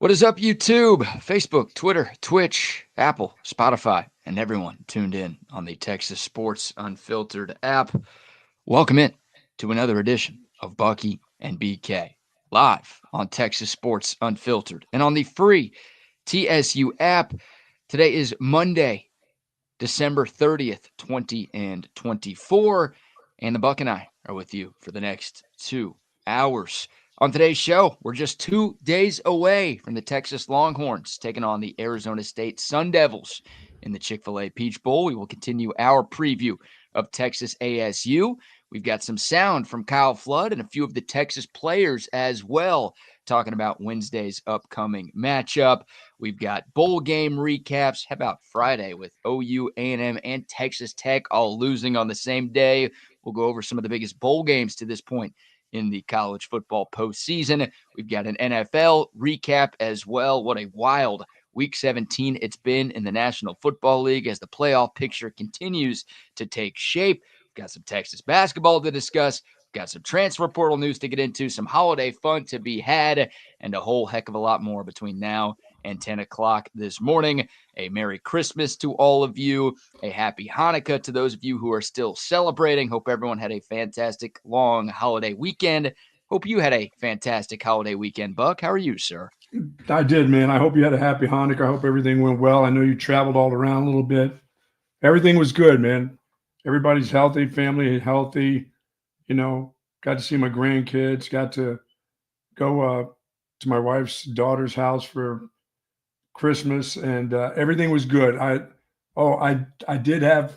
What is up, YouTube, Facebook, Twitter, Twitch, Apple, Spotify, and everyone tuned in on the Texas Sports Unfiltered app? Welcome in to another edition of Bucky and BK, live on Texas Sports Unfiltered and on the free TSU app. Today is Monday, December 30th, 2024, and the Buck and I are with you for the next 2 hours. On today's show, we're just 2 days away from the Texas Longhorns taking on the Arizona State Sun Devils in the Chick-fil-A Peach Bowl. We will continue our preview of Texas ASU. We've got some sound from Kyle Flood and a few of the Texas players as well, talking about Wednesday's upcoming matchup. We've got bowl game recaps. How about Friday with OU, A&M, and Texas Tech all losing on the same day? We'll go over some of the biggest bowl games to this point in the college football postseason. We've got an NFL recap as well. What a wild Week 17 it's been in the National Football League as the playoff picture continues to take shape. We've got some Texas basketball to discuss. We've got some transfer portal news to get into, some holiday fun to be had, and a whole heck of a lot more between now and 10 o'clock this morning. A Merry Christmas to all of you. A Happy Hanukkah to those of you who are still celebrating. Hope everyone had a fantastic long holiday weekend. Hope you had a fantastic holiday weekend, Buck. How are you, sir? I did, man. I hope you had a happy Hanukkah. I hope everything went well. I know you traveled all around a little bit. Everything was good, man. Everybody's healthy, family healthy. You know, got to see my grandkids, got to go to my wife's daughter's house for Christmas, and everything was good. I did have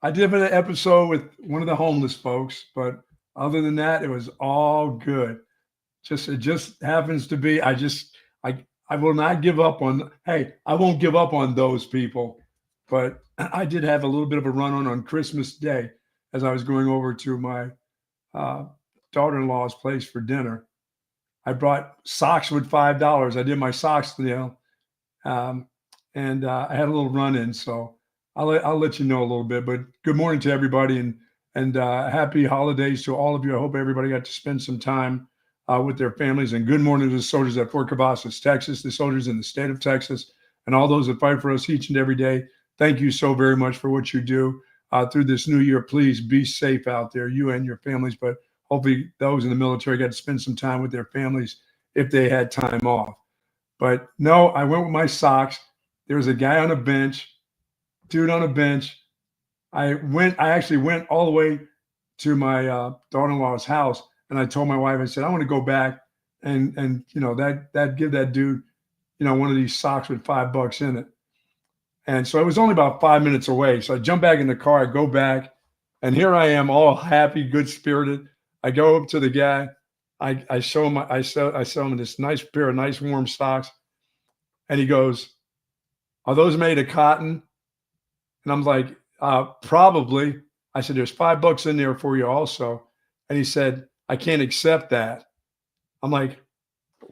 an episode with one of the homeless folks, but other than that, it was all good. It just happens to be. I will not give up on. Hey, I won't give up on those people, but I did have a little bit of a run on Christmas Day as I was going over to my daughter-in-law's place for dinner. I brought socks with $5. I did my socks deal. And I had a little run-in, so I'll let you know a little bit. But good morning to everybody, and happy holidays to all of you. I hope everybody got to spend some time with their families. And good morning to the soldiers at Fort Cavazos, Texas, the soldiers in the state of Texas, and all those that fight for us each and every day. Thank you so very much for what you do through this new year. Please be safe out there, you and your families. But hopefully those in the military got to spend some time with their families if they had time off. But no, I went with my socks. There was a guy on a bench, dude on a bench. I actually went all the way to my daughter-in-law's house, and I told my wife, I said, I want to go back and you know, that give that dude, you know, one of these socks with $5 in it. And so it was only about 5 minutes away. So I jump back in the car, I go back, and here I am, all happy, good-spirited. I go up to the guy. I show him this nice pair of nice warm socks, and he goes, "Are those made of cotton?" And I'm like, "Probably." I said, "There's $5 in there for you also." And he said, "I can't accept that." I'm like,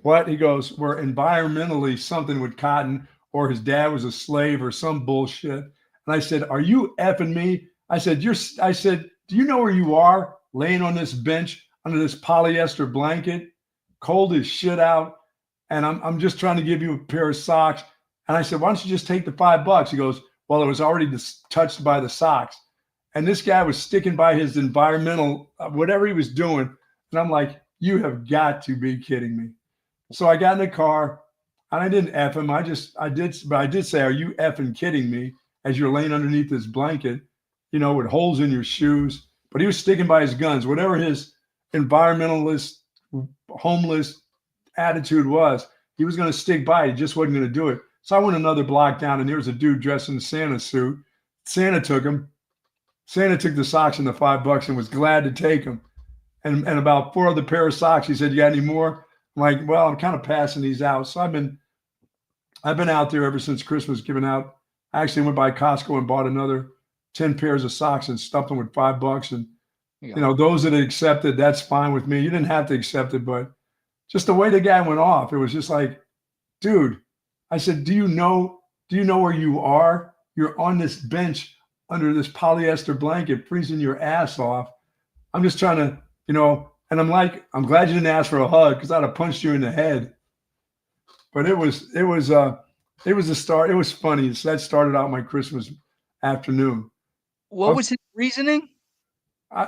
"What?" He goes, "We're environmentally something with cotton, or his dad was a slave or some bullshit." And I said, "Are you effing me?" I said, "Do you know where you are, laying on this bench under this polyester blanket, cold as shit out, and I'm just trying to give you a pair of socks." And I said, "Why don't you just take the $5?" He goes, "Well, it was already touched by the socks." And this guy was sticking by his environmental, whatever he was doing. And I'm like, you have got to be kidding me. So I got in the car, and I didn't F him. I did say, "Are you effing kidding me?" As you're laying underneath this blanket, you know, with holes in your shoes. But he was sticking by his guns, whatever his environmentalist, homeless attitude was. He was going to stick by it. He just wasn't going to do it. So I went another block down, and there was a dude dressed in a Santa suit. Santa took him. Santa took the socks and the $5 and was glad to take them. And about 4 other pair of socks. He said, "You got any more?" I'm like, "Well, I'm kind of passing these out." So I've been out there ever since Christmas giving out. I actually went by Costco and bought another 10 pairs of socks and stuffed them with $5. And you know, those that accepted, that's fine with me. You didn't have to accept it, but just the way the guy went off, it was just like, dude, I said, do you know where you are? You're on this bench under this polyester blanket, freezing your ass off. I'm just trying to, you know, and I'm like, I'm glad you didn't ask for a hug because I'd have punched you in the head. But it was a start. It was funny. So that started out my Christmas afternoon. What was his reasoning?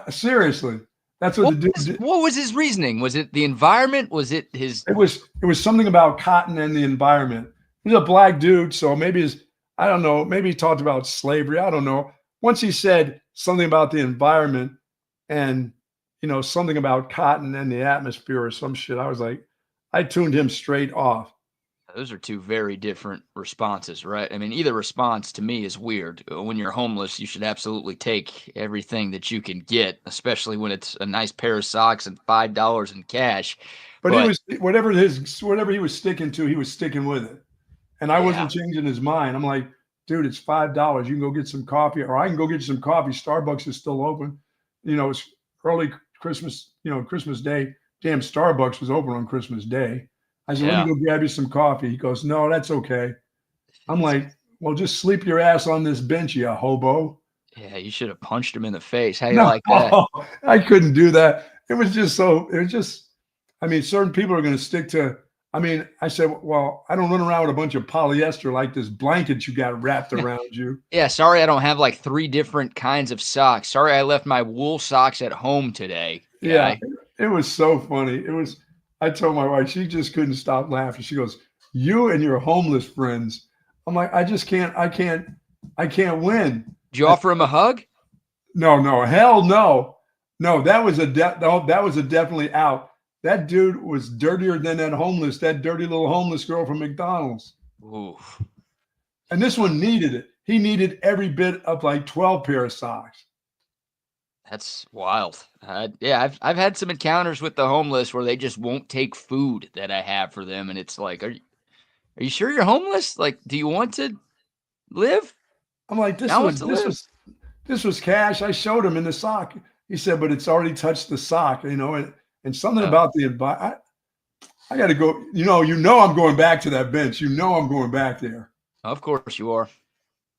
Seriously, that's what the dude did. What was his reasoning? Was it the environment? Was it his? It was something about cotton and the environment. He's a black dude, so maybe I don't know. Maybe he talked about slavery. I don't know. Once he said something about the environment and something about cotton and the atmosphere or some shit, I was like, I tuned him straight off. Those are two very different responses, right? I mean, either response to me is weird. When you're homeless, you should absolutely take everything that you can get, especially when it's a nice pair of socks and $5 in cash. But it was whatever he was sticking to, he was sticking with it. And I wasn't changing his mind. I'm like, dude, it's $5. You can go get some coffee, or I can go get you some coffee. Starbucks is still open. It's early Christmas, Christmas Day. Damn, Starbucks was open on Christmas Day. I said, let me go grab you some coffee. He goes, no, that's okay. I'm like, well, just sleep your ass on this bench, you hobo. Yeah, you should have punched him in the face. How do you like that? I couldn't do that. It was just certain people are going to stick to, I said, well, I don't run around with a bunch of polyester like this blanket you got wrapped around you. Yeah, sorry I don't have like 3 different kinds of socks. Sorry I left my wool socks at home today. Yeah, it was so funny. I told my wife, she just couldn't stop laughing. She goes, you and your homeless friends. I'm like, I can't win. Did you offer him a hug? No, hell no. No, that was a definitely out. That dude was dirtier than that dirty little homeless girl from McDonald's. Oof. And this one needed it. He needed every bit of like 12 pair of socks. That's wild. I've had some encounters with the homeless where they just won't take food that I have for them, and it's like, are you sure you're homeless? Like, do you want to live? I'm like, this was cash. I showed him in the sock. He said, but it's already touched the sock, and something about the environment. I got to go. I'm going back to that bench. I'm going back there. Of course you are.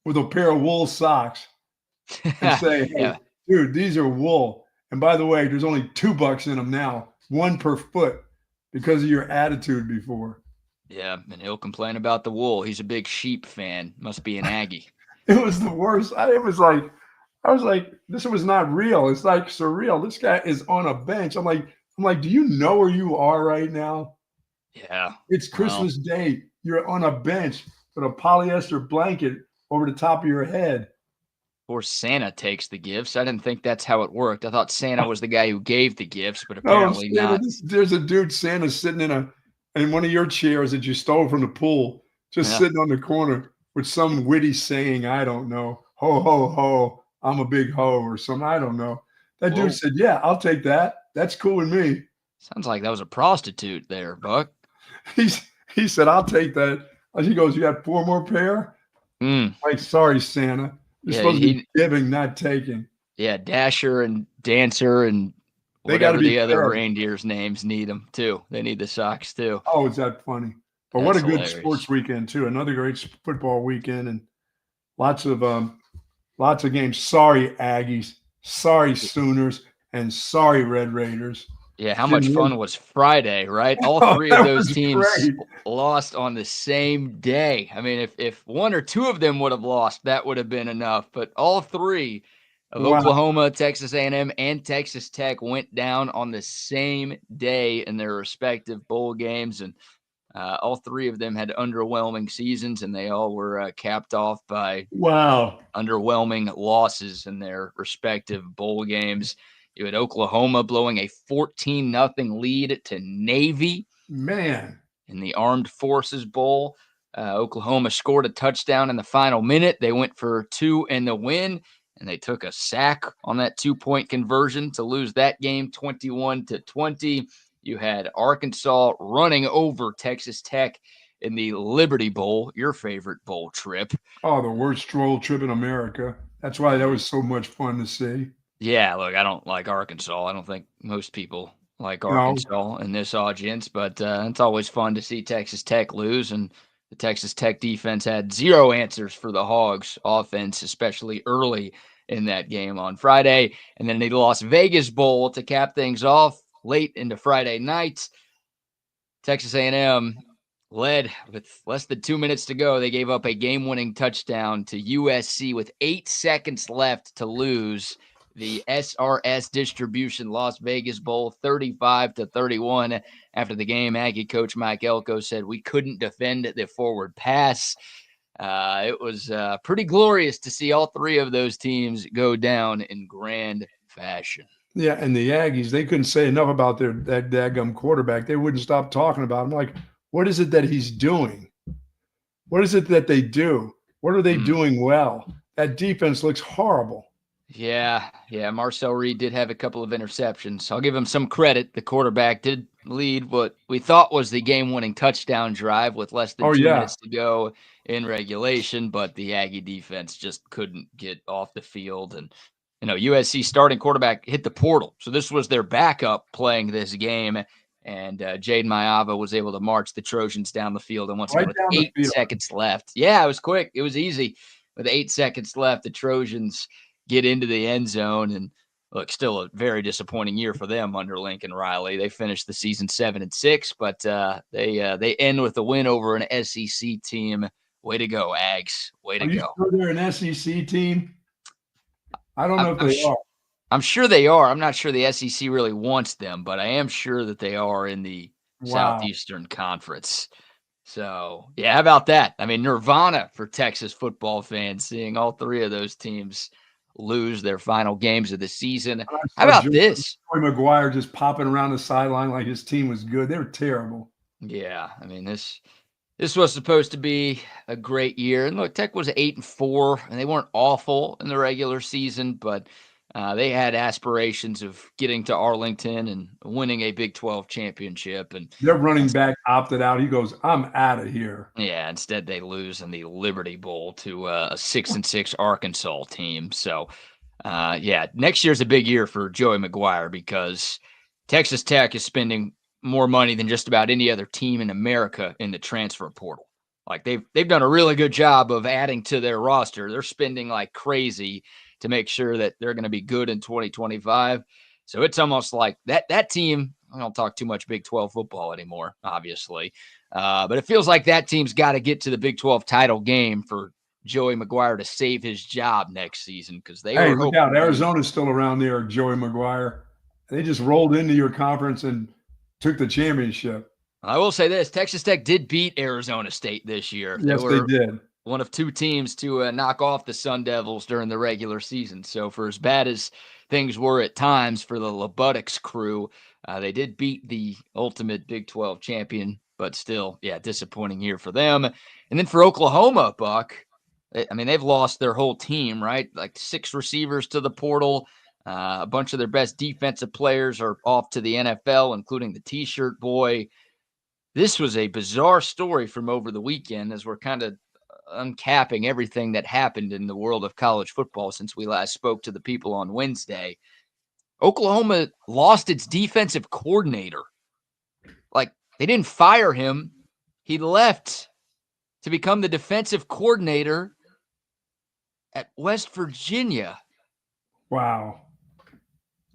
With a pair of wool socks and say, hey, dude, these are wool. And by the way, there's only $2 in them now, 1 per foot, because of your attitude before. Yeah, and he'll complain about the wool. He's a big sheep fan. Must be an Aggie. It was the worst. I was like, this was not real. It's like surreal. This guy is on a bench. I'm like, do you know where you are right now? Yeah. It's Christmas Day. You're on a bench with a polyester blanket over the top of your head. Or Santa takes the gifts. I didn't think that's how it worked. I thought Santa was the guy who gave the gifts, but apparently not. There's a dude, Santa, sitting in one of your chairs that you stole from the pool, just sitting on the corner with some witty saying, I don't know, ho, ho, ho, I'm a big ho, or something, I don't know. That dude said, yeah, I'll take that. That's cool with me. Sounds like that was a prostitute there, Buck. He said, I'll take that. He goes, you got 4 more pair? Like, sorry, Santa. You're supposed to be giving, not taking. Yeah, Dasher and Dancer and whatever the other reindeers' names need them too. They need the socks too. Oh, is that funny? But what a good sports weekend too. Another great football weekend and lots of games. Sorry, Aggies. Sorry, Sooners. And sorry, Red Raiders. Yeah, how much fun was Friday, right? All 3 of those teams lost on the same day. I mean, if 1 or 2 of them would have lost, that would have been enough. But all 3 of Oklahoma, Texas A&M, and Texas Tech went down on the same day in their respective bowl games. And all 3 of them had underwhelming seasons, and they all were capped off by underwhelming losses in their respective bowl games. You had Oklahoma blowing a 14-0 lead to Navy. Man. In the Armed Forces Bowl. Oklahoma scored a touchdown in the final minute. They went for 2 in the win, and they took a sack on that 2-point conversion to lose that game 21-20. You had Arkansas running over Texas Tech in the Liberty Bowl, your favorite bowl trip. Oh, the worst stroll trip in America. That's why that was so much fun to see. Yeah, look, I don't like Arkansas. I don't think most people like Arkansas in this audience, but it's always fun to see Texas Tech lose, and the Texas Tech defense had 0 answers for the Hogs offense, especially early in that game on Friday. And then the Las Vegas Bowl to cap things off late into Friday night. Texas A&M led with less than 2 minutes to go. They gave up a game-winning touchdown to USC with 8 seconds left to lose the SRS Distribution Las Vegas Bowl 35-31. After the game, Aggie coach Mike Elko said, "We couldn't defend the forward pass." It was pretty glorious to see all three of those teams go down in grand fashion. Yeah, and the Aggies, they couldn't say enough about that daggum quarterback. They wouldn't stop talking about him. Like, what is it that he's doing? What is it that they do? What are they doing well? That defense looks horrible. Yeah. Marcel Reed did have a couple of interceptions. I'll give him some credit. The quarterback did lead what we thought was the game-winning touchdown drive with less than 2 minutes to go in regulation, but the Aggie defense just couldn't get off the field. And, USC starting quarterback hit the portal. So this was their backup playing this game. And Jaden Mayava was able to march the Trojans down the field. And once again, with 8 seconds left. Yeah, it was quick. It was easy. With 8 seconds left, the Trojans get into the end zone. And look, still a very disappointing year for them under Lincoln Riley. They finished the season 7-6, but they end with a win over an SEC team. Way to go, Ags. Way to go. Are you sure they're an SEC team? I don't know if they are. I'm sure they are. I'm not sure the SEC really wants them, but I am sure that they are in the Southeastern Conference. So, yeah, how about that? I mean, nirvana for Texas football fans, seeing all three of those teams lose their final games of the season. How about this? Joey McGuire just popping around the sideline like his team was good. They were terrible. Yeah, I mean, this was supposed to be a great year. And look, Tech was 8-4, and they weren't awful in the regular season, but they had aspirations of getting to Arlington and winning a Big 12 championship. And their running back opted out. He goes, "I'm out of here." Yeah, instead they lose in the Liberty Bowl to a 6-6 Arkansas team. So, next year's a big year for Joey McGuire because Texas Tech is spending more money than just about any other team in America in the transfer portal. Like they've done a really good job of adding to their roster. They're spending like crazy to make sure that they're going to be good in 2025. So it's almost like that team, I don't talk too much Big 12 football anymore, obviously. But it feels like that team's got to get to the Big 12 title game for Joey McGuire to save his job next season because they were look out. Arizona's still around there, Joey McGuire. They just rolled into your conference and took the championship. I will say this, Texas Tech did beat Arizona State this year. Yes, they did. One of two teams to knock off the Sun Devils during the regular season. So for as bad as things were at times for the LeButtix crew, they did beat the ultimate Big 12 champion, but still, disappointing year for them. And then for Oklahoma, Buck, I mean, they've lost their whole team, right? Like 6 receivers to the portal. A bunch of their best defensive players are off to the NFL, including the T-shirt boy. This was a bizarre story from over the weekend as we're kind of uncapping everything that happened in the world of college football since we last spoke to the people on Wednesday. Oklahoma lost its defensive coordinator. Like, they didn't fire him. He left to become the defensive coordinator at West Virginia. Wow.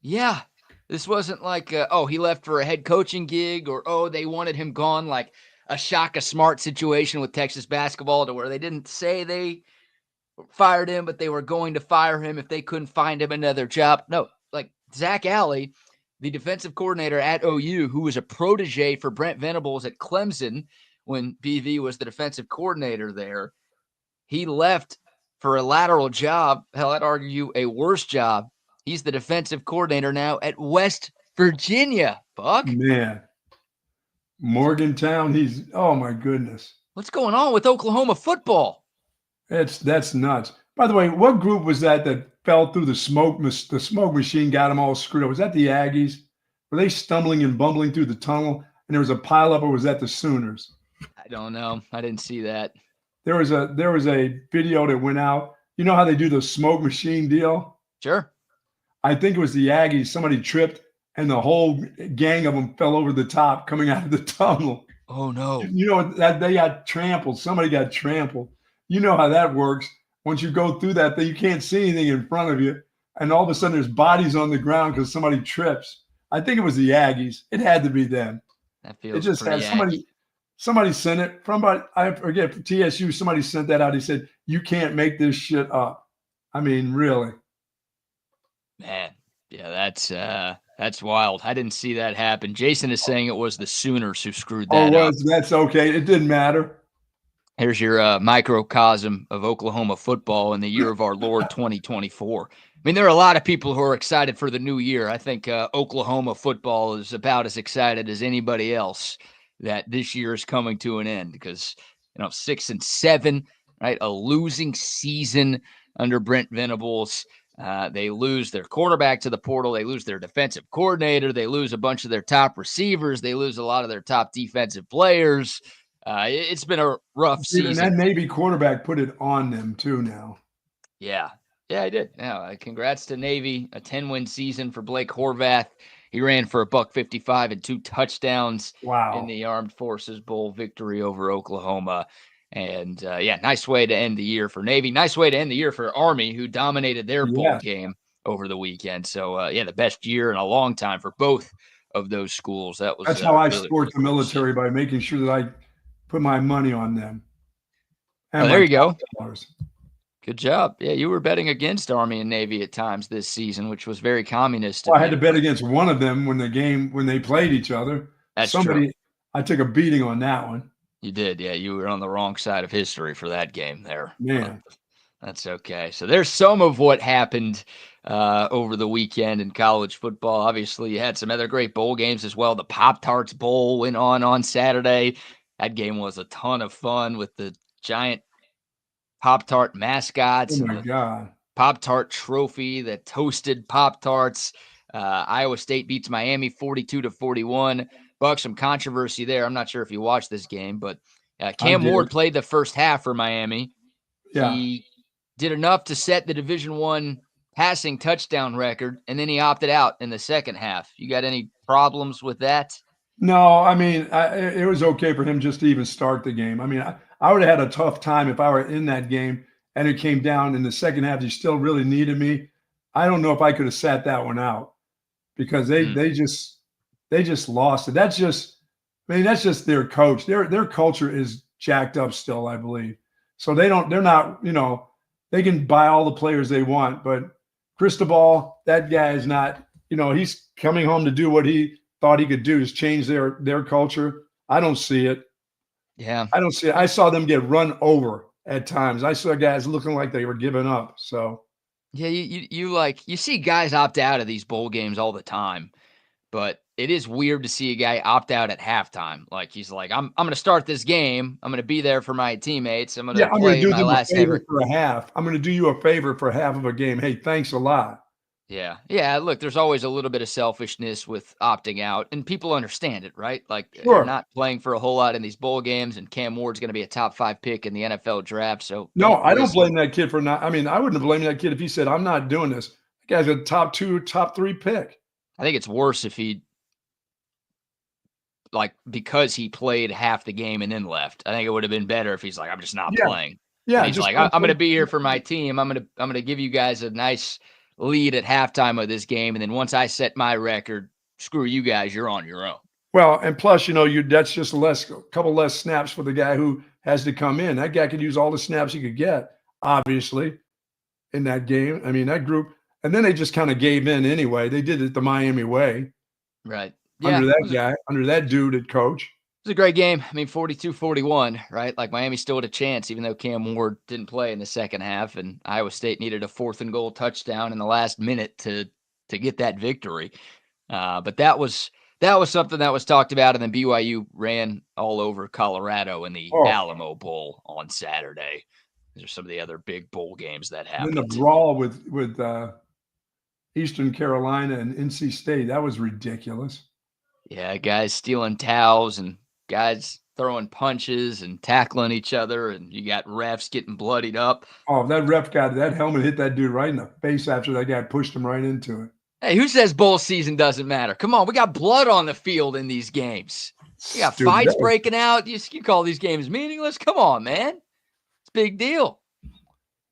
Yeah. This wasn't like, he left for a head coaching gig or, they wanted him gone, like a Shaka Smart situation with Texas basketball to where they didn't say they fired him, but they were going to fire him if they couldn't find him another job. No, like Zach Alley, the defensive coordinator at OU, who was a protege for Brent Venables at Clemson when BV was the defensive coordinator there, he left for a lateral job. Hell, I'd argue a worse job. He's the defensive coordinator now at West Virginia, Buck. Man. Morgantown, oh my goodness. What's going on with Oklahoma football? That's nuts. By the way, what group was that fell through the smoke machine, got them all screwed up? Was that the Aggies? Were they stumbling and bumbling through the tunnel and there was a pileup, or was that the Sooners? I don't know. I didn't see that. There was a video that went out. You know how they do the smoke machine deal? Sure. I think it was the Aggies. Somebody tripped and the whole gang of them fell over the top coming out of the tunnel. Oh, no. You know, that they got trampled. Somebody got trampled. You know how that works. Once you go through that thing, you can't see anything in front of you. And all of a sudden there's bodies on the ground because somebody trips. I think it was the Aggies. It had to be them. That feels it just pretty had somebody. somebody sent it from, I forget, TSU. Somebody sent that out. He said, "You can't make this shit up." I mean, really. Man, yeah, that's wild. I didn't see that happen. Jason is saying it was the Sooners who screwed Oh, that up. that's okay. It didn't matter. Here's your microcosm of Oklahoma football in the year of our Lord 2024. I mean, there are a lot of people who are excited for the new year. I think Oklahoma football is about as excited as anybody else that this year is coming to an end because, 6-7, right? A losing season under Brent Venables. They lose their quarterback to the portal. They lose their defensive coordinator. They lose a bunch of their top receivers. They lose a lot of their top defensive players. It's been a rough season. And that Navy quarterback put it on them too now. Yeah, I did. Yeah, congrats to Navy. A 10-win season for Blake Horvath. He ran for $155 and 2 touchdowns in the Armed Forces Bowl victory over Oklahoma. And nice way to end the year for Navy. Nice way to end the year for Army, who dominated their bowl game over the weekend. So, the best year in a long time for both of those schools. That's how I support the military, by making sure that I put my money on them. And there you go. Good job. Yeah, you were betting against Army and Navy at times this season, which was very communist. Well, I had to bet against one of them when they played each other. That's true. I took a beating on that one. You did, yeah. You were on the wrong side of history for that game there. Man. That's okay. So there's some of what happened over the weekend in college football. Obviously, you had some other great bowl games as well. The Pop-Tarts Bowl went on Saturday. That game was a ton of fun with the giant Pop-Tart mascots. Oh, my God. Pop-Tart trophy that toasted Pop-Tarts. Iowa State beats Miami 42-41. Buck, some controversy there. I'm not sure if you watched this game, but Cam Ward played the first half for Miami. Yeah. He did enough to set the Division I passing touchdown record, and then he opted out in the second half. You got any problems with that? No, I mean, it was okay for him just to even start the game. I mean, I would have had a tough time if I were in that game and it came down in the second half. He still really needed me. I don't know if I could have sat that one out because they just lost it. That's just their coach. Their culture is jacked up still, I believe. So they're not, they can buy all the players they want, but Cristobal, that guy is not, he's coming home to do what he thought he could do, is change their culture. I don't see it. Yeah. I don't see it. I saw them get run over at times. I saw guys looking like they were giving up. So yeah, you see guys opt out of these bowl games all the time, but it is weird to see a guy opt out at halftime. Like he's like, I'm going to start this game. I'm going to be there for my teammates. I'm going to play my last favor for a half. I'm going to do you a favor for half of a game. Hey, thanks a lot. Yeah. Yeah. Look, there's always a little bit of selfishness with opting out, and people understand it, right? Like you're not playing for a whole lot in these bowl games, and Cam Ward's going to be a top 5 pick in the NFL draft. So no, I don't blame that kid for not. I mean, I wouldn't have blamed that kid if he said, I'm not doing this. That guy's a top 2, top 3 pick. I think it's worse if he, because he played half the game and then left. I think it would have been better if he's like, I'm just not playing. Yeah. And he's like, I'm going to be here for my team. I'm going to give you guys a nice lead at halftime of this game, and then once I set my record, screw you guys, you're on your own. Well, and plus, that's just a couple less snaps for the guy who has to come in. That guy could use all the snaps he could get, obviously, in that game. I mean, that group, and then they just kind of gave in anyway. They did it the Miami way, right? Yeah, under that dude at coach. It was a great game. I mean, 42-41, right? Like Miami still had a chance, even though Cam Ward didn't play in the second half, and Iowa State needed a 4th and goal touchdown in the last minute to get that victory. But that was something that was talked about, and then BYU ran all over Colorado in the Alamo Bowl on Saturday. These are some of the other big bowl games that happened. And the brawl with Eastern Carolina and NC State, that was ridiculous. Yeah, guys stealing towels and guys throwing punches and tackling each other, and you got refs getting bloodied up. Oh, that ref that helmet hit that dude right in the face after that guy pushed him right into it. Hey, who says bowl season doesn't matter? Come on, we got blood on the field in these games. We got fights breaking out. You call these games meaningless? Come on, man. It's a big deal.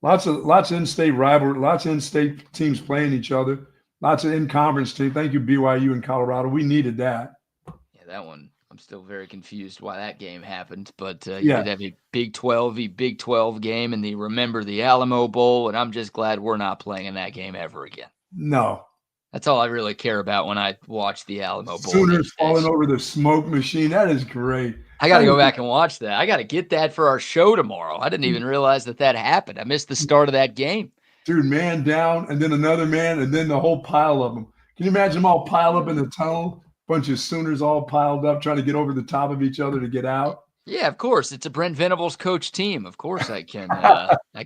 Lots of in-state rivalry, lots of in-state teams playing each other, lots of in-conference teams. Thank you, BYU and Colorado. We needed that. Yeah, that one I'm still very confused why that game happened, but you Yeah. did have a Big 12 game in the Remember the Alamo Bowl, and I'm just glad we're not playing in that game ever again. No. That's all I really care about when I watch the Alamo Bowl Sooners these falling days. over the smoke machine. That is great. I got to go back and watch that. I got to get that for our show tomorrow. I didn't even realize that happened. I missed the start of that game. Dude, man down, and then another man, and then the whole pile of them. Can you imagine them all piled up in the tunnel? Bunch of Sooners all piled up trying to get over the top of each other to get out. Yeah, of course. It's a Brent Venables coach team. Of course I can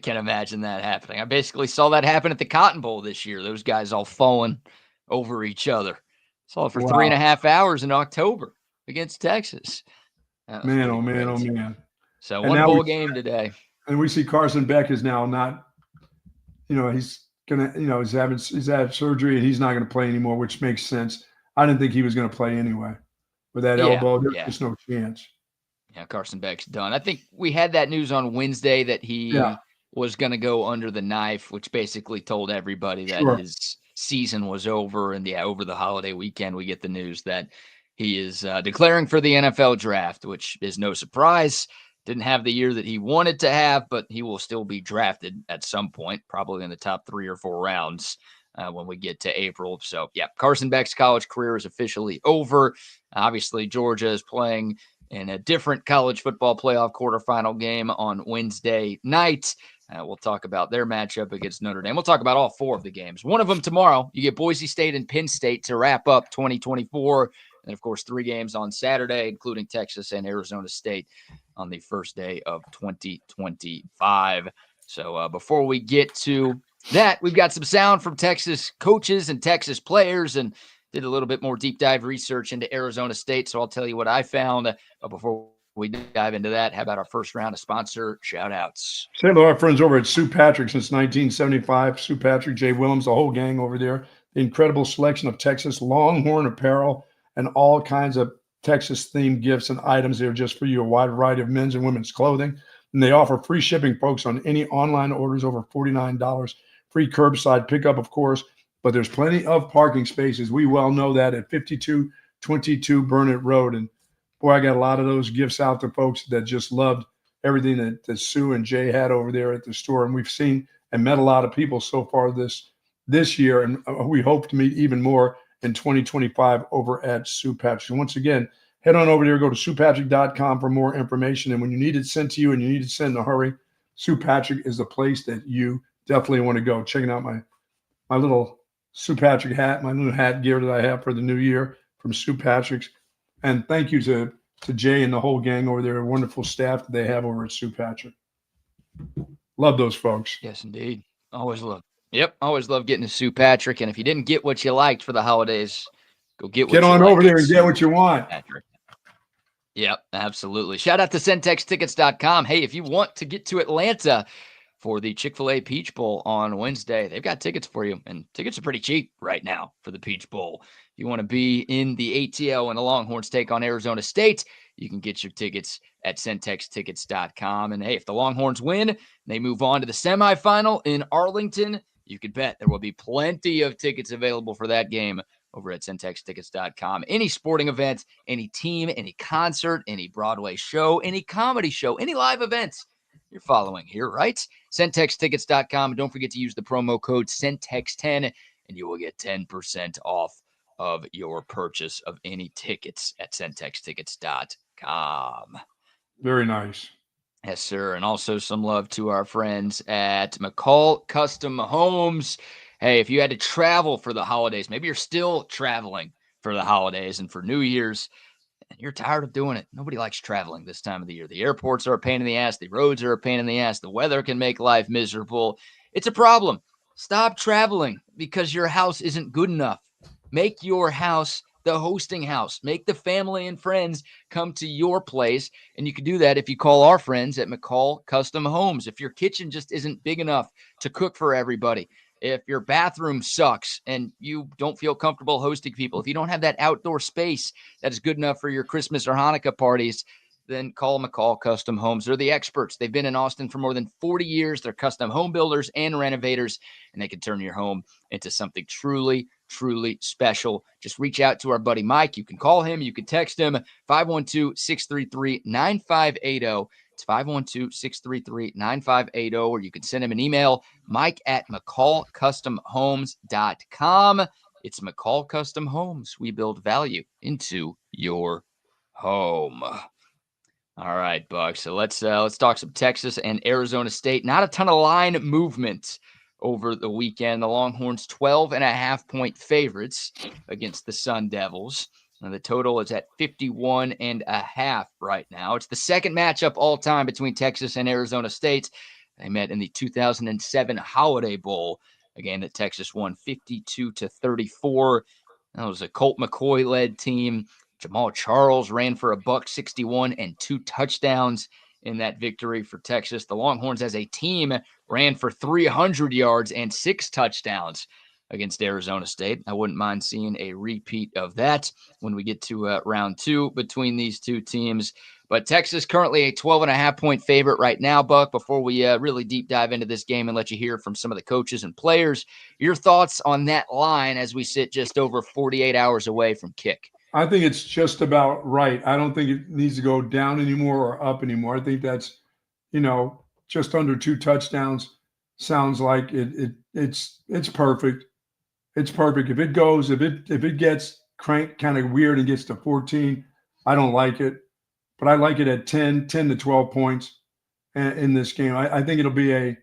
imagine that happening. I basically saw that happen at the Cotton Bowl this year. Those guys all falling over each other. Saw it for 3.5 hours in October against Texas. Man, oh man, oh man. So one bowl game today. And we see Carson Beck is now not, he's gonna, he's had surgery and he's not gonna play anymore, which makes sense. I didn't think he was gonna play anyway. With that elbow, there's just no chance. Yeah, Carson Beck's done. I think we had that news on Wednesday that he was going to go under the knife, which basically told everybody that his season was over. And over the holiday weekend, we get the news that he is declaring for the NFL draft, which is no surprise. Didn't have the year that he wanted to have, but he will still be drafted at some point, probably in the top 3 or 4 rounds when we get to April. So, yeah, Carson Beck's college career is officially over. Obviously, Georgia is playing in a different college football playoff quarterfinal game on Wednesday night. We'll talk about their matchup against Notre Dame. We'll talk about all 4 of the games. One of them tomorrow. You get Boise State and Penn State to wrap up 2024. And, of course, 3 games on Saturday, including Texas and Arizona State on the first day of 2025. So before we get to that, we've got some sound from Texas coaches and Texas players, and did a little bit more deep dive research into Arizona State. So I'll tell you what I found. But before we dive into that, how about our first round of sponsor shout outs? Say hello to our friends over at Sue Patrick since 1975. Sue Patrick, Jay Willems, the whole gang over there. The incredible selection of Texas Longhorn apparel and all kinds of Texas themed gifts and items there just for you. A wide variety of men's and women's clothing. And they offer free shipping, folks, on any online orders over $49. Free curbside pickup, of course. But there's plenty of parking spaces. We well know that at 5222 Burnett Road. And boy, I got a lot of those gifts out to folks that just loved everything that Sue and Jay had over there at the store. And we've seen and met a lot of people so far this year. And we hope to meet even more in 2025 over at Sue Patrick. And once again, head on over there, go to SuePatrick.com for more information. And when you need it sent to you and you need it sent in a hurry, Sue Patrick is the place that you definitely want to go. Checking out my little Sue Patrick hat, my new hat gear that I have for the new year from Sue Patrick's. And thank you to Jay and the whole gang over there, a wonderful staff that they have over at Sue Patrick. Love those folks. Yes, indeed. Always love. Yep, always love getting to Sue Patrick. And if you didn't get what you liked for the holidays, go get what you on like over there and get what you want. Patrick. Yep, absolutely. Shout out to CentexTickets.com. Hey, if you want to get to Atlanta for the Chick-fil-A Peach Bowl on Wednesday, they've got tickets for you, and tickets are pretty cheap right now for the Peach Bowl. If you want to be in the ATL and the Longhorns take on Arizona State, you can get your tickets at CentexTickets.com. And hey, if the Longhorns win, they move on to the semifinal in Arlington, you could bet there will be plenty of tickets available for that game over at CentexTickets.com. Any sporting event, any team, any concert, any Broadway show, any comedy show, any live events, you're following here, right? CentexTickets.com. Don't forget to use the promo code CENTEX10, and you will get 10% off of your purchase of any tickets at CentexTickets.com. Very nice. Yes, sir. And also some love to our friends at McCall Custom Homes. Hey, if you had to travel for the holidays, maybe you're still traveling for the holidays and for New Year's, and you're tired of doing it. Nobody likes traveling this time of the year. The airports are a pain in the ass. The roads are a pain in the ass. The weather can make life miserable. It's a problem. Stop traveling because your house isn't good enough. Make your house the hosting house. Make the family and friends come to your place. And you can do that if you call our friends at McCall Custom Homes. If your kitchen just isn't big enough to cook for everybody, if your bathroom sucks and you don't feel comfortable hosting people, if you don't have that outdoor space that is good enough for your Christmas or Hanukkah parties, then call McCall Custom Homes. They're the experts. They've been in Austin for more than 40 years. They're custom home builders and renovators, and they can turn your home into something truly, truly special. Just reach out to our buddy Mike. You can call him. You can text him, 512-633-9580. It's 512-633-9580, or you can send him an email, mike@mccallcustomhomes.com. It's McCall Custom Homes. We build value into your home. All right, Buck. So let's talk some Texas and Arizona State. Not a ton of line movement over the weekend. The Longhorns 12.5-point favorites against the Sun Devils. And the total is at 51.5 right now. It's the second matchup all time between Texas and Arizona State. They met in the 2007 Holiday Bowl, a game that Texas won 52-34. That was a Colt McCoy-led team. Jamal Charles ran for $161 and 2 touchdowns in that victory for Texas. The Longhorns as a team ran for 300 yards and 6 touchdowns against Arizona State. I wouldn't mind seeing a repeat of that when we get to round 2 between these two teams. But Texas currently a 12.5-point favorite right now, Buck. Before we really deep dive into this game and let you hear from some of the coaches and players, your thoughts on that line as we sit just over 48 hours away from kick? I think it's just about right. I don't think it needs to go down anymore or up anymore. I think that's, just under 2 touchdowns sounds like it's perfect. It's perfect. If it gets cranked kind of weird and gets to 14, I don't like it. But I like it at 10 to 12 points in this game. I think it'll be I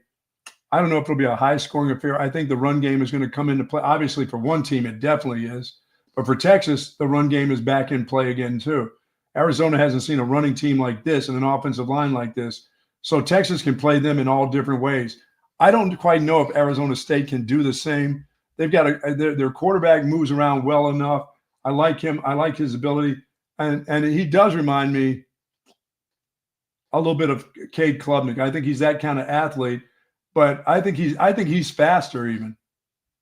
don't know if it'll be a high-scoring affair. I think the run game is going to come into play. Obviously, for one team, it definitely is. But for Texas, the run game is back in play again, too. Arizona hasn't seen a running team like this and an offensive line like this. So Texas can play them in all different ways. I don't quite know if Arizona State can do the same. They've got their quarterback moves around well enough. I like him. I like his ability. And he does remind me a little bit of Cade Klubnik. I think he's that kind of athlete, but I think he's faster even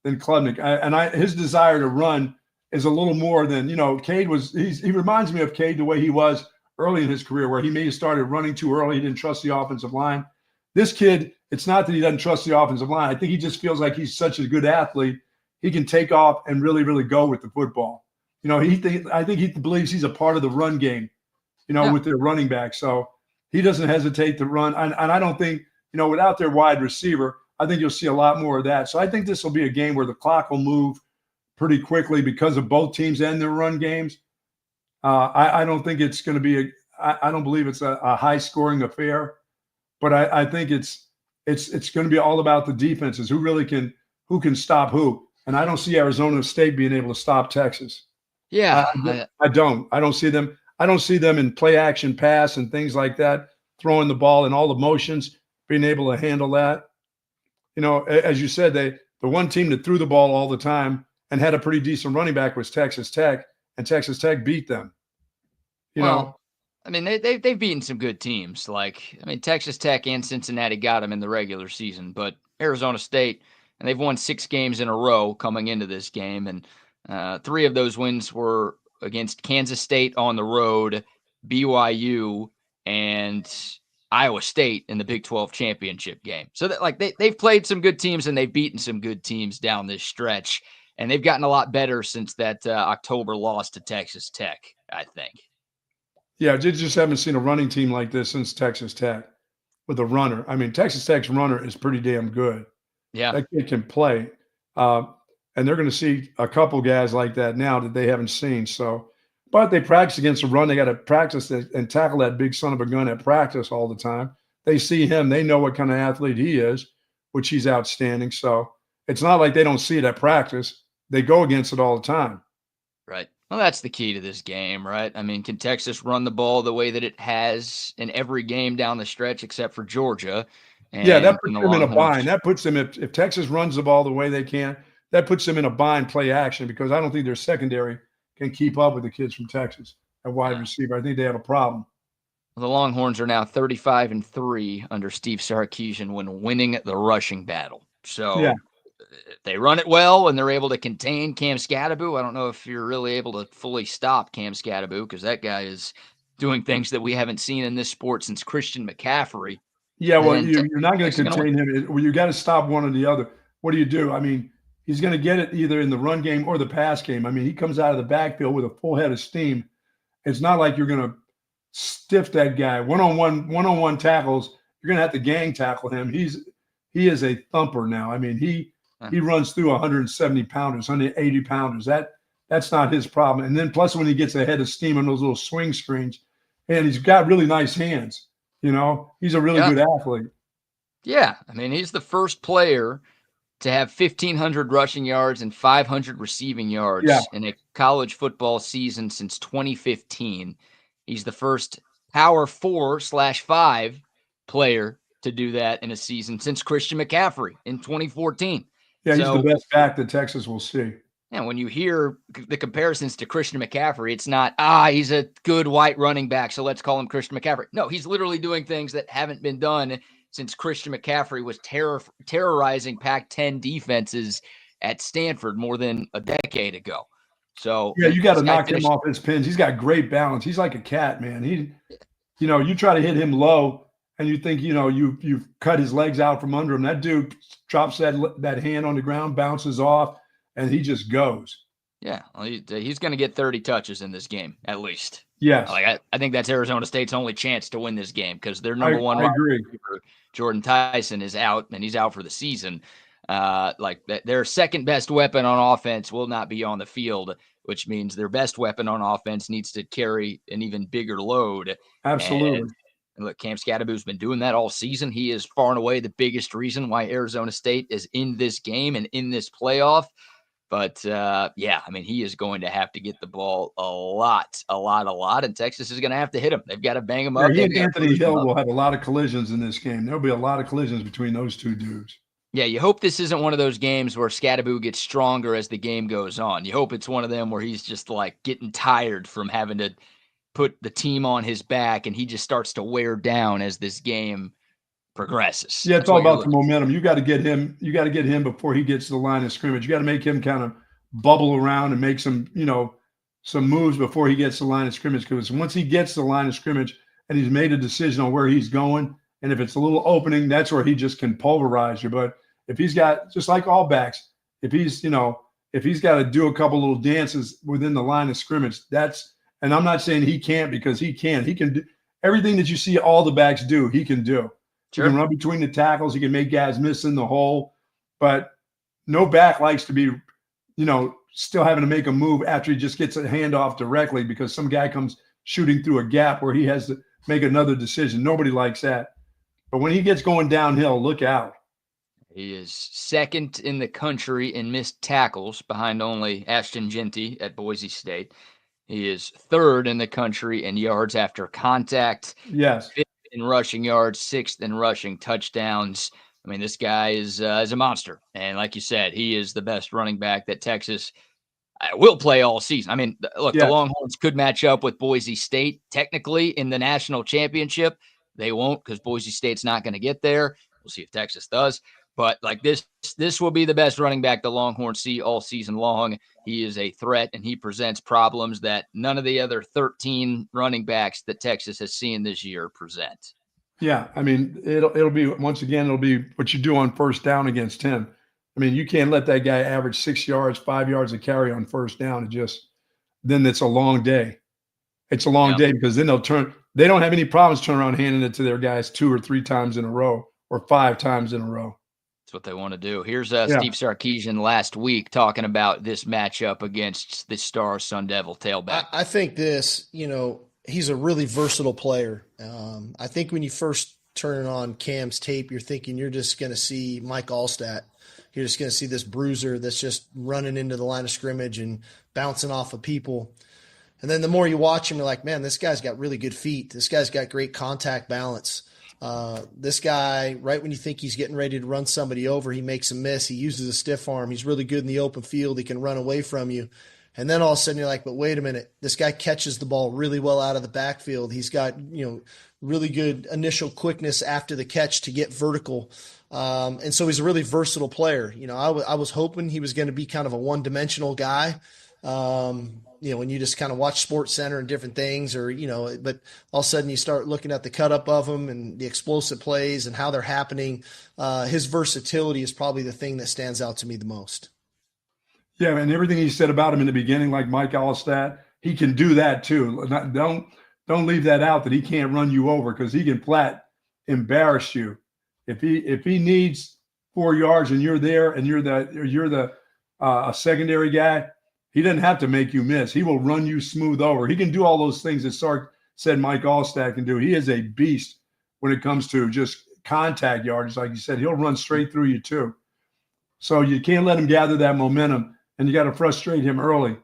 than Klubnik. His desire to run is a little more than, Cade was. He reminds me of Cade the way he was early in his career, where he may have started running too early. He didn't trust the offensive line. This kid, it's not that he doesn't trust the offensive line. I think he just feels like he's such a good athlete. He can take off and really, really go with the football. I think he believes he's a part of the run game, with their running back. So he doesn't hesitate to run. And I don't think, without their wide receiver, I think you'll see a lot more of that. So I think this will be a game where the clock will move pretty quickly because of both teams and their run games. I don't think it's going to be I don't believe it's a high-scoring affair, but I think it's going to be all about the defenses, who can stop who. And I don't see Arizona State being able to stop Texas. Yeah, I don't. I don't see them. I don't see them in play action pass and things like that, throwing the ball and all the motions, being able to handle that. As you said, the one team that threw the ball all the time and had a pretty decent running back was Texas Tech, and Texas Tech beat them. They've beaten some good teams. Texas Tech and Cincinnati got them in the regular season, but Arizona State, and they've won 6 games in a row coming into this game, and 3 of those wins were against Kansas State on the road, BYU, and Iowa State in the Big 12 championship game. So they've played some good teams and they've beaten some good teams down this stretch, and they've gotten a lot better since that October loss to Texas Tech, I think. Yeah, just haven't seen a running team like this since Texas Tech with a runner. Texas Tech's runner is pretty damn good. Yeah. That kid can play. And they're going to see a couple guys like that now that they haven't seen. So, but they practice against the run. They got to practice and tackle that big son of a gun at practice all the time. They see him. They know what kind of athlete he is, which he's outstanding. So it's not like they don't see it at practice. They go against it all the time. Right. Well, that's the key to this game, right? Can Texas run the ball the way that it has in every game down the stretch except for Georgia? Yeah, that puts them in a bind. That puts them, if Texas runs the ball the way they can, that puts them in a bind play action, because I don't think their secondary can keep up with the kids from Texas at wide receiver. I think they have a problem. Well, the Longhorns are now 35-3 under Steve Sarkisian when winning the rushing battle. So if they run it well and they're able to contain Cam Skattebo, I don't know if you're really able to fully stop Cam Skattebo, because that guy is doing things that we haven't seen in this sport since Christian McCaffrey. Yeah, well, then you're not going to Texas is gonna win. contain him. Well, you got to stop one or the other. What do you do? I mean, he's going to get it either in the run game or the pass game. I mean, he comes out of the backfield with a full head of steam. It's not like you're going to stiff that guy. One-on-one tackles, you're going to have to gang tackle him. He is a thumper now. I mean, he runs through 170 pounders, 180 pounders. That's not his problem. And then plus when he gets a head of steam on those little swing screens, and he's got really nice hands. You know, he's a really good athlete. Yeah. I mean, he's the first player to have 1,500 rushing yards and 500 receiving yards in a college football season since 2015. He's the first Power 4/5 player to do that in a season since Christian McCaffrey in 2014. Yeah, he's the best back that Texas will see. And when you hear the comparisons to Christian McCaffrey, it's not, he's a good white running back, so let's call him Christian McCaffrey. No, he's literally doing things that haven't been done since Christian McCaffrey was terrorizing Pac-10 defenses at Stanford more than a decade ago. So yeah, you got to knock him off his pins. He's got great balance. He's like a cat, man. You try to hit him low, and you think you've cut his legs out from under him. That dude drops that hand on the ground, bounces off, and he just goes. Yeah, well, he's going to get 30 touches in this game, at least. Yes. I think that's Arizona State's only chance to win this game because their number one receiver, Jordan Tyson, is out, and he's out for the season. Their second best weapon on offense will not be on the field, which means their best weapon on offense needs to carry an even bigger load. Absolutely. And look, Cam Scadaboo's been doing that all season. He is far and away the biggest reason why Arizona State is in this game and in this playoff. But, he is going to have to get the ball a lot, and Texas is going to have to hit him. They've got to bang him up. He and Anthony Hill will have a lot of collisions in this game. There'll be a lot of collisions between those two dudes. Yeah, you hope this isn't one of those games where Scadaboo gets stronger as the game goes on. You hope it's one of them where he's just like getting tired from having to put the team on his back, and he just starts to wear down as this game progresses. Yeah, it's all about the momentum. You got to get him. You got to get him before he gets to the line of scrimmage. You got to make him kind of bubble around and make some moves before he gets to the line of scrimmage. Because once he gets to the line of scrimmage and he's made a decision on where he's going, and if it's a little opening, that's where he just can pulverize you. But if he's got, just like all backs, if he's got to do a couple little dances within the line of scrimmage, and I'm not saying he can't, because he can. He can do everything that you see all the backs do. He can do. Sure. He can run between the tackles. He can make guys miss in the hole. But no back likes to be, still having to make a move after he just gets a handoff directly because some guy comes shooting through a gap where he has to make another decision. Nobody likes that. But when he gets going downhill, look out. He is second in the country in missed tackles, behind only Ashton Jeanty at Boise State. He is third in the country in yards after contact. Yes. Fifth in rushing yards, sixth in rushing touchdowns. I mean, this guy is a monster. And like you said, he is the best running back that Texas will play all season. I mean, look, The Longhorns could match up with Boise State technically in the national championship. They won't, because Boise State's not going to get there. We'll see if Texas does. But like this will be the best running back the Longhorns see all season long. He is a threat, and he presents problems that none of the other 13 running backs that Texas has seen this year present. Yeah, I mean, it'll be, once again, it'll be what you do on first down against him. I mean, you can't let that guy average 6 yards, 5 yards of carry on first down. Then it's a long day. It's a long day, because then they don't have any problems turning around handing it to their guys 2 or 3 times in a row or 5 times in a row. That's what they want to do. Here's Steve Sarkisian last week talking about this matchup against the star Sun Devil tailback. I think he's a really versatile player. I think when you first turn on Cam's tape, you're thinking you're just going to see Mike Allstat. You're just going to see this bruiser that's just running into the line of scrimmage and bouncing off of people. And then the more you watch him, you're like, man, this guy's got really good feet. This guy's got great contact balance. This guy, right when you think he's getting ready to run somebody over, he makes a miss. He uses a stiff arm. He's really good in the open field. He can run away from you. And then all of a sudden you're like, but wait a minute, this guy catches the ball really well out of the backfield. He's got, really good initial quickness after the catch to get vertical. And so he's a really versatile player. I was hoping he was going to be kind of a one-dimensional guy. When you just kind of watch Sports Center and different things, or, but all of a sudden you start looking at the cut up of them and the explosive plays and how they're happening. His versatility is probably the thing that stands out to me the most. Yeah, and everything he said about him in the beginning, like Mike Allstat, he can do that too. Don't leave that out, that he can't run you over, because he can flat embarrass you. If he needs 4 yards and you're there and you're the a secondary guy, he doesn't have to make you miss. He will run you smooth over. He can do all those things that Sark said Mike Allstat can do. He is a beast when it comes to just contact yards. Like you said, he'll run straight through you too. So you can't let him gather that momentum, and you got to frustrate him early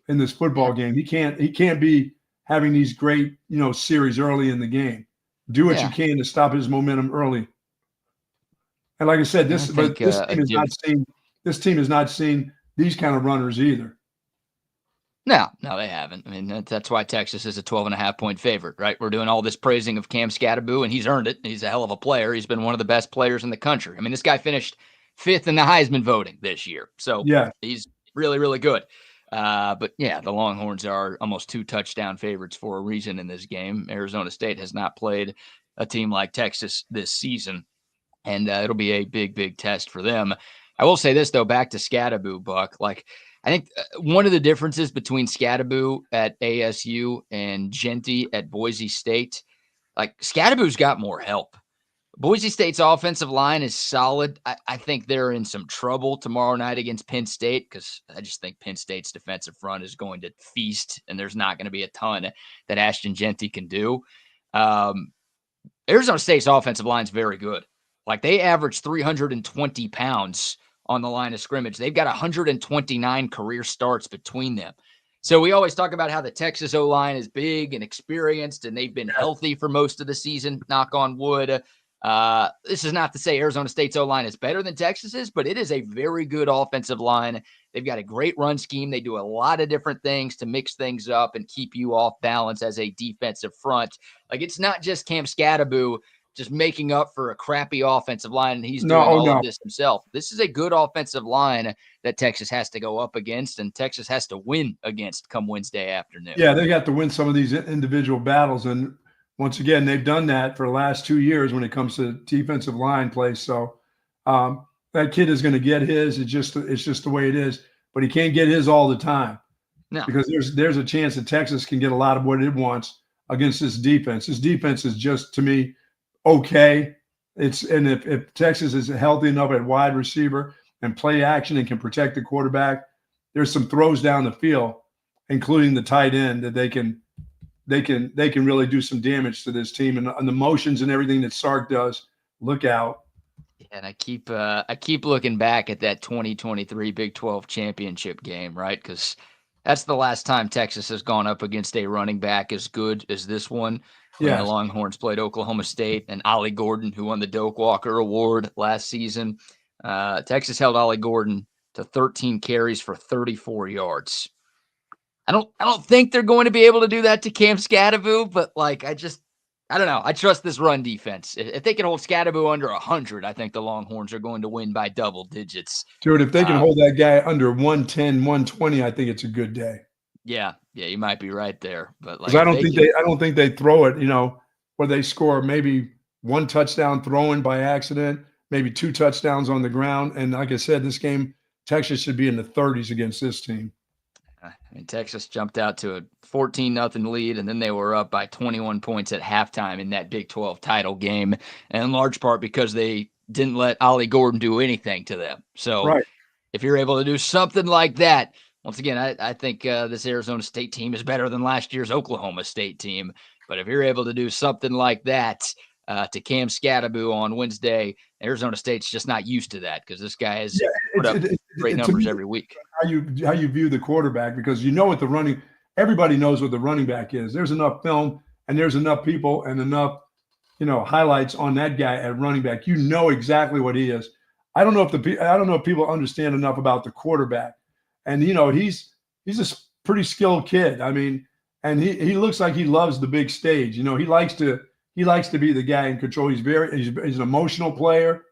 in this football game. He can't be having these great, series early in the game. Do what you can to stop his momentum early. And like I said, this team has not seen these kind of runners either. No, they haven't. I mean, that's why Texas is a 12.5-point favorite, right? We're doing all this praising of Cam Scatterbo, and he's earned it. He's a hell of a player. He's been one of the best players in the country. I mean, this guy finished 5th in the Heisman voting this year. So he's really, really good. But the Longhorns are almost 2 touchdown favorites for a reason in this game. Arizona State has not played a team like Texas this season, and it'll be a big, big test for them. I will say this, though, back to Scatterbo, Buck. I think one of the differences between Scatterbo at ASU and Genty at Boise State, Scatterbo's got more help. Boise State's offensive line is solid. I think they're in some trouble tomorrow night against Penn State, because I just think Penn State's defensive front is going to feast, and there's not going to be a ton that Ashton Genty can do. Arizona State's offensive line is very good. They average 320 pounds on the line of scrimmage. They've got 129 career starts between them. So we always talk about how the Texas O-line is big and experienced, and they've been healthy for most of the season, knock on wood. This is not to say Arizona State's O-line is better than Texas's, but it is a very good offensive line. They've got a great run scheme. They do a lot of different things to mix things up and keep you off balance as a defensive front. It's not just Cam Scatterbo just making up for a crappy offensive line, and he's doing all of this himself. This is a good offensive line that Texas has to go up against, and Texas has to win against come Wednesday afternoon. Yeah, they got to win some of these individual battles, and once again, they've done that for the last 2 years when it comes to defensive line play. So that kid is going to get his. It's just the way it is. But he can't get his all the time, because there's a chance that Texas can get a lot of what it wants against this defense. This defense is just, to me, okay. If Texas is healthy enough at wide receiver and play action and can protect the quarterback, there's some throws down the field, including the tight end, that they can really do some damage to this team. And the motions and everything that Sark does, look out. And I keep looking back at that 2023 Big 12 championship game, right? Because that's the last time Texas has gone up against a running back as good as this one. When the Longhorns played Oklahoma State and Ollie Gordon, who won the Doak Walker Award last season. Texas held Ollie Gordon to 13 carries for 34 yards. I don't think they're going to be able to do that to Cam Scatterbo, but I don't know. I trust this run defense. If they can hold Scatterbo under 100, I think the Longhorns are going to win by double digits. Dude, if they can hold that guy under 110, 120, I think it's a good day. Yeah, you might be right there, but I don't think they throw it, where they score maybe 1 touchdown throwing by accident, maybe 2 touchdowns on the ground. And like I said, this game, Texas should be in the 30s against this team. I mean, Texas jumped out to a 14-0 lead, and then they were up by 21 points at halftime in that Big 12 title game, and in large part because they didn't let Ollie Gordon do anything to them. So if you're able to do something like that, once again, I think this Arizona State team is better than last year's Oklahoma State team. But if you're able to do something like that to Cam Scatterbo on Wednesday, Arizona State's just not used to that, because this guy has put up great numbers every week. How you view the quarterback, because everybody knows what the running back is. There's enough film and there's enough people and enough highlights on that guy at running back. You know exactly what he is. I don't know if people understand enough about the quarterback. And he's a pretty skilled kid. I mean, and he looks like he loves the big stage. He likes to be the guy in control. He's an emotional player.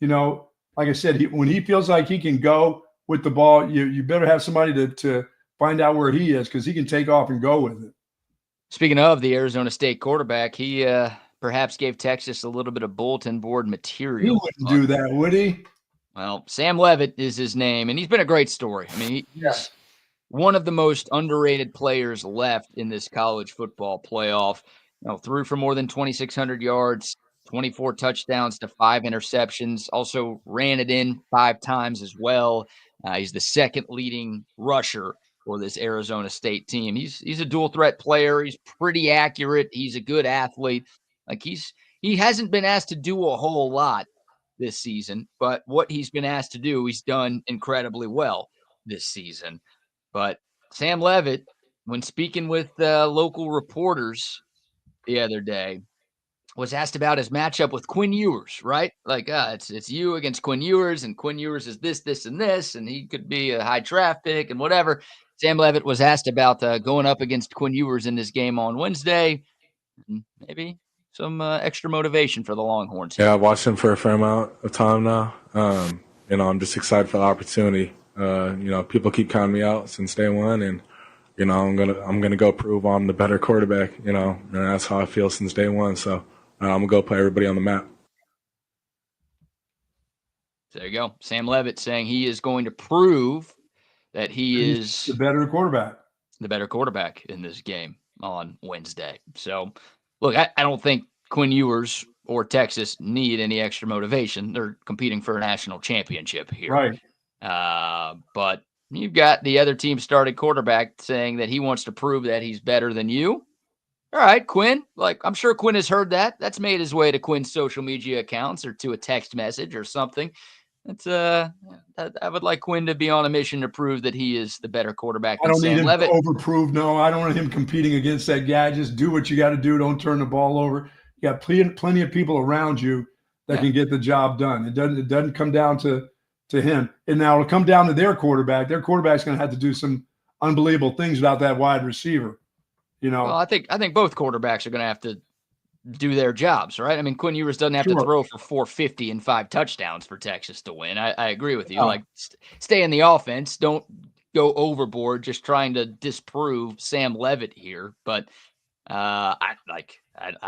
Like I said, when he feels like he can go with the ball, you better have somebody to find out where he is, because he can take off and go with it. Speaking of the Arizona State quarterback, he perhaps gave Texas a little bit of bulletin board material. He wouldn't do that, would he? Well, Sam Leavitt is his name, and he's been a great story. I mean, he's one of the most underrated players left in this college football playoff. Threw for more than 2,600 yards, 24 touchdowns to 5 interceptions. Also ran it in 5 times as well. He's the second leading rusher for this Arizona State team. He's a dual threat player. He's pretty accurate. He's a good athlete. Like he hasn't been asked to do a whole lot this season, but what he's been asked to do, he's done incredibly well this season. But Sam Leavitt, when speaking with local reporters the other day, was asked about his matchup with Quinn Ewers, right? Like, it's you against Quinn Ewers, and Quinn Ewers is this, this, and this, and he could be a high draft pick and whatever. Sam Leavitt was asked about going up against Quinn Ewers in this game on Wednesday. Maybe some extra motivation for the Longhorns. Yeah, I've watched him for a fair amount of time now. I'm just excited for the opportunity. People keep counting me out since day one, and I'm gonna go prove I'm the better quarterback. And that's how I feel since day one. So I'm gonna go put everybody on the map. There you go. Sam Leavitt saying he is going to prove that he's is the better quarterback in this game on Wednesday. So, look, I don't think Quinn Ewers or Texas need any extra motivation. They're competing for a national championship here. Right. But you've got the other team starting quarterback saying that he wants to prove that he's better than you. All right, Quinn. Like, I'm sure Quinn has heard that. That's made his way to Quinn's social media accounts or to a text message or something. I would like Quinn to be on a mission to prove that he is the better quarterback than Sam Leavitt. I don't need him to overprove. No, I don't want him competing against that guy. Just do what you got to do. Don't turn the ball over. You got plenty of people around you that can get the job done. It doesn't come down to him. And now it'll come down to their quarterback. Their quarterback's going to have to do some unbelievable things without that wide receiver. Well, I think both quarterbacks are going to have to do their jobs, right? I mean, Quinn Ewers doesn't have to throw for 450 and 5 touchdowns for Texas to win. I agree with you. Like, stay in the offense. Don't go overboard just trying to disprove Sam Leavitt here. But I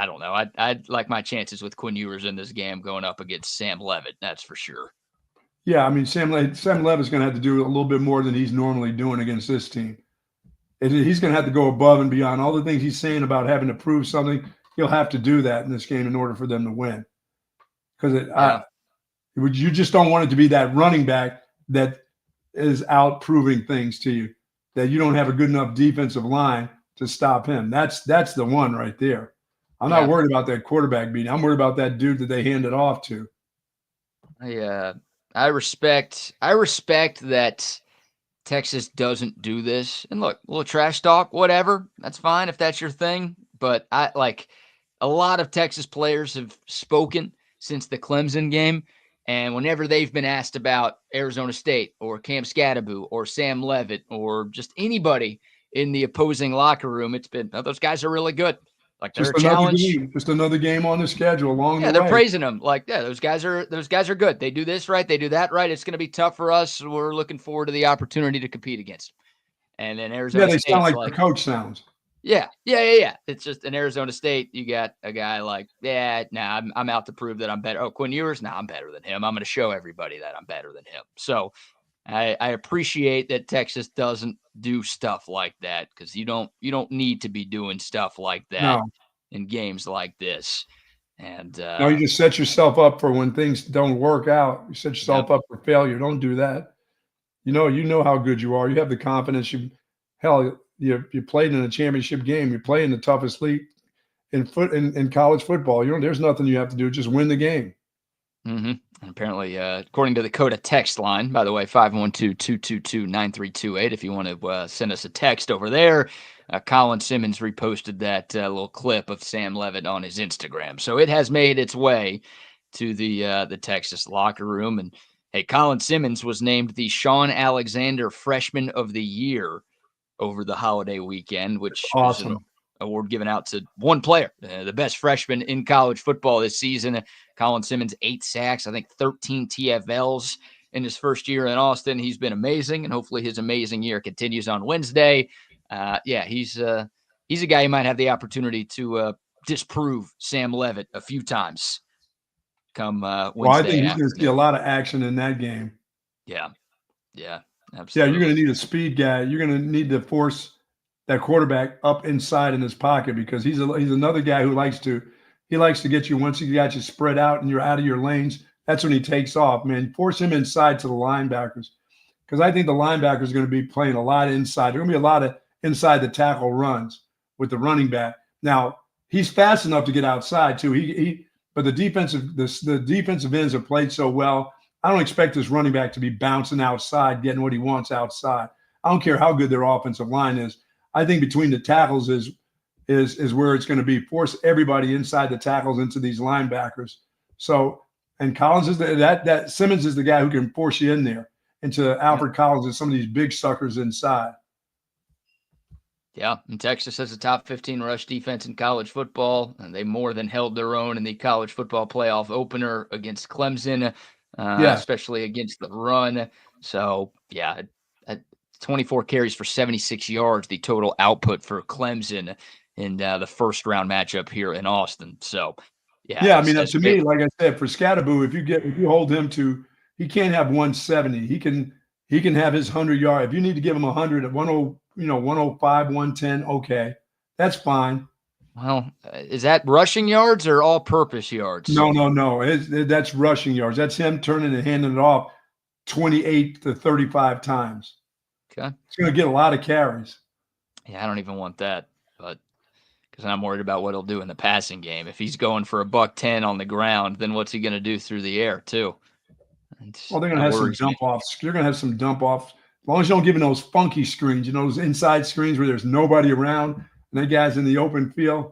don't know. I'd like my chances with Quinn Ewers in this game going up against Sam Leavitt. That's for sure. Yeah, I mean, Sam Leavitt's going to have to do a little bit more than he's normally doing against this team. He's going to have to go above and beyond all the things he's saying about having to prove something. He'll have to do that in this game in order for them to win. Because you just don't want it to be that running back that is out proving things to you, that you don't have a good enough defensive line to stop him. That's the one right there. I'm not worried about that quarterback beating. I'm worried about that dude that they handed off to. I respect that Texas doesn't do this. And look, a little trash talk, whatever. That's fine if that's your thing. But a lot of Texas players have spoken since the Clemson game. And whenever they've been asked about Arizona State or Cam Scadaboo or Sam Leavitt or just anybody in the opposing locker room, it's been, those guys are really good. Like, they're a challenge. Just another game on the schedule along the way. Yeah, they're praising them. Like, those guys are good. They do this right. They do that right. It's going to be tough for us. We're looking forward to the opportunity to compete against them. And then Arizona State. Yeah, they sound like the coach sounds. Yeah. It's just in Arizona State, you got a guy like, I'm out to prove that I'm better. Oh, Quinn Ewers? I'm better than him. I'm going to show everybody that I'm better than him. So I appreciate that Texas doesn't do stuff like that, because you don't need to be doing stuff like that in games like this. And you just set yourself up for when things don't work out. You set yourself up for failure. Don't do that. You know how good you are. You have the confidence. You played in a championship game. You play in the toughest league in college football. There's nothing you have to do. Just win the game. Mm-hmm. And apparently, according to the Coda text line, by the way, 512-222-9328, if you want to send us a text over there. Colin Simmons reposted that little clip of Sam Leavitt on his Instagram. So it has made its way to the Texas locker room. And hey, Colin Simmons was named the Sean Alexander Freshman of the Year over the holiday weekend, which awesome. was an award given out to one player, the best freshman in college football this season. Colin Simmons, 8 sacks, I think 13 TFLs. in his first year in Austin. He's been amazing, and hopefully his amazing year continues on Wednesday. He's a guy who might have the opportunity to disprove Sam Levitt a few times come Wednesday. Well, I think he's going to see a lot of action in that game. Yeah, absolutely. Yeah, you're going to need a speed guy. You're going to need to force that quarterback up inside in his pocket, because he's another guy who likes to get you once he got you spread out and you're out of your lanes. That's when he takes off, man. Force him inside to the linebackers, because I think the linebackers are going to be playing a lot inside. There's going to be a lot of inside the tackle runs with the running back. Now, he's fast enough to get outside too. But the defensive ends have played so well. I don't expect this running back to be bouncing outside, getting what he wants outside. I don't care how good their offensive line is. I think between the tackles is where it's going to be. Force everybody inside the tackles into these linebackers. So, and Collins is that Simmons is the guy who can force you in there into Alfred Collins and some of these big suckers inside. Yeah, and Texas has a top 15 rush defense in college football, and they more than held their own in the college football playoff opener against Clemson, especially against the run. So, 24 carries for 76 yards, the total output for Clemson in the first round matchup here in Austin. So, I mean, to me, like I said, for Scatterboo, if you hold him to, he can't have 170. He can have his 100 yard. If you need to give him 100 at 105, 110, okay, that's fine. Well, is that rushing yards or all-purpose yards? No. That's rushing yards. That's him turning and handing it off 28 to 35 times. Okay. He's going to get a lot of carries. Yeah, I don't even want that, but because I'm worried about what he'll do in the passing game. If he's going for $110 on the ground, then what's he going to do through the air too? Well, they're going to have some dump offs. You're going to have some dump offs. As long as you don't give him those funky screens, those inside screens where there's nobody around and that guy's in the open field,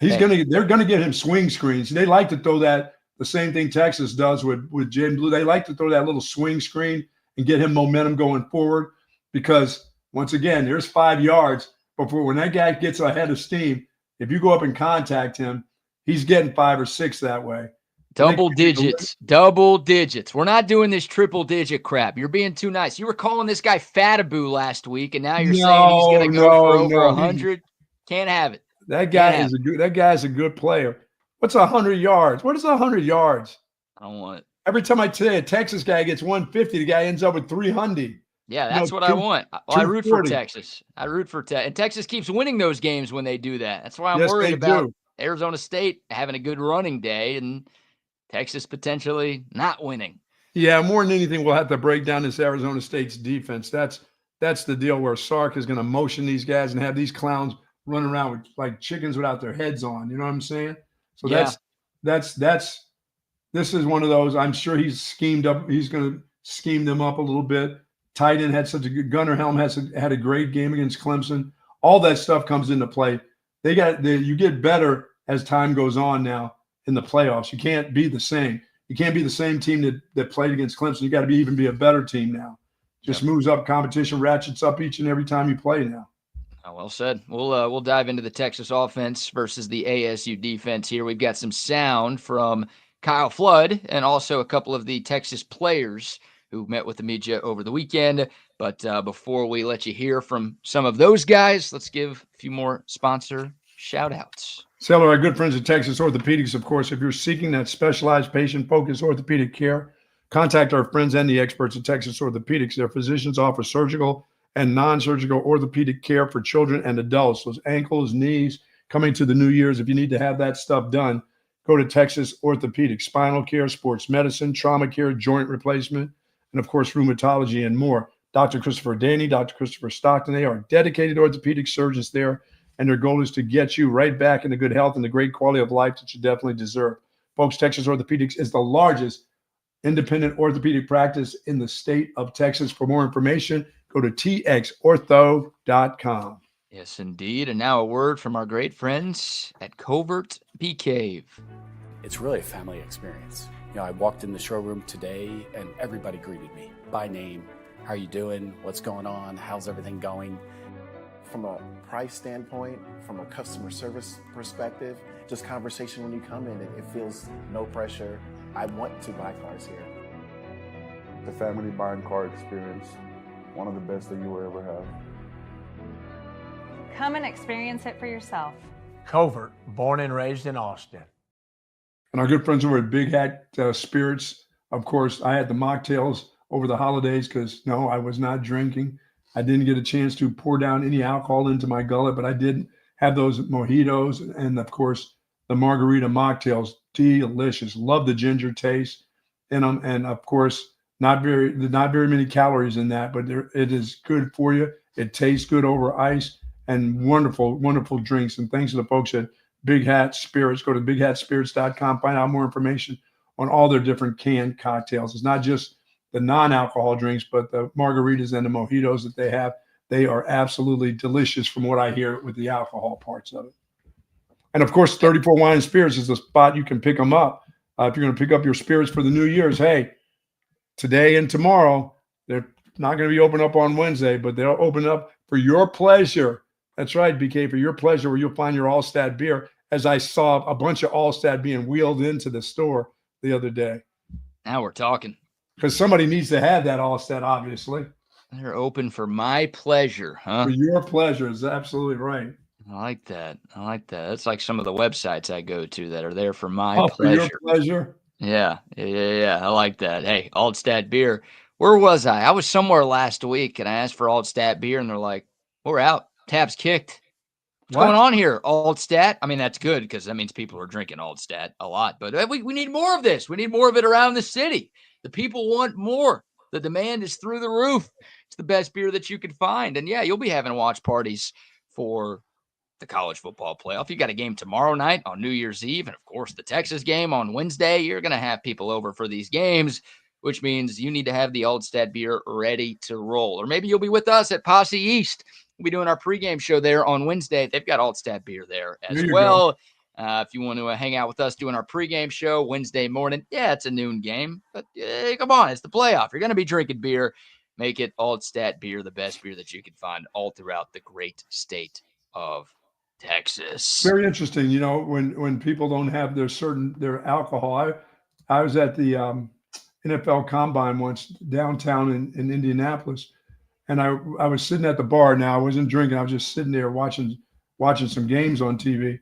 they're going to give him swing screens. They like to throw that, the same thing Texas does with Jim Blue. They like to throw that little swing screen and get him momentum going forward, because once again, there's 5 yards before when that guy gets ahead of steam. If you go up and contact him, he's getting 5 or 6 that way. Double digits. We're not doing this triple digit crap. You're being too nice. You were calling this guy Fataboo last week, and now you're saying he's going to go for over 100. Can't have it. That guy's a good player. What's 100 yards? What is 100 yards? I don't want it. Every time I say a Texas guy gets 150, the guy ends up with 300. Yeah, that's what I want. I root for Texas. And Texas keeps winning those games when they do that. That's why I'm worried about Arizona State having a good running day and Texas potentially not winning. Yeah, more than anything, we'll have to break down this Arizona State's defense. That's the deal where Sark is going to motion these guys and have these clowns running around with like chickens without their heads on. You know what I'm saying? So this is one of those. I'm sure he's schemed up. He's going to scheme them up a little bit. Tight end had such a good. Gunnar Helm had a great game against Clemson. All that stuff comes into play. You get better as time goes on now in the playoffs. You can't be the same. You can't be the same team that played against Clemson. You got to even be a better team now. Just moves up, competition ratchets up each and every time you play now. Oh, well said. We'll dive into the Texas offense versus the ASU defense here. We've got some sound from Kyle Flood and also a couple of the Texas players who met with the media over the weekend. But before we let you hear from some of those guys, let's give a few more sponsor shout-outs. Say hello to our good friends at Texas Orthopedics, of course. If you're seeking that specialized patient-focused orthopedic care, contact our friends and the experts at Texas Orthopedics. Their physicians offer surgical and non-surgical orthopedic care for children and adults. Those ankles, knees, coming to the new years, if you need to have that stuff done, go to Texas Orthopedics. Spinal care, sports medicine, trauma care, joint replacement, and, of course, rheumatology and more. Dr. Christopher Daney, Dr. Christopher Stockton, they are dedicated orthopedic surgeons there, and their goal is to get you right back into good health and the great quality of life that you definitely deserve. Folks, Texas Orthopedics is the largest independent orthopedic practice in the state of Texas. For more information, go to txortho.com. Yes, indeed. And now a word from our great friends at Covert Bee Cave. It's really a family experience. I walked in the showroom today and everybody greeted me by name. How are you doing? What's going on? How's everything going? From a price standpoint, from a customer service perspective, just conversation when you come in, it feels no pressure. I want to buy cars here. The family buying car experience, one of the best that you will ever have. Come and experience it for yourself. Covert, born and raised in Austin. And our good friends over at Big Hat Spirits, of course, I had the mocktails over the holidays because, no, I was not drinking. I didn't get a chance to pour down any alcohol into my gullet, but I did have those mojitos and, of course, the margarita mocktails. Delicious. Love the ginger taste in them. And, of course, not very many calories in that, but it is good for you. It tastes good over ice, and wonderful, wonderful drinks. And thanks to the folks at Big Hat Spirits. Go to bighatspirits.com. Find out more information on all their different canned cocktails. It's not just the non-alcohol drinks, but the margaritas and the mojitos that they have. They are absolutely delicious from what I hear with the alcohol parts of it. And, of course, 34 Wine and Spirits is the spot you can pick them up. If you're going to pick up your spirits for the New Year's, hey, today and tomorrow, they're not going to be open up on Wednesday, but they'll open up for your pleasure. That's right, BK, for your pleasure, where you'll find your Allstat beer, as I saw a bunch of Allstat being wheeled into the store the other day. Now we're talking. Because somebody needs to have that Allstat, obviously. They're open for my pleasure, huh? For your pleasure is absolutely right. I like that. That's like some of the websites I go to that are there for my pleasure. For your pleasure? Yeah. I like that. Hey, Allstat beer. Where was I? I was somewhere last week, and I asked for Allstat beer, and they're like, we're out. Tab's kicked. What's going on here? Allstat? I mean, that's good because that means people are drinking Allstat a lot. But we need more of this. We need more of it around the city. The people want more. The demand is through the roof. It's the best beer that you can find. And, yeah, you'll be having watch parties for the college football playoff. You got a game tomorrow night on New Year's Eve. And, of course, the Texas game on Wednesday. You're going to have people over for these games, which means you need to have the Allstat beer ready to roll. Or maybe you'll be with us at Posse East. We'll be doing our pregame show there on Wednesday. They've got Allstat beer there as well. If you want to hang out with us doing our pregame show Wednesday morning, yeah, it's a noon game. But come on, it's the playoff. You're going to be drinking beer. Make it Allstat beer, the best beer that you can find all throughout the great state of Texas. Very interesting. You know, when people don't have their alcohol. I was at the NFL Combine once downtown in Indianapolis. And I was sitting at the bar. Now, I wasn't drinking. I was just sitting there watching some games on TV.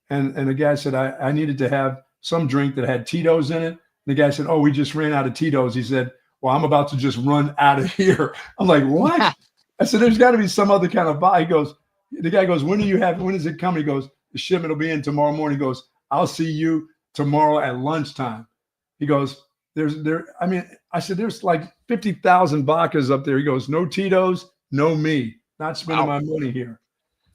And the guy said, I needed to have some drink that had Tito's in it. And the guy said, oh, we just ran out of Tito's. He said, well, I'm about to just run out of here. I'm like, what? I said, there's got to be some other kind of buy. The guy goes, when is it coming? He goes, the shipment will be in tomorrow morning. He goes, I'll see you tomorrow at lunchtime. He goes, I said, there's like 50,000 vodkas up there. He goes, no Tito's, no me. Not spending my money here.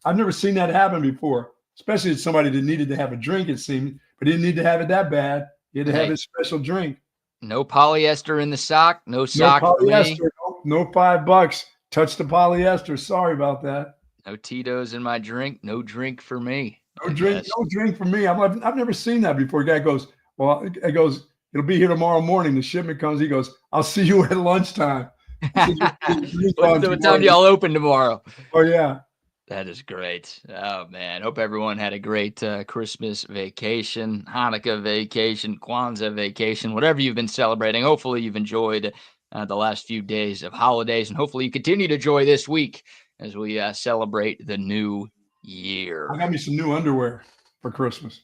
I've never seen that happen before, especially as somebody that needed to have a drink, it seemed, but he didn't need to have it that bad. He had to have his special drink. No polyester in the sock. No sock no polyester. For me. No $5. Touch the polyester. Sorry about that. No Tito's in my drink. No drink for me. No drink for me. I've never seen that before. The guy goes, it'll be here tomorrow morning. The shipment comes. He goes, I'll see you at lunchtime. What time do y'all open tomorrow? Oh, yeah. That is great. Oh, man. Hope everyone had a great Christmas vacation, Hanukkah vacation, Kwanzaa vacation, whatever you've been celebrating. Hopefully you've enjoyed the last few days of holidays, and hopefully you continue to enjoy this week as we celebrate the new year. I got me some new underwear for Christmas.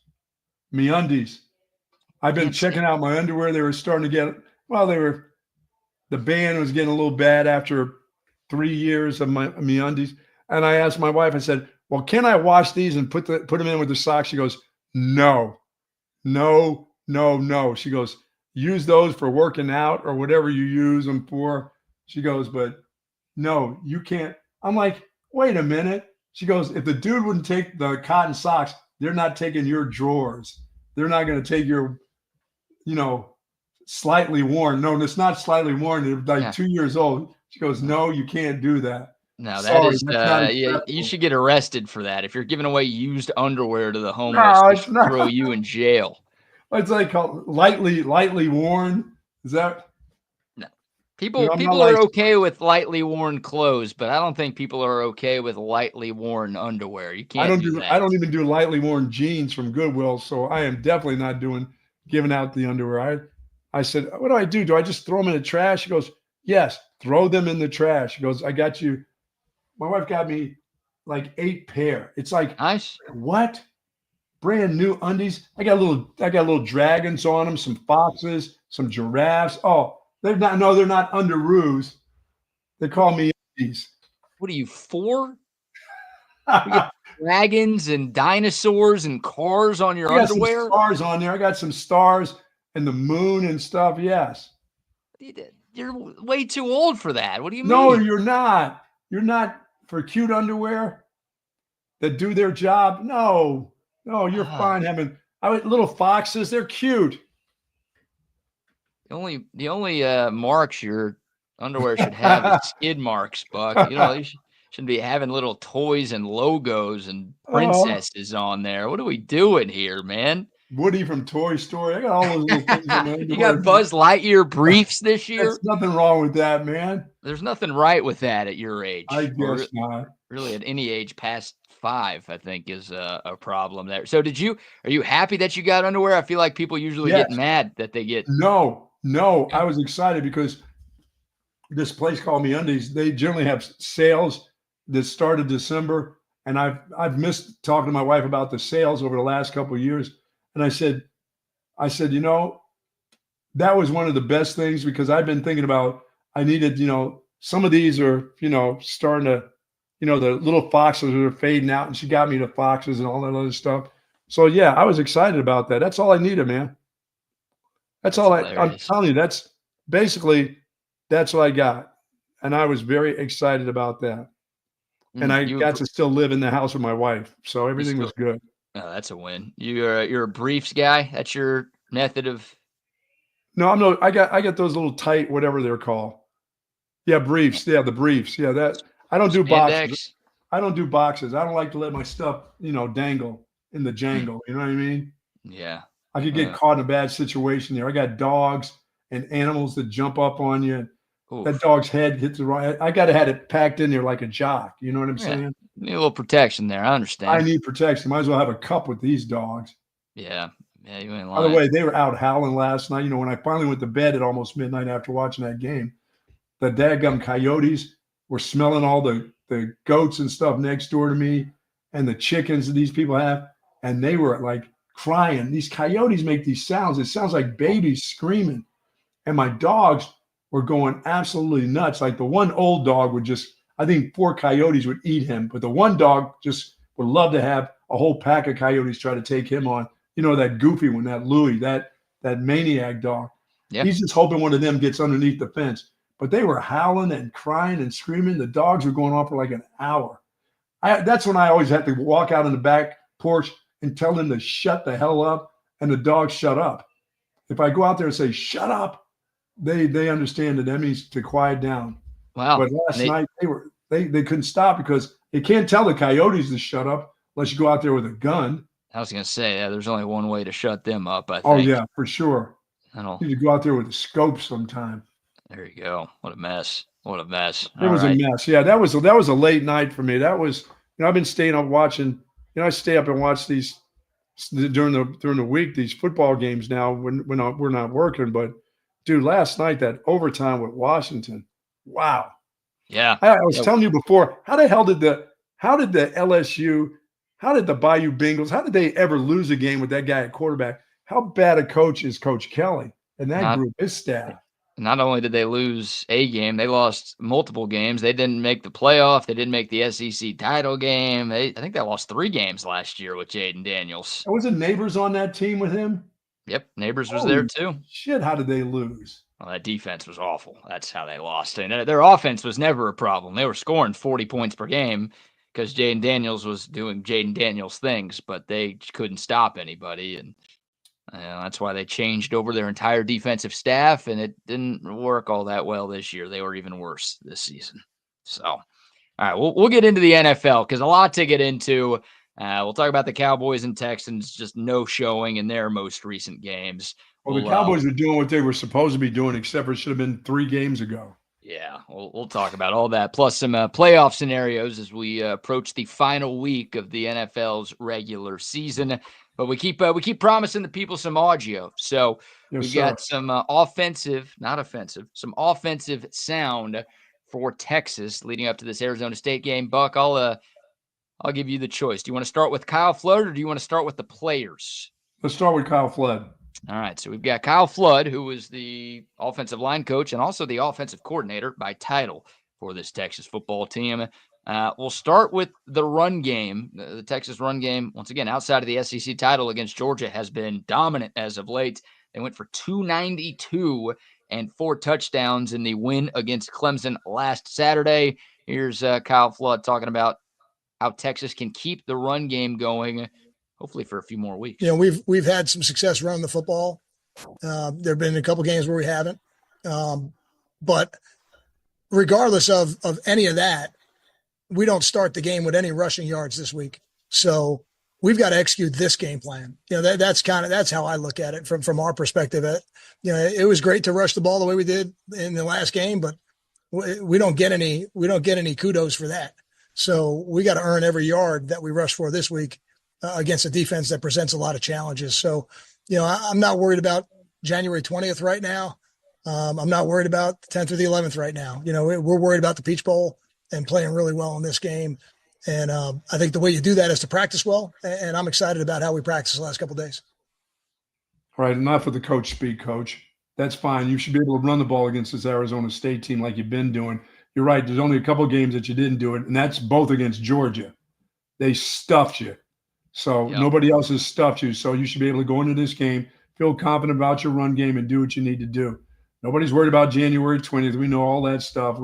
Me undies. I've been checking out my underwear. They were starting to get, the band was getting a little bad after 3 years of my me undies. And I asked my wife, I said, well, can I wash these and put them in with the socks? She goes, no. She goes, use those for working out or whatever you use them for. She goes, but no, you can't. I'm like, wait a minute. She goes, if the dude wouldn't take the cotton socks, they're not taking your drawers. They're not going to take your, slightly worn. No, it's not slightly worn. They're like 2 years old. She goes, no, you can't do that. No, you should get arrested for that. If you're giving away used underwear to the homeless, they'll throw you in jail. It's like lightly worn. Is that? No. People are okay with lightly worn clothes, but I don't think people are okay with lightly worn underwear. You can't do that. I don't even do lightly worn jeans from Goodwill, so I am definitely not giving out the underwear. I said, what do I do? Do I just throw them in the trash? He goes, yes, throw them in the trash. He goes, I got you. My wife got me like 8 pair. It's like, Nice. what? Brand new undies. I got little dragons on them, some foxes, some giraffes. Oh, they're not underoos. They call me undies. What are you, 4? You get dragons and dinosaurs and cars on your I got underwear? some stars on there. I got some stars and the moon and stuff. Yes. You're way too old for that. What do you No, mean? you're not. You're not for cute underwear that do their job. No, you're fine having little foxes. They're cute. The only marks your underwear should have is skid marks, Buck. You shouldn't be having little toys and logos and princesses on there. What are we doing here, man? Woody from Toy Story. I got all those little things in my underwear. You got Buzz Lightyear briefs this year? There's nothing wrong with that, man. There's nothing right with that at your age. I guess not. Really, at any age past 5, I think is a problem there. So are you happy that you got underwear? I feel like people usually get mad that they get. No, I was excited because this place called MeUndies. They generally have sales that started December, and I've missed talking to my wife about the sales over the last couple of years. And I said, that was one of the best things because I've been thinking about I needed, some of these are, starting to, the little foxes are fading out, and she got me the foxes and all that other stuff. So yeah, I was excited about that. That's all I needed, man. That's all I'm telling you. That's what I got. And I was very excited about that. And I got to still live in the house with my wife. So everything was good. Oh, that's a win. You're a briefs guy. That's your method of. No, I'm no. I got those little tight, whatever they're called. Yeah, briefs. Yeah, the briefs. Yeah, that. I don't do boxes. I don't do boxes. I don't like to let my stuff, dangle in the jangle. You know what I mean? Yeah. I could get caught in a bad situation there. I got dogs and animals that jump up on you. Oof. That dog's head hits the wrong. I got to have it packed in there like a jock. You know what I'm saying? Need a little protection there. I understand. I need protection. Might as well have a cup with these dogs. Yeah. Yeah, you ain't lying. By the way, they were out howling last night. When I finally went to bed at almost midnight after watching that game, the daggum coyotes were smelling all the goats and stuff next door to me and the chickens that these people have. And they were like crying. These coyotes make these sounds. It sounds like babies screaming. And my dogs were going absolutely nuts. Like the one old dog would I think 4 coyotes would eat him, but the one dog just would love to have a whole pack of coyotes try to take him on. That goofy one, that Louie, that maniac dog. Yep. He's just hoping one of them gets underneath the fence. But they were howling and crying and screaming. The dogs were going on for like an hour. That's when I always have to walk out on the back porch and tell them to shut the hell up, and the dogs shut up. If I go out there and say, shut up, they understand that means to quiet down. Wow. But last night they couldn't stop because you can't tell the coyotes to shut up unless you go out there with a gun. I was going to say, there's only one way to shut them up, I think. Oh, yeah, for sure. You need to go out there with a scope sometime. There you go. What a mess. What a mess. It was a mess. Yeah, that was a late night for me. That was, I've been staying up watching, I stay up and watch these during the week, these football games now when we're not working. But, dude, last night, that overtime with Washington, wow. Yeah. I was telling you before, how the Bayou Bengals, how did they ever lose a game with that guy at quarterback? How bad a coach is Coach Kelly and that group, his staff? Not only did they lose a game, they lost multiple games. They didn't make the playoff. They didn't make the SEC title game. I think they lost 3 games last year with Jaden Daniels. Wasn't Neighbors on that team with him? Yep, Neighbors was there too. Shit, how did they lose? Well, that defense was awful. That's how they lost. And their offense was never a problem. They were scoring 40 points per game because Jaden Daniels was doing Jaden Daniels things, but they couldn't stop anybody. And that's why they changed over their entire defensive staff, and it didn't work all that well this year. They were even worse this season. So, all right, we'll get into the NFL because a lot to get into. We'll talk about the Cowboys and Texans, just no showing in their most recent games. Well, the Cowboys are doing what they were supposed to be doing, except for it should have been 3 games ago. Yeah, Yeah, we'll talk about all that, plus some playoff scenarios as we approach the final week of the NFL's regular season. But we keep promising the people some audio. So we've got some some offensive sound for Texas leading up to this Arizona State game. Buck, I'll give you the choice. Do you want to start with Kyle Flood or do you want to start with the players? Let's start with Kyle Flood. All right, so we've got Kyle Flood, who was the offensive line coach and also the offensive coordinator by title for this Texas football team. We'll start with the run game. The Texas run game, once again, outside of the SEC title against Georgia, has been dominant as of late. They went for 292 and 4 touchdowns in the win against Clemson last Saturday. Here's Kyle Flood talking about how Texas can keep the run game going, hopefully for a few more weeks. We've had some success running the football. There have been a couple games where we haven't. But regardless of any of that, we don't start the game with any rushing yards this week. So we've got to execute this game plan. That's how I look at it from our perspective. It was great to rush the ball the way we did in the last game, but we don't get any kudos for that. So we got to earn every yard that we rush for this week against a defense that presents a lot of challenges. So, I'm not worried about January 20th right now. I'm not worried about the 10th or the 11th right now. We're worried about the Peach Bowl and playing really well in this game. And I think the way you do that is to practice well. And I'm excited about how we practiced the last couple of days. All right, enough of the coach speak, Coach. That's fine. You should be able to run the ball against this Arizona State team like you've been doing. You're right. There's only a couple of games that you didn't do it, and that's both against Georgia. They stuffed you. So Nobody else has stuffed you. So you should be able to go into this game, feel confident about your run game, and do what you need to do. Nobody's worried about January 20th. We know all that stuff.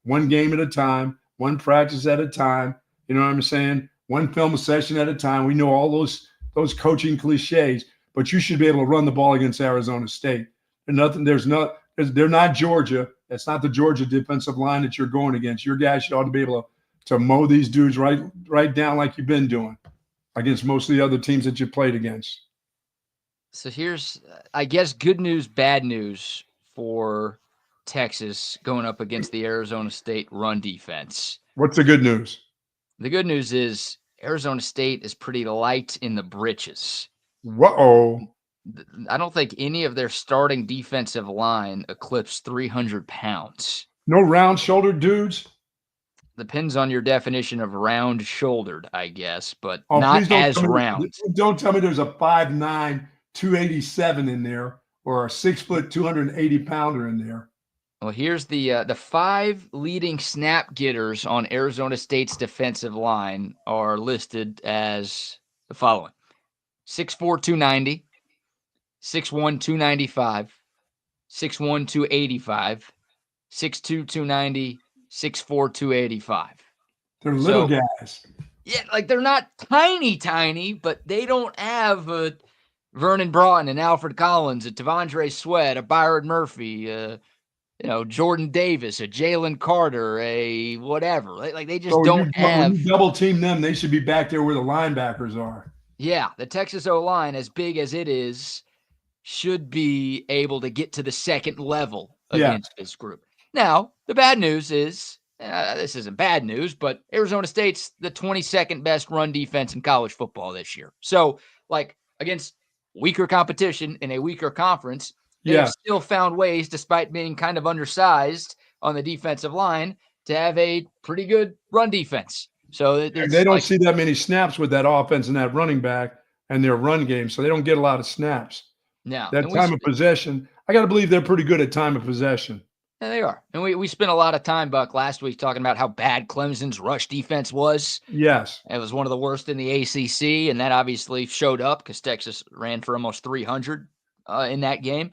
One game at a time, one practice at a time. You know what I'm saying? One film session at a time. We know all those coaching cliches, but you should be able to run the ball against Arizona State. They're not Georgia. That's not the Georgia defensive line that you're going against. Your guys should ought to be able to mow these dudes right down like you've been doing against most of the other teams that you played against. So here's, I guess, good news, bad news for Texas going up against the Arizona State run defense. What's the good news? The good news is Arizona State is pretty light in the britches. Whoa. I don't think any of their starting defensive line eclipsed 300 pounds. No round-shouldered dudes? Depends on your definition of round-shouldered, I guess, but not as round. Don't tell me there's a 5'9", 287 in there or a 6 foot, 280 pounder in there. Well, here's the 5 leading snap getters on Arizona State's defensive line are listed as the following: 6'4", 290, 6'1", 295, 6'1", 285, 6'2", 290, 6'4", 285. They're little guys. Yeah, like they're not tiny, but they don't have a Vernon Broughton and Alfred Collins, a Tavondre Sweat, a Byron Murphy, Jordan Davis, a Jalen Carter, a whatever. Like they just don't have. When you double team them, they should be back there where the linebackers are. Yeah, the Texas O-line, as big as it is, should be able to get to the second level against this group. Now, the bad news is, this isn't bad news, but Arizona State's the 22nd best run defense in college football this year. So, against weaker competition in a weaker conference, they've still found ways, despite being kind of undersized on the defensive line, to have a pretty good run defense. So they don't see that many snaps with that offense and that running back and their run game, so they don't get a lot of snaps. No, that time of possession, I got to believe they're pretty good at time of possession. Yeah, they are. And we spent a lot of time, Buck, last week talking about how bad Clemson's rush defense was. Yes. It was one of the worst in the ACC, and that obviously showed up because Texas ran for almost 300 in that game.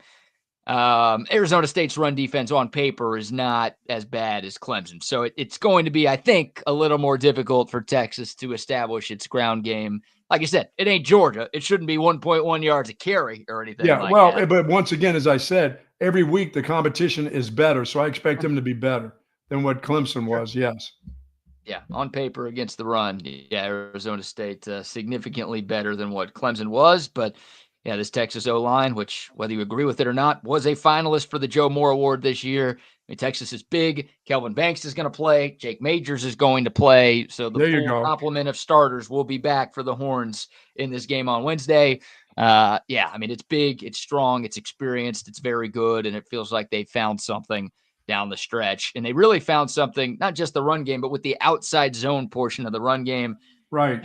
Arizona State's run defense on paper is not as bad as Clemson. So it's going to be, I think, a little more difficult for Texas to establish its ground game. Like I said, it ain't Georgia. It shouldn't be 1.1 yards a carry or anything like that. But once again, as I said, every week the competition is better. So I expect them to be better than what Clemson was, yes. Yeah, on paper against the run, Arizona State significantly better than what Clemson was. But Yeah, this Texas O-line, which, whether you agree with it or not, was a finalist for the Joe Moore Award this year. I mean, Texas is big. Kelvin Banks is going to play. Jake Majors is going to play. So the full complement of starters will be back for the Horns in this game on Wednesday. Yeah, I mean, it's big, it's strong, it's experienced, it's very good, and it feels like they found something down the stretch. And they really found something, not just the run game, but with the outside zone portion of the run game. Right.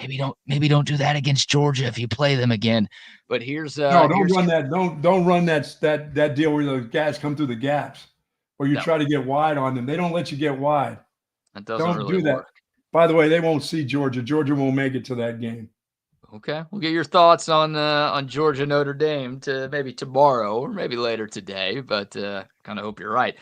Maybe don't do that against Georgia if you play them again. But here's no, don't run that. Don't run that deal where the guys come through the gaps, or you try to get wide on them. They don't let you get wide. That doesn't don't really do that. work. By the way, they won't see Georgia. Georgia won't make it to that game. Okay, we'll get your thoughts on Georgia Notre Dame to maybe tomorrow or maybe later today, but kind of hope you're right.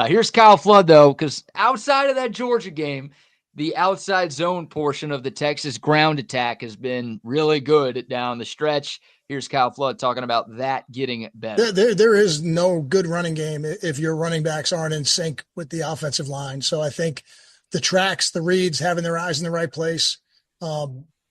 Here's Kyle Flood though, because outside of that Georgia game, the outside zone portion of the Texas ground attack has been really good down the stretch. Here's Kyle Flood talking about that getting better. There is no good running game if your running backs aren't in sync with the offensive line. So I think the tracks, the reads, having their eyes in the right place.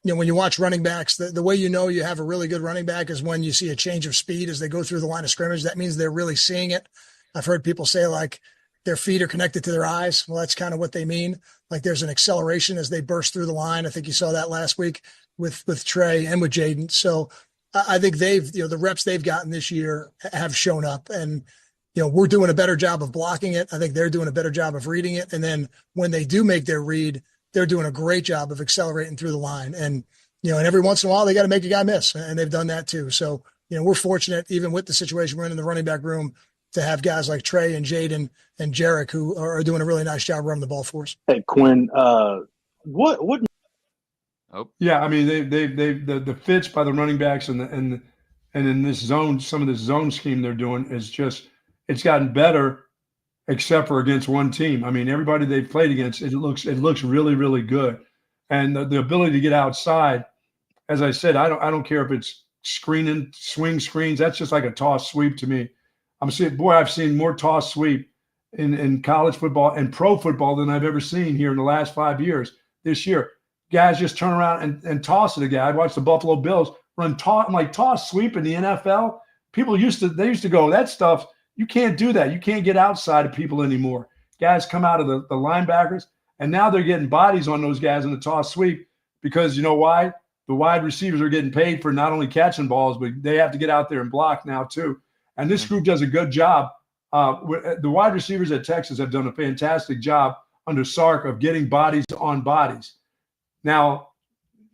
When you watch running backs, the way you know you have a really good running back is when you see a change of speed as they go through the line of scrimmage. That means they're really seeing it. I've heard people say like their feet are connected to their eyes. Well, that's kind of what they mean. Like there's an acceleration as they burst through the line. I think you saw that last week with Trey and with Jaden. So I think the reps they've gotten this year have shown up, and, we're doing a better job of blocking it. I think they're doing a better job of reading it. And then when they do make their read, they're doing a great job of accelerating through the line. And, and every once in a while they got to make a guy miss, and they've done that too. So, we're fortunate, even with the situation we're in the running back room, to have guys like Trey and Jaden and Jarek who are doing a really nice job running the ball for us. Hey, Quinn, what? Oh, yeah. I mean, the fits by the running backs and in this zone, some of this zone scheme they're doing is just, it's gotten better, except for against one team. I mean, everybody they've played against, it looks really, really good. And the ability to get outside, as I said, I don't care if it's screening, swing screens. That's just like a toss sweep to me. I've seen more toss sweep in college football and pro football than I've ever seen here in the last 5 years. This year, guys just turn around and toss it a guy. I watched the Buffalo Bills run toss. I'm like, toss sweep in the NFL. People used to go, that stuff, you can't do that. You can't get outside of people anymore. Guys come out of the linebackers, and now they're getting bodies on those guys in the toss sweep because you know why? The wide receivers are getting paid for not only catching balls, but they have to get out there and block now too. And this group does a good job. The wide receivers at Texas have done a fantastic job under Sark of getting bodies on bodies. Now,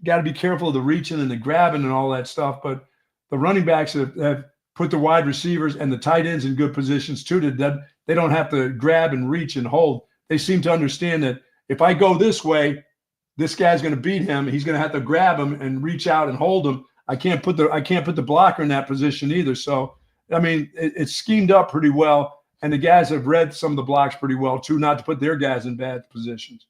got to be careful of the reaching and the grabbing and all that stuff, but the running backs have put the wide receivers and the tight ends in good positions too. They don't have to grab and reach and hold. They seem to understand that if I go this way, this guy's going to beat him. He's going to have to grab him and reach out and hold him. I can't put the blocker in that position either. So, I mean, it's schemed up pretty well, and the guys have read some of the blocks pretty well too, not to put their guys in bad positions.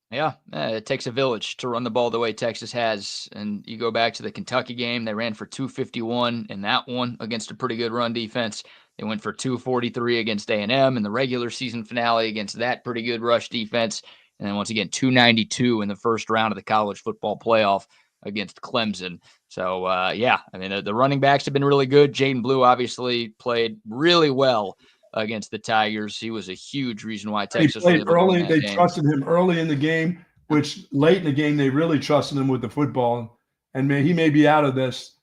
Yeah, it takes a village to run the ball the way Texas has. And you go back to the Kentucky game, they ran for 251 in that one against a pretty good run defense. They went for 243 against A&M in the regular season finale against that pretty good rush defense. And then once again, 292 in the first round of the college football playoff against Clemson. So, yeah, I mean, the running backs have been really good. Jaden Blue obviously played really well against the Tigers. He was a huge reason why Texas played early. They game. Trusted him early in the game, which late in the game they really trusted him with the football. And he may be out of this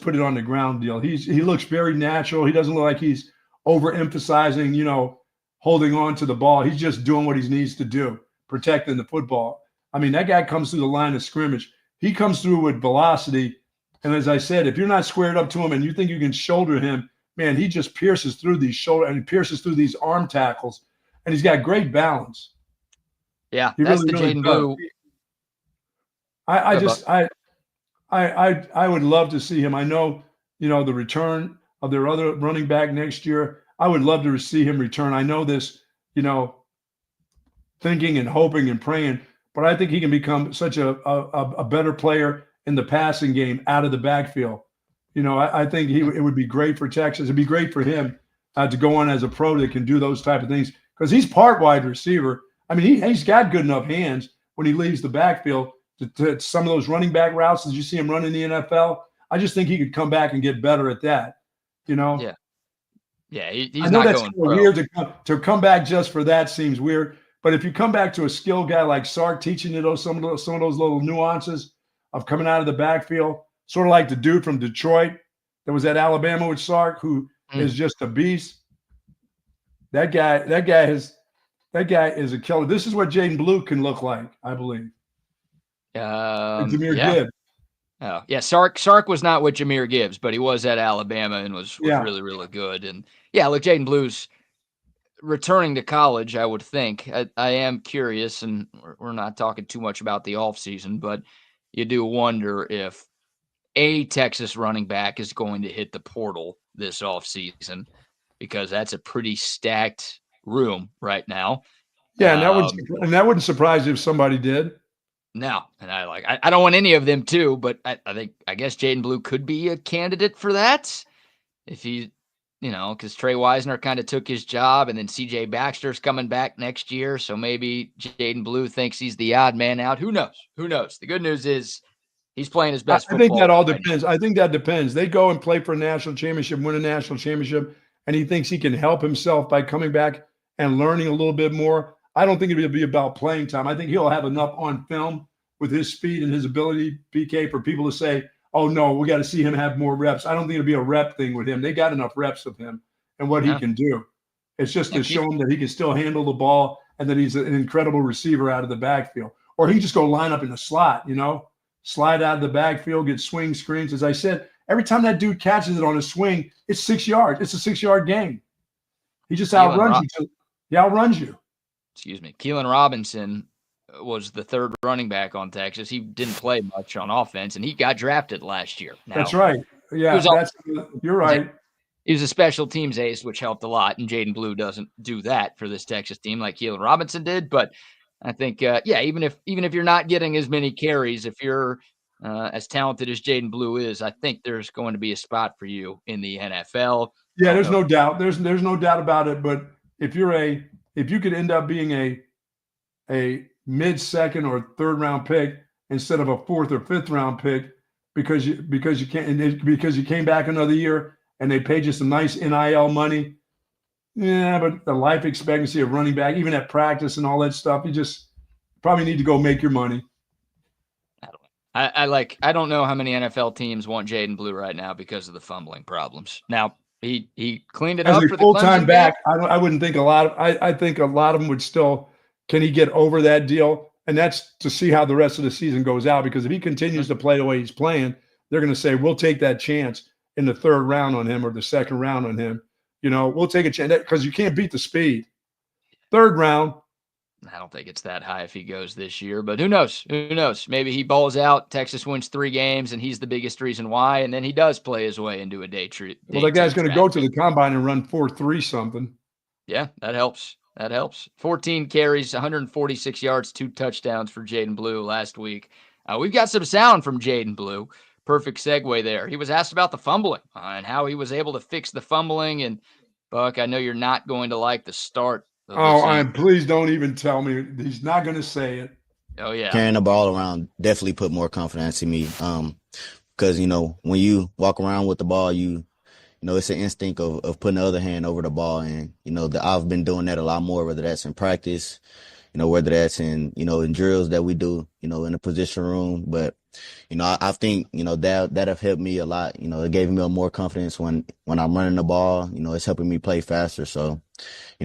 put it on the ground deal. He looks very natural. He doesn't look like he's overemphasizing, holding on to the ball. He's just doing what he needs to do, protecting the football. I mean, that guy comes through the line of scrimmage. He comes through with velocity. And as I said, if you're not squared up to him and you think you can shoulder him, man, he just pierces through these shoulder and he pierces through these arm tackles, and he's got great balance. Yeah, that's the Jaden Blue. I would love to see him. I know, the return of their other running back next year. I would love to see him return. I know this, thinking and hoping and praying, but I think he can become such a better player in the passing game out of the backfield. I think it would be great for Texas. It'd be great for him to go on as a pro that can do those type of things because he's part wide receiver. I mean, he's got good enough hands when he leaves the backfield to some of those running back routes that you see him run in the NFL. I just think he could come back and get better at that. You know? Yeah. Yeah, he's I know not that's going kind of weird to come back just for that seems weird. But if you come back to a skilled guy like Sark teaching you some of those little nuances of coming out of the backfield, sort of like the dude from Detroit that was at Alabama with Sark, who is just a beast. That guy is a killer. This is what Jaden Blue can look like, I believe. Jahmyr Gibbs. Oh, yeah. Sark was not with Jahmyr Gibbs, but he was at Alabama and was really, really good. And yeah, look, Jaden Blue's returning to college, I would think. I am curious, and we're not talking too much about the offseason, but you do wonder if a Texas running back is going to hit the portal this offseason, because that's a pretty stacked room right now. Yeah, and that wouldn't surprise you if somebody did. No, and I don't want any of them to, but I guess Jaden Blue could be a candidate for that if he, because Trey Wisner kind of took his job, and then CJ Baxter's coming back next year, so maybe Jaden Blue thinks he's the odd man out. Who knows? The good news is he's playing his best football. I think that all depends. I think that depends. They go and play for a national championship, win a national championship, and he thinks he can help himself by coming back and learning a little bit more. I don't think it'll be about playing time. I think he'll have enough on film with his speed and his ability, PK, for people to say, oh, no, we got to see him have more reps. I don't think it'll be a rep thing with him. They got enough reps of him and what he can do. It's just to show him that he can still handle the ball and that he's an incredible receiver out of the backfield. Or he can just go line up in the slot, slide out of the backfield, get swing screens. As I said, every time that dude catches it on a swing, it's 6 yards. It's a 6-yard gain. He just outruns you. He outruns you. Excuse me. Keelan Robinson was the third running back on Texas. He didn't play much on offense, and he got drafted last year. Now, that's right. Yeah, you're right. He was a special teams ace, which helped a lot, and Jaden Blue doesn't do that for this Texas team like Keelan Robinson did. But I think, even if you're not getting as many carries, if you're as talented as Jaden Blue is, I think there's going to be a spot for you in the NFL. Yeah, there's no doubt. There's no doubt about it. But if you could end up being a mid-second or third-round pick instead of a fourth or fifth-round pick because you came back another year and they paid you some nice NIL money. Yeah, but the life expectancy of running back, even at practice and all that stuff, you just probably need to go make your money. I don't know how many NFL teams want Jaden Blue right now because of the fumbling problems. Now, he cleaned it up for the full-time back. I wouldn't think a lot of I think a lot of them would still. Can he get over that deal? And that's to see how the rest of the season goes out, because if he continues to play the way he's playing, they're going to say, we'll take that chance in the third round on him or the second round on him. We'll take a chance because you can't beat the speed. Third round. I don't think it's that high if he goes this year, but who knows? Maybe he balls out. Texas wins 3 games, and he's the biggest reason why. And then he does play his way into a day trip. Well, that guy's going to go to the combine and run 4.3 something. Yeah, that helps. 14 carries, 146 yards, 2 touchdowns for Jaden Blue last week. We've got some sound from Jaden Blue. Perfect segue there. He was asked about the fumbling and how he was able to fix the fumbling. And, Buck, I know you're not going to like the start. Please don't even tell me. He's not going to say it. Oh, yeah. Carrying the ball around definitely put more confidence in me because, when you walk around with the ball, it's an instinct of putting the other hand over the ball. And, I've been doing that a lot more, whether that's in practice, whether that's in, in drills that we do, in the position room. But, I think, that have helped me a lot. It gave me more confidence when I'm running the ball. It's helping me play faster. So,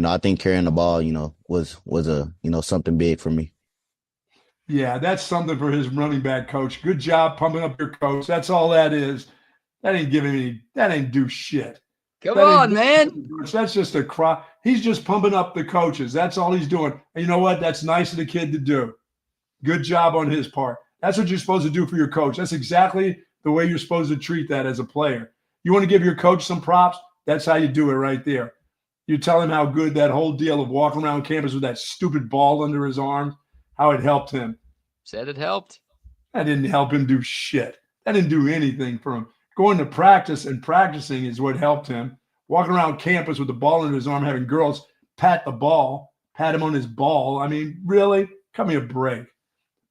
I think carrying the ball, was a, something big for me. Yeah, that's something for his running back coach. Good job pumping up your coach. That's all that is. That ain't do shit. Come on, man. That's just a cry. He's just pumping up the coaches. That's all he's doing. And you know what? That's nice of the kid to do. Good job on his part. That's what you're supposed to do for your coach. That's exactly the way you're supposed to treat that as a player. You want to give your coach some props? That's how you do it right there. You tell him how good that whole deal of walking around campus with that stupid ball under his arm, how it helped him. Said it helped. That didn't help him do shit. That didn't do anything for him. Going to practice and practicing is what helped him. Walking around campus with the ball in his arm, having girls pat him on his ball. I mean, really? Cut me a break.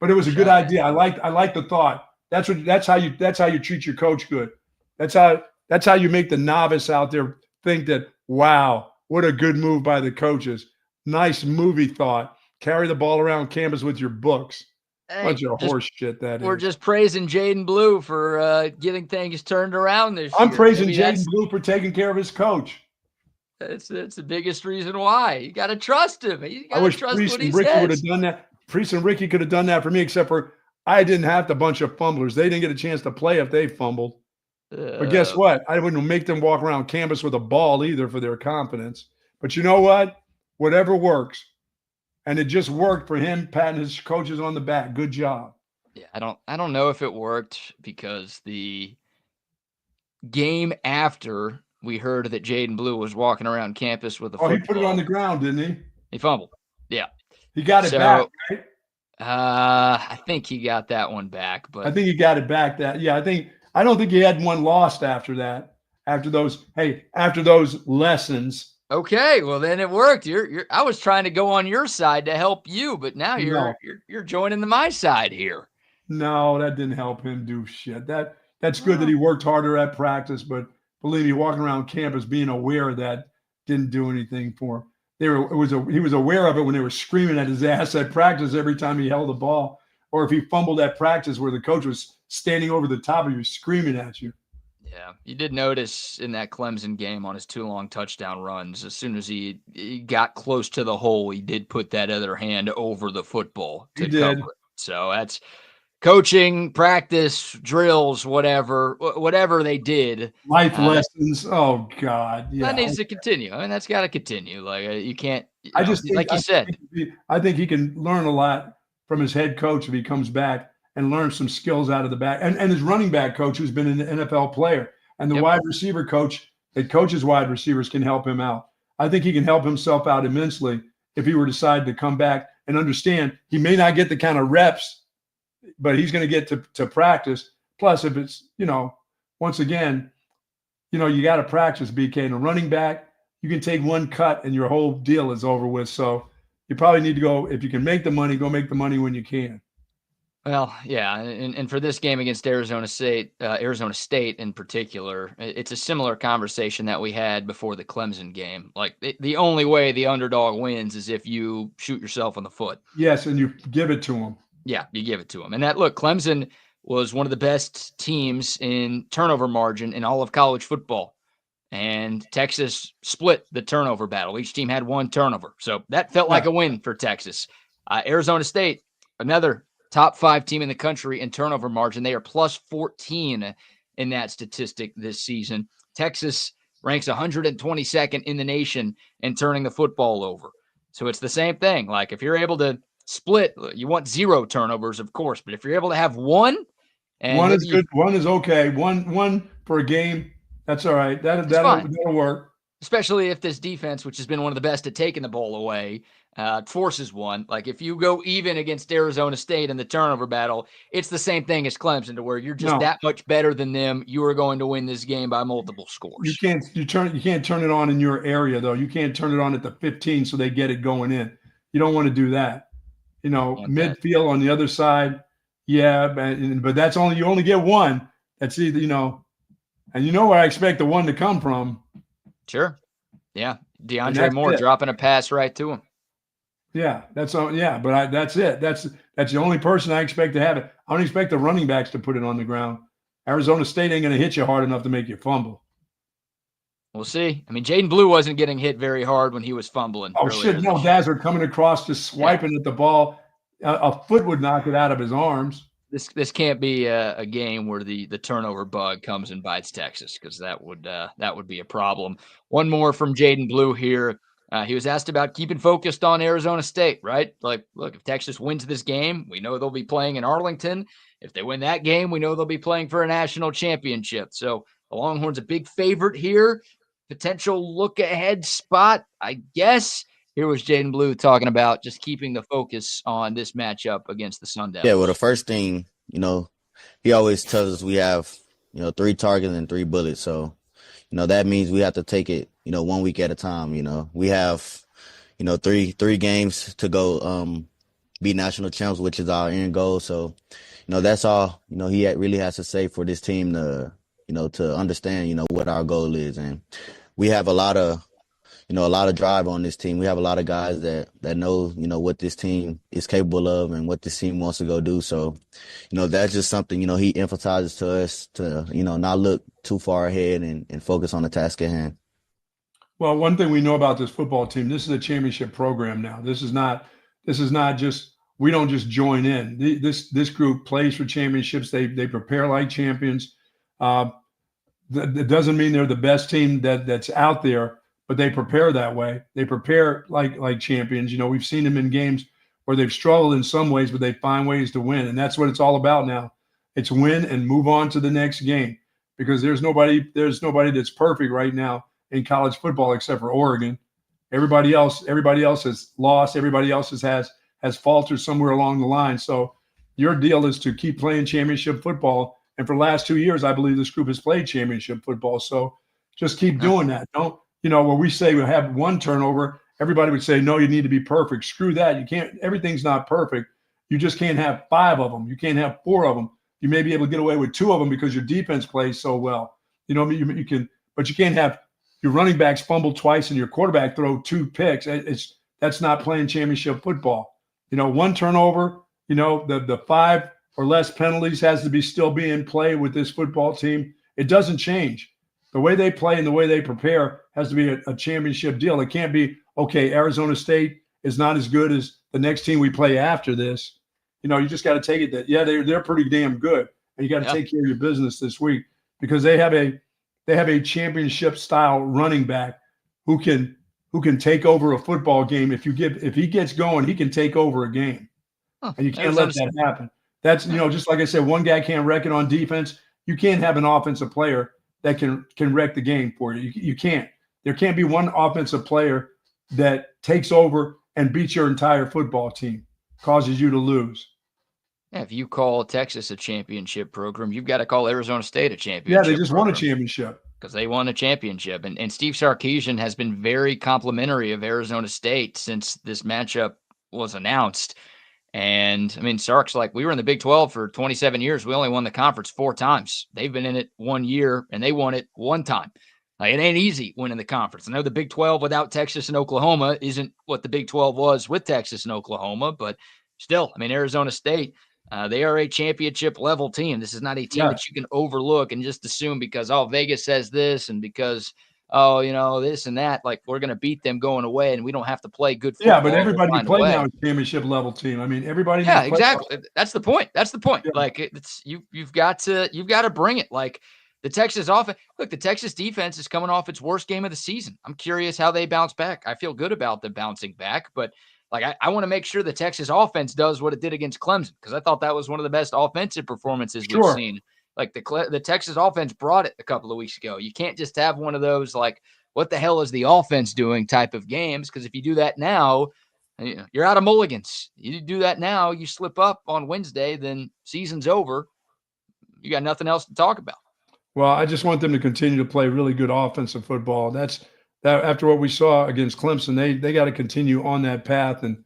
But it was a good idea. I like the thought. That's how you treat your coach good. That's how you make the novice out there think that, wow, what a good move by the coaches. Nice movie thought. Carry the ball around campus with your books. Bunch of horse shit that we're is. just praising Jaden Blue for getting things turned around this year. I'm praising Jaden Blue for taking care of his coach. That's the biggest reason why. You got to trust him. You got I to wish trust Priest what he and Ricky would have says. done that. Priest and Ricky could have done that for me, except for I didn't have the bunch of fumblers. They didn't get a chance to play if they fumbled. But guess what? I wouldn't make them walk around campus with a ball either for their confidence. But you know what? Whatever works. And it just worked for him, patting his coaches on the back. Good job. Yeah, I don't know if it worked because the game after we heard that Jaden Blue was walking around campus with a football. He put it on the ground, didn't he? He fumbled. Yeah. He got it back, right? I think he got that one back, but I think he got it back. I don't think he had one lost after that. After those lessons. Okay, well then it worked. I was trying to go on your side to help you, but now you're joining my side here. No, that didn't help him do shit. That's good that he worked harder at practice, but believe me, walking around campus being aware of that didn't do anything for him. He was aware of it when they were screaming at his ass at practice every time he held the ball, or if he fumbled at practice where the coach was standing over the top of you screaming at you. Yeah, you did notice in that Clemson game on his 2 long touchdown runs, as soon as he got close to the hole, he did put that other hand over the football to cover it. So that's coaching, practice, drills, whatever they did. Life lessons. Oh, God. Yeah. That needs to continue. I mean, that's got to continue. Like, you can't, I think he can learn a lot from his head coach if he comes back and learn some skills out of the back. And his running back coach, who's been an NFL player, and the wide receiver coach that coaches wide receivers can help him out. I think he can help himself out immensely if he were to decide to come back and understand he may not get the kind of reps, but he's going to get to practice. Plus, if it's, once again, you got to practice, BK. And a running back, you can take one cut and your whole deal is over with. So you probably need to go, if you can make the money, go make the money when you can. Well, yeah, and for this game against Arizona State in particular, it's a similar conversation that we had before the Clemson game. Like, the only way the underdog wins is if you shoot yourself in the foot. Yes, and you give it to them. Yeah, you give it to them. And Clemson was one of the best teams in turnover margin in all of college football. And Texas split the turnover battle. Each team had 1 turnover. So that felt like a win for Texas. Arizona State, another top 5 team in the country in turnover margin. They are plus 14 in that statistic this season. Texas ranks 122nd in the nation in turning the football over. So it's the same thing. Like, if you're able to split, you want 0 turnovers, of course, but if you're able to have 1, and 1 is good, 1 is okay. One for a game, that's all right. That'll work. Especially if this defense, which has been one of the best at taking the ball away, forces one. Like, if you go even against Arizona State in the turnover battle, it's the same thing as Clemson, to where you're just that much better than them. You are going to win this game by multiple scores. You can't turn it on in your area, though. You can't turn it on at the 15 so they get it going in. You don't want to do that. Midfield on the other side, but that's you only get 1. That's either, and where I expect the 1 to come from. Sure. Yeah. DeAndre Moore dropping a pass right to him. Yeah, that's all. Yeah, but that's it. That's the only person I expect to have it. I don't expect the running backs to put it on the ground. Arizona State ain't going to hit you hard enough to make you fumble. We'll see. I mean, Jaden Blue wasn't getting hit very hard when he was fumbling. Oh, shit. No, guys are coming across just swiping at the ball. A foot would knock it out of his arms. This can't be a game where the turnover bug comes and bites Texas, because that would be a problem. One more from Jaden Blue here. He was asked about keeping focused on Arizona State, right? Like, look, if Texas wins this game, we know they'll be playing in Arlington. If they win that game, we know they'll be playing for a national championship. So the Longhorns a big favorite here. Potential look-ahead spot, I guess. Here was Jaden Blue talking about just keeping the focus on this matchup against the Sun Devils. Yeah, well, the first thing, he always tells us we have, 3 targets and 3 bullets. So, that means we have to take it, 1 week at a time. We have, 3 games to go be national champs, which is our end goal. So, that's all, he really has to say for this team to, to understand, what our goal is. And we have a lot of drive on this team. We have a lot of guys that know, what this team is capable of and what this team wants to go do. So, that's just something, he emphasizes to us to, not look too far ahead and focus on the task at hand. Well, one thing we know about this football team, this is a championship program now. This is not just, we don't just join in. This group plays for championships. They prepare like champions. That doesn't mean they're the best team that's out there, but they prepare that way. They prepare like champions. We've seen them in games where they've struggled in some ways, but they find ways to win. And that's what it's all about now. It's win and move on to the next game, because there's nobody that's perfect right now in college football except for Oregon. Everybody else has lost. Everybody else has faltered somewhere along the line. So your deal is to keep playing championship football. And for the last 2 years, I believe this group has played championship football. So just keep doing that. Don't, where we say we have one turnover, everybody would say, no, you need to be perfect. Screw that. You can't, everything's not perfect. You just can't have 5 of them. You can't have 4 of them. You may be able to get away with 2 of them because your defense plays so well. You can, but you can't have your running backs fumble twice and your quarterback throw 2 picks. That's not playing championship football. One turnover, the 5 or less penalties has to be still being played with this football team. It doesn't change. The way they play and the way they prepare has to be a championship deal. It can't be, okay, Arizona State is not as good as the next team we play after this. You just got to take it that, yeah, they're pretty damn good. And you got to take care of your business this week, because they have a championship style running back who can take over a football game. If he gets going, he can take over a game. And you can't let that happen. That's, just like I said, one guy can't wreck it on defense. You can't have an offensive player that can wreck the game for you. You can't. There can't be one offensive player that takes over and beats your entire football team, causes you to lose. Yeah, if you call Texas a championship program, you've got to call Arizona State a championship. Yeah, they just won a championship. Because they won a championship. And Steve Sarkisian has been very complimentary of Arizona State since this matchup was announced. And, I mean, Sark's like, we were in the Big 12 for 27 years. We only won the conference 4 times. They've been in it 1 year, and they won it 1 time. Like, it ain't easy winning the conference. I know the Big 12 without Texas and Oklahoma isn't what the Big 12 was with Texas and Oklahoma, but still, I mean, Arizona State, they are a championship-level team. This is not a team that you can overlook and just assume because, Vegas says this and because, this and that. Like, we're going to beat them going away, and we don't have to play good football. Yeah, but everybody you play now is a championship-level team. I mean, everybody. Yeah, exactly. That's the point. Yeah. Like, it's you've got to bring it. Like, the Texas offense. Look, the Texas defense is coming off its worst game of the season. I'm curious how they bounce back. I feel good about them bouncing back, but like, I want to make sure the Texas offense does what it did against Clemson, because I thought that was one of the best offensive performances we've seen. Like, the Texas offense brought it a couple of weeks ago. You can't just have one of those, like, what the hell is the offense doing type of games, because if you do that now, you're out of mulligans. You do that now, you slip up on Wednesday, then season's over. You got nothing else to talk about. Well, I just want them to continue to play really good offensive football. That after what we saw against Clemson, they got to continue on that path. And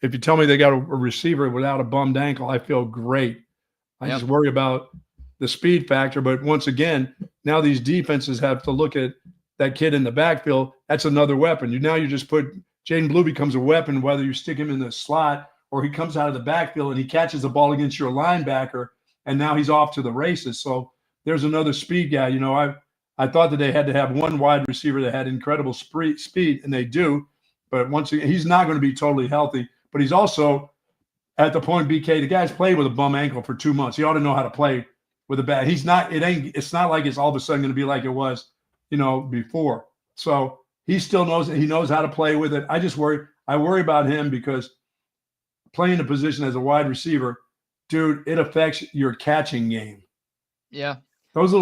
if you tell me they got a receiver without a bummed ankle, I feel great. I just worry about the speed factor. But once again, now these defenses have to look at that kid in the backfield. That's another weapon. You just put Jaden Blue becomes a weapon, whether you stick him in the slot or he comes out of the backfield and he catches the ball against your linebacker, and now he's off to the races. So there's another speed guy. I thought that they had to have one wide receiver that had incredible speed, and they do. But once again, he's not going to be totally healthy. But he's also at the point, BK, the guy's played with a bum ankle for 2 months. He ought to know how to play with a bad. It's not like it's all of a sudden going to be like it was, before. So he still knows it. He knows how to play with it. I worry about him because playing the position as a wide receiver, dude, it affects your catching game. Yeah. Those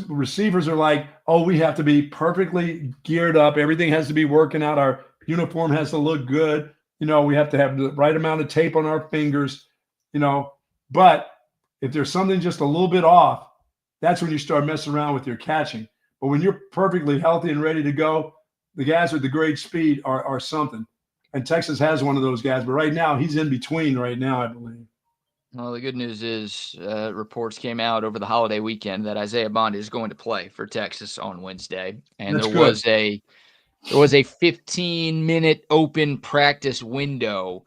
receivers are like, oh, we have to be perfectly geared up. Everything has to be working out. Our uniform has to look good. We have to have the right amount of tape on our fingers, But if there's something just a little bit off, that's when you start messing around with your catching. But when you're perfectly healthy and ready to go, the guys with the great speed are something. And Texas has one of those guys, but right now he's in between right now, I believe. Well, the good news is reports came out over the holiday weekend that Isaiah Bond is going to play for Texas on Wednesday, and That's there good. was a 15-minute open practice window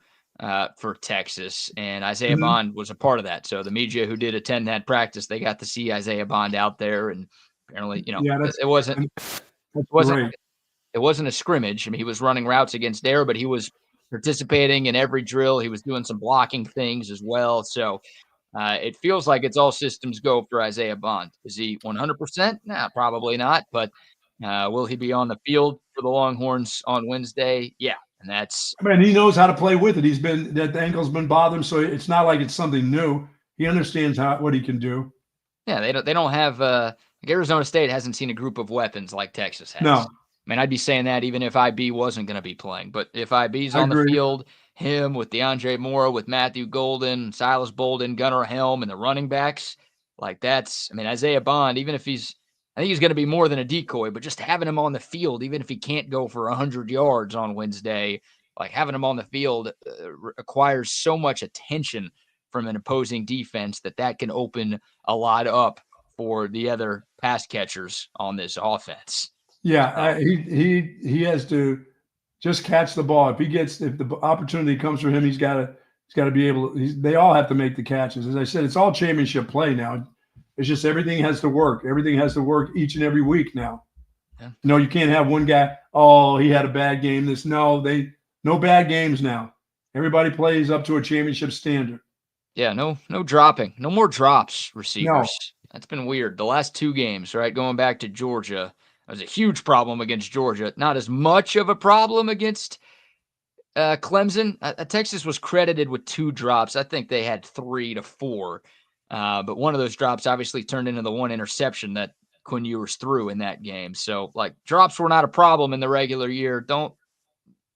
for Texas, and Isaiah Bond was a part of that. So the media who did attend that practice, they got to see Isaiah Bond out there, and apparently, it wasn't great. It wasn't a scrimmage. I mean, he was running routes against air, but he was participating in every drill. He was doing some blocking things as well. So it feels like it's all systems go for Isaiah Bond. Is he 100%? Nah, probably not. But will he be on the field for the Longhorns on Wednesday? Yeah. And that's. I mean, he knows how to play with it. That ankle's been bothering, so it's not like it's something new. He understands what he can do. Yeah, they don't have Arizona State hasn't seen a group of weapons like Texas has. No. I mean, I'd be saying that even if IB wasn't going to be playing. But if IB's on the field, him with DeAndre Moore, with Matthew Golden, Silas Bolden, Gunnar Helm, and the running backs, Isaiah Bond, even if I think he's going to be more than a decoy, but just having him on the field, even if he can't go for 100 yards on Wednesday, like having him on the field requires so much attention from an opposing defense that can open a lot up for the other pass catchers on this offense. Yeah, he has to just catch the ball. If the opportunity comes for him, he's got to be able to. They all have to make the catches. As I said, it's all championship play now. It's just everything has to work. Everything has to work each and every week now. Yeah. You can't have one guy. Oh, he had a bad game. No bad games now. Everybody plays up to a championship standard. Yeah, no dropping, no more drops, receivers. No. That's been weird. The last two games, right, going back to Georgia. That was a huge problem against Georgia. Not as much of a problem against Clemson. Texas was credited with 2 drops. I think they had 3 to 4. But one of those drops obviously turned into the one interception that Quinn Ewers threw in that game. So, drops were not a problem in the regular year. Don't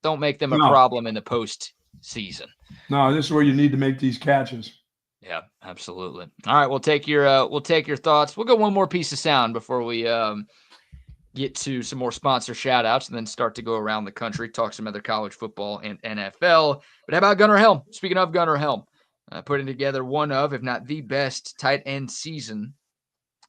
make them a problem in the postseason. No, this is where you need to make these catches. Yeah, absolutely. All right, we'll take your thoughts. We'll go one more piece of sound before we get to some more sponsor shout outs and then start to go around the country, talk some other college football and NFL. But how about Gunnar Helm? Speaking of Gunnar Helm, putting together one of, if not the best tight end season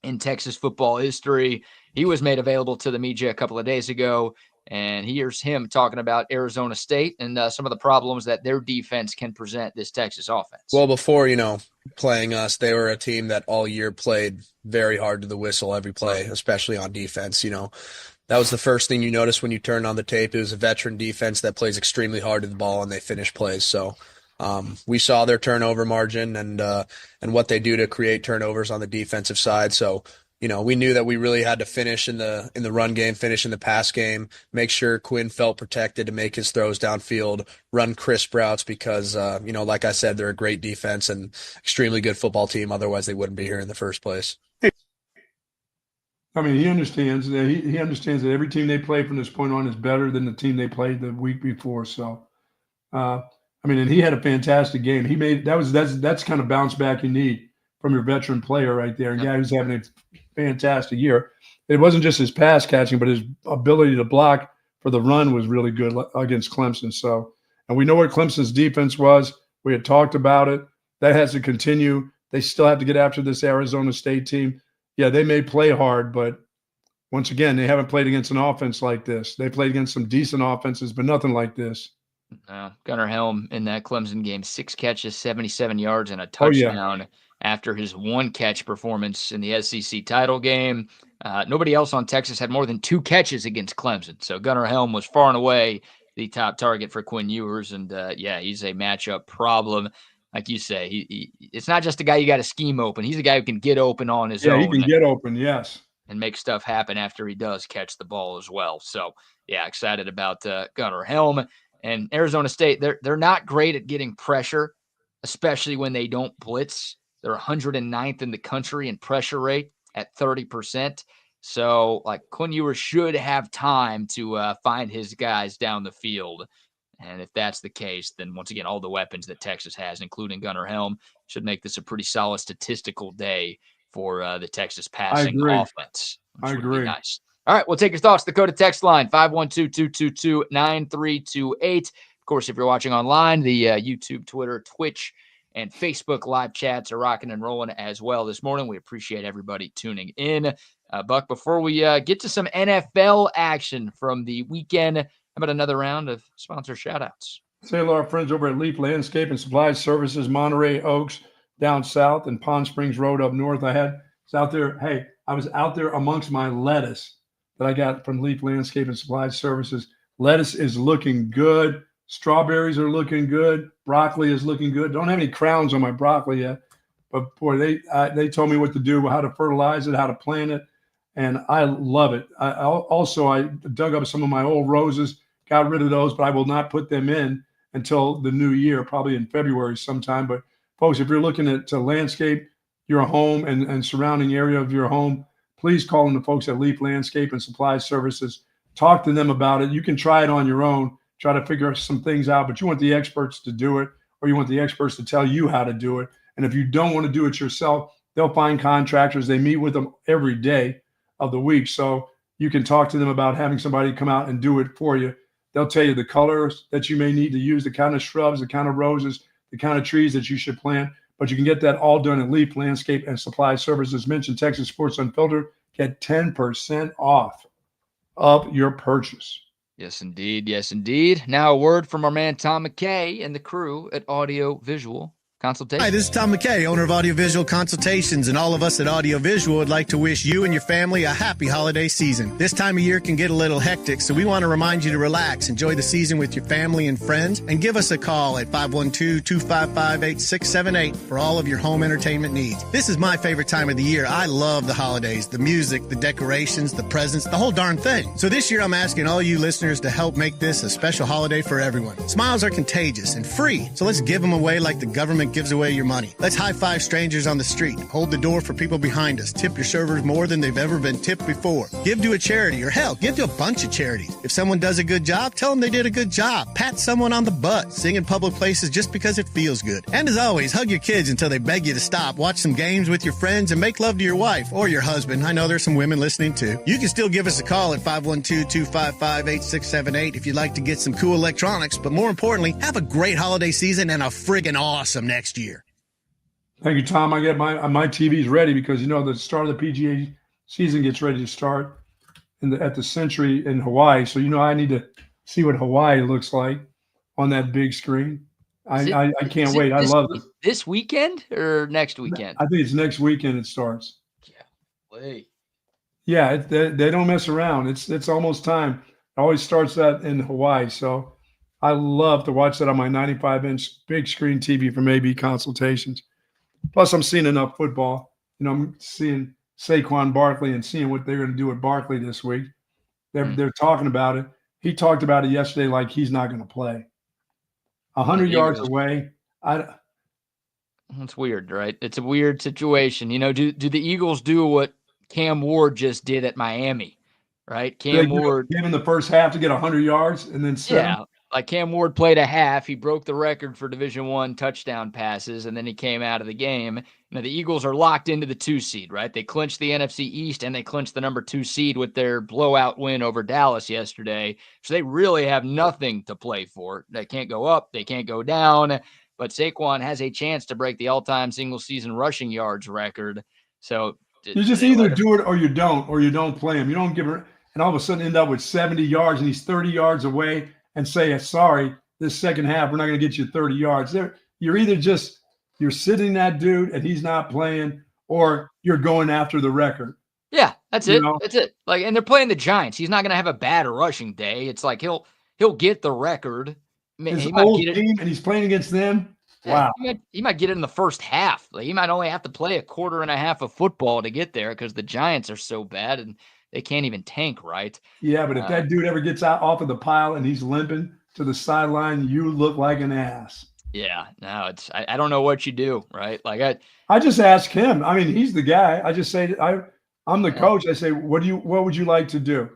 in Texas football history. He was made available to the media a couple of days ago, and here's him talking about Arizona State and some of the problems that their defense can present this Texas offense. Well, before, playing us, they were a team that all year played very hard to the whistle every play, especially on defense. That was the first thing you noticed when you turned on the tape. It was a veteran defense that plays extremely hard to the ball, and they finish plays. So we saw their turnover margin and what they do to create turnovers on the defensive side. So, we knew that we really had to finish in the run game, finish in the pass game, make sure Quinn felt protected to make his throws downfield, run crisp routes because, like I said, they're a great defense and extremely good football team. Otherwise, they wouldn't be here in the first place. I mean, he understands that he understands that every team they play from this point on is better than the team they played the week before. So, and he had a fantastic game. He made that's kind of bounce back you need from your veteran player right there, a guy who's having a fantastic year. It wasn't just his pass catching, but his ability to block for the run was really good against Clemson. So, and we know what Clemson's defense was. We had talked about it. That has to continue. They still have to get after this Arizona State team. Yeah, they may play hard, but once again, they haven't played against an offense like this. They played against some decent offenses, but nothing like this. Gunnar Helm in that Clemson game, 6 catches, 77 yards, and a touchdown. After his 1-catch performance in the SEC title game. Nobody else on Texas had more than 2 catches against Clemson. So Gunnar Helm was far and away the top target for Quinn Ewers. And, he's a matchup problem. Like you say, it's not just a guy you got to scheme open. He's a guy who can get open on his own. Yeah, he can get open, yes. And make stuff happen after he does catch the ball as well. So, excited about Gunnar Helm. And Arizona State, they're not great at getting pressure, especially when they don't blitz. They're 109th in the country in pressure rate at 30%. So, Quinn Ewers should have time to find his guys down the field. And if that's the case, then once again, all the weapons that Texas has, including Gunnar Helm, should make this a pretty solid statistical day for the Texas passing offense. I agree. Nice. All right, we'll take your thoughts. The code to text line, 512-222-9328. course, if you're watching online, the YouTube, Twitter, Twitch, and Facebook live chats are rocking and rolling as well this morning. We appreciate everybody tuning in. Buck, before we get to some NFL action from the weekend, how about another round of sponsor shout-outs? Say hello to our friends over at Leaf Landscape and Supply Services, Monterey Oaks down south and Palm Springs Road up north. I was out there amongst my lettuce that I got from Leaf Landscape and Supply Services. Lettuce is looking good. Strawberries are looking good. Broccoli is looking good. Don't have any crowns on my broccoli yet, but boy, they told me what to do, how to fertilize it, how to plant it, and I love it. I dug up some of my old roses, got rid of those, but I will not put them in until the new year, probably in February sometime. But folks, if you're looking to landscape your home and surrounding area of your home, please call in the folks at Leaf Landscape and Supply Services. Talk to them about it. You can try it on your own, try to figure some things out, but you want the experts to do it, or you want the experts to tell you how to do it. And if you don't want to do it yourself, they'll find contractors. They meet with them every day of the week. So you can talk to them about having somebody come out and do it for you. They'll tell you the colors that you may need to use, the kind of shrubs, the kind of roses, the kind of trees that you should plant. But you can get that all done at Leaf Landscape and Supply Services. Mention Texas Sports Unfiltered. Get 10% off of your purchase. Yes, indeed. Yes, indeed. Now a word from our man Tom McKay and the crew at Audio Visual Consultation. Hi, this is Tom McKay, owner of Audiovisual Consultations, and all of us at Audiovisual would like to wish you and your family a happy holiday season. This time of year can get a little hectic, so we want to remind you to relax, enjoy the season with your family and friends, and give us a call at 512-255-8678 for all of your home entertainment needs. This is my favorite time of the year. I love the holidays, the music, the decorations, the presents, the whole darn thing. So this year I'm asking all you listeners to help make this a special holiday for everyone. Smiles are contagious and free, so let's give them away like the government gives away your money. Let's high-five strangers on the street. Hold the door for people behind us. Tip your servers more than they've ever been tipped before. Give to a charity, or hell, give to a bunch of charities. If someone does a good job, tell them they did a good job. Pat someone on the butt. Sing in public places just because it feels good. And as always, hug your kids until they beg you to stop. Watch some games with your friends and make love to your wife or your husband. I know there's some women listening too. You can still give us a call at 512-255-8678 if you'd like to get some cool electronics, but more importantly, have a great holiday season and a friggin' awesome next year. Thank you, Tom. I get my TV's ready because, the start of the PGA season gets ready to start at the Century in Hawaii. So, I need to see what Hawaii looks like on that big screen. I can't wait. I love it. This weekend or next weekend? I think it's next weekend it starts. Wait. Yeah, they don't mess around. It's almost time. It always starts that in Hawaii. So I love to watch that on my 95-inch big screen TV from AB Consultations. Plus, I'm seeing enough football. I'm seeing Saquon Barkley and seeing what they're going to do with Barkley this week. They're talking about it. He talked about it yesterday like he's not going to play. 100 yards away. That's weird, right? It's a weird situation. Do the Eagles do what Cam Ward just did at Miami, right? Cam Ward gave him the first half to get 100 yards and then 7. Yeah, like Cam Ward played a half. He broke the record for Division I touchdown passes, and then he came out of the game. The Eagles are locked into the 2 seed, right? They clinched the NFC East, and they clinched the number 2 seed with their blowout win over Dallas yesterday. So they really have nothing to play for. They can't go up. They can't go down. But Saquon has a chance to break the all-time single-season rushing yards record. So you just either do it or you don't play him. You don't give her, and all of a sudden end up with 70 yards, and he's 30 yards away, and say, sorry, this second half, we're not going to get you 30 yards. You're either you're sitting that dude and he's not playing, or you're going after the record. Yeah, that's it. That's it. And they're playing the Giants. He's not going to have a bad rushing day. It's like he'll get the record. His old team, and he's playing against them. Wow. He might get it in the first half. He might only have to play a quarter and a half of football to get there because the Giants are so bad and they can't even tank, right? Yeah, but if that dude ever gets off of the pile and he's limping to the sideline, you look like an ass. Yeah, no, I don't know what you do, right? I just ask him. I mean, he's the guy. I just say I'm the coach. I say, what would you like to do?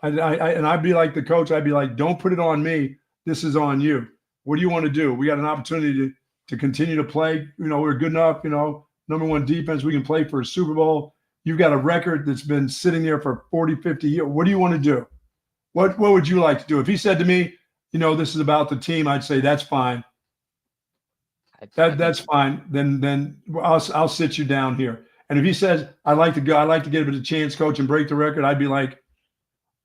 And I'd be like the coach. I'd be like, don't put it on me. This is on you. What do you want to do? We got an opportunity to continue to play. We're good enough. Number 1 defense. We can play for a Super Bowl. You've got a record that's been sitting there for 40, 50 years. What do you want to do? What would you like to do? If he said to me, this is about the team, I'd say that's fine. That's fine. Then I'll sit you down here. And if he says, I'd like to give it a chance, coach, and break the record, I'd be like,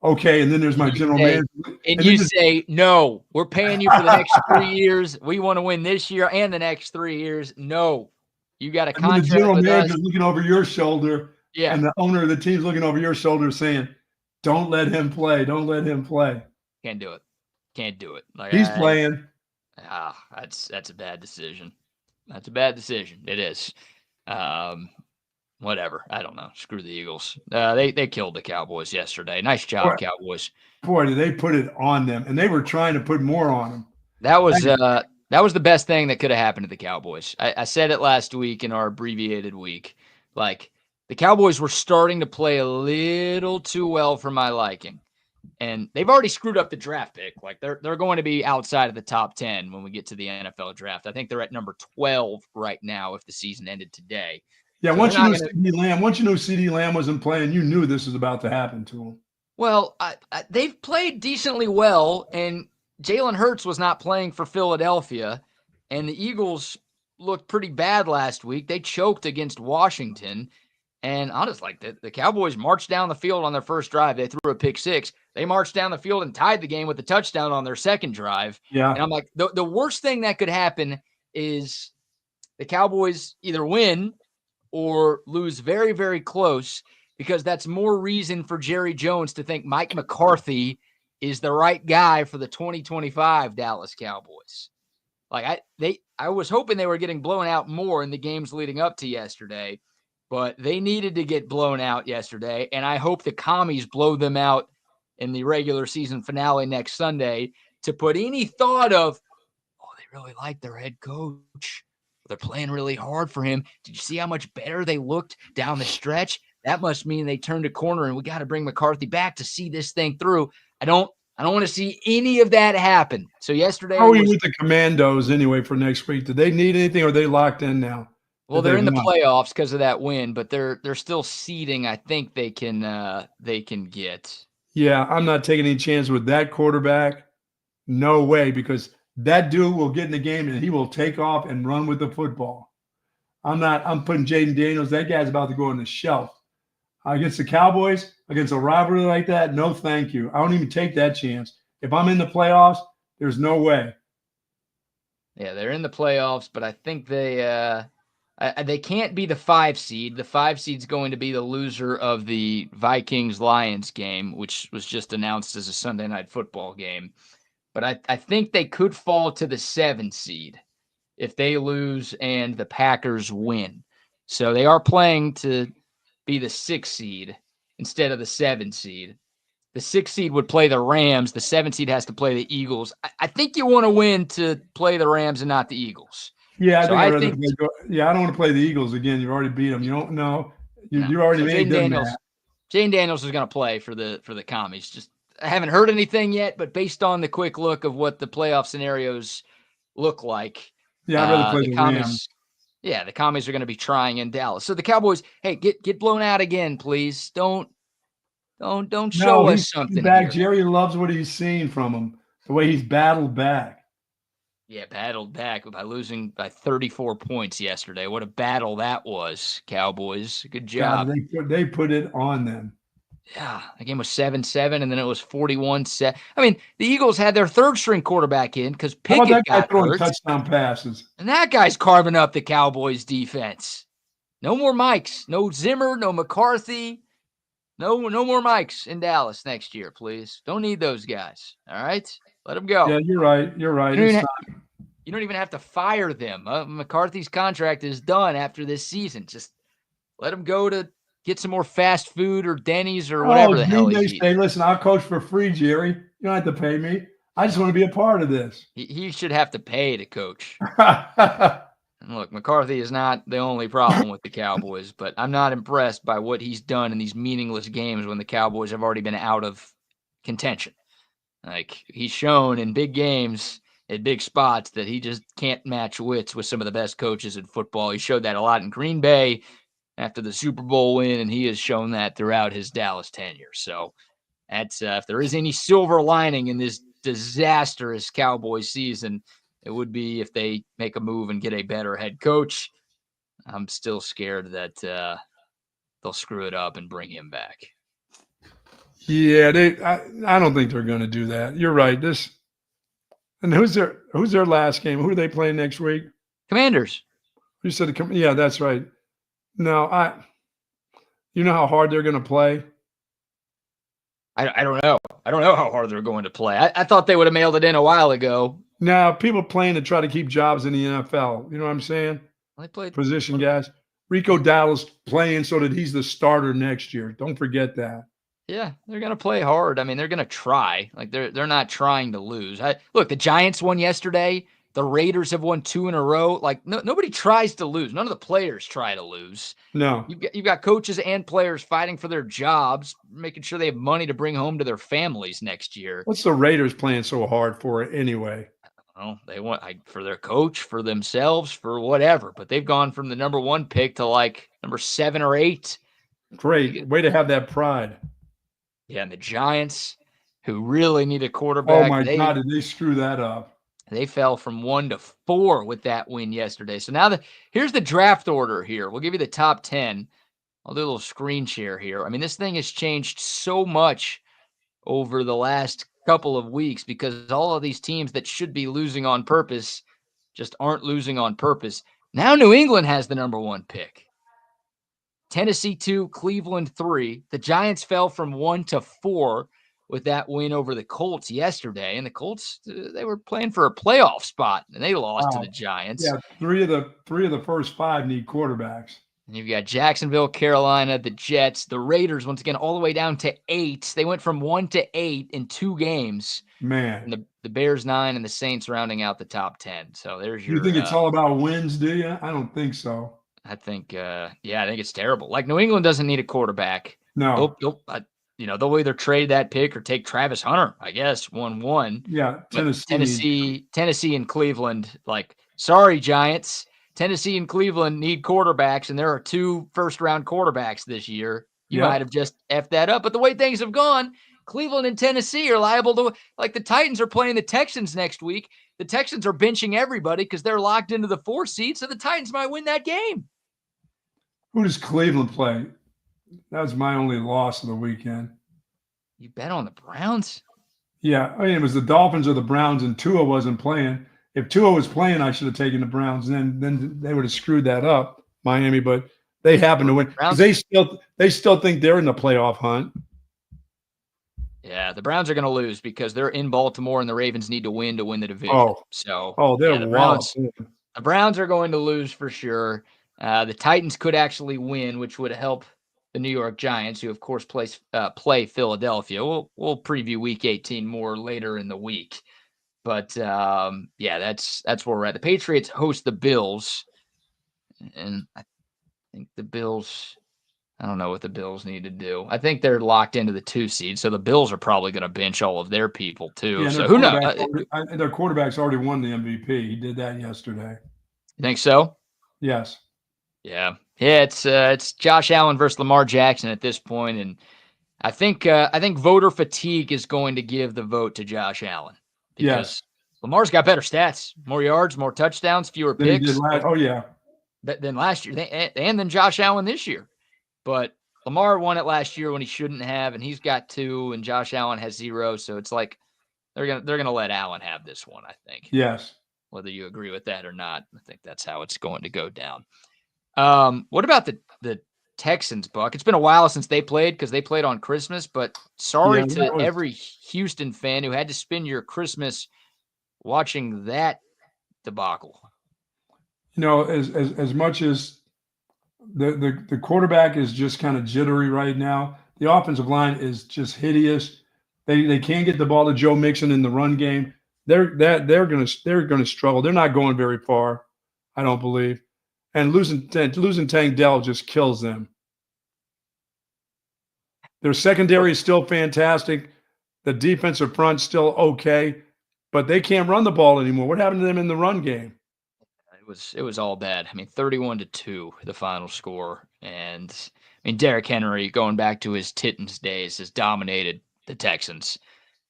okay. And then there's my general manager. And you say, no, we're paying you for the next 3 years. We want to win this year and the next 3 years. No, you got a contract. The general with manager's us. looking over your shoulder. Yeah. And the owner of the team's looking over your shoulder saying, don't let him play. Don't let him play. Can't do it. Can't do it. Like, he's playing. That's a bad decision. That's a bad decision. It is. Whatever. I don't know. Screw the Eagles. They killed the Cowboys yesterday. Nice job, Cowboys. Boy, did they put it on them. And they were trying to put more on them. That was the best thing that could have happened to the Cowboys. I said it last week in our abbreviated week. Like, the Cowboys were starting to play a little too well for my liking. And they've already screwed up the draft pick. Like, they're going to be outside of the top 10 when we get to the NFL draft. I think they're at number 12 right now if the season ended today. Yeah, so once you knew CeeDee Lamb wasn't playing, you knew this was about to happen to him. Well, they've played decently well, and Jalen Hurts was not playing for Philadelphia, and the Eagles looked pretty bad last week. They choked against Washington. And honestly, the Cowboys marched down the field on their first drive. They threw a pick six. They marched down the field and tied the game with a touchdown on their second drive. Yeah. And I'm like, the worst thing that could happen is the Cowboys either win or lose very, very close, because that's more reason for Jerry Jones to think Mike McCarthy is the right guy for the 2025 Dallas Cowboys. Like, I was hoping they were getting blown out more in the games leading up to yesterday. But they needed to get blown out yesterday, and I hope the commies blow them out in the regular season finale next Sunday to put any thought of, oh, they really like their head coach. They're playing really hard for him. Did you see how much better they looked down the stretch? That must mean they turned a corner, and we got to bring McCarthy back to see this thing through. I don't want to see any of that happen. So yesterday, how are you with the Commandos anyway for next week? Do they need anything, or are they locked in now? Well, they're in the playoffs because of that win, but they're still seeding. I think they can get. Yeah, I'm not taking any chance with that quarterback. No way, because that dude will get in the game and he will take off and run with the football. I'm putting Jaden Daniels. That guy's about to go on the shelf. Against the Cowboys, against a rivalry like that, no thank you. I don't even take that chance. If I'm in the playoffs, there's no way. Yeah, they're in the playoffs, but I think they can't be the 5 seed. The 5 seed's going to be the loser of the Vikings-Lions game, which was just announced as a Sunday night football game. But I think they could fall to the 7 seed if they lose and the Packers win. So they are playing to be the 6 seed instead of the 7 seed. The 6 seed would play the Rams. The 7 seed has to play the Eagles. I think you want to win to play the Rams and not the Eagles. Yeah, I don't want to play the Eagles again. You've already beat them. You don't know. You already made them mad. Jane Daniels is going to play for the commies. Just I haven't heard anything yet, but based on the quick look of what the playoff scenarios look like, yeah, I'd rather play the Rams. Yeah, the commies are going to be trying in Dallas. So the Cowboys, hey, get blown out again, please. Don't show us something. Back. Jerry loves what he's seen from him. The way he's battled back. Yeah, battled back by losing by 34 points yesterday. What a battle that was, Cowboys. Good job. God, they put it on them. Yeah, the game was 7-7, and then it was 41-7. I mean, the Eagles had their third-string quarterback in because Pickett got hurt. Touchdown passes. And that guy's carving up the Cowboys' defense. No more Mikes. No Zimmer, no McCarthy. No more Mikes in Dallas next year, please. Don't need those guys. All right? Let them go. Yeah, you're right. You're right. You don't even have to fire them. McCarthy's contract is done after this season. Just let him go to get some more fast food or Denny's or whatever the hell he's eating. Hey, listen, I'll coach for free, Jerry. You don't have to pay me. I just want to be a part of this. He should have to pay to coach. And look, McCarthy is not the only problem with the Cowboys, but I'm not impressed by what he's done in these meaningless games when the Cowboys have already been out of contention. Like, he's shown in big games at big spots that he just can't match wits with some of the best coaches in football. He showed that a lot in Green Bay after the Super Bowl win, and he has shown that throughout his Dallas tenure. So that's if there is any silver lining in this disastrous Cowboys season it would be if they make a move and get a better head coach. I'm still scared that they'll screw it up and bring him back. Yeah, I don't think they're going to do that. You're right. And who's their last game? Who are they playing next week? Commanders. You said yeah, that's right. No, you know how hard they're going to play? I don't know. I don't know how hard they're going to play. I thought they would have mailed it in a while ago. Now, people playing to try to keep jobs in the NFL. You know what I'm saying? They played position guys. Rico Dowdle's playing so that he's the starter next year. Don't forget that. Yeah, they're going to play hard. I mean, they're going to try. Like they're not trying to lose. Look, the Giants won yesterday. The Raiders have won 2 in a row. Like nobody tries to lose. None of the players try to lose. No. You've got coaches and players fighting for their jobs, making sure they have money to bring home to their families next year. What's the Raiders playing so hard for anyway? Well, they want for their coach, for themselves, for whatever. But they've gone from the number 1 pick to like number 7 or 8. Great. Way to have that pride. Yeah, and the Giants, who really need a quarterback. Oh, my God, did they screw that up? They fell from 1 to 4 with that win yesterday. So now here's the draft order here. We'll give you the top 10. I'll do a little screen share here. I mean, this thing has changed so much over the last couple of weeks because all of these teams that should be losing on purpose just aren't losing on purpose. Now New England has the number 1 pick. Tennessee 2, Cleveland 3. The Giants fell from 1 to 4 with that win over the Colts yesterday. And the Colts, they were playing for a playoff spot, and they lost to the Giants. Yeah, three of the first 5 need quarterbacks. And you've got Jacksonville, Carolina, the Jets, the Raiders, once again, all the way down to 8. They went from 1 to 8 in 2 games. Man. And the Bears 9 and the Saints rounding out the top 10. So there's your... You think it's all about wins, do you? I don't think so. I think, I think it's terrible. Like, New England doesn't need a quarterback. No. They'll either trade that pick or take Travis Hunter, I guess, 1-1. Yeah, Tennessee and Cleveland, like, sorry, Giants. Tennessee and Cleveland need quarterbacks, and there are 2 first-round quarterbacks this year. You might have just effed that up. But the way things have gone, Cleveland and Tennessee are liable to, like the Titans are playing the Texans next week. The Texans are benching everybody because they're locked into the 4 seed, so the Titans might win that game. Who does Cleveland play? That was my only loss of the weekend. You bet on the Browns? Yeah. I mean, it was the Dolphins or the Browns, and Tua wasn't playing. If Tua was playing, I should have taken the Browns. Then they would have screwed that up, Miami. But they happened to win. They still think they're in the playoff hunt. Yeah, the Browns are going to lose because they're in Baltimore, and the Ravens need to win the division. They're the Browns are going to lose for sure. The Titans could actually win, which would help the New York Giants, who of course play Philadelphia. We'll preview Week 18 more later in the week. But that's where we're at. The Patriots host the Bills, and I think the Bills. I don't know what the Bills need to do. I think they're locked into the 2 seed, so the Bills are probably going to bench all of their people too. Yeah, so who knows? Their quarterback's already won the MVP. He did that yesterday. You think so? Yes. Yeah. It's Josh Allen versus Lamar Jackson at this point, and I think voter fatigue is going to give the vote to Josh Allen because Lamar's got better stats, more yards, more touchdowns, fewer picks. Than last year, and than Josh Allen this year. But Lamar won it last year when he shouldn't have, and he's got 2, and Josh Allen has 0. So it's like they're gonna let Allen have this one, I think. Yes. Whether you agree with that or not, I think that's how it's going to go down. What about the Texans, Buck? It's been a while since they played because they played on Christmas, but sorry to every Houston fan who had to spend your Christmas watching that debacle. You know, as much as the quarterback is just kind of jittery right now, the offensive line is just hideous. They can't get the ball to Joe Mixon in the run game. They're gonna struggle. They're not going very far, I don't believe. And losing Tank Dell just kills them. Their secondary is still fantastic. The defensive front's still okay, but they can't run the ball anymore. What happened to them in the run game? It was all bad. I mean, 31-2, the final score. And I mean, Derrick Henry, going back to his Titans days, has dominated the Texans.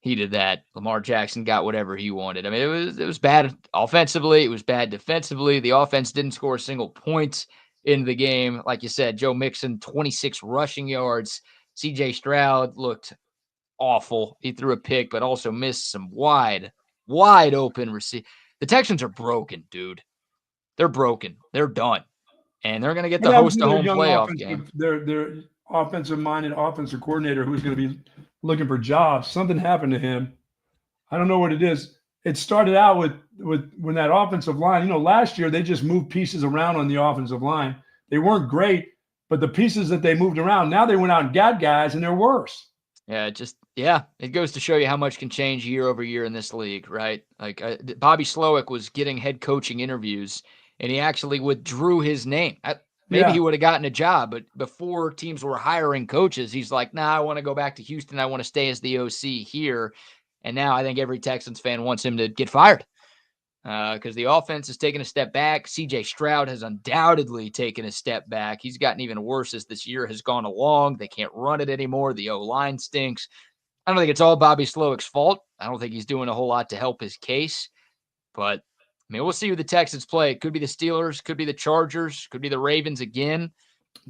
he did that. Lamar Jackson got whatever he wanted. I mean, it was bad offensively. It was bad defensively. The offense didn't score a single point in the game. Like you said, Joe Mixon, 26 rushing yards. CJ Stroud looked awful. He threw a pick, but also missed some wide open receive. The Texans are broken, dude. They're broken. They're done. And they're going to get the host to home playoff game. Their offensive-minded offensive coordinator who's going to be looking for jobs. Something happened to him. I don't know what it is. It started out with when that offensive line, last year they just moved pieces around on the offensive line. They weren't great, but the pieces that they moved around, now they went out and got guys, and they're worse. Yeah, it goes to show you how much can change year over year in this league, right? Like Bobby Slowick was getting head coaching interviews, and he actually withdrew his name. Maybe he would have gotten a job, but before teams were hiring coaches, he's like, nah, I want to go back to Houston. I want to stay as the OC here. And now I think every Texans fan wants him to get fired because the offense has taken a step back. CJ Stroud has undoubtedly taken a step back. He's gotten even worse as this year has gone along. They can't run it anymore. The O-line stinks. I don't think it's all Bobby Slowick's fault. I don't think he's doing a whole lot to help his case. But, I mean, we'll see who the Texans play. It could be the Steelers, could be the Chargers, could be the Ravens again.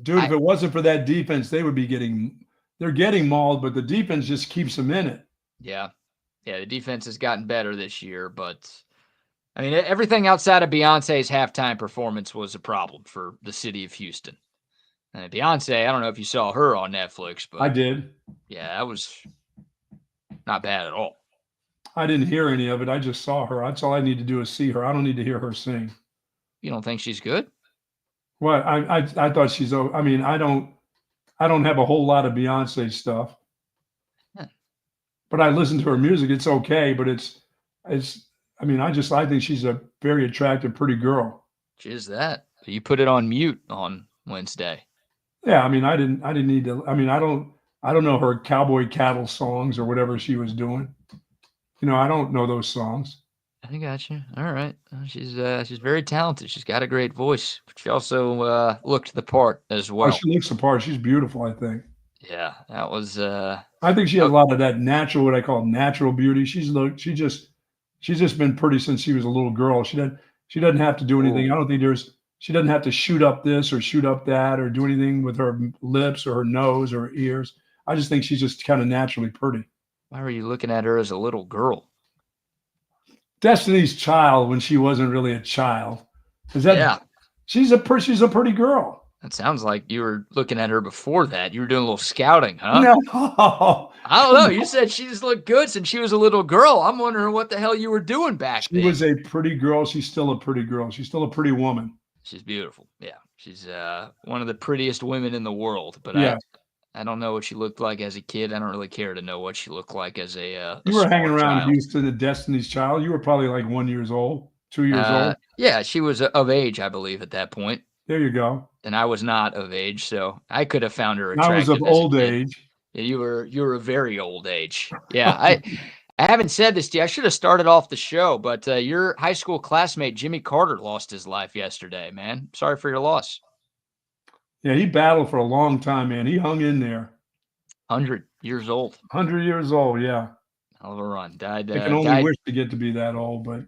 Dude, if it wasn't for that defense, they're getting mauled, but the defense just keeps them in it. Yeah, the defense has gotten better this year, but, I mean, everything outside of Beyonce's halftime performance was a problem for the city of Houston. And Beyonce, I don't know if you saw her on Netflix, but I did. Yeah, that was not bad at all. I didn't hear any of it. I just saw her. That's all I need to do is see her. I don't need to hear her sing. You don't think she's good? What? I thought she's. I mean, I don't have a whole lot of Beyonce stuff, but I listen to her music. It's okay, but it's. I mean, I think she's a very attractive, pretty girl. She is that. You put it on mute on Wednesday. Yeah, I mean, I didn't need to. I mean, I don't know her Cowboy Cattle songs or whatever she was doing. I don't know those songs. I got you. All right. She's very talented. She's got a great voice. But she also looked the part as well. Oh, she looks the part. She's beautiful, I think. Yeah, that was. I think she has a lot of that natural, what I call natural beauty. She's just been pretty since she was a little girl. She doesn't have to do anything. I don't think she doesn't have to shoot up this or shoot up that or do anything with her lips or her nose or her ears. I just think she's just kind of naturally pretty. Why were you looking at her as a little girl? Destiny's Child when she wasn't really a child. She's a pretty girl. That sounds like you were looking at her before that. You were doing a little scouting, huh? No. I don't know. You said she just looked good since she was a little girl. I'm wondering what the hell you were doing back then. She was a pretty girl. She's still a pretty girl. She's still a pretty woman. She's beautiful. Yeah. She's one of the prettiest women in the world. But yeah. I don't know what she looked like as a kid. I don't really care to know what she looked like as a You were hanging around child. Houston at Destiny's Child. You were probably like 1 year old, 2 years old. Yeah, she was of age, I believe, at that point. There you go. And I was not of age, so I could have found her attractive. I was of old age. Yeah, you were a very old age. Yeah, I haven't said this to you. I should have started off the show, but your high school classmate Jimmy Carter lost his life yesterday, man. Sorry for your loss. Yeah, he battled for a long time, man. He hung in there. 100 years old. 100 years old, yeah. Hell of a run. Died. I can only wish to get to be that old, but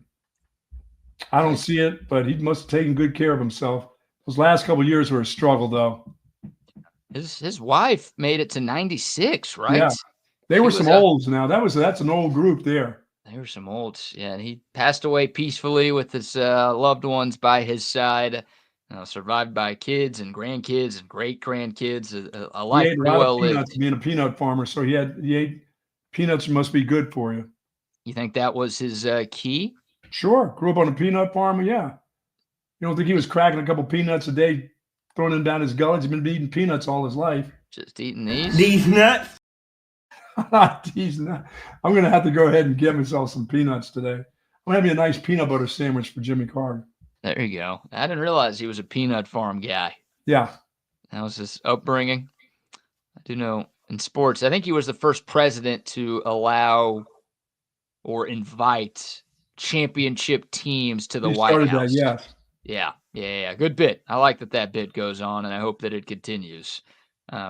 I don't see it. But he must have taken good care of himself. Those last couple of years were a struggle, though. His wife made it to 96, right? Yeah, they were some olds now. That's an old group there. They were some olds, yeah. And he passed away peacefully with his loved ones by his side. Survived by kids and grandkids and great grandkids. A life he ate a lot of peanuts, being a peanut farmer. So he ate peanuts. Must be good for you. You think that was his key? Sure. Grew up on a peanut farm. Yeah. You don't think he was cracking a couple peanuts a day, throwing them down his gullet? He's been eating peanuts all his life. Just eating these? These nuts. These nuts. I'm going to have to go ahead and get myself some peanuts today. I'm going to have me a nice peanut butter sandwich for Jimmy Carter. There you go. I didn't realize he was a peanut farm guy. Yeah. That was his upbringing. I do know in sports, I think he was the first president to allow or invite championship teams to the White House. That, yes. Yeah. Good bit. I like that bit goes on, and I hope that it continues.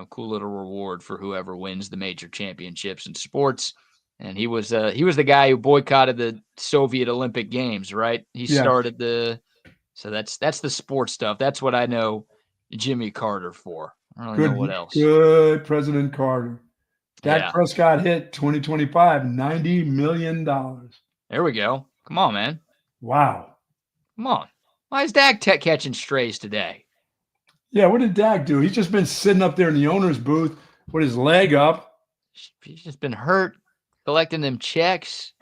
Cool little reward for whoever wins the major championships in sports. And he was the guy who boycotted the Soviet Olympic Games, right? He started so that's the sports stuff. That's what I know Jimmy Carter for. I don't really know what else. Good President Carter. Dak Prescott hit 2025, $90 million. There we go. Come on, man. Wow. Come on. Why is Dak catching strays today? Yeah, what did Dak do? He's just been sitting up there in the owner's booth with his leg up. He's just been hurt, collecting them checks.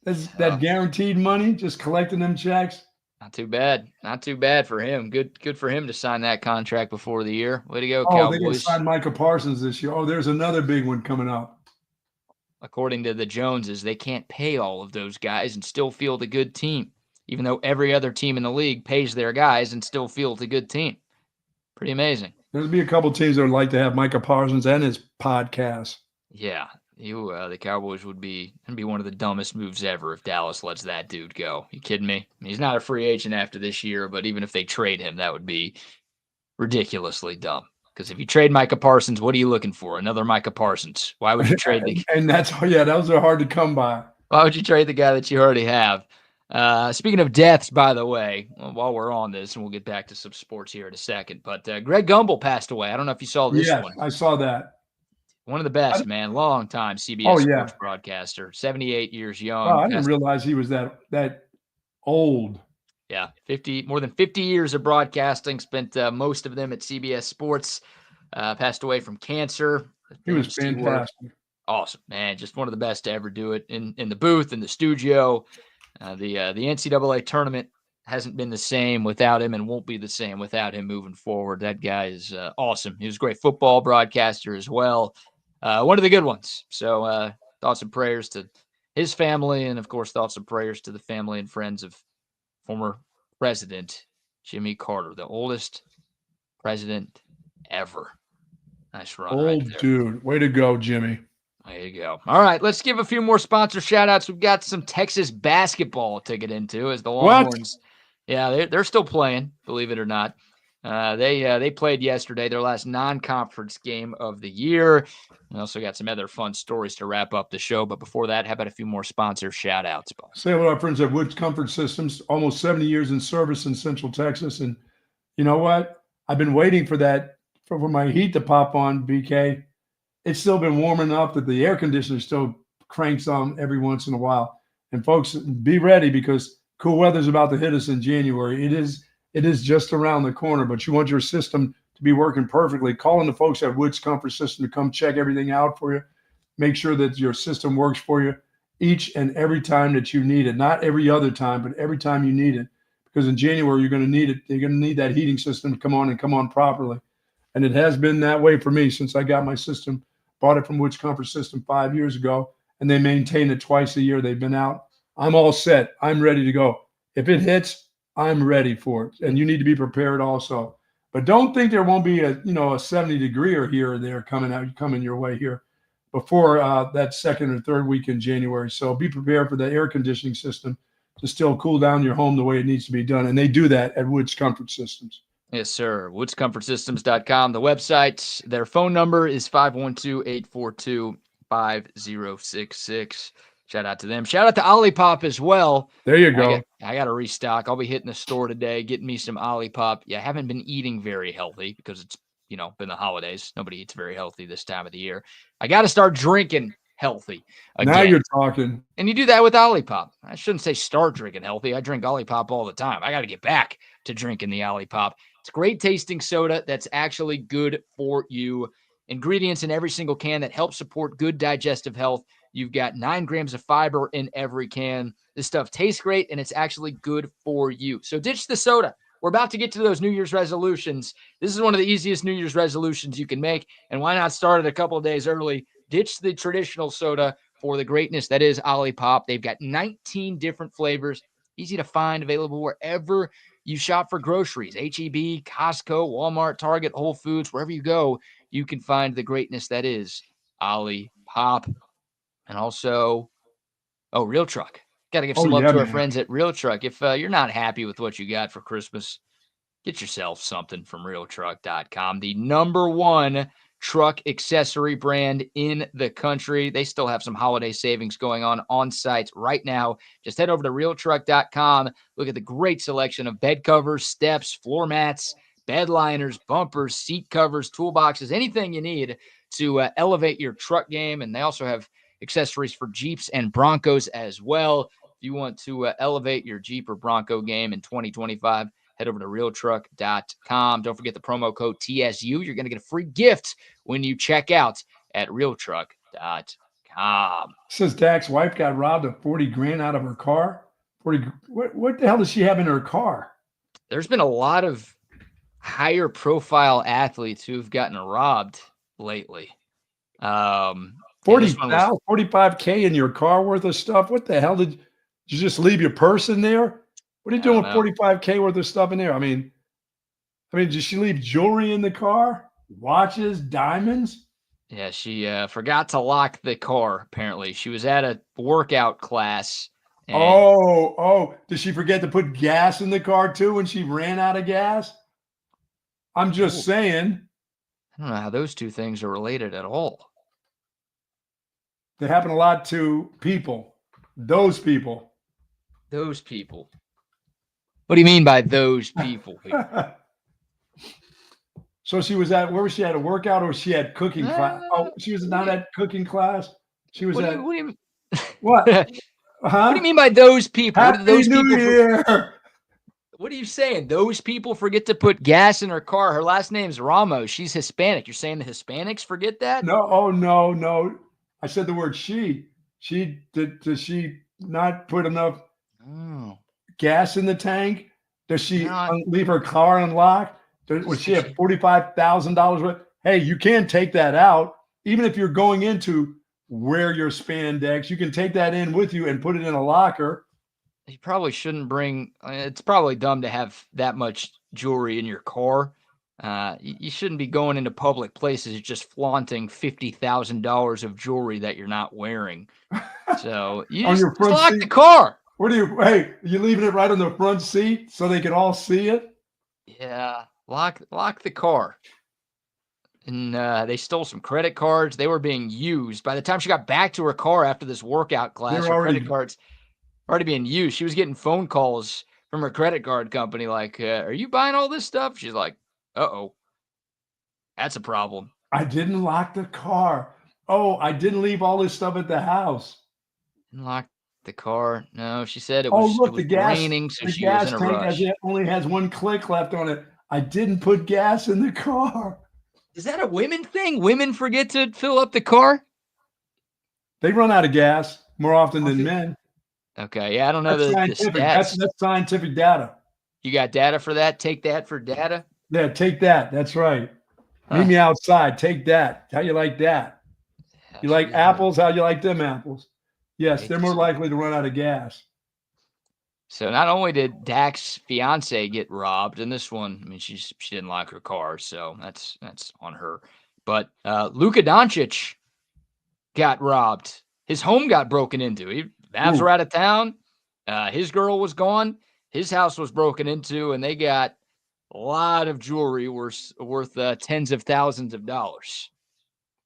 That's that guaranteed money, just collecting them checks. Not too bad. Not too bad for him. Good for him to sign that contract before the year. Way to go, Cowboys. They're going to sign Micah Parsons this year. Oh, there's another big one coming up. According to the Joneses, they can't pay all of those guys and still field a good team, even though every other team in the league pays their guys and still fields a good team. Pretty amazing. There'll be a couple teams that would like to have Micah Parsons and his podcast. Yeah. The Cowboys would be one of the dumbest moves ever if Dallas lets that dude go. You kidding me? I mean, he's not a free agent after this year, but even if they trade him, that would be ridiculously dumb. Because if you trade Micah Parsons, what are you looking for? Another Micah Parsons. Why would you trade the And those are hard to come by. Why would you trade the guy that you already have? Speaking of deaths, by the way, while we're on this, and we'll get back to some sports here in a second, but Greg Gumbel passed away. I don't know if you saw this one. I saw that. One of the best, man. Long time CBS sports broadcaster. 78 years young. Oh, I didn't realize he was that old. Yeah, more than 50 years of broadcasting. Spent most of them at CBS Sports. Passed away from cancer. He was fantastic. Awesome, man. Just one of the best to ever do it in the booth, in the studio. The NCAA tournament hasn't been the same without him and won't be the same without him moving forward. That guy is awesome. He was a great football broadcaster as well. One of the good ones. So thoughts and prayers to his family, and of course thoughts and prayers to the family and friends of former President Jimmy Carter, the oldest president ever. Nice run. Old right dude. Way to go, Jimmy. There you go. All right, let's give a few more sponsor shout-outs. We've got some Texas basketball to get into as the Longhorns. Yeah, they're still playing, believe it or not. They played yesterday, their last non-conference game of the year. We also got some other fun stories to wrap up the show. But before that, how about a few more sponsor shout-outs? Say hello to our friends at Woods Comfort Systems, almost 70 years in service in Central Texas. And you know what? I've been waiting for that, for my heat to pop on, BK. It's still been warm enough that the air conditioner still cranks on every once in a while. And folks, be ready because cool weather's about to hit us in January. It is just around the corner, but you want your system to be working perfectly. Calling the folks at Woods Comfort System to come check everything out for you. Make sure that your system works for you each and every time that you need it. Not every other time, but every time you need it. Because in January, you're going to need it. You're going to need that heating system to come on properly. And it has been that way for me since I got my system. Bought it from Woods Comfort System 5 years ago, and they maintain it twice a year. They've been out. I'm all set. I'm ready to go. If it hits, I'm ready for it. And you need to be prepared also. But don't think there won't be a 70-degree here or there coming your way here before that second or third week in January. So be prepared for the air conditioning system to still cool down your home the way it needs to be done. And they do that at Woods Comfort Systems. Yes, sir. WoodsComfortSystems.com. The website, their phone number is 512-842-5066. Shout out to them. Shout out to Olipop as well. There you go. I got to restock. I'll be hitting the store today, getting me some Olipop. Yeah, I haven't been eating very healthy because it's, been the holidays. Nobody eats very healthy this time of the year. I got to start drinking healthy again. Now you're talking. And you do that with Olipop. I shouldn't say start drinking healthy. I drink Olipop all the time. I got to get back to drinking the Olipop. It's great tasting soda that's actually good for you. Ingredients in every single can that help support good digestive health. You've got 9 grams of fiber in every can. This stuff tastes great, and it's actually good for you. So ditch the soda. We're about to get to those New Year's resolutions. This is one of the easiest New Year's resolutions you can make, and why not start it a couple of days early? Ditch the traditional soda for the greatness that is Olipop. They've got 19 different flavors, easy to find, available wherever you shop for groceries. H-E-B, Costco, Walmart, Target, Whole Foods, wherever you go, you can find the greatness that is Olipop. And also, Real Truck. Got to give some love to our friends at Real Truck. If you're not happy with what you got for Christmas, get yourself something from realtruck.com. The #1 truck accessory brand in the country. They still have some holiday savings going on site right now. Just head over to realtruck.com. Look at the great selection of bed covers, steps, floor mats, bed liners, bumpers, seat covers, toolboxes, anything you need to elevate your truck game. And they also have accessories for Jeeps and Broncos as well. If you want to elevate your Jeep or Bronco game in 2025, head over to realtruck.com. Don't forget the promo code TSU. You're going to get a free gift when you check out at realtruck.com. Says Dak's wife got robbed of 40 grand out of her car. 40. What the hell does she have in her car? There's been a lot of higher profile athletes who've gotten robbed lately. 45K in your car worth of stuff. What the hell did you just leave your purse in there? What are you doing with 45K worth of stuff in there? I mean, did she leave jewelry in the car? Watches, diamonds? Yeah, she forgot to lock the car, apparently. She was at a workout class. Did she forget to put gas in the car too when she ran out of gas? I'm just saying. I don't know how those two things are related at all. They happen a lot to people. Those people. Those people. What do you mean by those people? So she was where was she at a workout or she had cooking class? Oh, she was not at cooking class. She was what? What? Huh? What do you mean by those people? Happy New Year. What are you saying? Those people forget to put gas in her car. Her last name's Ramos. She's Hispanic. You're saying the Hispanics forget that? No. Oh, no. I said the word she. Does she not put enough gas in the tank? Does she leave her car unlocked? Would she have $45,000 worth? Hey, you can take that out. Even if you're going into wear your spandex, you can take that in with you and put it in a locker. You probably shouldn't bring – it's probably dumb to have that much jewelry in your car. You shouldn't be going into public places just flaunting $50,000 of jewelry that you're not wearing. So you just lock the car. Are you leaving it right on the front seat so they can all see it? Yeah, lock the car. And they stole some credit cards. They were being used. By the time she got back to her car after this workout class, her credit cards already being used. She was getting phone calls from her credit card company like, are you buying all this stuff? She's like, uh-oh, that's a problem. I didn't lock the car. Oh, I didn't leave all this stuff at the house. Didn't lock the car. No, she said it was raining, so she was in a rush. It only has one click left on it. I didn't put gas in the car. Is that a women thing? Women forget to fill up the car? They run out of gas more often than men. Okay, yeah, I don't know the stats. That's scientific data. You got data for that? Take that for data? Yeah, take that. That's right. Meet me outside. Take that. How you like that? You like apples? How you like them apples? Yes, they're more likely to run out of gas. So not only did Dak's fiance get robbed, and this one, she didn't lock her car, so that's on her. But Luka Doncic got robbed. His home got broken into. Mavs were out of town. His girl was gone. His house was broken into, and they got a lot of jewelry worth tens of thousands of dollars.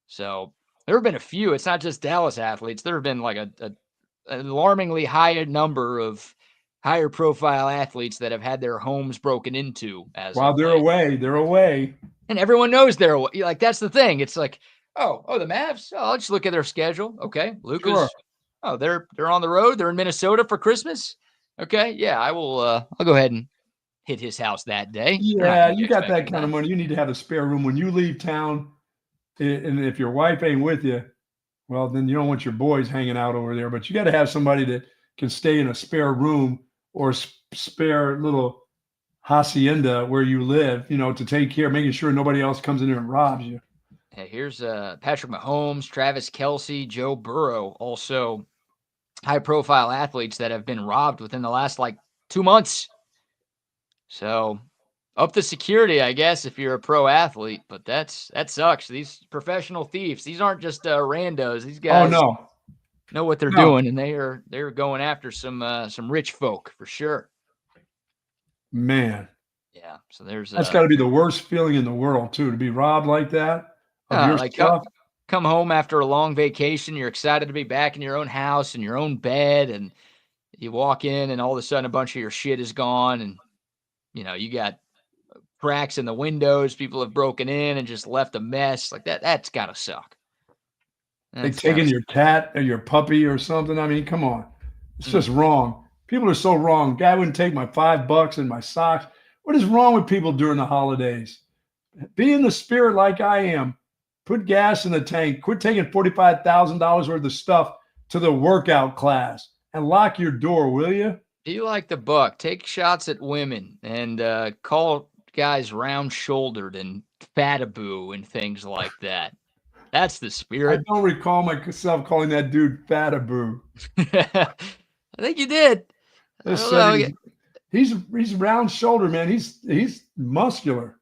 So there have been a few. It's not just Dallas athletes. There have been like an alarmingly high number of higher profile athletes that have had their homes broken into. They're away. And everyone knows they're away. Like, that's the thing. It's like, oh, the Mavs. Oh, I'll just look at their schedule. Okay, Luka's. Sure. Oh, they're on the road. They're in Minnesota for Christmas. Okay, yeah, I will. I'll go ahead and hit his house that day. Yeah, you got that kind of money. You need to have a spare room when you leave town. And if your wife ain't with you, well, then you don't want your boys hanging out over there. But you got to have somebody that can stay in a spare room or spare little hacienda where you live, to take care, making sure nobody else comes in there and robs you. Hey, here's Patrick Mahomes, Travis Kelce, Joe Burrow, also high-profile athletes that have been robbed within the last, 2 months. So up the security, I guess, if you're a pro athlete, but that sucks. These professional thieves, these aren't just randos. These guys know what they're doing, and they're going after some rich folk for sure. Man. Yeah, so that's got to be the worst feeling in the world too, to be robbed like that. of your like stuff. come home after a long vacation. You're excited to be back in your own house, in your own bed, and you walk in and all of a sudden a bunch of your shit is gone. And, you got cracks in the windows. People have broken in and just left a mess like that. That's got to suck. Like taking your cat or your puppy or something. I mean, come on. It's just wrong. People are so wrong. Guy wouldn't take my $5 and my socks. What is wrong with people during the holidays? Be in the spirit like I am. Put gas in the tank. Quit taking $45,000 worth of stuff to the workout class and lock your door, will you? Be like the Buck. Take shots at women and call guys round-shouldered and fataboo and things like that. That's the spirit. I don't recall myself calling that dude fataboo. I think you did. He's round-shouldered, man. He's muscular.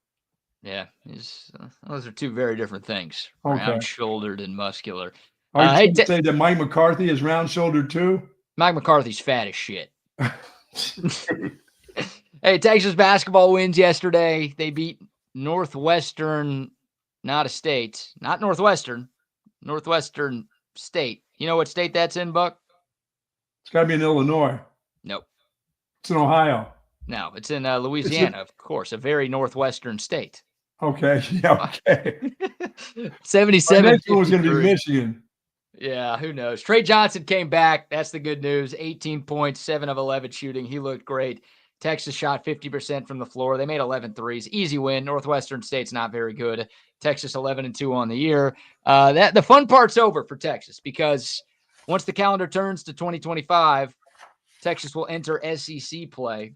Yeah, those are two very different things. Okay. Round-shouldered and muscular. Are you trying to say that Mike McCarthy is round-shouldered too? Mike McCarthy's fat as shit. Hey, Texas basketball wins yesterday. They beat Northwestern, not Northwestern State. You know what state that's in, Buck? It's got to be in Illinois. Nope. It's in Ohio. No, it's in Louisiana, of course, a very northwestern state. Okay, yeah, okay. 77. My next one was going to be Michigan. Yeah, who knows? Trey Johnson came back. That's the good news. 18 points, 7 of 11 shooting. He looked great. Texas shot 50% from the floor. They made 11 threes. Easy win. Northwestern State's not very good. Texas 11-2 on the year. The fun part's over for Texas because once the calendar turns to 2025, Texas will enter SEC play.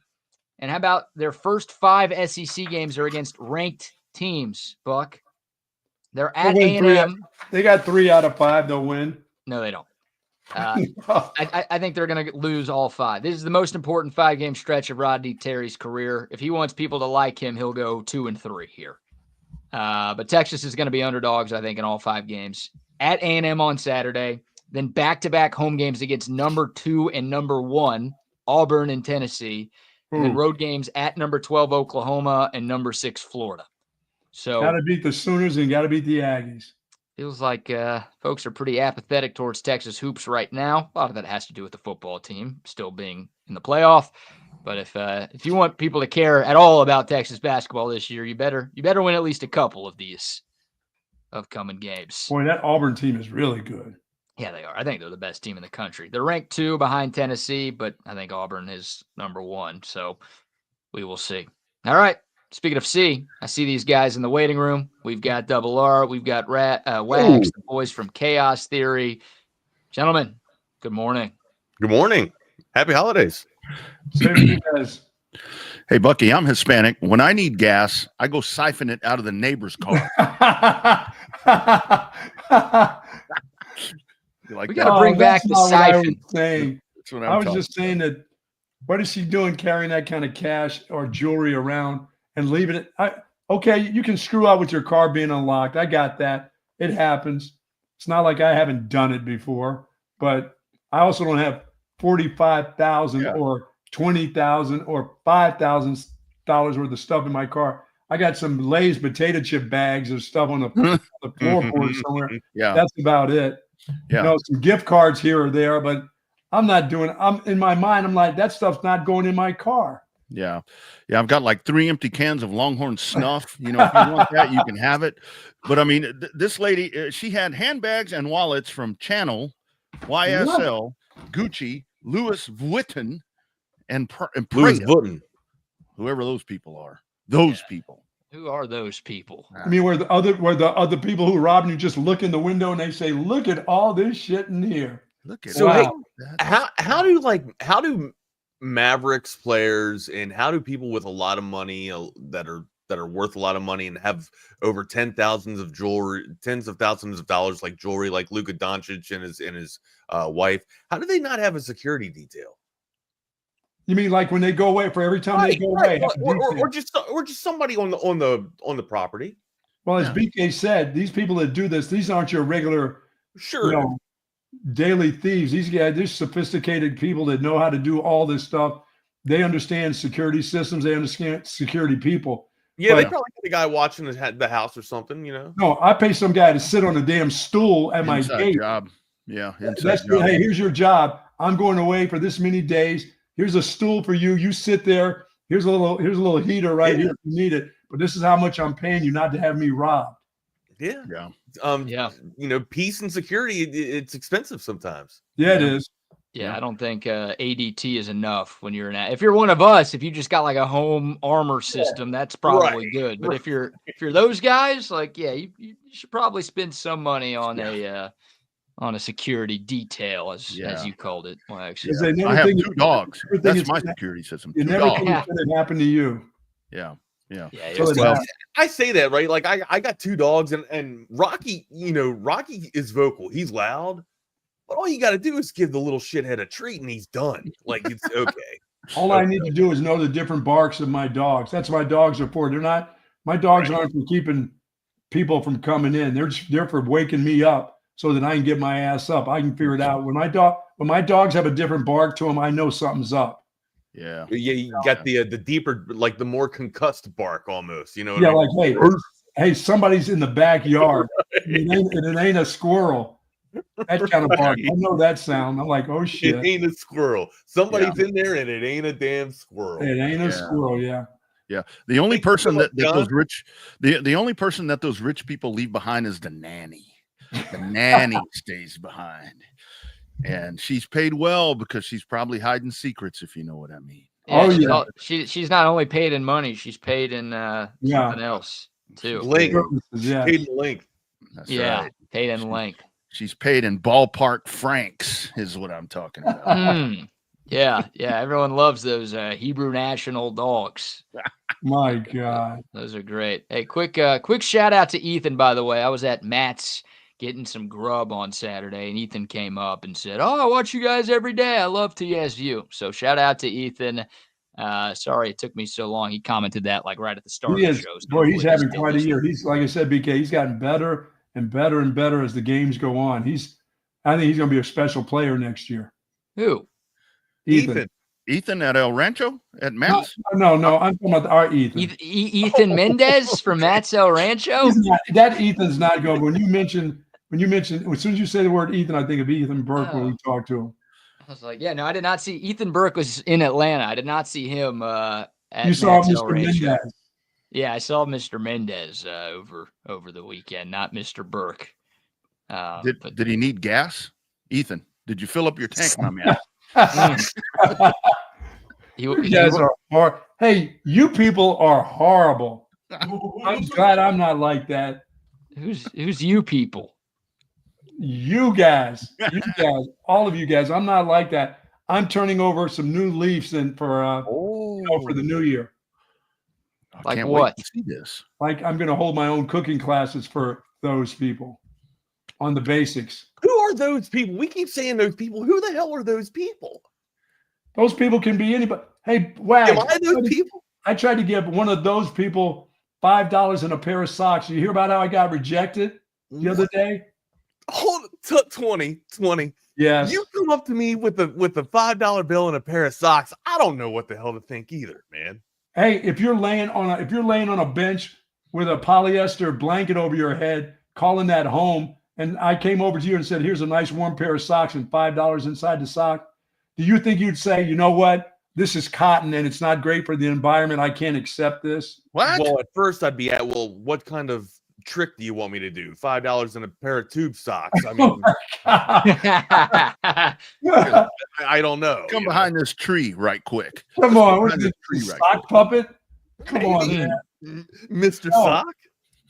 And how about their first 5 SEC games are against ranked teams, Buck? They're at A&M. They got 3 out of 5 they'll win. No, they don't. I think they're going to lose all 5. This is the most important 5-game stretch of Rodney Terry's career. If he wants people to like him, he'll go 2-3 here. But Texas is going to be underdogs, I think, in all 5 games. At A&M on Saturday, then back-to-back home games against number 2 and number 1, Auburn and Tennessee, and then road games at number 12, Oklahoma, and number 6, Florida. So got to beat the Sooners and got to beat the Aggies. Feels like folks are pretty apathetic towards Texas hoops right now. A lot of that has to do with the football team still being in the playoff. But if you want people to care at all about Texas basketball this year, you better win at least a couple of these upcoming games. Boy, that Auburn team is really good. Yeah, they are. I think they're the best team in the country. They're ranked 2 behind Tennessee, but I think Auburn is number 1. So we will see. All right. Speaking of C, I see these guys in the waiting room. We've got Double R. We've got Wags, the boys from Chaos Theory. Gentlemen, good morning. Good morning. Happy holidays. Hey, Bucky, I'm Hispanic. When I need gas, I go siphon it out of the neighbor's car. We got to bring back the siphon. I was just saying that what is she doing carrying that kind of cash or jewelry around and leaving it? Okay, you can screw out with your car being unlocked. I got that. It happens. It's not like I haven't done it before, but I also don't have $45,000 or $20,000 or $5,000 worth of stuff in my car. I got some Lay's potato chip bags of stuff on the floorboard somewhere. Yeah, that's about it. Yeah, some gift cards here or there, but I'm in my mind, I'm like, that stuff's not going in my car. Yeah. I've got like 3 empty cans of Longhorn snuff. If you want that, you can have it. But I mean, this lady, she had handbags and wallets from Channel, YSL, Gucci, Louis Vuitton, and Louis Vuitton. Whoever those people are. Those people. Who are those people? I mean, where the other people who robbed you just look in the window and they say, "Look at all this shit in here." Look at how do Mavericks players and how do people with a lot of money that are worth a lot of money and have over tens of thousands of dollars like jewelry, like Luka Doncic and his wife, how do they not have a security detail? You mean like when they go away, for every time they go away, or just somebody on the property? Well, as BK said, these people that do this, these aren't your regular daily thieves. These guys, they're sophisticated people that know how to do all this stuff. They understand security systems. They understand security people. Yeah, they But- probably got a guy watching the house or something, you know. No, I pay some guy to sit on a damn stool at my Inside gate. job. Yeah, inside That's job. hey, here's your job. I'm going away for this many days. Here's a stool for you. You sit there. Here's a little heater right here if you need it. But this is how much I'm paying you not to have me robbed. Yeah. Yeah. You know, peace and security, it's expensive sometimes. Yeah, it is. Yeah, I don't think ADT is enough when you're if you're one of us, if you just got like a home armor system, that's probably good. But if you're those guys, like, yeah, you should probably spend some money on a security detail, as you called it. Well, actually, I have 2 dogs. That's my security system. You never think it's going to happen to you. Yeah. I say that, right? Like I got 2 dogs and Rocky, you know, Rocky is vocal. He's loud, but all you got to do is give the little shithead a treat and he's done. Like, it's okay. All I need to do is know the different barks of my dogs. That's what my dogs are for. My dogs aren't for keeping people from coming in. They're for waking me up so that I can get my ass up. I can figure it out. When my dogs have a different bark to them, I know something's up. Yeah. Yeah, you got the deeper, like the more concussed bark almost, you know. Yeah, like, hey, somebody's in the backyard. It ain't a squirrel. That kind of bark. I know that sound. I'm like, oh shit. It ain't a squirrel. Somebody's in there and it ain't a damn squirrel. It ain't a squirrel, yeah. Yeah. The only person that those rich the only person that those rich people leave behind is the nanny. The nanny stays behind. And she's paid well because she's probably hiding secrets, if you know what I mean. Yeah, she's not only paid in money, she's paid in something else too. Length. Paid in length. That's yeah, right. paid in length. She's paid in ballpark francs, is what I'm talking about. Yeah. Everyone loves those Hebrew national dogs. My God, those are great. Hey, quick shout out to Ethan, by the way. I was at Matt's getting some grub on Saturday, and Ethan came up and said, "Oh, I watch you guys every day. I love TSU." So shout out to Ethan. Sorry it took me so long. He commented that like right at the start of the show. Boy, he's having quite a year. He's, like I said, BK, he's gotten better and better and better as the games go on. I think he's going to be a special player next year. Who? Ethan. Ethan at El Rancho at Matt's? No. I'm talking about our Ethan. Ethan Mendez from Matt's El Rancho? That Ethan's not good. When you mention, as soon as you say the word Ethan, I think of Ethan Burke when we talk to him. I was like, yeah, no, I did not see Ethan Burke was in Atlanta. I did not see him at You saw Matt's El Mr. Rancho. Mendez. Yeah, I saw Mr. Mendez over the weekend, not Mr. Burke. Did he need gas? Ethan, did you fill up your tank, my man? You guys are hard. Hey, you people are horrible. I'm glad I'm not like that. Who's you people? You guys, all of you guys. I'm not like that. I'm turning over some new leaves for the new year. Like can't what? wait to see this. Like I'm going to hold my own cooking classes for those people on the basics. Who are those people? We keep saying those people. Who the hell are those people? Those people can be anybody. Hey, Wags, Am I those people? I tried to give one of those people $5 and a pair of socks. You hear about how I got rejected the other day? Hold 20. Yes. You come up to me with a $5 bill and a pair of socks. I don't know what the hell to think either, man. Hey, if you're laying on a bench with a polyester blanket over your head, calling that home, and I came over to you and said, "Here's a nice warm pair of socks and $5 inside the sock," do you think you'd say, "You know what? This is cotton and it's not great for the environment. I can't accept this"? What? Well, at first I'd be what kind of trick do you want me to do? $5 and a pair of tube socks. I mean, I don't know. Come behind this tree right quick. Come on, Behind this tree right sock puppet. Come on, man. Mr. Sock.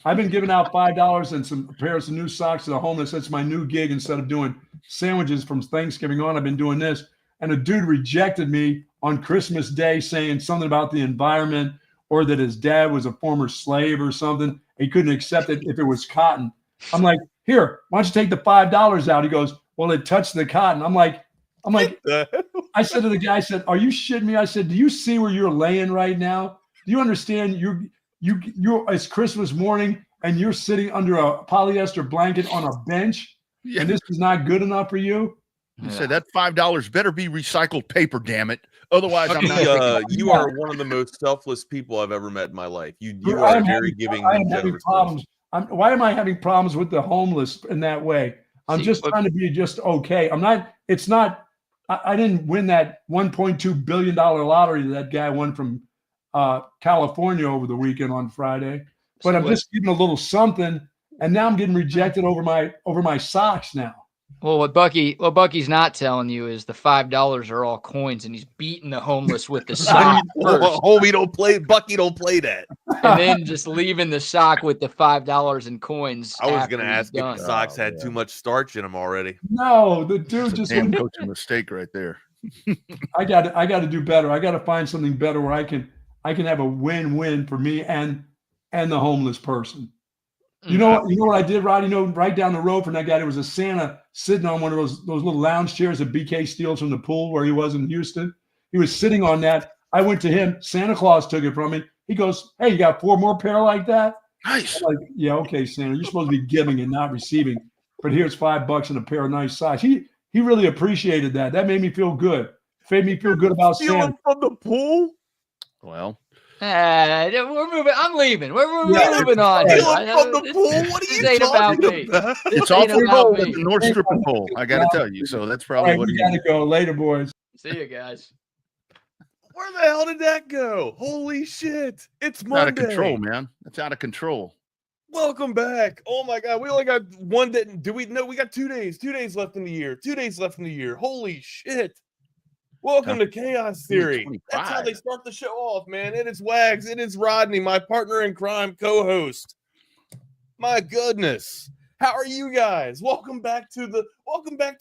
I've been giving out $5 and some pairs of new socks to the homeless. That's my new gig. Instead of doing sandwiches from Thanksgiving on, I've been doing this. And a dude rejected me on Christmas Day saying something about the environment or that his dad was a former slave or something. He couldn't accept it if it was cotton. I'm like, "Here, why don't you take the $5 out?" He goes, "Well, it touched the cotton." I'm like, I said to the guy, I said, "Are you shitting me?" I said, "Do you see where you're laying right now? Do you understand you're it's Christmas morning and you're sitting under a polyester blanket on a bench and this is not good enough for you?" You said that $5 better be recycled paper, damn it. Otherwise, I'm not. You are one of the most selfless people I've ever met in my life. You I are am very having, giving I am and having generous problems. person. Why am I having problems with the homeless in that way? I'm just trying to be just okay. I'm not. It's not. I didn't win that $1.2 billion lottery that guy won from California over the weekend on Friday. But I'm just giving a little something, and now I'm getting rejected over my socks now. Well, what Bucky's not telling you is the $5 are all coins, and he's beating the homeless with the sock first. Homie, don't play. Bucky, don't play that. And then just leaving the sock with the $5 in coins. I was going to ask if the socks had too much starch in them already. No, the dude just damn coaching mistake right there. I got to do better. I got to find something better where I can have a win-win for me and the homeless person. You know what I did, Rodney? Right down the road from that guy, there was a Santa sitting on one of those little lounge chairs that BK steals from the pool where he was in Houston. He was sitting on that. I went to him. Santa Claus took it from me. He goes, "Hey, you got 4 more pair like that?" Nice. I'm like, yeah, okay, Santa. You're supposed to be giving and not receiving. But here's $5 and a pair of nice socks. He really appreciated that. That made me feel good. It made me feel good about Santa. From the pool? Well. We're moving. I'm leaving. We're moving on. From the pool? What are you talking about? It's awful cold at the North Strip and pool. I got to tell you. So that's probably what we got to go. Later, boys. See you guys. Where the hell did that go? Holy shit. It's Monday. Out of control, man. It's out of control. Welcome back. Oh my God. We only got one. We got 2 days. 2 days left in the year. 2 days left in the year. Holy shit. Welcome to Chaos Theory. That's how they start the show off, man. It is Wags. It is Rodney, my partner in crime, co-host. My goodness. How are you guys? Welcome back to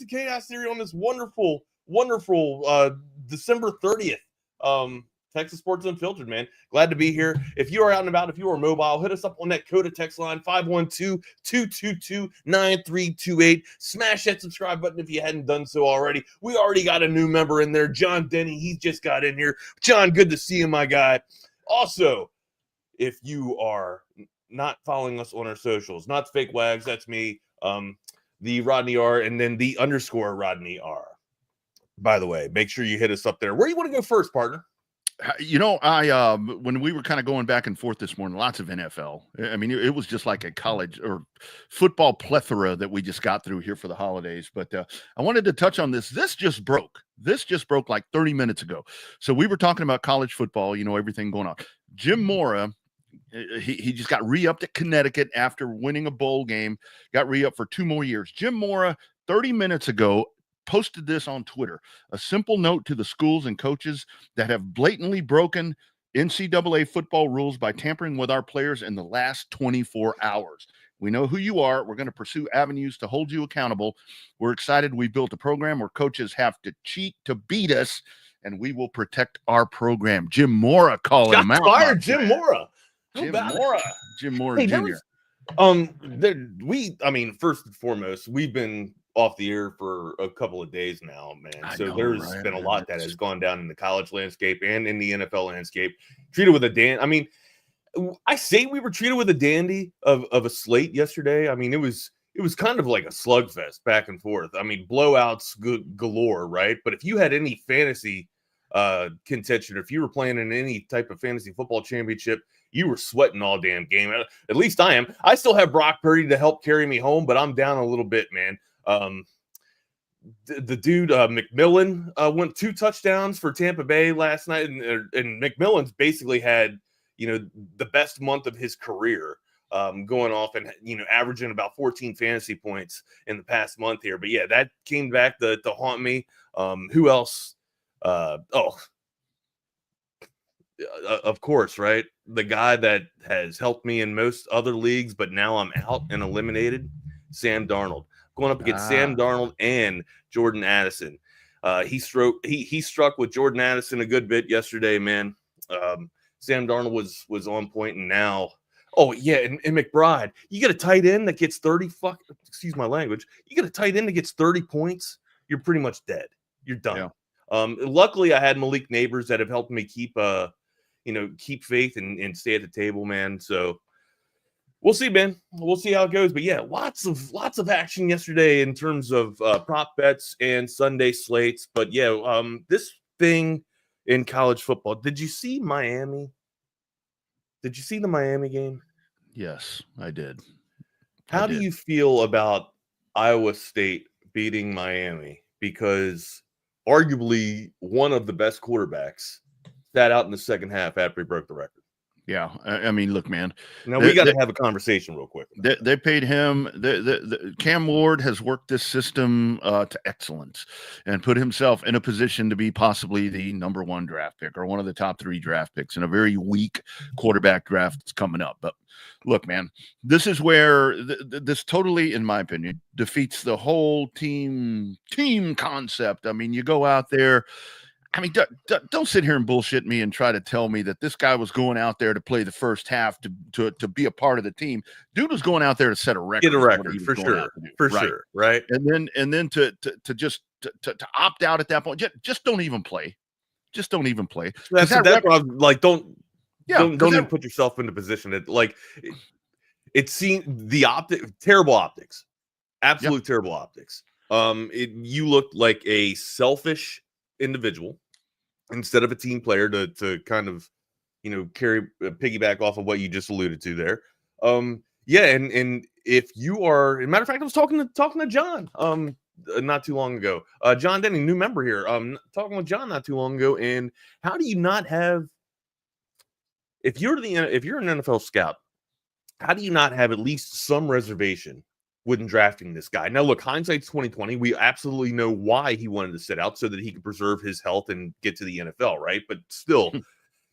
Chaos Theory on this wonderful, wonderful December 30th. Texas Sports Unfiltered, man. Glad to be here. If you are out and about, if you are mobile, hit us up on that Coda text line, 512-222-9328. Smash that subscribe button if you hadn't done so already. We already got a new member in there, John Denny. He just got in here. John, good to see you, my guy. Also, if you are not following us on our socials, not the fake Wags, that's me, the Rodney R, and then the _ Rodney R. By the way, make sure you hit us up there. Where do you want to go first, partner? I when we were kind of going back and forth this morning, lots of NFL. I mean, it was just like a college or football plethora that we just got through here for the holidays. But I wanted to touch on this. This just broke like 30 minutes ago. So we were talking about college football, everything going on. Jim Mora, he just got re-upped at Connecticut after winning a bowl game, got re-upped for 2 more years. Jim Mora, 30 minutes ago, posted this on Twitter, a simple note to the schools and coaches that have blatantly broken NCAA football rules by tampering with our players in the last 24 hours. We know who you are. We're going to pursue avenues to hold you accountable. We're excited we built a program where coaches have to cheat to beat us, and we will protect our program. Jim Mora calling him out. Fired Jim Mora. Jim Mora Jr. First and foremost, we've been off the air for a couple of days now, man. There's been a lot that has gone down in the college landscape and in the NFL landscape. Treated with a I say we were treated with a dandy of a slate yesterday. I mean, it was kind of like a slugfest back and forth. I mean, blowouts galore, right? But if you had any fantasy contention, if you were playing in any type of fantasy football championship, you were sweating all damn game. At least I am. I still have Brock Purdy to help carry me home, but I'm down a little bit, man. The dude McMillan went 2 touchdowns for Tampa Bay last night, and McMillan's basically had the best month of his career, going off and averaging about 14 fantasy points in the past month here. But yeah, that came back to haunt me. Who else? Of course, right? The guy that has helped me in most other leagues, but now I'm out and eliminated, Sam Darnold. Going up against Sam Darnold and Jordan Addison. He struck with Jordan Addison a good bit yesterday, man. Sam Darnold was on point, and now, and McBride, you get a tight end that gets 30 excuse my language. You get a tight end that gets 30 points, you're pretty much dead. You're done. Yeah. Luckily, I had Malik Neighbors that have helped me keep faith and stay at the table, man. So we'll see, man. We'll see how it goes. But yeah, lots of action yesterday in terms of prop bets and Sunday slates. But yeah, this thing in college football. Did you see Miami? Did you see the Miami game? Yes, I did. How do you feel about Iowa State beating Miami? Because arguably one of the best quarterbacks sat out in the second half after he broke the record. Yeah, I mean, look, man. Now we got to have a conversation real quick. They paid him. Cam Ward has worked this system to excellence and put himself in a position to be possibly the number 1 draft pick or one of the top 3 draft picks in a very weak quarterback draft that's coming up. But look, man, this is where this totally, in my opinion, defeats the whole team concept. I mean, you go out there. I mean, don't sit here and bullshit me and try to tell me that this guy was going out there to play the first half to be a part of the team. Dude was going out there to set a record. Get a record for sure, sure, right? And then to opt out at that point, just don't even play. Just don't even play. That's what I'm like. Don't even put yourself in a position that like it seemed terrible optics, absolute terrible optics. You looked like a selfish individual instead of a team player to kind of piggyback off of what you just alluded to there. And if you are, as a matter of fact, I was talking to John not too long ago. John Denny, new member here. Talking with John not too long ago, and how do you not have, if you're an NFL scout, how do you not have at least some reservation when drafting this guy? Now, look, hindsight's 2020. We absolutely know why he wanted to sit out so that he could preserve his health and get to the NFL, right? But still,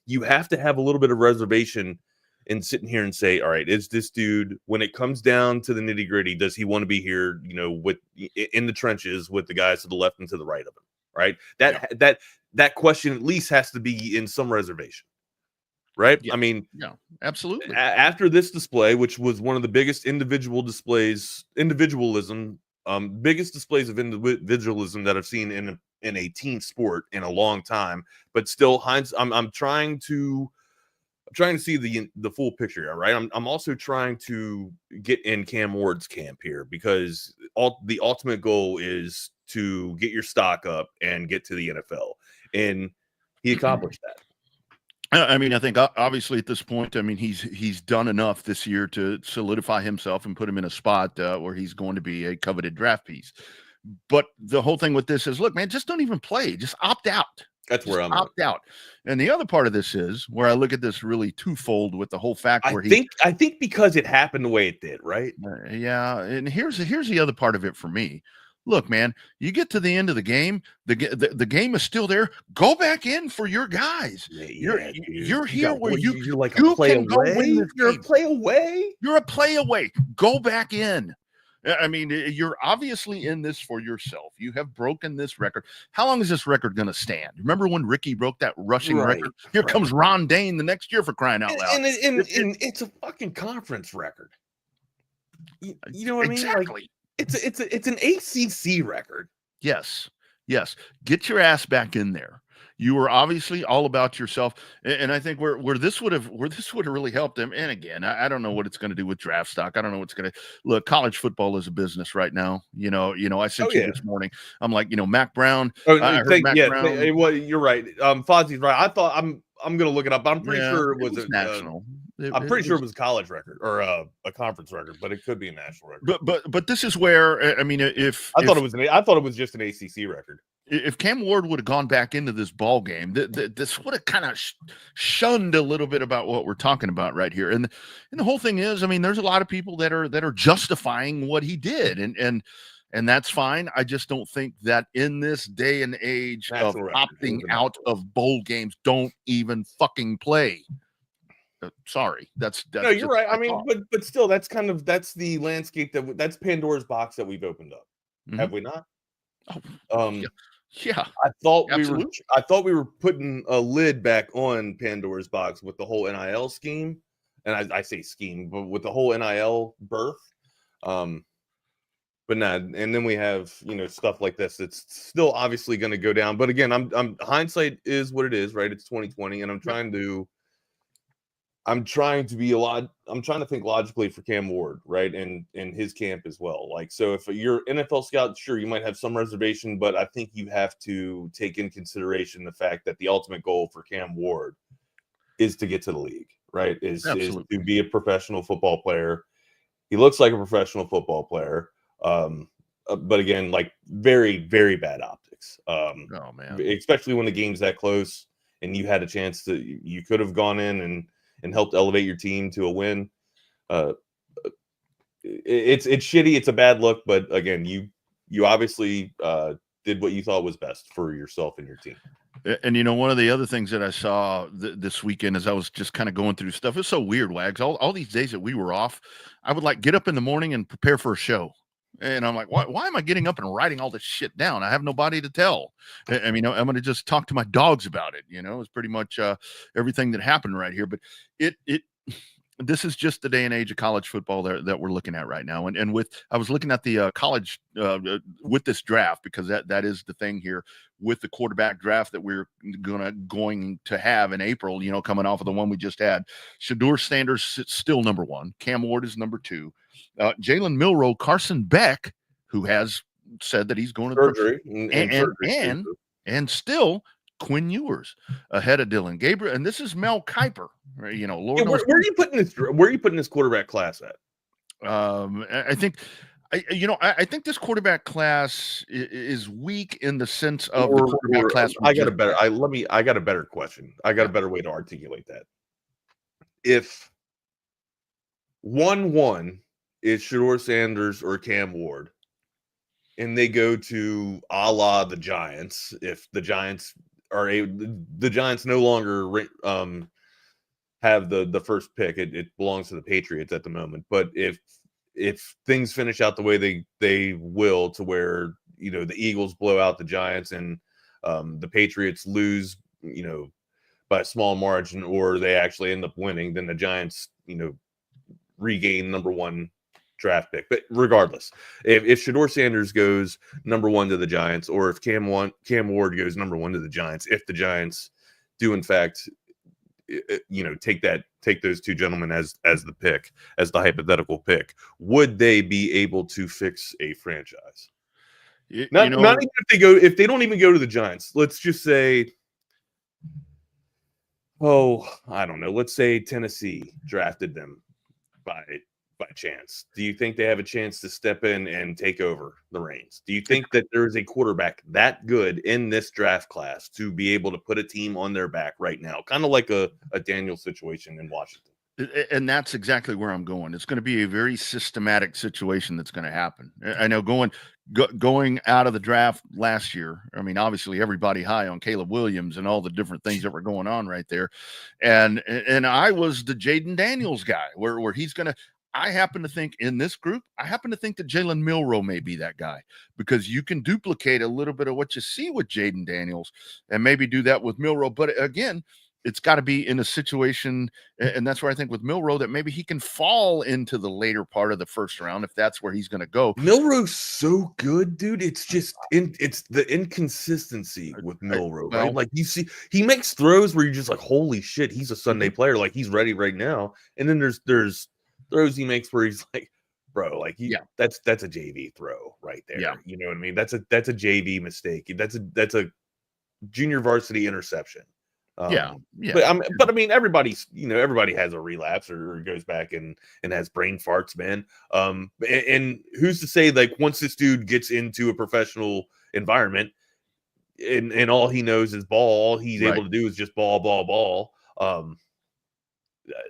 you have to have a little bit of reservation in sitting here and say, all right, is this dude, when it comes down to the nitty gritty, does he want to be here, in the trenches with the guys to the left and to the right of him, right? That question at least has to be in some reservation. Right. Yeah. I mean, yeah, absolutely. After this display, which was one of the biggest individualism that I've seen in a team sport in a long time, but still, I'm trying to see the full picture here. Right. I'm also trying to get in Cam Ward's camp here because the ultimate goal is to get your stock up and get to the NFL, and he accomplished that. I mean, I think obviously at this point, I mean, he's done enough this year to solidify himself and put him in a spot where he's going to be a coveted draft piece. But the whole thing with this is, look, man, just don't even play. Just opt out. That's where I'm opt out. And the other part of this is where I look at this really twofold with the whole fact where I think because it happened the way it did, right? Yeah. And here's the other part of it for me. Look, man, you get to the end of the game, the game is still there. Go back in for your guys. You're here where you're like a play away. You're a play away. You're a play away. Go back in. I mean, you're obviously in this for yourself. You have broken this record. How long is this record going to stand? Remember when Ricky broke that rushing record? Here comes Ron Dane the next year for crying out loud. And it's a fucking conference record. You know what I mean? Exactly. Like, it's an ACC record. Yes. Get your ass back in there. You were obviously all about yourself, and I think where this would have really helped him. And again, I don't know what it's going to do with draft stock. I don't know what's going to look. College football is a business right now. I sent you this morning. I'm like, Mac Brown. Brown. Well, you're right. Fozzie's right. I thought I'm going to look it up. But I'm pretty sure it was national. I'm pretty sure it was a college record or a conference record, but it could be a national record. But this is where I mean, I thought it was just an ACC record. If Cam Ward would have gone back into this ball game, this would have kind of shunned a little bit about what we're talking about right here. And the whole thing is, I mean, there's a lot of people that are justifying what he did, and that's fine. I just don't think that in this day and age of opting out of bowl games, don't even fucking play. Sorry, that's no, you're right. I mean, but still, that's the landscape that's Pandora's box that we've opened up, have we not? Yeah. I thought we were putting a lid back on Pandora's box with the whole NIL scheme, and I say scheme, but with the whole NIL birth. But nah, and then we have stuff like this. It's still obviously going to go down. But again, I'm hindsight is what it is, right? It's 2020, and I'm trying to. I'm trying to think logically for Cam Ward, right? And in his camp as well. Like, so if you're NFL scout, sure, you might have some reservation, but I think you have to take in consideration the fact that the ultimate goal for Cam Ward is to get to the league, right? Is to be a professional football player. He looks like a professional football player. But again, like very, very bad optics. Oh man. Especially when the game's that close and you had a chance you could have gone in and helped elevate your team to a win. It's shitty. It's a bad look, but again, you obviously did what you thought was best for yourself and your team. And one of the other things that I saw this weekend as I was just kind of going through stuff, it's so weird, Wags. All these days that we were off, I would like get up in the morning and prepare for a show. And I'm like, why am I getting up and writing all this shit down? I have nobody to tell. I mean, I'm going to just talk to my dogs about it. It's pretty much everything that happened right here. But this is just the day and age of college football that we're looking at right now. And I was looking at the college with this draft, because that is the thing here with the quarterback draft that we're going to have in April, coming off of the one we just had. Shedeur Sanders still number 1. Cam Ward is number 2. Jalen Milroe, Carson Beck, who has said that he's going to surgery, and still Quinn Ewers ahead of Dylan Gabriel, and this is Mel Kiper. Lord knows where are you putting this? Where are you putting this quarterback class at? I think this quarterback class is weak in the sense of the quarterback class. I got a better question. I got a better way to articulate that. If 1-1 is Shedeur Sanders or Cam Ward, and they go to a la the Giants, if the Giants the Giants no longer have the first pick, it belongs to the Patriots at the moment. But if things finish out the way they will, to where the Eagles blow out the Giants and the Patriots lose by a small margin, or they actually end up winning, then the Giants regain number 1 draft pick. But regardless, if Shedeur Sanders goes number 1 to the Giants, or if Cam Ward goes number 1 to the Giants, if the Giants do in fact take those 2 gentlemen as the hypothetical pick, would they be able to fix a franchise? Not even if they don't even go to the Giants. Let's just say, I don't know. Let's say Tennessee drafted them by chance. Do you think they have a chance to step in and take over the reins? Do you think that there is a quarterback that good in this draft class to be able to put a team on their back right now? Kind of like a Daniel situation in Washington. And that's exactly where I'm going. It's going to be a very systematic situation that's going to happen. I know going out of the draft last year, I mean, obviously everybody high on Caleb Williams and all the different things that were going on right there. And I was the Jaden Daniels guy where he's going to, I happen to think in this group, that Jalen Milroe may be that guy, because you can duplicate a little bit of what you see with Jaden Daniels and maybe do that with Milroe. But again, it's got to be in a situation, and that's where I think with Milroe that maybe he can fall into the later part of the first round if that's where he's going to go. Milroe's so good, dude. It's just it's the inconsistency with Milroe, right? Like, you see, he makes throws where you're just like, holy shit, he's a Sunday player. Like, he's ready right now. And then there's throws he makes where he's like, bro, like that's a JV throw right there. Yeah. You know what I mean? That's a JV mistake. That's a junior varsity interception. Yeah. But I mean, everybody has a relapse or goes back and has brain farts, man. And who's to say, like, once this dude gets into a professional environment and all he knows is ball, all he's able to do is just ball.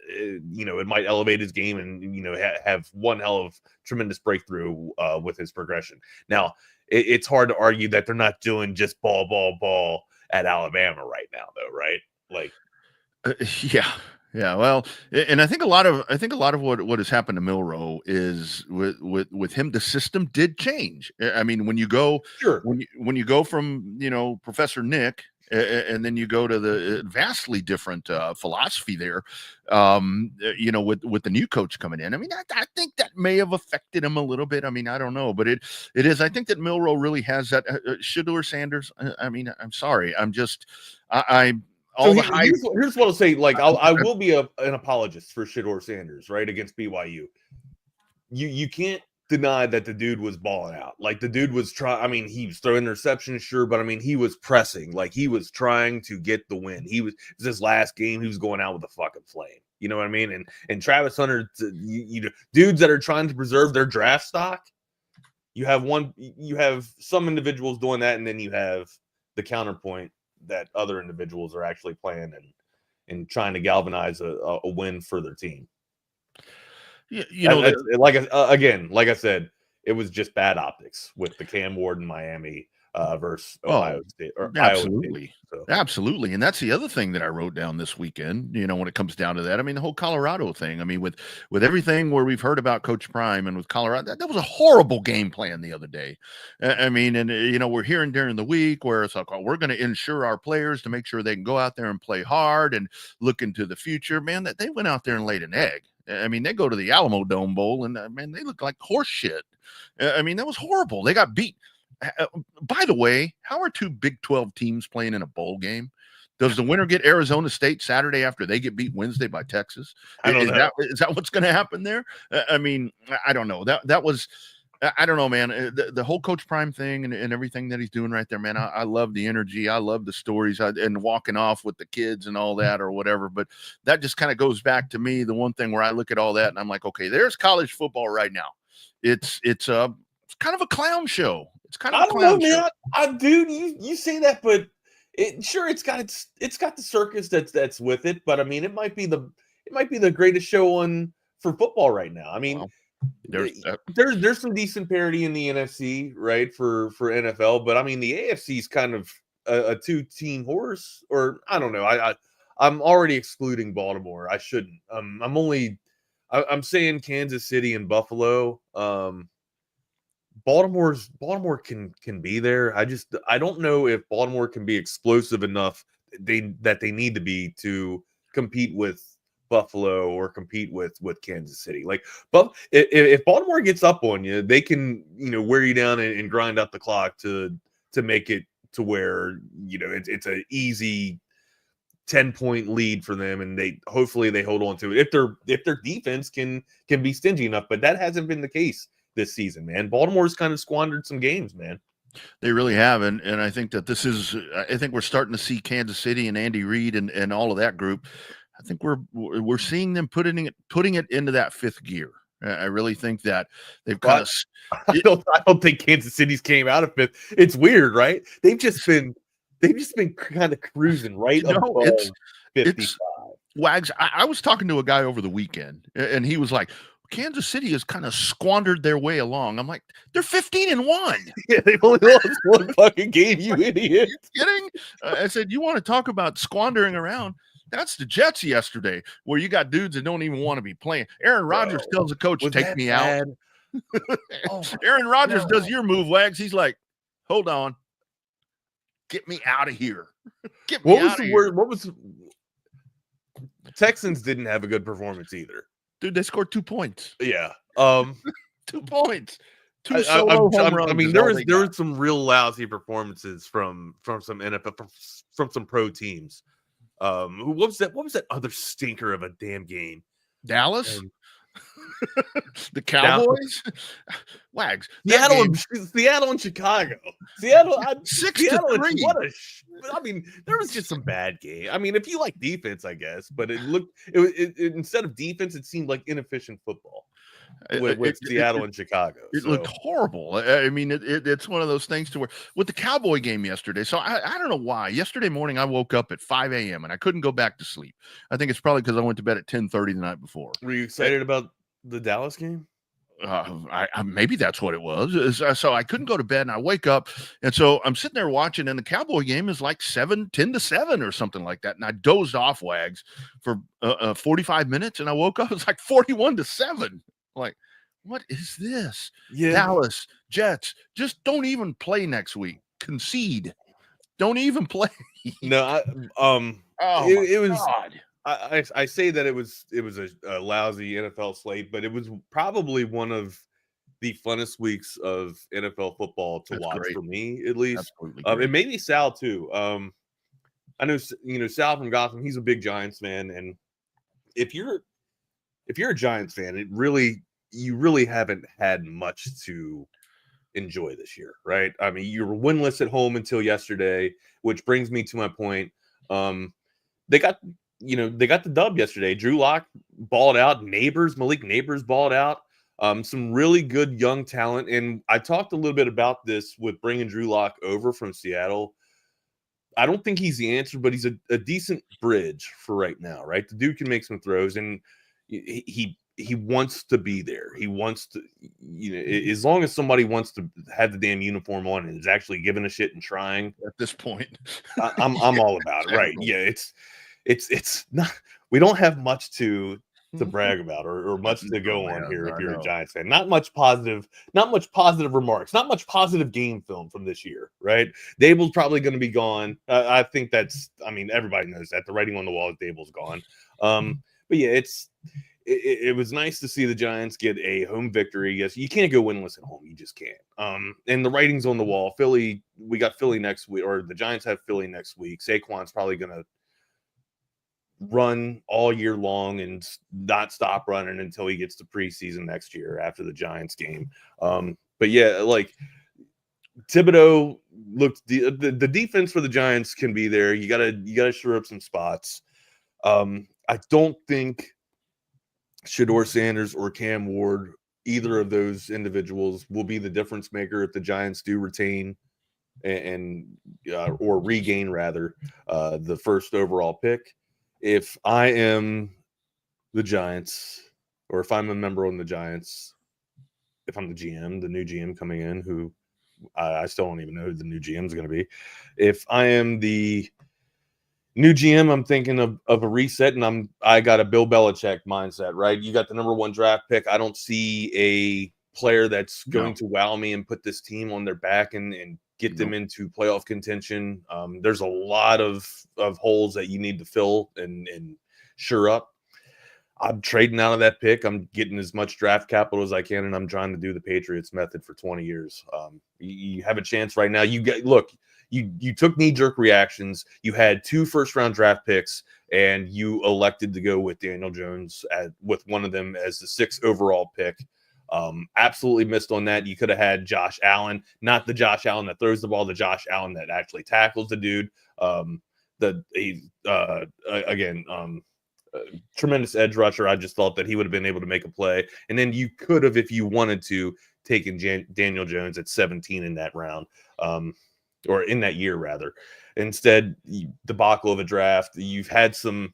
It might elevate his game and have one hell of tremendous breakthrough with his progression. Now, it's hard to argue that they're not doing just ball at Alabama right now, though, right? Like, yeah. Well, and I think a lot of what has happened to Milroe is with him, the system did change. I mean, when you go when you go from Professor Nick, and then you go to the vastly different philosophy there, with the new coach coming in. I mean, I think that may have affected him a little bit. I mean, I don't know, but it is. I think that Milroe really has that. Shedeur Sanders. I mean, I'm sorry. all the hype. Here's what I'll say. Like, I will be an apologist for Shedeur Sanders, right, against BYU. You can't deny that the dude was balling out. Like, the dude was trying. I mean, he was throwing interceptions, sure, but I mean, he was pressing. Like, he was trying to get the win. It was his last game. He was going out with a fucking flame. You know what I mean? And Travis Hunter, dudes that are trying to preserve their draft stock. You have some individuals doing that, and then you have the counterpoint that other individuals are actually playing and trying to galvanize a win for their team. You know, like I said, it was just bad optics with the Cam Ward in Miami versus Ohio State. Absolutely. Iowa State, so. Absolutely. And that's the other thing that I wrote down this weekend, you know, when it comes down to that. I mean, the whole Colorado thing. I mean, with everything where we've heard about Coach Prime and with Colorado, that was a horrible game plan the other day. I mean, and, you know, we're hearing during the week where it's like, oh, we're going to insure our players to make sure they can go out there and play hard and look into the future. Man, that they went out there and laid an egg. I mean, they go to the Alamo Dome Bowl, and, man, they look like horse shit. I mean, that was horrible. They got beat. By the way, how are two Big 12 teams playing in a bowl game? Does the winner get Arizona State Saturday after they get beat Wednesday by Texas? I don't know. Is that what's going to happen there? I mean, I don't know. That was – I don't know, man. The whole Coach Prime thing and everything that he's doing right there, man, I love the energy. I love the stories and walking off with the kids and all that or whatever. But that just kind of goes back to me, the one thing where I look at all that and I'm like, okay, there's college football right now. It's kind of a clown show. It's kind of a clown show. Man. I dude, you say that, but it's got the circus that's with it. But I mean, it might be the greatest show for football right now. I mean. Wow. There's some decent parity in the NFC, right, for NFL, but I mean the AFC is kind of a two-team horse, or I don't know. I'm already excluding Baltimore. I shouldn't. I'm saying Kansas City and Buffalo. Baltimore can be there. I don't know if Baltimore can be explosive enough that they need to be to compete with Buffalo or compete with Kansas City. Like, but if Baltimore gets up on you, they can, you know, wear you down and grind out the clock to make it to where, you know, it's an easy 10-point lead for them, and hopefully they hold on to it if their defense can be stingy enough. But that hasn't been the case this season, man. Baltimore's kind of squandered some games, man. They really have, and I think that I think we're starting to see Kansas City and Andy Reid and all of that group. I think we're seeing them putting it into that fifth gear. I really think that they've kind of. I don't think Kansas City's came out of fifth. It's weird, right? They've just been kind of cruising right above 55. Wags. I was talking to a guy over the weekend, and he was like, Kansas City has kind of squandered their way along. I'm like, they're 15-1. Yeah, they've only lost one fucking game, you idiot. Are you kidding? I said, you want to talk about squandering around? That's the Jets yesterday, where you got dudes that don't even want to be playing. Aaron Rodgers tells the coach, take me out. Aaron Rodgers does your move, Wags. He's like, hold on. Get me out of here. Get me out of here. What was Texans didn't have a good performance either. Dude, they scored 2 points. Yeah. 2 points. Two solo home runs. I mean, there was some real lousy performances from some NFL, from some pro teams. What was that other stinker of a damn game? Dallas? The Cowboys? Wags. Seattle and Chicago. Seattle 6-3. I mean, there was just some bad game. I mean, if you like defense, I guess, but it instead of defense, it seemed like inefficient football with Seattle and Chicago. It looked horrible. I mean, it's one of those things to where with the Cowboy game yesterday. So I don't know why. Yesterday morning, I woke up at 5 a.m. and I couldn't go back to sleep. I think it's probably because I went to bed at 10:30 the night before. Were you excited about the Dallas game? Maybe that's what it was. So I couldn't go to bed, and I wake up, and so I'm sitting there watching, and the Cowboy game is like 10-7 or something like that. And I dozed off, Wags, for 45 minutes, and I woke up. It's like 41-7. Like, what is this? Yeah. Dallas Jets, just don't even play next week. Concede. Don't even play. No, it was. God. I say that it was a lousy NFL slate, but it was probably one of the funnest weeks of NFL football to watch for me, at least. And maybe Sal too. I know, Sal from Gotham, he's a big Giants fan, and if you're a Giants fan, you really haven't had much to enjoy this year, right? I mean, you were winless at home until yesterday, which brings me to my point. They got the dub yesterday. Drew Lock balled out. Malik Neighbors balled out. Some really good young talent. And I talked a little bit about this with bringing Drew Lock over from Seattle. I don't think he's the answer, but he's a decent bridge for right now, right? The dude can make some throws, and he wants to be there. He wants to, as long as somebody wants to have the damn uniform on and is actually giving a shit and trying. At this point, I'm all about it, right? Yeah, it's not. We don't have much to brag about or much to go on here if you're a Giants fan. Not much positive remarks, not much positive game film from this year, right? Dable's probably going to be gone. I think everybody knows that. The writing on the wall is Dable's gone. But yeah, it was nice to see the Giants get a home victory. Yes, you can't go winless at home. You just can't. And the writing's on the wall. We got Philly next week, or the Giants have Philly next week. Saquon's probably going to run all year long and not stop running until he gets to preseason next year after the Giants game. But yeah, like Thibodeau looked the defense for the Giants can be there. You gotta shore up some spots. I don't think Shedeur Sanders or Cam Ward, either of those individuals, will be the difference maker if the Giants do retain or regain rather the first overall pick. If I am the Giants, or if I'm a member on the Giants, if I'm the GM, the new GM coming in, who I still don't even know who the new GM is going to be. If I am the new GM, I'm thinking of a reset, and I got a Bill Belichick mindset, right? You got the number 1 draft pick. I don't see a player that's going to wow me and put this team on their back and get them into playoff contention. There's a lot of holes that you need to fill and shore up. I'm trading out of that pick. I'm getting as much draft capital as I can, and I'm trying to do the Patriots method for 20 years. You have a chance right now. You took knee-jerk reactions. You had 2 first-round draft picks, and you elected to go with Daniel Jones with one of them as the 6th overall pick. Absolutely missed on that. You could have had Josh Allen, not the Josh Allen that throws the ball, the Josh Allen that actually tackles the dude. Tremendous edge rusher. I just thought that he would have been able to make a play. And then you could have, if you wanted to, taken Daniel Jones at 17 in that round, or in that year rather. Instead, debacle of a draft. You've had some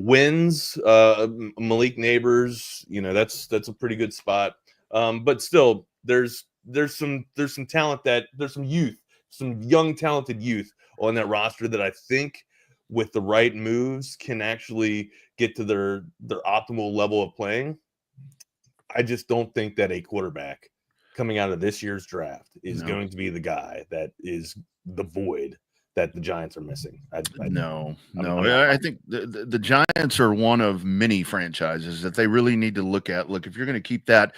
wins. Malik Neighbors, that's a pretty good spot. But still, there's some talent, there's some youth, some young talented youth on that roster that I think with the right moves can actually get to their optimal level of playing. I just don't think that a quarterback coming out of this year's draft is going to be the guy that is the void that the Giants are missing. I think the Giants are one of many franchises that they really need to look at. Look, if you're going to keep that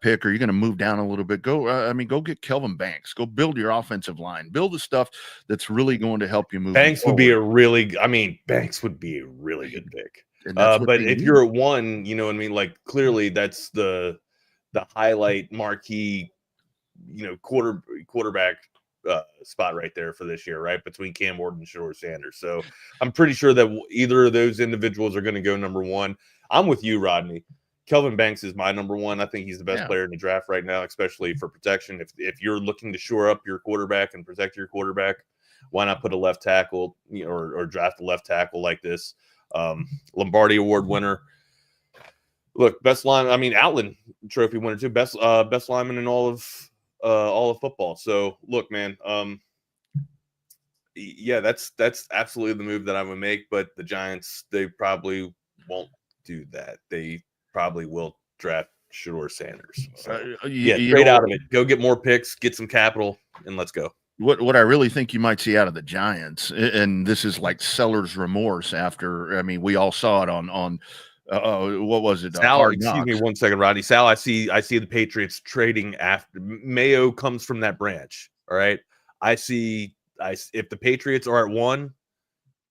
pick, or you're going to move down a little bit, go get Kelvin Banks. Go build your offensive line. Build the stuff that's really going to help you move. Banks would be a really good pick. But if you're at 1, you know what I mean? Like, clearly that's the highlight marquee, quarterback spot right there for this year, right? Between Cam Ward and Shedeur Sanders. So I'm pretty sure that either of those individuals are going to go number 1. I'm with you, Rodney. Kelvin Banks is my number 1. I think he's the best player in the draft right now, especially for protection. If you're looking to shore up your quarterback and protect your quarterback, why not put a left tackle, or draft a left tackle like this? Lombardi Award winner. Look, best line. I mean, Outland Trophy winner too. Best lineman in all of football. So look, man. That's absolutely the move that I would make. But the Giants, they probably won't do that. They probably will draft Shedeur Sanders. So, trade out of it. Go get more picks, get some capital, and let's go. What I really think you might see out of the Giants, and this is like seller's remorse after, we all saw it on what was it? Sal, excuse me 1 second, Rodney. Sal, I see the Patriots trading after Mayo comes from that branch. All right. I see if the Patriots are at 1,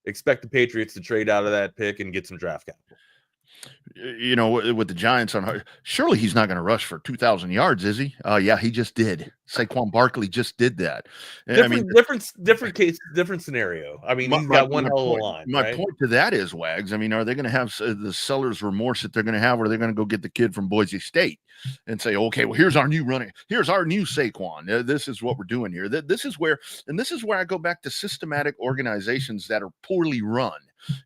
expect the Patriots to trade out of that pick and get some draft capital. You know, with the Giants on, surely he's not going to rush for 2,000 yards, is he? Yeah, he just did. Saquon Barkley just did that. Different case, different scenario. I mean, he's got one hell of a line. My point to that is, Wags, I mean, are they going to have the seller's remorse that they're going to have, or are they going to go get the kid from Boise State and say, okay, well, here's our new Saquon. This is what we're doing here. This is where I go back to systematic organizations that are poorly run.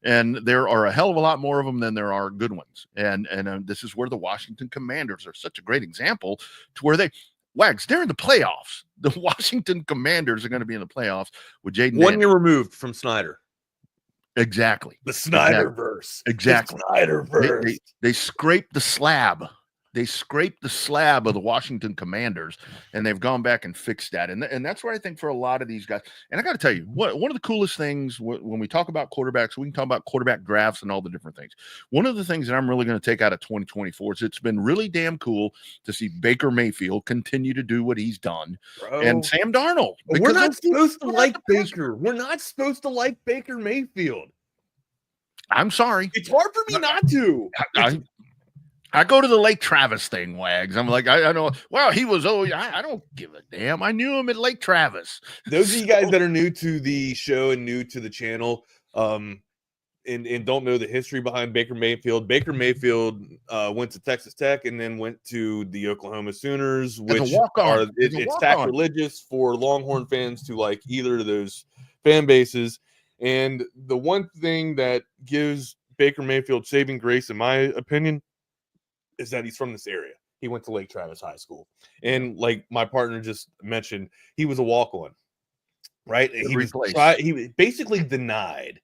And there are a hell of a lot more of them than there are good ones. And this is where the Washington Commanders are such a great example, to where they're in the playoffs. The Washington Commanders are going to be in the playoffs with Jaden 1 year removed from Snyder. Exactly. The Snyderverse. Exactly. The Snyderverse. They scraped the slab. They scraped the slab of the Washington Commanders, and they've gone back and fixed that. And that's where I think for a lot of these guys, and I got to tell you, one of the coolest things when we talk about quarterbacks, we can talk about quarterback drafts and all the different things. One of the things that I'm really going to take out of 2024 is it's been really damn cool to see Baker Mayfield continue to do what he's done. Bro. And Sam Darnold. We're not supposed to like Baker. We're not supposed to like Baker Mayfield. I'm sorry. It's hard for me not to. I go to the Lake Travis thing, Wags. I'm like, I know. Well, he was. I don't give a damn. I knew him at Lake Travis. Those of you guys that are new to the show and new to the channel, and don't know the history behind Baker Mayfield. Baker Mayfield went to Texas Tech and then went to the Oklahoma Sooners, which it's sacrilegious for Longhorn fans to like either of those fan bases. And the one thing that gives Baker Mayfield saving grace, in my opinion, is that he's from this area. He went to Lake Travis High School. And like my partner just mentioned, he was a walk-on, right? He was basically denied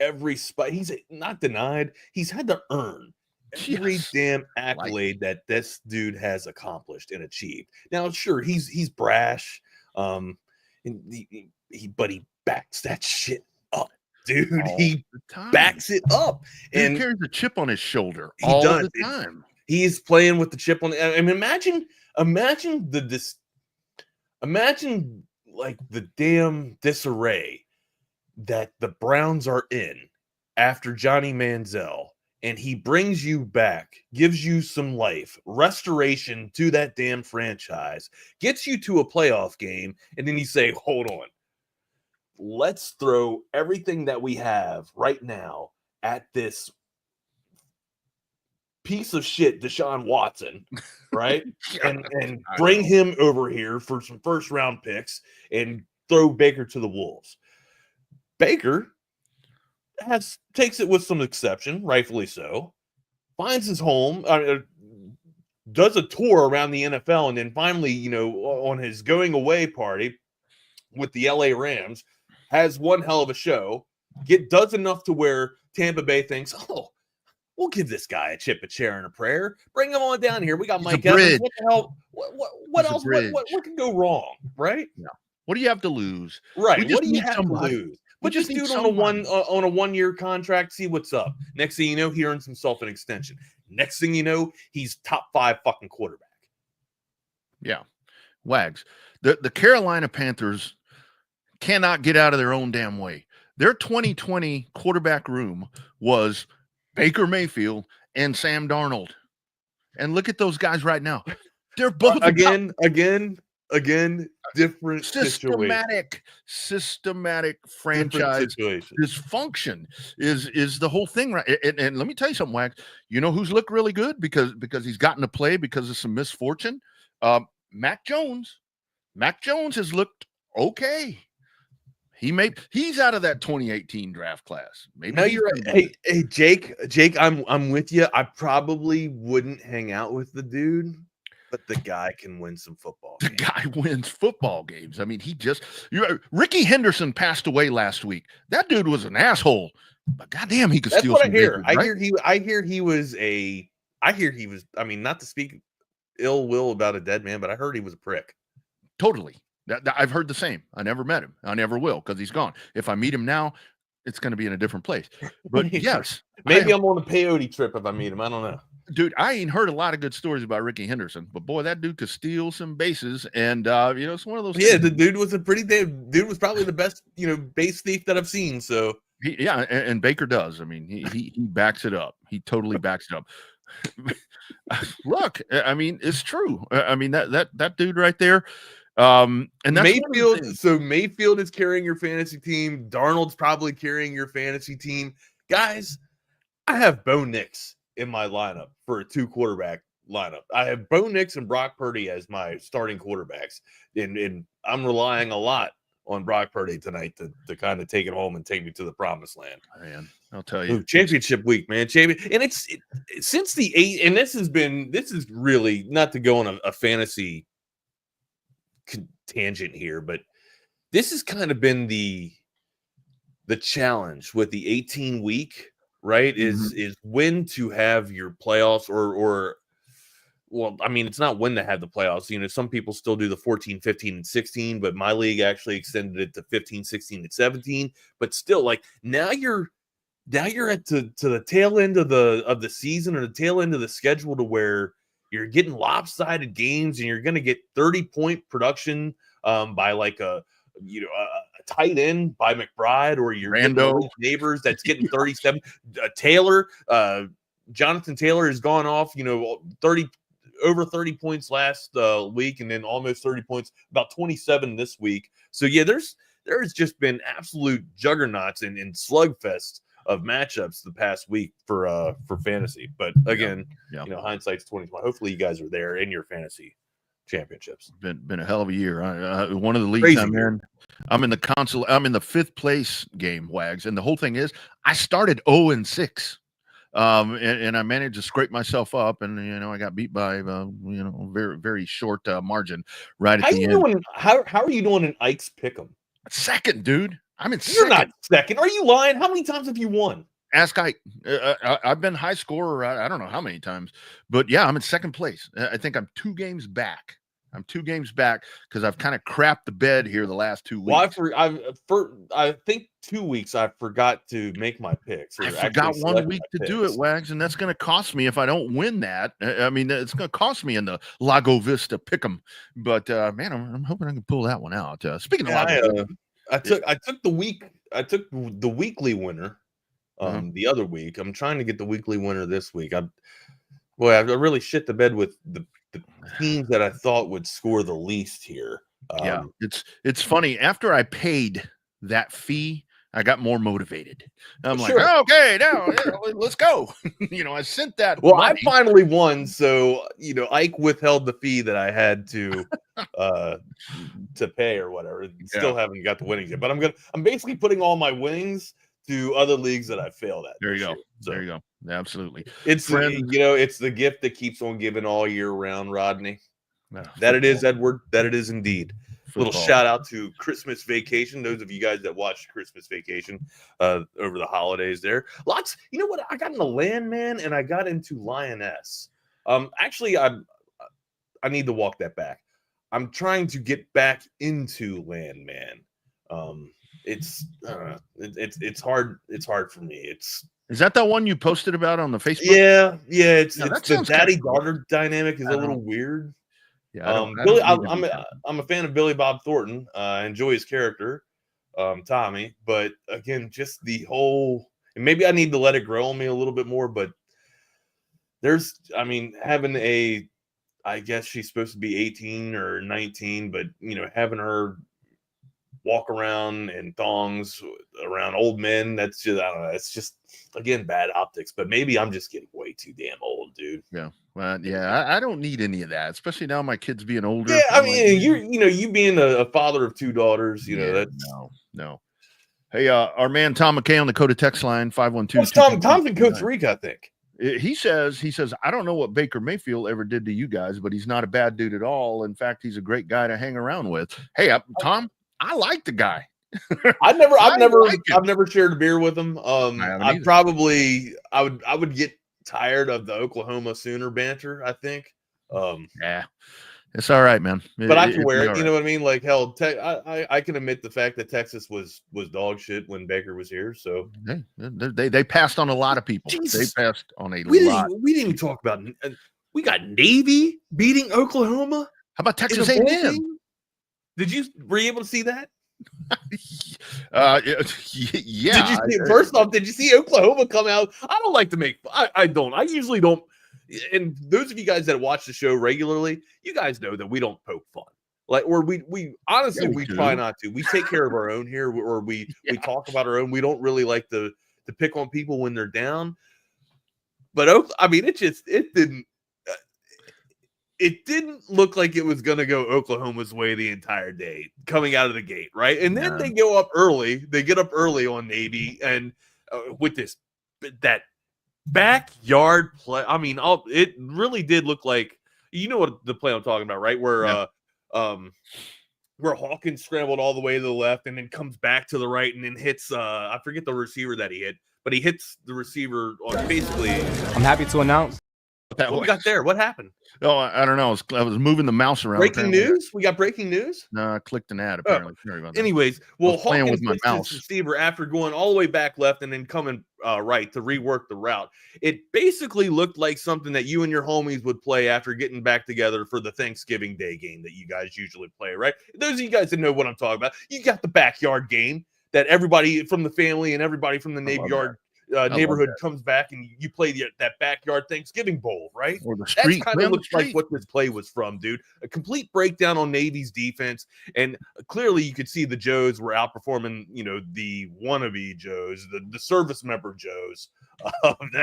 every spot. He's not denied. He's had to earn every damn accolade that this dude has accomplished and achieved. Now, sure, he's brash, but he backs that shit up. Dude, he backs it up. And he carries a chip on his shoulder all the time. He's playing with the chip on. I mean, imagine like the damn disarray that the Browns are in after Johnny Manziel, and he brings you back, gives you some life, restoration to that damn franchise, gets you to a playoff game, and then you say, "Hold on, let's throw everything that we have right now at this piece of shit Deshaun Watson," right? and bring him over here for some first round picks and throw Baker to the wolves. Baker takes it with some exception, rightfully so, finds his home, does a tour around the NFL, and then finally, on his going away party with the LA Rams, has one hell of a show, does enough to where Tampa Bay thinks, oh, we'll give this guy a chip, a chair, and a prayer. Bring him on down here. We got Mike Evans. What the hell? What else? What can go wrong? Right? Yeah. What do you have to lose? Right. What do you have to lose? Put this dude on a 1 year contract. See what's up. Next thing you know, he earns himself an extension. Next thing you know, he's top 5 fucking quarterback. Yeah. Wags. The Carolina Panthers cannot get out of their own damn way. Their 2020 quarterback room was Baker Mayfield and Sam Darnold. And look at those guys right now. They're both again, different systematic franchise dysfunction is the whole thing, right? And let me tell you something, Wax. You know who's looked really good because he's gotten to play because of some misfortune? Mac Jones. Mac Jones has looked okay. He's out of that 2018 draft class. Maybe. No, you're right. Hey, Jake, I'm with you. I probably wouldn't hang out with the dude, but the guy can win some football games. The guy wins football games. I mean, Ricky Henderson passed away last week. That dude was an asshole, but goddamn, he could steal. That's what some I hear. Bacon, I hear he was. I mean, not to speak ill will about a dead man, but I heard he was a prick. Totally. I've heard the same. I never met him. I never will because he's gone. If I meet him now, it's going to be in a different place. But yes. Maybe I'm on a peyote trip if I meet him. I don't know. Dude, I ain't heard a lot of good stories about Ricky Henderson, but boy, that dude could steal some bases, and it's one of those. Yeah, the dude was dude was probably the best base thief that I've seen. So and Baker does. I mean, he backs it up. He totally backs it up. Look, I mean, it's true. I mean that dude right there. And that's Mayfield. So Mayfield is carrying your fantasy team. Darnold's probably carrying your fantasy team, guys. I have Bo Nix in my lineup for a 2-quarterback lineup. I have Bo Nix and Brock Purdy as my starting quarterbacks, and I'm relying a lot on Brock Purdy tonight to kind of take it home and take me to the promised land. Man, I'll tell you, championship week, man. And it's since the 8, and this is really not to go on a fantasy tangent here, but this has kind of been the challenge with the 18 week. Right, is when to have your playoffs or well, I mean, it's not when to have the playoffs. Some people still do the 14, 15, and 16, but my league actually extended it to 15, 16, and 17. But still, like now you're at to the tail end of the season or the tail end of the schedule to where you're getting lopsided games and you're going to get 30-point production by like a tight end by McBride, or your neighbors that's getting 37. Taylor, Jonathan Taylor has gone off, 30 points last week, and then almost 30 points, about 27 this week. So yeah, there's just been absolute juggernauts and slugfests of matchups the past week for fantasy. But again, hindsight's 2020. Hopefully you guys are there in your fantasy championships. Been a hell of a year. One of the leagues I'm in, I'm in the 5th place game, Wags, and the whole thing is I started 0-6, and I managed to scrape myself up, and I got beat by very very short margin right at the end. How are you doing in Ike's pick'em? Second, dude. I'm in. You're not second. Are you lying? How many times have you won? Ask Ike. I've been high scorer. I don't know how many times, but yeah, I'm in 2nd place. I think I'm 2 games back. Because I've kind of crapped the bed here the last 2 weeks. Well, I think 2 weeks I forgot to make my picks. I forgot 1 week to do it, Wags, and that's going to cost me if I don't win that. I mean, it's going to cost me in the Lago Vista pick'em. But man, I'm hoping I can pull that one out. Speaking of Lago Vista, I took the weekly winner. The other week. I'm trying to get the weekly winner this week. I really shit the bed with the teams that I thought would score the least here. It's funny. After I paid that fee, I got more motivated. I'm like, okay, now let's go. I sent that. Well, money. I finally won, so Ike withheld the fee that I had to pay or whatever. Still haven't got the winnings yet, but I'm basically putting all my winnings to other leagues that I failed at. There you go. So, there you go. Absolutely. It's it's the gift that keeps on giving all year round, Rodney. That it is, Edward. That it is indeed. Little shout out to Christmas Vacation. Those of you guys that watched Christmas Vacation over the holidays there. Lots. You know what? I got into Landman and I got into Lioness. Actually, I need to walk that back. I'm trying to get back into Landman. It's hard. It's hard for me. Is that the one you posted about on the Facebook? Yeah. It's the daddy-daughter dynamic is a little weird. Yeah, I'm a fan of Billy Bob Thornton. I enjoy his character, Tommy. But again, just the whole, and maybe I need to let it grow on me a little bit more. But having I guess she's supposed to be 18 or 19, but having her walk around in thongs around old men, that's just, I don't know, it's just, again, bad optics. But maybe I'm just getting way too damn old, dude. Yeah. Well, I don't need any of that, especially now my kids being older. Yeah, I mean, you being a father of 2 daughters, that's no. Hey, our man Tom McKay on the Coda text line 512. Tom's in Costa Rica, I think. He says, I don't know what Baker Mayfield ever did to you guys, but he's not a bad dude at all. In fact, he's a great guy to hang around with. Hey, Tom, I like the guy. I've never shared a beer with him. I would get tired of the Oklahoma Sooner banter, I think. Yeah. It's all right, man. But I can wear it. Right. You know what I mean? Like, hell, I can admit the fact that Texas was dog shit when Baker was here. So they passed on a lot of people. Jesus. They passed on a lot. We didn't even talk about. We got Navy beating Oklahoma. How about Texas A&M? Were you able to see that? Yeah. Did you see, first off, did you see Oklahoma come out? I don't like to make. I don't. I usually don't. And those of you guys that watch the show regularly, you guys know that we don't poke fun. Like, or we honestly, we try not to. We take care of our own here, or we talk about our own. We don't really like to pick on people when they're down. But I mean, it didn't look like it was going to go Oklahoma's way the entire day coming out of the gate, right? And then they go up early. They get up early on Navy, and with that backyard play. I mean, it really did look like, you know what the play I'm talking about, right? Where Hawkins scrambled all the way to the left and then comes back to the right and then hits I forget the receiver that he hit, but he hits the receiver on basically. I'm happy to announce what we got there. What happened? Oh, I don't know. I was moving the mouse around. Breaking news? We got breaking news? No, I clicked an ad apparently. Sorry about that. Anyways, well, playing Hawkins with my hits mouse. his receiver after going all the way back left and then coming right to rework the route. It basically looked like something that you and your homies would play after getting back together for the Thanksgiving Day game that you guys usually play, right? Those of you guys that know what I'm talking about, you got the backyard game that everybody from the family and everybody from the neighborhood comes back and you play that backyard Thanksgiving bowl, right? Or the street. That's kind of looks like what this play was from, dude. A complete breakdown on Navy's defense, and clearly you could see the Joes were outperforming, the wannabe Joes, the service member Joes.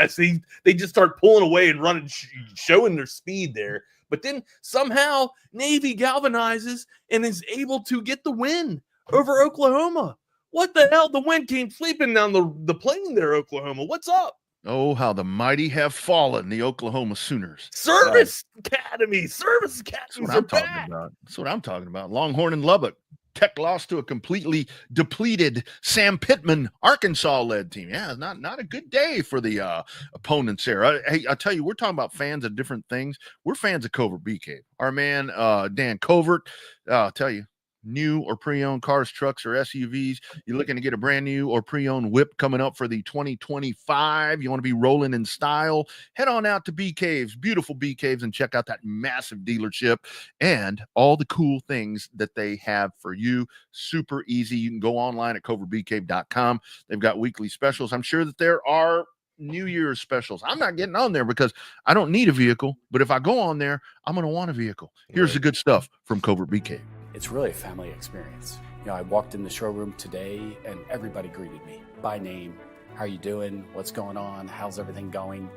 They just start pulling away and running, showing their speed there. But then somehow Navy galvanizes and is able to get the win over Oklahoma. What the hell? The wind came sweeping down the plane there, Oklahoma. What's up? Oh, how the mighty have fallen, the Oklahoma Sooners. Service academies That's what I'm talking about. That's what I'm talking about. Longhorn and Lubbock. Tech lost to a completely depleted Sam Pittman, Arkansas-led team. Yeah, not a good day for the opponents there. Hey, I tell you, we're talking about fans of different things. We're fans of Covert Bee Cave. Our man, Dan Covert, I'll tell you, new or pre-owned cars, trucks, or SUVs. You're looking to get a brand new or pre-owned whip coming up for the 2025. You want to be rolling in style? Head on out to Bee Caves, beautiful Bee Caves, and check out that massive dealership and all the cool things that they have for you. Super easy. You can go online at covertbeecave.com. They've got weekly specials. I'm sure that there are New Year's specials. I'm not getting on there because I don't need a vehicle, but if I go on there, I'm going to want a vehicle. Here's the good stuff from Covert Bee Cave. It's really a family experience. I walked in the showroom today and everybody greeted me by name. How are you doing? What's going on? How's everything going?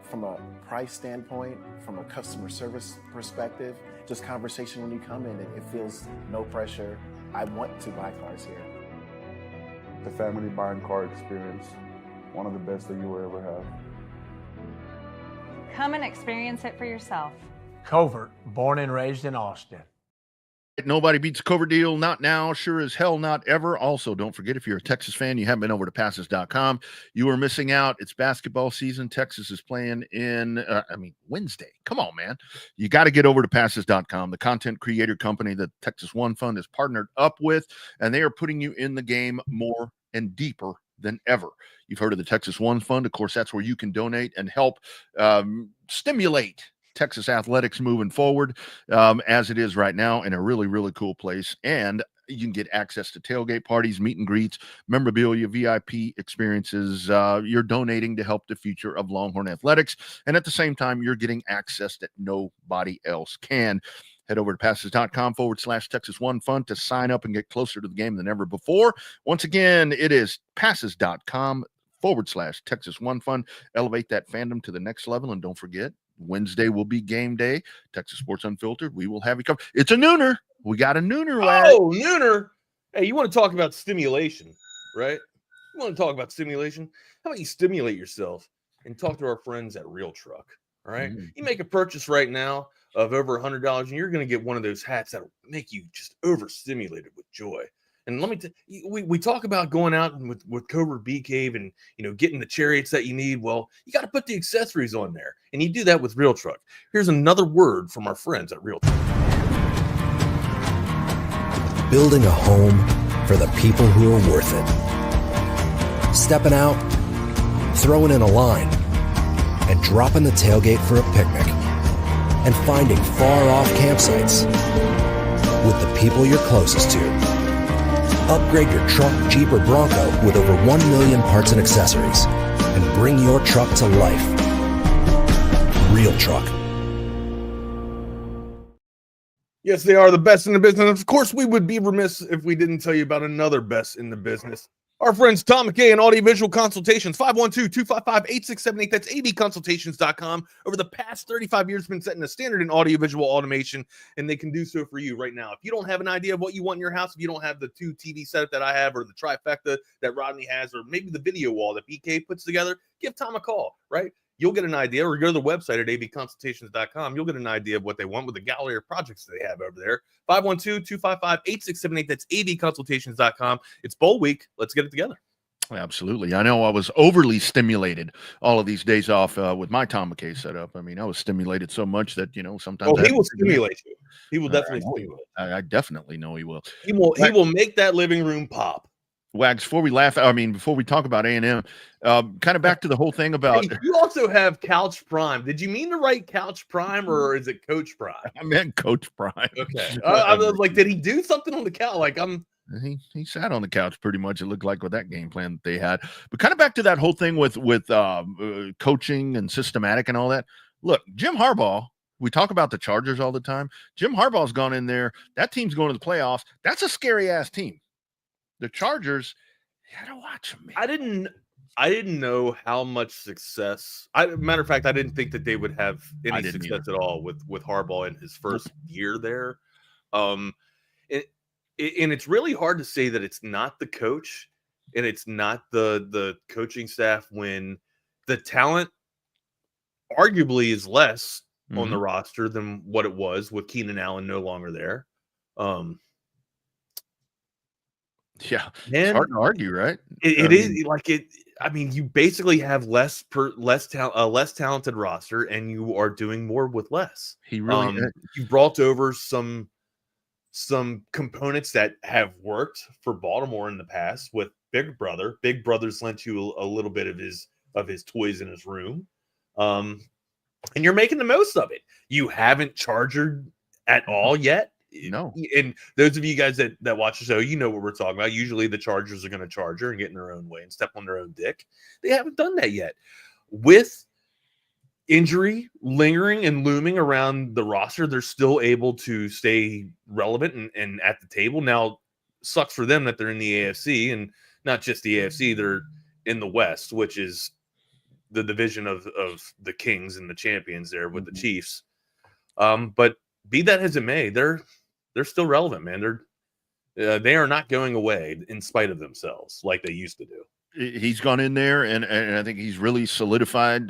From a price standpoint, from a customer service perspective, just conversation when you come in, it feels no pressure. I want to buy cars here. The family buying car experience, one of the best that you will ever have. Come and experience it for yourself. Covert, born and raised in Austin. Nobody beats a Covert deal. Not now. Sure as hell not ever. Also, don't forget, if you're a Texas fan, you haven't been over to passes.com, you are missing out. It's basketball season. Texas is playing in, Wednesday. Come on, man. You got to get over to passes.com, the content creator company that Texas One Fund is partnered up with, and they are putting you in the game more and deeper than ever. You've heard of the Texas One Fund. Of course, that's where you can donate and help stimulate Texas athletics moving forward as it is right now, in a really, really cool place. And you can get access to tailgate parties, meet and greets, memorabilia, VIP experiences. You're donating to help the future of Longhorn athletics. And at the same time, you're getting access that nobody else can. Head over to passes.com/Texas One Fund to sign up and get closer to the game than ever before. Once again, it is passes.com/Texas One Fund. Elevate that fandom to the next level. And don't forget, Wednesday will be game day. Texas Sports Unfiltered. We will have you covered. It's a nooner. We got a nooner. Oh, nooner. Hey, you want to talk about stimulation, right? You want to talk about stimulation? How about you stimulate yourself and talk to our friends at Real Truck, all right? You make a purchase right now of over $100, and you're going to get one of those hats that will make you just overstimulated with joy. And let me we talk about going out with Covert Bee Cave and getting the chariots that you need. Well, you got to put the accessories on there, and you do that with Real Truck. Here's another word from our friends at Real Truck. building a home for the people who are worth it. Stepping out, throwing in a line, and dropping the tailgate for a picnic. And finding far-off campsites with the people you're closest to. Upgrade your truck, Jeep, or Bronco with over 1 million parts and accessories. And bring your truck to life. Real Truck. Yes, they are the best in the business. Of course, we would be remiss if we didn't tell you about another best in the business. Our friends Tom McKay and Audiovisual Consultations, 512-255-8678. That's abconsultations.com. Over the past 35 years, been setting a standard in audiovisual automation, and they can do so for you right now. If you don't have an idea of what you want in your house, if you don't have the 2 TV setup that I have or the trifecta that Rodney has, or maybe the video wall that BK puts together, give Tom a call, right? You'll get an idea, or go to the website at abconsultations.com. You'll get an idea of what they want with the gallery of projects they have over there. 512-255-8678. That's abconsultations.com. It's bowl week. Let's get it together. Absolutely. I know I was overly stimulated all of these days off with my Tom McKay setup. I mean, I was stimulated so much that, sometimes. Oh, he will stimulate you. He will definitely stimulate. I definitely know he will. He will make that living room pop. Wags, before we talk about A&M, kind of back to the whole thing about. Hey, you also have Couch Prime. Did you mean to write Couch Prime, or is it Coach Prime? I meant Coach Prime. Okay. I was like, did he do something on the couch? Like, He sat on the couch pretty much. It looked like with that game plan that they had. But kind of back to that whole thing with coaching and systematic and all that. Look, Jim Harbaugh. We talk about the Chargers all the time. Jim Harbaugh's gone in there. That team's going to the playoffs. That's a scary ass team. The Chargers, you gotta watch them, man. I didn't know how much success. Matter of fact, I didn't think that they would have any success at all with Harbaugh in his first year there. And it's really hard to say that it's not the coach and it's not the coaching staff when the talent arguably is less on the roster than what it was with Keenan Allen no longer there. Yeah, it's hard to argue, right? It is like it. I mean, you basically have less talented roster, and you are doing more with less. He really you brought over some components that have worked for Baltimore in the past with Big Brother. Big Brother's lent you a little bit of his toys in his room, and you're making the most of it. You haven't chargered at all yet. No. And those of you guys that watch the show, you know what we're talking about. Usually the Chargers are going to charge her and get in their own way and step on their own dick. They haven't done that yet. With injury lingering and looming around the roster, they're still able to stay relevant and at the table. Now, sucks for them that they're in the AFC, and not just the AFC, they're in the West, which is the division of the Kings and the champions there with the Chiefs. But be that as it may, they're still relevant, man. They are not going away in spite of themselves like they used to do. He's gone in there, and I think he's really solidified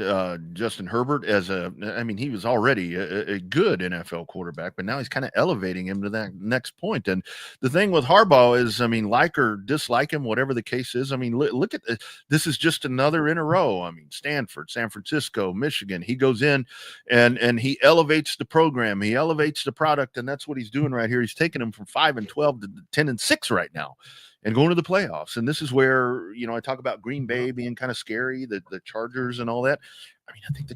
Justin Herbert as he was already a good NFL quarterback, but now he's kind of elevating him to that next point. And the thing with Harbaugh is, like or dislike him, whatever the case is, look at this is just another in a row. Stanford, San Francisco, Michigan, he goes in and he elevates the program, he elevates the product, and that's what he's doing right here. He's taking them from 5-12 to 10-6 right now, and going to the playoffs. And this is where, I talk about Green Bay being kind of scary, the Chargers and all that. I think the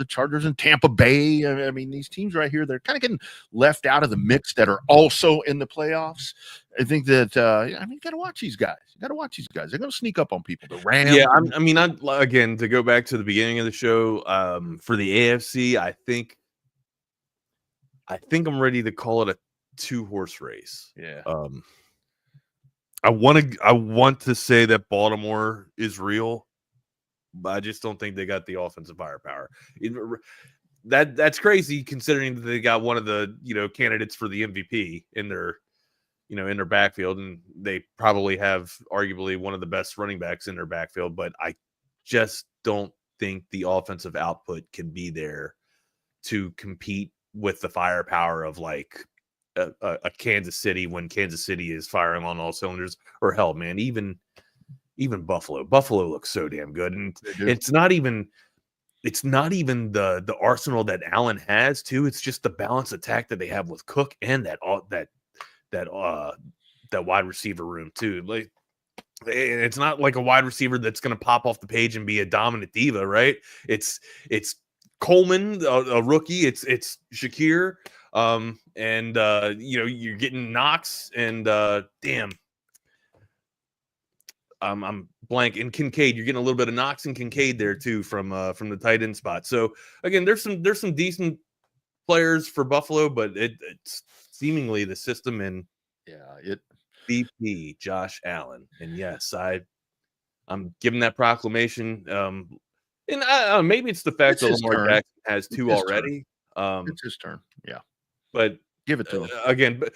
Chargers and Tampa Bay, these teams right here, they're kind of getting left out of the mix that are also in the playoffs. I think that, you got to watch these guys. They're going to sneak up on people. The Rams. Yeah, again, to go back to the beginning of the show, for the AFC, I think I'm ready to call it a 2-horse race. Yeah. I want to say that Baltimore is real, but I just don't think they got the offensive firepower. That's crazy considering that they got one of the candidates for the MVP in their backfield, and they probably have arguably one of the best running backs in their backfield. But I just don't think the offensive output can be there to compete with the firepower of like a Kansas City when Kansas City is firing on all cylinders, or hell, man, even Buffalo. Buffalo looks so damn good, and it's not even the arsenal that Allen has too. It's just the balanced attack that they have with Cook and that that wide receiver room too. Like, it's not like a wide receiver that's going to pop off the page and be a dominant diva, right? It's Coleman, a rookie. It's Shakir, and you're getting Knox and I'm blank, and Kincaid. You're getting a little bit of Knox and Kincaid there too from the tight end spot. So again, there's some decent players for Buffalo, but it's seemingly the system and BP Josh Allen. And yes, I'm giving that proclamation. And maybe it's the fact that Lamar Jackson has two already. It's his turn. Yeah, but give it to him again. But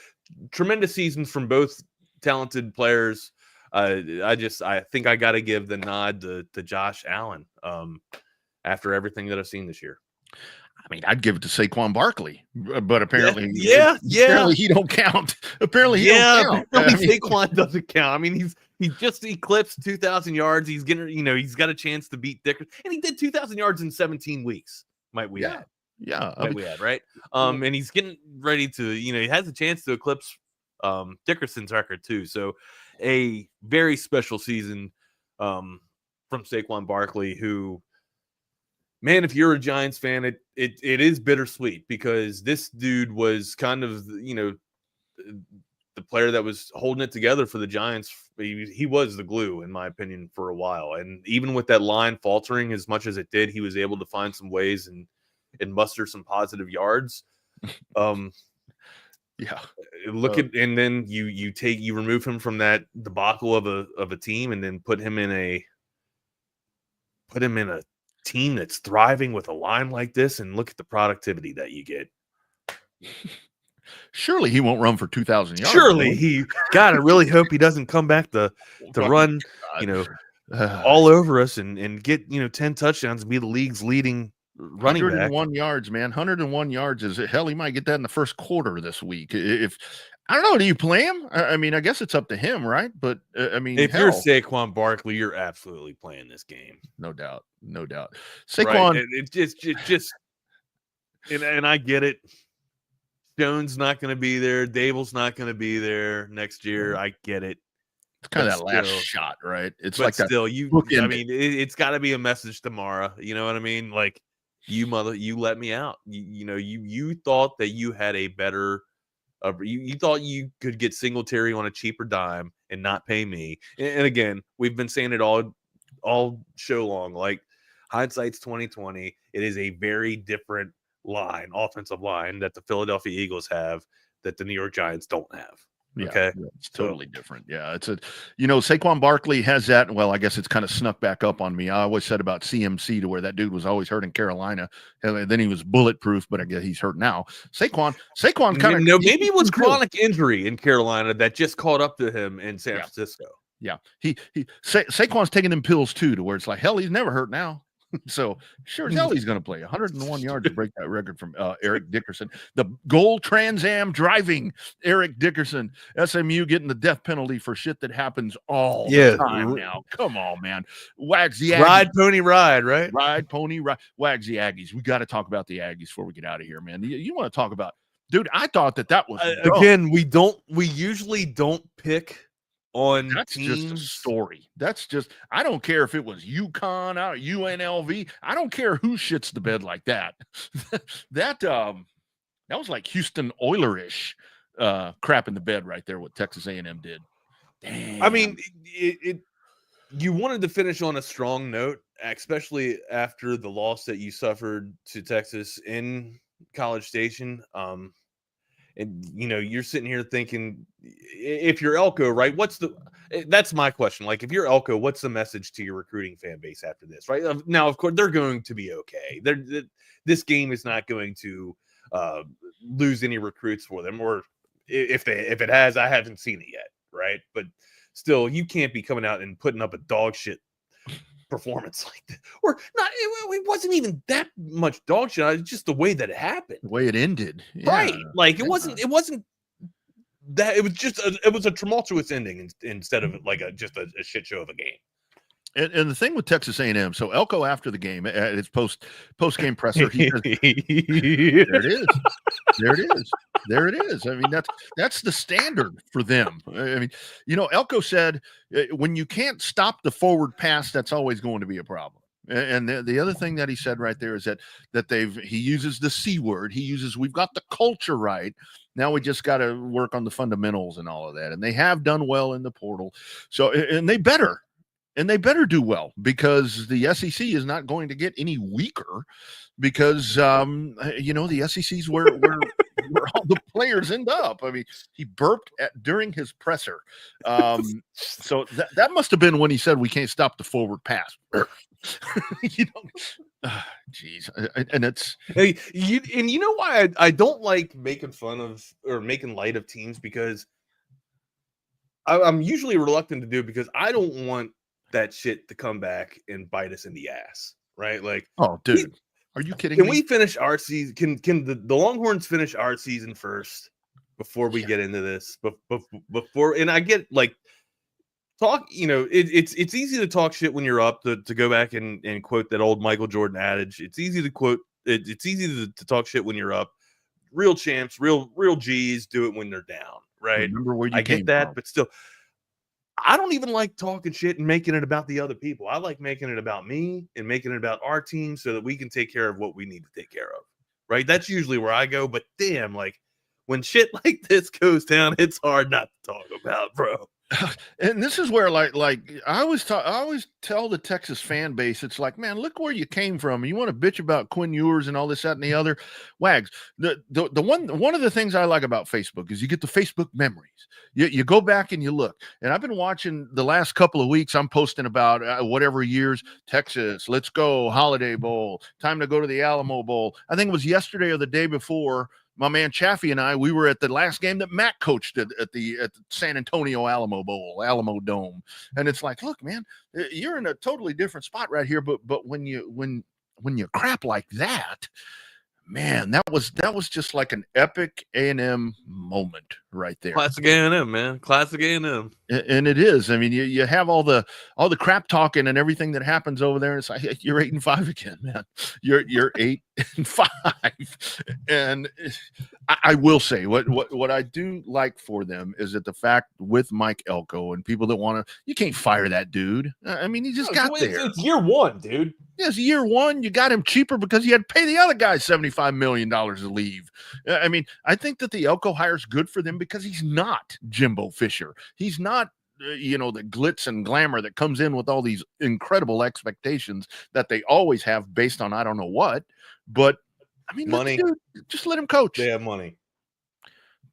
tremendous seasons from both talented players. I think I got to give the nod to Josh Allen after everything that I've seen this year. I mean, I'd give it to Saquon Barkley, but apparently, apparently he don't count. Apparently, he don't count. Saquon doesn't count. I mean, he's just eclipsed 2,000 yards. He's getting, he's got a chance to beat Dickerson, and he did 2,000 yards in 17 weeks. Might we add? Yeah, we add, right? And he's getting ready to, he has a chance to eclipse Dickerson's record too. So, a very special season from Saquon Barkley, who. Man, if you're a Giants fan, it is bittersweet because this dude was kind of, the player that was holding it together for the Giants. He was the glue, in my opinion, for a while. And even with that line faltering as much as it did, he was able to find some ways and muster some positive yards. Yeah. And then you remove him from that debacle of a team and then put him in a team that's thriving with a line like this, and look at the productivity that you get. Surely he won't run for 2,000 yards. Surely I really hope he doesn't come back to run, all over us and get 10 touchdowns and be the league's leading running back. 101 yards, man. 101 yards is hell. He might get that in the first quarter this week. If I don't know, do you play him? I mean, I guess it's up to him, right? But if you're Saquon Barkley, you're absolutely playing this game, no doubt. Saquon, right? It's just, and I get it. Jones not going to be there. Dable's not going to be there next year. I get it. It's kind of that last shot, right? It's but like still, that. It's got to be a message tomorrow. You know what I mean? Like, you let me out. You thought that you had a better. You thought you could get Singletary on a cheaper dime and not pay me. And again, we've been saying it all show long. Like, hindsight's 2020. It is a very different offensive line that the Philadelphia Eagles have that the New York Giants don't have. Okay, it's totally different. Yeah, it's Saquon Barkley has that. Well, I guess it's kind of snuck back up on me. I always said about CMC to where that dude was always hurt in Carolina, and then he was bulletproof, but I guess he's hurt now. Saquon kind of maybe it was chronic injury in Carolina that just caught up to him in San Francisco. Yeah, Saquon's taking them pills too, to where it's like, hell, he's never hurt now. So sure as hell he's going to play 101 yards to break that record from Eric Dickerson. The goal Trans Am driving Eric Dickerson. SMU getting the death penalty for shit that happens all the time now. Come on, man. Wags the Aggies. Ride pony ride, right? Ride pony ride. Wags the Aggies. We got to talk about the Aggies before we get out of here, man. You want to talk about, dude? I thought that was again. We usually don't pick on that's teams. Just a story. That's just, I don't care if it was UConn or UNLV. I don't care who shits the bed like that. that was like Houston Oilers-ish crap in the bed right there, what Texas A&M did. Damn. I mean, you wanted to finish on a strong note, especially after the loss that you suffered to Texas in College Station. And, you're sitting here thinking, if you're Elko, right, that's my question. Like, if you're Elko, what's the message to your recruiting fan base after this, right? Now, of course, they're going to be okay. This game is not going to lose any recruits for them, or if it has, I haven't seen it yet, right? But still, you can't be coming out and putting up a dog shit performance like that, or not. It wasn't even that much dog shit. It's just the way that it happened, the way it ended, right? Like it wasn't that. It was a tumultuous ending instead of like just a shit show of a game. And the thing with Texas A&M, so Elko after the game at his post game presser, he says, there it is. There it is. There it is. I mean, that's the standard for them. I mean, Elko said when you can't stop the forward pass, that's always going to be a problem. And the other thing that he said right there is that he uses the C word. We've got the culture right. Now we just got to work on the fundamentals and all of that. And they have done well in the portal. So, and they better do well, because the SEC is not going to get any weaker, because the SEC's where all the players end up. I mean, he burped during his presser. So that must have been when he said we can't stop the forward pass. Geez. And it's you know why I don't like making fun of or making light of teams, because I'm usually reluctant to do it, because I don't want that shit to come back and bite us in the ass, right? Like, oh, dude, are you kidding? Can we finish our season? Can the Longhorns finish our season first before we get into this? Before, and I get like talk. It's easy to talk shit when you're up. To go back and quote that old Michael Jordan adage, it's easy to quote. It's easy to talk shit when you're up. Real champs, real G's do it when they're down, right? Remember where you I came get that, from. but still. I don't even like talking shit and making it about the other people. I like making it about me and making it about our team, so that we can take care of what we need to take care of, right? That's usually where I go. But damn, like when shit like this goes down, it's hard not to talk about, bro. And this is where like I always tell the Texas fan base, it's like, man, look where you came from. You want to bitch about Quinn Ewers and all this, that, and the other. Wags. The one of the things I like about Facebook is you get the Facebook memories. You go back and you look. And I've been watching the last couple of weeks. I'm posting about whatever years, Texas, let's go, Holiday Bowl, time to go to the Alamo Bowl. I think it was yesterday or the day before. My man Chaffee and we were at the last game that Matt coached at the San Antonio Alamo Bowl, Alamo Dome. And it's like, look, man, you're in a totally different spot right here. But when you crap like that, man, that was just like an epic A&M moment right there. Classic A&M, man. Classic A&M. And it is. I mean, you have all the crap talking and everything that happens over there. And it's like, you're 8-5 again, man. You're 8-5. And I will say what I do like for them is that the fact with Mike Elko and people that want to, you can't fire that dude. I mean, he just got there. It's year one, dude. Yes, year one, you got him cheaper because you had to pay the other guy $75 million to leave. I mean, I think that the Elko hire is good for them because he's not Jimbo Fisher. He's not, the glitz and glamour that comes in with all these incredible expectations that they always have based on I don't know what. But, I mean, money. Just let him coach. They have money.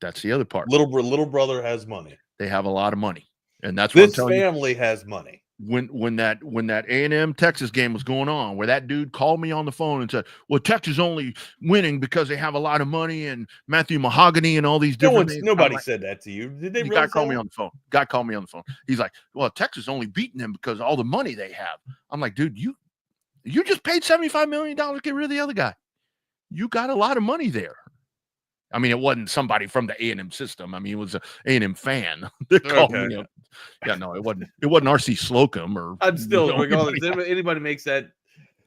That's the other part. Little brother has money. They have a lot of money. And that's what this family has money. When that A&M Texas game was going on, where that dude called me on the phone and said, well, Texas only winning because they have a lot of money and Matthew Mahogany and all these different things. Nobody said that to you. Did they really? Guy called me on the phone. Guy called me on the phone. He's like, well, Texas only beating them because of all the money they have. I'm like, dude, you just paid $75 million to get rid of the other guy. You got a lot of money there. I mean, it wasn't somebody from the A&M system. I mean, it was an A&M fan that called me. Yeah, no, it wasn't. It wasn't R.C. Slocum or. I'm still regardless. Anybody makes that.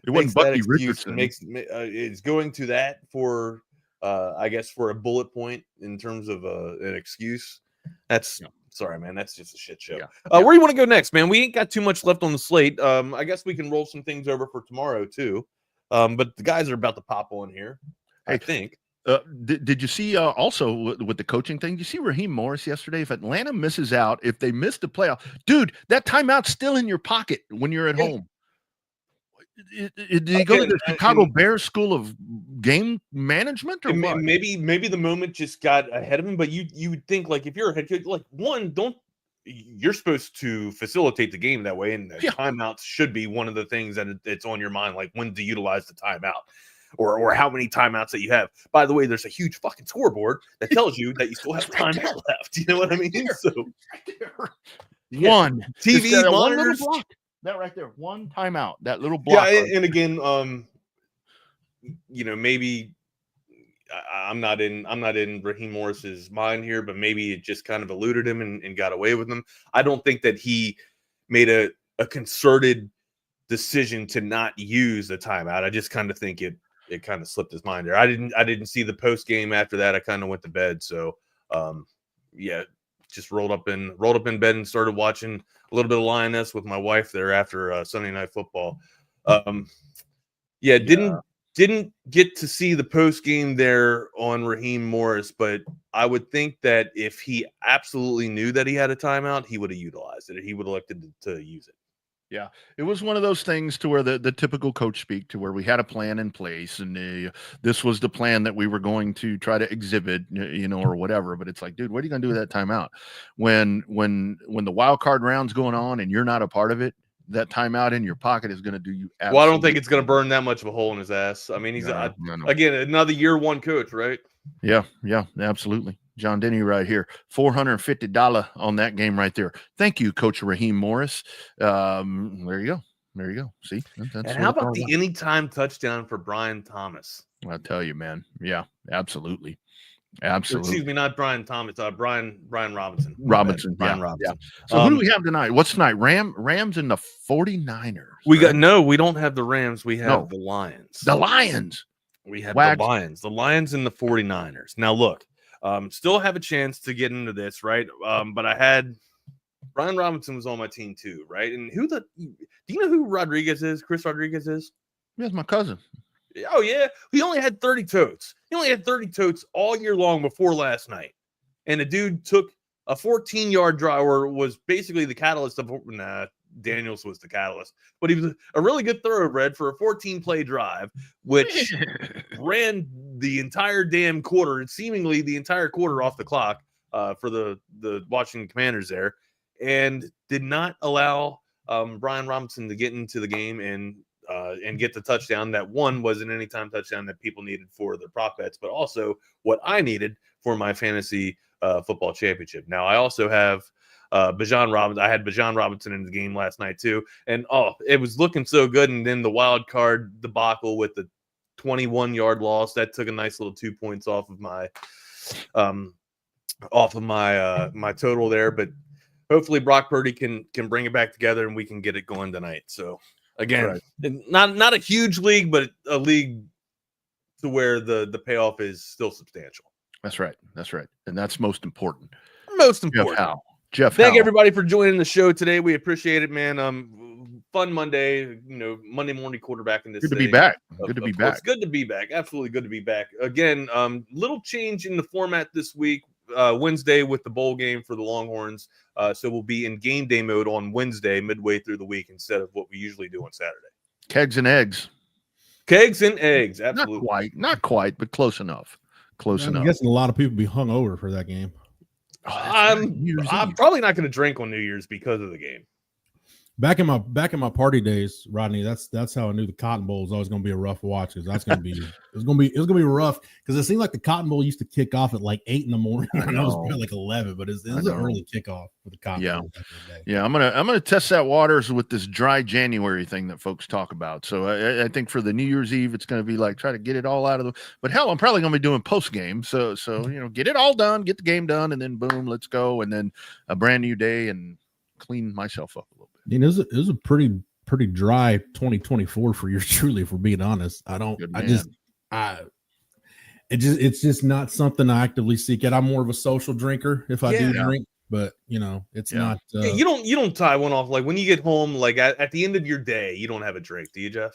It wasn't Bucky Richardson. Is going to that for, I guess, for a bullet point in terms of an excuse. That's sorry, man. That's just a shit show. Where do you want to go next, man? We ain't got too much left on the slate. I guess we can roll some things over for tomorrow too. But the guys are about to pop on here. I think. Did you see also with the coaching thing? Did you see Raheem Morris yesterday? If Atlanta misses out, if they miss the playoff, dude, that timeout's still in your pocket when you're at home. Did he go to the Chicago Bears School of Game Management or what? Maybe the moment just got ahead of him. But you would think, like, if you're a head coach, like, you're supposed to facilitate the game that way, and timeouts should be one of the things that it's on your mind, like when to utilize the timeout. Or how many timeouts that you have. By the way, there's a huge fucking scoreboard that tells you that you still have time left. You know what I mean? So one TV monitors. Block. That right there, one timeout. That little block. Yeah, and again, maybe I'm not in Raheem Morris's mind here, but maybe it just kind of eluded him and got away with him. I don't think that he made a concerted decision to not use the timeout. I just kind of think it it kind of slipped his mind there. I didn't see the post game after that. I kind of went to bed. So yeah, just rolled up in bed and started watching a little bit of Lioness with my wife there after Sunday Night Football. Didn't get to see the post game there on Raheem Morris, but I would think that if he absolutely knew that he had a timeout, he would have utilized it. He would have elected to use it. Yeah, it was one of those things to where the typical coach speak to where we had a plan in place, and this was the plan that we were going to try to exhibit, or whatever. But it's like, dude, what are you going to do with that timeout when the wild card round's going on and you're not a part of it? That timeout in your pocket is going to do you absolutely. Well, I don't think it's going to burn that much of a hole in his ass. I mean, he's again another year one coach, right? Yeah, absolutely. John Denny right here, $450 on that game right there. Thank you, Coach Raheem Morris. There you go. See, and how about the anytime touchdown for Brian Thomas? I'll tell you, man. Yeah, absolutely. Excuse me, not Brian Thomas. Brian Robinson. Robinson. Robinson. So who do we have tonight? What's tonight? Rams and the 49ers. We don't have the Rams. We have the Lions. The Lions. We have the Lions. The Lions and the 49ers. Now look. Still have a chance to get into this, right? But I had Brian Robinson was on my team too, right? And do you know who Rodriguez is? Chris Rodriguez is? Yeah, it's my cousin. Oh yeah, he only had 30 totes. He only had 30 totes all year long before last night, and the dude took a 14-yard drive, or was basically the catalyst of. Daniels was the catalyst, but he was a really good thoroughbred for a 14-play drive, which ran the entire damn quarter, seemingly the entire quarter off the clock for the Washington Commanders there, and did not allow Brian Robinson to get into the game and get the touchdown. That one was an anytime touchdown that people needed for the prop bets, but also what I needed for my fantasy football championship. Now I also have Bijan Robinson. I had Bijan Robinson in the game last night too, and it was looking so good. And then the wild card debacle with the 21-yard loss that took a nice little 2 points off of my my total there. But hopefully Brock Purdy can bring it back together and we can get it going tonight. So again, not a huge league, but a league to where the payoff is still substantial. That's right, and that's most important. Jeff, thank everybody for joining the show today. We appreciate it, man. Fun Monday, Monday morning quarterbacking this. Good to be back. Good to be back. It's good to be back. Absolutely good to be back. Again, little change in the format this week. Wednesday with the bowl game for the Longhorns. So we'll be in game day mode on Wednesday, midway through the week, instead of what we usually do on Saturday. Kegs and eggs. Absolutely. Not quite, but close enough. I'm guessing a lot of people be hung over for that game. I'm probably not going to drink on New Year's because of the game. Back in my party days, Rodney, that's how I knew the Cotton Bowl was always going to be a rough watch. Because that's going to be it was going to be rough because it seemed like the Cotton Bowl used to kick off at like 8 a.m. I know it was probably like 11, but it's an early kickoff for the Cotton Bowl. Yeah, I'm gonna test that waters with this dry January thing that folks talk about. So I think for the New Year's Eve, it's going to be like try to get it all out of the. But hell, I'm probably going to be doing post game. So get it all done, get the game done, and then boom, let's go, and then a brand new day and clean myself up a little bit. It was a pretty dry 2024 for yours truly, if we're being honest. It's just not something I actively seek out. I'm more of a social drinker if I do drink, but it's not. You don't tie one off like when you get home, like at the end of your day, you don't have a drink, do you, Jeff?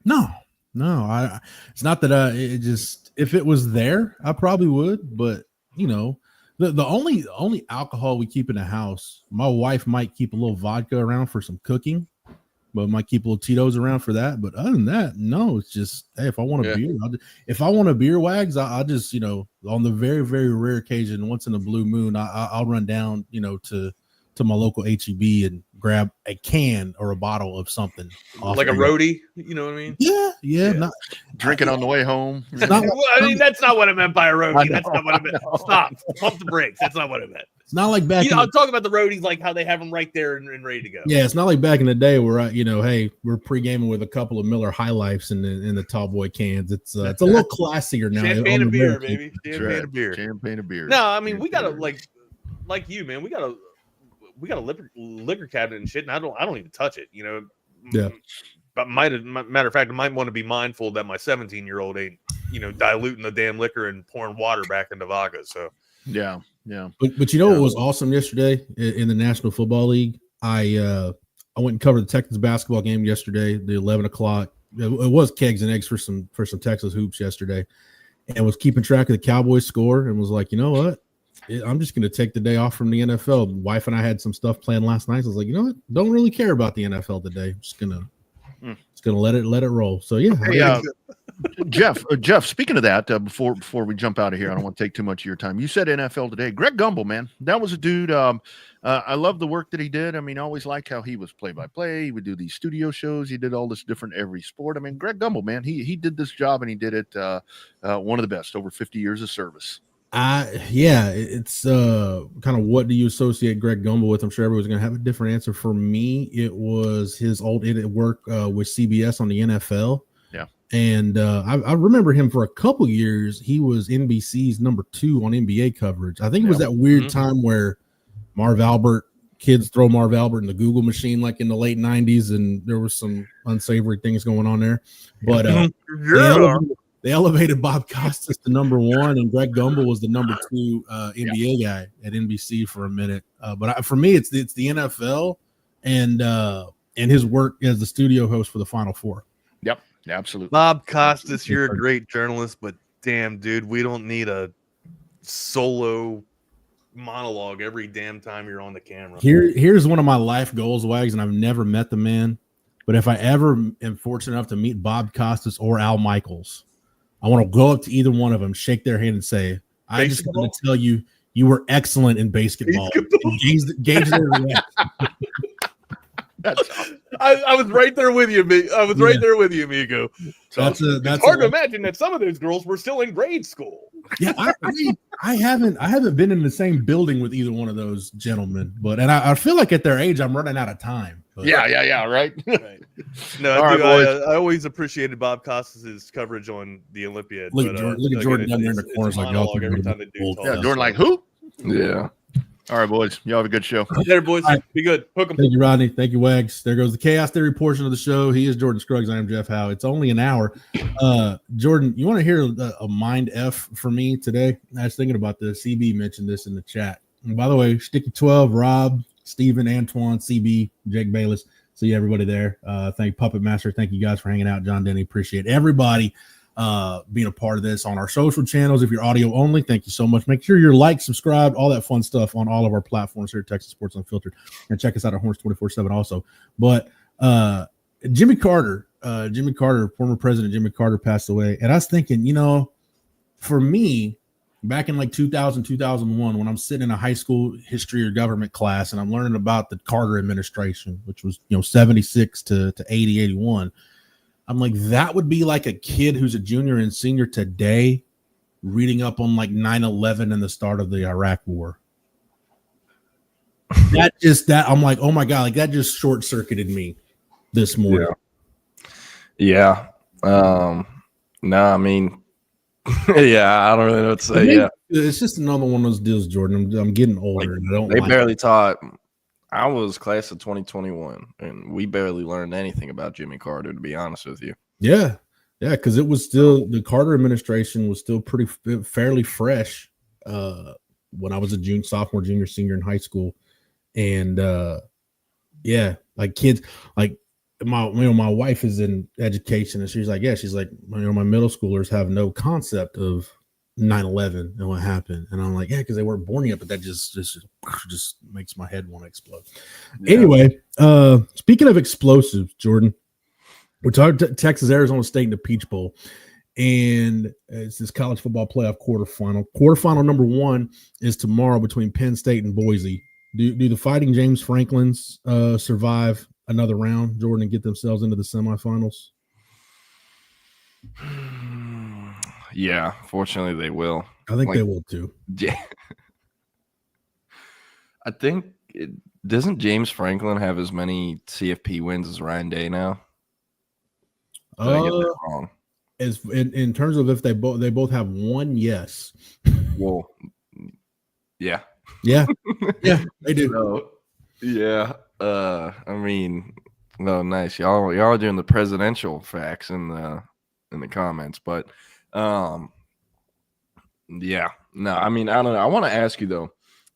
No. It's not that if it was there, I probably would, but The only alcohol we keep in the house, my wife might keep a little vodka around for some cooking, but might keep a little Tito's around for that. But other than that, no, it's just, hey, if I want a beer, if I want a beer, Wags, I'll just, on the very, very rare occasion, once in a blue moon, I'll run down, to my local HEB and grab a can or a bottle of something. Like a roadie, you know what I mean? Yeah. Not drink it on the way home. That's not what I meant by a roadie. That's not what I meant. Stop. Pump the brakes. That's not what I meant. It's not like back. I'm talking about the roadies, like how they have them right there and ready to go. Yeah, it's not like back in the day where hey, we're pre-gaming with a couple of Miller High Lifes in the tall boy cans. It's a little classier now. Champagne and beer, baby. Champagne and beer. No, I mean we gotta like you, man. We got a liquor cabinet and shit, and I don't even touch it. Yeah. But matter of fact, I might want to be mindful that my 17-year-old ain't, diluting the damn liquor and pouring water back into vodka. So yeah. But you know what was awesome yesterday in the National Football League? I went and covered the Texans basketball game yesterday, the 11 o'clock. It was kegs and eggs for some Texas hoops yesterday, and was keeping track of the Cowboys score and was like, you know what? I'm just going to take the day off from the NFL. Wife and I had some stuff planned last night. So I was like, you know what? Don't really care about the NFL today. I'm just gonna let it roll. So yeah. Hey, Jeff. Speaking of that, before we jump out of here, I don't want to take too much of your time. You said NFL today. Greg Gumbel, man, that was a dude. I love the work that he did. I mean, I always liked how he was play-by-play. He would do these studio shows. He did all this different every sport. I mean, Greg Gumbel, man, he did this job and he did it. One of the best, over 50 years of service. It's kind of what do you associate Greg Gumbel with? I'm sure everyone's going to have a different answer. For me, it was his old work with CBS on the NFL. Yeah. And I remember him for a couple years. He was NBC's number 2 on NBA coverage. I think it was that weird time where kids throw Marv Albert in the Google machine like in the late 90s, and there was some unsavory things going on there. But they elevated Bob Costas to number 1, and Greg Gumbel was the number 2 NBA guy at NBC for a minute. But for me, it's the NFL and his work as the studio host for the Final Four. Yep, absolutely. Bob Costas, you're a great journalist, but damn, dude, we don't need a solo monologue every damn time you're on the camera. Here's one of my life goals, Wags, and I've never met the man. But if I ever am fortunate enough to meet Bob Costas or Al Michaels, I want to go up to either one of them, shake their hand, and say, "I just want to tell you, you were excellent in basketball." Gauge their reaction. I was right there with you. Right there with you, amigo. So it's hard to imagine that some of those girls were still in grade school. Yeah, I haven't been in the same building with either one of those gentlemen, but I feel like at their age I'm running out of time. But. Yeah, right. No, I always appreciated Bob Costas' coverage on the Olympiad. Look at Jordan down there in the corners like y'all. Every time they do talk. Yeah, Jordan like who? Yeah. All right, boys. Y'all have a good show. There, boys. Right. Be good. Hook 'em. Thank you, Rodney. Thank you, Wags. There goes the Chaos Theory portion of the show. He is Jordan Scruggs. I am Jeff Howe. It's only an hour. Jordan, you want to hear a mind F for me today? I was thinking about this. CB mentioned this in the chat. And by the way, Sticky 12, Rob, Steven, Antoine, CB, Jake Bayless. See everybody there. Thank Puppet Master. Thank you guys for hanging out. John Denny. Appreciate everybody being a part of this on our social channels. If you're audio only, thank you so much. Make sure you're like, subscribed, all that fun stuff on all of our platforms here at Texas Sports Unfiltered, and check us out at Horns 24/7 also. But Jimmy Carter, former president Jimmy Carter, passed away, and I was thinking, for me, back in like 2000, 2001, when I'm sitting in a high school history or government class and I'm learning about the Carter administration, which was 76 to 80, 81. I'm like, that would be like a kid who's a junior and senior today reading up on like 9/11 and the start of the Iraq War. I'm like, oh my God, like that just short circuited me this morning. Yeah. No, I mean, yeah, I don't really know what to say. Yeah. It's just another one of those deals, Jordan. I'm getting older. Like, they barely taught. I was class of 2021, and we barely learned anything about Jimmy Carter, to be honest with you. Yeah, because it was still the Carter administration was still fairly fresh when I was a sophomore, junior, senior in high school, and like kids, like my wife is in education, and she's like, my middle schoolers have no concept of 9/11 and what happened, and I'm like, because they weren't born yet, but that just makes my head want to explode. Yeah. Anyway, speaking of explosives, Jordan, we're talking Texas, Arizona State in the Peach Bowl, and it's this college football playoff quarterfinal. Quarterfinal number 1 is tomorrow between Penn State and Boise. Do the Fighting James Franklins survive another round, Jordan, and get themselves into the semifinals? Yeah, fortunately they will. I think they will too. Yeah. I think doesn't James Franklin have as many CFP wins as Ryan Day now? Did I get that wrong? As in terms of if they both have one, yes. Well, yeah. Yeah, they do. So, yeah. I mean, Oh, nice. Y'all are doing the presidential facts in the comments, but yeah. No, I mean, I don't know. I want to ask you though,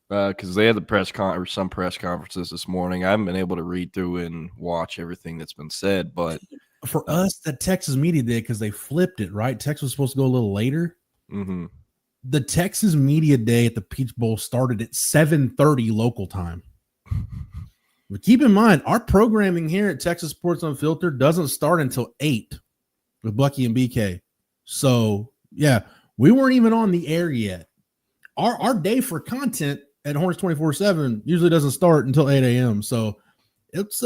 because they had the some press conferences this morning. I haven't been able to read through and watch everything that's been said, but for us, that Texas media day, because they flipped it, right? Texas was supposed to go a little later. Mm-hmm. The Texas media day at the Peach Bowl started at 7:30 local time. But keep in mind, our programming here at Texas Sports Unfiltered doesn't start until 8 with Bucky and BK. So, yeah, we weren't even on the air yet. Our day for content at Horns 24/7 usually doesn't start until 8 a.m. So, it's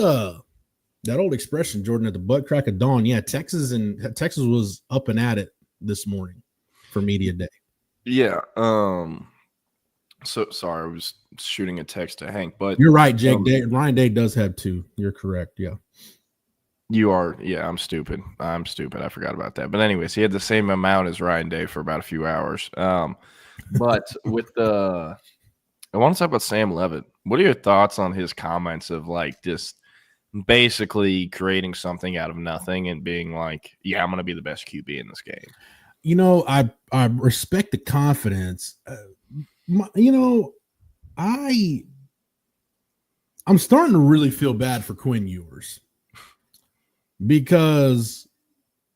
that old expression, Jordan, at the butt crack of dawn. Yeah, Texas was up and at it this morning for media day. Yeah. So sorry, I was shooting a text to Hank, but you're right, Jake. Ryan Day does have 2. You're correct. Yeah. You are. Yeah, I'm stupid. I forgot about that. But anyways, he had the same amount as Ryan Day for about a few hours. But with I want to talk about Sam Levitt. What are your thoughts on his comments of like just basically creating something out of nothing and being like, yeah, I'm going to be the best QB in this game? You know, I respect the confidence. I'm starting to really feel bad for Quinn Ewers because,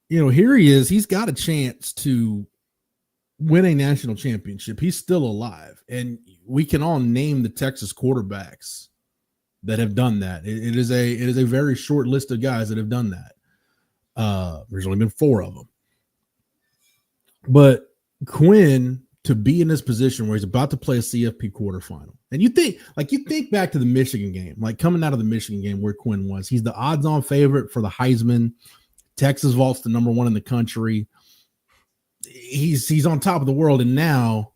here he is. He's got a chance to win a national championship. He's still alive, and we can all name the Texas quarterbacks that have done that. It is a very short list of guys that have done that. There's only been 4 of them. But Quinn, to be in this position where he's about to play a CFP quarterfinal, and you think back to the Michigan game, like coming out of the Michigan game where Quinn was, he's the odds-on favorite for the Heisman. Texas vaults the number 1 in the country. He's on top of the world, and now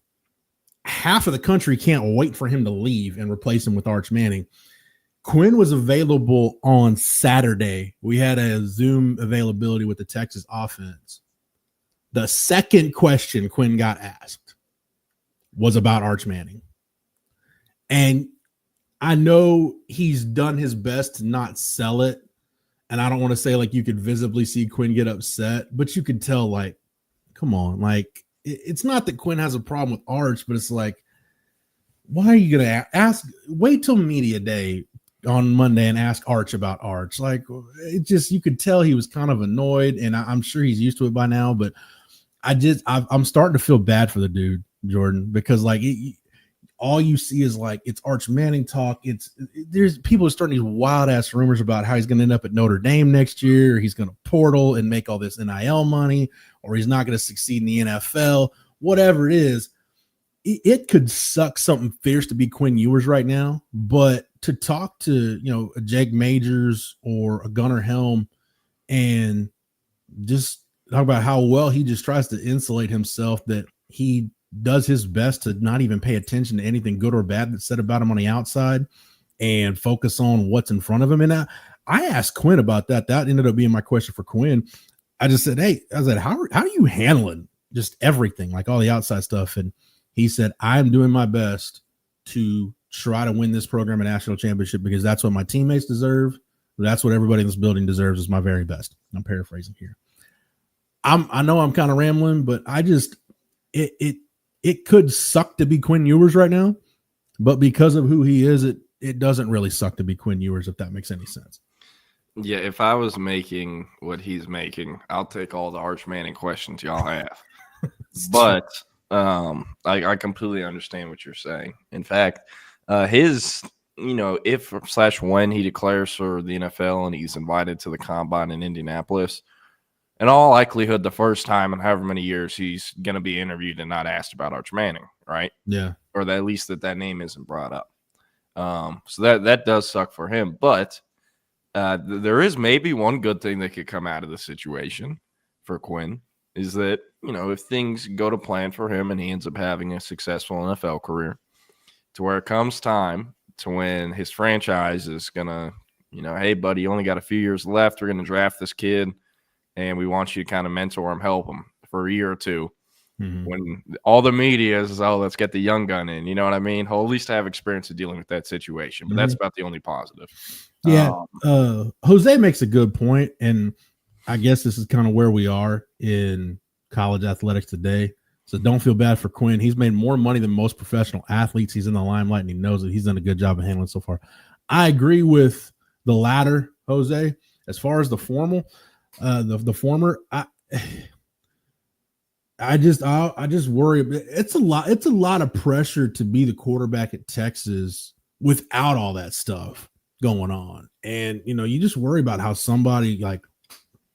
half of the country can't wait for him to leave and replace him with Arch Manning. Quinn was available on Saturday. We had a Zoom availability with the Texas offense. The second question Quinn got asked was about Arch Manning. And I know he's done his best to not sell it. And I don't want to say like you could visibly see Quinn get upset, but you could tell like, come on, like it's not that Quinn has a problem with Arch, but it's like, why are you going to ask? Wait till media day on Monday and ask Arch about Arch. Like it just, you could tell he was kind of annoyed, and I'm sure he's used to it by now, but I'm starting to feel bad for the dude, Jordan, because like all you see is like it's Arch Manning talk. There's people starting these wild ass rumors about how he's going to end up at Notre Dame next year, or he's going to portal and make all this NIL money, or he's not going to succeed in the NFL. Whatever it is, it could suck something fierce to be Quinn Ewers right now. But to talk to a Jake Majors or a Gunnar Helm and just talk about how well he just tries to insulate himself, that he does his best to not even pay attention to anything good or bad that's said about him on the outside and focus on what's in front of him. And I asked Quinn about that. That ended up being my question for Quinn. I just said, hey, how are you handling just everything, like all the outside stuff? And he said, I'm doing my best to try to win this program a national championship because that's what my teammates deserve. That's what everybody in this building deserves, is my very best. I'm paraphrasing here. I know I'm kind of rambling, but I just it could suck to be Quinn Ewers right now, but because of who he is, it doesn't really suck to be Quinn Ewers, if that makes any sense. Yeah, if I was making what he's making, I'll take all the Arch Manning questions y'all have. But I completely understand what you're saying. In fact, his if/when he declares for the NFL and he's invited to the combine in Indianapolis, in all likelihood, the first time in however many years he's going to be interviewed and not asked about Arch Manning, right? Yeah. Or that, at least that name isn't brought up. So that does suck for him. But there is maybe one good thing that could come out of the situation for Quinn, is that, if things go to plan for him and he ends up having a successful NFL career, to where it comes time to when his franchise is going to, hey, buddy, you only got a few years left. We're going to draft this kid, and we want you to kind of mentor him, help him for a year or two. When all the media is, oh, let's get the young gun in. You know what I mean? He'll at least have experience of dealing with that situation. But that's about the only positive. Yeah. Jose makes a good point, and I guess this is kind of where we are in college athletics today. So don't feel bad for Quinn. He's made more money than most professional athletes. He's in the limelight, and he knows it. He's done a good job of handling so far. I agree with the latter, Jose. As far as the former, I just worry. It's a lot of pressure to be the quarterback at Texas without all that stuff going on. And, you just worry about how somebody like,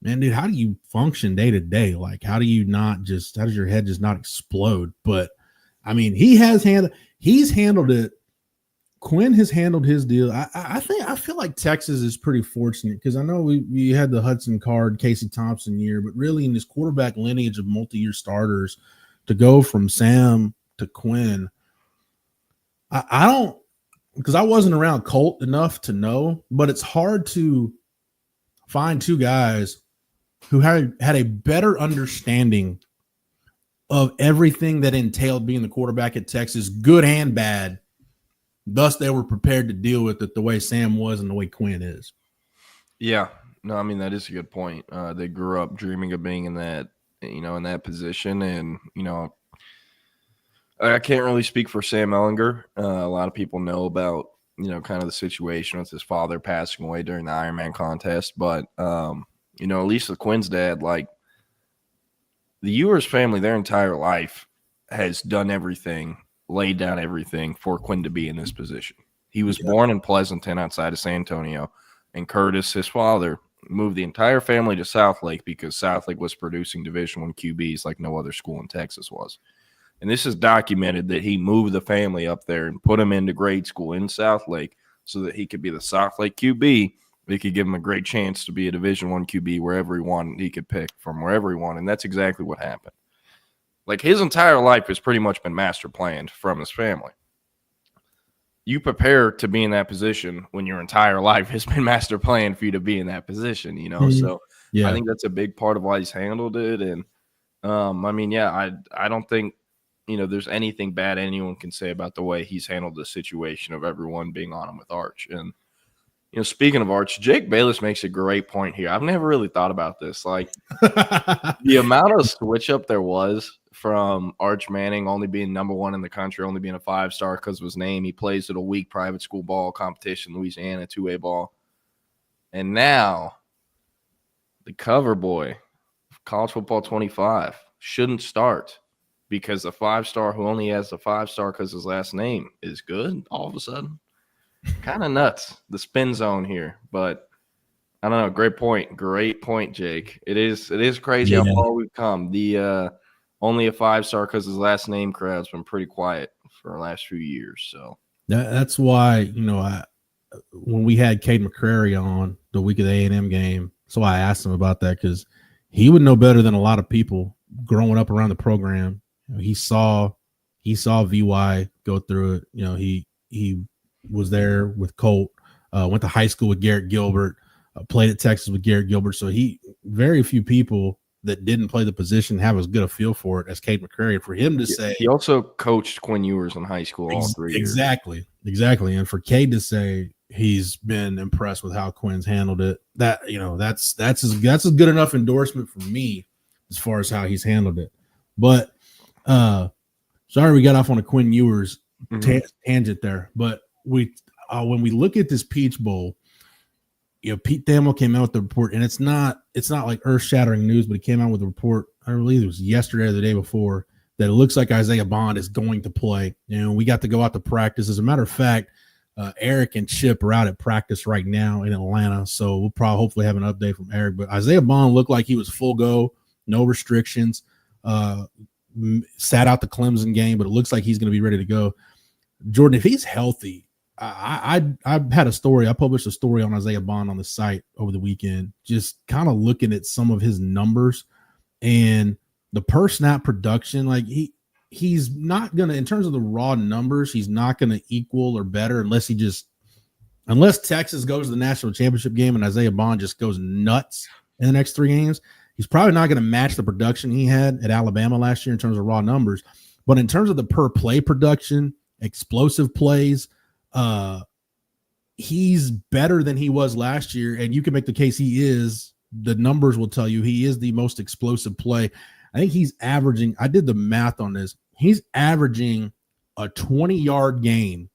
man, dude, how do you function day to day? Like, how does your head just not explode? But I mean, he's handled it. Quinn has handled his deal. I feel like Texas is pretty fortunate because I know we had the Hudson Card, Casey Thompson year, but really in this quarterback lineage of multi-year starters to go from Sam to Quinn, I don't, because I wasn't around Colt enough to know, but it's hard to find two guys who had a better understanding of everything that entailed being the quarterback at Texas, good and bad. Thus, they were prepared to deal with it the way Sam was and the way Quinn is. Yeah. No, I mean, that is a good point. They grew up dreaming of being in that position. And, I can't really speak for Sam Ehlinger. A lot of people know about, kind of the situation with his father passing away during the Ironman contest. But, at least with Quinn's dad, like the Ewers family, their entire life has done everything, laid down everything for Quinn to be in this position. He was born in Pleasanton outside of San Antonio, and Curtis, his father, moved the entire family to Southlake because Southlake was producing Division I QBs like no other school in Texas was. And this is documented that he moved the family up there and put him into grade school in Southlake so that he could be the Southlake QB. They could give him a great chance to be a Division I QB wherever he wanted. He could pick from wherever he wanted, and that's exactly what happened. Like, his entire life has pretty much been master planned from his family. You prepare to be in that position when your entire life has been master planned for you to be in that position, So I think that's a big part of why he's handled it. And, I don't think, there's anything bad anyone can say about the way he's handled the situation of everyone being on him with Arch. And, speaking of Arch, Jake Bayless makes a great point here. I've never really thought about this. Like, the amount of switch up there was from Arch Manning only being number one in the country, only being a 5-star because of his name. He plays at a weak private school ball competition, Louisiana 2A ball. And now the cover boy of College Football 25 shouldn't start because the 5-star who only has the 5-star because his last name is good all of a sudden. Kind of nuts, the spin zone here. But I don't know. Great point, Jake. It is crazy how far we've come. The only a 5-star because his last name crowd's been pretty quiet for the last few years. So that's why, when we had Cade McCrary on the week of the A&M game, so I asked him about that because he would know better than a lot of people growing up around the program. He saw VY go through it. He was there with Colt, went to high school with Garrett Gilbert, played at Texas with Garrett Gilbert. So very few people that didn't play the position have as good a feel for it as Cade McCrary. For him to say he also coached Quinn Ewers in high school all 3 years. Exactly. And for Cade to say he's been impressed with how Quinn's handled it, that's a good enough endorsement for me as far as how he's handled it. But sorry we got off on a Quinn Ewers tangent there, but when we look at this Peach Bowl, Pete Thamel came out with the report, and it's not like earth-shattering news, but he came out with a report, I believe it was yesterday or the day before, that it looks like Isaiah Bond is going to play. We got to go out to practice. As a matter of fact, Eric and Chip are out at practice right now in Atlanta, so we'll probably hopefully have an update from Eric. But Isaiah Bond looked like he was full go, no restrictions, sat out the Clemson game, but it looks like he's going to be ready to go. Jordan, if he's healthy, I had a story. I published a story on Isaiah Bond on the site over the weekend, just kind of looking at some of his numbers and the per snap production. Like he's not going to, in terms of the raw numbers, he's not going to equal or better unless Texas goes to the national championship game and Isaiah Bond just goes nuts in the next 3 games. He's probably not going to match the production he had at Alabama last year in terms of raw numbers, but in terms of the per play production, explosive plays, he's better than he was last year. And you can make the case he is. The numbers will tell you he is the most explosive play. I think he's averaging, I did the math on this, he's averaging a 20-yard gain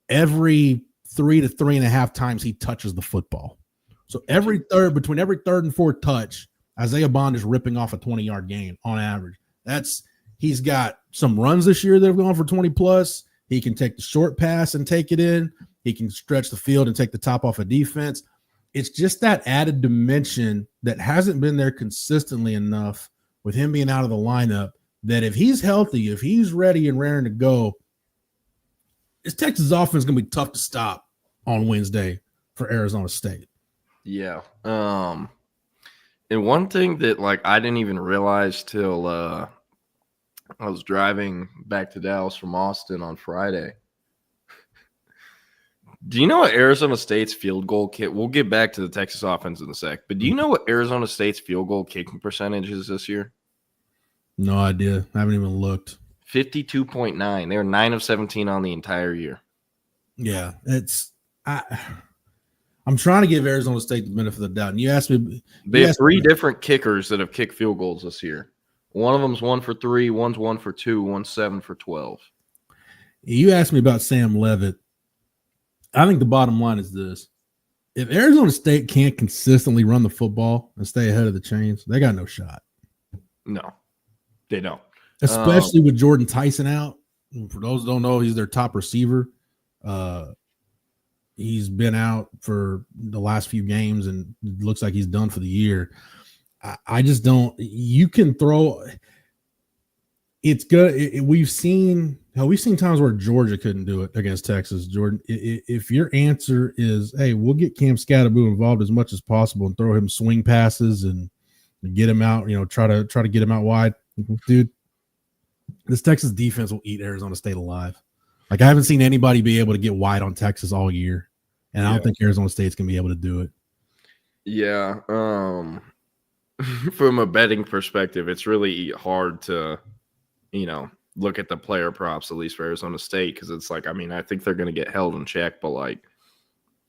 every 3 to 3.5 times he touches the football. So between every third and fourth touch, Isaiah Bond is ripping off a 20-yard gain on average. He's got some runs this year that have gone for 20 plus. He can take the short pass and take it in. He can stretch the field and take the top off a defense. It's just that added dimension that hasn't been there consistently enough with him being out of the lineup, that if he's healthy, if he's ready and raring to go, this Texas offense is going to be tough to stop on Wednesday for Arizona State. Yeah. And one thing that I didn't even realize till I was driving back to Dallas from Austin on Friday. Do you know what Arizona State's field goal kick? We'll get back to the Texas offense in a sec, but do you know what Arizona State's field goal kicking percentage is this year? No idea. I haven't even looked. 52.9. They were 9 of 17 on the entire year. Yeah, I'm trying to give Arizona State the benefit of the doubt. And you asked me. They have 3 different kickers that have kicked field goals this year. One of them's 1 for 3, one's 1 for 2, one's 7 for 12. You asked me about Sam Leavitt. I think the bottom line is this. If Arizona State can't consistently run the football and stay ahead of the chains, they got no shot. No, they don't. Especially with Jordan Tyson out. For those who don't know, he's their top receiver. He's been out for the last few games and it looks like he's done for the year. I just don't – you can throw – it's good. We've seen times where Georgia couldn't do it against Texas. Jordan, if your answer is, hey, we'll get Cam Scatterboo involved as much as possible and throw him swing passes and get him out, try to get him out wide, dude, this Texas defense will eat Arizona State alive. I haven't seen anybody be able to get wide on Texas all year, and I don't think Arizona State's going to be able to do it. Yeah. From a betting perspective, it's really hard to – look at the player props, at least for Arizona State, because it's I think they're going to get held in check, but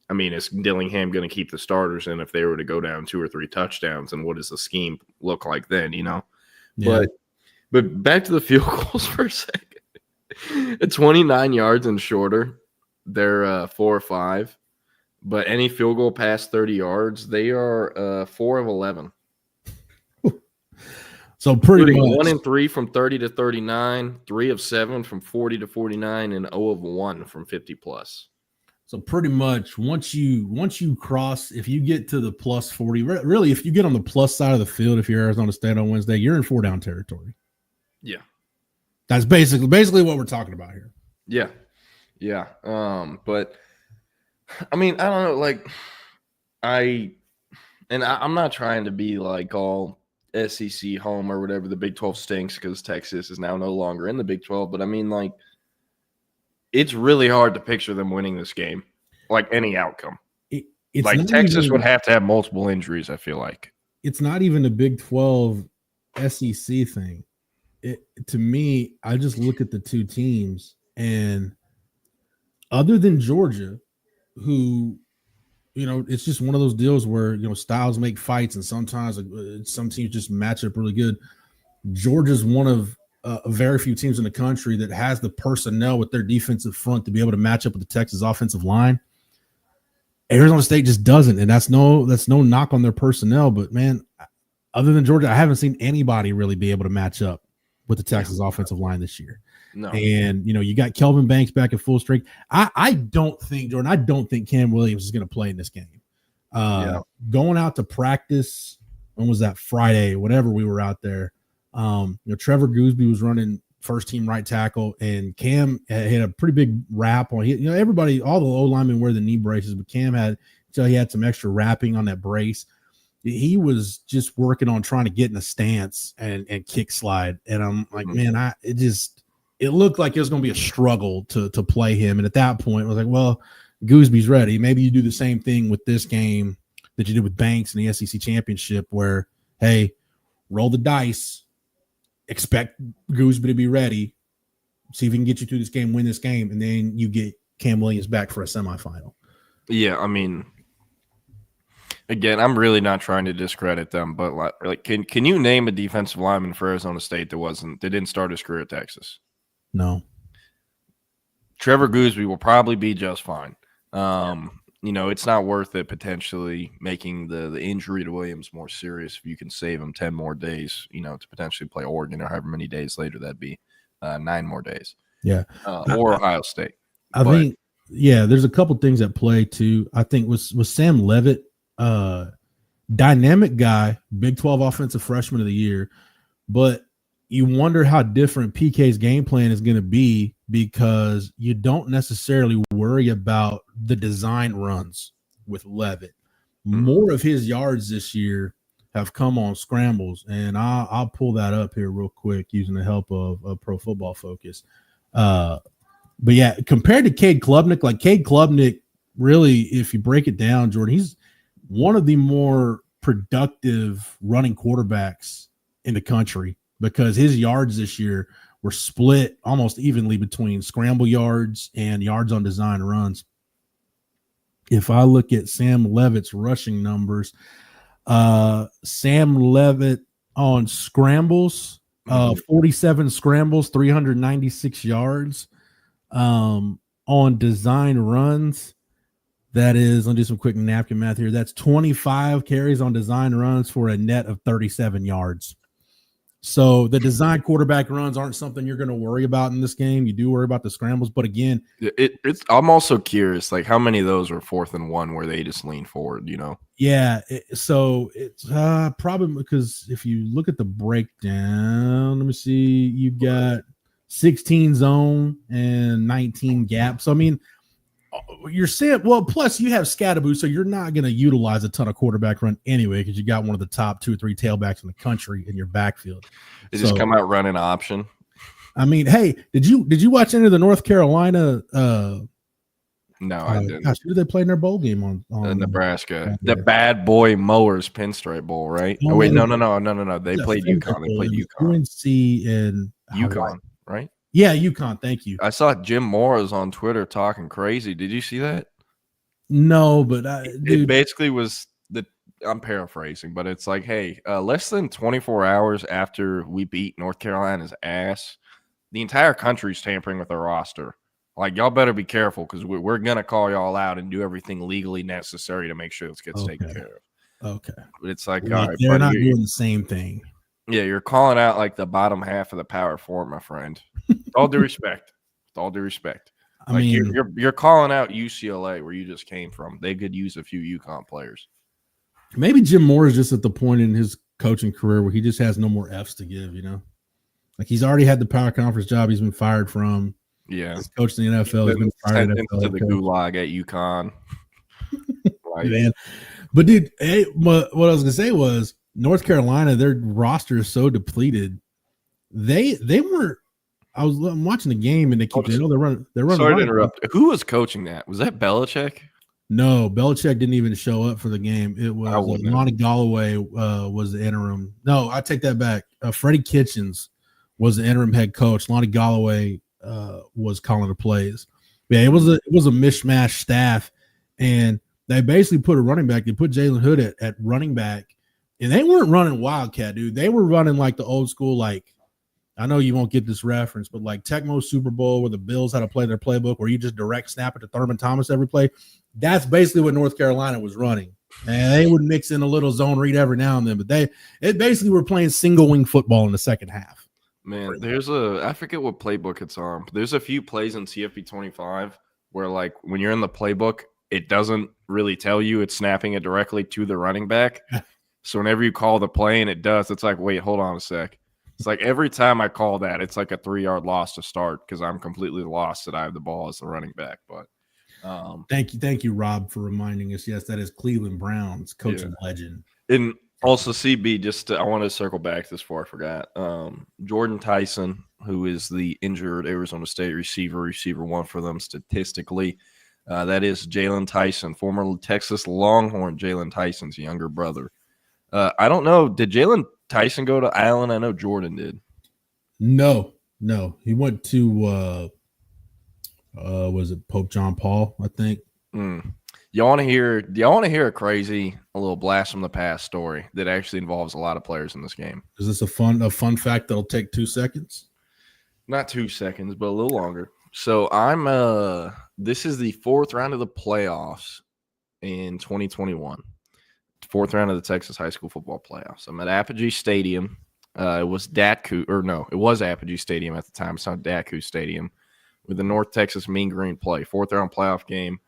is Dillingham going to keep the starters in if they were to go down 2 or 3 touchdowns, and what does the scheme look like then, Yeah. But back to the field goals for a second. At 29 yards and shorter, they're 4 or 5, but any field goal past 30 yards, they are 4 of 11. So pretty much 1 and 3 from 30 to 39, 3 of 7 from 40 to 49, and 0 of 1 from 50 plus. So pretty much once you cross, if you get to the plus 40, really if you get on the plus side of the field, if you're Arizona State on Wednesday, you're in 4 down territory. Yeah. That's basically what we're talking about here. Yeah. Yeah. But I don't know, I'm not trying to be all SEC home or whatever. The Big 12 stinks because Texas is now no longer in the Big 12. But it's really hard to picture them winning this game, any outcome. Texas would have to have multiple injuries, I feel like. It's not even a Big 12 SEC thing. To me, I just look at the two teams, and other than Georgia, who it's just one of those deals where, styles make fights, and sometimes some teams just match up really good. Georgia's one of very few teams in the country that has the personnel with their defensive front to be able to match up with the Texas offensive line. Arizona State just doesn't, and that's no knock on their personnel. But, man, other than Georgia, I haven't seen anybody really be able to match up with the Texas offensive line this year. No. And, you got Kelvin Banks back at full strength. I don't think Cam Williams is going to play in this game. Going out to practice, when was that, Friday, whenever we were out there, Trevor Gooseby was running first team right tackle, and Cam had a pretty big wrap on. Everybody, all the O linemen wear the knee braces, but Cam had some extra wrapping on that brace. He was just working on trying to get in a stance and kick slide. And I'm like, man, it looked like it was going to be a struggle to play him. And at that point, I was like, well, Gooseby's ready. Maybe you do the same thing with this game that you did with Banks in the SEC championship, where, hey, roll the dice, expect Gooseby to be ready, see if he can get you through this game, win this game, and then you get Cam Williams back for a semifinal. Yeah, I mean, again, I'm really not trying to discredit them, but like, can you name a defensive lineman for Arizona State that didn't start his career at Texas? No. Trevor Gooseby will probably be just fine. It's not worth it potentially making the injury to Williams more serious if you can save him 10 more days, to potentially play Oregon or however many days later that'd be, 9 more days. Yeah. Or Ohio State. I think, there's a couple things at play too. I think was Sam Leavitt, dynamic guy, Big 12 offensive freshman of the year, but you wonder how different PK's game plan is going to be because you don't necessarily worry about the design runs with Leavitt. More of his yards this year have come on scrambles, and I'll pull that up here real quick using the help of Pro Football Focus. But yeah, compared to Cade Klubnik, like Cade Klubnik, really, if you break it down, Jordan, he's one of the more productive running quarterbacks in the country because his yards this year were split almost evenly between scramble yards and yards on design runs. If I look at Sam Leavitt's rushing numbers, Sam Leavitt on scrambles, 47 scrambles, 396 yards. On design runs, that is, I'll do some quick napkin math here. That's 25 carries on design runs for a net of 37 yards. So the design quarterback runs aren't something you're going to worry about in this game. You do worry about the scrambles, but again, I'm also curious, like how many of those are 4th and 1 where they just lean forward, Yeah, so it's probably because if you look at the breakdown, let me see, you got 16 zone and 19 gap. So I mean, you're saying, well, plus you have Scatterboo, so you're not going to utilize a ton of quarterback run anyway because you got one of the top 2 or 3 tailbacks in the country in your backfield. They just come out running option. I mean, hey, did you watch any of the North Carolina? No, I didn't. Gosh, who did they play in their bowl game on Nebraska? The Bad Boy Mowers Pinstripe Bowl, right? Oh wait, no. They played UConn. They played UConn. UNC and UConn, right? Yeah, UConn. Thank you. I saw Jim Morris on Twitter talking crazy. Did you see that? No, but it basically was I'm paraphrasing, but it's like, hey, less than 24 hours after we beat North Carolina's ass, the entire country's tampering with their roster. Like, y'all better be careful because we're gonna call y'all out and do everything legally necessary to make sure this gets taken care of. Okay. But it's like, well, all right, they're not doing the same thing. Yeah, you're calling out like the bottom half of the Power Four, my friend. With all due respect. With all due respect. I mean, you're calling out UCLA where you just came from. They could use a few UConn players. Maybe Jim Moore is just at the point in his coaching career where he just has no more F's to give, Like he's already had the power conference job he's been fired from. Yeah. He's coached in the NFL. He's been fired into the gulag at UConn. Man. But dude, hey, what I was gonna say was North Carolina, their roster is so depleted. They weren't. I'm watching the game and they keep. They're running. Sorry to interrupt. Who was coaching that? Was that Belichick? No, Belichick didn't even show up for the game. It was Lonnie Galloway was the interim. No, I take that back. Freddie Kitchens was the interim head coach. Lonnie Galloway was calling the plays. Yeah, it was a mishmash staff, and they basically put a running back. They put Jalen Hood at running back, and they weren't running Wildcat, dude. They were running like the old school, like. I know you won't get this reference, but like Tecmo Super Bowl where the Bills had to play their playbook where you just direct snap it to Thurman Thomas every play. That's basically what North Carolina was running. And they would mix in a little zone read every now and then, but it basically were playing single wing football in the second half. Man, I forget what playbook it's on. But there's a few plays in CFP 25 where like when you're in the playbook, it doesn't really tell you it's snapping it directly to the running back. So whenever you call the play and it does, it's like, wait, hold on a sec. It's like every time I call that, it's like a 3-yard loss to start because I'm completely lost that I have the ball as the running back. But thank you, Rob, for reminding us. Yes, that is Cleveland Browns coaching legend. And also, CB, I want to circle back to this before I forgot. Jordan Tyson, who is the injured Arizona State receiver one for them statistically. That is Jalen Tyson, former Texas Longhorn Jalen Tyson's younger brother. I don't know. Did Jalen Tyson go to Allen? I know Jordan did. No. He went to was it Pope John Paul, I think. Y'all want to hear? Do y'all want to hear a little blast from the past story that actually involves a lot of players in this game? Is this a fun fact that'll take 2 seconds? Not 2 seconds, but a little longer. So this is the 4th round of the playoffs in 2021. 4th round of the Texas high school football playoffs. I'm at Apogee Stadium. It was it was Apogee Stadium at the time. It's not Datku Stadium, with the North Texas Mean Green play. 4th round playoff game.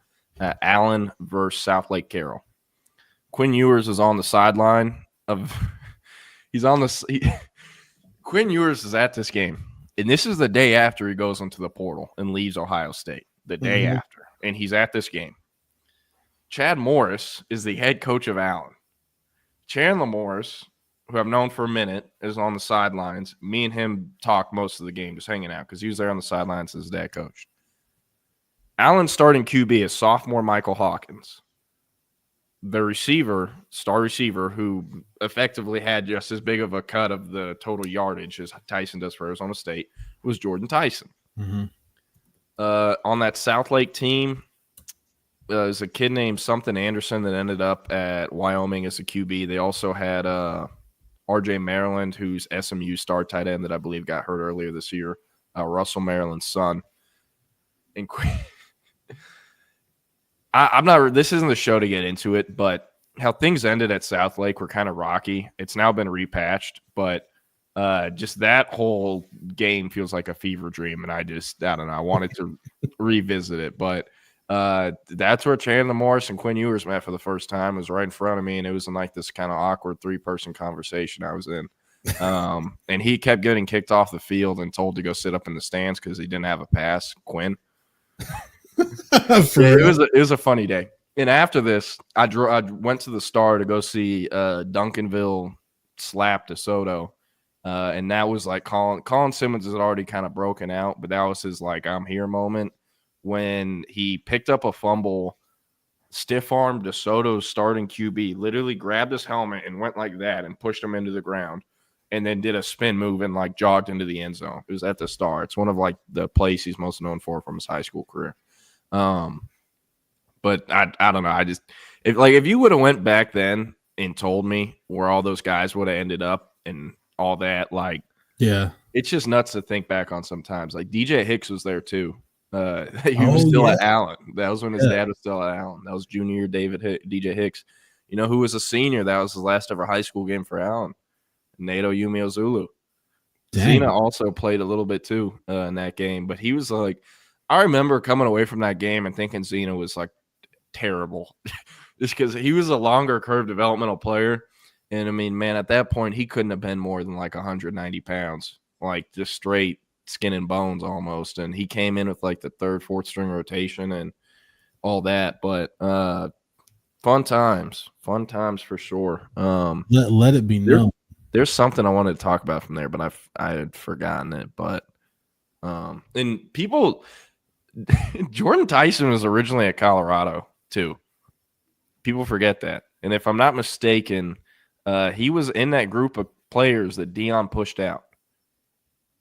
Allen versus South Lake Carroll. Quinn Ewers is on the sideline Quinn Ewers is at this game, and this is the day after he goes into the portal and leaves Ohio State. The day after, and he's at this game. Chad Morris is the head coach of Allen. Chandler Morris, who I've known for a minute, is on the sidelines. Me and him talk most of the game, just hanging out, because he was there on the sidelines as his dad coached. Allen's starting QB is sophomore Michael Hawkins. The star receiver, who effectively had just as big of a cut of the total yardage as Tyson does for Arizona State, was Jordan Tyson. On that South Lake team, there's a kid named something Anderson that ended up at Wyoming as a QB. They also had R.J. Maryland, who's SMU star tight end that I believe got hurt earlier this year, Russell Maryland's son. And I'm not. This isn't the show to get into it, but how things ended at South Lake were kind of rocky. It's now been repatched, but just that whole game feels like a fever dream, and I don't know. I wanted to revisit it, but that's where Chandler Morris and Quinn Ewers met for the first time. It was right in front of me, and it was in like this kind of awkward 3-person conversation I was in. And he kept getting kicked off the field and told to go sit up in the stands because he didn't have a pass. Quinn. It was a funny day. And after this, I went to the Star to go see Duncanville slap DeSoto. And that was like Colin Simmons had already kind of broken out, but that was his like I'm here moment when he picked up a fumble, stiff-armed DeSoto's starting QB, literally grabbed his helmet and went like that and pushed him into the ground, and then did a spin move and like jogged into the end zone. It was at the Star. It's one of like the plays he's most known for from his high school career. But I don't know. If you would have went back then and told me where all those guys would have ended up and all that, like, yeah, it's just nuts to think back on sometimes. Like DJ Hicks was there too. He was still at Allen. That was when his dad was still at Allen. That was junior year DJ Hicks. You know who was a senior? That was his last ever high school game for Allen. Nato Umeozulu. Zena also played a little bit too in that game, but he was like, I remember coming away from that game and thinking Zena was like terrible, just because he was a longer curve developmental player. And I mean, man, at that point, he couldn't have been more than like 190 pounds, like just straight skin and bones almost. And he came in with like the 3rd, 4th string rotation and all that. But fun times for sure. Let it be known. There's something I wanted to talk about from there, but I had forgotten it. But and people, Jordan Tyson was originally at Colorado too. People forget that. And if I'm not mistaken, he was in that group of players that Dion pushed out.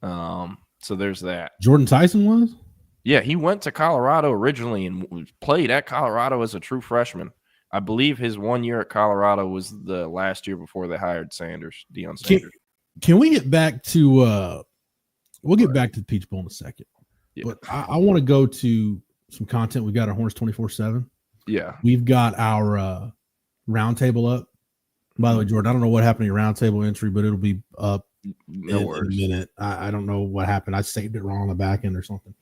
So there's that. Jordan Tyson was? Yeah, he went to Colorado originally and played at Colorado as a true freshman. I believe his 1 year at Colorado was the last year before they hired Deion Sanders. Can we get back to we'll get back to the Peach Bowl in a second. Yeah. But I want to go to some content. We've got our Horns 24/7. Yeah. We've got our roundtable up. By the way, Jordan, I don't know what happened to your roundtable entry, but it'll be up in a minute. I don't know what happened. I saved it wrong on the back end or something.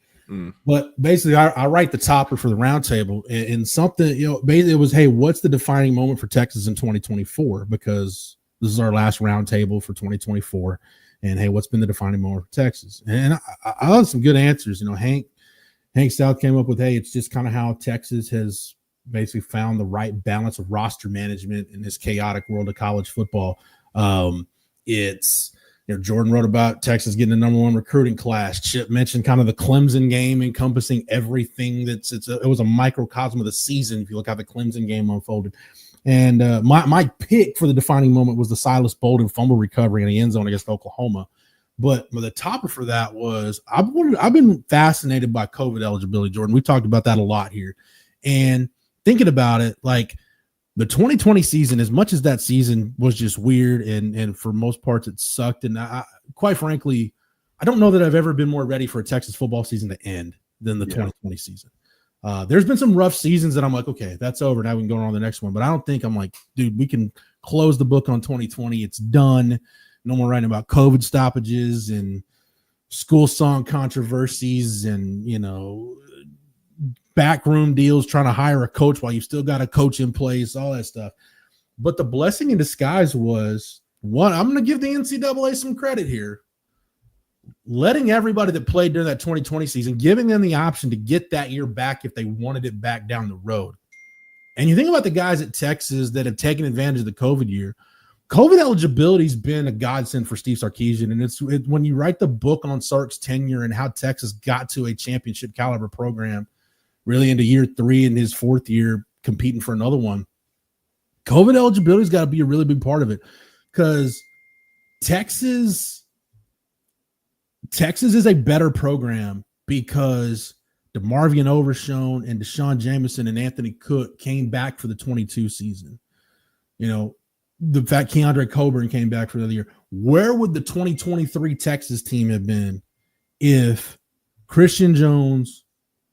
But basically, I write the topper for the roundtable, and something, basically it was, hey, what's the defining moment for Texas in 2024? Because this is our last roundtable for 2024, and hey, what's been the defining moment for Texas? And I had some good answers. Hank Stout came up with, hey, it's just kind of how Texas has basically found the right balance of roster management in this chaotic world of college football. It's Jordan wrote about Texas getting the #1 recruiting class. Chip mentioned kind of the Clemson game encompassing everything. It was a microcosm of the season. If you look how the Clemson game unfolded, And my pick for the defining moment was the Silas Bolden fumble recovery in the end zone against Oklahoma. But the topic for that was I've been fascinated by COVID eligibility, Jordan. We talked about that a lot here. And thinking about it, like the 2020 season, as much as that season was just weird and for most parts it sucked. And quite frankly, I don't know that I've ever been more ready for a Texas football season to end than the 2020 season. There's been some rough seasons that I'm like, okay, that's over. Now we can go on to the next one. But I don't think I'm like, dude, we can close the book on 2020. It's done. No more writing about COVID stoppages and school song controversies and, backroom deals, trying to hire a coach while you still got a coach in place, all that stuff. But the blessing in disguise was one, I'm going to give the NCAA some credit here. Letting everybody that played during that 2020 season, giving them the option to get that year back if they wanted it back down the road. And you think about the guys at Texas that have taken advantage of the COVID year. COVID eligibility has been a godsend for Steve Sarkisian. And when you write the book on Sark's tenure and how Texas got to a championship caliber program really into year 3 and his 4th year competing for another one, COVID eligibility has got to be a really big part of it because Texas is a better program because DeMarvion Overshone and Deshaun Jameson and Anthony Cook came back for the 22 season. The fact Keandre Coburn came back for another year. Where would the 2023 Texas team have been if Christian Jones,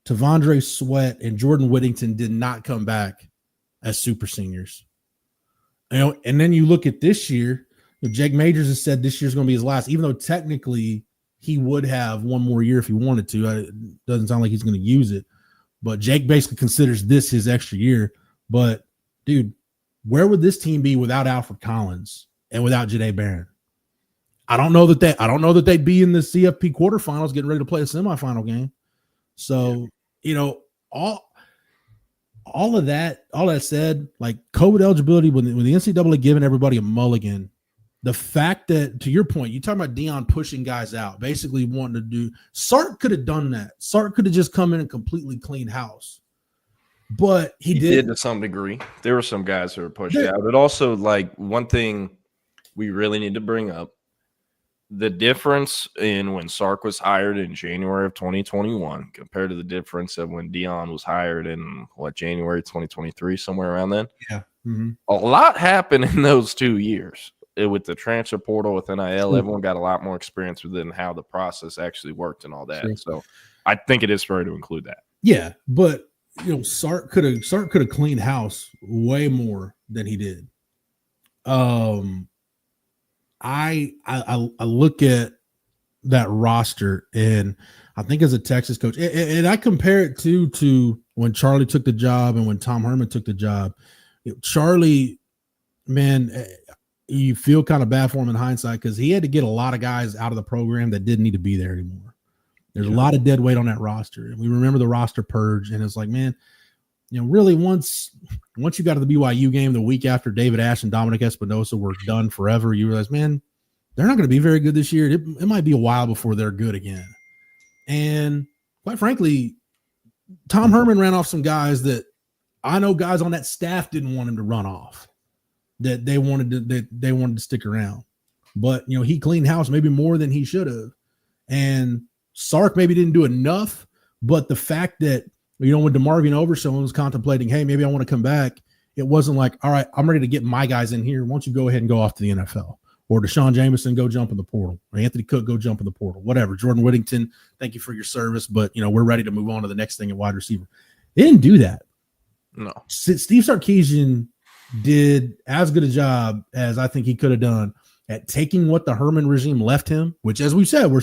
Tavondre Sweat, and Jordan Whittington did not come back as super seniors? And then you look at this year, Jake Majors has said this year's going to be his last, even though technically he would have one more year if he wanted to. It doesn't sound like he's going to use it. But Jake basically considers this his extra year. But, dude, where would this team be without Alfred Collins and without Jahdae Barron? I don't know that they'd be in the CFP quarterfinals getting ready to play a semifinal game. So, all of that said, like COVID eligibility, when the NCAA giving everybody a mulligan, the fact that, to your point, you talking about Dion pushing guys out, basically wanting to do – Sark could have done that. Sark could have just come in and completely clean house. But he did to some degree. There were some guys who were pushed out. But also, like, one thing we really need to bring up, the difference in when Sark was hired in January of 2021 compared to the difference of when Dion was hired in, January 2023, somewhere around then? Yeah. Mm-hmm. A lot happened in those 2 years. With the transfer portal, with NIL, everyone got a lot more experience with it and how the process actually worked and all that. Sure. So I think it is fair to include that. Yeah, but Sark could have cleaned house way more than he did. I look at that roster and I think as a Texas coach, and I compare it to when Charlie took the job and when Tom Herman took the job. Charlie, man, you feel kind of bad for him in hindsight because he had to get a lot of guys out of the program that didn't need to be there anymore. There's a lot of dead weight on that roster. And we remember the roster purge, and it's like, man, really once you got to the BYU game the week after David Ash and Dominic Espinosa were done forever, you realize, man, they're not going to be very good this year. It might be a while before they're good again. And quite frankly, Tom Herman ran off some guys that I know guys on that staff didn't want him to run off. That they wanted to stick around, but he cleaned house maybe more than he should have, and Sark maybe didn't do enough. But the fact that when DeMarvion Overshone was contemplating, hey, maybe I want to come back, it wasn't like, all right, I'm ready to get my guys in here. Why don't you go ahead and go off to the NFL, or Deshaun Jameson go jump in the portal, or Anthony Cook go jump in the portal, whatever. Jordan Whittington, thank you for your service, but we're ready to move on to the next thing at wide receiver. They didn't do that. No, Steve Sarkisian did as good a job as I think he could have done at taking what the Herman regime left him, which, as we said, were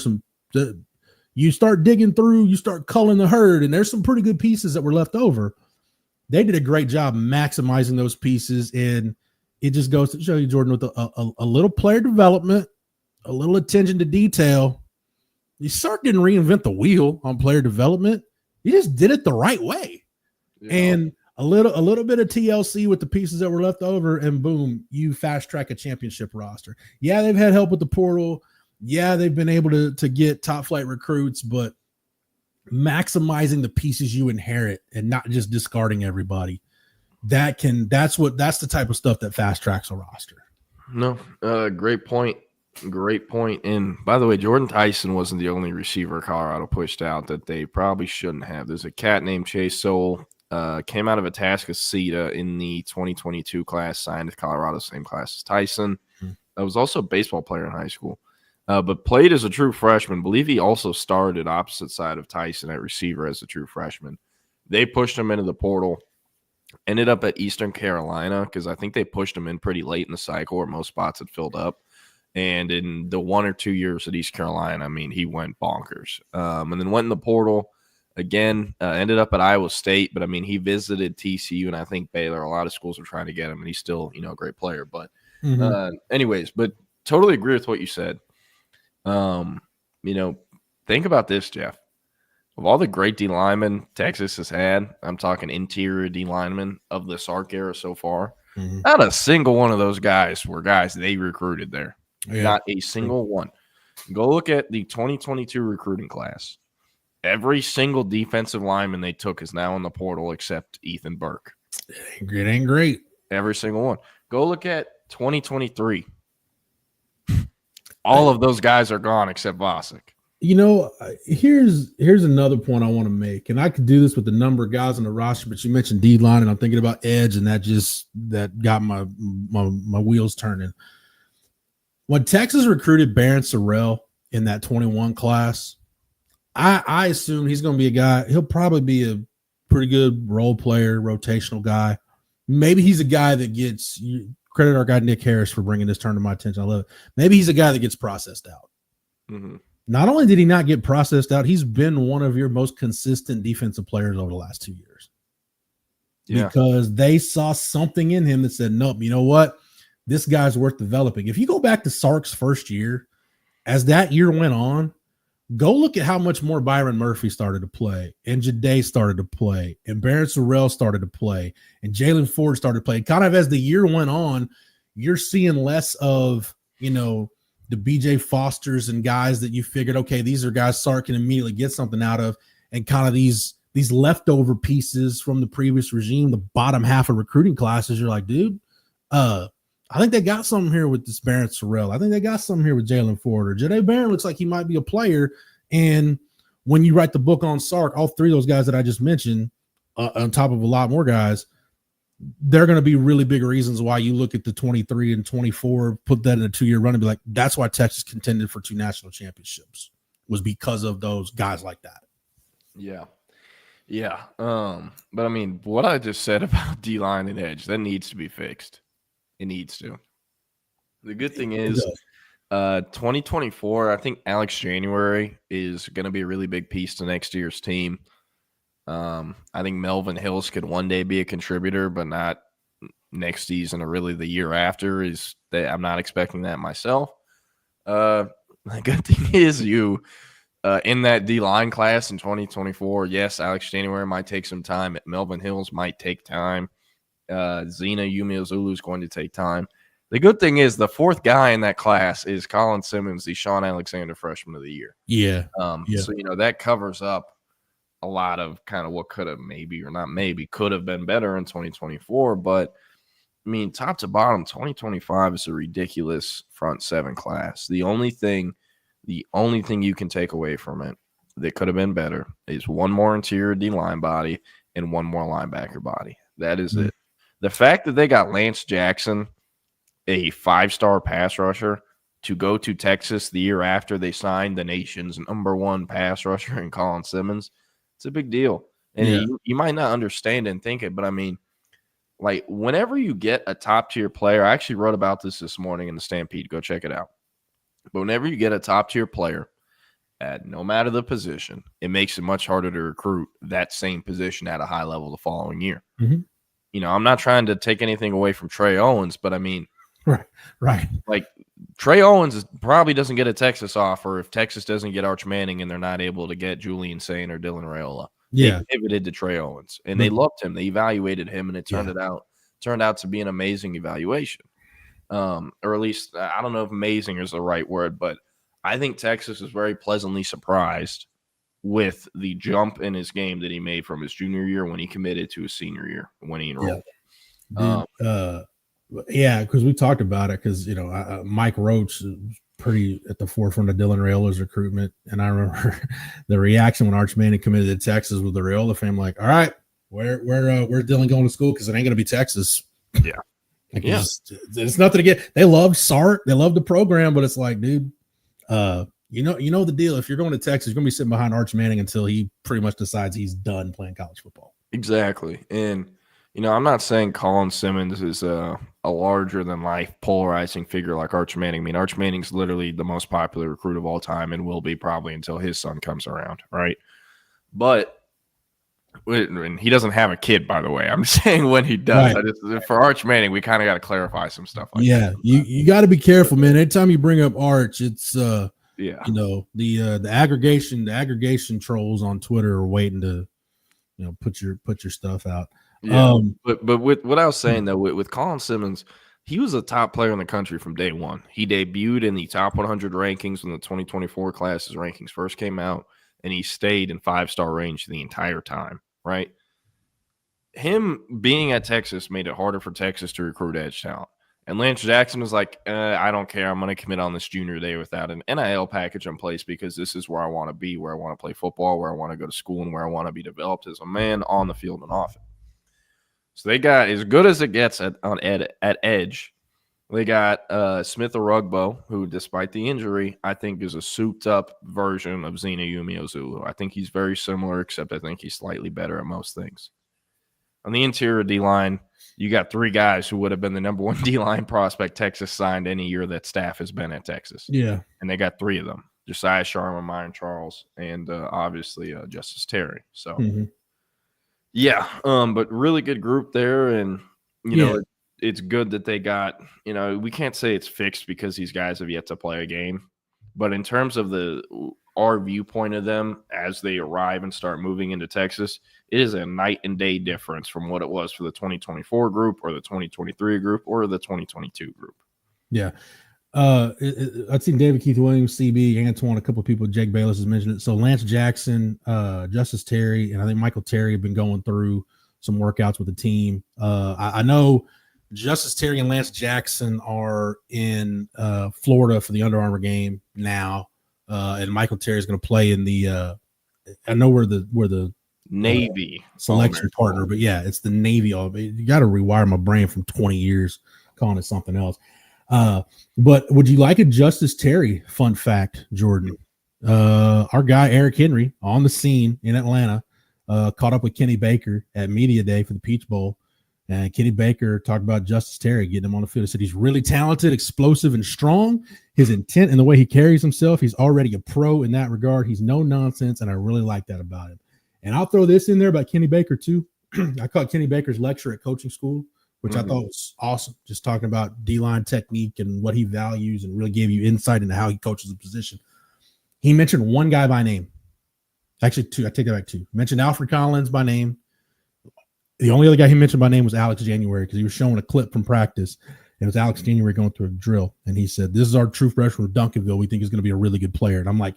you start digging through, you start culling the herd, and there's some pretty good pieces that were left over. They did a great job maximizing those pieces, and it just goes to show you, Jordan, with a little player development, a little attention to detail. Sark didn't reinvent the wheel on player development. He just did it the right way. Yeah. And a little bit of TLC with the pieces that were left over, and boom, you fast track a championship roster. Yeah, they've had help with the portal. Yeah, they've been able to get top flight recruits, but maximizing the pieces you inherit and not just discarding everybody. that's the type of stuff that fast tracks a roster. No, great point. Great point. And by the way, Jordan Tyson wasn't the only receiver Colorado pushed out that they probably shouldn't have. There's a cat named Chase Soule, came out of Atascocita in the 2022 class, signed to Colorado, same class as Tyson. Was also a baseball player in high school, but played as a true freshman. Believe he also started opposite side of Tyson at receiver as a true freshman. They pushed him into the portal. Ended up at Eastern Carolina because I think they pushed him in pretty late in the cycle where most spots had filled up. And in the 1 or 2 years at East Carolina, I mean, he went bonkers. And then went in the portal again, ended up at Iowa State. But, I mean, he visited TCU and I think Baylor. A lot of schools are trying to get him, and he's still, a great player. But anyways, but totally agree with what you said. Think about this, Jeff. Of all the great D linemen Texas has had, I'm talking interior D linemen of the Sark era so far, not a single one of those guys were guys they recruited there. Yeah. Not a single one. Go look at the 2022 recruiting class. Every single defensive lineman they took is now in the portal except Ethan Burke. It ain't great. Every single one. Go look at 2023. All of those guys are gone except Vosick. Here's another point I want to make, and I could do this with the number of guys on the roster, but you mentioned D-line, and I'm thinking about edge, and that got my wheels turning. When Texas recruited Barron Sorrell in that 21 class, I assume he's going to be a guy. He'll probably be a pretty good role player, rotational guy. Maybe he's a guy that gets credit our guy Nick Harris for bringing this turn to my attention. I love it. Maybe he's a guy that gets processed out. Mm-hmm. Not only did he not get processed out, he's been one of your most consistent defensive players over the last 2 years. Yeah. Because they saw something in him that said, nope, you know what? This guy's worth developing. If you go back to Sark's first year, as that year went on, go look at how much more Byron Murphy started to play, and Jade started to play, and Barron Sorrell started to play, and Jalen Ford started to play. Kind of as the year went on, you're seeing less of, the BJ Fosters and guys that you figured, okay, these are guys Sark can immediately get something out of, and kind of these leftover pieces from the previous regime, the bottom half of recruiting classes. You're like, dude, I think they got something here with this Barron Sorrell. I think they got something here with Jalen Ford. Or Jade Barron looks like he might be a player. And when you write the book on Sark, all three of those guys that I just mentioned, on top of a lot more guys, they're going to be really big reasons why you look at the 23 and 24, put that in a 2-year run and be like, that's why Texas contended for 2 national championships, was because of those guys like that. Yeah. Yeah. But I mean, what I just said about D-line and edge, that needs to be fixed. It needs to. The good thing is 2024, I think Alex January is going to be a really big piece to next year's team. I think Melvin Hills could one day be a contributor, but not next season or really the year after. I'm not expecting that myself. The good thing is in that D-line class in 2024, yes, Alex January might take some time. Melvin Hills might take time. Zena Umeozulu is going to take time. The good thing is the fourth guy in that class is Colin Simmons, the Sean Alexander Freshman of the Year. Yeah. So, that covers up a lot of kind of what could have could have been better in 2024. But, I mean, top to bottom, 2025 is a ridiculous front seven class. The only thing you can take away from it that could have been better is one more interior D-line body and one more linebacker body. That is it. The fact that they got Lance Jackson, a 5-star pass rusher, to go to Texas the year after they signed the nation's #1 pass rusher in Colin Simmons, it's a big deal. And you might not understand it and think it, but I mean, like, whenever you get a top-tier player, I actually wrote about this morning in the Stampede. Go check it out. But whenever you get a top-tier player, at no matter the position, it makes it much harder to recruit that same position at a high level the following year. Mm-hmm. I'm not trying to take anything away from Trey Owens, but I mean, right. Like, Trey Owens probably doesn't get a Texas offer if Texas doesn't get Arch Manning and they're not able to get Julian Sane or Dylan Raiola. Yeah. They pivoted to Trey Owens, and they loved him. They evaluated him, and it turned out to be an amazing evaluation. Or at least, I don't know if amazing is the right word, but I think Texas is very pleasantly surprised with the jump in his game that he made from his junior year when he committed to his senior year when he enrolled. Yeah, because we talked about it. Because Mike Roach is pretty at the forefront of Dylan Raiola's recruitment, and I remember the reaction when Arch Manning committed to Texas with the Raiola family. Like, all right, where's Dylan going to school? Because it ain't going to be Texas. Yeah. Like, it's nothing to get. They love Sark, they love the program, but it's like, dude, you know the deal. If you're going to Texas, you're going to be sitting behind Arch Manning until he pretty much decides he's done playing college football. Exactly. And I'm not saying Colin Simmons is a larger than life polarizing figure like Arch Manning. I mean, Arch Manning's literally the most popular recruit of all time and will be probably until his son comes around, right? But and he doesn't have a kid, by the way. I'm saying when he does. Right. For Arch Manning, we kind of got to clarify some stuff like that. You got to be careful, man. Anytime you bring up Arch, it's the aggregation trolls on Twitter are waiting to put your stuff out. Yeah, but with what I was saying though, with Colin Simmons, he was a top player in the country from day one. He debuted in the top 100 rankings when the 2024 class's rankings first came out, and he stayed in 5-star range the entire time, right? Him being at Texas made it harder for Texas to recruit edge talent. And Lance Jackson was like, I don't care. I'm going to commit on this junior day without an NIL package in place because this is where I want to be, where I want to play football, where I want to go to school, and where I want to be developed as a man on the field and off it. So they got as good as it gets at edge. They got Smith Orugbo, who, despite the injury, I think is a souped-up version of Zina Umeozulu. I think he's very similar, except I think he's slightly better at most things. On the interior D-line, you got 3 guys who would have been the number 1 D-line prospect Texas signed any year that staff has been at Texas. Yeah. And they got 3 of them, Josiah Sharma, Myron Charles, and obviously Justice Terry. So, but really good group there. And, it's good that they got, we can't say it's fixed because these guys have yet to play a game. But in terms of our viewpoint of them as they arrive and start moving into Texas, it is a night and day difference from what it was for the 2024 group or the 2023 group or the 2022 group. Yeah. I've seen David Keith Williams, CB, Antoine, a couple of people, Jake Bayless has mentioned it. So Lance Jackson, Justice Terry, and I think Michael Terry have been going through some workouts with the team. I know Justice Terry and Lance Jackson are in Florida for the Under Armour game now. And Michael Terry is going to play in the I know where the Navy selection partner, but yeah, it's the Navy. You got to rewire my brain from 20 years calling it something else. But would you like a Justice Terry fun fact, Jordan? Our guy Eric Henry on the scene in Atlanta caught up with Kenny Baker at Media Day for the Peach Bowl. And Kenny Baker talked about Justice Terry, getting him on the field. He said he's really talented, explosive, and strong. His intent and the way he carries himself, he's already a pro in that regard. He's no nonsense, and I really like that about him. And I'll throw this in there about Kenny Baker, too. I caught Kenny Baker's lecture at coaching school, which I thought was awesome, just talking about D-line technique and what he values and really gave you insight into how he coaches the position. He mentioned one guy by name. Actually, 2. I take that back 2. He mentioned Alfred Collins by name. The only other guy he mentioned by name was Alex January because he was showing a clip from practice. And it was Alex January going through a drill. And he said, this is our true freshman from Duncanville. We think he's going to be a really good player. And I'm like,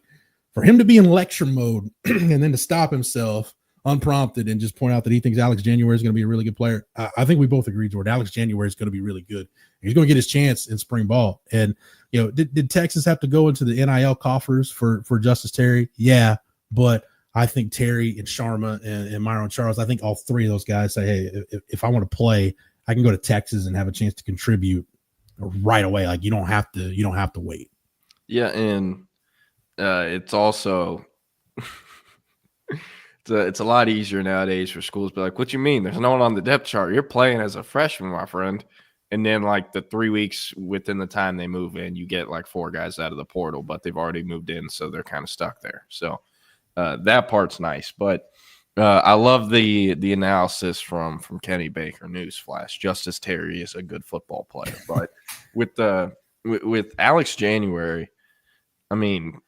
for him to be in lecture mode and then to stop himself unprompted and just point out that he thinks Alex January is going to be a really good player, I think we both agree, Jordan. Alex January is going to be really good. He's going to get his chance in spring ball. And, did Texas have to go into the NIL coffers for Justice Terry? Yeah, but I think Terry and Sharma and Myron Charles, I think all 3 of those guys say, hey, if I want to play, I can go to Texas and have a chance to contribute right away. Like you don't have to wait. Yeah, and it's also it's a lot easier nowadays for schools to be like, what you mean? There's no one on the depth chart. You're playing as a freshman, my friend. And then like the 3 weeks within the time they move in, you get like 4 guys out of the portal, but they've already moved in, so they're kind of stuck there. So that part's nice, but I love the analysis from Kenny Baker. Newsflash: Justice Terry is a good football player, but with Alex January, I mean,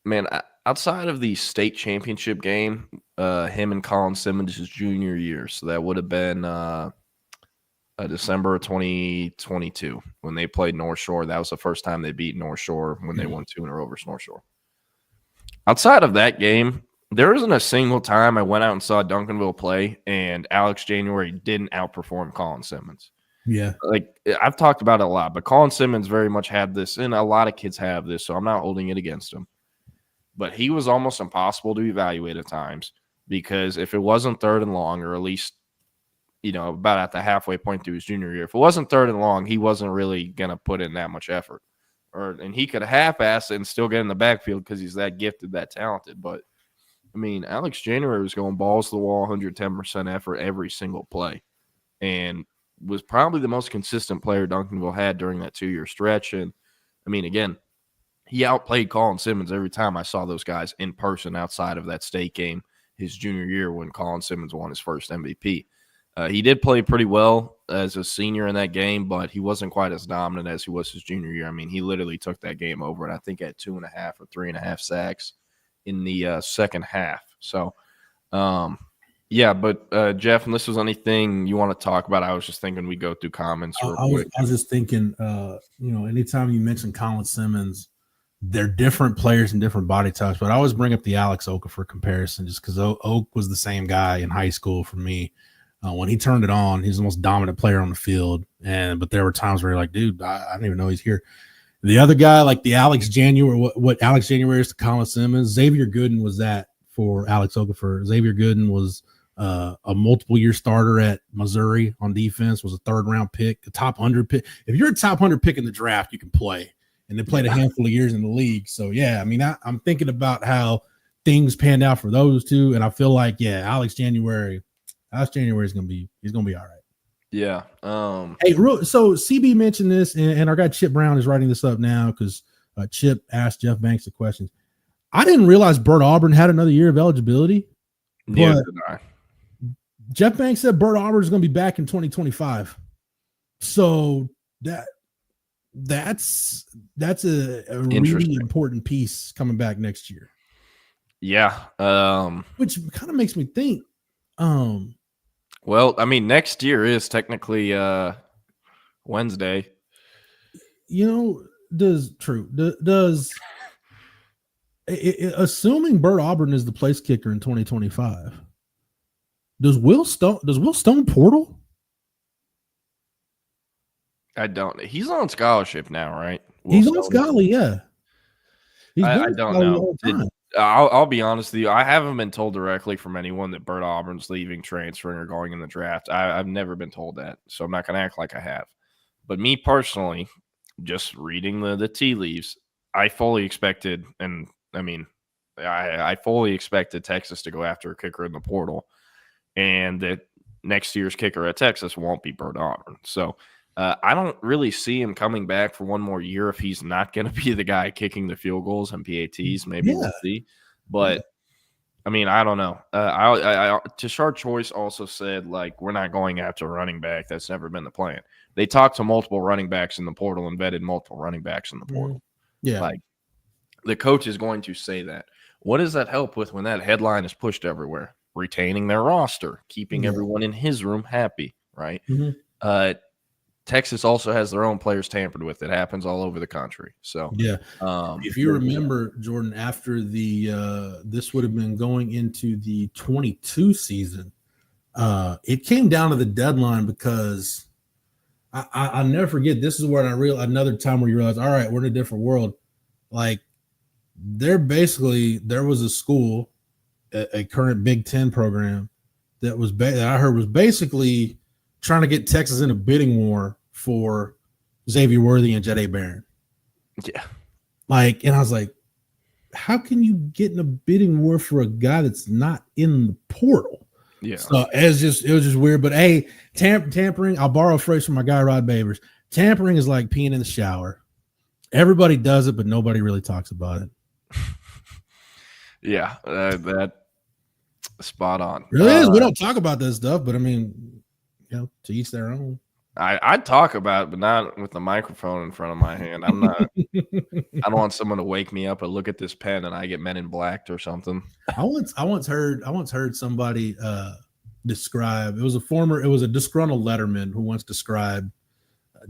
man, outside of the state championship game, him and Colin Simmons' junior year, so that would have been December of 2022 when they played North Shore. That was the first time they beat North Shore when they won 2 in a row versus North Shore. Outside of that game, There isn't a single time I went out and saw Duncanville play and Alex January didn't outperform Colin Simmons. Yeah. Like, I've talked about it a lot, but Colin Simmons very much had this, and a lot of kids have this, so I'm not holding it against him. But he was almost impossible to evaluate at times because if it wasn't 3rd and long, or at least, about at the halfway point through his junior year, if it wasn't 3rd and long, he wasn't really going to put in that much effort. And he could half-ass it and still get in the backfield because he's that gifted, that talented. But, I mean, Alex January was going balls to the wall, 110% effort every single play, and was probably the most consistent player Duncanville had during that 2-year stretch. And, I mean, again, he outplayed Colin Simmons every time I saw those guys in person outside of that state game his junior year when Colin Simmons won his first MVP. He did play pretty well as a senior in that game, but he wasn't quite as dominant as he was his junior year. I mean, he literally took that game over, and I think had 2.5 or 3.5 sacks in the second half. So, yeah, but Jeff, unless there's anything you want to talk about, I was just thinking we go through comments real quick. I was just thinking, anytime you mention Colin Simmons, they're different players and different body types, but I always bring up the Alex Okafor comparison just because Oak was the same guy in high school for me. When he turned it on, he's the most dominant player on the field. But there were times where you're like, dude, I don't even know he's here. The other guy, like the Alex January, what Alex January is to Colin Simmons, Xavier Gooden was that for Alex Okafor. Xavier Gooden was a multiple-year starter at Missouri on defense, was a 3rd-round pick, a top 100 pick. If you're a top 100 pick in the draft, you can play. And they played a handful of years in the league. So, yeah, I mean, I'm thinking about how things panned out for those two, and I feel like, yeah, Alex January is going to be all right. Yeah. Hey, so CB mentioned this, and our guy Chip Brown is writing this up now because Chip asked Jeff Banks the questions. I didn't realize Bert Auburn had another year of eligibility. Neither did I. Jeff Banks said Bert Auburn is going to be back in 2025. So that's a really important piece coming back next year. Yeah. Which kind of makes me think. Well, I mean, next year is technically Wednesday. Does assuming Bert Auburn is the place kicker in 2025, does Will Stone portal? I don't. He's on scholarship now, right? He's on scholarship, yeah. I don't know. I'll be honest with you. I haven't been told directly from anyone that Bert Auburn's leaving, transferring, or going in the draft. I've never been told that, so I'm not going to act like I have. But me personally, just reading the tea leaves, I fully expected, and I mean, I fully expected Texas to go after a kicker in the portal, and that next year's kicker at Texas won't be Bert Auburn. So I don't really see him coming back for one more year if he's not going to be the guy kicking the field goals and PATs. Maybe we'll see. But, I mean, I don't know. Tashard Choice also said, like, we're not going after a running back. That's never been the plan. They talked to multiple running backs in the portal and vetted multiple running backs in the portal. Yeah. Like, the coach is going to say that. What does that help with when that headline is pushed everywhere? Retaining their roster, keeping everyone in his room happy, right? Texas also has their own players tampered with. It happens all over the country. So yeah, if you remember, Jordan, after the this would have been going into the 22 season, it came down to the deadline because I'll never forget. This is where another time where you realize, all right, we're in a different world. Like there was a school, a current Big Ten program that I heard was basically trying to get Texas in a bidding war for Xavier Worthy and Jahdae Barron. Yeah. And I was like, how can you get in a bidding war for a guy that's not in the portal? Yeah. So it was just weird. But hey, tampering, I'll borrow a phrase from my guy Rod Babers. Tampering is like peeing in the shower. Everybody does it, but nobody really talks about it. Yeah, that spot on. Really is. We don't talk about this stuff, but I mean, to each their own. I'd talk about it, but not with the microphone in front of my hand. I'm not. I don't want someone to wake me up and look at this pen and I get Men in Blacked or something. I once heard somebody describe. It was a disgruntled letterman who once described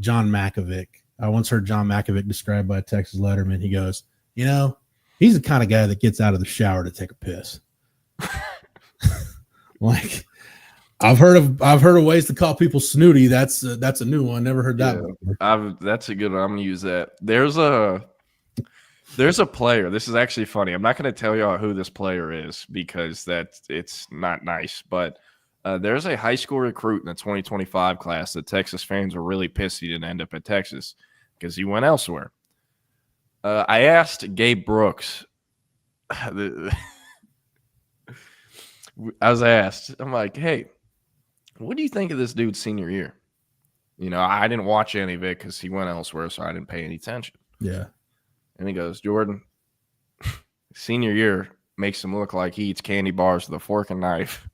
John Malkovich. I once heard John Malkovich described by a Texas letterman. He goes, he's the kind of guy that gets out of the shower to take a piss. Like, I've heard of ways to call people snooty. That's a new one. Never heard that before. That's a good one. I'm gonna use that. There's a player. This is actually funny. I'm not gonna tell y'all who this player is because it's not nice. But there's a high school recruit in the 2025 class that Texas fans are really pissed he didn't end up at Texas because he went elsewhere. I asked Gabe Brooks. I was asked. I'm like, hey, what do you think of this dude's senior year? You know, I didn't watch any of it because he went elsewhere, so I didn't pay any attention. Yeah. And he goes, Jordan, senior year makes him look like he eats candy bars with a fork and knife.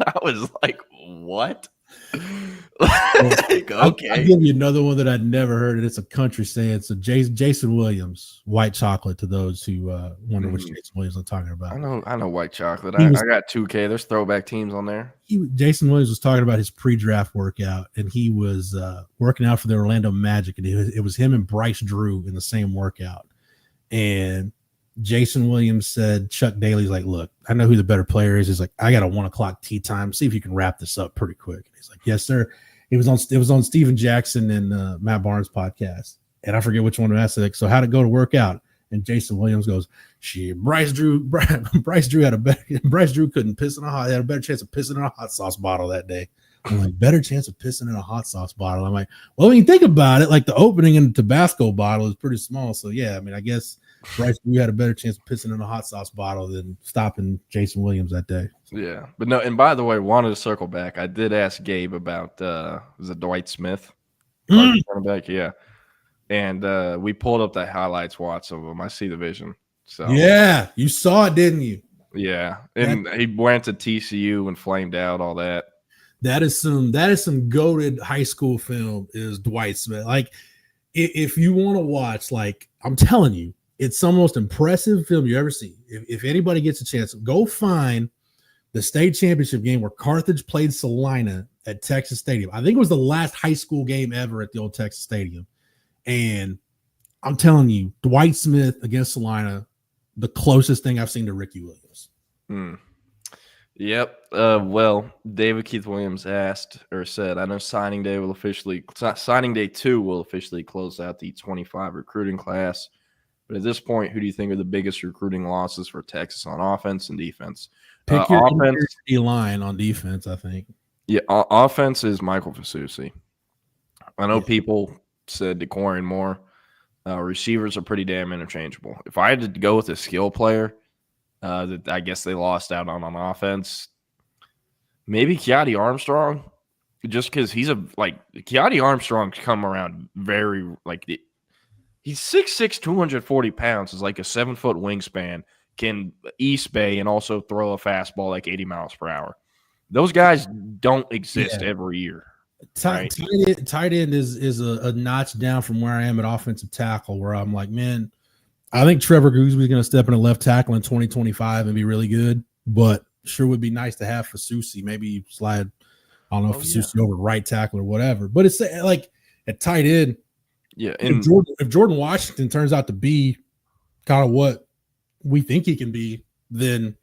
I was like, what? Like, okay. I'll give you another one that I'd never heard, and it's a country saying. So Jason Williams, white chocolate, to those who wonder which Jason Williams I'm talking about. I know white chocolate. I got 2K. There's throwback teams on there. Jason Williams was talking about his pre-draft workout, and he was working out for the Orlando Magic, and it was him and Bryce Drew in the same workout. And Jason Williams said Chuck Daly's like, look, I know who the better player is. He's like, I got a 1 o'clock tea time. See if you can wrap this up pretty quick. And he's like, yes, sir. It was on Steven Jackson and Matt Barnes' podcast. And I forget which one to ask. Like, so how'd it go to work out? And Jason Williams goes, shit, Bryce Drew had a better chance of pissing in a hot sauce bottle that day. I'm like, better chance of pissing in a hot sauce bottle. I'm like, well, when you think about it, like the opening in the Tabasco bottle is pretty small. So yeah, I mean, I guess Bryce Drew had a better chance of pissing in a hot sauce bottle than stopping Jason Williams that day. Yeah. But no, and by the way, wanted to circle back. I did ask Gabe about was it Dwight Smith? Back? Yeah. And we pulled up the highlights watch of him. I see the vision. So yeah, you saw it, didn't you? Yeah. And he went to TCU and flamed out, all that. That is some goated high school film is Dwight Smith. Like, if you want to watch, like, I'm telling you, it's some most impressive film you ever see. If anybody gets a chance, go find the state championship game where Carthage played Salina at Texas Stadium. I think it was the last high school game ever at the old Texas Stadium. And I'm telling you, Dwight Smith against Salina, the closest thing I've seen to Ricky Williams. Yep. Well, David Keith Williams said, I know signing day 2 will officially close out the 25 recruiting class. But at this point, who do you think are the biggest recruiting losses for Texas on offense and defense? Pick your offense line on defense, I think. Yeah, offense is Michael Fasusi. I know people said DeCorian Moore. Receivers are pretty damn interchangeable. If I had to go with a skill player that I guess they lost out on offense, maybe Keati Armstrong, just because Keati Armstrong's come around very he's 6'6", 240 pounds, is like a 7-foot wingspan, can East Bay and also throw a fastball like 80 miles per hour. Those guys don't exist every year. Tight end is a notch down from where I am at offensive tackle, where I'm like, man, I think Trevor Goosby's going to step in a left tackle in 2025 and be really good, but sure would be nice to have Fasusi. Maybe slide, I don't know, Fasusi over right tackle or whatever. But it's like at tight end, yeah. And if Jordan Washington turns out to be kind of what we think he can be, then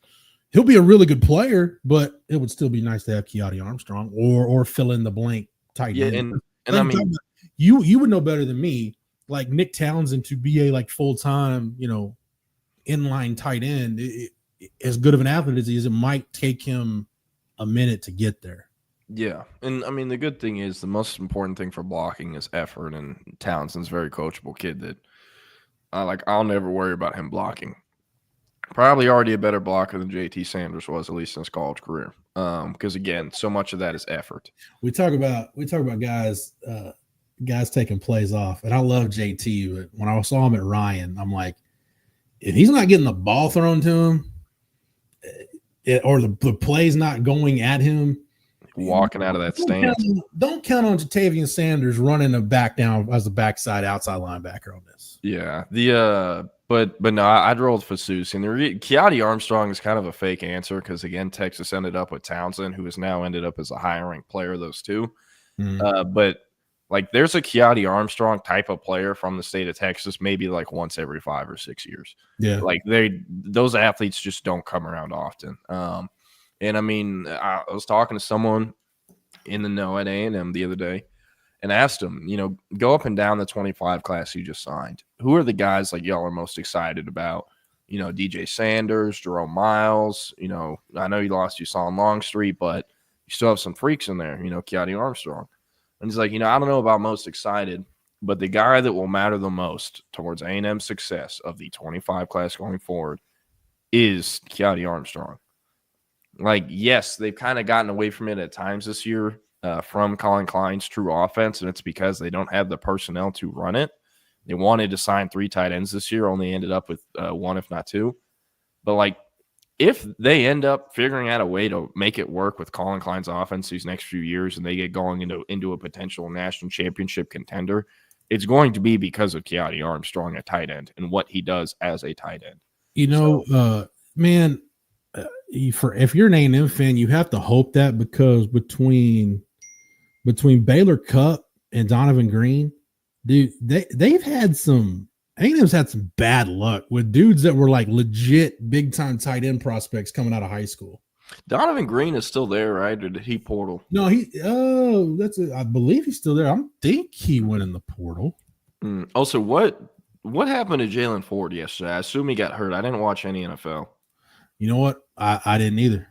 he'll be a really good player, but it would still be nice to have Keati Armstrong or fill in the blank tight end. And I mean, you would know better than me, like Nick Townsend to be a full-time, inline tight end, as good of an athlete as he is, it might take him a minute to get there. Yeah. And I mean, the good thing is the most important thing for blocking is effort, and Townsend's a very coachable kid that I'll never worry about him blocking. Probably already a better blocker than JT Sanders was, at least in his college career. Because again, so much of that is effort. We talk about guys taking plays off, and I love JT, but when I saw him at Ryan, I'm like, if he's not getting the ball thrown to him, or the play's not going at him, walking out of that stance, don't count on Jatavian Sanders running a back down as a backside outside linebacker on this. Yeah, But no, I'd roll with Fasusi. And Keati Armstrong is kind of a fake answer because, again, Texas ended up with Townsend, who has now ended up as a higher-ranked player of those two. But Like there's a Keati Armstrong type of player from the state of Texas, maybe like once every 5 or 6 years. Yeah. Like those athletes just don't come around often. And I mean, I was talking to someone in the know at A&M the other day and asked him, go up and down the 25 class you just signed. Who are the guys like y'all are most excited about? DJ Sanders, Jerome Miles. I know you lost Usain Longstreet, but you still have some freaks in there, Keati Armstrong. And he's like, I don't know about most excited, but the guy that will matter the most towards A&M's success of the 25 class going forward is Keati Armstrong. Like, yes, they've kind of gotten away from it at times this year from Colin Klein's true offense, and it's because they don't have the personnel to run it. They wanted to sign 3 tight ends this year, only ended up with 1, if not 2. But, like, if they end up figuring out a way to make it work with Colin Klein's offense these next few years and they get going into a potential national championship contender, it's going to be because of Keati Armstrong at tight end and what he does as a tight end. Man, if you're an A&M fan, you have to hope that because between Baylor Cupp and Donovan Green, dude, they've had some A&M's had some bad luck with dudes that were like legit big time tight end prospects coming out of high school. Donovan Green is still there, right? Or did he portal? No, I believe he's still there. I think he went in the portal. Also, what happened to Jalen Ford yesterday? I assume he got hurt. I didn't watch any NFL. You know what? I didn't either.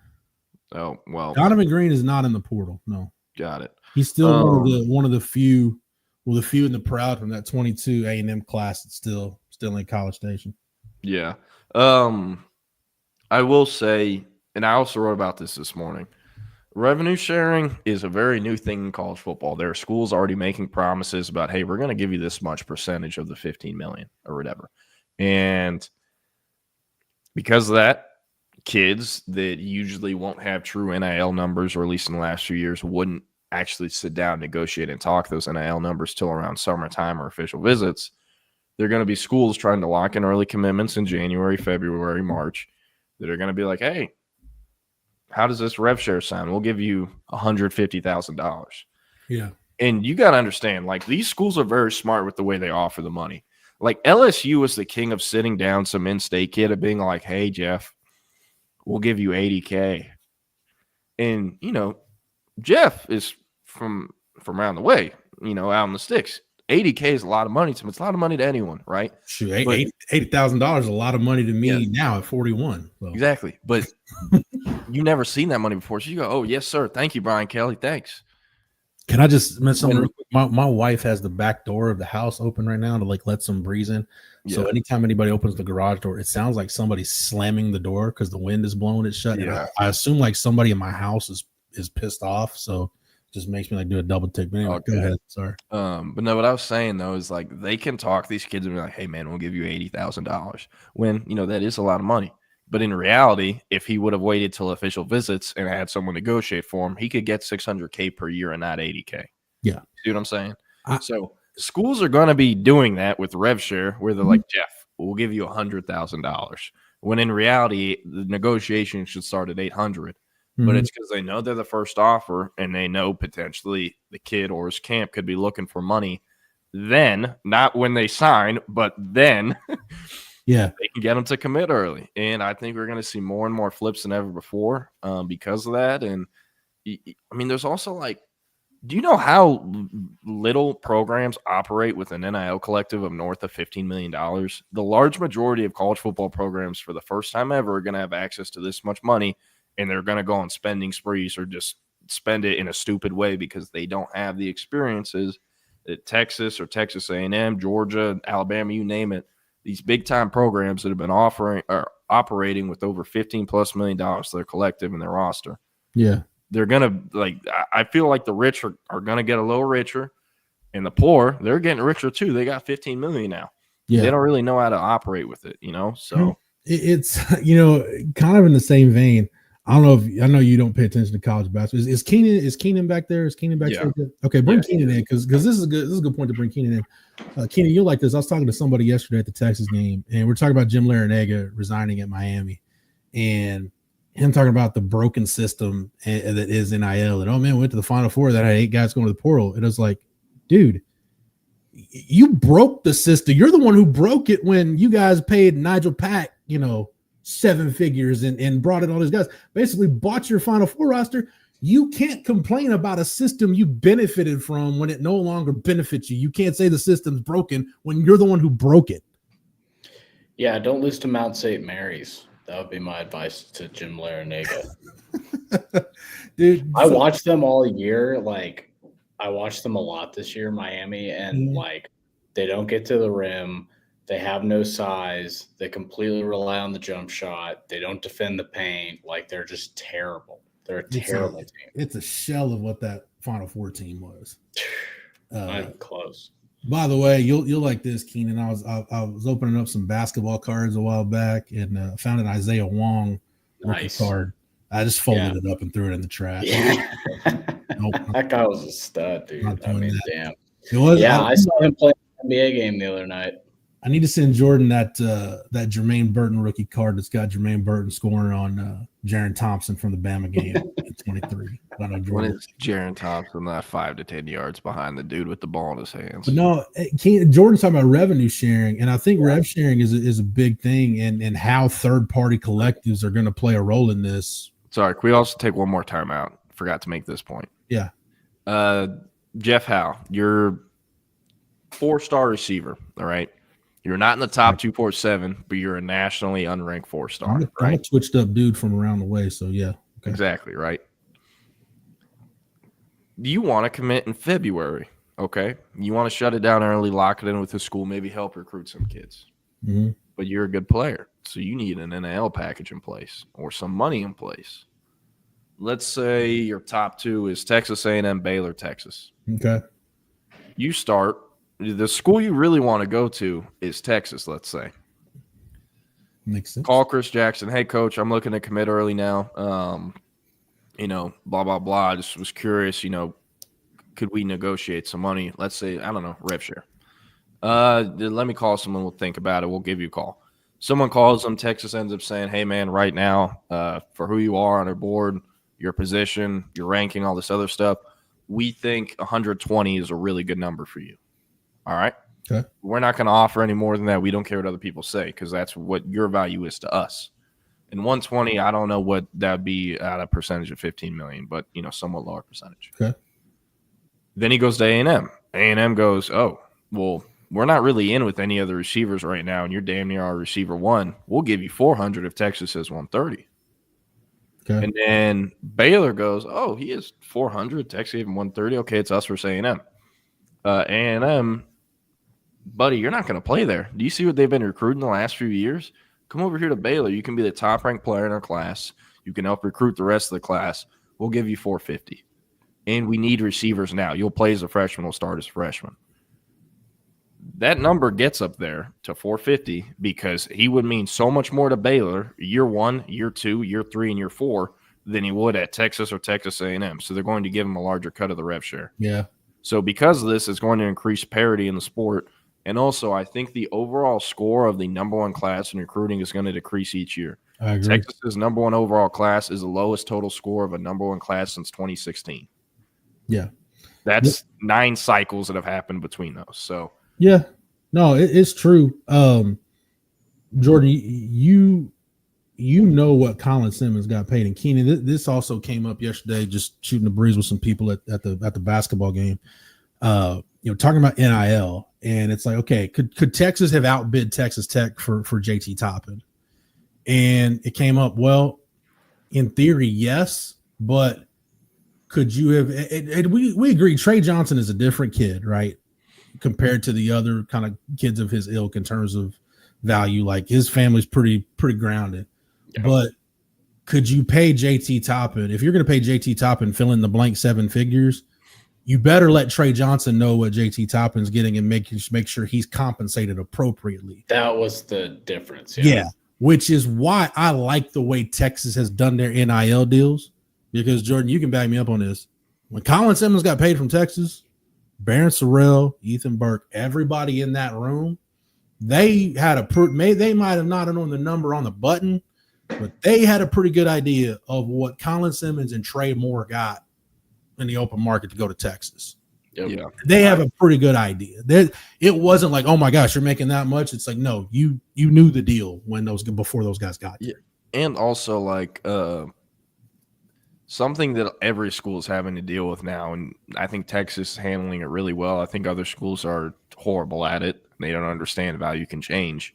Oh, well. Donovan Green is not in the portal. No. Got it. He's still one of the few and the proud from that 22 A&M class that's still in College Station. Yeah. I will say, and I also wrote about this morning, revenue sharing is a very new thing in college football. There are schools already making promises about, hey, we're going to give you this much percentage of the $15 million or whatever. And because of that, kids that usually won't have true NIL numbers, or at least in the last few years, wouldn't actually sit down, negotiate, and talk those NIL numbers till around summertime or official visits. They're going to be schools trying to lock in early commitments in January, February, March that are going to be like, hey, how does this rev share sound? We'll give you $150,000. Yeah. And you got to understand, like, these schools are very smart with the way they offer the money. Like, LSU is the king of sitting down some in-state kid and being like, hey, Jeff, we'll give you $80K. And, Jeff is from around the way, out in the sticks. $80K is a lot of money to him. It's a lot of money to anyone, right? Shoot, $80,000 is a lot of money to me now at 41. So. Exactly. But you never seen that money before. So you go, oh, yes, sir. Thank you, Brian Kelly. Thanks. Can I just mention something? My wife has the back door of the house open right now to like let some breeze in. Yeah. So anytime anybody opens the garage door, it sounds like somebody's slamming the door because the wind is blowing it shut. Yeah. I assume like somebody in my house is pissed off. So just makes me like do a double take. But anyway, Go ahead. Sorry. But no, what I was saying though is like they can talk these kids and be like, hey man, we'll give you $80,000 when that is a lot of money. But in reality, if he would have waited till official visits and had someone negotiate for him, he could get $600K per year and not $80K. Yeah. See what I'm saying? So schools are going to be doing that with rev share where they're like, Jeff, we'll give you $100,000. When in reality, the negotiation should start at $800. But it's because they know they're the first offer and they know potentially the kid or his camp could be looking for money then, not when they sign, but then yeah, they can get them to commit early. And I think we're going to see more and more flips than ever before because of that. And I mean, there's also like, do you know how little programs operate with an NIL collective of north of $15 million? The large majority of college football programs for the first time ever are going to have access to this much money. And they're going to go on spending sprees or just spend it in a stupid way because they don't have the experiences that Texas or Texas A&M, Georgia, Alabama, you name it, these big-time programs that have been operating with over $15+ million to their collective and their roster. Yeah. They're going to, like, I feel like the rich are going to get a little richer, and the poor, they're getting richer too. They got $15 million now. Yeah. They don't really know how to operate with it, so. It's, kind of in the same vein. I know you don't pay attention to college basketball. Is Keenan back there? Is Keenan back there? Okay, bring Keenan in because this is a good point to bring Keenan in. Keenan, you'll like this. I was talking to somebody yesterday at the Texas game, and we're talking about Jim Larrañaga resigning at Miami, and him talking about the broken system that is NIL. And oh man, we went to the Final Four that had 8 guys going to the portal. It was like, dude, you broke the system. You're the one who broke it when you guys paid Nigel Pack, 7 figures and brought in all these guys. Basically bought your Final Four roster. You can't complain about a system you benefited from when it no longer benefits you. You can't say the system's broken when you're the one who broke it. Yeah, don't lose to Mount St. Mary's. That would be my advice to Jim Larinaga. Dude, I watched them all year. Like, I watched them a lot this year, Miami, and they don't get to the rim. They have no size. They completely rely on the jump shot. They don't defend the paint. Like, they're just terrible. They're a terrible team. It's a shell of what that Final Four team was. Not even close. By the way, you'll like this, Keenan. I was opening up some basketball cards a while back and found an Isaiah Wong rookie card. I just folded it up and threw it in the trash. Yeah. Nope. That guy was a stud, dude. I mean, damn. It was. Yeah, I saw him play an NBA game the other night. I need to send Jordan that Jermaine Burton rookie card that's got Jermaine Burton scoring on Jaron Thompson from the Bama game in 23. When is Jaron Thompson 5 to 10 yards behind the dude with the ball in his hands? But no, Jordan's talking about revenue sharing, and I think rev sharing is a big thing, and how third-party collectives are going to play a role in this. Sorry, can we also take one more time out? Forgot to make this point. Yeah. Jeff Howe, you're 4-star receiver, all right? You're not in the top 247, but you're a nationally unranked 4-star. I'm a twitched up dude from around the way, so yeah. Okay. Exactly, right? Do you want to commit in February? Okay. You want to shut it down early, lock it in with the school, maybe help recruit some kids. Mm-hmm. But you're a good player, so you need an NIL package in place or some money in place. Let's say your top 2 is Texas A&M, Baylor, Texas. Okay. You start. The school you really want to go to is Texas, let's say. Makes sense. Call Chris Jackson. Hey, coach, I'm looking to commit early now. Blah, blah, blah. I just was curious, could we negotiate some money? Let's say, I don't know, rev share. Let me call someone. We'll think about it. We'll give you a call. Someone calls them. Texas ends up saying, hey, man, right now, for who you are on our board, your position, your ranking, all this other stuff, we think 120 is a really good number for you. All right. Okay. We're not going to offer any more than that. We don't care what other people say because that's what your value is to us. And 120, I don't know what that would be at a percentage of 15 million, but somewhat lower percentage. Okay. Then he goes to A&M. A&M goes, oh, well, we're not really in with any other receivers right now, and you're damn near our receiver 1. We'll give you 400 if Texas says 130. Okay. And then Baylor goes, oh, he is 400. Texas gave him 130. Okay, it's us versus A&M. A&M, buddy, you're not going to play there. Do you see what they've been recruiting the last few years? Come over here to Baylor. You can be the top-ranked player in our class. You can help recruit the rest of the class. We'll give you 450. And we need receivers now. You'll play as a freshman. We'll start as a freshman. That number gets up there to 450 because he would mean so much more to Baylor year 1, year 2, year 3, and year 4 than he would at Texas or Texas A&M. So they're going to give him a larger cut of the rev share. Yeah. So because of this, it's going to increase parity in the sport. And also, I think the overall score of the number 1 class in recruiting is going to decrease each year. I agree. Texas's number 1 overall class is the lowest total score of a number 1 class since 2016. Yeah. That's 9 cycles that have happened between those. So yeah, no, it's true. Jordan, you know what Colin Simmons got paid, and Keenan. This also came up yesterday, just shooting the breeze with some people at the basketball game. Talking about NIL, and it's like, okay, could Texas have outbid Texas Tech for JT Toppin? And it came up, well, in theory, yes, but could you have? We agree. Trey Johnson is a different kid, right? Compared to the other kind of kids of his ilk in terms of value, like his family's pretty grounded. Yeah. But could you pay JT Toppin? If you're going to pay JT Toppin, fill in the blank 7 figures, you better let Trey Johnson know what JT Toppin's getting and make sure he's compensated appropriately. That was the difference. Yeah, which is why I like the way Texas has done their NIL deals. Because, Jordan, you can back me up on this. When Colin Simmons got paid from Texas, Barron Sorrell, Ethan Burke, everybody in that room, they had they might have not known the number on the button, but they had a pretty good idea of what Colin Simmons and Trey Moore got in the open market to go to Texas. Yeah. They have a pretty good idea. It wasn't like, oh my gosh, you're making that much. It's like, no, you knew the deal before those guys got there. Yeah. And also like something that every school is having to deal with now, and I think Texas is handling it really well. I think other schools are horrible at it. They don't understand value can change.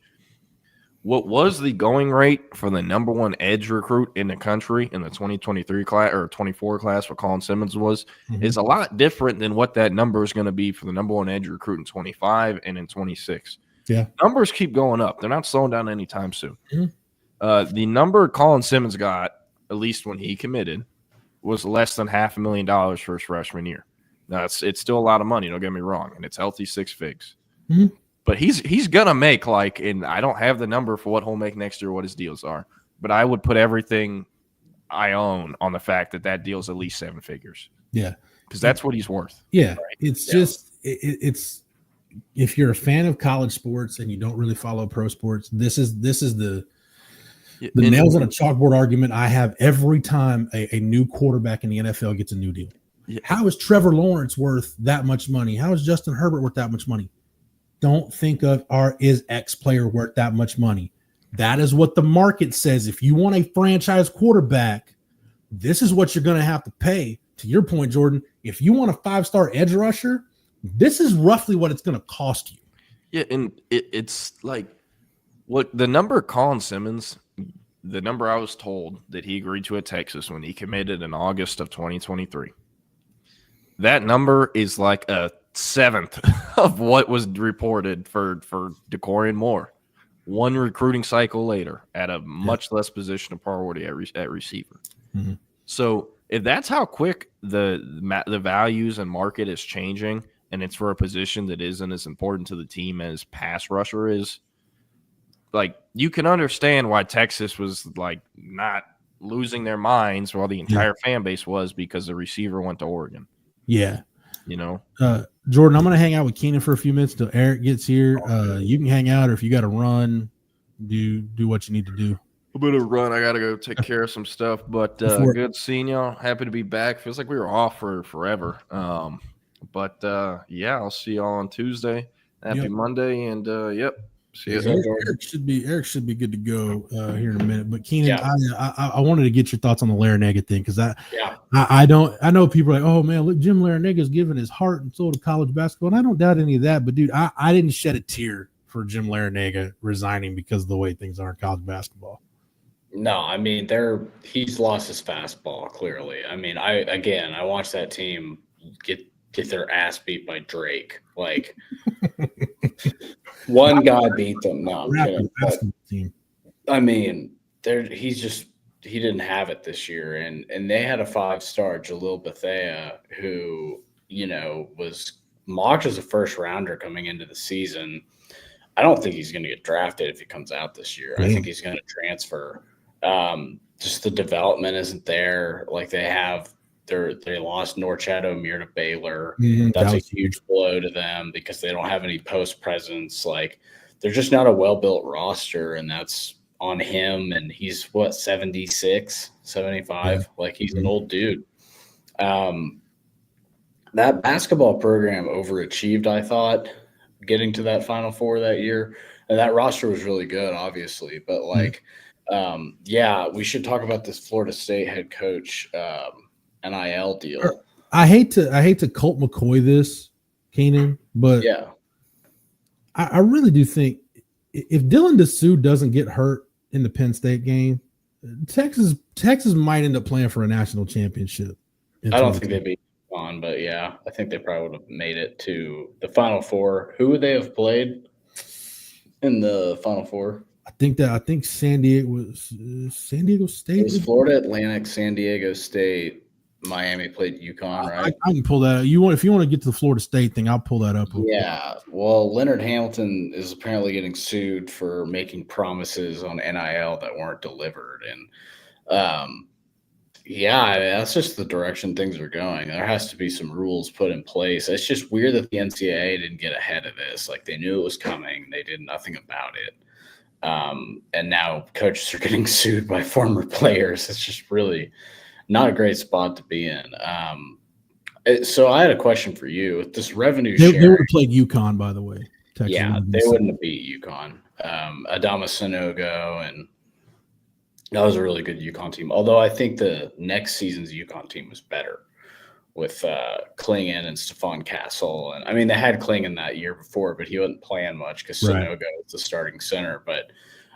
What was the going rate for the number one edge recruit in the country in the 2023 class or 24 class, what Colin Simmons was, is a lot different than what that number is going to be for the number one edge recruit in 25 and in 26. Yeah. Numbers keep going up. They're not slowing down anytime soon. The number Colin Simmons got, at least when he committed, was less than $500,000 for his freshman year. Now, it's still a lot of money, don't get me wrong, and it's healthy six figs. But he's gonna make and I don't have the number for what he'll make next year, what his deals are. But I would put everything I own on the fact that deal's at least seven figures. Yeah, because that's what he's worth. Yeah, right? It's if you're a fan of college sports and you don't really follow pro sports, this is the nails on a chalkboard argument I have every time a new quarterback in the NFL gets a new deal. Yeah. How is Trevor Lawrence worth that much money? How is Justin Herbert worth that much money? Don't think of is X player worth that much money. That is what the market says. If you want a franchise quarterback, this is what you're going to have to pay. To your point, Jordan, if you want a 5-star edge rusher, this is roughly what it's going to cost you. Yeah, and it's like what the number Colin Simmons, the number I was told that he agreed to at Texas when he committed in August of 2023. That number is like a seventh of what was reported for DeCore and Moore. One recruiting cycle later at a much less position of priority at receiver. So if that's how quick the values and market is changing, and it's for a position that isn't as important to the team as pass rusher is, like, you can understand why Texas was like not losing their minds while the entire fan base was, because the receiver went to Oregon. Yeah. You know, Jordan, I'm going to hang out with Keenan for a few minutes till Eric gets here. You can hang out, or if you got to run, do what you need to do. A bit of run. I got to go take care of some stuff, but good seeing y'all. Happy to be back. Feels like we were off for forever. But I'll see y'all on Tuesday. Happy Monday, and see you. Eric should be good to go here in a minute. But Keenan, I wanted to get your thoughts on the Larranaga thing, because I know people are like, oh man, look, Jim Larranaga's giving his heart and soul to college basketball, and I don't doubt any of that. But dude, I didn't shed a tear for Jim Larranaga resigning because of the way things are in college basketball. No, I mean he's lost his fastball clearly. I mean, I watched that team get their ass beat by Drake. Like one guy beat them. No, I'm kidding. But, I mean, he didn't have it this year, and they had a 5-star Jalil Bethea who was mocked as a first rounder coming into the season. I don't think he's going to get drafted if he comes out this year. I think he's going to transfer. Just the development isn't there. Like they lost Norchad O'Meara to Baylor. That's a huge blow to them because they don't have any post presence. Like they're just not a well-built roster, and that's on him. And he's 76, 75. Like he's an old dude. That basketball program overachieved, I thought, getting to that Final Four that year. And that roster was really good, obviously. But we should talk about this Florida State head coach NIL deal. I hate to Colt McCoy this, Keenan, but I really do think if Dylan DeSue doesn't get hurt in the Penn State game, Texas might end up playing for a national championship. I don't think they'd be on, but I think they probably would have made it to the Final Four. Who would they have played in the Final Four? I think San Diego State. It was Florida Atlantic, San Diego State, Miami played UConn, right? I can pull that up. If you want to get to the Florida State thing, I'll pull that up. Yeah. Well, Leonard Hamilton is apparently getting sued for making promises on NIL that weren't delivered. And that's just the direction things are going. There has to be some rules put in place. It's just weird that the NCAA didn't get ahead of this. Like they knew it was coming. They did nothing about it. And now coaches are getting sued by former players. It's just really not a great spot to be in. So I had a question for you. This revenue They sharing. would have played UConn, by the way. Texas Yeah, would've they been wouldn't have beat UConn. Adama Sanogo, and that was a really good UConn team. Although I think the next season's UConn team was better with Klingon and Stephon Castle. And I mean, they had Klingon that year before, but he wasn't playing much because Right. Sanogo was the starting center. But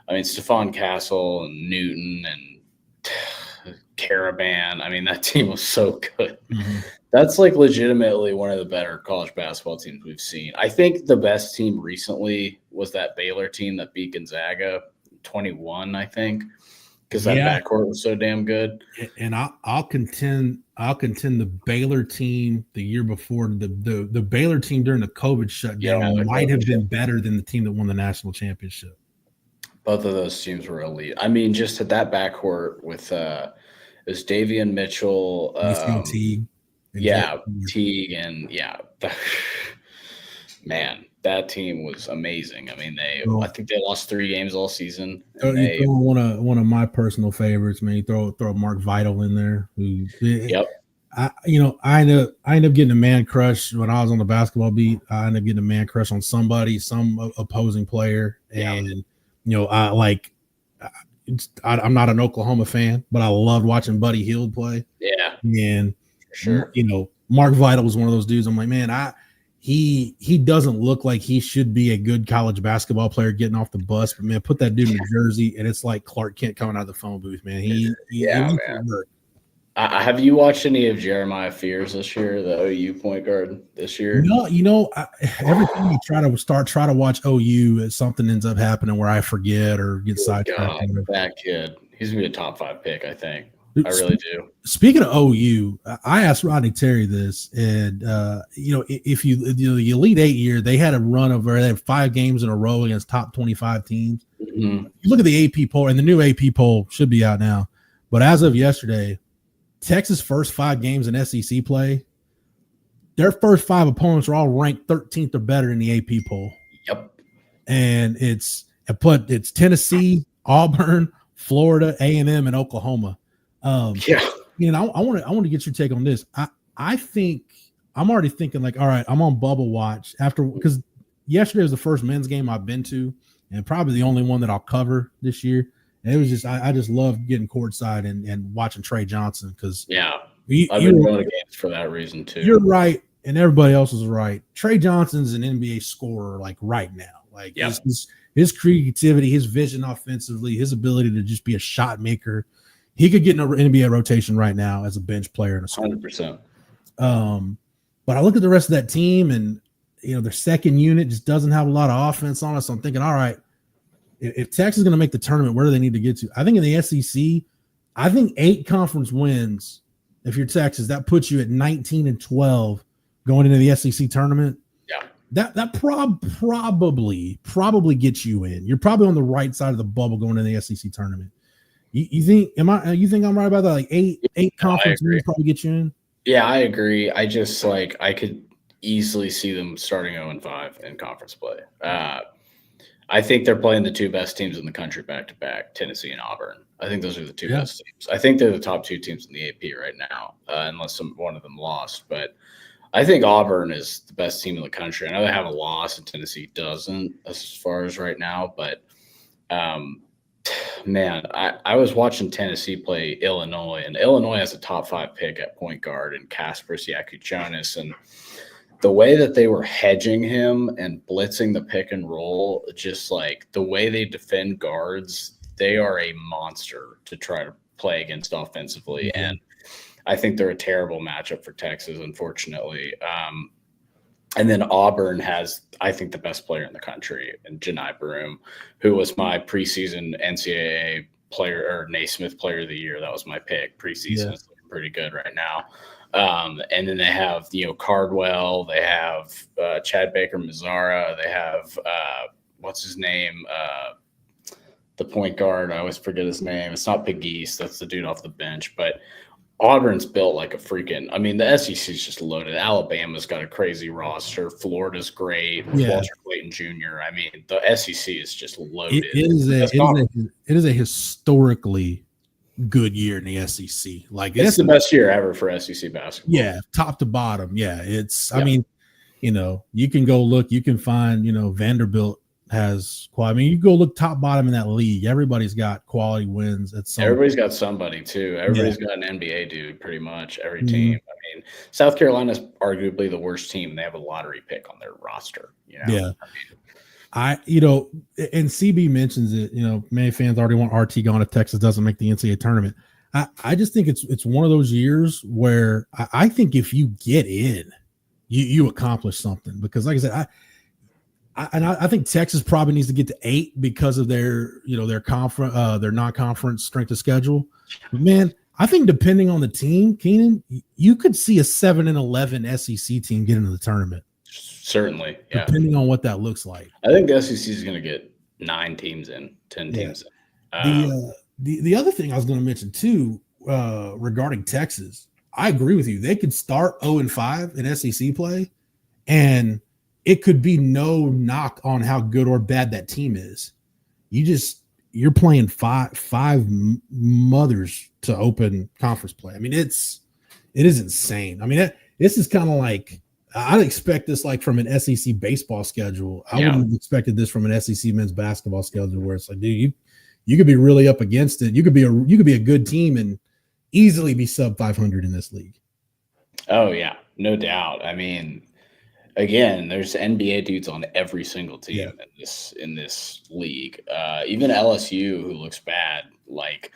I mean, Stephon Castle and Newton and Caravan. I mean, that team was so good. Mhm. That's like legitimately one of the better college basketball teams we've seen. I think the best team recently was that Baylor team that beat Gonzaga 21, I think, because that Yeah. backcourt was so damn good. And I'll contend the Baylor team the year before, the Baylor team during the COVID shutdown the might have COVID been better than the team that won the national championship. Both of those teams were elite. I mean, just at that backcourt with it was Davian Mitchell, Maceo Teague. and yeah, Jay- Teague, and yeah, man, that team was amazing. I mean, I think they lost 3 games all season. Oh, And you they, throw one of my personal favorites, man. You throw Mark Vital in there. Who, yep. I end up getting a man crush when I was on the basketball beat. I ended up getting a man crush on some opposing player, and I'm not an Oklahoma fan, but I loved watching Buddy Hield play. Yeah, and sure. Mark Vital was one of those dudes. I'm like, man, he doesn't look like he should be a good college basketball player getting off the bus, but man, put that dude in a jersey, and it's like Clark Kent coming out of the phone booth, man. He man. Have you watched any of Jeremiah Fears this year, the OU point guard this year? No, every time I try to watch OU, something ends up happening where I forget or get sidetracked. That kid, he's gonna be a top 5 pick, I think. I really do. Speaking of OU, I asked Rodney Terry this, and if the Elite 8 year, they had a run of where they had 5 games in a row against top 25 teams. Mm-hmm. You look at the AP poll, and the new AP poll should be out now, but as of yesterday, Texas' first 5 games in SEC play, their first 5 opponents are all ranked 13th or better in the AP poll. Yep. And it's Tennessee, Auburn, Florida, A&M, and Oklahoma. I want to get your take on this. I think I'm already thinking like, all right, I'm on bubble watch because yesterday was the first men's game I've been to, and probably the only one that I'll cover this year. And it was just I just love getting courtside and watching Trey Johnson because I've been going to games for that reason too. You're right, and everybody else is right. Trey Johnson's an NBA scorer like right now. Like his creativity, his vision offensively, his ability to just be a shot maker. He could get in an NBA rotation right now as a bench player in a school. 100%. But I look at the rest of that team, and their second unit just doesn't have a lot of offense on us. So I'm thinking, all right, if Texas is going to make the tournament, where do they need to get to? I think in the SEC, I think 8 conference wins. If you're Texas, that puts you at 19-12 going into the SEC tournament. Yeah, that probably gets you in. You're probably on the right side of the bubble going into the SEC tournament. You think I'm right about that? Like eight conference wins probably get you in? Yeah, I agree. I just I could easily see them starting 0-5 in conference play. I think they're playing the 2 best teams in the country back to back, Tennessee and Auburn. I think those are the 2 best teams. I think they're the top 2 teams in the AP right now, unless one of them lost. But I think Auburn is the best team in the country. I know they have a loss and Tennessee doesn't as far as right now, but man, I was watching Tennessee play Illinois, and Illinois has a top 5 pick at point guard in Kasper Siakuchonis, and the way that they were hedging him and blitzing the pick and roll, just like the way they defend guards, they are a monster to try to play against offensively. Mm-hmm. And I think they're a terrible matchup for Texas, unfortunately. And then Auburn has, I think, the best player in the country, in Janai Broom, who was my preseason NCAA player or Naismith player of the year. That was my pick. Preseason is looking pretty good right now. And then they have, Cardwell, they have Chad Baker-Mazara, they have what's his name? The point guard. I always forget his name. It's not Pegues. That's the dude off the bench. But Auburn's built like a freaking – I mean, the SEC is just loaded. Alabama's got a crazy roster. Florida's great. Walter Clayton Jr. I mean, the SEC is just loaded. It is a historically good year in the SEC. Like It's the best year ever for SEC basketball. Yeah, top to bottom. Yeah, I mean, you can go look, you can find, Vanderbilt has quality. I mean, you go look top bottom in that league. Everybody's got quality wins at some. Everybody's got somebody too. Everybody's got an NBA dude, pretty much every team. I mean, South Carolina's arguably the worst team. They have a lottery pick on their roster. Yeah. And CB mentions it, many fans already want RT gone if Texas doesn't make the NCAA tournament. I just think it's one of those years where I think if you get in, you accomplish something, because like I said, I think Texas probably needs to get to 8 because of their their non-conference strength of schedule. But man, I think depending on the team, Keenan, you could see a 7-11 SEC team get into the tournament. Certainly, yeah. Depending on what that looks like. I think the SEC is going to get 9 teams in, 10 teams in. The other thing I was going to mention too, regarding Texas, I agree with you. They could start 0-5 in SEC play, and it could be no knock on how good or bad that team is. You're playing five mothers to open conference play. I mean, it is insane. I mean, this is kind of like, I'd expect this like from an SEC baseball schedule. I wouldn't have expected this from an SEC men's basketball schedule, where it's like, dude, you could be really up against it. You could be a good team and easily be sub 500 in this league. Oh yeah, no doubt. I mean, again, there's NBA dudes on every single team in this league. Even LSU, who looks bad, like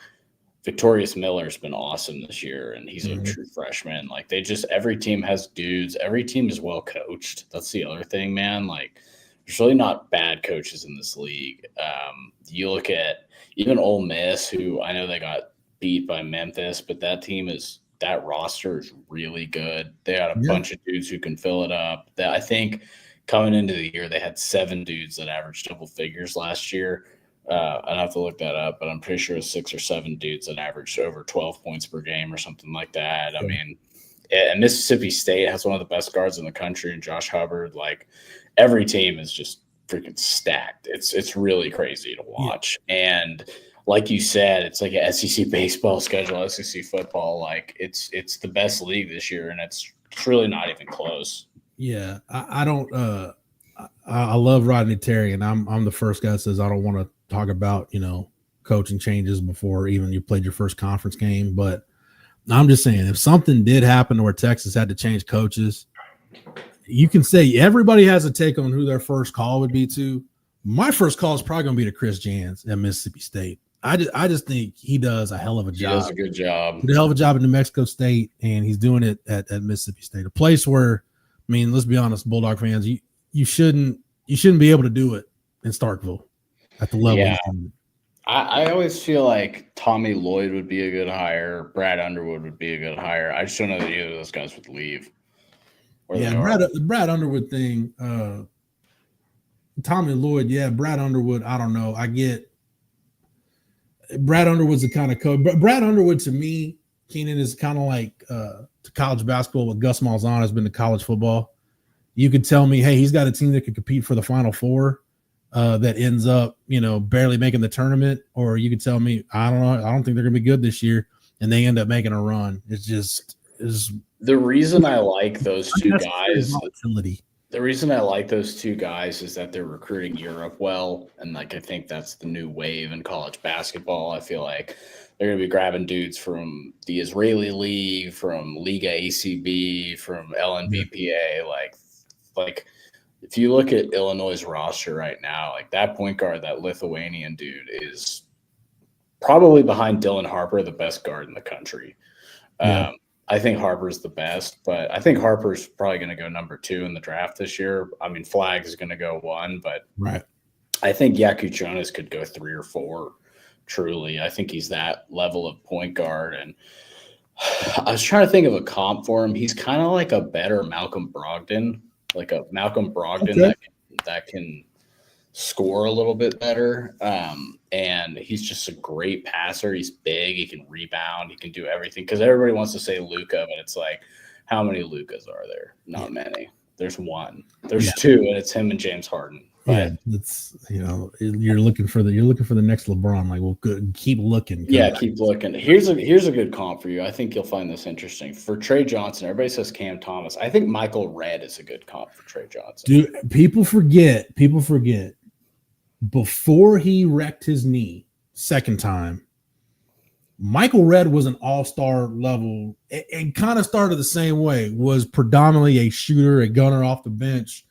Victorious Miller's been awesome this year, and he's a true freshman. Like every team has dudes. Every team is well coached. That's the other thing, man. Like there's really not bad coaches in this league. You look at even Ole Miss, who I know they got beat by Memphis, but that roster is really good. They got a bunch of dudes who can fill it up. That I think coming into the year, they had 7 dudes that averaged double figures last year. I'd have to look that up, but I'm pretty sure it's 6 or 7 dudes that averaged over 12 points per game or something like that. I mean, and Mississippi State has one of the best guards in the country, and Josh Hubbard. Like every team is just freaking stacked. It's really crazy to watch. And like you said, it's like a SEC baseball schedule, SEC football. Like it's the best league this year, and it's really not even close. Yeah, I don't. I love Rodney Terry, and I'm the first guy that says I don't want to talk about coaching changes before even you played your first conference game. But I'm just saying, if something did happen where Texas had to change coaches, you can say everybody has a take on who their first call would be to. My first call is probably going to be to Chris Jans at Mississippi State. I just think he does a hell of a job. He does a good job. He did a hell of a job at New Mexico State, and he's doing it at Mississippi State, a place where, I mean, let's be honest, Bulldog fans, you shouldn't be able to do it in Starkville at the level. Yeah. I always feel like Tommy Lloyd would be a good hire. Brad Underwood would be a good hire. I just don't know that either of those guys would leave. The Brad Underwood thing, Tommy Lloyd, Brad Underwood, I don't know. I get Brad Underwood's the kind of coach. But Brad Underwood, to me, Keenan, is kind of like to college basketball what Gus Malzahn has been to college football. You could tell me, hey, he's got a team that could compete for the Final Four that ends up, barely making the tournament. Or you could tell me, I don't know, I don't think they're going to be good this year, and they end up making a run. The reason I like those two guys. The reason I like those two guys is that they're recruiting Europe well, and I think that's the new wave in college basketball. I feel like they're going to be grabbing dudes from the Israeli League, from Liga ACB, from LNBPA. Like if you look at Illinois' roster right now, like that point guard, that Lithuanian dude, is probably behind Dylan Harper, the best guard in the country. I think Harper's the best, but I think Harper's probably going to go number 2 in the draft this year. I mean, Flag is going to go 1, but I think Yakuchonis could go 3 or 4. Truly, I think he's that level of point guard. And I was trying to think of a comp for him. He's kind of like a better Malcolm Brogdon, that can score a little bit better. And he's just a great passer. He's big. He can rebound. He can do everything. Because everybody wants to say Luka, but it's like, how many Lukas are there? Not many. There's 1. There's 2, and it's him and James Harden. Yeah, it's you're looking for the next LeBron. Like, well, good, keep looking. Yeah, keep looking. Here's a good comp for you. I think you'll find this interesting. For Trey Johnson, everybody says Cam Thomas. I think Michael Redd is a good comp for Trey Johnson. Dude, people forget. Before he wrecked his knee second time, Michael Redd was an all-star level and kind of started the same way. Was predominantly a shooter, a gunner off the bench,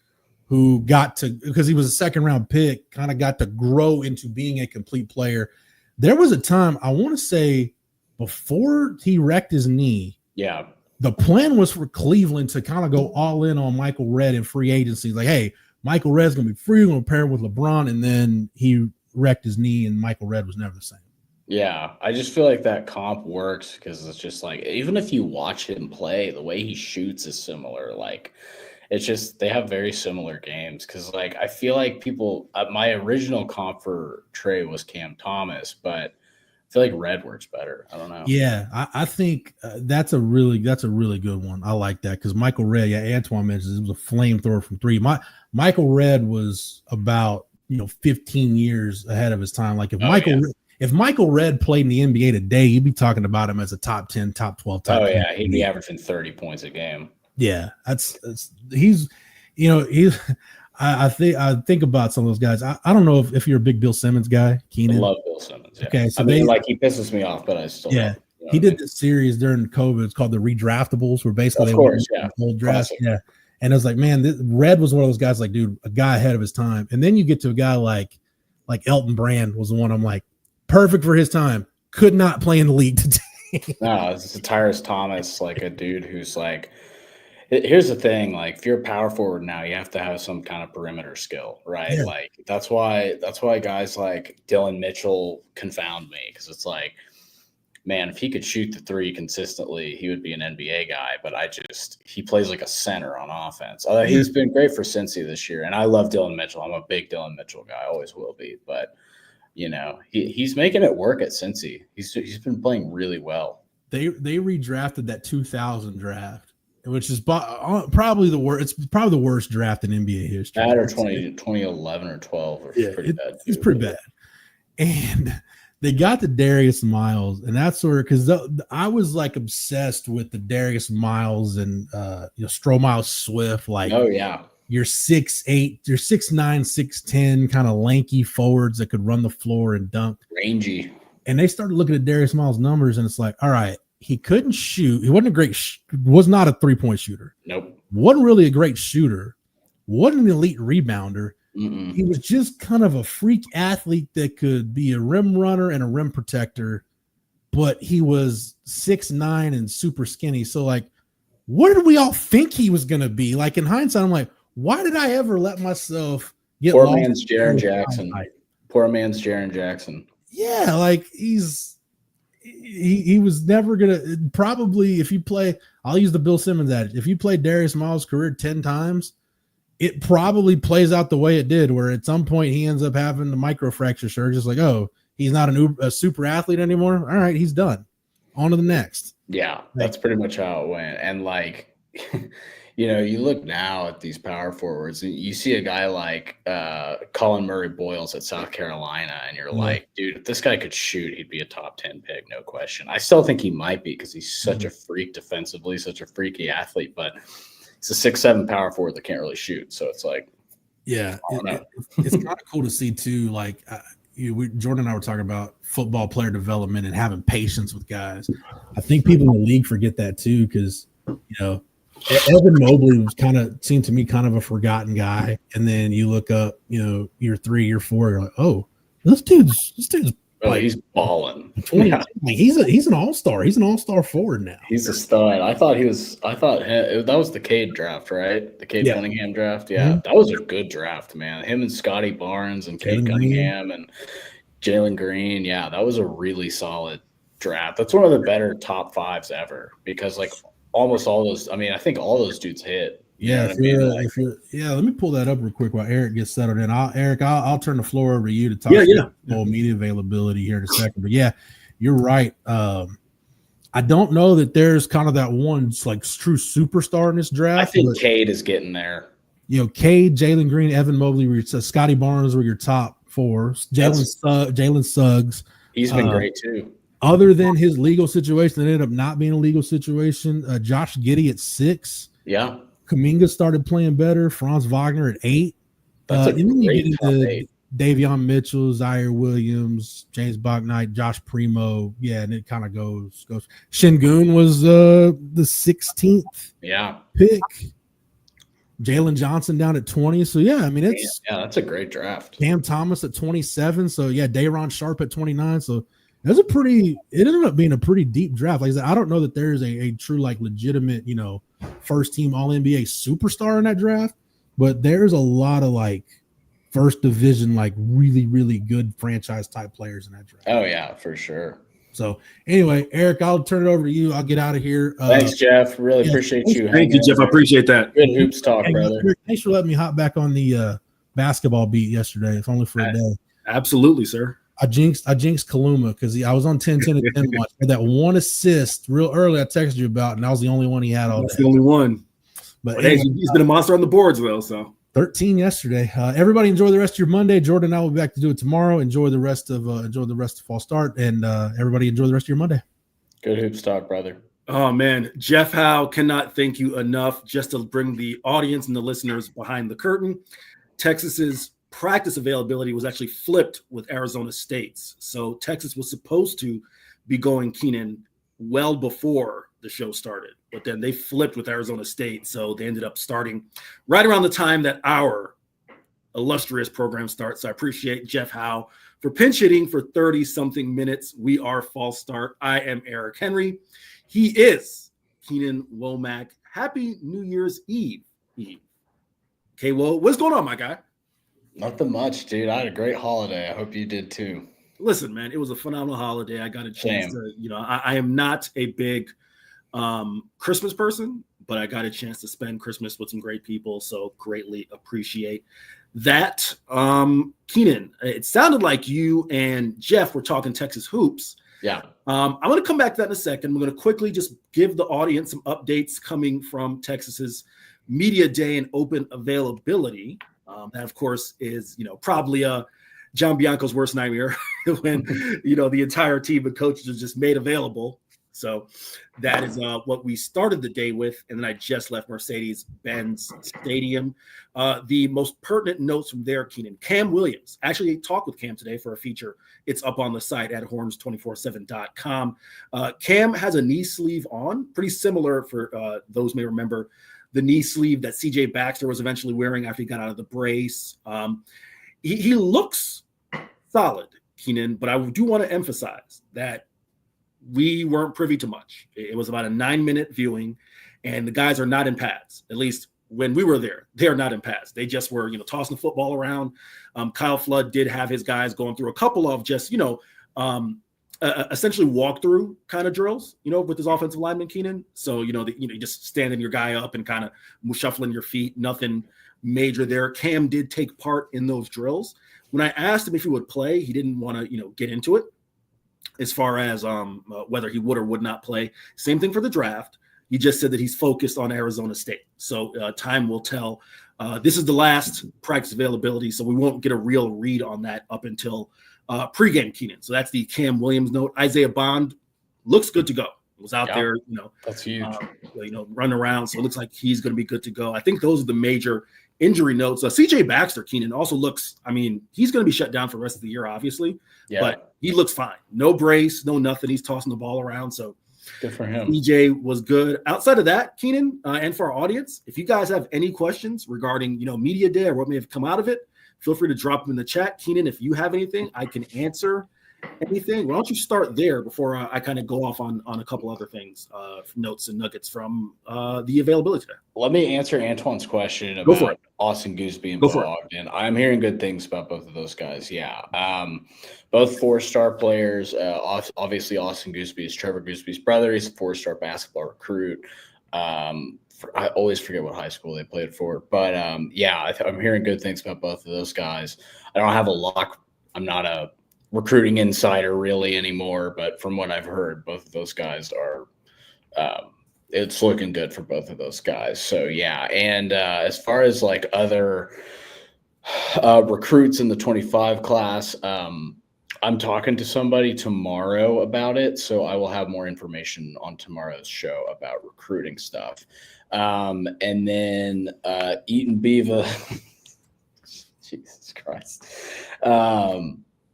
who got to, because he was a second-round pick, kind of got to grow into being a complete player. There was a time, I want to say, before he wrecked his knee, yeah, the plan was for Cleveland to kind of go all in on Michael Redd in free agency. Like, hey, Michael Redd's going to be free. We're going to pair him with LeBron. And then he wrecked his knee, and Michael Redd was never the same. Yeah, I just feel like that comp works because it's just like, even if you watch him play, the way he shoots is similar. Like, it's just, they have very similar games. Because, like, I feel like people, my original comp for Trey was Cam Thomas, but I feel like Redd works better. I don't know. Yeah, I think that's a really good one. I like that because Michael Redd, yeah, Antoine mentions it was a flamethrower from three. Michael Redd was about 15 years ahead of his time. Like if Michael Redd played in the NBA today, you'd be talking about him as a top 10, top 12 type. Oh yeah, he'd be averaging 30 points a game. Yeah, I think about some of those guys. I don't know if you're a big Bill Simmons guy, Keenan. I love Bill Simmons. Yeah. Okay, so he pisses me off, but I still love him, he did this series during COVID. It's called the Redraftables, where basically old drafts. Classic. Yeah, and it was like, man, Redd was one of those guys. Like, dude, a guy ahead of his time. And then you get to a guy like Elton Brand was the one. I'm like, perfect for his time. Could not play in the league today. No, it's Tyrus Thomas, like a dude who's like. Here's the thing, like if you're a power forward now, you have to have some kind of perimeter skill, right? Yeah. Like that's why guys like Dylan Mitchell confound me, because it's like, man, if he could shoot the three consistently, he would be an NBA guy. But he plays like a center on offense. Although he's been great for Cincy this year, and I love Dylan Mitchell. I'm a big Dylan Mitchell guy, always will be. But he's making it work at Cincy. He's been playing really well. They redrafted that 2000 draft, which is probably the worst. It's probably the worst draft in NBA history. That or 2011 or 12 or pretty bad. It's pretty bad. And they got the Darius Miles, and that's sort of because I was like obsessed with the Darius Miles and Stromile Swift. Like, oh yeah, you're 6'8", you're 6'9", 6'10", kind of lanky forwards that could run the floor and dunk, rangy. And they started looking at Darius Miles' numbers, and it's like, all right. He couldn't shoot. He wasn't a great, was not a 3-point shooter. Nope. Wasn't really a great shooter. Wasn't an elite rebounder. Mm-mm. He was just kind of a freak athlete that could be a rim runner and a rim protector, but he was 6'9" and super skinny. So, like, what did we all think he was going to be? Like, in hindsight, I'm like, why did I ever let myself get Poor lost? man's Jaren Jackson. Poor man's Jaren Jackson. Yeah, like, he was never gonna probably, if you play, I'll use the Bill Simmons adage, if you play Darius Miles' career 10 times, it probably plays out the way it did, where at some point he ends up having the microfracture surgery, just like, oh, he's not a super athlete anymore. All right, he's done. On to the next. Yeah, that's pretty much how it went. And like, you look now at these power forwards and you see a guy like Colin Murray Boyles at South Carolina, and you're like, dude, if this guy could shoot, he'd be a top 10 pick, no question. I still think he might be because he's such a freak defensively, such a freaky athlete, but he's a 6'7" power forward that can't really shoot. So it's like, yeah, it's kind of cool to see too. Like Jordan and I were talking about football player development and having patience with guys. I think people in the league forget that too, because Evan Mobley seemed to me kind of a forgotten guy, and then you look up, year 3, year 4, you're like, oh, this dude's like, he's balling. 20, like he's an all-star. He's an all-star forward now. He's a stud. I thought that was the Cade draft, right? The Cade Cunningham draft. Yeah, That was a good draft, man. Him and Scotty Barnes and Cade Cunningham and Jalen Green. Yeah, that was a really solid draft. That's one of the better top 5s ever, because like almost all those, I think all those dudes hit. Yeah, let me pull that up real quick while Eric gets settled in. I'll turn the floor over to you to talk about media availability here in a second. But yeah, you're right. I don't know that there's kind of that one like true superstar in this draft. I think Cade is getting there. Cade, Jalen Green, Evan Mobley, Scotty Barnes were your top 4. Jalen Suggs. He's been great too. Other than his legal situation, that ended up not being a legal situation. Josh Giddey at 6. Yeah. Kuminga started playing better. Franz Wagner at 8. That's a great top 8. Davion Mitchell, Zaire Williams, James Bouknight, Josh Primo. Yeah, and it kind of goes. Şengün was the 16th pick. Jalen Johnson down at 20. So, yeah, I mean, that's a great draft. Cam Thomas at 27. So, yeah, Day'Ron Sharpe at 29. So, it ended up being a pretty deep draft. Like I said, I don't know that there is a true, like, legitimate, first team All-NBA superstar in that draft, but there's a lot of, like, first division, like really, really good franchise type players in that draft. Oh yeah, for sure. So anyway, Eric, I'll turn it over to you. I'll get out of here. Thanks, Jeff. Really appreciate you. Thank you, Jeff. I appreciate that. Good hoops talk, brother. Thanks for letting me hop back on the basketball beat yesterday. It's only for a day. Absolutely, sir. I jinxed Kaluma because I was on 10-10 and 10 watch. Had that one assist real early I texted you about, and that was the only one he had all day. That's the only one. But anyway, he's been a monster on the boards, though. So 13 yesterday. Everybody enjoy the rest of your Monday. Jordan and I will be back to do it tomorrow. Enjoy the rest of fall start, and everybody enjoy the rest of your Monday. Good hoops talk, brother. Oh man, Jeff Howe, cannot thank you enough. Just to bring the audience and the listeners behind the curtain, Texas's practice availability was actually flipped with Arizona State's. So Texas was supposed to be going Keenan well before the show started, but then they flipped with Arizona State. So they ended up starting right around the time that our illustrious program starts. So I appreciate Jeff Howe for pinch hitting for 30-something minutes. We are False Start. I am Eric Henry. He is Keenan Womack. Happy New Year's Eve. Okay, well, what's going on, my guy? Nothing much, dude. I had a great holiday. I hope you did too. Listen, man, it was a phenomenal holiday. I got a chance to, I am not a big Christmas person, but I got a chance to spend Christmas with some great people. So greatly appreciate that. Keenan, it sounded like you and Jeff were talking Texas hoops. Yeah. I'm going to come back to that in a second. We're going to quickly just give the audience some updates coming from Texas's media day and open availability. That, of course, is, probably John Bianco's worst nightmare when, the entire team of coaches is just made available. So that is what we started the day with. And then I just left Mercedes-Benz Stadium. The most pertinent notes from there, Keenan. Cam Williams. Actually talked with Cam today for a feature. It's up on the site at horns247.com. Cam has a knee sleeve on, pretty similar for those may remember the knee sleeve that CJ Baxter was eventually wearing after he got out of the brace. He looks solid, Keenan, but I do want to emphasize that we weren't privy to much. It was about a 9-minute viewing, and the guys are not in pads. At least when we were there, they're not in pads. They just were, tossing the football around. Kyle Flood did have his guys going through a couple of just, essentially walkthrough kind of drills, with his offensive lineman Keenan. So, you just standing your guy up and kind of shuffling your feet, nothing major there. Cam did take part in those drills. When I asked him if he would play, he didn't want to, get into it as far as whether he would or would not play. Same thing for the draft. He just said that he's focused on Arizona State. So time will tell. This is the last practice availability, so we won't get a real read on that up until pregame Keenan. So that's the Cam Williams note. Isaiah Bond looks good to go. Was out there, that's huge. Running around. So it looks like he's going to be good to go. I think those are the major injury notes. CJ Baxter, Keenan, also looks, he's going to be shut down for the rest of the year, obviously. Yeah. But he looks fine. No brace, no nothing. He's tossing the ball around. So good for him. CJ was good. Outside of that, Keenan, and for our audience, if you guys have any questions regarding, media day or what may have come out of it, feel free to drop them in the chat. Keenan, if you have anything, I can answer anything. Why don't you start there before I kind of go off on a couple other things, notes and nuggets from the availability today. Let me answer Antoine's question about Austin Gooseby and Bo Ogden. I'm hearing good things about both of those guys. Yeah. Both 4-star players. Obviously, Austin Gooseby is Trevor Gooseby's brother. He's a 4-star basketball recruit. I always forget what high school they played for. But, I'm hearing good things about both of those guys. I don't have a lock. I'm not a recruiting insider really anymore, but from what I've heard, both of those guys are it's looking good for both of those guys. So yeah, and as far as like other recruits in the 25 class, I'm talking to somebody tomorrow about it, so I will have more information on tomorrow's show about recruiting stuff. And then Eaton Beaver, Jesus Christ.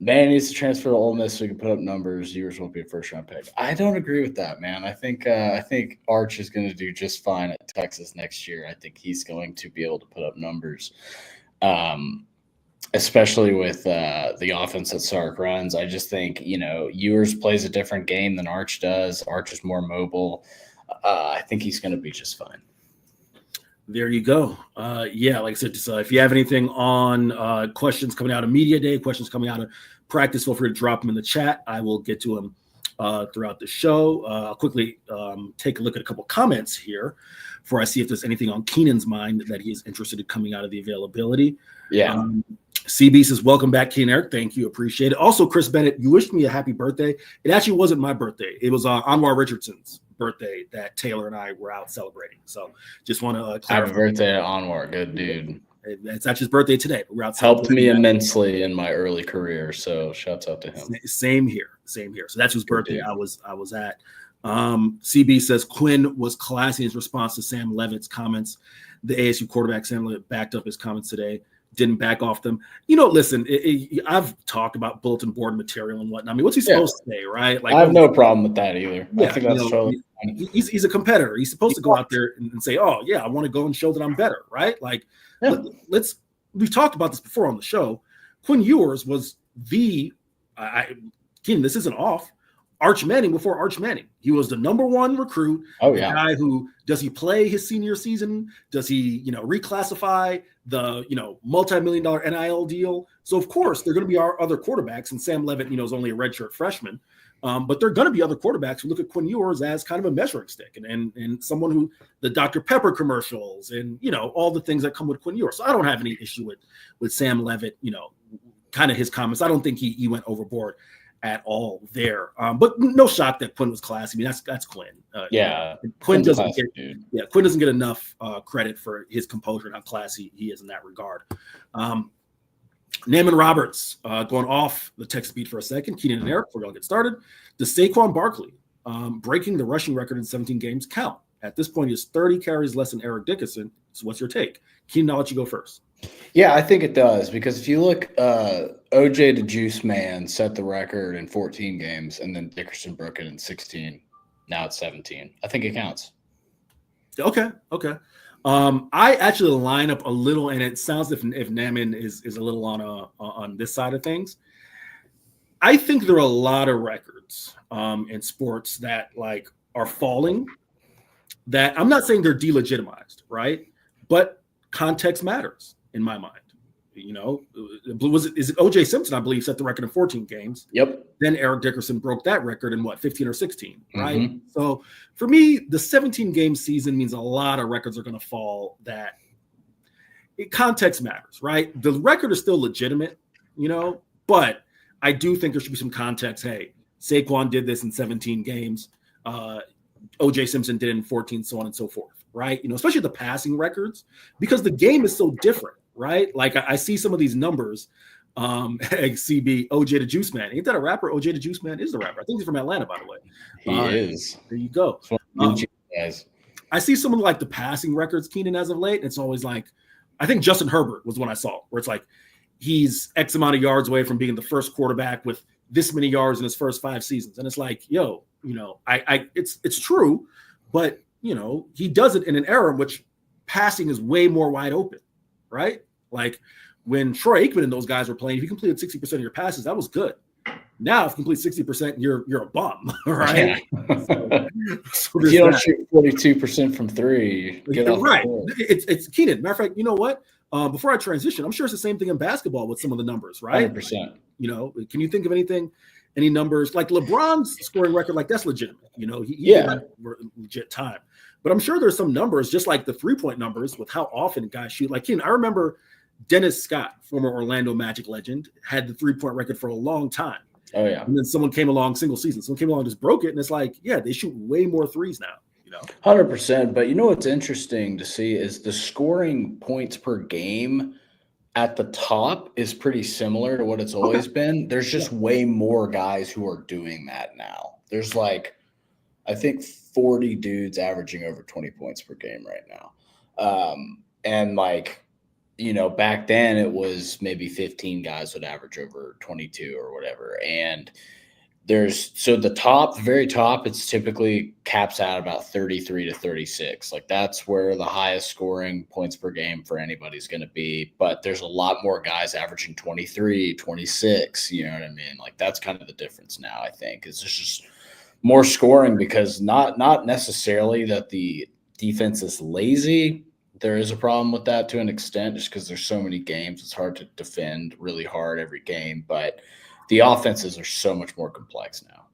Man needs to transfer to Ole Miss so he can put up numbers. Ewers won't be a first-round pick. I don't agree with that, man. I think Arch is going to do just fine at Texas next year. I think he's going to be able to put up numbers, especially with the offense that Sark runs. I just think, Ewers plays a different game than Arch does. Arch is more mobile. I think he's going to be just fine. There you go. Yeah, like I said, just, if you have anything on questions coming out of Media Day, questions coming out of practice, feel free to drop them in the chat. I will get to them throughout the show. I'll quickly take a look at a couple comments here before I see if there's anything on Keenan's mind that he is interested in coming out of the availability. Yeah. CB says, welcome back, Keenan Eric. Thank you. Appreciate it. Also, Chris Bennett, you wished me a happy birthday. It actually wasn't my birthday. It was Anwar Richardson's birthday that Taylor and I were out celebrating. So just want to clarify. Happy birthday to Anwar. Good dude. It's actually his birthday today, but we're out helped me immensely in my early career. So shouts out to him. Same here. So that's whose birthday I was at. CB says Quinn was classy in his response to Sam Levitt's comments. The ASU quarterback Sam Levitt backed up his comments today. Didn't back off them. Listen, I've talked about bulletin board material and whatnot. I mean, what's he supposed to say, right? Like, I have no problem with that either. Yeah, I think that's totally fine. He's a competitor. He's supposed to go out there and say, oh, yeah, I want to go and show that I'm better, right? Like, we've talked about this before on the show. Quinn Ewers was Keenan, this isn't off, Arch Manning before Arch Manning. He was the number one recruit. Oh, yeah. The guy who, does he play his senior season? Does he, reclassify the, multi-million-dollar NIL deal? So, of course, there are going to be our other quarterbacks, and Sam Levitt, is only a redshirt freshman. But there are going to be other quarterbacks who look at Quinn Ewers as kind of a measuring stick and someone who the Dr. Pepper commercials and, all the things that come with Quinn Ewers. So I don't have any issue with Sam Levitt, kind of his comments. I don't think he went overboard at all there. But no shock that Quinn was classy. I mean, that's Quinn. Quinn doesn't get enough credit for his composure and how classy he is in that regard. Naaman Roberts going off the text beat for a second. Keenan and Eric, before we all get started. Does Saquon Barkley breaking the rushing record in 17 games count? At this point, he has 30 carries less than Eric Dickerson. So what's your take? Keenan, I'll let you go first. Yeah, I think it does, because if you look, OJ the Juice Man set the record in 14 games, and then Dickerson broke it in 16. Now it's 17. I think it counts. Okay. I actually line up a little, and it sounds if Naaman is a little on this side of things. I think there are a lot of records in sports that are falling. That I'm not saying they're delegitimized, right? But context matters in my mind. Is it O.J. Simpson, I believe, set the record in 14 games. Yep. Then Eric Dickerson broke that record in 15 or 16, right? Mm-hmm. So for me, the 17-game season means a lot of records are going to fall. Context matters, right? The record is still legitimate, but I do think there should be some context. Hey, Saquon did this in 17 games. O.J. Simpson did it in 14, so on and so forth, right? Especially the passing records, because the game is so different. Right? Like I see some of these numbers. CB, OJ the Juice Man. Ain't that a rapper? OJ the Juice Man is the rapper. I think he's from Atlanta, by the way. He is. There you go. I see some of the passing records, Keenan, as of late. It's always I think Justin Herbert was one I saw, where it's he's X amount of yards away from being the first quarterback with this many yards in his first 5 seasons. And it's it's true, but he does it in an era in which passing is way more wide open, right? When Troy Aikman and those guys were playing, if you completed 60% of your passes, that was good. Now, if you complete 60%, you're a bum, right? Yeah. So if you don't shoot 42% from 3, get off right. It's Keenan. Matter of fact, you know what? Before I transition, I'm sure it's the same thing in basketball with some of the numbers, right? 100%. Can you think of any numbers like LeBron's scoring record? That's legitimate. He had legit time. But I'm sure there's some numbers, just like the 3-point numbers, with how often guys shoot. Keenan, I remember Dennis Scott, former Orlando Magic legend, had the 3-point record for a long time. Oh, yeah. And then someone came along, single season. Someone came along and just broke it. And it's they shoot way more threes now. 100%. But you know what's interesting to see is the scoring points per game at the top is pretty similar to what it's always been. There's just way more guys who are doing that now. There's like, I think 40 dudes averaging over 20 points per game right now. And like, you know, back then it was maybe 15 guys would average over 22 or whatever. And so the top, the very top, it's typically caps out about 33 to 36. Like that's where the highest scoring points per game for anybody's going to be. But there's a lot more guys averaging 23, 26. You know what I mean? Like that's kind of the difference now, I think. It's just more scoring because not necessarily that the defense is lazy. There is a problem with that to an extent just because there's so many games. It's hard to defend really hard every game. But the offenses are so much more complex now.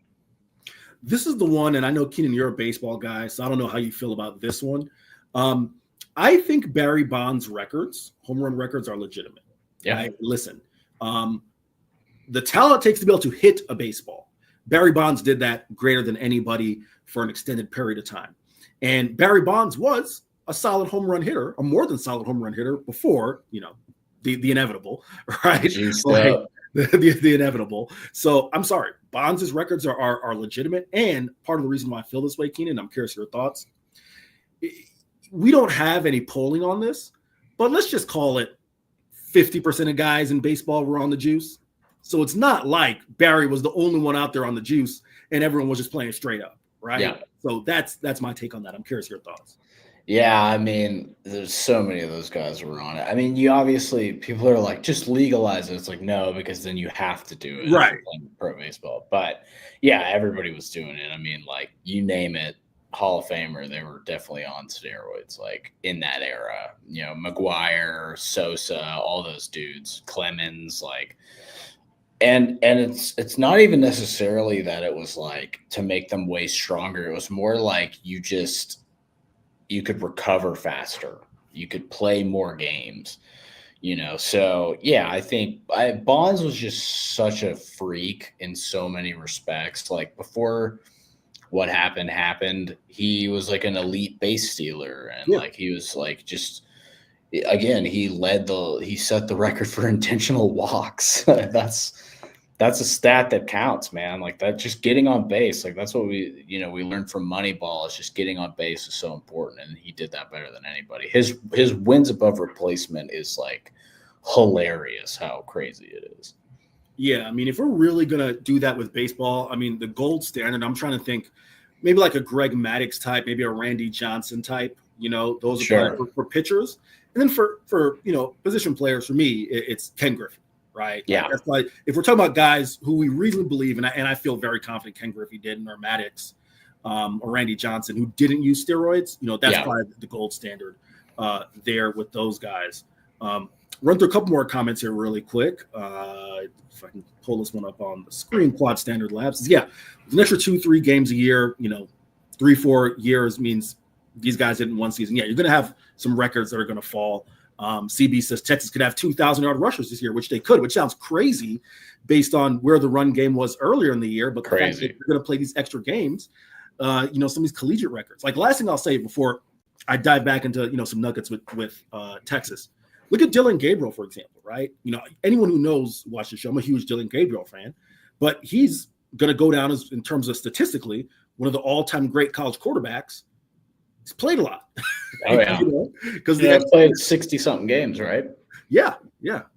This is the one, and I know, Keenan, you're a baseball guy, so I don't know how you feel about this one. I think Barry Bonds' records, home run records, are legitimate. Yeah. Right? Listen, the talent it takes to be able to hit a baseball. Barry Bonds did that greater than anybody for an extended period of time. And Barry Bonds was a solid home run hitter, a more than solid home run hitter before, you know, the inevitable, right? Like, the inevitable. So I'm sorry, Bonds' records are legitimate. And part of the reason why I feel this way, Keenan, I'm curious your thoughts. We don't have any polling on this, but let's just call it 50% of guys in baseball were on the juice. So it's not like Barry was the only one out there on the juice and everyone was just playing straight up, right? Yeah. So that's my take on that. I'm curious your thoughts. Yeah, I mean, there's so many of those guys who were on it. I mean, you obviously, people are like, just legalize it. It's like, no, because then you have to do it. Right. Pro baseball. But yeah, everybody was doing it. I mean, like, you name it, Hall of Famer, they were definitely on steroids, like, in that era. You know, McGuire, Sosa, all those dudes, Clemens, like, and it's not even necessarily that it was, like, to make them way stronger. It was more like you could recover faster. You could play more games, you know? So yeah, I think Bonds was just such a freak in so many respects. Like before what happened, he was like an elite base stealer. And like, he was like, just, again, he set the record for intentional walks. That's a stat that counts, man. Like that, just getting on base. Like that's what we learned from Moneyball is just getting on base is so important. And he did that better than anybody. His wins above replacement is like hilarious how crazy it is. Yeah. I mean, if we're really going to do that with baseball, I mean, the gold standard, I'm trying to think maybe like a Greg Maddux type, maybe a Randy Johnson type, you know, those are for pitchers. And then for, you know, position players, for me, it's Ken Griffey. Right. Yeah. Like, that's why if we're talking about guys who we reasonably believe, and I feel very confident Ken Griffey didn't, or Maddux, or Randy Johnson, who didn't use steroids, you know, that's probably the gold standard there with those guys. Run through a couple more comments here really quick. If I can pull this one up on the screen, Quad Standard Labs. Yeah, an extra 2-3 games a year, you know, 3-4 years means these guys didn't one season. Yeah, you're going to have some records that are going to fall. CB says Texas could have 2,000-yard rushers this year, which they could, which sounds crazy based on where the run game was earlier in the year. But crazy, they're going to play these extra games. You know, some of these collegiate records. Like last thing I'll say before I dive back into some nuggets with Texas. Look at Dylan Gabriel, for example. Right? You know, anyone who knows watch the show. I'm a huge Dylan Gabriel fan, but he's going to go down as in terms of statistically one of the all-time great college quarterbacks. He's played a lot. Oh yeah, because they played 60-something games, right? Yeah.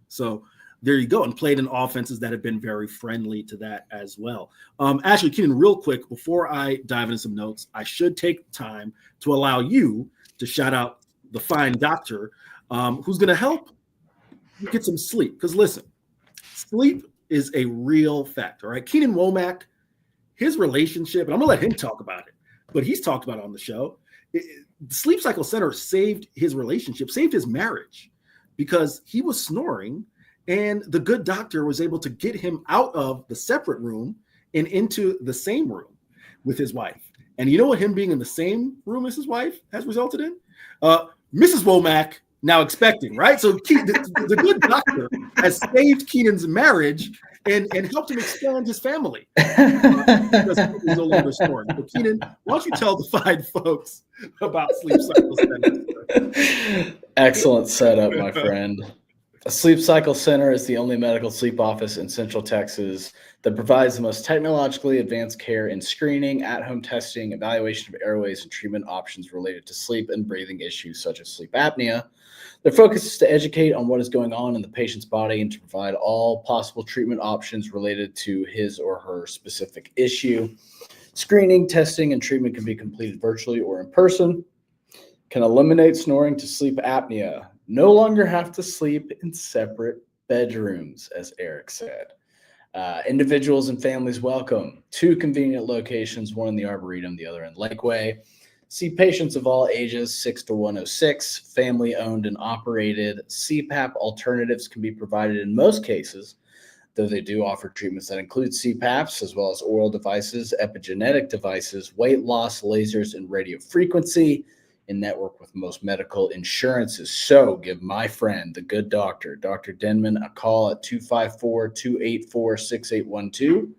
So there you go, and played in offenses that have been very friendly to that as well. Actually, Keenan, real quick before I dive into some notes, I should take time to allow you to shout out the fine doctor who's going to help you get some sleep. Because listen, sleep is a real fact. All right, Keenan Womack, his relationship, and I'm going to let him talk about it, but he's talked about it on the show. The Sleep Cycle Center saved his relationship, saved his marriage, because he was snoring and the good doctor was able to get him out of the separate room and into the same room with his wife. And you know what him being in the same room as his wife has resulted in? Mrs. Womack now expecting, right? So the good doctor has saved Keenan's marriage and helped him expand his family. Because he's no longer snoring. So Keenan, why don't you tell the fine folks about Sleep Cycle Center? Excellent setup, my friend. Sleep Cycle Center is the only medical sleep office in Central Texas that provides the most technologically advanced care in screening, at-home testing, evaluation of airways, and treatment options related to sleep and breathing issues such as sleep apnea. Their focus is to educate on what is going on in the patient's body and to provide all possible treatment options related to his or her specific issue. Screening, testing, and treatment can be completed virtually or in person. Can eliminate snoring to sleep apnea. No longer have to sleep in separate bedrooms, as Eric said. Individuals and families welcome. 2 convenient locations, one in the Arboretum, the other in Lakeway. See patients of all ages, 6 to 106, family owned and operated. CPAP alternatives can be provided in most cases, though they do offer treatments that include CPAPs, as well as oral devices, epigenetic devices, weight loss, lasers, and radio frequency, in network with most medical insurances. So give my friend, the good doctor, Dr. Denman, a call at 254-284-6812.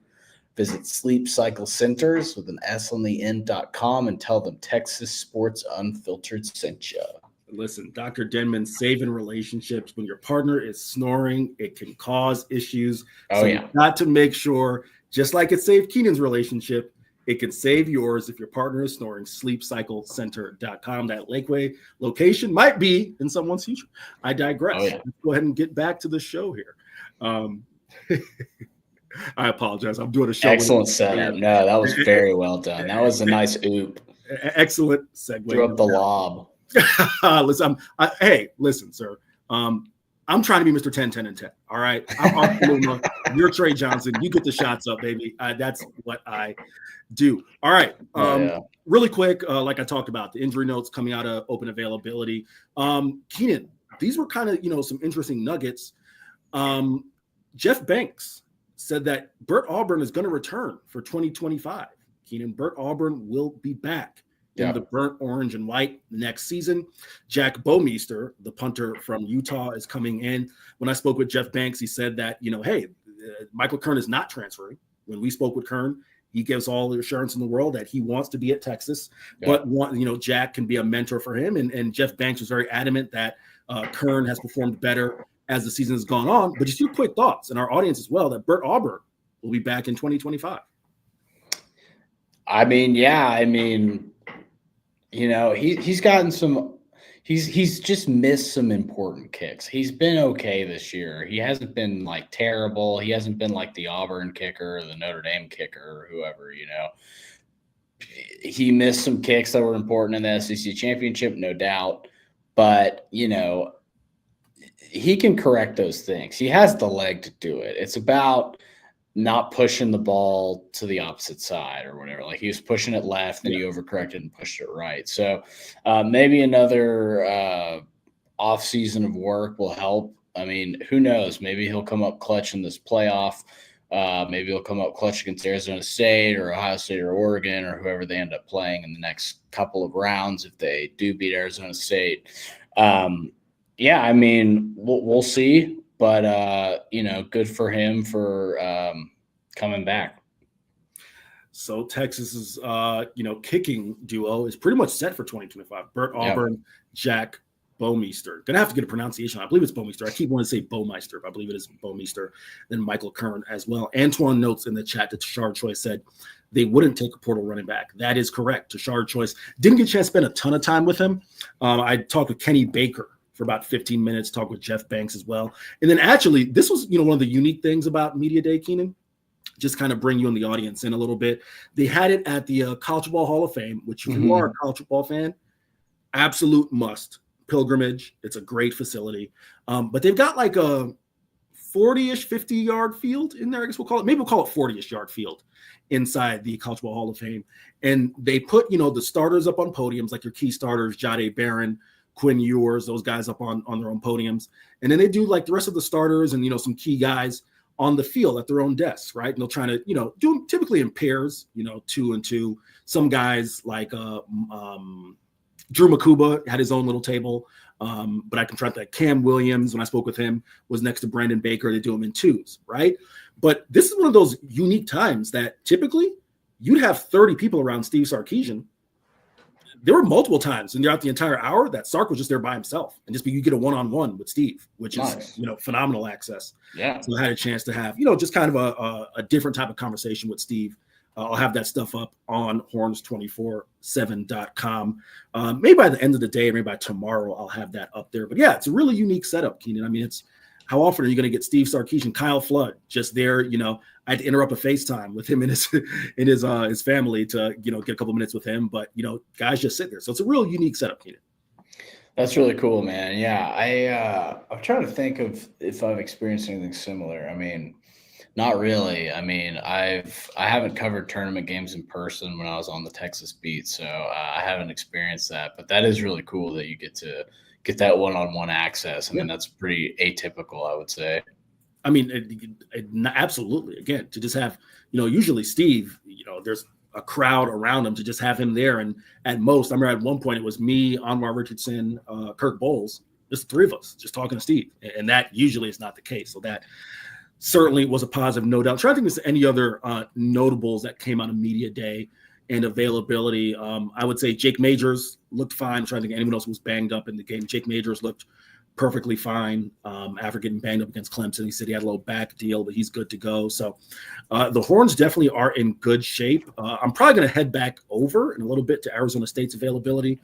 Visit Sleep Cycle Centers with an S on the end.com and tell them Texas Sports Unfiltered sent you. Listen, Dr. Denman, saving relationships. When your partner is snoring, it can cause issues. Oh, so yeah. You've got to make sure, just like it saved Keenan's relationship, it can save yours if your partner is snoring. SleepCycleCenter.com. That Lakeway location might be in someone's future. I digress. Oh, yeah. Let's go ahead and get back to the show here. I apologize. I'm doing a show. Excellent setup. No, that was very well done. That was a nice oop. Excellent segue. Threw up the lob. Listen, sir. I'm trying to be Mr. 10, 10, and 10. All right. I'm Art Luma. You're Trey Johnson. You get the shots up, baby. That's what I do. All right. Really quick, like I talked about, the injury notes coming out of open availability. Keenan, these were kind of, some interesting nuggets. Jeff Banks said that Bert Auburn is going to return for 2025. Keenan, Bert Auburn will be back in the burnt orange and white next season. Jack Bomeister, the punter from Utah, is coming in. When I spoke with Jeff Banks, he said that, Michael Kern is not transferring. When we spoke with Kern, he gives all the assurance in the world that he wants to be at Texas, but Jack can be a mentor for him. And Jeff Banks was very adamant that Kern has performed better as the season has gone on. But just your quick thoughts, and our audience as well, that Bert Auburn will be back in 2025. He's gotten some. He's just missed some important kicks. He's been okay this year. He hasn't been like terrible. He hasn't been like the Auburn kicker or the Notre Dame kicker or whoever. He missed some kicks that were important in the SEC championship, no doubt. But he can correct those things. He has the leg to do it. It's about not pushing the ball to the opposite side or whatever. Like he was pushing it left, then he overcorrected and pushed it right. So maybe another off season of work will help. I mean, who knows? Maybe he'll come up clutch in this playoff. Maybe he'll come up clutch against Arizona State or Ohio State or Oregon or whoever they end up playing in the next couple of rounds if they do beat Arizona State. We'll see. But, good for him for coming back. So Texas's, kicking duo is pretty much set for 2025. Bert Auburn, Jack Bomeister. Going to have to get a pronunciation. I believe it's Bomeister. I keep wanting to say Bomeister, but I believe it is Bomeister. Then Michael Kern as well. Antoine notes in the chat that Tashard Choice said they wouldn't take a portal running back. That is correct. Tashard Choice didn't get a chance to spend a ton of time with him. I talked with Kenny Baker for about 15 minutes, talk with Jeff Banks as well. And then actually, this was, one of the unique things about Media Day, Keenan, just kind of bring you and the audience in a little bit. They had it at the College Football Hall of Fame, which if you are a college football fan, absolute must. Pilgrimage. It's a great facility. But they've got like a 40-ish, 50-yard field in there, I guess we'll call it. Maybe we'll call it 40-ish yard field inside the College Football Hall of Fame. And they put, the starters up on podiums, like your key starters, Jahdae Barron, Quinn Ewers, those guys up on their own podiums. And then they do like the rest of the starters and, some key guys on the field at their own desks, right? And they'll try to, do them typically in pairs, 2 and 2. Some guys like Drew Makuba had his own little table. But I can try that. Cam Williams, when I spoke with him, was next to Brandon Baker. They do them in twos, right? But this is one of those unique times that typically you'd have 30 people around Steve Sarkisian. There were multiple times throughout the entire hour that Sark was just there by himself, and you get a one-on-one with Steve, which is phenomenal access. Yeah. So I had a chance to have just kind of a different type of conversation with Steve. I'll have that stuff up on horns247.com. Maybe by the end of the day, maybe by tomorrow, I'll have that up there. But yeah, it's a really unique setup, Keenan. I mean, it's how often are you going to get Steve Sarkisian, Kyle Flood just there? I had to interrupt a FaceTime with him and his family to get a couple minutes with him. But guys just sit there. So it's a real unique setup, Keenan. That's really cool, man. Yeah, I'm trying to think of if I've experienced anything similar. I mean, not really. I mean, I haven't covered tournament games in person when I was on the Texas beat, so I haven't experienced that. But that is really cool that you get to get that one-on-one access. I mean, that's pretty atypical, I would say. I mean, absolutely. Again, to just have, usually Steve, there's a crowd around him, to just have him there. And at most, I remember at one point it was me, Anwar Richardson, Kirk Bowles, just the three of us just talking to Steve. And that usually is not the case. So that certainly was a positive, no doubt. I'm trying to think if there's any other notables that came out of media day and availability. I would say Jake Majors looked fine. I'm trying to think of anyone else who was banged up in the game. Jake Majors looked perfectly fine after getting banged up against Clemson. He said he had a little back deal, but he's good to go. So the Horns definitely are in good shape. I'm probably going to head back over in a little bit to Arizona State's availability.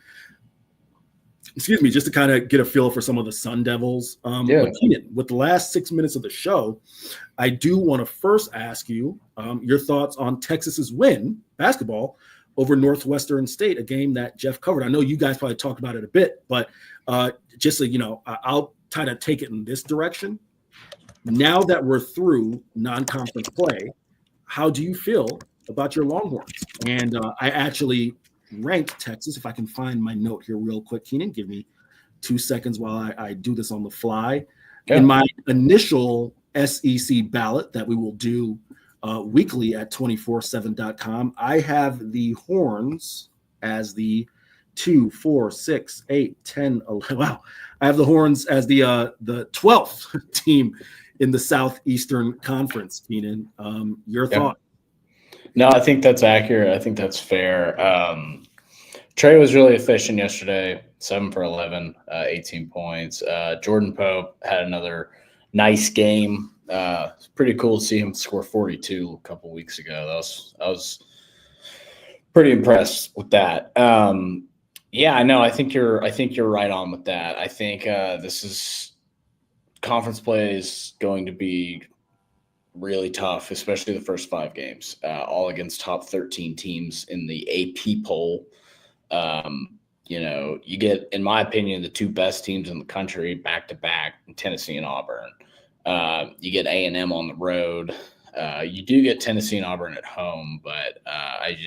Excuse me, just to kind of get a feel for some of the Sun Devils. But Keenan, with the last 6 minutes of the show, I do want to first ask you your thoughts on Texas's win, basketball, over Northwestern State, a game that Jeff covered. I know you guys probably talked about it a bit, but just so you know, I'll try to take it in this direction. Now that we're through non-conference play, how do you feel about your Longhorns? And I actually ranked Texas. If I can find my note here real quick, Keenan, give me 2 seconds while I do this on the fly. Yeah. In my initial SEC ballot that we will do weekly at 247.com, I have the Horns as the 2, 4, 6, 8, 10, 11. Wow. I have the Horns as the 12th team in the Southeastern Conference, Keenan. Your thought? No, I think that's accurate. I think that's fair. Trey was really efficient yesterday, 7 for 11, 18 points. Jordan Pope had another nice game. It's pretty cool to see him score 42 a couple weeks ago. I was pretty impressed with that. Yeah, I know. I think you're right on with that. I think this is conference play is going to be really tough, especially the first 5 games, all against top 13 teams in the AP poll. You get, in my opinion, the 2 best teams in the country back to back, Tennessee and Auburn. You get A&M on the road. You do get Tennessee and Auburn at home, but I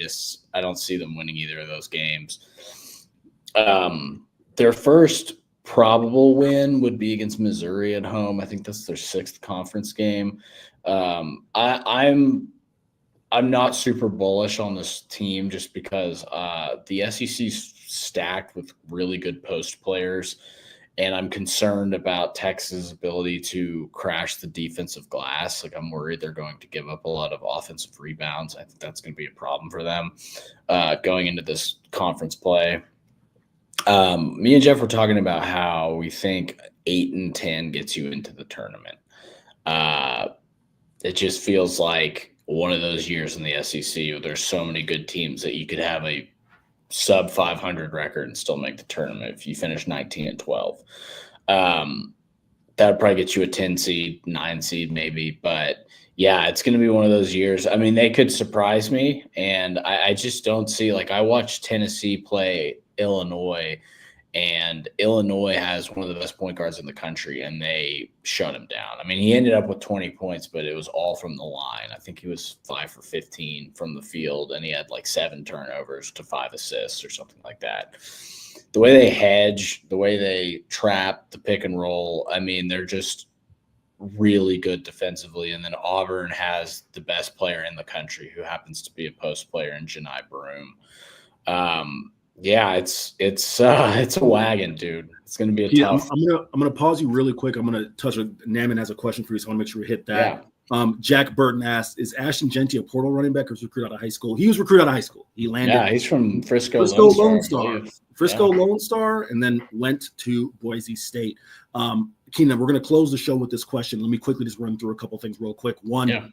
don't see them winning either of those games. Their first probable win would be against Missouri at home. I think that's their 6th conference game. I'm not super bullish on this team just because the SEC's stacked with really good post players, and I'm concerned about Texas' ability to crash the defensive glass. Like, I'm worried they're going to give up a lot of offensive rebounds. I think that's going to be a problem for them going into this conference play. Me and Jeff were talking about how we think 8-10 gets you into the tournament. It just feels like one of those years in the SEC where there's so many good teams that you could have a sub 500 record and still make the tournament if you finish 19-12. That would probably get you a 10 seed, 9 seed maybe. But yeah, it's going to be one of those years. I mean, they could surprise me, and I just don't see, like, I watched Tennessee play Illinois, and Illinois has one of the best point guards in the country, and they shut him down. I mean, he ended up with 20 points, but it was all from the line. I think he was 5 for 15 from the field, and he had like 7 turnovers to 5 assists or something like that. The way they hedge, the way they trap the pick and roll, I mean, they're just really good defensively. And then Auburn has the best player in the country, who happens to be a post player in Janai Broom. Yeah, it's a wagon, dude. It's going to be a tough. I'm gonna pause you really quick. I'm gonna touch on Naman has a question for you, so I want to make sure we hit that. Yeah. Jack Burton asked, "Is Ashton Genty a portal running back or was recruited out of high school?" He was recruited out of high school. He landed. Yeah, he's from Frisco Lone Star. Lone Star, and then went to Boise State. Keenan, we're going to close the show with this question. Let me quickly just run through a couple things real quick. One, to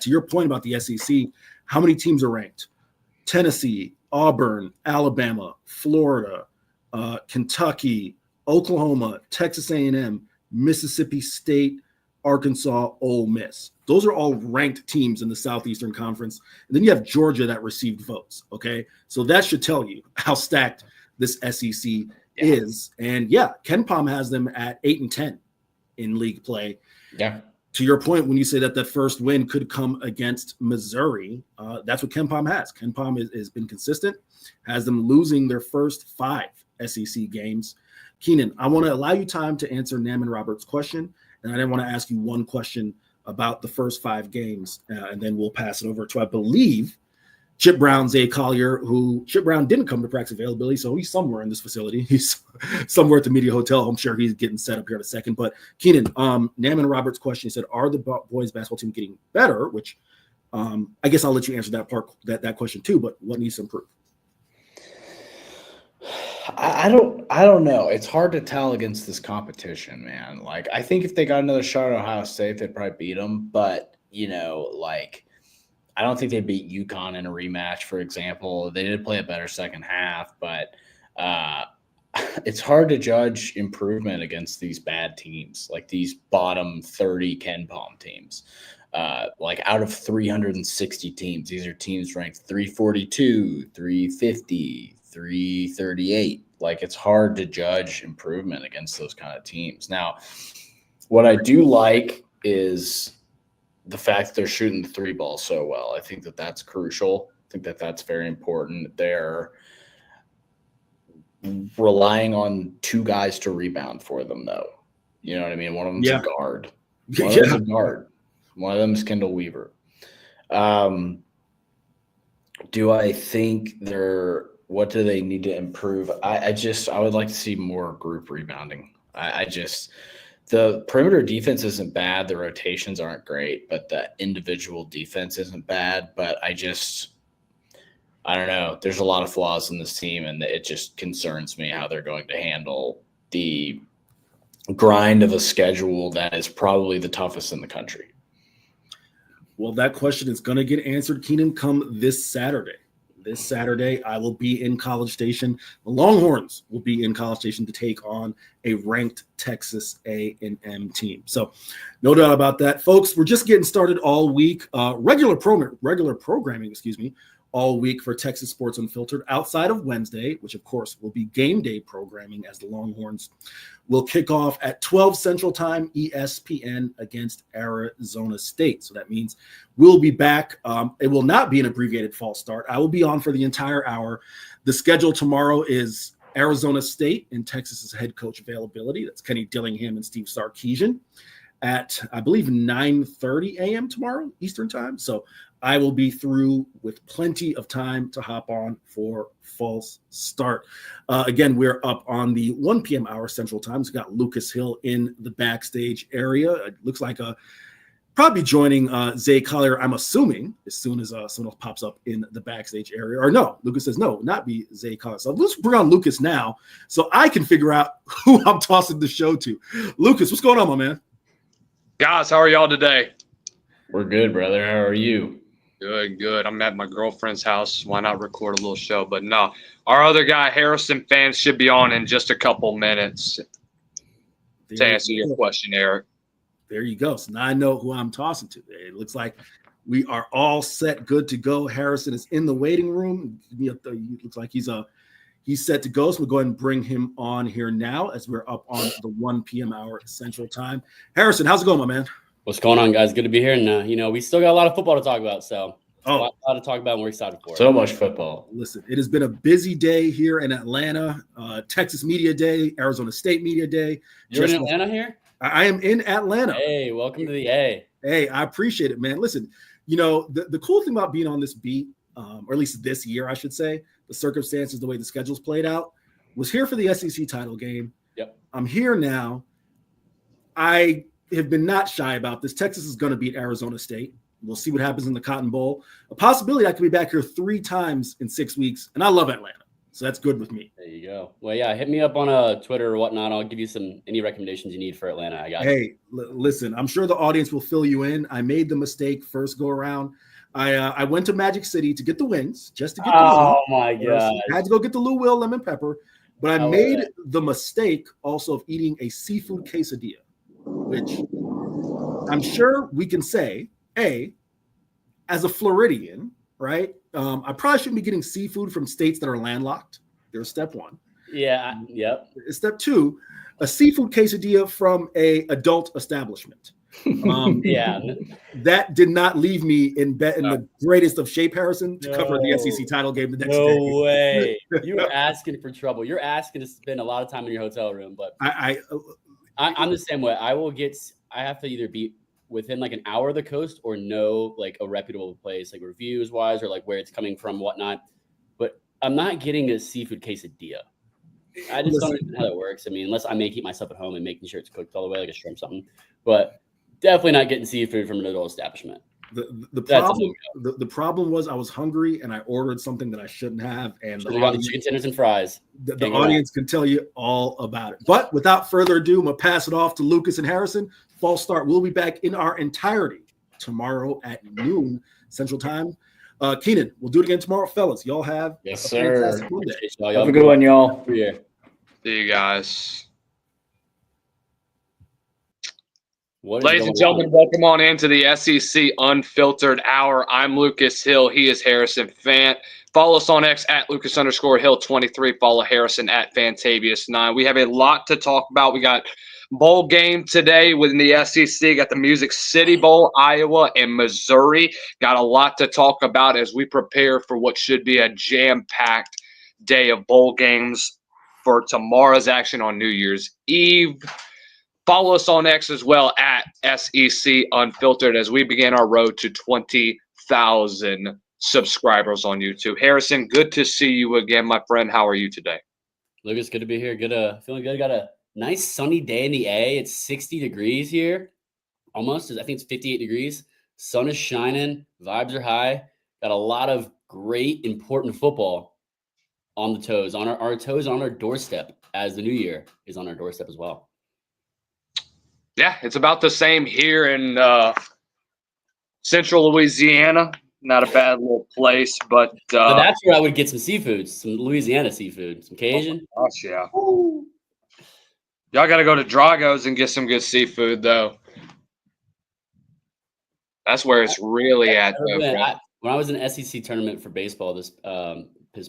your point about the SEC, how many teams are ranked? Tennessee, Auburn, Alabama, Florida, Kentucky, Oklahoma, Texas A&M, Mississippi State, Arkansas, Ole Miss. Those are all ranked teams in the Southeastern Conference. And then you have Georgia that received votes, okay? So that should tell you how stacked this SEC is. And KenPom has them at 8-10 in league play. Yeah. To your point, when you say that first win could come against Missouri, that's what KenPom has. KenPom has been consistent, has them losing their first 5 SEC games. Keenan, I want to allow you time to answer Naman Roberts' question, and I didn't want to ask you one question about the first 5 games, and then we'll pass it over to, I believe, Chip Brown, Zay Collier, who Chip Brown didn't come to practice availability, so he's somewhere in this facility. He's somewhere at the media hotel. I'm sure he's getting set up here in a second. But Keenan, Naman Roberts' question, he said, "Are the boys basketball team getting better?" Which I guess I'll let you answer that part, that question too. But what needs to improve? I don't know. It's hard to tell against this competition, man. Like, I think if they got another shot at Ohio State, they'd probably beat them. But, I don't think they beat UConn in a rematch, for example. They did play a better second half, but it's hard to judge improvement against these bad teams, like these bottom 30 KenPom teams. Out of 360 teams, these are teams ranked 342, 350, 338. It's hard to judge improvement against those kind of teams. Now, what I do like is the fact that they're shooting the 3 ball so well. I think that's crucial. I think that's very important. They're relying on 2 guys to rebound for them, though. You know what I mean? One of them's a guard. One of them's a guard. One of them is Kendall Weaver. Do I think what do they need to improve? I would like to see more group rebounding. The perimeter defense isn't bad. The rotations aren't great, but the individual defense isn't bad. But I don't know. There's a lot of flaws in this team, and it just concerns me how they're going to handle the grind of a schedule that is probably the toughest in the country. Well, that question is going to get answered, Keenan, come this Saturday. This Saturday, I will be in College Station. The Longhorns will be in College Station to take on a ranked Texas A&M team. So no doubt about that. Folks, we're just getting started all week. Regular programming, all week for Texas Sports Unfiltered outside of Wednesday, which, of course, will be game day programming as the Longhorns will kick off at 12 Central Time, ESPN against Arizona State. So that means we'll be back. It will not be an abbreviated false start. I will be on for the entire hour. The schedule tomorrow is Arizona State and Texas's head coach availability. That's Kenny Dillingham and Steve Sarkisian at, I believe, 9:30 a.m. tomorrow Eastern Time. So I will be through with plenty of time to hop on for false start. Again, we're up on the 1 p.m. hour Central Time. We've got Lucas Hill in the backstage area. It looks like probably joining Zay Collier, I'm assuming, as soon as someone else pops up in the backstage area. Or no, Lucas says no, not be Zay Collier. So let's bring on Lucas now so I can figure out who I'm tossing the show to. Lucas, what's going on, my man? Guys, how are y'all today? We're good, brother. How are you? Good. I'm at my girlfriend's house. Why not record a little show? But no, our other guy, Harrison fans, should be on in just a couple minutes to answer your question, Eric. There you go. So now I know who I'm tossing to. It looks like we are all set, good to go. Harrison is in the waiting room. It looks like he's set to go. So we'll go ahead and bring him on here now as we're up on the 1 p.m. hour Central Time. Harrison, how's it going, my man? What's going on, guys? Good to be here. And, we still got a lot of football to talk about. So a lot to talk about and we're excited for it. So much football. Listen, it has been a busy day here in Atlanta. Texas Media Day, Arizona State Media Day. You're in Atlanta here? I am in Atlanta. Hey, welcome to the A. Hey, I appreciate it, man. Listen, the cool thing about being on this beat, or at least this year, I should say, the circumstances, the way the schedule's played out. Was here for the SEC title game. Yep. I'm here now. I have been not shy about this. Texas is going to beat Arizona State. We'll see what happens in the Cotton Bowl. A possibility I could be back here 3 times in 6 weeks, and I love Atlanta, so that's good with me. There you go. Well, yeah, hit me up on Twitter or whatnot. I'll give you any recommendations you need for Atlanta. I got you. Hey, listen, I'm sure the audience will fill you in. I made the mistake first go around. I went to Magic City to get the wings, just to get the Oh, my God. I had to go get the Lou Will lemon pepper, but I made the mistake also of eating a seafood quesadilla, which I'm sure we can say, as a Floridian, right? I probably shouldn't be getting seafood from states that are landlocked. There's step 1. Yeah. Yep. Step 2, a seafood quesadilla from a adult establishment. Yeah. That did not leave me in the greatest of shape, Harrison, to cover the SEC title game the next day. No way. You were asking for trouble. You're asking to spend a lot of time in your hotel room, but I'm the same way. I have to either be within like an hour of the coast or know like a reputable place, like reviews wise, or like where it's coming from, whatnot. But I'm not getting a seafood quesadilla. I just don't understand how that works. I mean, unless I may keep myself at home and making sure it's cooked all the way, like a shrimp something. But definitely not getting seafood from an adult establishment. The problem was I was hungry and I ordered something that I shouldn't have. And the chicken tenders and fries. The audience can tell you all about it. But without further ado, I'm going to pass it off to Lucas and Harrison. False start. We'll be back in our entirety tomorrow at noon Central Time. Keenan, we'll do it again tomorrow, fellas. Y'all have a fantastic Monday. Have a good one, y'all. See you guys. Ladies and gentlemen, welcome on into the SEC Unfiltered Hour. I'm Lucas Hill. He is Harrison Fant. Follow us on X at Lucas_Hill23. Follow Harrison at Fantavious9. We have a lot to talk about. We got bowl game today within the SEC. Got the Music City Bowl, Iowa and Missouri. Got a lot to talk about as we prepare for what should be a jam-packed day of bowl games for tomorrow's action on New Year's Eve. Follow us on X as well at SEC Unfiltered as we begin our road to 20,000 subscribers on YouTube. Harrison, good to see you again, my friend. How are you today? Lucas, good to be here. Good, feeling good. Got a nice sunny day in the A. It's 60 degrees here, almost. I think it's 58 degrees. Sun is shining. Vibes are high. Got a lot of great, important football on the toes, on our toes, on our doorstep, as the new year is on our doorstep as well. Yeah, it's about the same here in central Louisiana. Not a bad little place, but that's where I would get some seafood, some Louisiana seafood, some Cajun. Oh gosh, yeah. Ooh. Y'all got to go to Drago's and get some good seafood, though. That's where it's really at. When I was in an SEC tournament for baseball this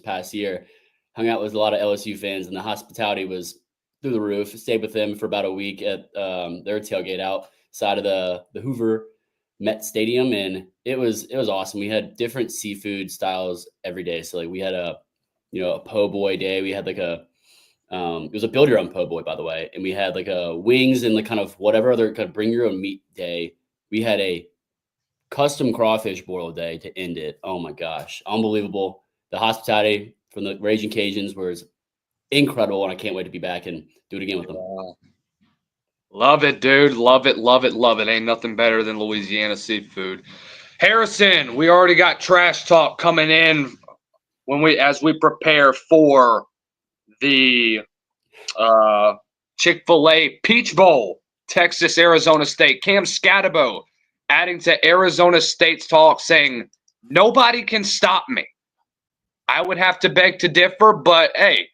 past year, hung out with a lot of LSU fans, and the hospitality was through the roof. Stayed with them for about a week at their tailgate outside of the Hoover Met Stadium, and it was awesome. We had different seafood styles every day. So like we had a po' boy day. We had like it was a build your own po' boy, by the way, and we had like a wings and like kind of whatever other kind of bring your own meat day. We had a custom crawfish boil day to end it. Oh my gosh, unbelievable! The hospitality from the Raging Cajuns was incredible, and I can't wait to be back and do it again with them. Love it, dude. Love it, love it, love it. Ain't nothing better than Louisiana seafood. Harrison, we already got trash talk coming in as we prepare for the Chick-fil-A Peach Bowl, Texas, Arizona State. Cam Scatabo adding to Arizona State's talk saying, nobody can stop me. I would have to beg to differ, but hey,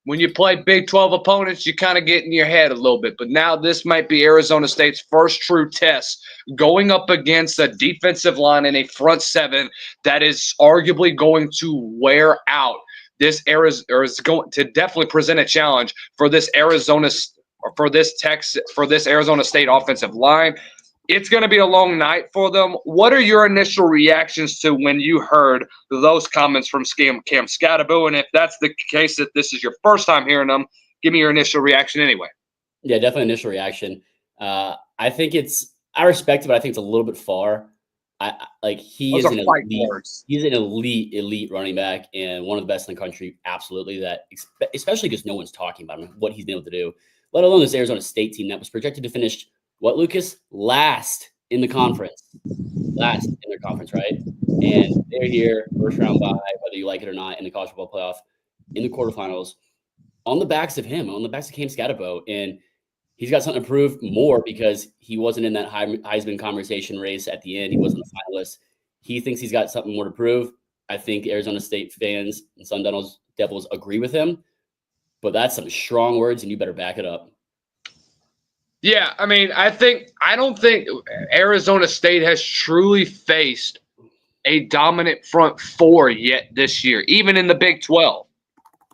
when you play Big 12 opponents, you kind of get in your head a little bit. But now this might be Arizona State's first true test going up against a defensive line and a front seven that is arguably going to wear out this is going to definitely present a challenge for this Arizona State offensive line. It's going to be a long night for them. What are your initial reactions to when you heard those comments from Cam Scatabo? And if that's the case, that this is your first time hearing them, give me your initial reaction anyway. Yeah, definitely initial reaction. I think I respect it, but I think it's a little bit far. He is an elite. He's an elite running back and one of the best in the country. Absolutely, that especially because no one's talking about him, what he's been able to do. Let alone this Arizona State team that was projected to finish what, Lucas? Last in the conference. Last in their conference, right? And they're here, first round bye, whether you like it or not, in the college football playoff, in the quarterfinals, on the backs of him, on the backs of Cam Scatterbo. And he's got something to prove more because he wasn't in that Heisman conversation race at the end. He wasn't a finalist. He thinks he's got something more to prove. I think Arizona State fans and Sun Devils agree with him. But that's some strong words, and you better back it up. Yeah, I mean, I don't think Arizona State has truly faced a dominant front four yet this year, even in the Big 12.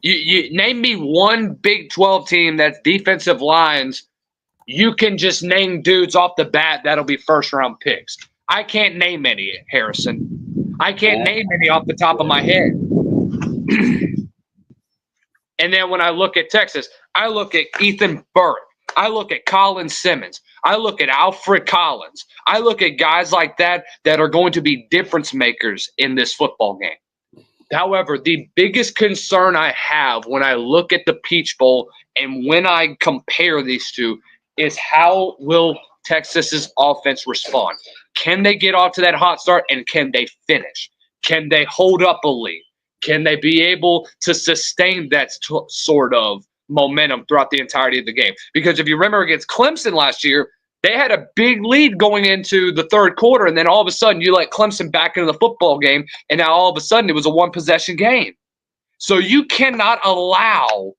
You name me one Big 12 team that's defensive lines. You can just name dudes off the bat that'll be first-round picks. I can't name any, Harrison. I can't name any off the top of my head. And then when I look at Texas, I look at Ethan Burke. I look at Colin Simmons. I look at Alfred Collins. I look at guys like that are going to be difference makers in this football game. However, the biggest concern I have when I look at the Peach Bowl and when I compare these two is how will Texas's offense respond? Can they get off to that hot start, and can they finish? Can they hold up a lead? Can they be able to sustain that sort of momentum throughout the entirety of the game? Because if you remember against Clemson last year, they had a big lead going into the third quarter, and then all of a sudden you let Clemson back into the football game, and now all of a sudden it was a one-possession game. So you cannot allow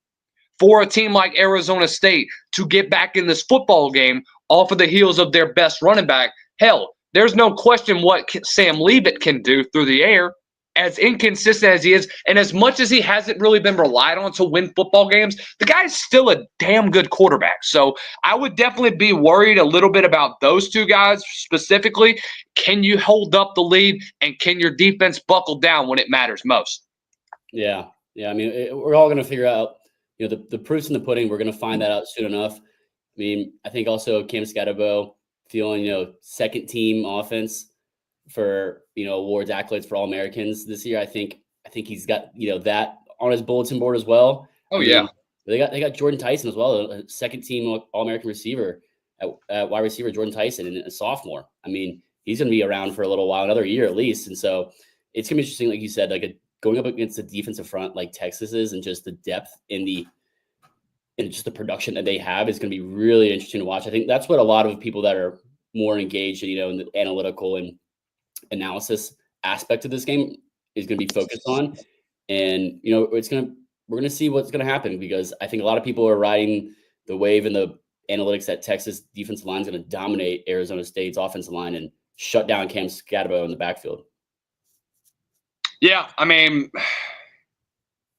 for a team like Arizona State to get back in this football game off of the heels of their best running back. Hell, there's no question what Sam Leavitt can do through the air. As inconsistent as he is, and as much as he hasn't really been relied on to win football games, the guy's still a damn good quarterback. So I would definitely be worried a little bit about those two guys specifically. Can you hold up the lead, and can your defense buckle down when it matters most? Yeah. I mean, we're all going to figure out, the proof's in the pudding. We're going to find that out soon enough. I mean, I think also Cam Scatterbo feeling, second team offense for awards, accolades for All-Americans this year. I think he's got that on his bulletin board as well. Oh yeah, they got Jordan Tyson as well, a second team All-American receiver at wide receiver, Jordan Tyson, and a sophomore. I mean, he's going to be around for a little while, another year at least. And so it's going to be interesting, like you said, going up against the defensive front like Texas is, and just the depth and just the production that they have is going to be really interesting to watch. I think that's what a lot of people that are more engaged, in the analytical and analysis aspect of this game is going to be focused on. And we're going to see what's going to happen, because I think a lot of people are riding the wave in the analytics that Texas defensive line is going to dominate Arizona State's offensive line and shut down Cam Scatterbo in the backfield. Yeah, I mean,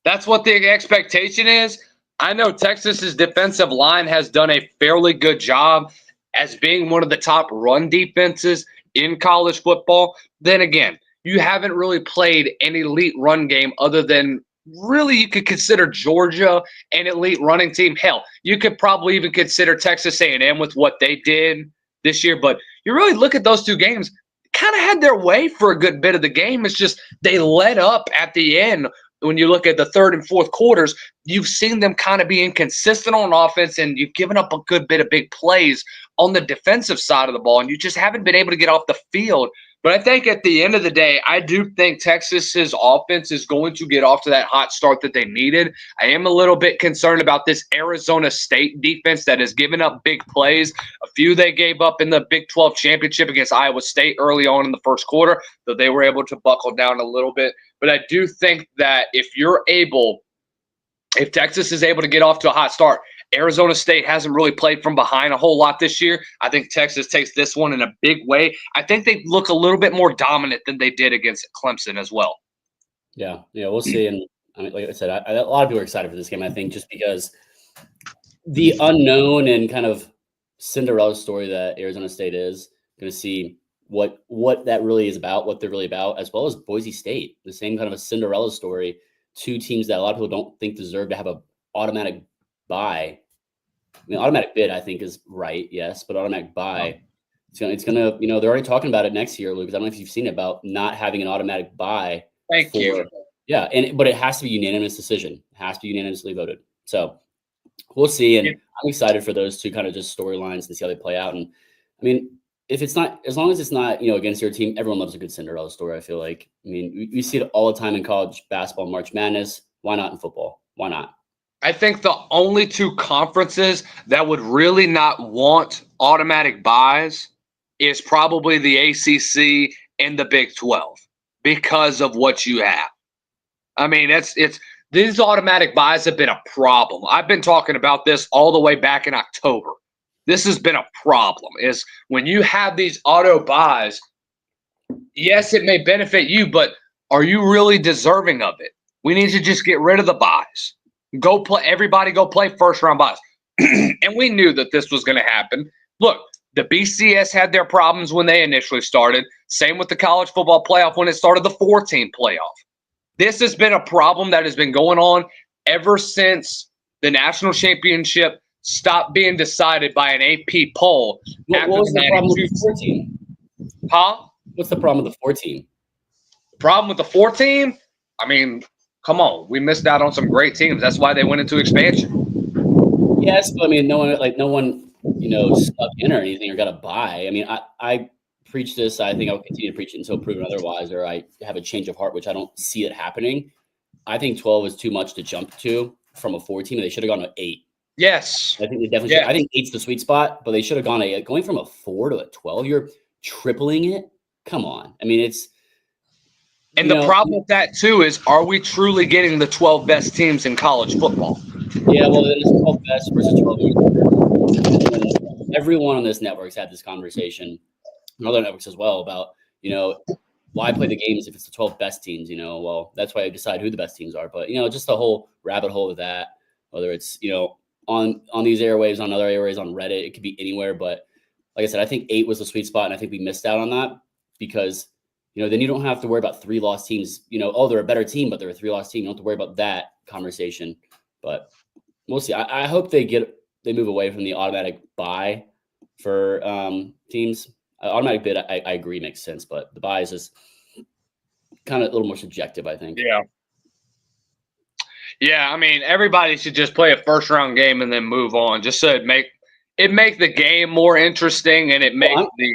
that's what the expectation is. I know Texas's defensive line has done a fairly good job as being one of the top run defenses in college football. Then again, you haven't really played an elite run game other than really you could consider Georgia an elite running team. Hell, you could probably even consider Texas A&M with what they did this year. But you really look at those two games, kind of had their way for a good bit of the game. It's just they let up at the end. When you look at the third and fourth quarters, you've seen them kind of be inconsistent on offense, and you've given up a good bit of big plays on the defensive side of the ball, and you just haven't been able to get off the field. But I think at the end of the day, I do think Texas's offense is going to get off to that hot start that they needed. I am a little bit concerned about this Arizona State defense that has given up big plays. A few they gave up in the Big 12 championship against Iowa State early on in the first quarter, though they were able to buckle down a little bit. But I do think that if Texas is able to get off to a hot start, Arizona State hasn't really played from behind a whole lot this year. I think Texas takes this one in a big way. I think they look a little bit more dominant than they did against Clemson as well. Yeah, we'll see. And I mean, like I said, a lot of people are excited for this game, I think, just because the unknown and kind of Cinderella story that Arizona State is, going to see what that really is about, what they're really about, as well as Boise State, the same kind of a Cinderella story. Two teams that a lot of people don't think deserve to have an automatic bye. I mean, automatic bid, I think, is right, yes, but automatic bye It's gonna, you know, they're already talking about it next year, Lucas. I don't know if you've seen it, about not having an automatic bye. Thank you. Yeah, but it has to be unanimous decision. It has to be unanimously voted. So we'll see, and I'm excited for those two kind of just storylines and see how they play out. And I mean, if it's not, as long as it's not, you know, against your team, everyone loves a good Cinderella story, I feel like. I mean, we see it all the time in college basketball, March Madness. Why not in football? Why not? I think the only two conferences that would really not want automatic buys is probably the ACC and the Big 12 because of what you have. I mean, these automatic buys have been a problem. I've been talking about this all the way back in October. This has been a problem, is when you have these auto buys, yes, it may benefit you, but are you really deserving of it? We need to just get rid of the buys. Go play, everybody go play first round buys. And we knew that this was going to happen. Look, the BCS had their problems when they initially started. Same with the college football playoff when it started, the 4-team playoff. This has been a problem that has been going on ever since the national championship stopped being decided by an AP poll. What was the problem with the 4-team? Huh? What's the problem with the 4-team? The problem with the 4-team? I mean, come on. We missed out on some great teams. That's why they went into expansion. Yes, but I mean, no one, you know, stuck in or anything or got a bye. I mean, I preach this. I think I'll continue to preach it until proven otherwise, or I have a change of heart, which I don't see it happening. I think 12 is too much to jump to from a 4-team. They should have gone to 8. Yes. I think they definitely should. I think 8's the sweet spot, but they should have gone going from a 4 to a 12. You're tripling it. Come on. I mean, it's. And the problem with that, too, is are we truly getting the 12 best teams in college football? Yeah, well, then it's 12 best versus 12. Everyone on this network's had this conversation, and other networks as well, about, you know, why play the games if it's the 12 best teams? You know, well, that's why I decide who the best teams are. But, you know, just the whole rabbit hole of that, whether it's, you know, on these airwaves, on other airwaves, on Reddit, it could be anywhere. But like I said, I think 8 was the sweet spot, and I think we missed out on that because, you know, then you don't have to worry about 3 lost teams. You know, oh, they're a better team, but they're a 3-loss team. You don't have to worry about that conversation. But we'll see. I hope they move away from the automatic bye for teams. Automatic bid, I agree, makes sense, but the bye is just kind of a little more subjective, I think. Yeah. Yeah, I mean, everybody should just play a first-round game and then move on, just so it make the game more interesting and it make the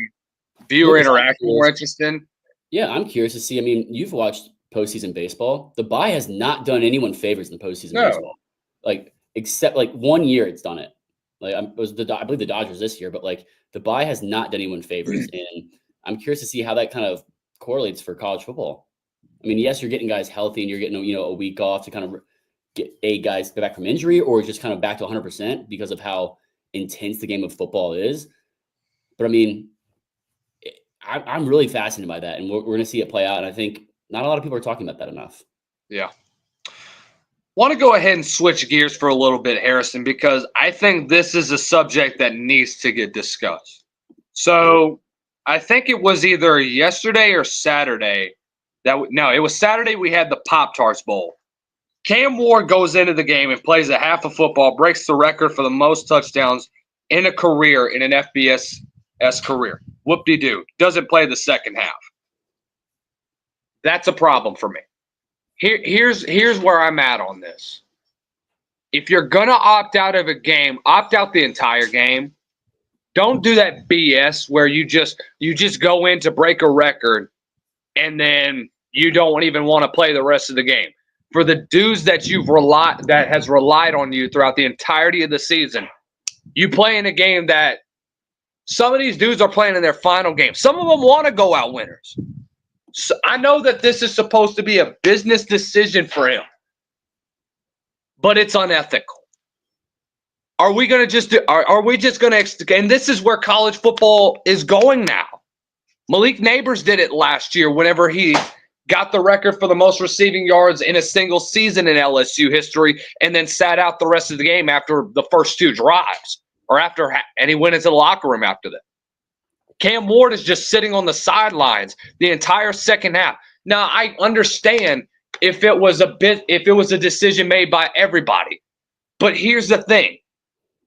viewer interaction more interesting. Yeah, I'm curious to see. I mean, you've watched postseason baseball. The bye has not done anyone favors in the postseason baseball. Like, except like 1 year it's done it. Like, I believe the Dodgers this year, but like the bye has not done anyone favors. And I'm curious to see how that kind of correlates for college football. I mean, yes, you're getting guys healthy and you're getting, you know, a week off to kind of get guys back from injury or just kind of back to 100% because of how intense the game of football is. But I mean, I'm really fascinated by that, and we're going to see it play out. And I think not a lot of people are talking about that enough. Yeah. Want to go ahead and switch gears for a little bit, Harrison, because I think this is a subject that needs to get discussed. So I think it was either yesterday or Saturday. It was Saturday we had the Pop-Tarts Bowl. Cam Ward goes into the game and plays a half of football, breaks the record for the most touchdowns in a career, in an FBS career. Whoop-de-doo. Doesn't play the second half. That's a problem for me. Here's where I'm at on this. If you're going to opt out of a game, opt out the entire game. Don't do that BS where you just go in to break a record and then you don't even want to play the rest of the game. For the dudes that has relied on you throughout the entirety of the season, you play in a game that some of these dudes are playing in their final game. Some of them want to go out winners. So I know that this is supposed to be a business decision for him, but it's unethical. Are we going to just are we just going to, and this is where college football is going now. Malik Neighbors did it last year whenever he got the record for the most receiving yards in a single season in LSU history and then sat out the rest of the game after the first 2 drives. And he went into the locker room after that. Cam Ward is just sitting on the sidelines the entire second half. Now, I understand if it was a decision made by everybody. But here's the thing.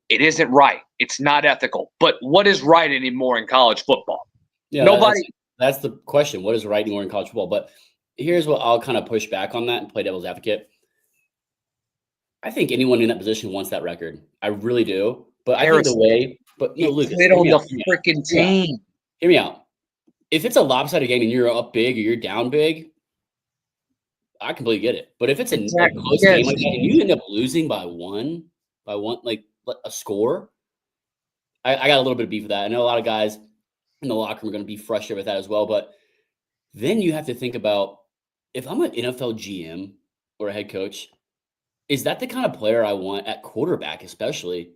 It isn't right. It's not ethical. But what is right anymore in college football? Yeah, Nobody. That's the question. What is right anymore in college football? But here's what I'll kind of push back on that and play devil's advocate. I think anyone in that position wants that record. I really do. But I think the way, but no, Lucas, quit on the freaking team. Hear me out. If it's a lopsided game and you're up big or you're down big, I completely get it. But if it's a close game like that and you end up losing by one, like a score, I got a little bit of beef with that. I know a lot of guys in the locker room are going to be frustrated with that as well. But then you have to think about, if I'm an NFL GM or a head coach, is that the kind of player I want at quarterback, especially?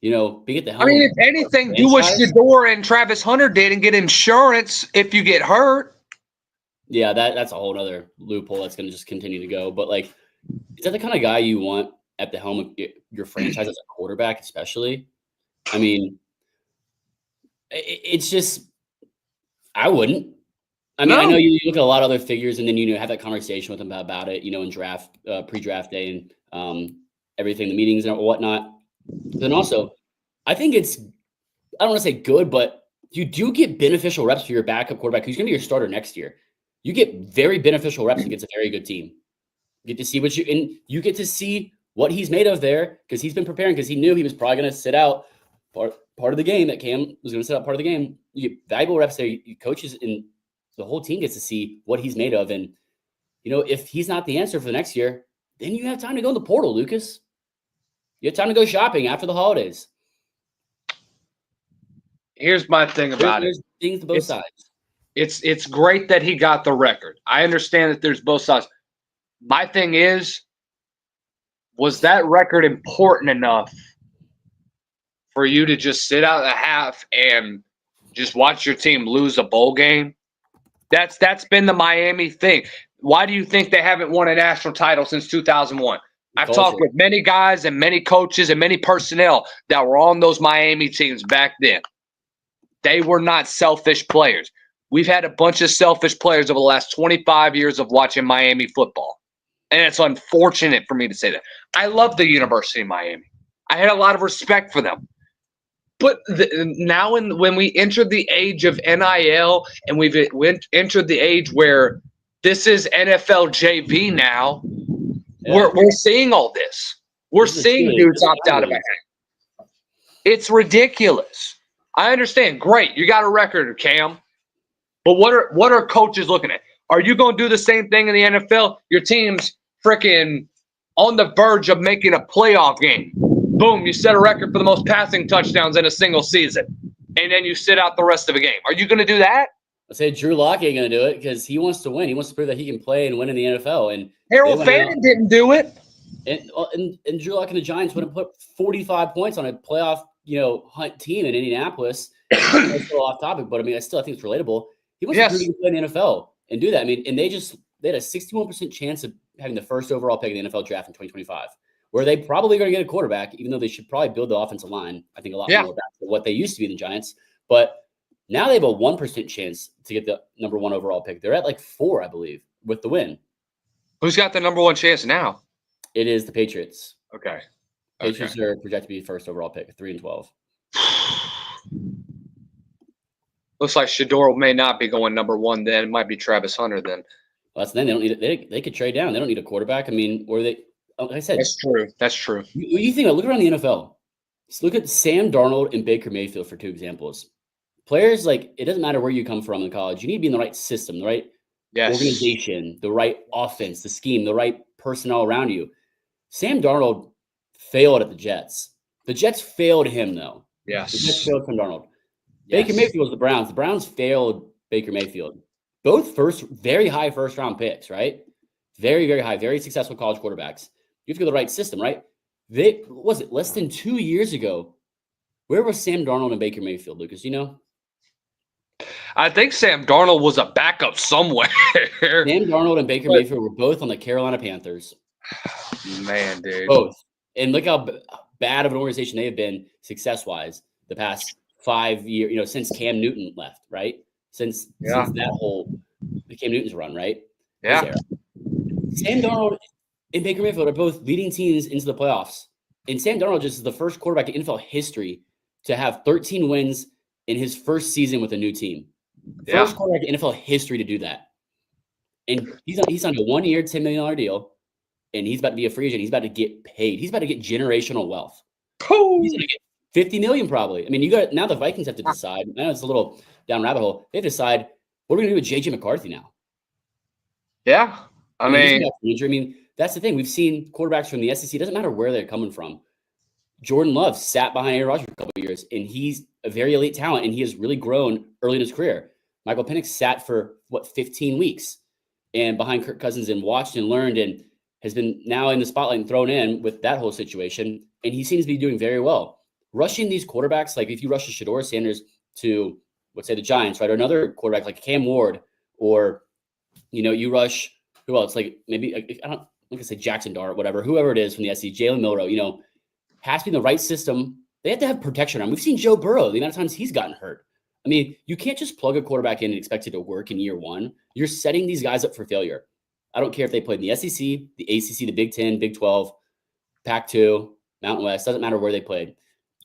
Being at the helm. I mean, if anything, do what Shador and Travis Hunter did and get insurance if you get hurt. Yeah, that's a whole other loophole that's going to just continue to go. But, like, is that the kind of guy you want at the helm of your franchise as a quarterback, especially? I mean, it's just – I wouldn't. I mean, I know you look at a lot of other figures and then, have that conversation with them about it, in draft, pre-draft day and everything, the meetings and whatnot. Then also, I think it's, I don't want to say good, but you do get beneficial reps for your backup quarterback who's going to be your starter next year. You get very beneficial reps against a very good team. You get to see you get to see what he's made of there, because he's been preparing, because he knew he was probably going to sit out part of the game, that Cam was going to sit out part of the game. You get valuable reps there. You coaches and the whole team gets to see what he's made of. And, if he's not the answer for the next year, then you have time to go in the portal, Lucas. You have time to go shopping after the holidays. Here's my thing about it. Things to both sides. It's great that he got the record. I understand that there's both sides. My thing is, was that record important enough for you to just sit out a half and just watch your team lose a bowl game? That's been the Miami thing. Why do you think they haven't won a national title since 2001? I've talked with many guys and many coaches and many personnel that were on those Miami teams back then. They were not selfish players. We've had a bunch of selfish players over the last 25 years of watching Miami football. And it's unfortunate for me to say that. I love the University of Miami. I had a lot of respect for them. But now when we entered the age of NIL and we've entered the age where this is NFL JV now, we're seeing all this. We're seeing dudes opt out of it. It's ridiculous. I understand. Great. You got a record, Cam. But what are coaches looking at? Are you going to do the same thing in the NFL? Your team's freaking on the verge of making a playoff game. Boom, you set a record for the most passing touchdowns in a single season. And then you sit out the rest of the game. Are you going to do that? I say Drew Lock ain't going to do it because he wants to win. He wants to prove that he can play and win in the NFL. And Harold Fannin didn't do it. And Drew Lock and the Giants would have put 45 points on a playoff, hunt team in Indianapolis. That's a little off topic, but I mean, I think it's relatable. He wants to prove he can play in the NFL and do that. I mean, and they had a 61% chance of having the first overall pick in the NFL draft in 2025, where they probably going to get a quarterback, even though they should probably build the offensive line, I think, a lot more back to what they used to be in the Giants. But now they have a 1% chance to get the number one overall pick. They're at like 4, I believe, with the win. Who's got the number one chance now? It is the Patriots. Okay. Patriots are projected to be first overall pick, 3-12. Looks like Shador may not be going number one then. It might be Travis Hunter then. Well, that's then. They don't need it. They could trade down. They don't need a quarterback. I mean, or they – like I said. That's true. That's true. You think – look around the NFL. Just look at Sam Darnold and Baker Mayfield for 2 examples. Players, like, it doesn't matter where you come from in college. You need to be in the right system, the right organization, the right offense, the scheme, the right personnel around you. Sam Darnold failed at the Jets. The Jets failed him, though. Yes. The Jets failed Sam Darnold. Baker Mayfield was the Browns. The Browns failed Baker Mayfield. Both very high first-round picks, right? Very, very high, very successful college quarterbacks. You have to go to the right system, right? Less than 2 years ago, where was Sam Darnold and Baker Mayfield, Lucas? I think Sam Darnold was a backup somewhere. Sam Darnold and Baker Mayfield were both on the Carolina Panthers. Man, dude. Both. And look how bad of an organization they have been success-wise the past 5 years, since Cam Newton left, right? Since that whole Cam Newton's run, right? Yeah. Sam Darnold and Baker Mayfield are both leading teams into the playoffs. And Sam Darnold just is the first quarterback in NFL history to have 13 wins in his first season with a new team. First quarterback in NFL history to do that. And he's on a 1 year, $10 million deal, and he's about to be a free agent. He's about to get paid. He's about to get generational wealth. He's going to get $50 million probably. I mean, now the Vikings have to decide. I know it's a little down rabbit hole. They decide, what are we going to do with JJ McCarthy now? Yeah. I mean, that's the thing. We've seen quarterbacks from the SEC. It doesn't matter where they're coming from. Jordan Love sat behind Aaron Rodgers for a couple of years, and he's a very elite talent, and he has really grown early in his career. Michael Penix sat for, 15 weeks and behind Kirk Cousins and watched and learned and has been now in the spotlight and thrown in with that whole situation, and he seems to be doing very well. Rushing these quarterbacks, like if you rush a Shedeur Sanders to, let's say, the Giants, right, or another quarterback like Cam Ward, or, you rush, who else? Like maybe, I don't say Jackson Dart, whatever, whoever it is from the SEC, Jalen Milroe, has to be in the right system. They have to have protection on. We've seen Joe Burrow, the amount of times he's gotten hurt. I mean, you can't just plug a quarterback in and expect it to work in year one. You're setting these guys up for failure. I don't care if they played in the SEC, the ACC, the Big 10, Big 12, Pac-2, Mountain West. Doesn't matter where they played.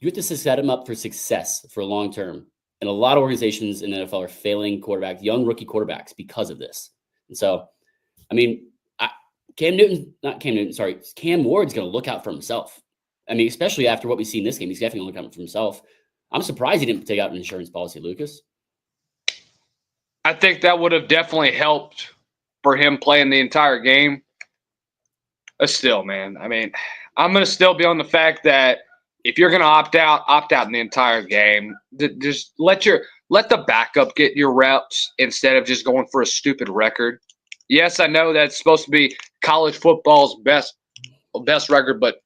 You have to set them up for success for long term. And a lot of organizations in the NFL are failing young rookie quarterbacks because of this. And so, I mean, Cam Ward's going to look out for himself. I mean, especially after what we've seen this game, he's definitely going to look out for himself. I'm surprised he didn't take out an insurance policy, Lucas. I think that would have definitely helped for him playing the entire game. But still, man, I mean, I'm going to still be on the fact that if you're going to opt out in the entire game. Just let the backup get your reps instead of just going for a stupid record. Yes, I know that's supposed to be college football's best record, but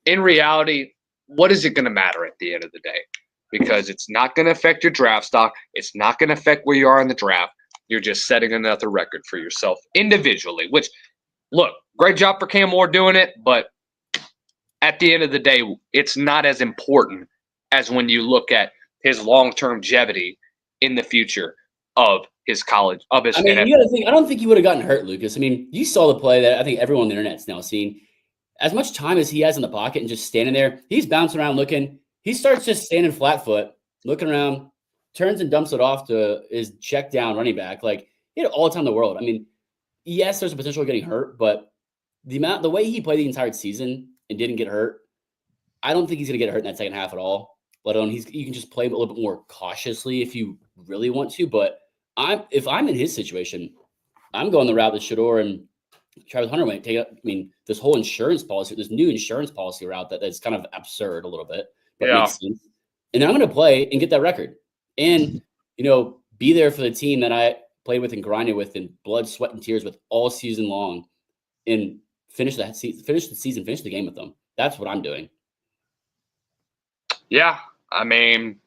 in reality, what is it going to matter at the end of the day? Because it's not going to affect your draft stock. It's not going to affect where you are in the draft. You're just setting another record for yourself individually, which, look, great job for Cam Moore doing it, but at the end of the day, it's not as important as when you look at his long-term longevity in the future of his college, of his NFL. You got to think, I don't think he would have gotten hurt, Lucas. I mean, you saw the play that I think everyone on the internet's now seen. As much time as he has in the pocket and just standing there, he's bouncing around looking. He starts just standing flat foot, looking around, turns and dumps it off to his check down running back. Like, he had all the time in the world. I mean, yes, there's a potential of getting hurt, but the way he played the entire season and didn't get hurt, I don't think he's going to get hurt in that second half at all. Let alone you can just play a little bit more cautiously if you really want to. But if I'm in his situation, I'm going the route that Shedeur and Travis Hunter went. This whole insurance policy, this new insurance policy route that's kind of absurd a little bit, but makes sense. And then I'm going to play and get that record, and be there for the team that I played with and grinded with in blood, sweat, and tears with all season long, and finish the season, finish the game with them. That's what I'm doing. Yeah, I mean,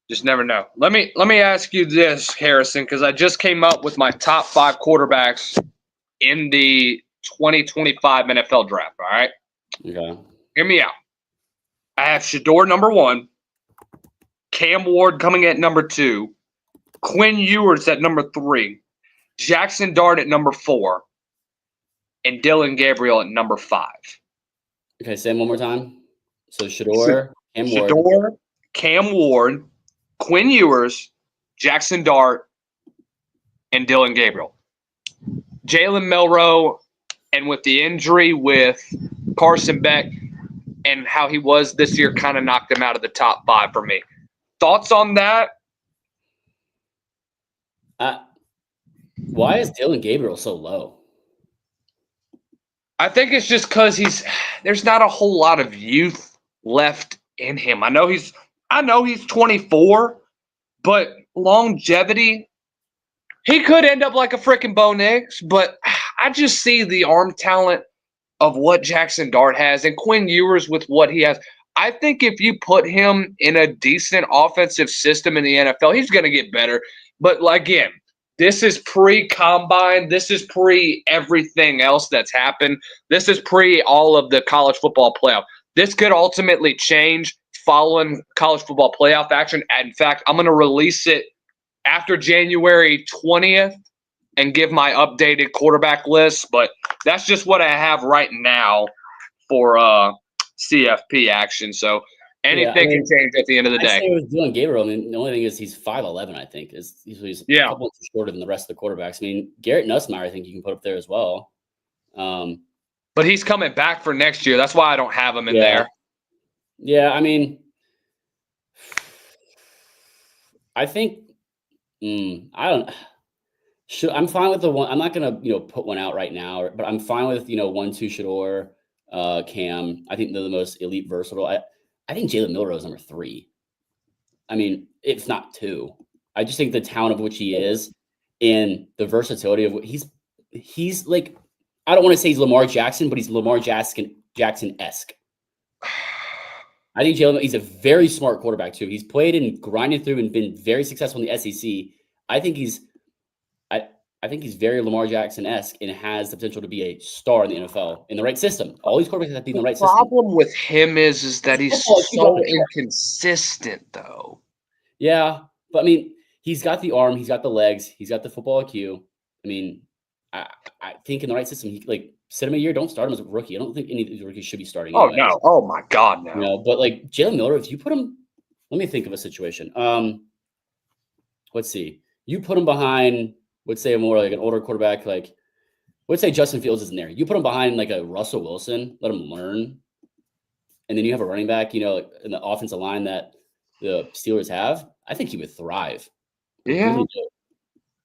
just never know. Let me ask you this, Harrison, because I just came up with my top 5 quarterbacks in the 2025 NFL draft. All right. Okay. Hear me out. I have Shedeur number 1, Cam Ward coming at number 2, Quinn Ewers at number 3, Jackson Dart at number 4, and Dylan Gabriel at number 5. Okay, say them one more time. So Shedeur, Cam Ward, Quinn Ewers, Jackson Dart, and Dylan Gabriel. Jalen Milroe, and with the injury with Carson Beck and how he was this year, kind of knocked him out of the top 5 for me. Thoughts on that? Why is Dylan Gabriel so low? I think it's just because there's not a whole lot of youth left in him. I know he's 24, but longevity, he could end up like a freaking Bo Nix, but I just see the arm talent of what Jackson Dart has and Quinn Ewers with what he has. I think if you put him in a decent offensive system in the NFL, he's going to get better. But again, this is pre-combine. This is pre-everything else that's happened. This is pre all of the college football playoff. This could ultimately change following college football playoff action. In fact, I'm going to release it after January 20th and give my updated quarterback list. But that's just what I have right now for CFP action. So Anything can change at the end of the I day. say with Dylan Gabriel, I mean, the only thing is he's 5'11", I think. He's a couple inches shorter than the rest of the quarterbacks. I mean, Garrett Nussmeier, I think you can put up there as well. But he's coming back for next year. That's why I don't have him in there. Yeah, I mean, I think I'm fine with the one. I'm not gonna put one out right now, but I'm fine with 1-2 Shador, Cam. I think they're the most elite versatile. I think Jalen Milroe is number 3. I mean, it's not 2. I just think the talent of which he is and the versatility of what he's like. I don't want to say he's Lamar Jackson, but he's Lamar Jackson-esque. I think Jalen, he's a very smart quarterback too. He's played and grinded through and been very successful in the SEC. I think he's very Lamar Jackson-esque and has the potential to be a star in the NFL in the right system. All these quarterbacks have to be in the right system. The problem with him is that he's so inconsistent, though. Yeah, but I mean, he's got the arm, he's got the legs, he's got the football IQ. I mean, I think in the right system, he sit him a year, don't start him as a rookie. I don't think any of these rookies should be starting. Oh, no. Oh, my God, no. But like Jalen Milroe, if you put him, let me think of a situation. Let's see. You put him behind, let's say, more like an older quarterback, like, let's say Justin Fields isn't there. You put him behind like a Russell Wilson, let him learn. And then you have a running back, in the offensive line that the Steelers have. I think he would thrive. Yeah. Really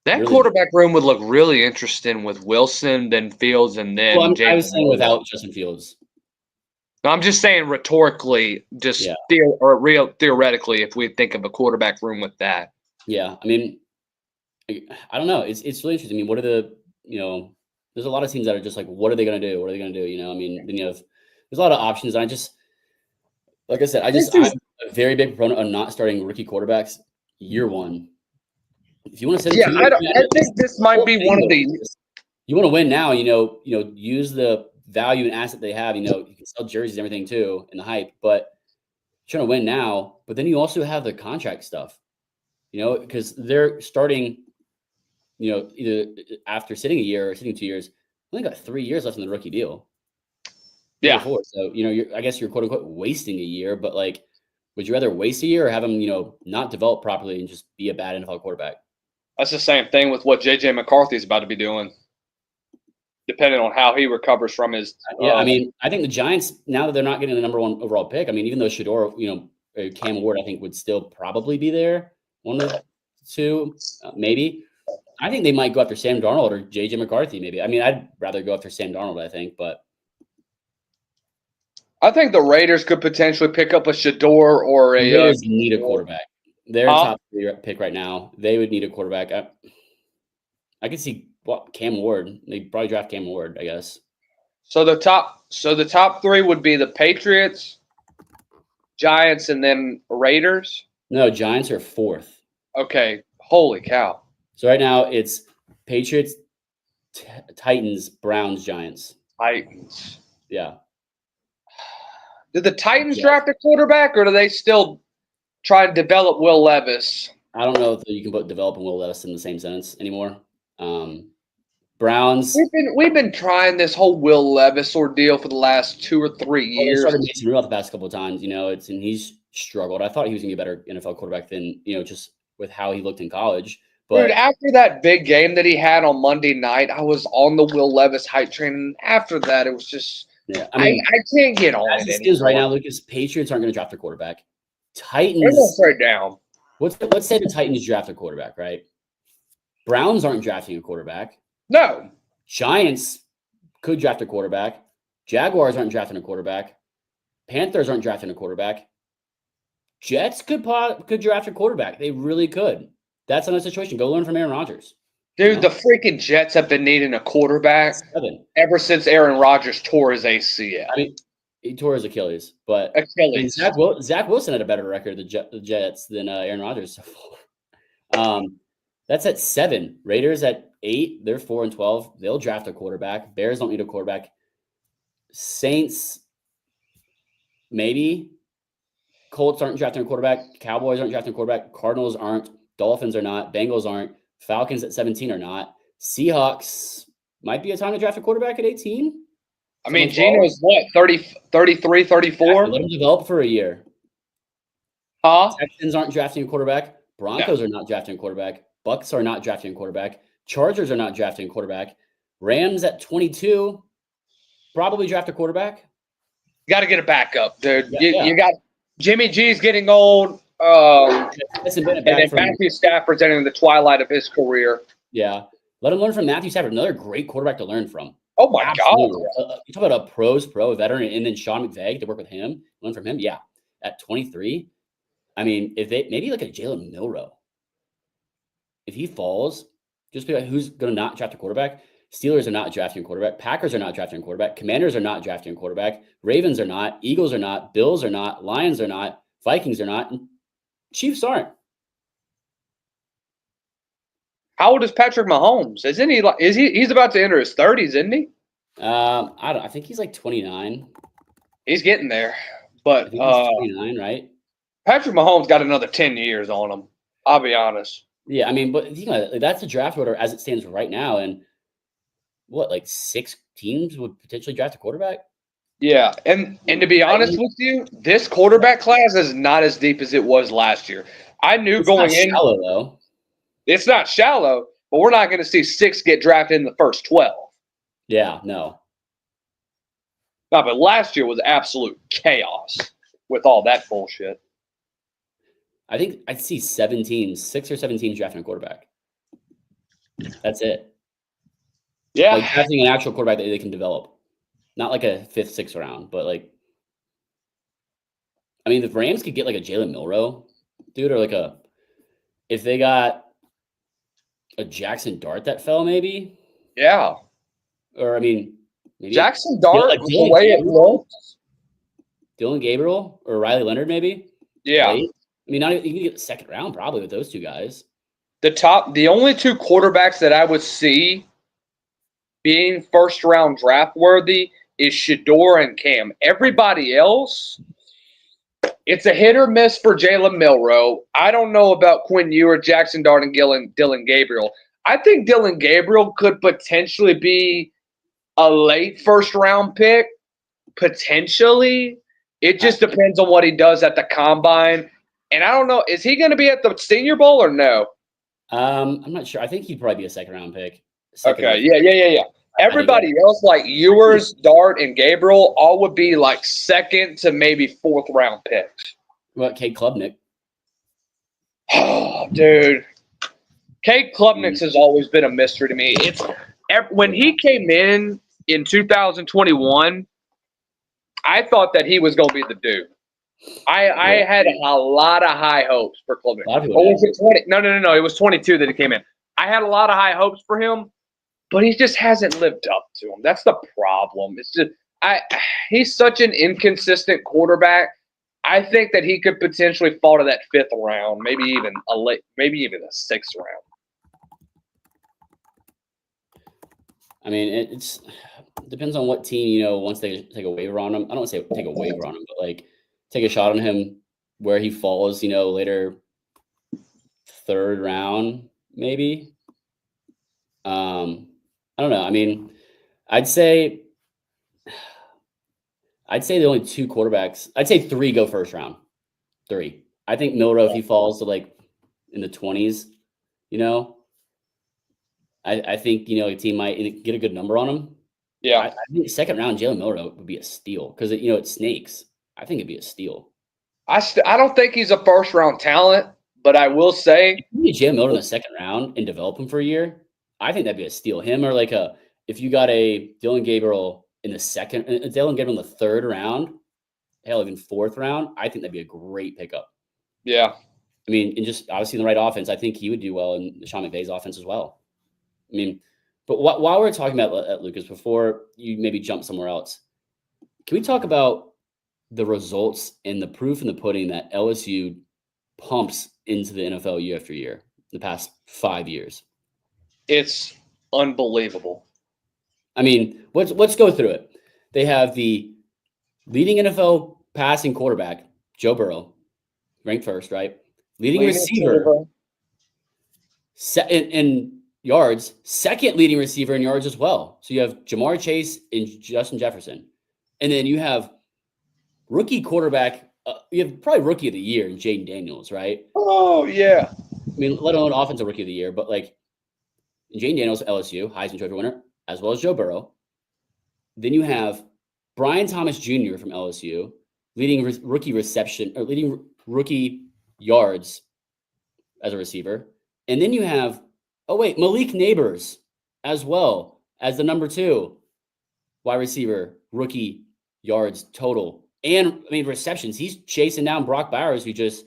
that quarterback room would look really interesting with Wilson, then Fields, and then I was saying without Justin Fields. No, I'm just saying rhetorically, theoretically, if we think of a quarterback room with that. Yeah, I mean, I don't know. It's really interesting. I mean, what are the there's a lot of teams that are just like, what are they going to do? What are they going to do? I mean, then there's a lot of options. And like I said, I'm a very big proponent of not starting rookie quarterbacks year one. If you want to send I think this might be one of these. You want to win now, use the value and asset they have. You can sell jerseys and everything too, and the hype, but you're trying to win now. But then you also have the contract stuff, because they're starting, either after sitting a year or sitting 2 years, only got 3 years left in the rookie deal. Yeah. So, I guess you're quote unquote wasting a year, but like, would you rather waste a year or have him, not develop properly and just be a bad NFL quarterback? That's the same thing with what J.J. McCarthy is about to be doing, depending on how he recovers from his. I mean, I think the Giants, now that they're not getting the number 1 overall pick, I mean, even though Shador, Cam Ward, I think would still probably be there, 1 or 2, maybe. I think they might go after Sam Darnold or J.J. McCarthy, maybe. I mean, I'd rather go after Sam Darnold, I think, but. I think the Raiders could potentially pick up a Shador or a. The Raiders need a quarterback. They're top 3 pick right now. They would need a quarterback. I could see Cam Ward. They'd probably draft Cam Ward, I guess. So the top 3 would be the Patriots, Giants, and then Raiders. No, Giants are 4th. Okay, holy cow! So right now it's Patriots, Titans, Browns, Giants. Titans. Yeah. Did the Titans draft a quarterback, or do they still try to develop Will Levis? I don't know if you can put develop and Will Levis in the same sentence anymore. Browns. We've been trying this whole Will Levis ordeal for the last 2 or 3 years. They started Mason Rudolph the past couple of times, and he's struggled. I thought he was going to be a better NFL quarterback than just with how he looked in college. But dude, after that big game that he had on Monday night, I was on the Will Levis hype train. And after that, it was just I can't get on it anymore. Right now, Lucas, Patriots aren't going to draft a quarterback. Titans. They're going straight down. Let's say the Titans draft a quarterback, right? Browns aren't drafting a quarterback. No. Giants could draft a quarterback. Jaguars aren't drafting a quarterback. Panthers aren't drafting a quarterback. Jets could draft a quarterback. They really could. That's another situation. Go learn from Aaron Rodgers. Dude, the freaking Jets have been needing a quarterback ever since Aaron Rodgers tore his ACL. I mean, he tore his Achilles, but Achilles. Zach Wilson had a better record, the Jets, than Aaron Rodgers so far. That's at 7. Raiders at 8. They're 4-12. They'll draft a quarterback. Bears don't need a quarterback. Saints, maybe. Colts aren't drafting a quarterback. Cowboys aren't drafting a quarterback. Cardinals aren't. Dolphins are not. Bengals aren't. Falcons at 17 are not. Seahawks might be a time to draft a quarterback at 18. I mean, Geno's what, 30, 33, 34? Yeah, let him develop for a year. Texans aren't drafting a quarterback. Broncos are not drafting a quarterback. Bucks are not drafting a quarterback. Chargers are not drafting a quarterback. Rams at 22 probably draft a quarterback. Got to get a backup, dude. Yeah, you got Jimmy G's getting old. And then Matthew Stafford's entering the twilight of his career. Yeah. Let him learn from Matthew Stafford, another great quarterback to learn from. Oh, my God. You talk about a pro, a veteran, and then Sean McVay to work with him, learn from him. Yeah. At 23, I mean, if they maybe like a Jalen Milroe, if he falls, just be like, who's going to not draft a quarterback? Steelers are not drafting a quarterback. Packers are not drafting a quarterback. Commanders are not drafting a quarterback. Ravens are not. Eagles are not. Bills are not. Lions are not. Vikings are not. And Chiefs aren't. How old is Patrick Mahomes? Isn't he? He's about to enter his 30s, isn't he? I think he's like 29. He's getting there, but he's 29, right? Patrick Mahomes got another 10 years on him. I'll be honest. Yeah, I mean, but that's the draft order as it stands right now, and what, like 6 teams would potentially draft a quarterback? Yeah, and to be honest with you, this quarterback class is not as deep as it was last year. I knew It's going not in. shallow, though. It's not shallow, but we're not going to see 6 get drafted in the first 12. Yeah, no. No, but last year was absolute chaos with all that bullshit. I think I'd see 6 or 7 teams drafting a quarterback. That's it. Yeah. Like drafting an actual quarterback that they can develop. Not like a 5th, 6th round, but like, I mean, the Rams could get like a Jalen Milroe, dude, or if they got a Jackson Dart that fell, maybe. Yeah. Or, I mean, maybe Jackson Dart, the way it looks. Dylan Gabriel or Riley Leonard, maybe. Yeah. Late. I mean, you can get the 2nd round probably with those 2 guys. The only 2 quarterbacks that I would see being first round draft worthy is Shador and Cam. Everybody else, it's a hit or miss for Jalen Milroe. I don't know about Quinn Ewers, Jackson Dart, and Dylan Gabriel. I think Dylan Gabriel could potentially be a late first round pick. Potentially. It just depends on what he does at the combine. And I don't know, is he going to be at the Senior Bowl or no? I'm not sure. I think he'd probably be a 2nd round pick. Okay, yeah. Everybody else, like Ewers, Dart, and Gabriel, all would be like 2nd to maybe 4th round picks. What, Cade Klubnik? Oh, dude. Cade Klubnik has always been a mystery to me. When he came in 2021, I thought that he was going to be the dude. I had a lot of high hopes for Klubnik. Or was it 20? No. It was 22 that he came in. I had a lot of high hopes for him, but he just hasn't lived up to them. That's the problem. It's just he's such an inconsistent quarterback. I think that he could potentially fall to that 5th round, maybe even a 6th round. I mean, it depends on what team, once they take a waiver on him. I don't want to say take a waiver on him, but like take a shot on him where he falls, later 3rd round, maybe. I don't know. I mean, I'd say the only 2 quarterbacks. I'd say 3 go first round. 3. I think Milroe, if he falls to like in the 20s, I think a team might get a good number on him. Yeah, I think 2nd round Jalen Milroe would be a steal because it snakes. I think it'd be a steal. I don't think he's a first round talent, but I will say Jalen Milroe in the 2nd round and develop him for a year. I think that'd be a steal. Him or if you got a Dylan Gabriel in the 2nd, Dylan Gabriel in the 3rd round, hell, even 4th round, I think that'd be a great pickup. Yeah. I mean, and just obviously in the right offense, I think he would do well in Sean McVay's offense as well. I mean, but while we're talking about Lucas, before you maybe jump somewhere else, can we talk about the results and the proof in the pudding that LSU pumps into the NFL year after year, the past 5 years? It's unbelievable. I mean, let's go through it. They have the leading NFL passing quarterback, Joe Burrow, ranked 1st, right? Leading receiver in yards, 2nd leading receiver in yards as well. So you have Jamar Chase and Justin Jefferson. And then you have rookie quarterback you have probably rookie of the year in Jaden Daniels, right? Oh, yeah. I mean, let alone offensive rookie of the year, but like Jaden Daniels, LSU, Heisman Trophy winner, as well as Joe Burrow. Then you have Brian Thomas Jr. from LSU, leading leading rookie yards as a receiver. And then you have, Malik Neighbors as well as the number 2 wide receiver, rookie yards total. And, receptions. He's chasing down Brock Bowers, who just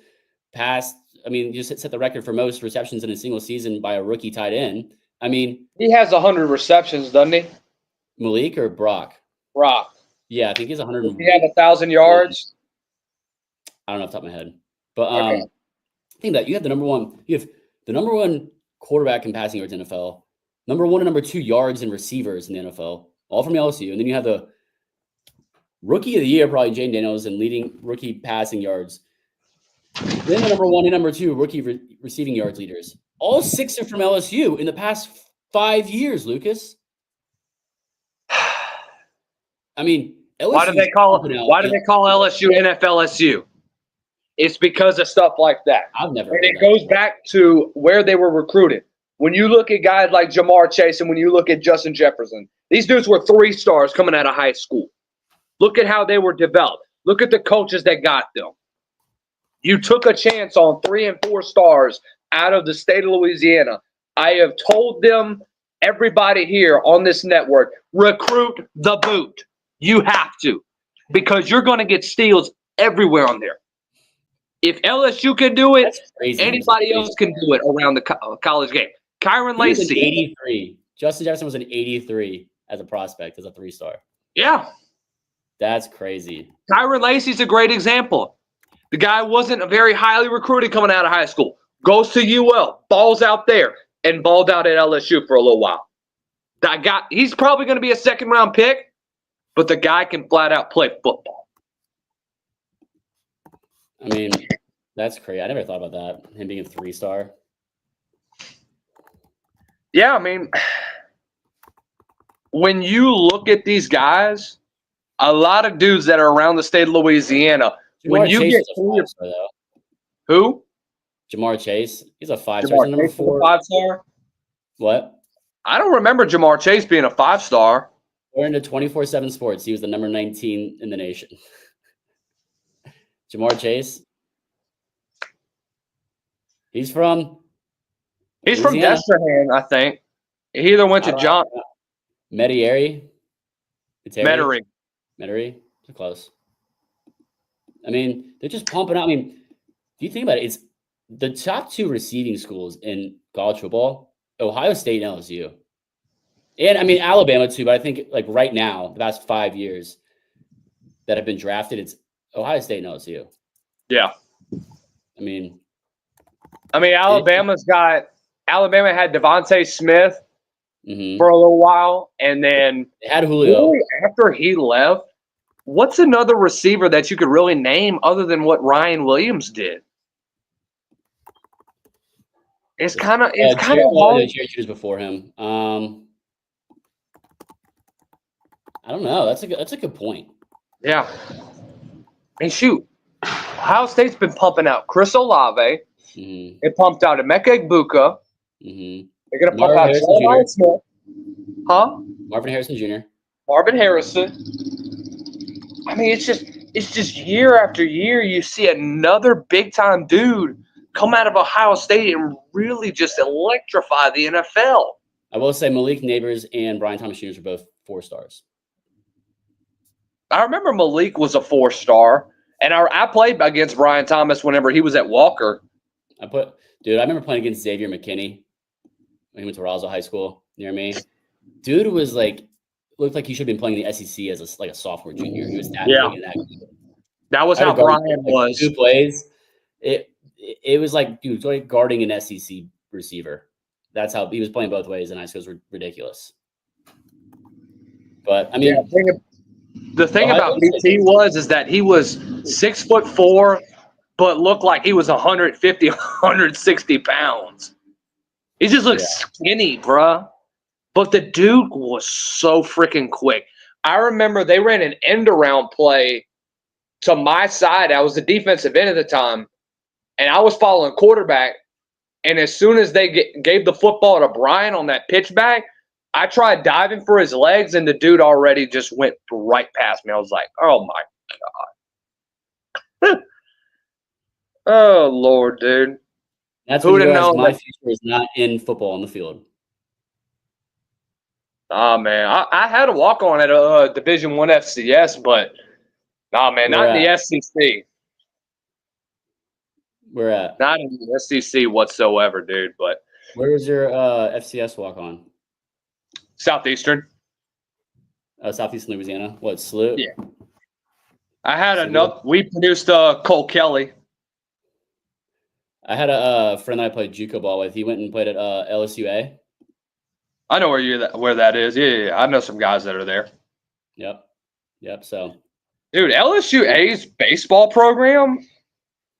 passed, just set the record for most receptions in a single season by a rookie tight end. He has 100 receptions, doesn't he? Malik or Brock? Brock. Yeah, I think he's 100. He had 1,000 yards. I don't know off the top of my head. But think that you have the number one quarterback in passing yards in the NFL, number 1 and number 2 yards and receivers in the NFL, all from LSU. And then you have the rookie of the year, probably Jaden Daniels, and leading rookie passing yards. Then the number 1 and number 2 rookie receiving yards leaders. All 6 are from LSU in the past 5 years, Lucas. LSU Why do they call LSU NFLSU? It's because of stuff like that. I've never. And it goes back to where they were recruited. When you look at guys like Jamar Chase and when you look at Justin Jefferson, these dudes were 3 stars coming out of high school. Look at how they were developed. Look at the coaches that got them. You took a chance on 3 and 4 stars out of the state of Louisiana. I have told them, everybody here on this network, recruit the boot. You have to, because you're going to get steals everywhere on there. If LSU can do it, anybody else can do it around the college game. Kyron Lacey. 83. Justin Jefferson was an 83 as a prospect, as a 3-star. Yeah. That's crazy. Kyron Lacey's a great example. The guy wasn't very highly recruited coming out of high school. Goes to UL, balls out there, and balled out at LSU for a little while. He's probably going to be a 2nd-round pick, but the guy can flat out play football. That's crazy. I never thought about that, him being a 3-star. Yeah, when you look at these guys, a lot of dudes that are around the state of Louisiana, when you get who? Jamar Chase. He's a 5-star. Number 4. 5-star? What? I don't remember Jamar Chase being a 5-star. According to 24/7 Sports, he was the number 19 in the nation. Jamar Chase. He's from Destrehan, I think. He either went to John Metairie. Metairie. Close. They're just pumping out. If you think about it, it's the top 2 receiving schools in college football, Ohio State and LSU. And Alabama too, but I think right now, the past 5 years that have been drafted, it's Ohio State and LSU. Yeah. Alabama had Devontae Smith for a little while, and then they had Julio. Really after he left, what's another receiver that you could really name other than what Ryan Williams did? It's kind of hard. Cheers before him. I don't know. That's a good point. Yeah. Shoot, Ohio State's been pumping out Chris Olave. It pumped out Emeka Egbuka. They're going to pump out Jeremiah Smith. Huh? Marvin Harrison Jr. Marvin Harrison. It's just year after year you see another big-time dude come out of Ohio State and really just electrify the NFL. I will say Malik Neighbors and Brian Thomas Jr. are both 4-stars. I remember Malik was a 4-star, and I played against Brian Thomas whenever he was at Walker. I remember playing against Xavier McKinney when he went to Roswell High School near me. Dude was looked like he should have been playing the SEC as a sophomore, junior. He was that big and that good. That was how Brian was. 2 plays. It was guarding an SEC receiver. That's how he was playing both ways, and I suppose it was ridiculous. But the thing about BT is that he was 6'4", but looked like he was 150, 160 pounds. He just looked skinny, bruh. But the dude was so freaking quick. I remember they ran an end-around play to my side. I was the defensive end at the time, and I was following quarterback. And as soon as they gave the football to Brian on that pitch back, I tried diving for his legs, and the dude already just went right past me. I was like, oh, my God. Oh, Lord, dude. That's when you realize my future is not in football on the field. Oh, man. I had a walk-on at a Division I FCS, but, nah, man, not in the SEC. Where at? Not in the SEC whatsoever, dude. But where was your FCS walk-on? Southeastern. Southeastern Louisiana. What, SLU? Yeah. I had enough. We produced Cole Kelly. I had a friend that I played JUCO ball with. He went and played at LSU. I know where that is. Yeah, I know some guys that are there. Yep. So, dude, LSU's baseball program,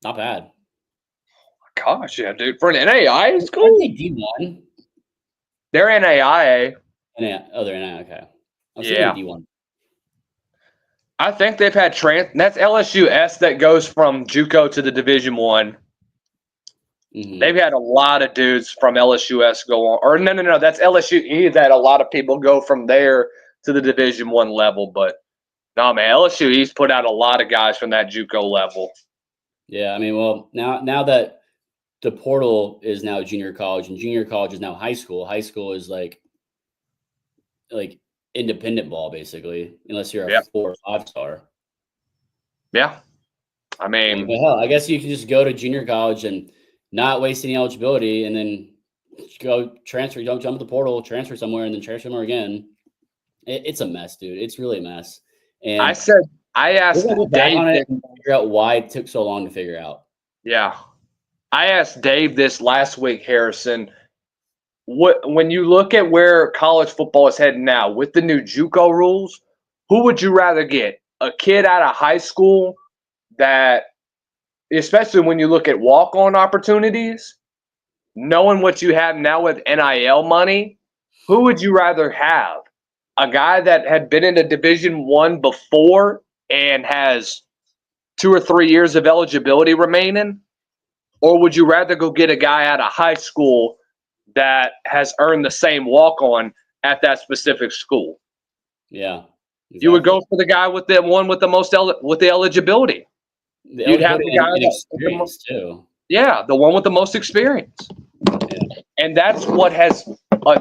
not bad. Gosh, yeah, dude. For an NAIA, it's cool. Are they D1? They're NAIA. Oh, they're NAIA. Okay. Yeah. D1. I think they've had that's LSUS that goes from JUCO to the Division I. Mm-hmm. They've had a lot of dudes from LSUS go on. Or no. That's LSUE that a lot of people go from there to the Division I level. But, no, man, LSUE's put out a lot of guys from that JUCO level. Yeah, I mean, well, now that the portal is now junior college, and junior college is now high school. High school is like independent ball, basically, unless you're a 4 or 5 star. Yeah, I mean, well, hell, I guess you can just go to junior college and not waste any eligibility, and then go transfer. You don't jump the portal, transfer somewhere, and then transfer somewhere again. It's a mess, dude. It's really a mess. And I asked Dave on it and figure out why it took so long to figure out. Yeah. I asked Dave this last week, Harrison. When you look at where college football is heading now with the new JUCO rules, who would you rather get? A kid out of high school that, especially when you look at walk-on opportunities, knowing what you have now with NIL money, who would you rather have? A guy that had been in a Division I before and has 2 or 3 years of eligibility remaining? Or would you rather go get a guy out of high school that has earned the same walk-on at that specific school? Yeah. Exactly. You would go for the guy with the one with the most with the eligibility. You'd have the guy with the most, too. Yeah, the one with the most experience. Yeah. And that's what has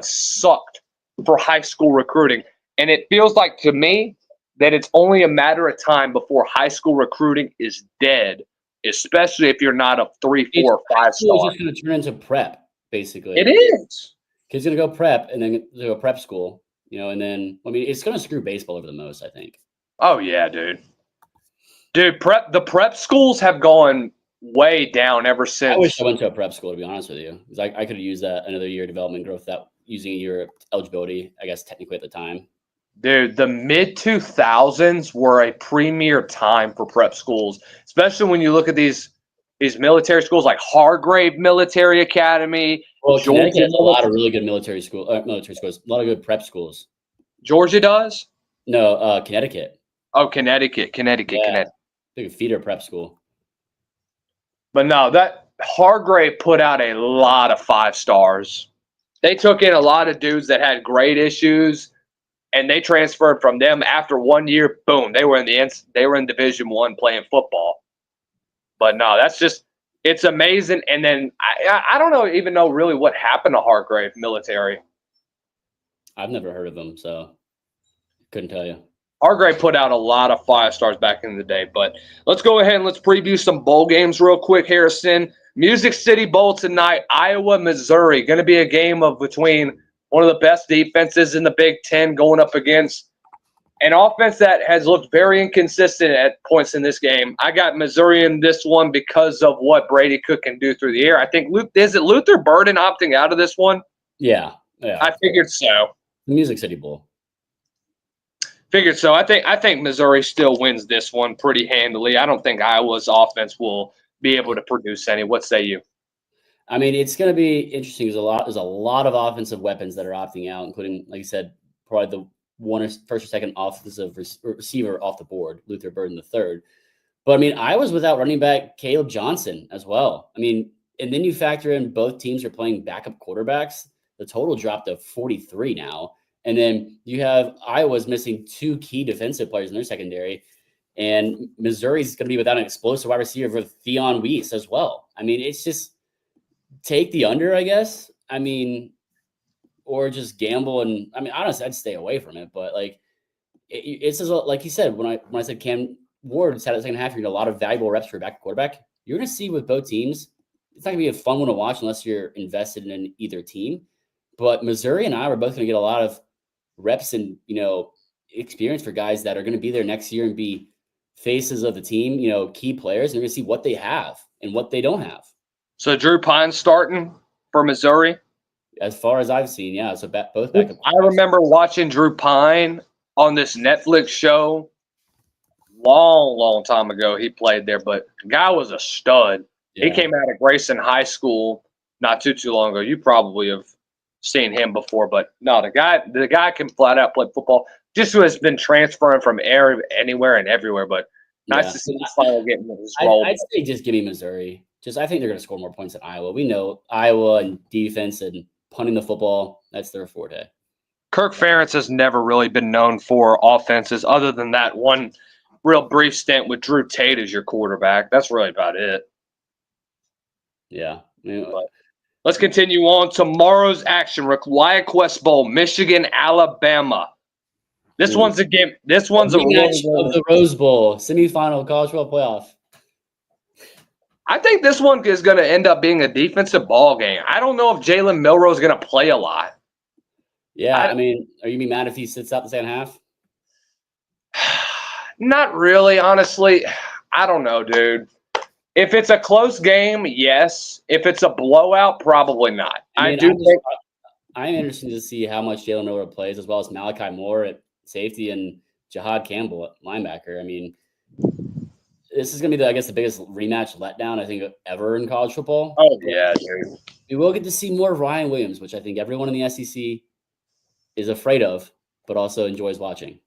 sucked for high school recruiting. And it feels like to me that it's only a matter of time before high school recruiting is dead, especially if you're not a 3, 4, or 5 star. It's just going to turn into prep, basically. It is. Kid's going to go prep and then go prep school, and then, I mean, it's going to screw baseball over the most, I think. Oh, yeah, dude. Dude, the prep schools have gone way down ever since. I wish I went to a prep school, to be honest with you, because I could have used that another year of development growth without using a year of eligibility, I guess, technically at the time. Dude, the mid-2000s were a premier time for prep schools, especially when you look at these military schools like Hargrave Military Academy. Well, Connecticut has a lot of really good military schools, a lot of good prep schools. Georgia does? No, Connecticut. Oh, Connecticut. Like a feeder prep school. But no, that Hargrave put out a lot of 5 stars. They took in a lot of dudes that had grade issues, and they transferred from them after 1 year. Boom, they were in Division I playing football. But no, it's amazing. And then I don't even know really what happened to Hargrave Military. I've never heard of them, so couldn't tell you. Hargrave put out a lot of 5 stars back in the day. But let's go ahead and let's preview some bowl games real quick, Harrison. Music City Bowl tonight, Iowa, Missouri. Going to be a game between one of the best defenses in the Big Ten going up against an offense that has looked very inconsistent at points in this game. I got Missouri in this one because of what Brady Cook can do through the air. I think, is it Luther Burden opting out of this one? Yeah. I figured so. The Music City Bowl. Figured so. I think Missouri still wins this one pretty handily. I don't think Iowa's offense will be able to produce any. What say you? I mean, it's going to be interesting. There's a lot of offensive weapons that are opting out, including, like you said, probably the first or second offensive receiver off the board, Luther Burden III. But I mean, Iowa's without running back Caleb Johnson as well. I mean, and then you factor in both teams are playing backup quarterbacks. The total dropped to 43 now. And then you have Iowa's missing 2 key defensive players in their secondary. And Missouri's going to be without an explosive wide receiver with Theon Weiss as well. I mean, it's just take the under, I guess. I mean, or just gamble. And I mean, honestly, I'd stay away from it. But like, it's just like you said, when I said Cam Ward had the second half, you're getting a lot of valuable reps for your backup quarterback. You're going to see with both teams, it's not going to be a fun one to watch unless you're invested in either team. But Missouri and Iowa are both going to get a lot of reps and, experience for guys that are going to be there next year and be faces of the team, key players. And you're going to see what they have and what they don't have. So Drew Pine's starting for Missouri? As far as I've seen, yeah. So both backup. I remember watching Drew Pine on this Netflix show long time ago. He played there, but the guy was a stud. Yeah. He came out of Grayson High School not too long ago. You probably have seen him before, but no, the guy can flat out play football. Just who has been transferring from anywhere and everywhere, but nice to see him finally getting his role. I'd say just give me Missouri. I think they're going to score more points than Iowa. We know Iowa and defense and punting the football, that's their forte. Kirk Ferentz has never really been known for offenses other than that one real brief stint with Drew Tate as your quarterback. That's really about it. Yeah. But let's continue on. Tomorrow's action, ReliaQuest Bowl, Michigan, Alabama. This one's a game. This one's a rematch of the Rose Bowl, semifinal college football playoff. I think this one is going to end up being a defensive ball game. I don't know if Jalen Milroe is going to play a lot. Yeah, I mean, are you be mad if he sits out the second half? Not really, honestly. I don't know, dude. If it's a close game, yes. If it's a blowout, probably not. I'm interested to see how much Jalen Milroe plays, as well as Malachi Moore at safety and Jahad Campbell at linebacker. I mean, this is going to be, the biggest rematch letdown, I think, ever in college football. Oh, yeah, dude. We will get to see more of Ryan Williams, which I think everyone in the SEC is afraid of, but also enjoys watching.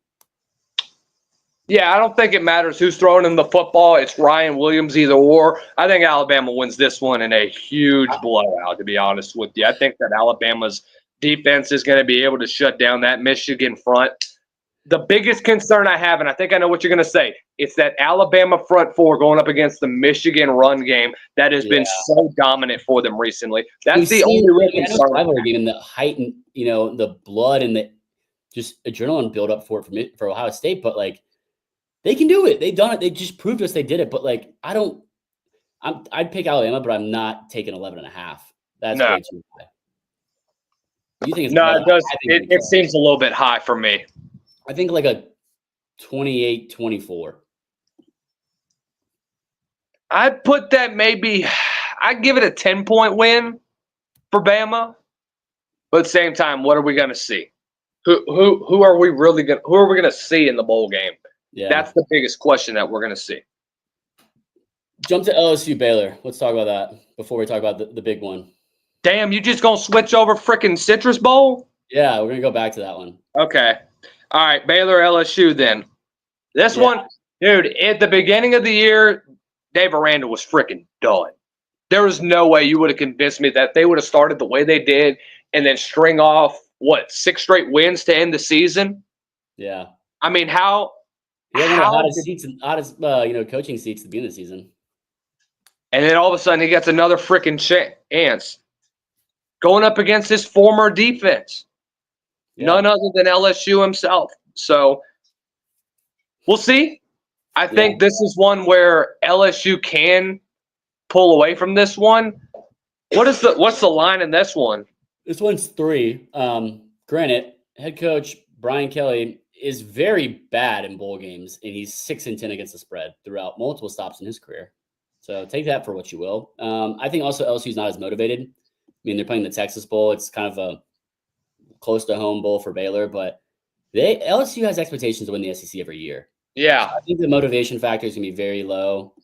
Yeah, I don't think it matters who's throwing him the football. It's Ryan Williams, either or. I think Alabama wins this one in a huge blowout, to be honest with you. I think that Alabama's defense is going to be able to shut down that Michigan front. The biggest concern I have, and I think I know what you're going to say, it's that Alabama front four going up against the Michigan run game that has been so dominant for them recently. That's the only real concern. Rivalry game and the height and, the blood and the just adrenaline build up for Ohio State, but they can do it. They've done it. They just proved to us they did it. But I'd pick Alabama, but I'm not taking 11.5. That's way too high. You think it's it does. It seems a little bit high for me. I think like a 28-24. I'd put that I'd give it a 10-point win for Bama. But at the same time, what are we going to see? Who are we going to see in the bowl game? Yeah. That's the biggest question that we're going to see. Jump to LSU Baylor. Let's talk about that before we talk about the big one. Damn, you just going to switch over freaking Citrus Bowl? Yeah, we're going to go back to that one. Okay. All right, Baylor LSU then. This one, dude, at the beginning of the year, Dave Aranda was freaking done. There was no way you would have convinced me that they would have started the way they did and then string off, 6 straight wins to end the season? Yeah. I mean, how – Yeah, one of the hottest coaching seats to be in the season. And then all of a sudden he gets another freaking chance going up against his former defense. Yeah. None other than LSU himself. So we'll see. I think this is one where LSU can pull away from this one. What's the line in this one? This one's 3. Granted, head coach Brian Kelly is very bad in bowl games, and he's 6-10 against the spread throughout multiple stops in his career. So take that for what you will. I think also LSU's not as motivated. I mean, they're playing the Texas Bowl. It's kind of a close to home bowl for Baylor, but LSU has expectations to win the SEC every year. Yeah, so I think the motivation factor is going to be very low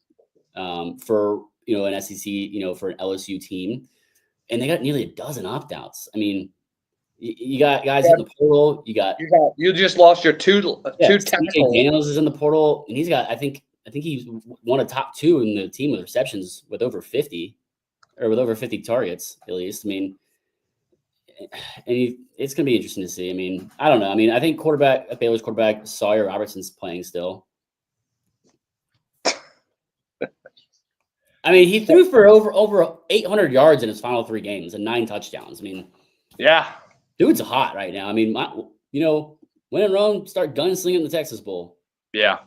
for an SEC, for an LSU team, and they got nearly a dozen opt-outs. I mean, you got guys in the portal. You just lost your two tackles. Daniels is in the portal, and he's got, I think I think he's one of top 2 in the team with receptions with over 50 targets, at least. I mean, and it's going to be interesting to see. I mean, I don't know. I mean, I think Baylor's quarterback, Sawyer Robertson's playing still. I mean, he threw for over 800 yards in his final 3 games and 9 touchdowns. I mean, yeah, dude's hot right now. I mean, when in Rome, start gunslinging in the Texas Bowl. Yeah,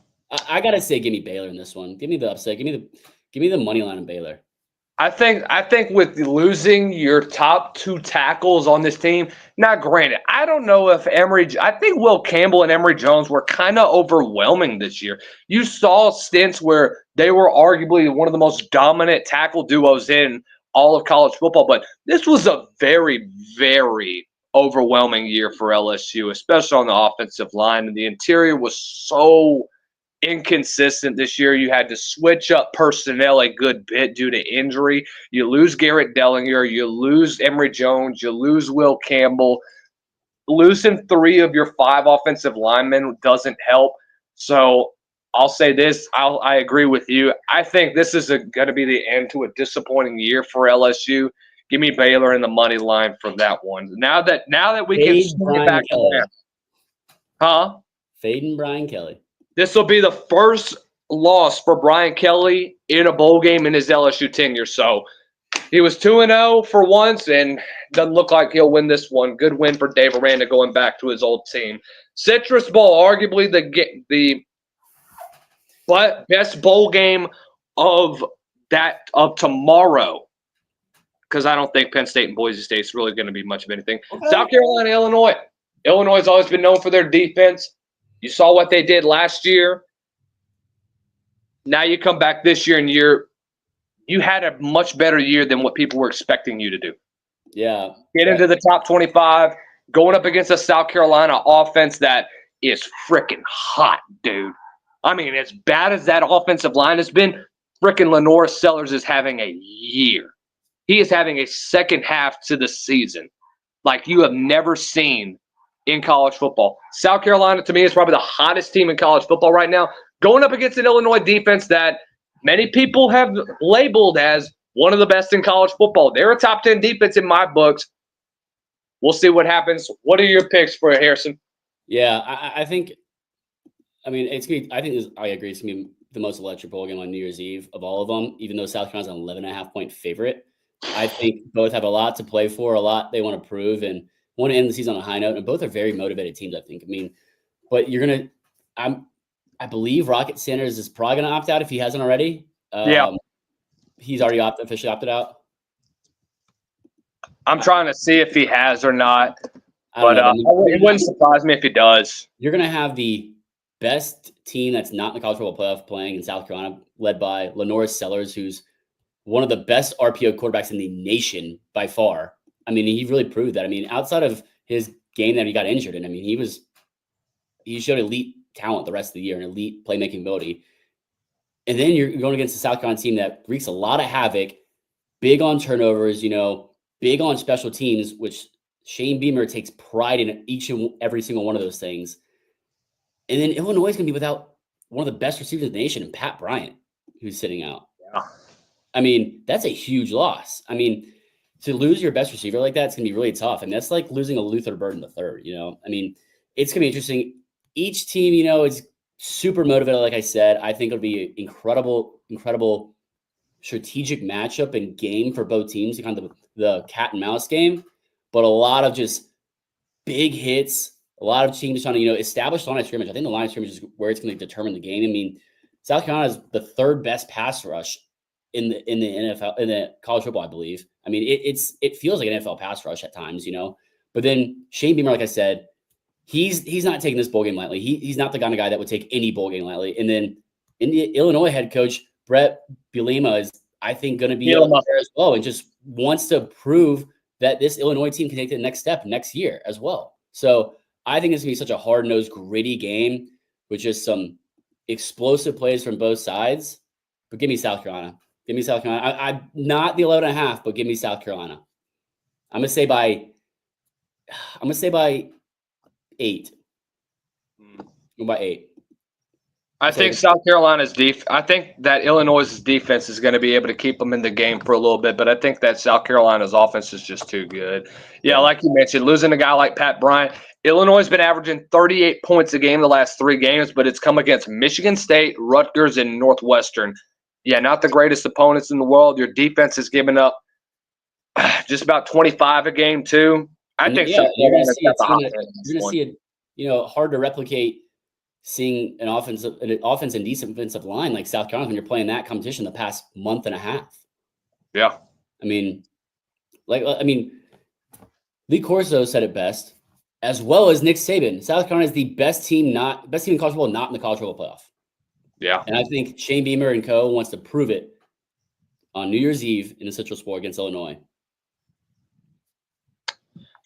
I gotta say, give me Baylor in this one. Give me the upset. Give me the money line in Baylor. I think with losing your top 2 tackles on this team, now granted, I don't know if I think Will Campbell and Emory Jones were kind of overwhelming this year. You saw stints where they were arguably one of the most dominant tackle duos in all of college football, but this was a very, very overwhelming year for LSU, especially on the offensive line, and the interior was so inconsistent this year. You had to switch up personnel a good bit due to injury. You lose Garrett Dellinger, you lose Emory Jones, you lose Will Campbell. Losing 3 of your 5 offensive linemen doesn't help. So I'll say this, I agree with you. I think this is going to be the end to a disappointing year for LSU. Give me Baylor in the money line for that one. Now that we can swing it back around. Huh? Fading Brian Kelly. This will be the first loss for Brian Kelly in a bowl game in his LSU tenure. So he was 2-0 for once and doesn't look like he'll win this one. Good win for Dave Aranda going back to his old team. Citrus Bowl, arguably the best bowl game of tomorrow, because I don't think Penn State and Boise State is really going to be much of anything. Okay. South Carolina, Illinois. Illinois has always been known for their defense. You saw what they did last year. Now you come back this year and you had a much better year than what people were expecting you to do. Yeah. Get into the top 25, going up against a South Carolina offense that is freaking hot, dude. I mean, as bad as that offensive line has been, freaking Lenore Sellers is having a year. He is having a second half to the season like you have never seen in college football. South Carolina, to me, is probably the hottest team in college football right now, going up against an Illinois defense that many people have labeled as one of the best in college football. They're a top 10 defense in my books. We'll see what happens. What are your picks for Harrison? Yeah, I think – I mean, it's going to be – I think I agree. It's going to be the most electric bowl game on New Year's Eve of all of them, even though South Carolina's an 11.5-point favorite. I think both have a lot to play for, a lot they want to prove, and want to end the season on a high note. And both are very motivated teams, I think. I mean, but you're going to – I believe Rocket Sanders is probably going to opt out if he hasn't already. Yeah. He's already officially opted out. I'm trying to see if he has or not, but it wouldn't surprise me if he does. You're going to have the best team that's not in the college football playoff playing in South Carolina, led by Lenore Sellers, who's one of the best RPO quarterbacks in the nation by far. I mean, he really proved that. I mean, outside of his game that he got injured in, I mean, he showed elite talent the rest of the year and elite playmaking ability. And then you're going against a South Carolina team that wreaks a lot of havoc, big on turnovers, big on special teams, which Shane Beamer takes pride in each and every single one of those things. And then Illinois is going to be without one of the best receivers in the nation, and Pat Bryant, who's sitting out. Yeah. I mean, that's a huge loss. I mean, to lose your best receiver like that, it's going to be really tough. And that's like losing a Luther Burden III, I mean, it's going to be interesting. Each team, is super motivated, like I said. I think it'll be an incredible strategic matchup and game for both teams, kind of the cat and mouse game, but a lot of just big hits, a lot of teams trying to, establish line of scrimmage. I think the line of scrimmage is where it's going to determine the game. I mean, South Carolina is the third best pass rush in the NFL, in the college football, I believe. I mean, it feels like an NFL pass rush at times, but then Shane Beamer, like I said, he's not taking this bowl game lightly. He's not the kind of guy that would take any bowl game lightly. And then Illinois head coach Brett Bielema is, I think, going to be up there as well, and just wants to prove that this Illinois team can take the next step next year as well. So I think it's going to be such a hard-nosed, gritty game with just some explosive plays from both sides. But give me South Carolina. Give me South Carolina. I'm not the 11.5, but give me South Carolina. I'm going to say by 8. Go by 8. I think South Carolina's I think that Illinois' defense is going to be able to keep them in the game for a little bit, but I think that South Carolina's offense is just too good. Yeah, like you mentioned, losing a guy like Pat Bryant. Illinois has been averaging 38 points a game the last 3 games, but it's come against Michigan State, Rutgers, and Northwestern. Yeah, not the greatest opponents in the world. Your defense has given up just about 25 a game, too. I think South Carolina's got the hot hand. You're going to see it, hard to replicate seeing an offense and decent defensive line like South Carolina when you're playing that competition the past month and a half. Yeah. I mean, Lee Corso said it best, as well as Nick Saban. South Carolina is the best team in college football, not in the college football playoff. Yeah. And I think Shane Beamer and co. wants to prove it on New Year's Eve in the Citrus Bowl against Illinois.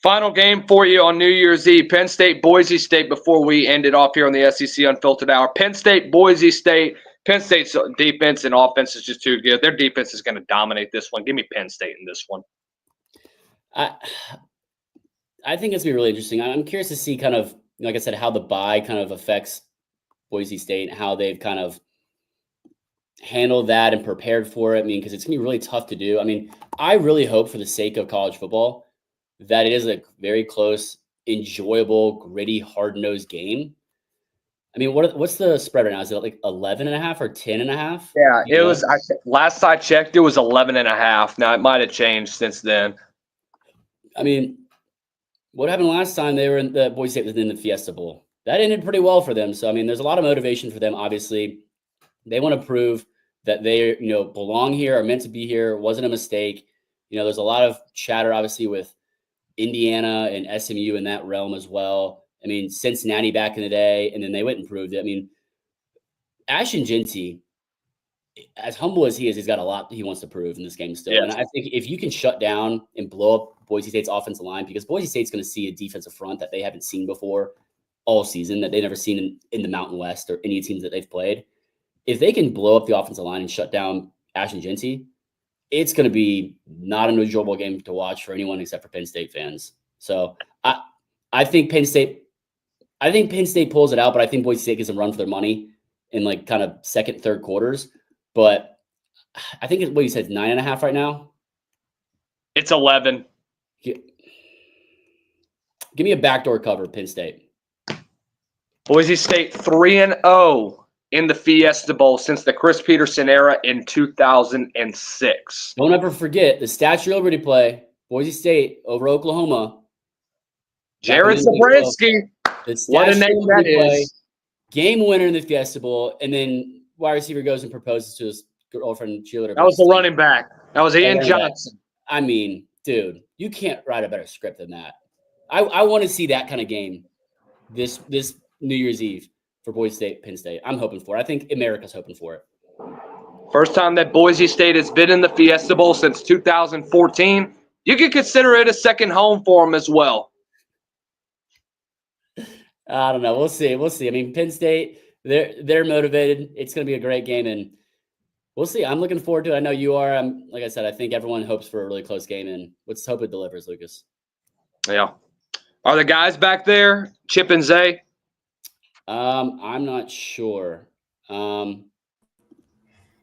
Final game for you on New Year's Eve, Penn State, Boise State, before we end it off here on the SEC Unfiltered Hour. Penn State, Boise State. Penn State's defense and offense is just too good. Their defense is going to dominate this one. Give me Penn State in this one. I think it's going to be really interesting. I'm curious to see kind of, like I said, how the bye kind of affects Boise State and how they've kind of handled that and prepared for it. I mean, because it's going to be really tough to do. I mean, I really hope for the sake of college football that it is a very close, enjoyable, gritty, hard-nosed game. I mean, what's the spread right now? Is it like 11.5 or 10.5? Yeah, it was. Last I checked, it was 11.5. Now it might have changed since then. I mean, what happened last time they were in the Boise State was in the Fiesta Bowl? That ended pretty well for them. So I mean, there's a lot of motivation for them. Obviously, they want to prove that they belong here, are meant to be here. It wasn't a mistake. There's a lot of chatter, obviously, with Indiana and SMU in that realm as well. I mean, Cincinnati back in the day, and then they went and proved it. I mean, Ashton Jeanty, as humble as he is, he's got a lot he wants to prove in this game still. Yes. And I think if you can shut down and blow up Boise State's offensive line, because Boise State's going to see a defensive front that they haven't seen before all season, that they've never seen in the Mountain West or any teams that they've played. If they can blow up the offensive line and shut down Ashton Jeanty, it's going to be not an enjoyable game to watch for anyone except for Penn State fans. So I think Penn State pulls it out, but I think Boise State gets them run for their money in like kind of second, third quarters. But I think what you said, 9.5 right now. It's 11. Give me a backdoor cover, Penn State. Boise State 3-0 in the Fiesta Bowl since the Chris Peterson era in 2006. Don't ever forget the Statue of Liberty play, Boise State over Oklahoma. Jared Zabransky. What a name that is. Game winner in the Fiesta Bowl, and then wide receiver goes and proposes to his girlfriend cheerleader. That was the running back. That was Ian Johnson. I mean, dude, you can't write a better script than that. I want to see that kind of game this New Year's Eve for Boise State, Penn State. I'm hoping for it. I think America's hoping for it. First time that Boise State has been in the Fiesta Bowl since 2014. You could consider it a second home for them as well. I don't know. We'll see. I mean, Penn State, they're motivated. It's going to be a great game, and we'll see. I'm looking forward to it. I know you are. Like I said, I think everyone hopes for a really close game, and let's hope it delivers, Lucas. Yeah. Are the guys back there, Chip and Zay? I'm not sure. There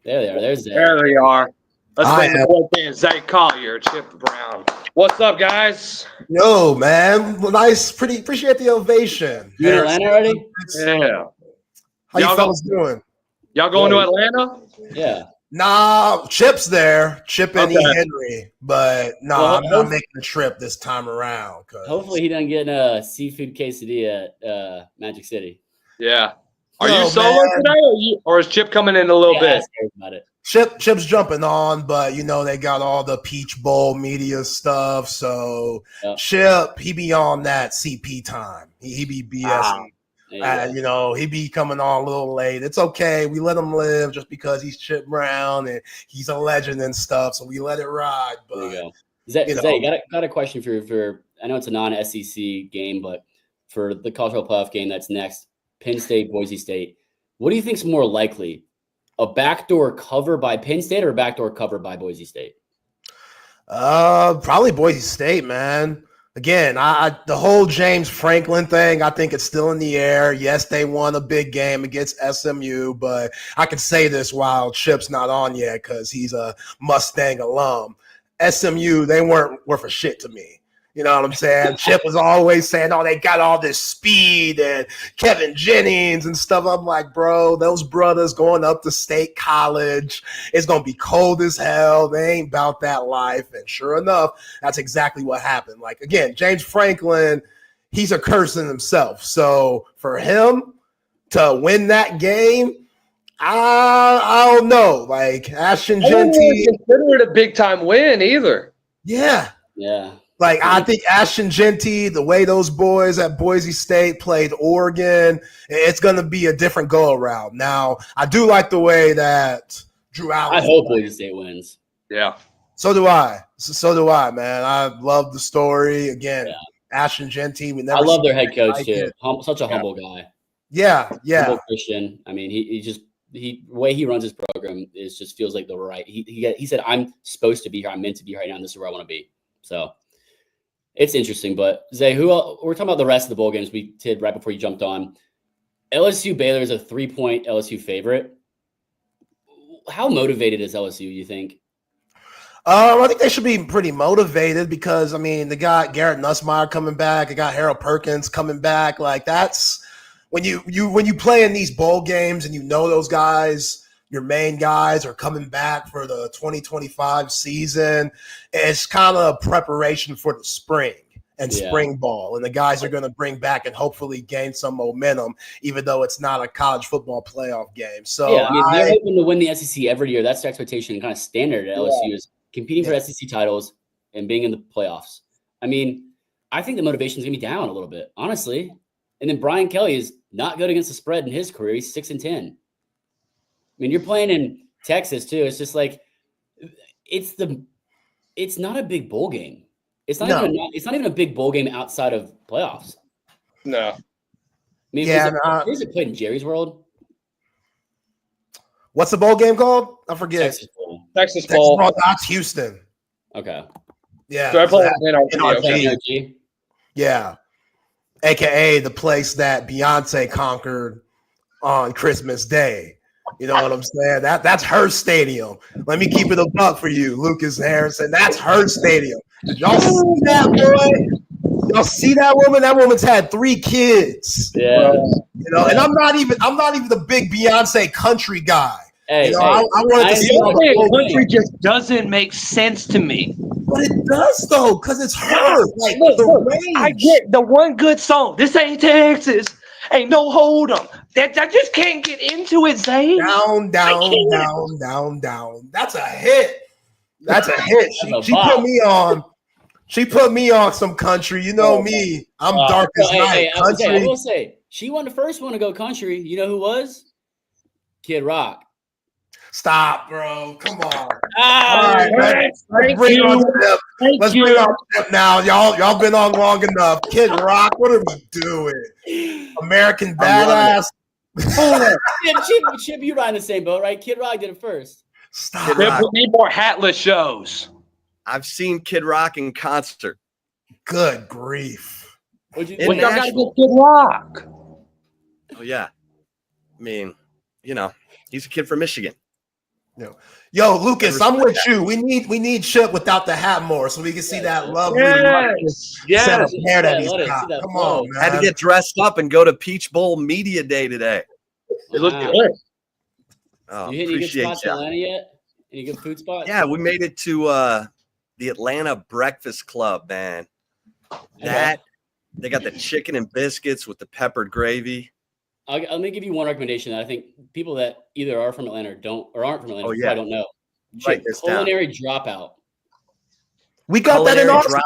they are. There's Zay. There they are. Let's make a point there. Zay Collier, Chip Brown. What's up, guys? Yo, man. Well, nice. Appreciate the ovation. You in Atlanta already? Yeah. How you fellas doing? Y'all going to Atlanta? Yeah. Nah, Chip's there. Chip and E. Henry. But I'm not making the trip this time around. Hopefully he doesn't get a seafood quesadilla at Magic City. Yeah. Are you solo today, or is Chip coming in a little bit? About it. Chip's jumping on, but they got all the Peach Bowl media stuff. So Chip, he be on that CP time. He be BSing. He be coming on a little late. It's okay. We let him live just because he's Chip Brown and he's a legend and stuff. So we let it ride. But there you go. Zay, got a question for I know it's a non-SEC game, but for the college football playoff game that's next, Penn State, Boise State. What do you think's more likely? A backdoor cover by Penn State or a backdoor cover by Boise State? Probably Boise State, man. Again, the whole James Franklin thing, I think it's still in the air. Yes, they won a big game against SMU, but I can say this while Chip's not on yet because he's a Mustang alum. SMU, they weren't worth a shit to me. You know what I'm saying? Chip was always saying, oh, they got all this speed and Kevin Jennings and stuff. I'm like, bro, those brothers going up to State College. It's going to be cold as hell. They ain't about that life. And sure enough, that's exactly what happened. Like, again, James Franklin, he's a curse in himself. So for him to win that game, I don't know. Like, Ashton Genty. I don't really consider it a big-time win either. Yeah. Yeah. Like, I think Ashton Genty, the way those boys at Boise State played Oregon, it's going to be a different go-around. Now, I do like the way that Drew Allen. I hope Boise State wins. Yeah. So do I. So do I, man. I love the story. Again, Ashton Genty. I love their head coach, too. Such a humble guy. Yeah. Humble Christian. I mean, the way he runs his program just feels like the right. He said, I'm supposed to be here. I'm meant to be here right now, and this is where I want to be. So it's interesting, but Zay, we're talking about the rest of the bowl games we did right before you jumped on. LSU Baylor is a 3-point LSU favorite. How motivated is LSU, you think? I think they should be pretty motivated because, I mean, they got Garrett Nussmeier coming back. They got Harold Perkins coming back. Like, that's when you play in these bowl games and you know those guys, your main guys are coming back for the 2025 season. It's kind of preparation for the spring and spring ball. And the guys are going to bring back and hopefully gain some momentum, even though it's not a college football playoff game. So yeah, I mean, they're hoping to win the SEC every year. That's the expectation and kind of standard at LSU is competing for SEC titles and being in the playoffs. I mean, I think the motivation is going to be down a little bit, honestly. And then Brian Kelly is not good against the spread in his career. He's 6-10. I mean, you're playing in Texas too. It's just like it's not a big bowl game. It's not even a big bowl game outside of playoffs. No. I mean, is it played in Jerry's World? What's the bowl game called? I forget. Texas Bowl. That's Houston. Okay. Yeah. So I played in NRG. Yeah. AKA the place that Beyonce conquered on Christmas Day. You know what I'm saying? That's her stadium. Let me keep it a buck for you, Lucas Harrison. That's her stadium. Did y'all see that boy? Y'all see that woman? That woman's had 3 kids. Yeah. You know, and I'm not even the big Beyonce country guy. Hey, you know, I wanted to see all the country just doesn't make sense to me. But it does though, because it's her. Like the range. I get the one good song. This ain't Texas. Ain't no hold 'em. I just can't get into it, Zay. Down. That's a hit. That's a hit. She put me on. She put me on some country. You know me. I'm dark as night. I will say, she wasn't the first one to go country. You know who was? Kid Rock. Stop, bro. Come on. All right, let's bring on Chip now. Y'all been on long enough. Kid Rock, what are we doing? American Badass. Chip, you ride in the same boat, right? Kid Rock did it first. Stop. We need more hatless shows. I've seen Kid Rock in concert. Good grief. Y'all got to get Kid Rock. Oh, yeah. I mean, you know, he's a kid from Michigan. Yo, Lucas, I'm with you. We need Chip without the hat more so we can see that lovely set of hair that he's got. Come on, man. Had to get dressed up and go to Peach Bowl Media Day today. It looked good. Oh, You hit any good spots in Atlanta yet? Any good food spots? Yeah, we made it to the Atlanta Breakfast Club, man. They got the chicken and biscuits with the peppered gravy. Let me give you one recommendation that I think people that either are from Atlanta or aren't from Atlanta probably don't know. Culinary Dropout. We got that in Austin.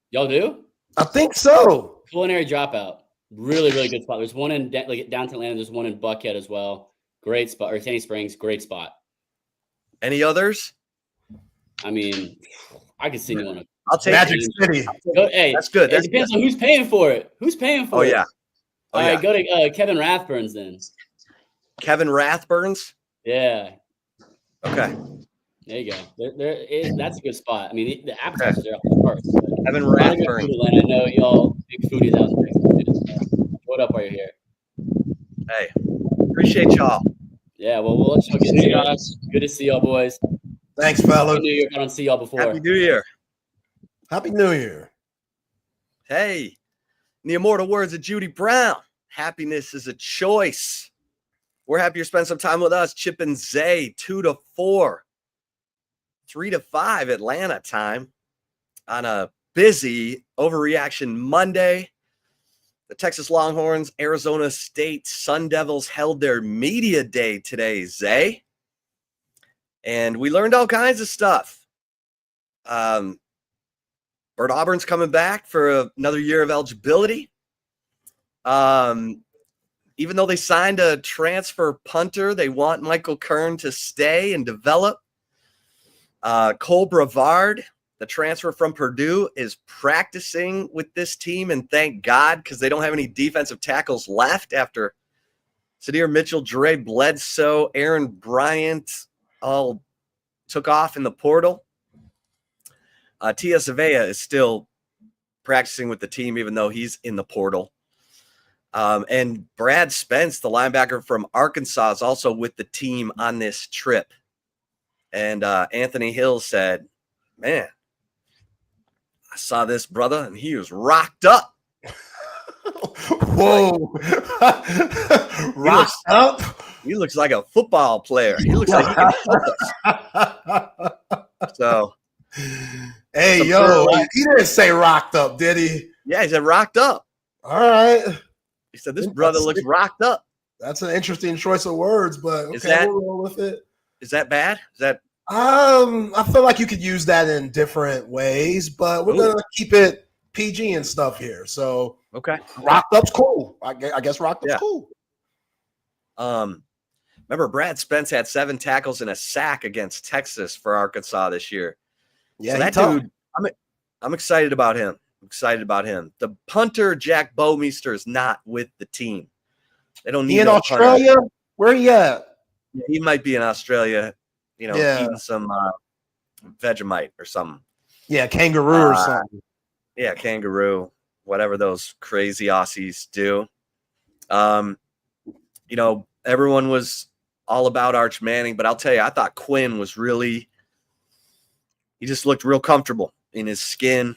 Y'all do? I think so. Culinary Dropout. Really, really good spot. There's one in downtown Atlanta. There's one in Buckhead as well. Great spot. Or Sandy Springs. Great spot. Any others? I mean, I could see you on I'll take Magic City. Hey, that's good. It depends on who's paying for it. Who's paying for it? Oh, yeah. All right, go to Kevin Rathburns then. Kevin Rathburns? Yeah. Okay. There you go. That's a good spot. I mean, the appetizers are off the charts. Evan A lot of good Rathburn. food, Atlanta. I know y'all big foodies out in Texas. So what up while you're here? Hey, appreciate y'all. Yeah, well, we'll let y'all get See to you it. guys. Good to see y'all, boys. Thanks, fella. Happy New Year. I don't see y'all before. Happy New Year. Happy New Year. Hey, in the immortal words of Judy Brown, happiness is a choice. We're happy you spend some time with us. Chip and Zay, 2 to 4, 3 to 5 Atlanta time on a busy overreaction Monday. The Texas Longhorns, Arizona State Sun Devils held their media day today, Zay. And we learned all kinds of stuff. Bert Auburn's coming back for another year of eligibility. Even though they signed a transfer punter, they want Michael Kern to stay and develop. Cole Brevard, the transfer from Purdue, is practicing with this team, and thank God, because they don't have any defensive tackles left after Sadir Mitchell, Dre Bledsoe, Aaron Bryant all took off in the portal. Tia Savea is still practicing with the team, even though he's in the portal. And Brad Spence, the linebacker from Arkansas, is also with the team on this trip. And Anthony Hill said, man, I saw this brother, and he was rocked up. Whoa. Rocked up? He looks like a football player. He looks like he can help us. So, hey, yo, he didn't say rocked up, did he? Yeah, he said rocked up. All right. He said this brother looks rocked up. That's an interesting choice of words, but okay, we'll roll with it. Is that bad? Is that? I feel like you could use that in different ways, but we're gonna keep it PG and stuff here. So okay, rocked up's cool. I guess rocked up's cool. Remember Brad Spence had 7 tackles and a sack against Texas for Arkansas this year. Yeah, so that dude, I'm excited about him. The punter Jack Bowmeister is not with the team. They don't need. He in Australia? Punter. Where he at? Yeah, he might be in Australia. Eating some Vegemite or something. Yeah, kangaroo or something. Yeah, kangaroo. Whatever those crazy Aussies do. Everyone was all about Arch Manning, but I'll tell you, I thought Quinn was he just looked real comfortable in his skin.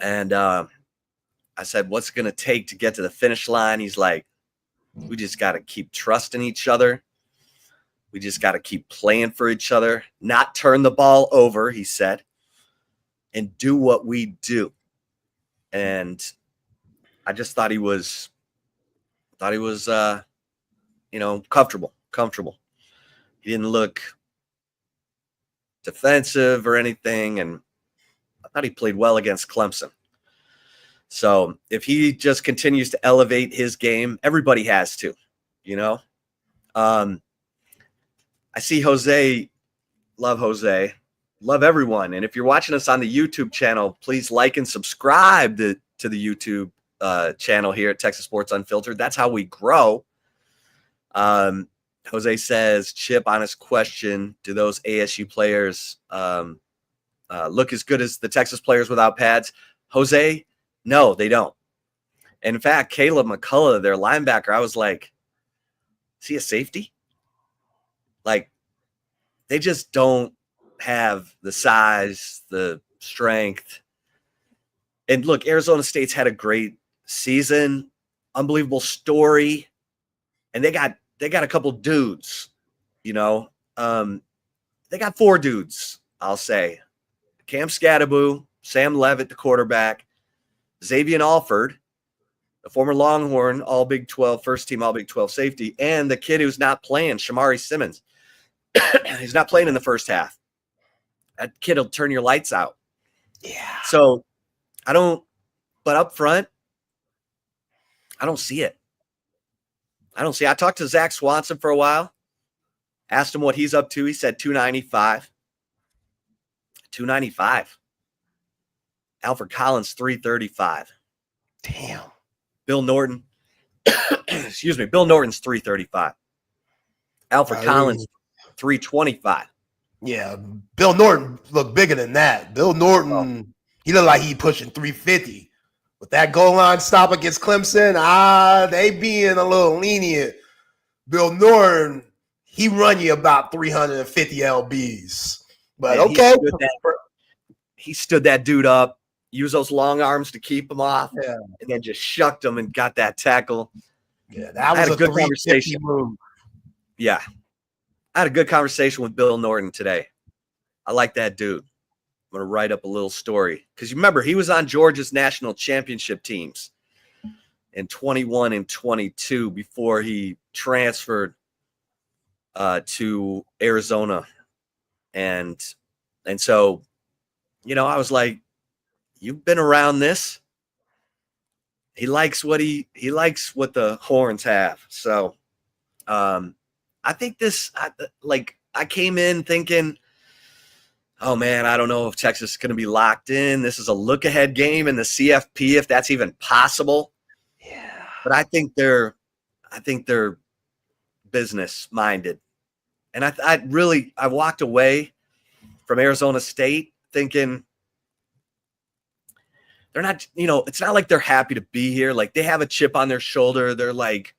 And I said, what's it going to take to get to the finish line? He's like, we just got to keep trusting each other. We just got to keep playing for each other, not turn the ball over, he said, and do what we do. And I just thought he was comfortable. He didn't look defensive or anything, and I thought he played well against Clemson. So if he just continues to elevate his game, everybody has to, I see Jose, love everyone. And if you're watching us on the YouTube channel, please like and subscribe to the YouTube channel here at Texas Sports Unfiltered. That's how we grow. Jose says, Chip, honest question. Do those ASU players look as good as the Texas players without pads? Jose, no, they don't. And in fact, Caleb McCullough, their linebacker, I was like, is he a safety? Like, they just don't have the size, the strength. And look, Arizona State's had a great season, unbelievable story. And they got a couple dudes, they got 4 dudes, I'll say. Cam Scattaboo, Sam Levitt, the quarterback, Xavier Alford, the former Longhorn, all Big 12, first team All Big 12 safety, and the kid who's not playing, Shamari Simmons. He's not playing in the first half. That kid will turn your lights out. Yeah. So but up front, I don't see it. I talked to Zach Swanson for a while, asked him what he's up to. He said 295. 295. Alfred Collins, 335. Damn. Bill Norton. Bill Norton's 335. Alfred Collins, 325. Yeah, Bill Norton looked bigger than that. Bill Norton, he looked like he pushing 350. With that goal line stop against Clemson, they being a little lenient. Bill Norton, he run you about 350 lbs. But And okay. He stood that dude up, used those long arms to keep him off, Yeah. and then just shucked him and got that tackle. Yeah, that was I had a good 350 conversation. move. Yeah. I had a good conversation with Bill Norton today. I like that dude. I'm going to write up a little story. Because you remember, he was on Georgia's national championship teams in 21 and 22 before he transferred to Arizona. And so, you know, I was like, you've been around this. He likes what he likes what the Horns have. So I think I came in thinking, oh man, I don't know if Texas is going to be locked in. This is a look ahead game in the CFP, if that's even possible. Yeah. But I think they're business minded. And I walked away from Arizona State thinking they're not, you know, it's not like they're happy to be here. Like they have a chip on their shoulder. They're like,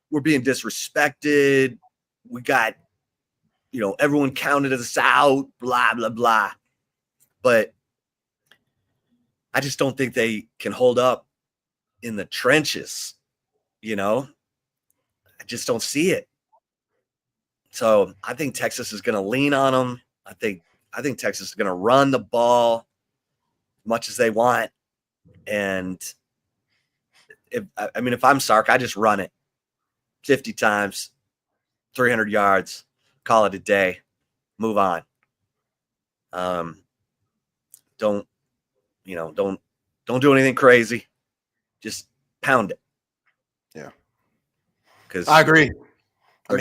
we're being disrespected. We got, you know, everyone counted us out, blah, blah, blah. But I just don't think they can hold up in the trenches, you know? I just don't see it. So I think Texas is going to lean on them. I think Texas is going to run the ball as much as they want. And if I'm Sark, I just run it 50 times, 300 yards, call it a day, move on. Don't do anything crazy. Just pound it. Yeah. Because I agree. I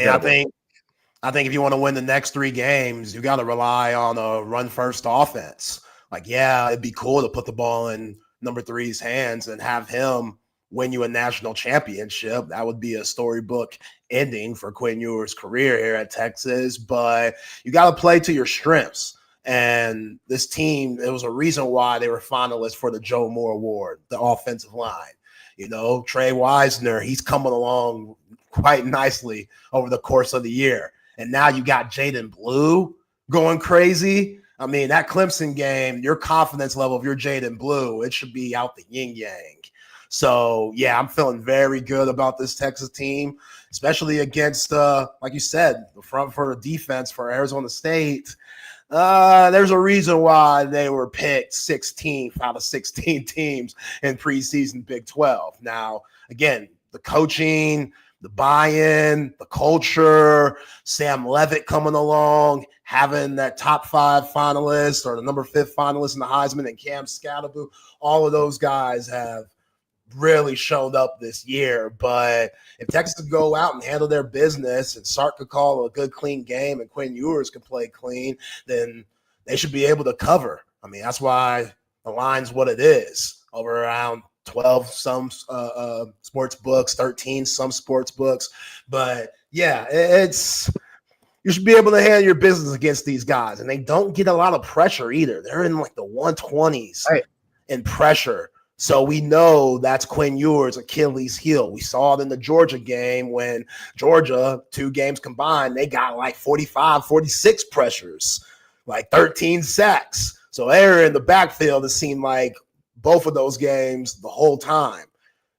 think if you want to win the next 3 games, you got to rely on a run-first offense. Like, yeah, it'd be cool to put the ball in number 3's hands and have him win you a national championship. That would be a storybook ending for Quinn Ewers' career here at Texas. But you got to play to your strengths. And this team, there was a reason why they were finalists for the Joe Moore Award, the offensive line. You know, Trey Wisner, he's coming along quite nicely over the course of the year. And now you got Jaden Blue going crazy. I mean, that Clemson game, your confidence level of your Jaden Blue, it should be out the yin-yang. So, yeah, I'm feeling very good about this Texas team, especially against, like you said, the front for the defense for Arizona State. There's a reason why they were picked 16th out of 16 teams in preseason Big 12. Now, again, the coaching, the buy-in, the culture, Sam Levitt coming along, having that top 5 finalist or the number 5 finalist in the Heisman and Cam Scatterbo, all of those guys have really showed up this year. But if Texas could go out and handle their business and Sark could call a good, clean game and Quinn Ewers could play clean, then they should be able to cover. I mean, that's why the line's what it is, over around 12 some sports books, 13 some sports books. But yeah, you should be able to handle your business against these guys. And they don't get a lot of pressure either. They're in like the 120s in pressure. So we know that's Quinn Ewers' Achilles heel. We saw it in the Georgia game when Georgia, 2 games combined, they got like 45, 46 pressures, like 13 sacks. So they're in the backfield, it seemed like both of those games the whole time.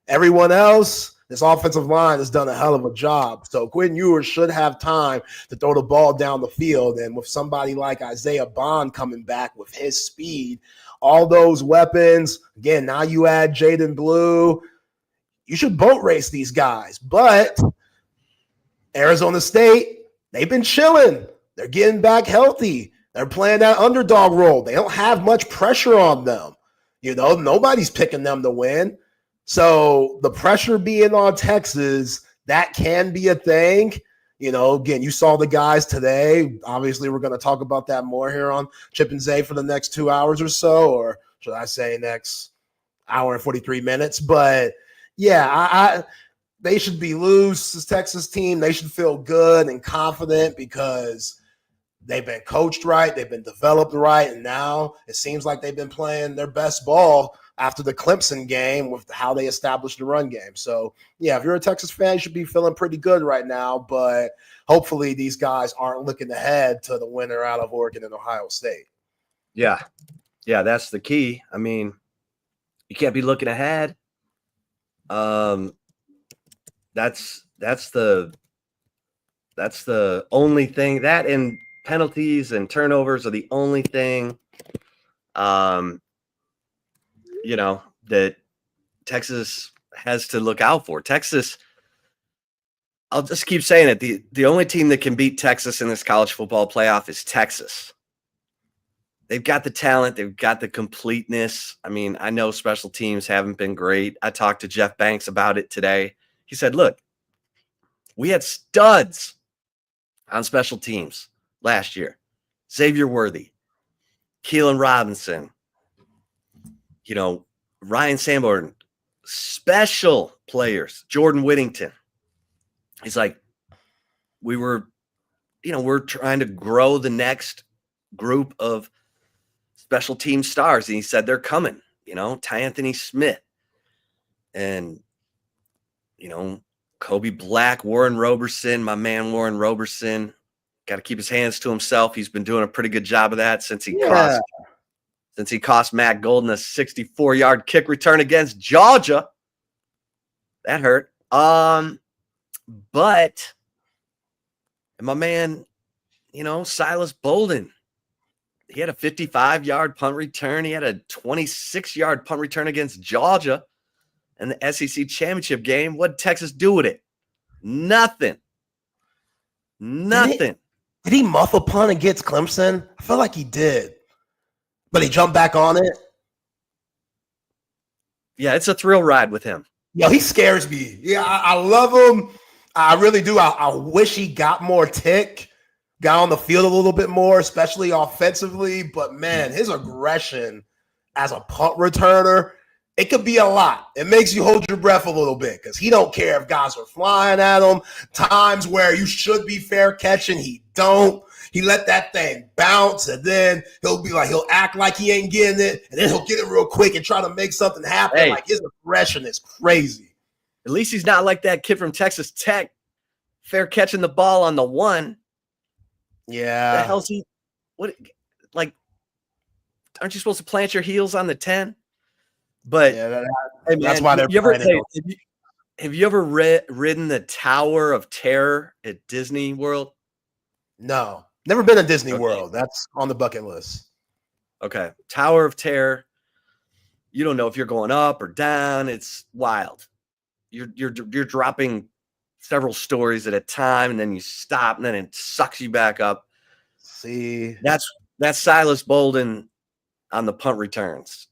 Everyone else, this offensive line has done a hell of a job. So Quinn Ewers should have time to throw the ball down the field. And with somebody like Isaiah Bond coming back with his speed, all those weapons, again, now you add Jaden Blue, you should boat race these guys. But Arizona State, they've been chilling. They're getting back healthy. They're playing that underdog role. They don't have much pressure on them. You know, nobody's picking them to win. So the pressure being on Texas, that can be a thing. You know, again, you saw the guys today. Obviously, we're going to talk about that more here on Chip and Zay for the next 2 hours or so, or should I say next hour and 43 minutes. But, yeah, they should be loose, this Texas team. They should feel good and confident because They've been coached right. They've been developed right. And now it seems like they've been playing their best ball after the Clemson game with how they established the run game. So, yeah, if you're a Texas fan, you should be feeling pretty good right now. But hopefully these guys aren't looking ahead to the winner out of Oregon and Ohio State. Yeah. Yeah, that's the key. I mean, you can't be looking ahead. That's the only thing. That and penalties and turnovers are the only thing that Texas has to look out for. Texas, I'll just keep saying it. The only team that can beat Texas in this college football playoff is Texas. They've got the talent. They've got the completeness. I mean, I know special teams haven't been great. I talked to Jeff Banks about it today. He said, look, we had studs on special teams last year. Xavier Worthy, Keelan Robinson, Ryan Sanborn, special players, Jordan Whittington. He's like, we're trying to grow the next group of special team stars. And he said, they're coming, Ty Anthony Smith and, Kobe Black, Warren Roberson, my man, Warren Roberson, got to keep his hands to himself. He's been doing a pretty good job of that since he cost Matt Golden a 64-yard kick return against Georgia. That hurt. But my man, Silas Bolden, he had a 55-yard punt return. He had a 26-yard punt return against Georgia in the SEC championship game. What did Texas do with it? Nothing. Did he muff a punt against Clemson? I feel like he did. But he jumped back on it? Yeah, it's a thrill ride with him. Yo, he scares me. Yeah, I love him. I really do. I wish he got more tick, got on the field a little bit more, especially offensively. But, man, his aggression as a punt returner, it could be a lot. It makes you hold your breath a little bit because he don't care if guys are flying at him. Times where you should be fair catching, he don't. He let that thing bounce, and then he'll act like he ain't getting it, and then he'll get it real quick and try to make something happen. Hey. Like, his aggression is crazy. At least he's not like that kid from Texas Tech, fair catching the ball on the 1. Yeah. The hell's he? What? Like, aren't you supposed to plant your heels on the 10? But yeah, hey, man, that's why they're have you ever ridden the Tower of Terror at Disney World? No, never been to Disney World. That's on the bucket list. Okay, Tower of Terror. You don't know if you're going up or down. It's wild. You're dropping several stories at a time, and then you stop, and then it sucks you back up. See, that's Silas Bolden on the punt returns.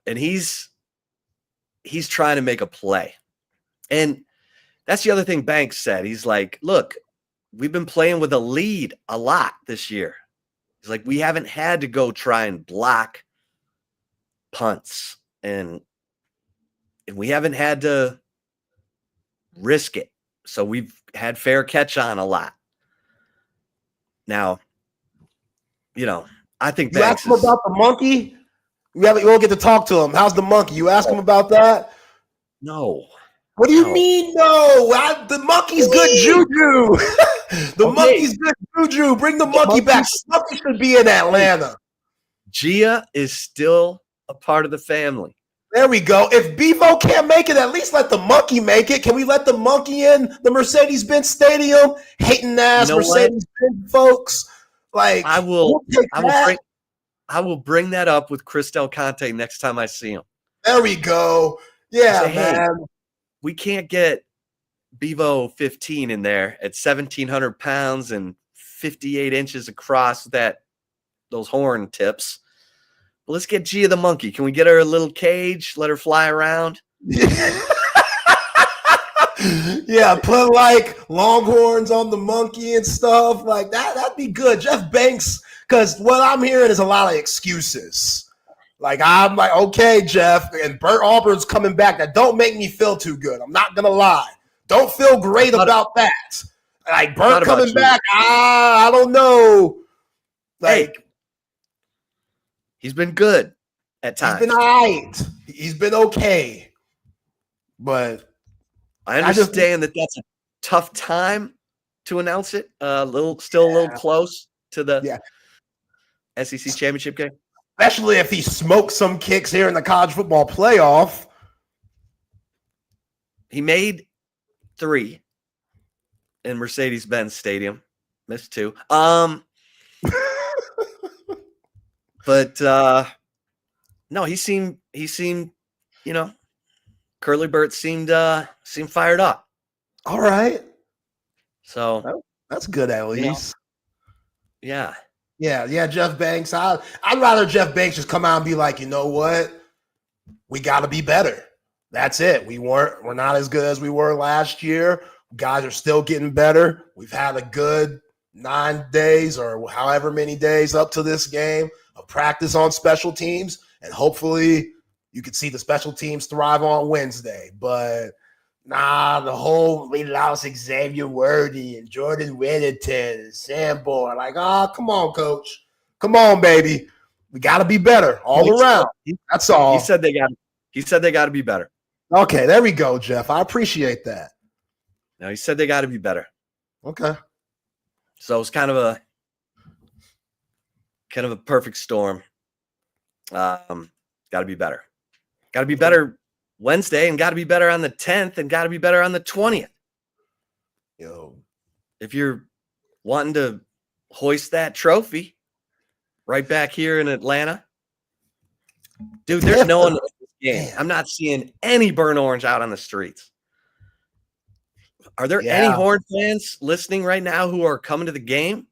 And he's trying to make a play. And that's the other thing Banks said. He's like, look, we've been playing with a lead a lot this year. He's like, we haven't had to go try and block punts. And we haven't had to risk it. So we've had fair catch on a lot. Now, I think you asked him about the monkey. You won't get to talk to him. How's the monkey? You ask him about that? No. What do you mean, no? The monkey's good juju. The monkey's good juju. Bring the monkey back. The monkey should be in Atlanta. Gia is still a part of the family. There we go. If Bevo can't make it, at least let the monkey make it. Can we let the monkey in the Mercedes-Benz Stadium? Hating ass Mercedes-Benz folks. Like, I will bring that up with Chris Del Conte next time I see him. There we go. Yeah, say, man. Hey, we can't get Bevo 15 in there at 1,700 pounds and 58 inches across those horn tips. Well, let's get Gia the monkey. Can we get her a little cage? Let her fly around? Yeah, put like Longhorns on the monkey and stuff like that. That'd be good. Jeff Banks, because what I'm hearing is a lot of excuses. Like, I'm like, okay, Jeff, and Bert Auburn's coming back. That don't make me feel too good. I'm not going to lie. Don't feel great about that. Like Burt coming back, I don't know. Like he's been good at times. He's been all right. He's been okay. But I understand that that's a tough time to announce it. Still a little close to the SEC championship game. Especially if he smokes some kicks here in the college football playoff. He made 3 in Mercedes-Benz Stadium. Missed 2. But no, he seemed, Curly Burt seemed fired up. All right. So that's good at least. Yeah. Yeah, Jeff Banks. I'd rather Jeff Banks just come out and be like, you know what? We got to be better. That's it. We're not as good as we were last year. Guys are still getting better. We've had a good 9 days or however many days up to this game of practice on special teams. And hopefully you can see the special teams thrive on Wednesday. But we lost Xavier Worthy and Jordan Whittington and Sanborn. Like, come on, coach. Come on, baby. We got to be better all around. That's all. He said they got to be better. Okay, there we go, Jeff. I appreciate that. No, he said they got to be better. Okay. So it's kind of a perfect storm. Got to be better. Got to be better Wednesday, and got to be better on the 10th, and got to be better on the 20th. If you're wanting to hoist that trophy right back here in Atlanta, dude, there's no one in this game. I'm not seeing any burnt orange out on the streets. Are there any Horn fans listening right now who are coming to the game?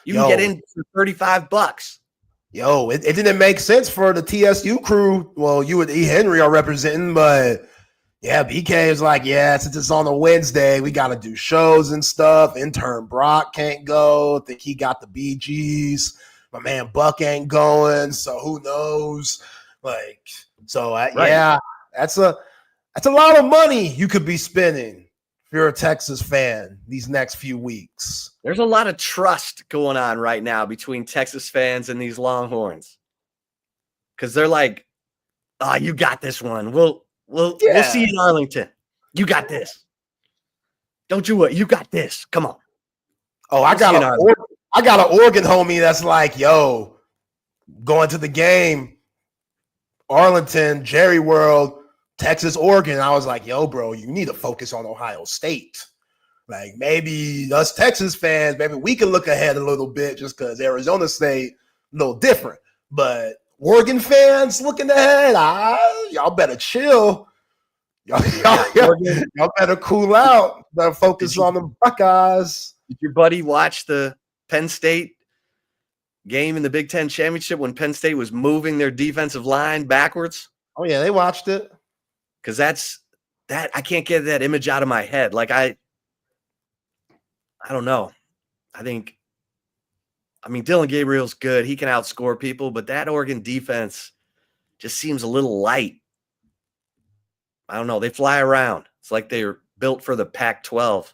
You can get in for $35. It didn't make sense for the TSU crew. Well, you and E. Henry are representing, but BK is like, since it's on a Wednesday, we got to do shows and stuff. Intern Brock can't go. I think he got the BGs. My man Buck ain't going, so who knows? That's a lot of money you could be spending if you're a Texas fan these next few weeks. There's a lot of trust going on right now between Texas fans and these Longhorns, because they're like, "Oh, you got this one. We'll see you in Arlington. You got this. Don't you worry. You got this. Come on." Oh, I got an Oregon homie that's like, "Yo, going to the game, Arlington, Jerry World, Texas, Oregon." I was like, "Yo, bro, you need to focus on Ohio State. Like, maybe us Texas fans, maybe we can look ahead a little bit just because Arizona State a little different. But Oregon fans looking ahead, y'all better chill. Y'all better cool out. Better focus on the Buckeyes." Did your buddy watch the Penn State game in the Big Ten Championship when Penn State was moving their defensive line backwards? Oh, yeah, they watched it. Because I can't get that image out of my head. Like, I don't know. Dylan Gabriel's good. He can outscore people, but that Oregon defense just seems a little light. I don't know. They fly around. It's like they're built for the Pac-12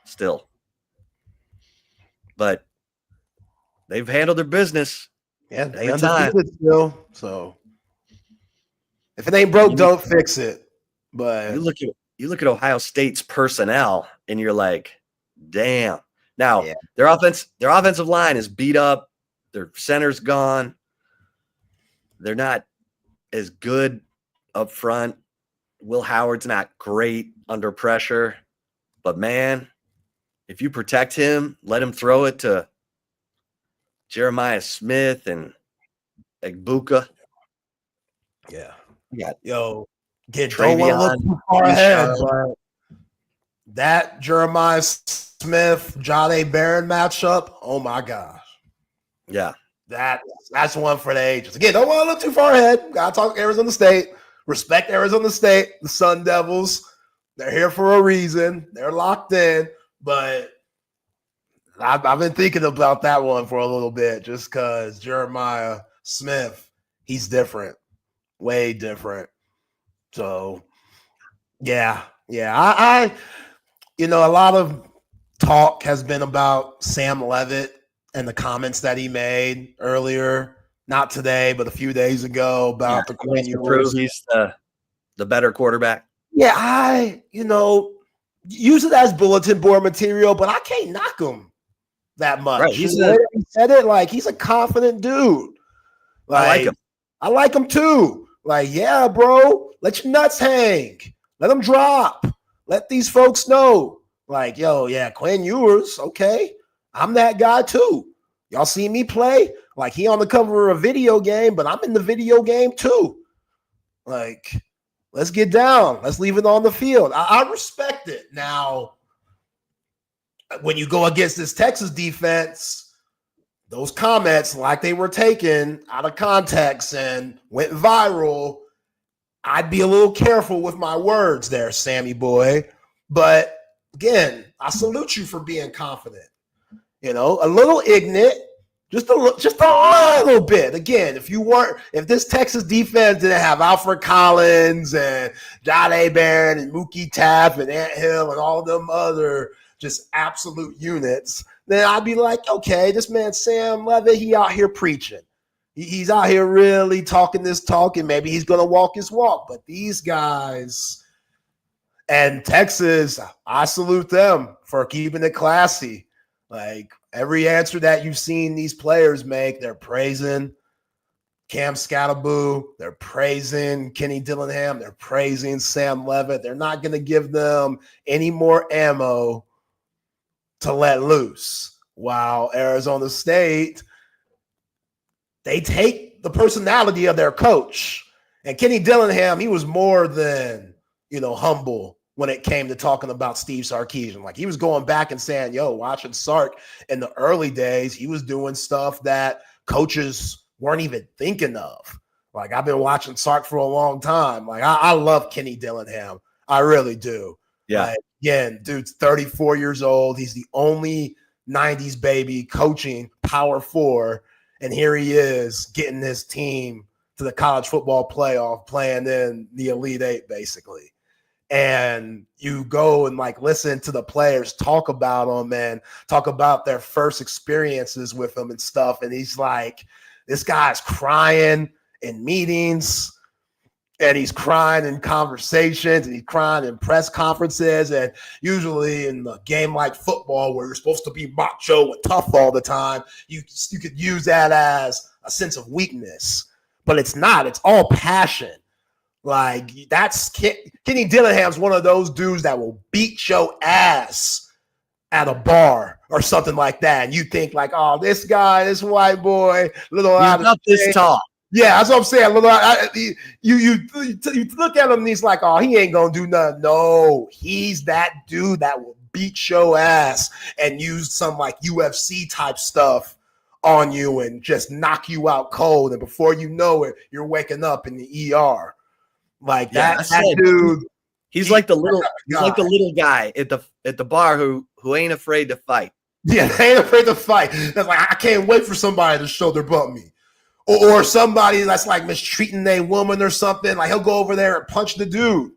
still. But they've handled their business. Yeah, they undefeated still. So if it ain't broke, don't fix it. But you look at Ohio State's personnel, and you're like, damn. Now their offensive line is beat up. Their center's gone. They're not as good up front. Will Howard's not great under pressure, but man, if you protect him, let him throw it to Jeremiah Smith and Egbuka. Yeah. Don't want to look too far ahead, but that Jeremiah Smith, Jahdae Barron matchup, oh my gosh. Yeah. That's one for the ages. Again, don't want to look too far ahead. Got to talk Arizona State. Respect Arizona State, the Sun Devils. They're here for a reason. They're locked in. But I've been thinking about that one for a little bit just because Jeremiah Smith, he's different. Way different. So, yeah. I a lot of talk has been about Sam Levitt and the comments that he made earlier, not today, but a few days ago about the Quinn prove he's the better quarterback. Yeah, use it as bulletin board material, but I can't knock him that much. Right. He said it like he's a confident dude. I like him. I like him too. Like, yeah, bro, let your nuts hang. Let them drop. Let these folks know. Like, yo, yeah, Quinn Ewers, okay. I'm that guy too. Y'all see me play? Like, he on the cover of a video game, but I'm in the video game too. Like, let's get down. Let's leave it on the field. I respect it. Now, when you go against this Texas defense, those comments, like they were taken out of context and went viral, I'd be a little careful with my words there, Sammy boy. But again, I salute you for being confident. A little ignorant, just a little bit. Again, if this Texas defense didn't have Alfred Collins and John Abearn and Mookie Tapp and Ant Hill and all them other just absolute units, then I'd be like, okay, this man Sam Levitt, he out here preaching. He's out here really talking this talk, and maybe he's going to walk his walk. But these guys and Texas, I salute them for keeping it classy. Like, every answer that you've seen these players make, they're praising Cam Scatterboo, they're praising Kenny Dillingham, they're praising Sam Levitt. They're not going to give them any more ammo to let loose. While Arizona State, they take the personality of their coach. And Kenny Dillingham, he was more than, humble when it came to talking about Steve Sarkisian. Like, he was going back and saying, yo, watching Sark in the early days, he was doing stuff that coaches weren't even thinking of. Like, I've been watching Sark for a long time. Like, I love Kenny Dillingham. I really do. Yeah. Like, again, dude's 34 years old. He's the only 90s baby coaching Power 4. And here he is getting his team to the college football playoff, playing in the Elite Eight, basically. And you go and listen to the players talk about him and talk about their first experiences with him and stuff. And he's like, this guy's crying in meetings, and he's crying in conversations, and he's crying in press conferences. And usually in a game like football, where you're supposed to be macho and tough all the time, you could use that as a sense of weakness, but it's not. It's all passion. Like, that's Kenny Dillingham's one of those dudes that will beat your ass at a bar or something like that. And you think like, oh, this guy, this white boy, little out of this talk. Yeah, that's what I'm saying. You look at him and he's like, oh, he ain't gonna do nothing. No, he's that dude that will beat your ass and use some UFC type stuff on you and just knock you out cold. And before you know it, you're waking up in the ER. Like that dude. He's like the little guy at the bar who ain't afraid to fight. Yeah, they ain't afraid to fight. That's like, I can't wait for somebody to shoulder bump me. Or somebody that's mistreating a woman or something. Like, he'll go over there and punch the dude.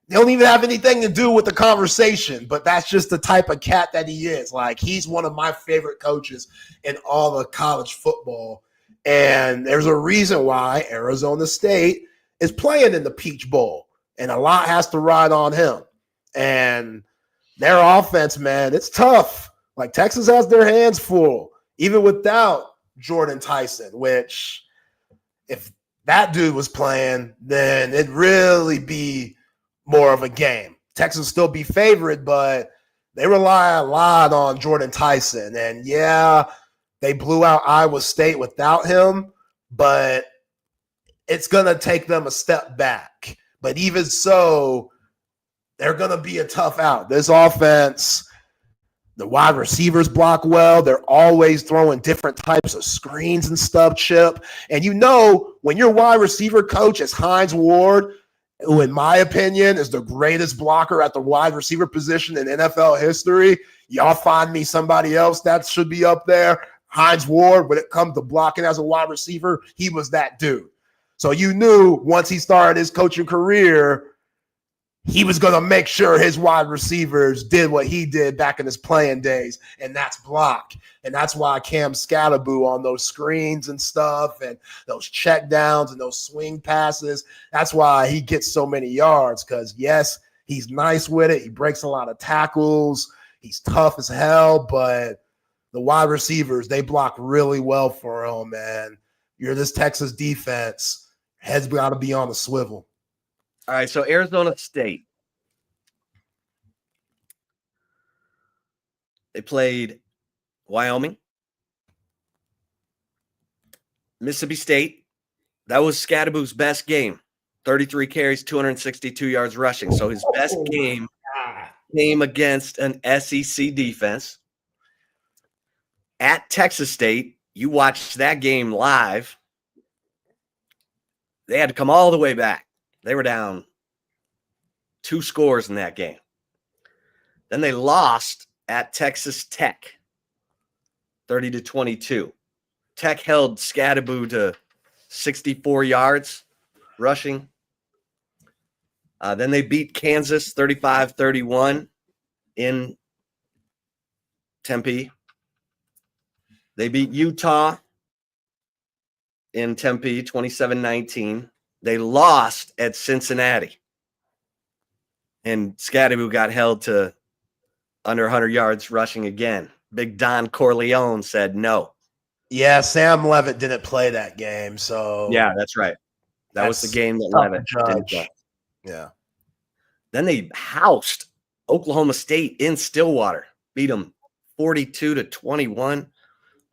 They don't even have anything to do with the conversation, but that's just the type of cat that he is. Like, he's one of my favorite coaches in all of college football. And there's a reason why Arizona State is playing in the Peach Bowl. And a lot has to ride on him. And their offense, man, it's tough. Like, Texas has their hands full, even without Jordan Tyson, which if that dude was playing, then it'd really be more of a game. Texas still be favored, but they rely a lot on Jordan Tyson. And yeah, they blew out Iowa State without him, but it's going to take them a step back. But even so, they're going to be a tough out. This offense, the wide receivers block well. They're always throwing different types of screens and stuff, Chip. And when your wide receiver coach is Hines Ward, who in my opinion is the greatest blocker at the wide receiver position in NFL history, y'all find me somebody else that should be up there. Hines Ward, when it comes to blocking as a wide receiver, he was that dude. So you knew once he started his coaching career, he was going to make sure his wide receivers did what he did back in his playing days, and that's block. And that's why Cam Scatterboo on those screens and stuff and those check downs and those swing passes, that's why he gets so many yards because, yes, he's nice with it. He breaks a lot of tackles. He's tough as hell, but the wide receivers, they block really well for him, man. You're this Texas defense, heads got to be on the swivel. All right, so Arizona State. They played Wyoming, Mississippi State. That was Scatterboo's best game. 33 carries, 262 yards rushing. So his best game came against an SEC defense. At Texas State, you watched that game live. They had to come all the way back. They were down 2 scores in that game. Then they lost at Texas Tech, 30-22. Tech held Scatterboo to 64 yards rushing. Then they beat Kansas 35-31 in Tempe. They beat Utah in Tempe 27-19. They lost at Cincinnati. And Scatterboo got held to under 100 yards rushing again. Big Don Corleone said no. Yeah, Sam Levitt didn't play that game. So yeah, that's right. That was the game that Levitt didn't play. Yeah. Then they housed Oklahoma State in Stillwater, beat them 42-21.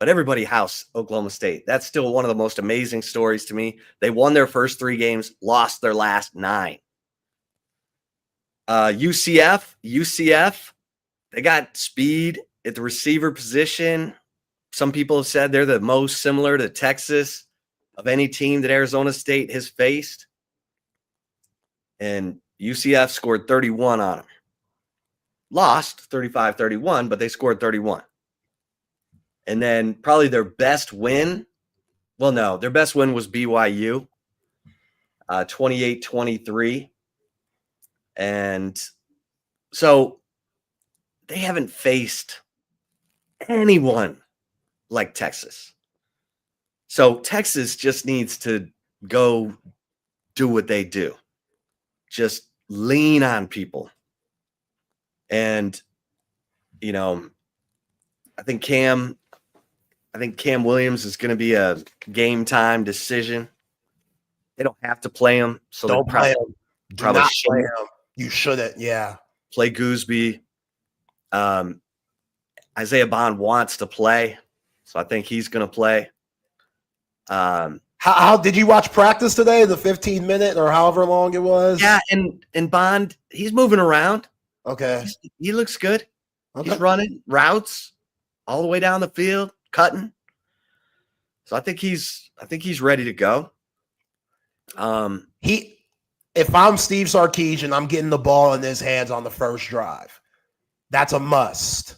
But everybody housed Oklahoma State. That's still one of the most amazing stories to me. They won their first 3 games, lost their last 9. UCF, they got speed at the receiver position. Some people have said they're the most similar to Texas of any team that Arizona State has faced. And UCF scored 31 on them. Lost 35-31, but they scored 31. And then probably their best win. Well, no, their best win was BYU, 28-23. And so they haven't faced anyone like Texas. So Texas just needs to go do what they do. Just lean on people. And, you know, I think Cam Williams is going to be a game time decision. They don't have to play him, so don't play him. Probably not play shouldn't. him. You shouldn't. Yeah. Play Gooseby. Isaiah Bond wants to play, so I think he's going to play. How did you watch practice today? The 15-minute or however long it was. Yeah, and Bond, he's moving around. Okay, he looks good. Okay. He's running routes all the way down the field, cutting. So I think he's ready to go. If I'm Steve Sarkisian, I'm getting the ball in his hands on the first drive. That's a must.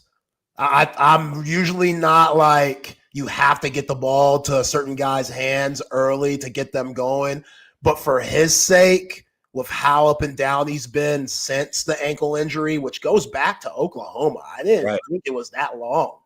I'm usually not like you have to get the ball to a certain guy's hands early to get them going. But for his sake, with how up and down he's been since the ankle injury, which goes back to Oklahoma, I didn't think it was that long.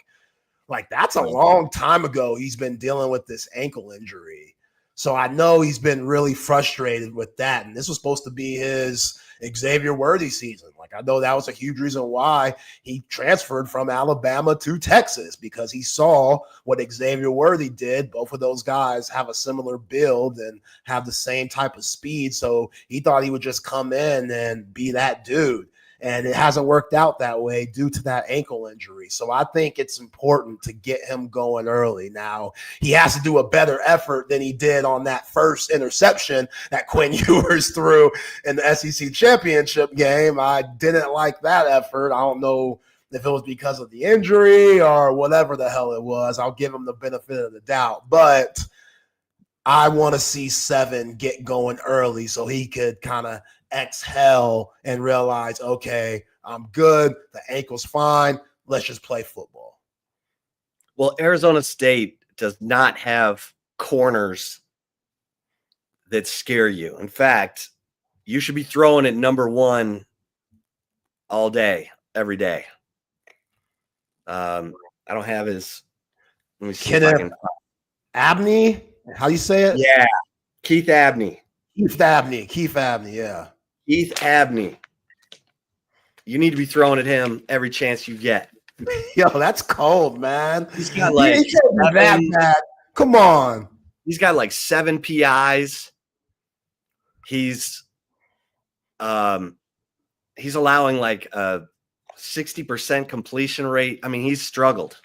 Like, that's a long time ago he's been dealing with this ankle injury. So I know he's been really frustrated with that. And this was supposed to be his Xavier Worthy season. Like, I know that was a huge reason why he transferred from Alabama to Texas, because he saw what Xavier Worthy did. Both of those guys have a similar build and have the same type of speed. So he thought he would just come in and be that dude. And it hasn't worked out that way due to that ankle injury. So I think it's important to get him going early. Now, he has to do a better effort than he did on that first interception that Quinn Ewers threw in the SEC championship game. I didn't like that effort. I don't know if it was because of the injury or whatever the hell it was. I'll give him the benefit of the doubt. But I want to see Seven get going early so he could kind of exhale and realize, okay, I'm good. The ankle's fine. Let's just play football. Well, Arizona State does not have corners that scare you. In fact, you should be throwing at number 1 all day, every day. I don't have his. Let me see if I can. Abney? How you say it? Yeah, Keith Abney. Keith Abney. Yeah. Keith Abney. You need to be throwing at him every chance you get. Yo, that's cold, man. He's got like he can't be that bad. Come on. He's got like 7 PIs. He's allowing like a 60% completion rate. I mean, he's struggled.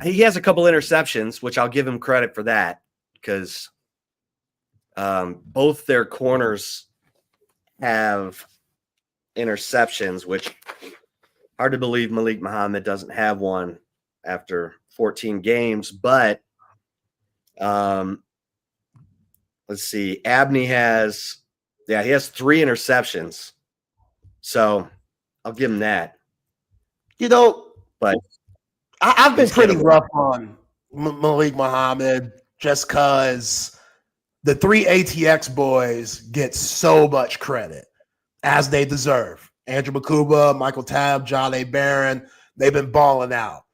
He has a couple interceptions, which I'll give him credit for that, because both their corners have interceptions, which hard to believe Malik Muhammad doesn't have one after 14 games. But let's see. Abney has 3 interceptions. So I'll give him that. You know, but I've been pretty rough on Malik Muhammad just because the 3 ATX boys get so much credit, as they deserve. Andrew Makuba, Michael Tabb, John A. Barron, they've been balling out.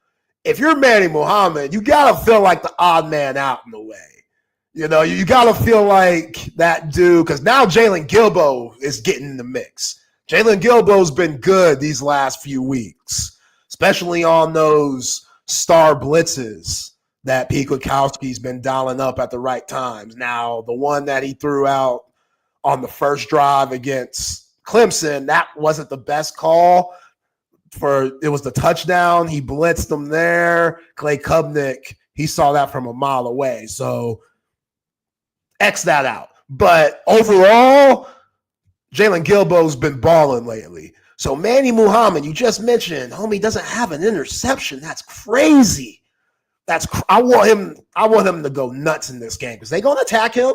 If you're Manny Muhammad, you got to feel like the odd man out in a way. You know, you got to feel like that dude, because now Jalen Gilbo is getting in the mix. Jalen Gilbo's been good these last few weeks, especially on those star blitzes that Pete Kwiatkowski's been dialing up at the right times. Now, the one that he threw out on the first drive against Clemson, that wasn't the best call. It was the touchdown. He blitzed them there. Clay Kubnik, he saw that from a mile away. So X that out. But overall, Jalen Gilbo's been balling lately. So Manny Muhammad, you just mentioned, homie doesn't have an interception. That's crazy. I want him to go nuts in this game because they're gonna attack him.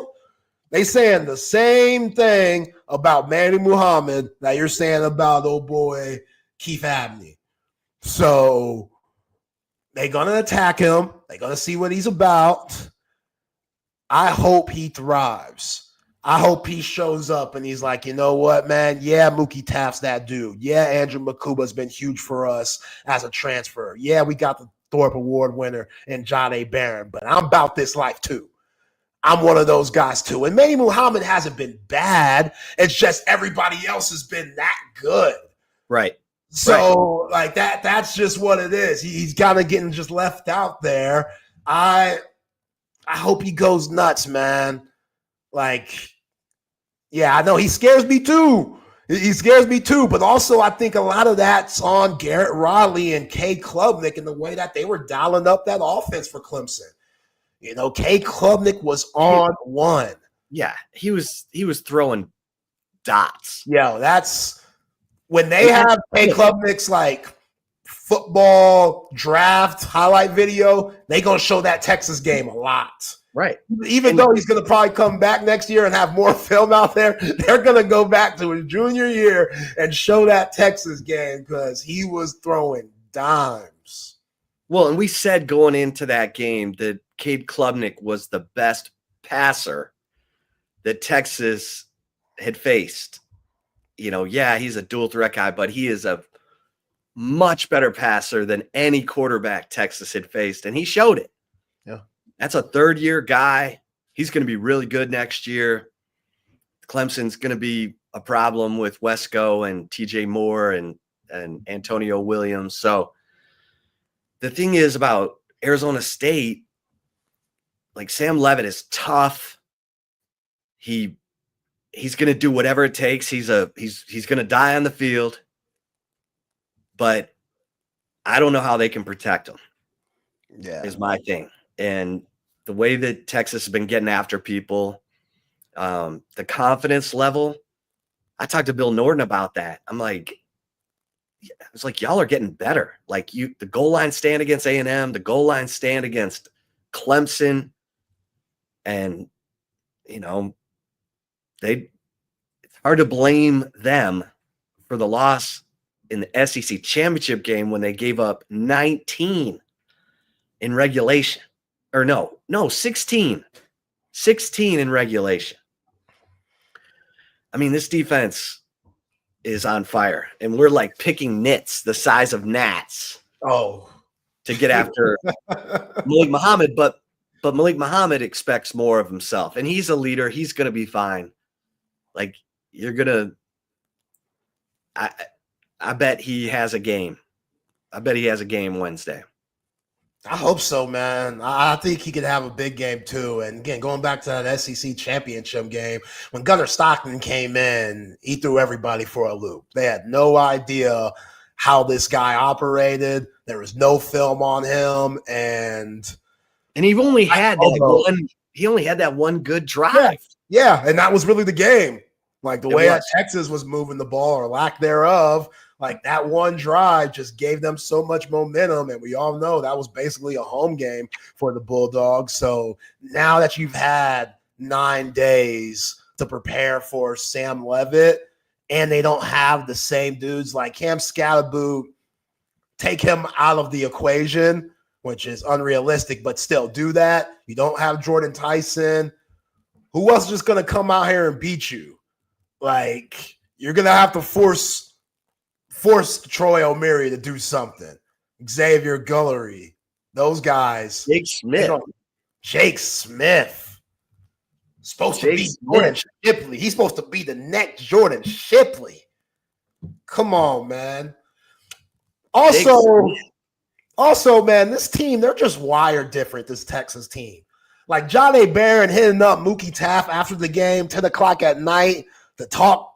They saying the same thing about Manny Muhammad that you're saying about old boy Keith Abney. So they're gonna attack him. They're gonna see what he's about. I hope he thrives. I hope he shows up and he's like, you know what, man? Yeah, Mookie Taft's that dude. Yeah, Andrew Makuba's been huge for us as a transfer. Yeah, we got the Thorpe Award winner and John A. Barron, but I'm about this life too. I'm one of those guys too. And Manny Muhammad hasn't been bad. It's just everybody else has been that good. Right. So like that's just what it is. He's kind of getting just left out there. I hope he goes nuts, man. Like, yeah, I know he scares me too. He scares me too. But also, I think a lot of that's on Garrett Riley and Kay Klubnik and the way that they were dialing up that offense for Clemson. You know, Kay Klubnik was on one. Yeah, he was throwing dots. Yo, that's when they have Kay Klubnik's like football draft highlight video, they gonna show that Texas game a lot. Right. Even though he's going to probably come back next year and have more film out there, they're going to go back to his junior year and show that Texas game because he was throwing dimes. Well, and we said going into that game that Cade Klubnik was the best passer that Texas had faced. You know, yeah, he's a dual threat guy, but he is a much better passer than any quarterback Texas had faced, and he showed it. Yeah. That's a third-year guy. He's going to be really good next year. Clemson's going to be a problem with Wesco and TJ Moore and Antonio Williams. So the thing is about Arizona State, like Sam Leavitt is tough. He's going to do whatever it takes. He's going to die on the field. But I don't know how they can protect him. Yeah, is my thing. And the way that Texas has been getting after people, the confidence level, I talked to Bill Norton about that. I'm like, it's like y'all are getting better. Like the goal line stand against A&M, the goal line stand against Clemson, and you know, it's hard to blame them for the loss in the SEC championship game when they gave up 19 in regulation. Or no, 16. 16 in regulation. I mean, this defense is on fire, and we're like picking nits the size of gnats. To get after Malik Muhammad, but Malik Muhammad expects more of himself, and he's a leader. He's going to be fine. Like, you're going to I bet he has a game. I bet he has a game Wednesday. I hope so, man. I think he could have a big game too. And again, going back to that SEC championship game, when Gunnar Stockton came in, he threw everybody for a loop. They had no idea how this guy operated. There was no film on him, and he only had that one good drive. Yeah, and that was really the game. Like the way that Texas was moving the ball or lack thereof, like that one drive just gave them so much momentum, and we all know that was basically a home game for the Bulldogs. So now that you've had 9 days to prepare for Sam Leavitt, and they don't have the same dudes like Cam Scalabrine, take him out of the equation, which is unrealistic, but still do that. You don't have Jordan Tyson. Who else is just going to come out here and beat you? Like, you're going to have to force Troy O'Meara to do something. Xavier Guillory, those guys. Jake Smith. Supposed to be Jordan Shipley. He's supposed to be the next Jordan Shipley. Come on, man. Also, man, this team, they're just wired different, this Texas team. Like John A. Barron hitting up Mookie Taft after the game, 10 o'clock at night, to talk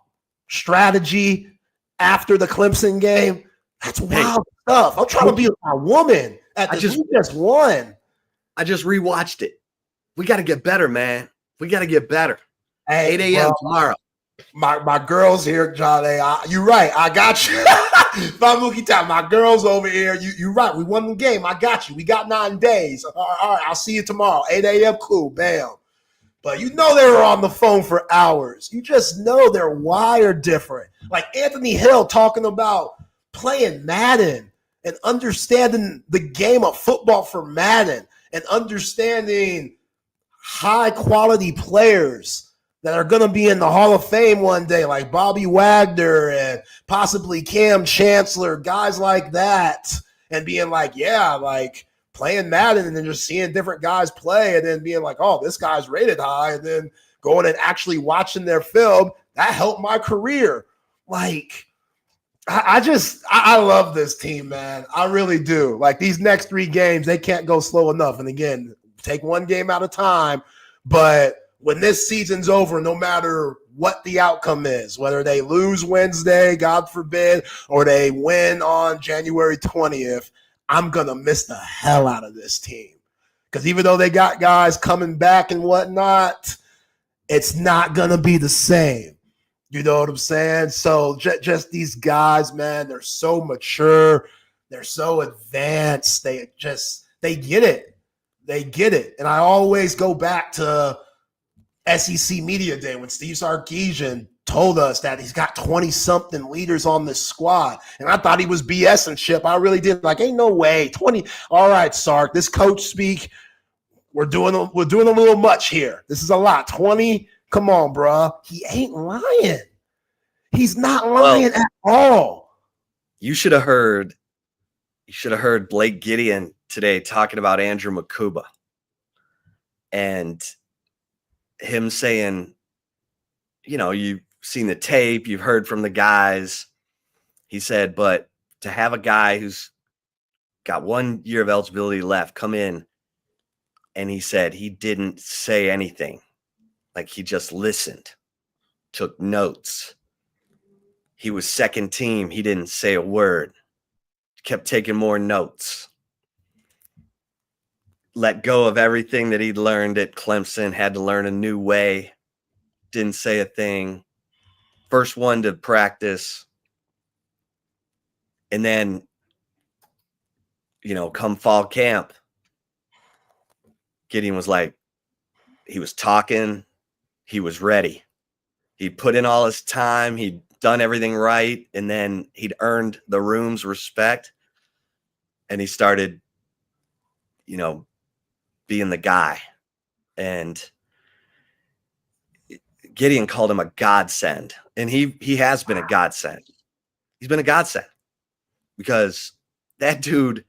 strategy after the Clemson game. That's wild stuff. I'm trying to be a woman at this. We just won. I just rewatched it. We got to get better, man. We got to get better. Hey, 8 a.m. tomorrow. My girls here, John A. You're right. I got you. My Mookie Taft, my girls over here. You're right. We won the game. I got you. We got 9 days. All right. I'll see you tomorrow. 8 a.m. Cool. Bam. But you know they were on the phone for hours. You just know they're wired different. Like Anthony Hill talking about playing Madden and understanding the game of football for Madden and understanding high-quality players that are going to be in the Hall of Fame one day, like Bobby Wagner and possibly Cam Chancellor, guys like that, and being like, yeah, like playing Madden and then just seeing different guys play and then being like, oh, this guy's rated high, and then going and actually watching their film, that helped my career. Like, I love this team, man. I really do. Like, these next 3 games, they can't go slow enough. And again, take one game at a time. But when this season's over, no matter what the outcome is, whether they lose Wednesday, God forbid, or they win on January 20th, I'm going to miss the hell out of this team. Because even though they got guys coming back and whatnot, it's not going to be the same. You know what I'm saying? So just these guys, man, they're so mature. They're so advanced. They get it. They get it. And I always go back to SEC Media Day when Steve Sarkisian told us that he's got 20-something leaders on this squad. And I thought he was BSing shit. I really did. Like, ain't no way. 20. All right, Sark, this coach speak. We're doing a little much here. This is a lot. 20. Come on, bro. He ain't lying. He's not lying at all. You should have heard Blake Gideon today talking about Andrew Makuba and him saying, you know, you've seen the tape, you've heard from the guys. He said, but to have a guy who's got 1 year of eligibility left come in, and he said he didn't say anything. Like, he just listened, took notes. He was second team. He didn't say a word. Kept taking more notes. Let go of everything that he'd learned at Clemson, had to learn a new way. Didn't say a thing. First one to practice. And then, you know, come fall camp, Gideon was like, he was talking. He was ready. He put in all his time. He'd done everything right. And then he'd earned the room's respect. And he started, you know, being the guy. And Gideon called him a godsend, and he has been a godsend. He's been a godsend because that dude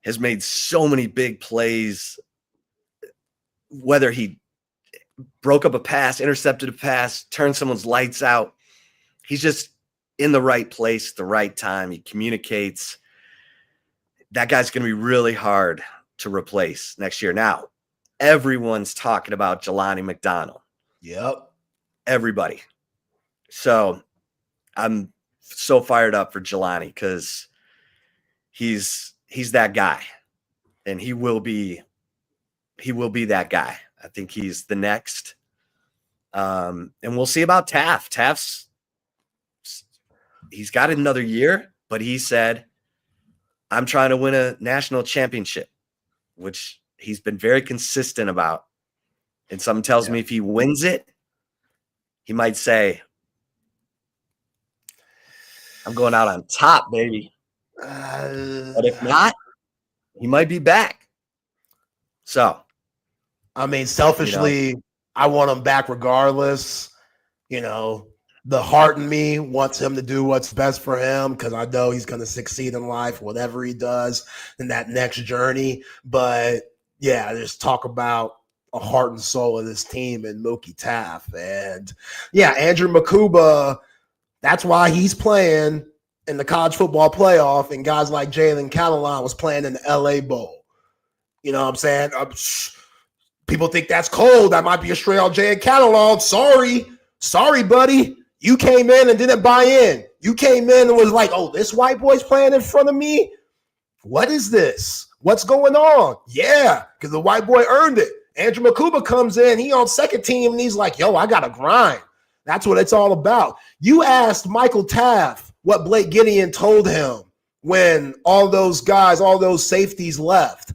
has made so many big plays, whether he broke up a pass, intercepted a pass, turned someone's lights out. He's just in the right place at the right time. He communicates. That guy's going to be really hard to replace next year. Now, everyone's talking about Jelani McDonald. Yep. Everybody. So I'm so fired up for Jelani because he's that guy, and he will be that guy. I think he's the next. And we'll see about Taft. He's got another year, but he said, I'm trying to win a national championship, which he's been very consistent about. And something tells me if he wins it, he might say, I'm going out on top, baby. But if not, he might be back. So, I mean, selfishly, I want him back regardless. The heart in me wants him to do what's best for him because I know he's going to succeed in life, whatever he does in that next journey. But, yeah, just talk about a heart and soul of this team and Mookie Taft. And, yeah, Andrew Makuba, that's why he's playing in the college football playoff, and guys like Jalen Catalan was playing in the LA Bowl. You know what I'm saying? People think that's cold. That might be a straight out Jalen Catalan. Sorry, buddy. You came in and didn't buy in. You came in and was like, oh, this white boy's playing in front of me? What is this? What's going on? Yeah, because the white boy earned it. Andrew Makuba comes in. He on second team, and he's like, yo, I got to grind. That's what it's all about. You asked Michael Taft what Blake Gideon told him when all those guys, all those safeties left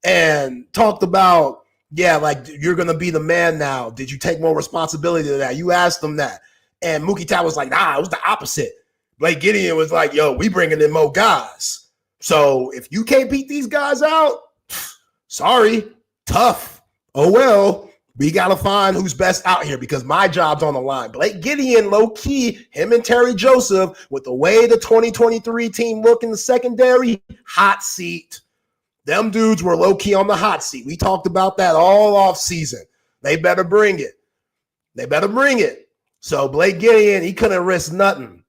and talked about, yeah, like, you're going to be the man now. Did you take more responsibility to that? You asked them that. And Mookie Taft was like, nah, it was the opposite. Blake Gideon was like, yo, we bringing in more guys. So if you can't beat these guys out, sorry, tough. Oh, well, we got to find who's best out here because my job's on the line. Blake Gideon, low-key, him and Terry Joseph, with the way the 2023 team look in the secondary, hot seat. Them dudes were low-key on the hot seat. We talked about that all off season. They better bring it. So Blake Gideon, he couldn't risk nothing.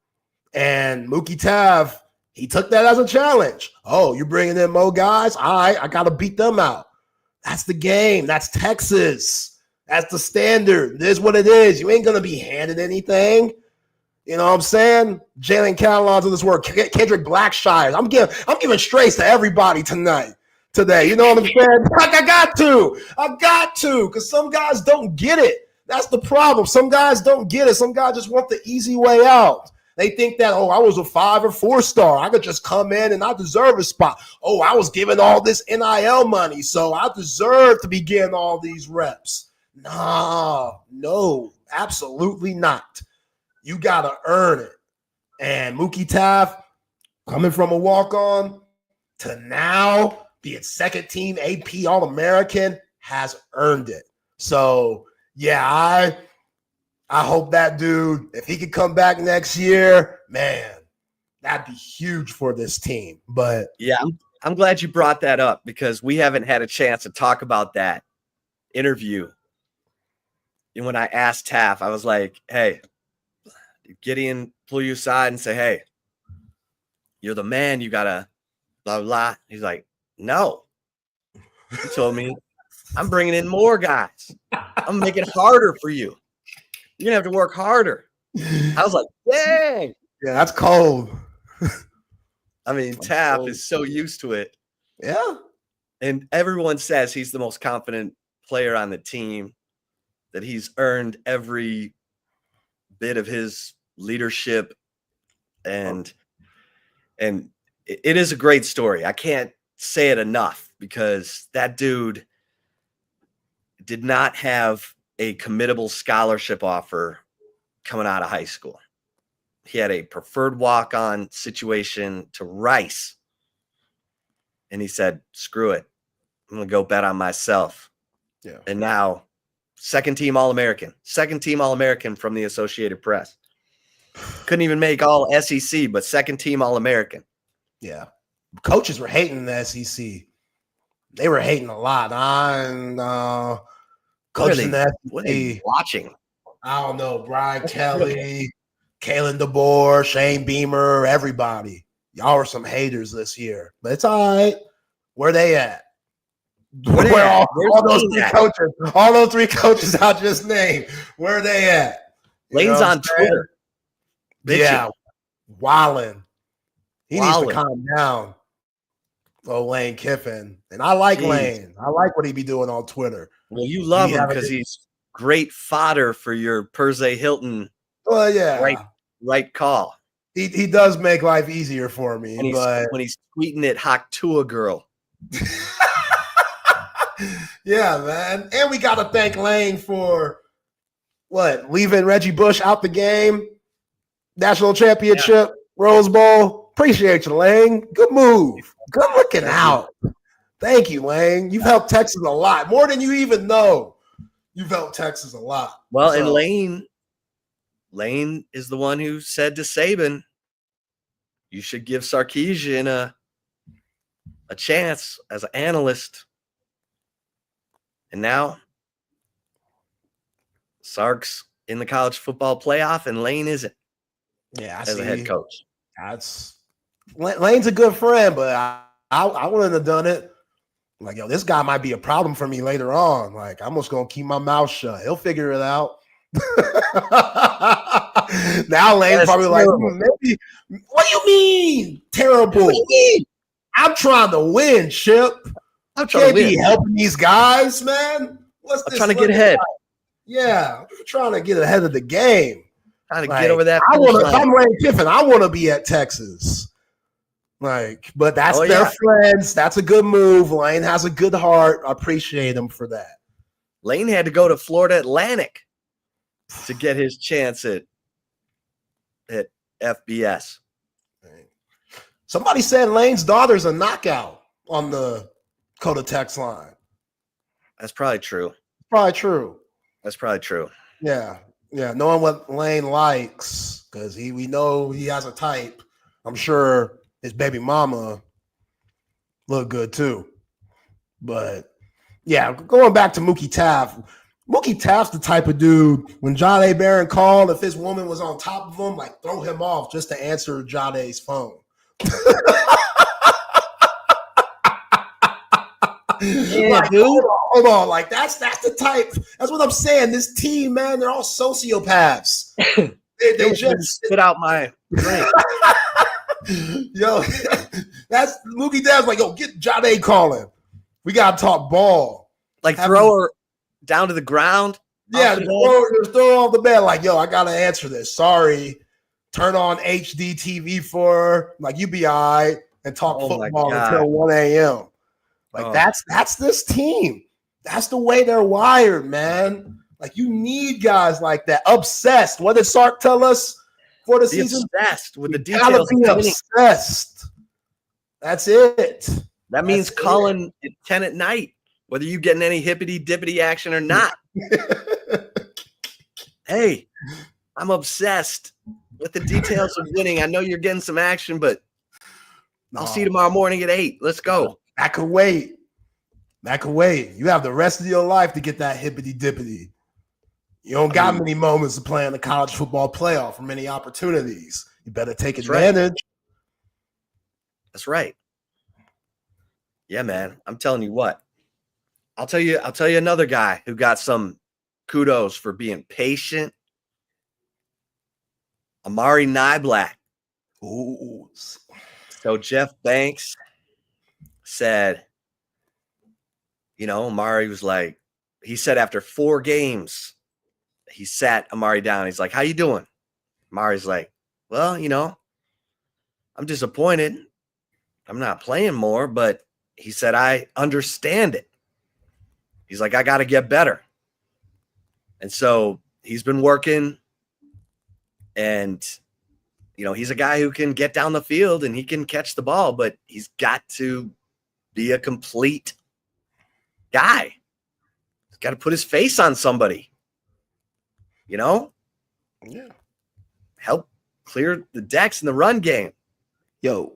And Mookie Taft, he took that as a challenge. Oh, you're bringing in more guys? All right, I got to beat them out. That's the game. That's Texas. That's the standard. It is what it is. You ain't going to be handed anything. You know what I'm saying? Jalen Catalans of this work. Kendrick Blackshire. I'm giving straights to everybody today. You know what I'm saying? Like, I got to, because some guys don't get it. That's the problem. Some guys don't get it. Some guys just want the easy way out. They think that, oh, I was a 5 or 4 star. I could just come in and I deserve a spot. Oh, I was given all this NIL money, so I deserve to be getting all these reps. No, absolutely not. You got to earn it. And Mookie Taft, coming from a walk-on to now being second team AP All-American, has earned it. So, yeah, I hope that dude, if he could come back next year, man, that'd be huge for this team. But yeah, I'm glad you brought that up because we haven't had a chance to talk about that interview. And when I asked Taft, I was like, hey, Gideon pull you aside and say, hey, you're the man. You got to blah, blah. He's like, no. He told me, I'm bringing in more guys. I'm making it harder for you. You're going to have to work harder. I was like, dang. Yeah, that's cold. I mean, Taft is so used to it. Yeah. And everyone says he's the most confident player on the team, that he's earned every bit of his leadership. And it is a great story. I can't say it enough because that dude did not have a committable scholarship offer coming out of high school. He had a preferred walk-on situation to Rice. And he said, screw it. I'm going to go bet on myself. Yeah. And now Second team All-American. Second team All-American from the Associated Press. Couldn't even make all SEC, but second team All-American. Yeah. Coaches were hating the SEC. They were hating a lot. Coaches in the SEC. What are they watching? I don't know. Brian Kelly, Kalen DeBoer, Shane Beamer, everybody. Y'all were some haters this year. But it's all right. Where they at? Where all those three coaches I just named, where are they at? Lane's on Twitter. Yeah. Wildin'. He needs to calm down. Oh, Lane Kiffin. And I like Lane. I like what he be doing on Twitter. Well, you love him because he's great fodder for your Perse Hilton. Well, yeah. Right call. He does make life easier for me. When he's tweeting it, Haktua girl. Yeah, man. And we got to thank Lane for leaving Reggie Bush out the game. National championship, Rose Bowl. Appreciate you, Lane. Good move. Good looking out. Thank you, Lane. You've helped Texas a lot. More than you even know. You've helped Texas a lot. Well, and Lane is the one who said to Saban, you should give Sarkisian a chance as an analyst. And now Sark's in the college football playoff and Lane isn't. Yeah, as a head coach. Lane's a good friend, but I wouldn't have done it. Like, yo, this guy might be a problem for me later on. Like, I'm just gonna keep my mouth shut. He'll figure it out. Now Lane's probably terrible. Like, maybe. What do you mean terrible? What do you mean? I'm trying to win, Chip. I'm trying to be helping these guys, man. I'm trying to get ahead. Yeah, I'm trying to get ahead of the game. Trying to get over that. If I'm Lane Kiffin, I want to be at Texas. But that's their friends. That's a good move. Lane has a good heart. I appreciate him for that. Lane had to go to Florida Atlantic to get his chance at FBS. Somebody said Lane's daughter's a knockout on the Coda text line. That's probably true. That's probably true. Yeah. Knowing what Lane likes, because we know he has a type. I'm sure his baby mama look good too. But yeah, going back to Mookie Taft. Mookie Taft's the type of dude, when Jade Barron called, if his woman was on top of him, like throw him off just to answer Jade's phone. Yeah, dude. Hold on. Like, that's the type. That's what I'm saying. This team, man, they're all sociopaths. they just spit out my drink. Yo, that's Mookie Taft's like, yo, get Jade calling. We gotta talk ball. Like, throw her down to the ground. Yeah, just throw her off the bed. Like, yo, I gotta answer this. Sorry. Turn on HD TV for her. Like, you be all right and talk football until 1 a.m. Like, that's this team. That's the way they're wired, man. Like, you need guys like that. Obsessed. What did Sark tell us for the season? Obsessed with the details. Be obsessed. That's it. That means calling at 10 at night, whether you getting any hippity-dippity action or not. Hey, I'm obsessed with the details of winning. I know you're getting some action, but I'll see you tomorrow morning at 8. Let's go. That could wait. You have the rest of your life to get that hippity-dippity. You don't got many moments to play in the college football playoff or many opportunities. You better take advantage. That's right. Yeah, man. I'm telling you what. I'll tell you another guy who got some kudos for being patient. Amari Niblack. Ooh. So Jeff Banks said, Amari was like, he said after 4 games, he sat Amari down. He's like, how you doing? Amari's like, well, I'm disappointed. I'm not playing more, but he said, I understand it. He's like, I got to get better. And so he's been working, and, he's a guy who can get down the field and he can catch the ball, but he's got to be a complete guy. got to put his face on somebody. Yeah. Help clear the decks in the run game. Yo,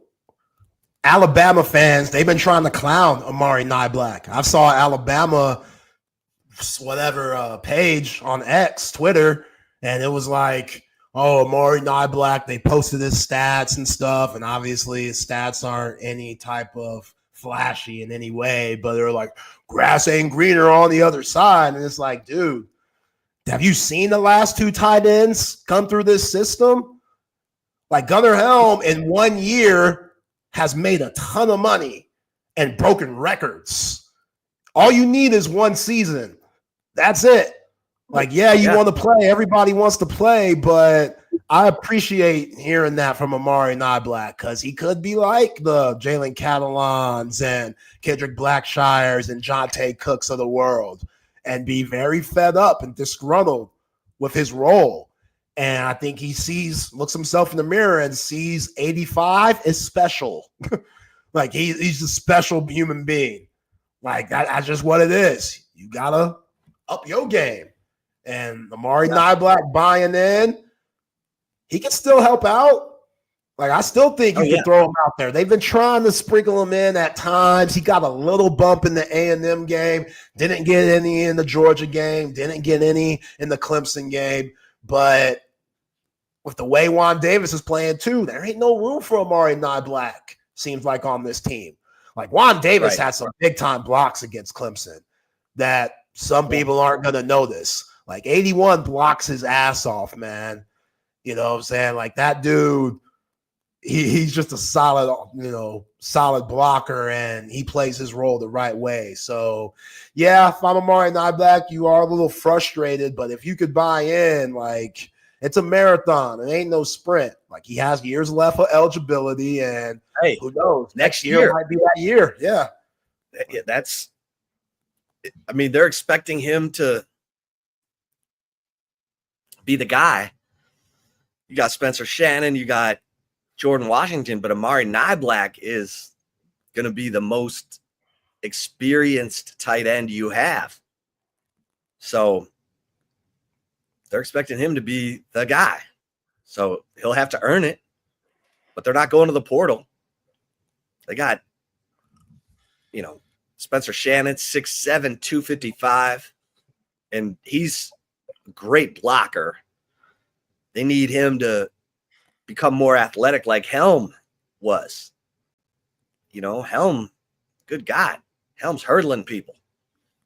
Alabama fans, they've been trying to clown Amari Niblack. I saw Alabama page on X, Twitter, and it was like, oh, Amari Niblack, they posted his stats and stuff, and obviously his stats aren't any type of flashy in any way, but they're like, grass ain't greener on the other side. And it's like, dude, have you seen the last 2 tight ends come through this system? Like Gunnar Helm in 1 year has made a ton of money and broken records. All you need is 1 season. That's it. Like, yeah, you want to play. Everybody wants to play, but I appreciate hearing that from Amari Niblack because he could be like the Jalen Catalans and Kendrick Blackshires and Jonte Cooks of the world and be very fed up and disgruntled with his role. And I think he looks himself in the mirror and sees 85 is special. Like he's a special human being. Like that's just what it is. You got to up your game. And Amari Niblack buying in, he can still help out. Like, I still think you can throw him out there. They've been trying to sprinkle him in at times. He got a little bump in the A&M game, didn't get any in the Georgia game, didn't get any in the Clemson game. But with the way Juan Davis is playing too, there ain't no room for Amari Niblack, seems like, on this team. Like, Juan Davis had some big-time blocks against Clemson that some people aren't going to notice. Like 81 blocks his ass off, man. You know what I'm saying? Like that dude, he's just a solid blocker, and he plays his role the right way. So, yeah, if I'm Amari Niblack, you are a little frustrated, but if you could buy in, like it's a marathon. It ain't no sprint. Like he has years left for eligibility, and hey, who knows? Next year might be that year. Yeah. They're expecting him to be the guy. You got Spencer Shannon, you got Jordan Washington, but Amari Niblack is going to be the most experienced tight end you have. So they're expecting him to be the guy. So he'll have to earn it, but they're not going to the portal. They got, Spencer Shannon, 6'7", 255, and he's a great blocker. They need him to become more athletic like Helm was. Helm, good God. Helm's hurdling people.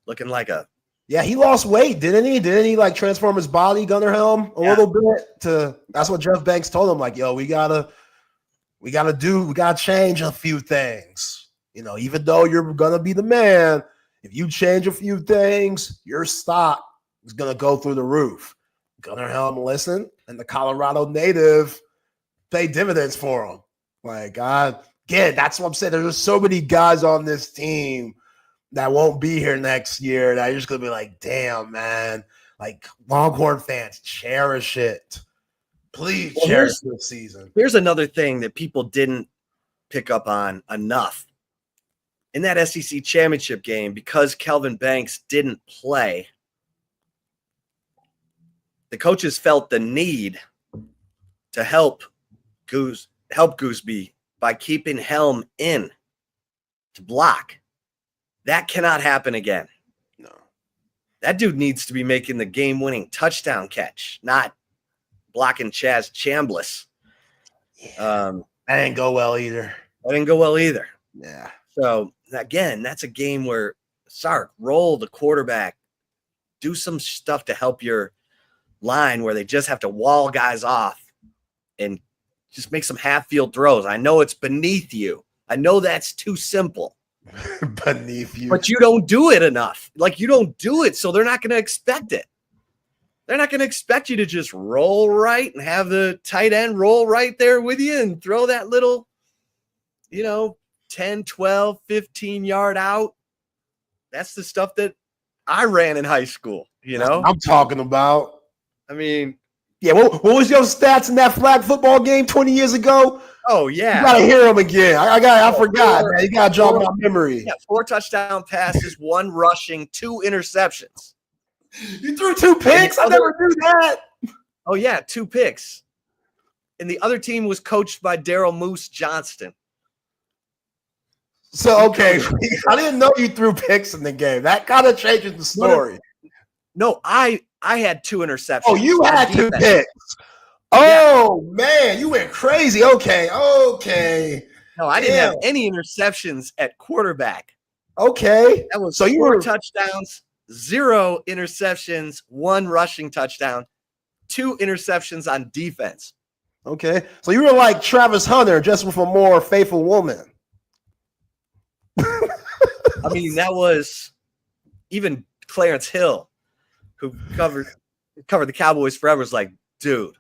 Looking like a... Yeah, he lost weight, didn't he? Didn't he, transform his body, Gunnar Helm, a little bit? That's what Jeff Banks told him. Like, yo, we gotta change a few things. Even though you're going to be the man, if you change a few things, your stock is going to go through the roof. Gunnar Helm listened, and the Colorado native paid dividends for him. That's what I'm saying. There's just so many guys on this team that won't be here next year that you're just going to be like, damn, man. Like, Longhorn fans, cherish it. Please cherish this season. Here's another thing that people didn't pick up on enough. In that SEC championship game, because Kelvin Banks didn't play, the coaches felt the need to help Gooseby by keeping Helm in to block. That cannot happen again. No. That dude needs to be making the game-winning touchdown catch, not blocking Chaz Chambliss. Yeah. That didn't go well either. Yeah. So, again, that's a game where Sark, roll the quarterback, do some stuff to help your line where they just have to wall guys off and just make some half-field throws. I know it's beneath you. I know that's too simple. Beneath you. But you don't do it enough. You don't do it, so they're not going to expect it. They're not going to expect you to just roll right and have the tight end roll right there with you and throw that little, 10, 12, 15-yard out. That's the stuff that I ran in high school, I'm talking about. I mean, yeah, what was your stats in that flag football game 20 years ago? Oh yeah, you gotta hear him again. I forgot, man. You gotta jog my memory. Yeah, 4 touchdown passes, 1 rushing, 2 interceptions. You threw 2 picks? I never knew that. Oh yeah, 2 picks. And the other team was coached by Daryl Moose Johnston. So okay, I didn't know you threw picks in the game. That kind of changes the story. No, I had 2 interceptions. Oh, you had 2 picks. Oh man, you went crazy. Okay. No, I didn't have any interceptions at quarterback. Okay. That was so you 4 were touchdowns, 0 interceptions, 1 rushing touchdown, 2 interceptions on defense. okay. So you were like Travis Hunter, just with a more faithful woman. I mean, that was even Clarence Hill, who covered the Cowboys forever, was like, dude,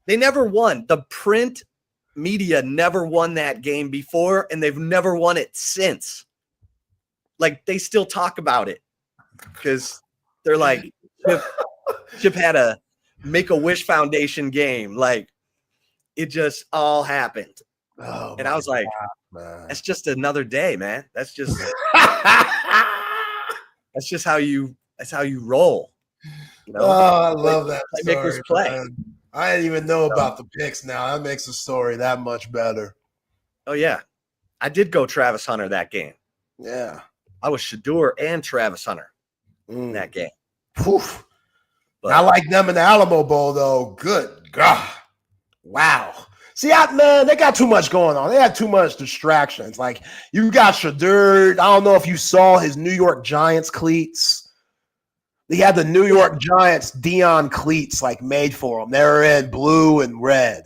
they never won. The print media never won that game before, and they've never won it since. Like, they still talk about it because they're like, Chip had a Make-A-Wish Foundation game. Like, it just all happened. Oh, and I was like, man. That's just another day, man. That's just how you roll. You know? Oh, I love that Playmakers story, play. man. I didn't even know about the picks now. That makes the story that much better. Oh, yeah. I did go Travis Hunter that game. Yeah. I was Shador and Travis Hunter in that game. Poof. I like them in the Alamo Bowl, though. Good God. Wow. See, man, they got too much going on. They had too much distractions. Like, you got Shador. I don't know if you saw his New York Giants cleats. He had the New York Giants Dion cleats like made for him. They were in blue and red,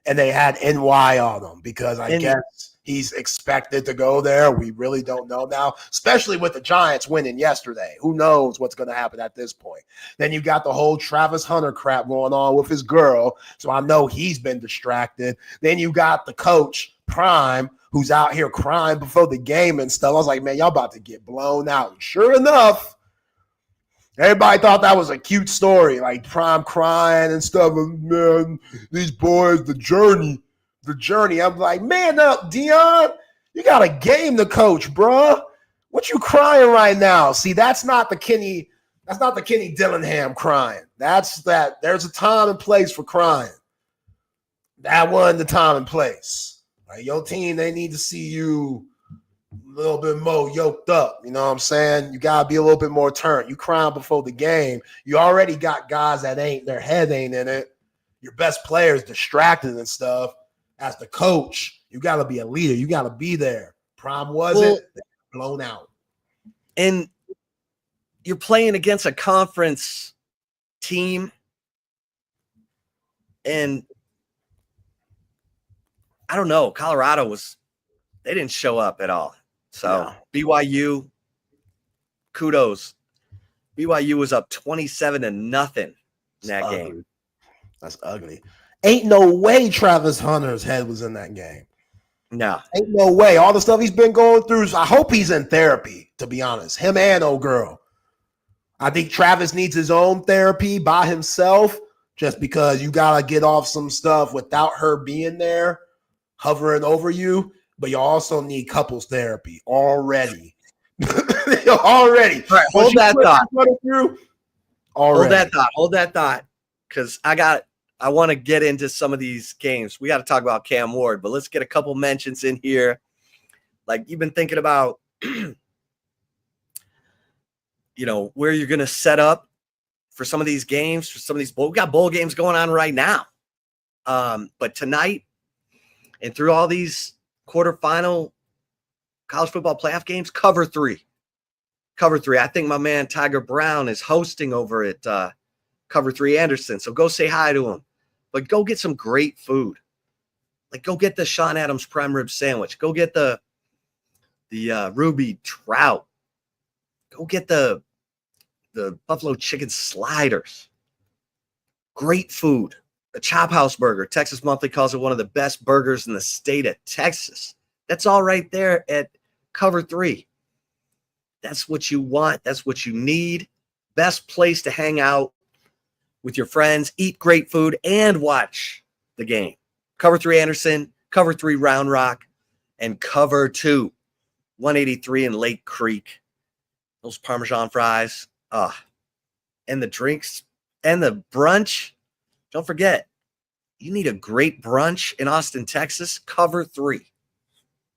and they had NY on them because I guess he's expected to go there. We really don't know now, especially with the Giants winning yesterday. Who knows what's going to happen at this point? Then you got the whole Travis Hunter crap going on with his girl, so I know he's been distracted. Then you got the coach, Prime, who's out here crying before the game and stuff. I was like, man, y'all about to get blown out. And sure enough, everybody thought that was a cute story, like Prime crying and stuff. And, man, these boys, the journey. I'm like, man up, Dion. You got a game to coach, bruh. What you crying right now? See, that's not the Kenny Dillingham crying. There's a time and place for crying. That wasn't the time and place. Like, your team, they need to see you a little bit more yoked up. You know what I'm saying? You got to be a little bit more turned. You crying before the game. You already got guys that their head ain't in it. Your best players distracted and stuff. As the coach, you got to be a leader. You got to be there. Prime wasn't. Blown out. And you're playing against a conference team. And I don't know. Colorado they didn't show up at all. So BYU, kudos. BYU was up 27-0 in that game. That's ugly. Ain't no way Travis Hunter's head was in that game. No. Ain't no way. All the stuff he's been going through, I hope he's in therapy, to be honest. Him and old girl. I think Travis needs his own therapy by himself just because you got to get off some stuff without her being there, hovering over you. But you also need couples therapy already. Already. All right, hold that thought. Already. Hold that thought. Because I want to get into some of these games. We got to talk about Cam Ward, but let's get a couple mentions in here. Like, you've been thinking about, where you're going to set up for some of these games, for some of these we got bowl games going on right now. But tonight and through all these quarterfinal college football playoff games, cover three. I think my man Tiger Brown is hosting over at Cover 3 Anderson. So go say hi to him. But go get some great food. Like, go get the Sean Adams prime rib sandwich. Go get the Ruby trout. Go get the buffalo chicken sliders. Great food. The Chop House burger. Texas Monthly calls it one of the best burgers in the state of Texas. That's all right there at Cover 3. That's what you want. That's what you need. Best place to hang out with your friends, eat great food, and watch the game. Cover 3 Anderson, Cover 3 Round Rock, and Cover 2 183 in Lake Creek. Those Parmesan fries, and the drinks and the brunch. Don't forget, you need a great brunch in Austin, Texas. Cover 3.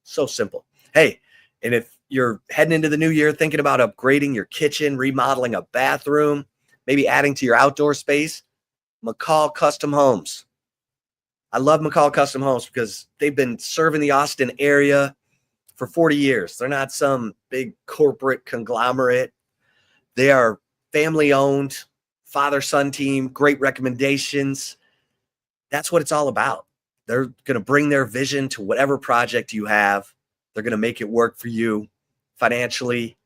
So simple. Hey, and if you're heading into the new year thinking about upgrading your kitchen, remodeling a bathroom, maybe adding to your outdoor space, McCall Custom Homes. I love McCall Custom Homes because they've been serving the Austin area for 40 years. They're not some big corporate conglomerate. They are family-owned, father-son team, great recommendations. That's what it's all about. They're going to bring their vision to whatever project you have. They're going to make it work for you financially.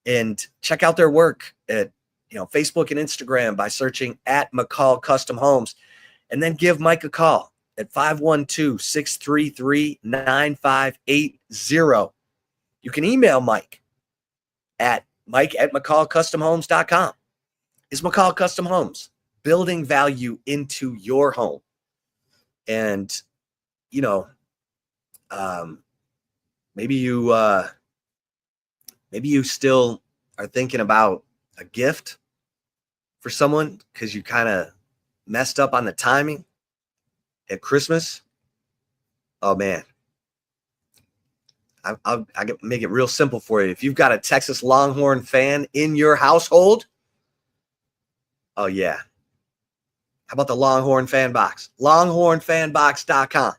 And check out their work at Facebook and Instagram by searching at McCall Custom Homes. And then give Mike a call at 512-633-9580. You can email Mike at mike@mccallcustomhomes.com. Is McCall Custom Homes building value into your home? And, maybe you still are thinking about a gift for someone because you kind of messed up on the timing at Christmas. Oh man, I can make it real simple for you. If you've got a Texas Longhorn fan in your household, oh yeah. How about the Longhorn Fan Box? LonghornFanBox.com.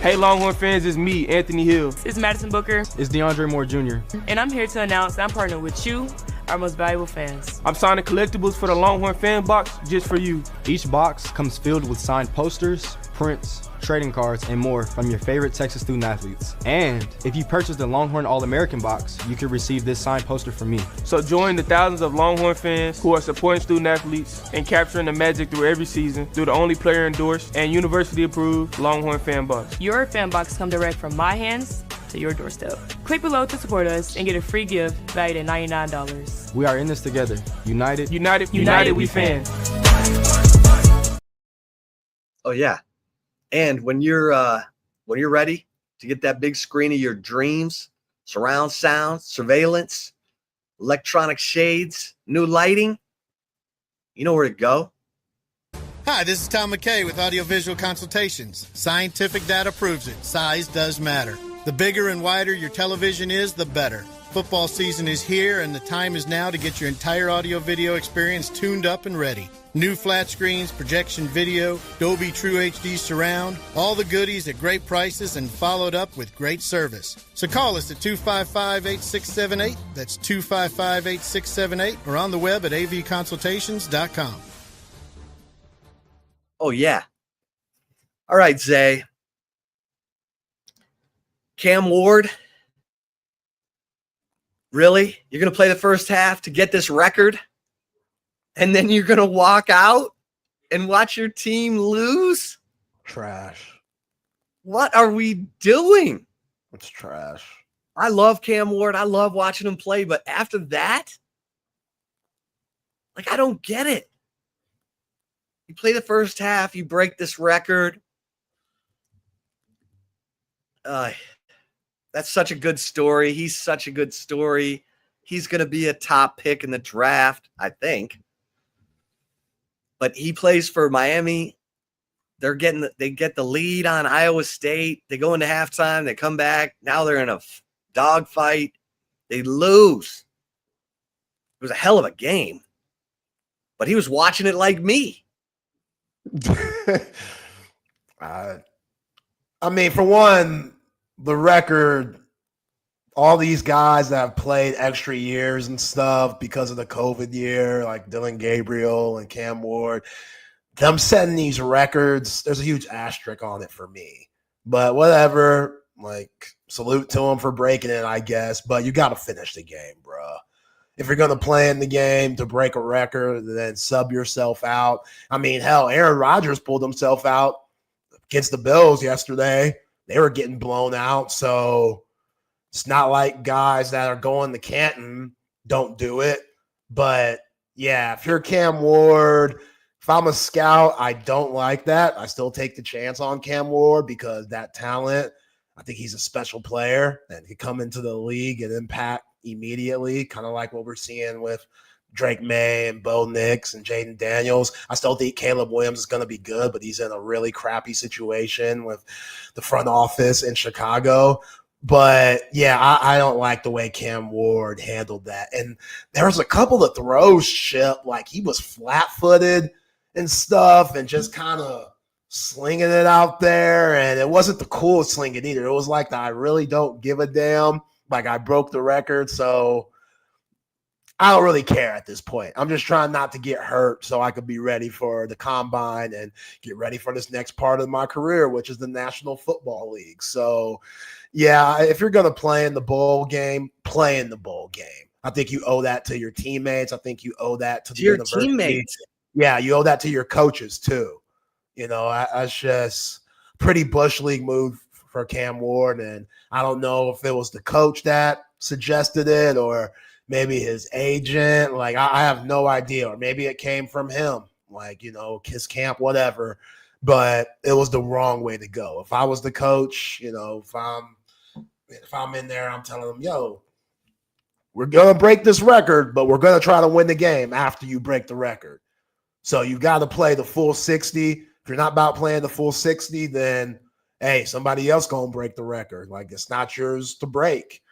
Hey, Longhorn fans, it's me, Anthony Hill. It's Madison Booker. It's DeAndre Moore Jr. And I'm here to announce I'm partnering with you, our most valuable fans. I'm signing collectibles for the Longhorn Fan Box just for you. Each box comes filled with signed posters, prints, trading cards, and more from your favorite Texas student athletes. And if you purchase the Longhorn All-American box, you can receive this signed poster from me. So join the thousands of Longhorn fans who are supporting student athletes and capturing the magic through every season through the only player endorsed and university approved Longhorn Fan Box. Your fan box come direct from my hands to your doorstep. Click below to support us and get a free gift valued at $99. We are in this together. United we fan. Oh yeah. And when you're ready to get that big screen of your dreams, surround sound, surveillance, electronic shades, new lighting, you know where to go. Hi, this is Tom McKay with Audiovisual Consultations. Scientific data proves it. Size does matter. The bigger and wider your television is, the better. Football season is here, and the time is now to get your entire audio-video experience tuned up and ready. New flat screens, projection video, Dolby True HD surround, all the goodies at great prices and followed up with great service. So call us at 255-8678. That's 255-8678 or on the web at avconsultations.com. Oh, yeah. All right, Zay. Cam Ward, really? You're going to play the first half to get this record? And then you're going to walk out and watch your team lose? Trash. What are we doing? It's trash. I love Cam Ward. I love watching him play. But after that, I don't get it. You play the first half, you break this record. That's such a good story. He's such a good story. He's going to be a top pick in the draft, I think. But he plays for Miami. They get the lead on Iowa State. They go into halftime. They come back. Now they're in a dogfight. They lose. It was a hell of a game. But he was watching it like me. I mean, for one, the record, all these guys that have played extra years and stuff because of the COVID year, like Dylan Gabriel and Cam Ward, them setting these records, there's a huge asterisk on it for me. But whatever, salute to them for breaking it, I guess. But you got to finish the game, bro. If you're going to play in the game to break a record, then sub yourself out. I mean, hell, Aaron Rodgers pulled himself out against the Bills yesterday. They were getting blown out. So it's not like guys that are going to Canton don't do it. But, yeah, if you're Cam Ward, If I'm a scout, I don't like that. I still take the chance on Cam Ward because that talent, I think he's a special player and he come into the league and impact immediately, kind of like what we're seeing with Drake May and Bo Nix and Jaden Daniels. I still think Caleb Williams is going to be good, but he's in a really crappy situation with the front office in Chicago. But, yeah, I don't like the way Cam Ward handled that. And there was a couple of throws, Chip, like he was flat-footed and stuff and just kind of slinging it out there. And it wasn't the coolest slinging either. It was like the I really don't give a damn. Like I broke the record, so I don't really care at this point. I'm just trying not to get hurt so I could be ready for the combine and get ready for this next part of my career, which is the National Football League. So, yeah, if you're going to play in the bowl game, play in the bowl game. I think you owe that to your teammates. I think you owe that to the your university. teammates. Yeah, you owe that to your coaches too. You know, I just pretty Bush League move for Cam Ward, and I don't know if it was the coach that suggested it or maybe his agent. Like, I have no idea. Or maybe it came from him, like, you know, his camp, whatever. But it was the wrong way to go. If I was the coach, you know, if I'm in there, I'm telling them, yo, we're going to break this record, but we're going to try to win the game after you break the record. So you got to play the full 60. If you're not about playing the full 60, then, hey, somebody else going to break the record. Like, it's not yours to break,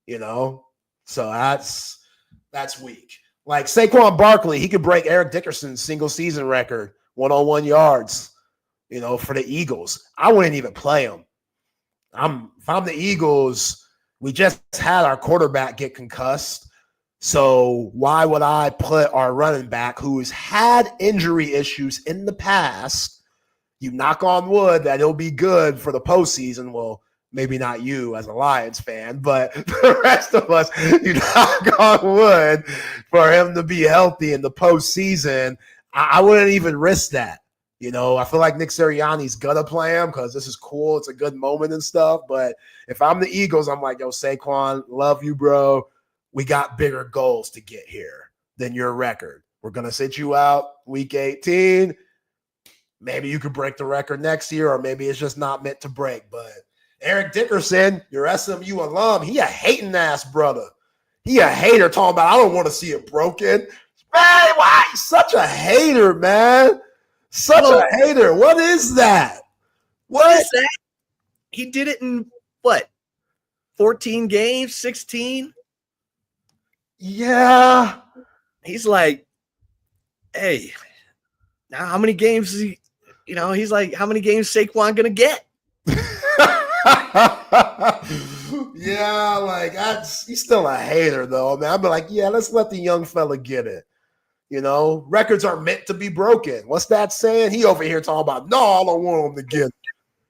you know? So that's weak. Like Saquon Barkley, he could break Eric Dickerson's single season record, one-on-one yards, you know, for the Eagles. I wouldn't even play him. If I'm the Eagles, we just had our quarterback get concussed. So why would I put our running back who has had injury issues in the past, you knock on wood that he'll be good for the postseason. Well, maybe not you as a Lions fan, but the rest of us, you knock on wood for him to be healthy in the postseason. I wouldn't even risk that. You know, I feel like Nick Sirianni's going to play him because this is cool. It's a good moment and stuff. But if I'm the Eagles, I'm like, yo, Saquon, love you, bro. We got bigger goals to get here than your record. We're going to sit you out week 18. Maybe you could break the record next year, or maybe it's just not meant to break. But Eric Dickerson, your SMU alum, he a hating ass brother. He a hater talking about, I don't want to see it broken. Man, why you such a hater, man? Such a hater. What is that? What is that? He did it in what? 14 games, 16? Yeah. He's like, hey, now how many games is he, you know, he's like, how many games Saquon gonna get? Yeah, like he's still a hater though, man. I'd be like, yeah, let's let the young fella get it. You know, records are meant to be broken. What's that saying? He over here talking about, no, I don't want him to get it.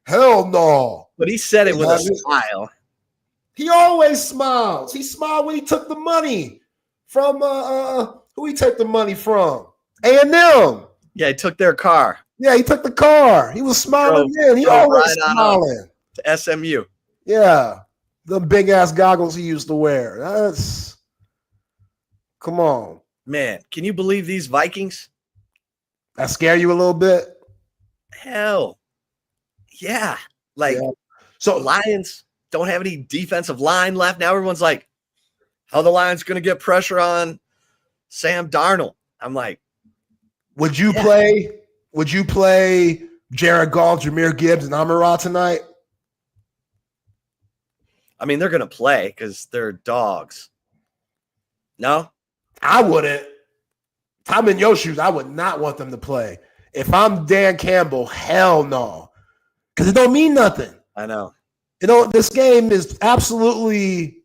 Hell no. But he said it with a smile. He always smiles. He smiled when he took the money from who he took the money from? A&M. Yeah, he took their car. Yeah, he took the car. He was smiling then. He always smiling. To SMU. Yeah. The big ass goggles he used to wear. Come on. Man, can you believe these Vikings? That scare you a little bit? Hell. Yeah. Like, so Lions don't have any defensive line left. Now everyone's like, how the Lions going to get pressure on Sam Darnold? I'm like, would you play Jared Goff, Jahmyr Gibbs, and Amon-Ra tonight? I mean, they're going to play because they're dogs. No? I wouldn't. If I'm in your shoes, I would not want them to play. If I'm Dan Campbell, hell no. Because it don't mean nothing. I know. You know, this game is absolutely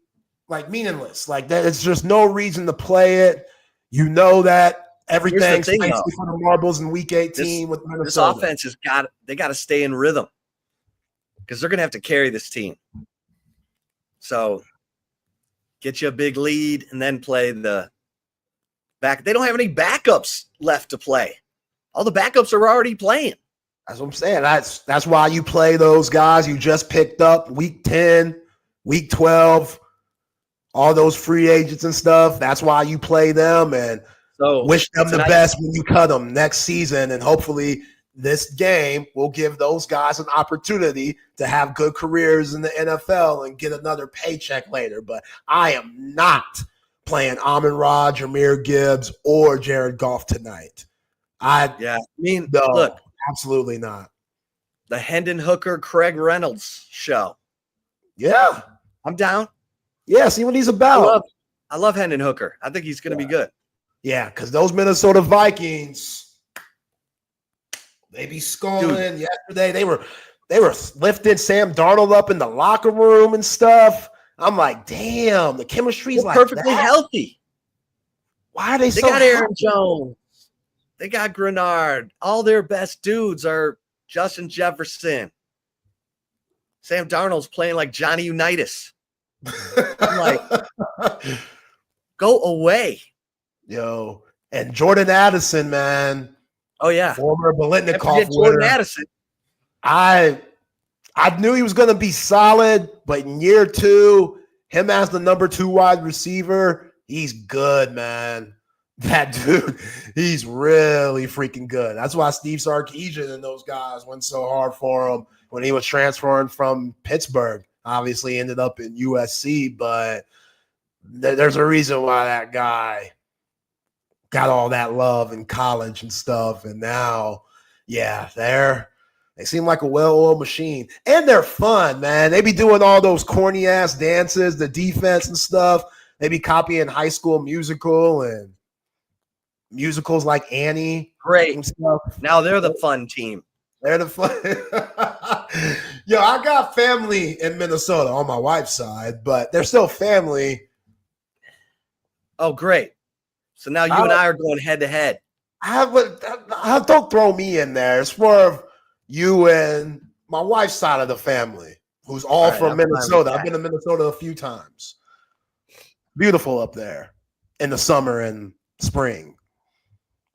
like meaningless. Like that, it's just no reason to play it. You know that everything's for the marbles in week 18 with Minnesota. This offense has got to stay in rhythm because they're going to have to carry this team. So get you a big lead and then play the back. They don't have any backups left to play. All the backups are already playing. That's what I'm saying. That's why you play those guys you just picked up week 10, week 12, all those free agents and stuff. That's why you play them. And So wish them the tonight- best when you cut them next season, and hopefully this game will give those guys an opportunity to have good careers in the NFL and get another paycheck later. But I am not playing Amon-Ra, Jahmyr Gibbs, or Jared Goff tonight. Look, absolutely not. The Hendon Hooker, Craig Reynolds show. Yeah. I'm down. Yeah, see what he's about. I love Hendon Hooker. I think he's going to be good. Yeah, because those Minnesota Vikings, they be scoring. Yesterday, they were lifting Sam Darnold up in the locker room and stuff. I'm like, damn, the chemistry's like perfectly that? healthy. Why are they They so got Aaron healthy? Jones. They got Grenard. All their best dudes are Justin Jefferson. Sam Darnold's playing like Johnny Unitas. I'm like, go away. Yo, and Jordan Addison, man. Oh, yeah. Former Can't Biletnikoff forget Jordan winner. Addison. I knew he was going to be solid, but in year 2, him as the number 2 wide receiver, he's good, man. That dude, he's really freaking good. That's why Steve Sarkisian and those guys went so hard for him when he was transferring from Pittsburgh. Obviously ended up in USC, but there's a reason why that guy got all that love in college and stuff. And now, yeah, they seem like a well-oiled machine. And they're fun, man. They be doing all those corny-ass dances, the defense and stuff. They be copying High School Musical and musicals like Annie. Great. And stuff. Now they're the fun team. They're the fun. Yo, I got family in Minnesota on my wife's side, but they're still family. Oh, great. So now you and I are going head to head. Don't throw me in there. It's for you and my wife's side of the family, who's all right, from I'm fine with Minnesota. that. I've been to Minnesota a few times. Beautiful up there in the summer and spring.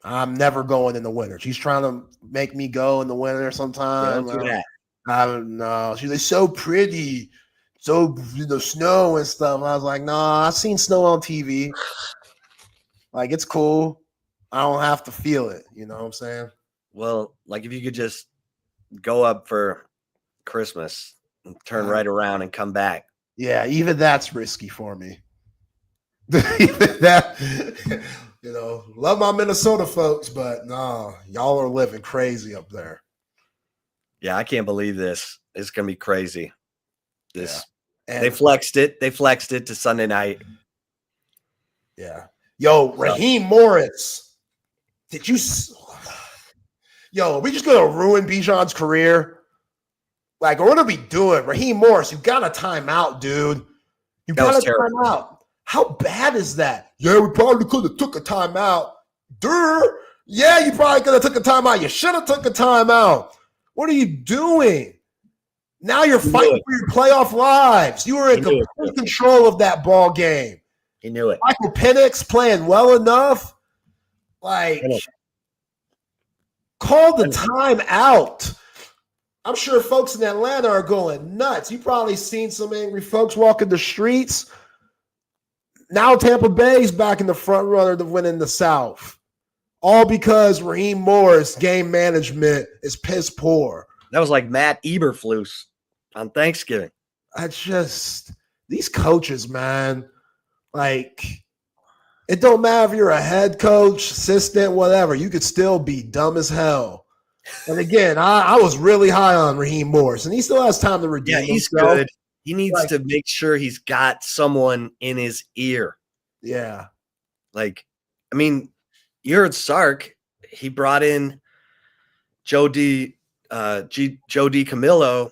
I'm never going in the winter. She's trying to make me go in the winter sometime. Don't do that. I don't know. She's like, so pretty. So, snow and stuff. And I was like, no, I've seen snow on TV. Like, it's cool. I don't have to feel it. You know what I'm saying? Well, like if you could just go up for Christmas and turn right around and come back. Yeah, even that's risky for me. Even that, love my Minnesota folks, but no, y'all are living crazy up there. Yeah, I can't believe this. It's gonna be crazy. This And- they flexed it. They flexed it to Sunday night. Yeah. Yo, Raheem Morris. Did you? Yo, are we just gonna ruin Bijan's career? Like, what are we doing? Raheem Morris, you got a timeout, dude. You That got was a terrible. timeout. How bad is that? Yeah, we probably could have took a timeout. Yeah, you probably could have took a timeout. You should have took a timeout. What are you doing? Now you're fighting for your playoff lives. You were in complete control of that ball game. He knew it. Michael Penix playing well enough. Like, call the time out. I'm sure folks in Atlanta are going nuts. You probably seen some angry folks walking the streets. Now Tampa Bay's back in the front runner to win in the South. All because Raheem Morris game management is piss poor. That was like Matt Eberflus on Thanksgiving. These coaches, man, like, it don't matter if you're a head coach, assistant, whatever. You could still be dumb as hell. And again, I was really high on Raheem Morris, and he still has time to redeem Yeah, he's himself. good. He needs to make sure he's got someone in his ear. Yeah. Like, I mean, you heard Sark. He brought in Joe DiCamillo a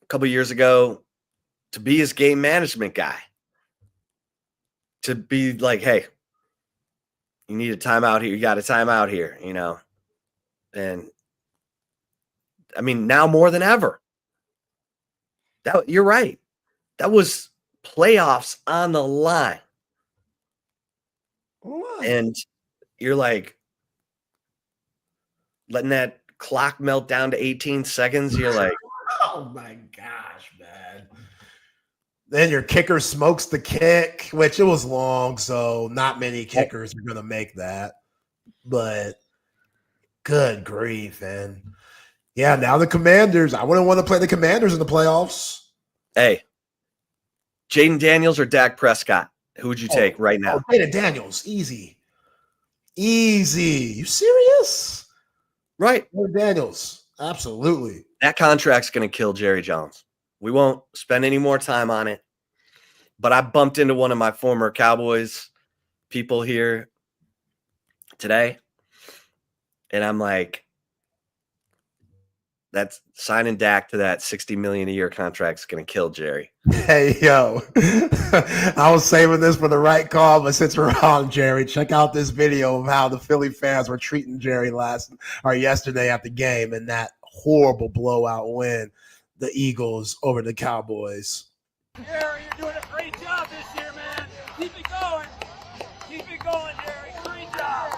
couple years ago to be his game management guy. To be like, hey, you need a timeout here. You got a timeout here, And I mean, now more than ever. You're right. That was playoffs on the line. And you're like letting that clock melt down to 18 seconds. You're like, oh my gosh, man. Then your kicker smokes the kick, which it was long, so not many kickers are going to make that. But good grief, man. Yeah, now the Commanders. I wouldn't want to play the Commanders in the playoffs. Hey, Jaden Daniels or Dak Prescott? Who would you take right now? Jaden Daniels, easy. Easy. You serious? Right. Jaden Daniels, absolutely. That contract's going to kill Jerry Jones. We won't spend any more time on it. But I bumped into one of my former Cowboys people here today. And I'm like, that's signing Dak to that $60 million a year contract is going to kill Jerry. Hey, yo, I was saving this for the right call, but since we're on Jerry, check out this video of how the Philly fans were treating Jerry yesterday at the game and that horrible blowout win, the Eagles over the Cowboys. Jerry, you're doing a great job this year, man. Keep it going. Keep it going, Jerry. Great job.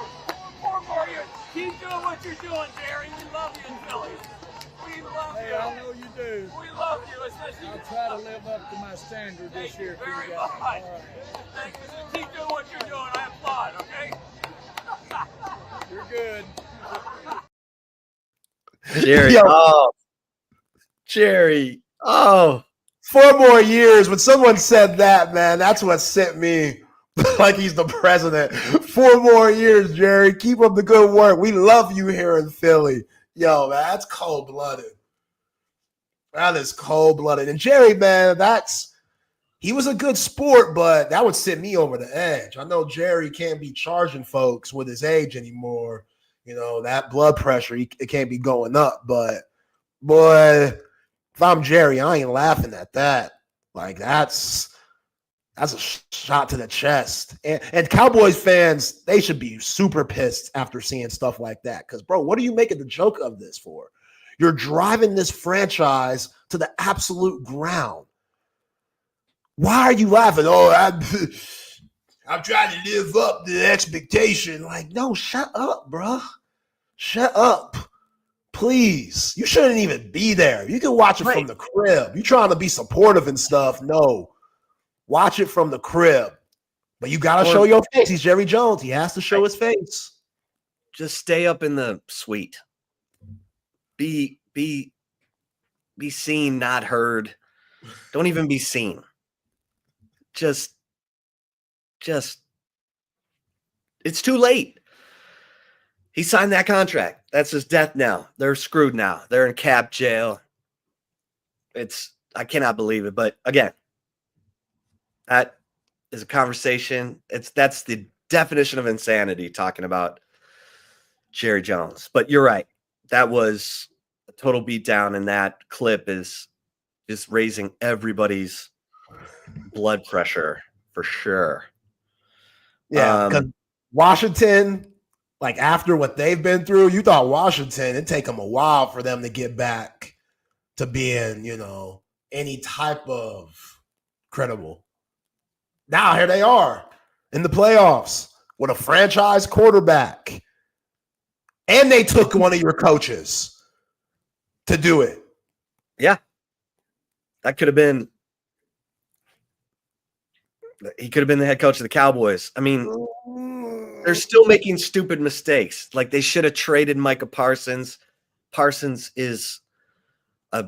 4 more years. Keep doing what you're doing, Jerry. We love you in Philly. We love you. I know you do. We love you, especially. I'll try to live up to my standard this year for very you much. guys. All right. Thank you. So keep doing what you're doing. I applaud, okay? You're good. Jerry. Yo. Oh. Jerry. Oh. 4 more years. When someone said that, man, that's what sent me like he's the president. 4 more years, Jerry. Keep up the good work. We love you here in Philly. Yo, man, that's cold-blooded. That is cold-blooded. And Jerry, man, he was a good sport, but that would send me over the edge. I know Jerry can't be charging folks with his age anymore. You know, that blood pressure, it can't be going up. But, boy, if I'm Jerry, I ain't laughing at that. Like, that's a shot to the chest. And Cowboys fans, they should be super pissed after seeing stuff like that. Because, bro, what are you making the joke of this for? You're driving this franchise to the absolute ground. Why are you laughing? Oh, I'm trying to live up to the expectation. Like, no, shut up, bro. Shut up. Please. You shouldn't even be there. You can watch it from the crib. You trying to be supportive and stuff. No. Watch it from the crib. But you got to show your face. He's Jerry Jones. He has to show his face. Just stay up in the suite. Be seen, not heard. Don't even be seen. Just it's too late. He signed that contract. That's his death now. They're screwed now. They're in cap jail. I cannot believe it. But again, that is a conversation. That's the definition of insanity, talking about Jerry Jones. But you're right. That was a total beatdown, and that clip is just raising everybody's blood pressure for sure. Yeah, because Washington, like after what they've been through, you thought Washington, it'd take them a while for them to get back to being, any type of credible. Now here they are in the playoffs with a franchise quarterback. And they took one of your coaches to do it. Yeah. That could have been – he could have been the head coach of the Cowboys. I mean, they're still making stupid mistakes. Like, they should have traded Micah Parsons. Parsons is a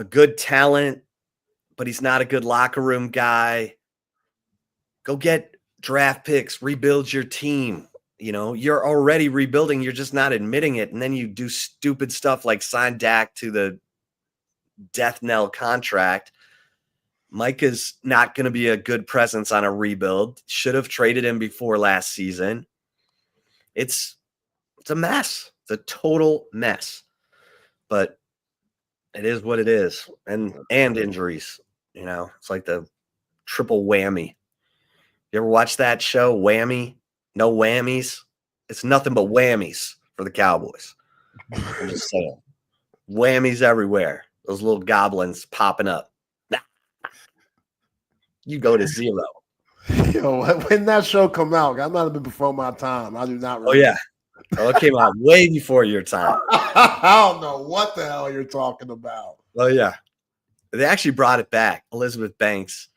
good talent, but he's not a good locker room guy. Go get draft picks, rebuild your team. You're already rebuilding. You're just not admitting it. And then you do stupid stuff like sign Dak to the death knell contract. Mike is not going to be a good presence on a rebuild. Should have traded him before last season. It's a mess. It's a total mess. But it is what it is. And injuries. It's like the triple whammy. You ever watch that show, Whammy? No whammies. It's nothing but whammies for the Cowboys. I'm just saying. Whammies everywhere. Those little goblins popping up. You go to 0. Yo, when that show come out, that might have been before my time. I do not remember. Oh, yeah. Oh, it came out way before your time. I don't know what the hell you're talking about. Oh, yeah. They actually brought it back. Elizabeth Banks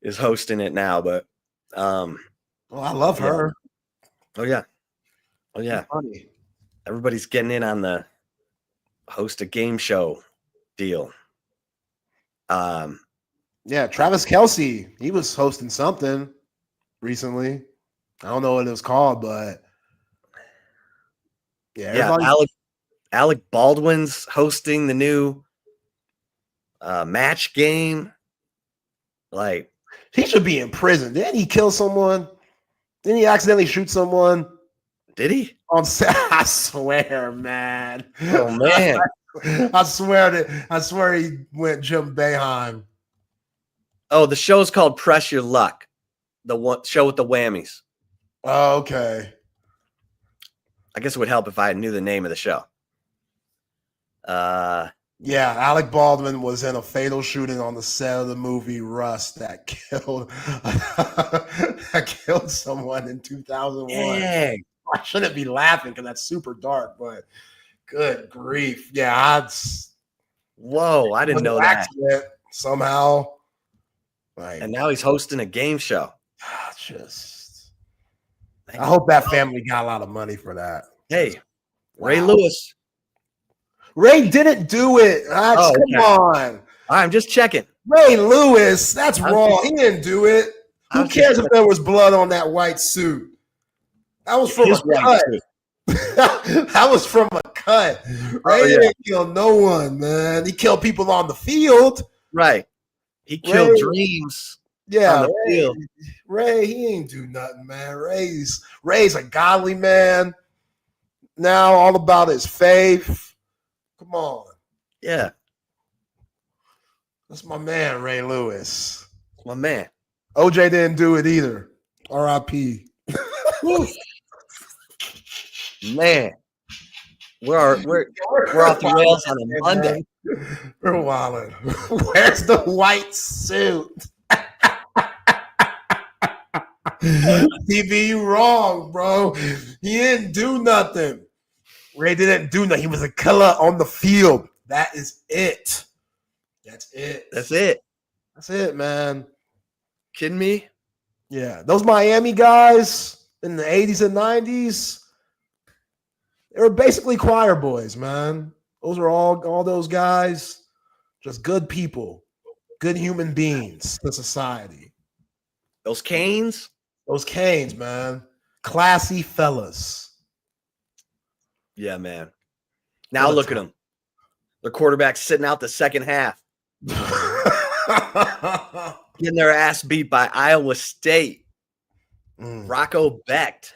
is hosting it now, but well, I love her. Oh yeah. Funny. Everybody's getting in on the host a game show deal. Yeah, Travis Kelce, he was hosting something recently. I don't know what it was called, but yeah. Alec Baldwin's hosting the new match game. Like, he should be in prison. Didn't he kill someone? Didn't he accidentally shoot someone? Did he? I swear, man. Oh man. I swear he went Jim Boeheim. Oh, the show's called Press Your Luck. The one show with the whammies. Oh, okay. I guess it would help if I knew the name of the show. Yeah, Alec Baldwin was in a fatal shooting on the set of the movie Rust that killed someone in 2001. Dang. I shouldn't be laughing because that's super dark, but good grief. Yeah, whoa, I didn't know that. Somehow. And now he's hosting a game show. I hope that family got a lot of money for that. Hey, Ray Lewis. Ray didn't do it. Come on. I'm just checking. Ray Lewis, that's wrong. He didn't do it. Who cares if there was blood on that white suit? That was from a cut. That was from a cut. Ray didn't kill no one, man. He killed people on the field. Right. He killed dreams. Yeah, on the field. Ray, he ain't do nothing, man. Ray's a godly man. Now all about his faith. Come on. Yeah. That's my man, Ray Lewis. My man. OJ didn't do it either. R.I.P. Man. We're off the rails on a Monday. We're wilding. Where's the white suit? TV, you wrong, bro. He didn't do nothing. Ray didn't do nothing. He was a killer on the field. That is it. That's it. That's it. That's it, man. Kidding me? Yeah. Those Miami guys in the 80s and 90s, they were basically choir boys, man. Those are all those guys, just good people, good human beings to society. Those Canes? Those Canes, man. Classy fellas. Yeah, man. Now look at them. Their quarterback's sitting out the second half. Getting their ass beat by Iowa State. Rocco Becht.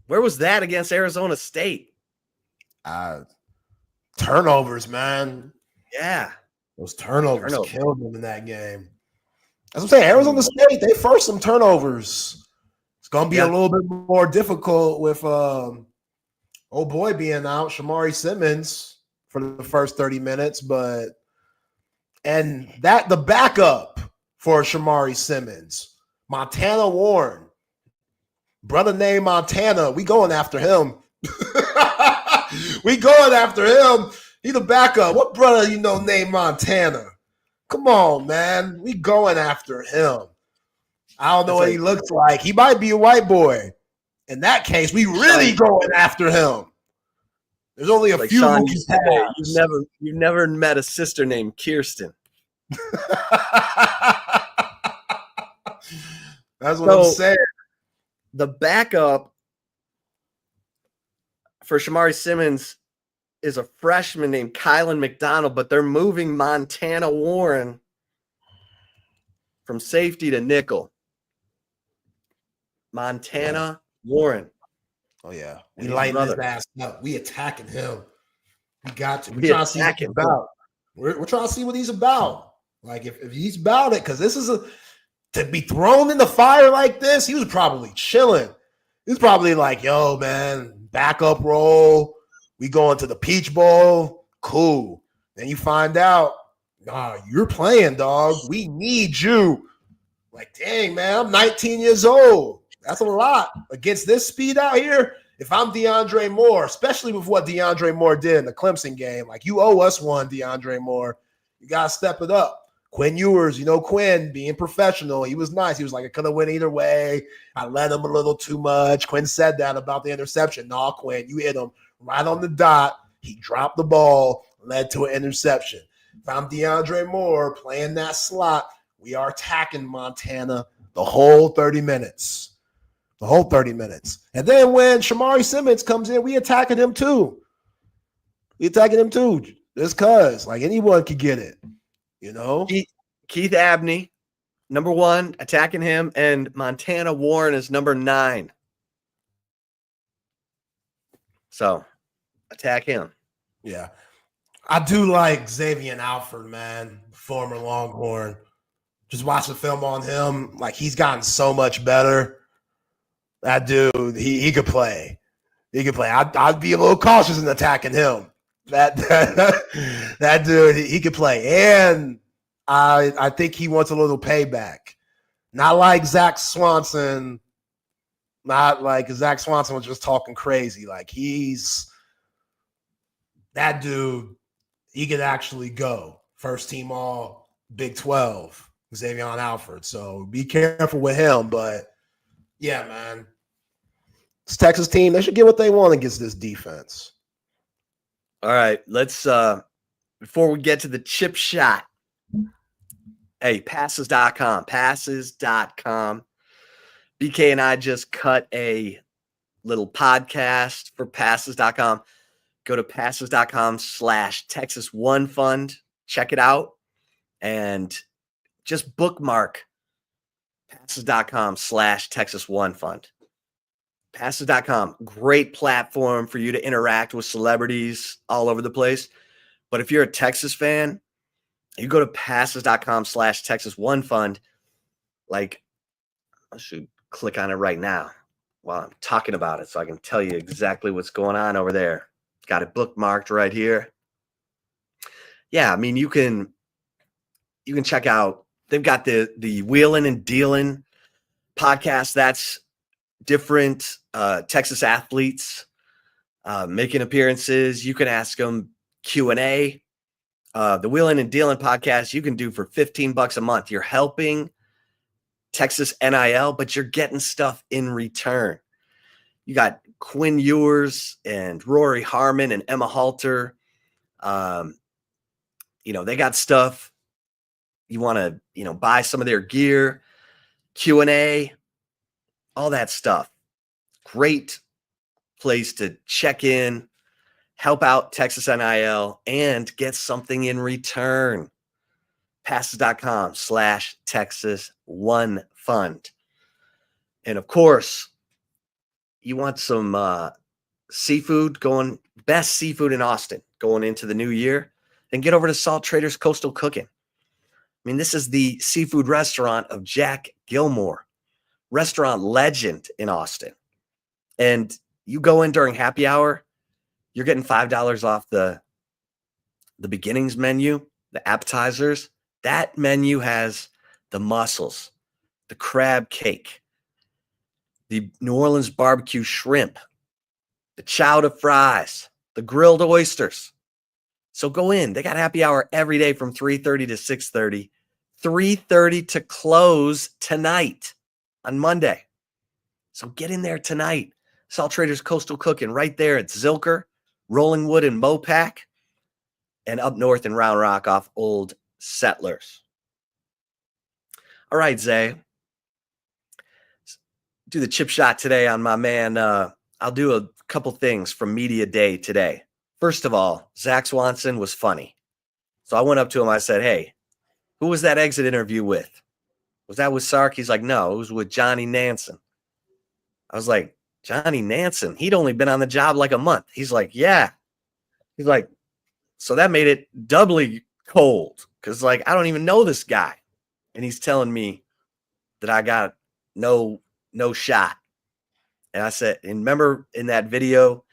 Where was that against Arizona State? Turnovers, man. Yeah. Those turnovers killed them in that game. As I'm saying, Arizona State, they forced some turnovers. It's going to be a little bit more difficult with old boy being out, Shamari Simmons, for the first 30 minutes. And the backup for Shamari Simmons, Montana Warren, brother named Montana, we going after him. We going after him. He the backup. What brother named Montana? Come on, man. We going after him. I don't know what he looks like. He might be a white boy. In that case, we really going after him. There's only a few Sean, movies pass. You've never met a sister named Kirsten. That's what I'm saying. The backup for Shamari Simmons is a freshman named Kylan McDonald, but they're moving Montana Warren from safety to nickel. Montana Warren. Oh, yeah. We lighting his ass up. We attacking him. We got to. We're trying to see what he's about. We're trying to see what he's about. Like, if he's about it, because this is to be thrown in the fire like this, he was probably chilling. He was probably like, yo, man, backup role. We going to the Peach Bowl. Cool. Then you find out, nah, you're playing, dog. We need you. Like, dang, man, I'm 19 years old. That's a lot. Against this speed out here, if I'm DeAndre Moore, especially with what DeAndre Moore did in the Clemson game, like, you owe us one, DeAndre Moore. You got to step it up. Quinn Ewers, Quinn being professional. He was nice. He was like, it could have went either way. I led him a little too much. Quinn said that about the interception. No, Quinn, you hit him right on the dot. He dropped the ball, led to an interception. If I'm DeAndre Moore playing that slot, we are attacking Montana the whole 30 minutes. The whole 30 minutes. And then when Shamari Simmons comes in, we attacking him too. Just because, like, anyone could get it. Keith Abney, number 1, attacking him, and Montana Warren is number 9. So, attack him. Yeah. I do like Xavier Alford, man, former Longhorn. Just watch the film on him. Like, he's gotten so much better. That dude, he could play. He could play. I'd be a little cautious in attacking him. That dude, he could play. And I think he wants a little payback. Not like Zach Swanson. Not like Zach Swanson was just talking crazy. Like, that dude, he could actually go. First team all Big 12, Xavier Alford. So be careful with him. But, yeah, man. This Texas team, they should get what they want against this defense. All right, let's before we get to the chip shot. Hey, passes.com. BK and I just cut a little podcast for passes.com. Go to passes.com/Texas One Fund. Check it out and just bookmark passes.com/Texas One Fund. Passes.com, great platform for you to interact with celebrities all over the place. But if you're a Texas fan, you go to passes.com/Texas One Fund. Like, I should click on it right now while I'm talking about it so I can tell you exactly what's going on over there. Got it bookmarked right here. Yeah, I mean, you can check out, they've got the Wheelin' and Dealin' podcast. That's different Texas athletes making appearances. You can ask them Q&A. The Wheelin' and Dealin' podcast you can do for $15 a month. You're helping Texas NIL, but you're getting stuff in return. You got Quinn Ewers and Rory Harmon and Emma Halter. They got stuff. You want to, buy some of their gear, Q&A, all that stuff. Great place to check in, help out Texas NIL, and get something in return. Passes.com/Texas One Fund. And of course, you want some seafood best seafood in Austin going into the new year, then get over to Salt Traders Coastal Cooking. I mean, this is the seafood restaurant of Jack Gilmore, restaurant legend in Austin. And you go in during happy hour, you're getting $5 off the beginnings menu, the appetizers. That menu has the mussels, the crab cake, the New Orleans barbecue shrimp, the chowder fries, the grilled oysters. So go in. They got happy hour every day from 3:30 to 6:30, 3:30 to close tonight on Monday. So get in there tonight. Salt Traders Coastal Cooking right there at Zilker, Rollingwood, and Mopac, and up north in Round Rock off Old Settlers. All right, Zay. Do the chip shot today on my man. I'll do a couple things from Media Day today. First of all, Zach Swanson was funny. So I went up to him. I said, hey, who was that exit interview with? Was that with Sark? He's like, no, it was with Johnny Nansen. I was like, Johnny Nansen? He'd only been on the job like a month. He's like, yeah. He's like, so that made it doubly cold because, like, I don't even know this guy. And he's telling me that I got no shot. And I said, and remember in that video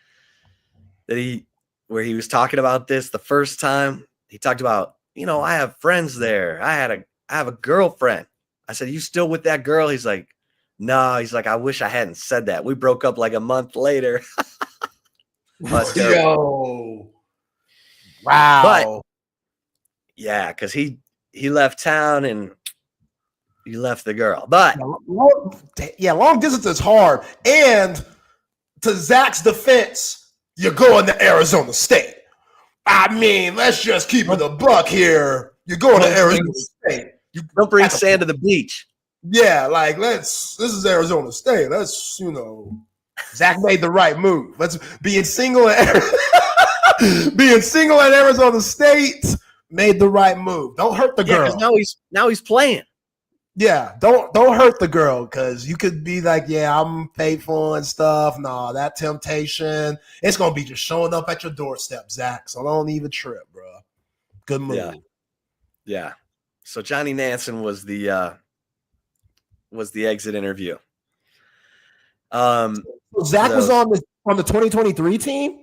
that where he was talking about this the first time, he talked about, I have friends there. I have a girlfriend. I said, you still with that girl? He's like, no. He's like, I wish I hadn't said that. We broke up like a month later. Yo. Wow. But Yeah, because he left town and he left the girl. But long distance is hard. And to Zach's defense, you're going to Arizona State. I mean, let's just keep it a buck here. You're going to Arizona State. Don't bring sand to the beach. Yeah, like this is Arizona State. Let's, Zach made the right move. Let's being single at Arizona State made the right move. Don't hurt the girl. Now he's playing. Yeah, don't hurt the girl, because you could be like, yeah, I'm faithful and stuff. No, that temptation, it's gonna be just showing up at your doorstep, Zach. So don't even trip, bro. Good move. Yeah. So Johnny Nansen was the exit interview. Zach was on the 2023 team.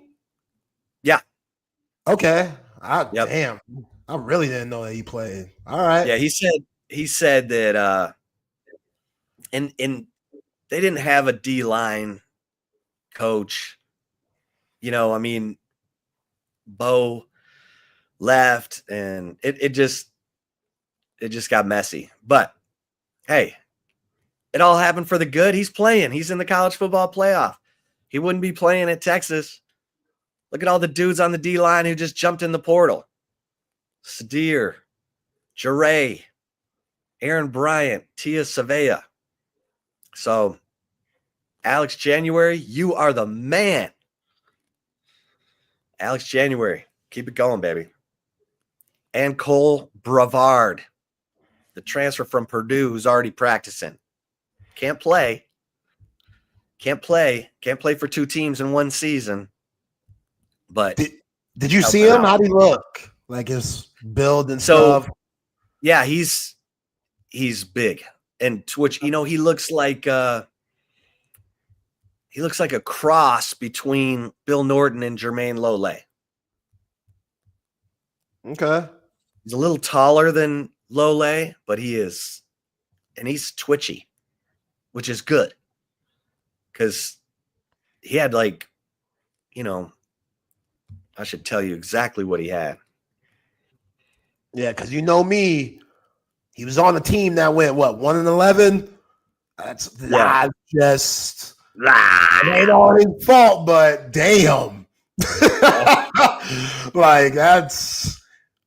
Yeah. Okay. Damn. I really didn't know that he played. All right. Yeah, he said that and they didn't have a D-line coach. I mean, Bo left and it just got messy. But hey, it all happened for the good. He's playing. He's in the college football playoff. He wouldn't be playing at Texas. Look at all the dudes on the D-line who just jumped in the portal. Sadir, Jure, Aaron Bryant, Tia Savea. So, Alex January, you are the man. Alex January, keep it going, baby. And Cole Brevard, the transfer from Purdue who's already practicing. Can't play for two teams in one season. But did you see him? How'd he look? Like his build and stuff? Yeah, he's big. And Twitch, he looks like a cross between Bill Norton and Jermaine Lole. Okay. He's a little taller than Lole, but he's twitchy, which is good. Because he had I should tell you exactly what he had. Yeah, because me, he was on a team that went 1-11. That's not just it ain't all his fault, but damn, like that's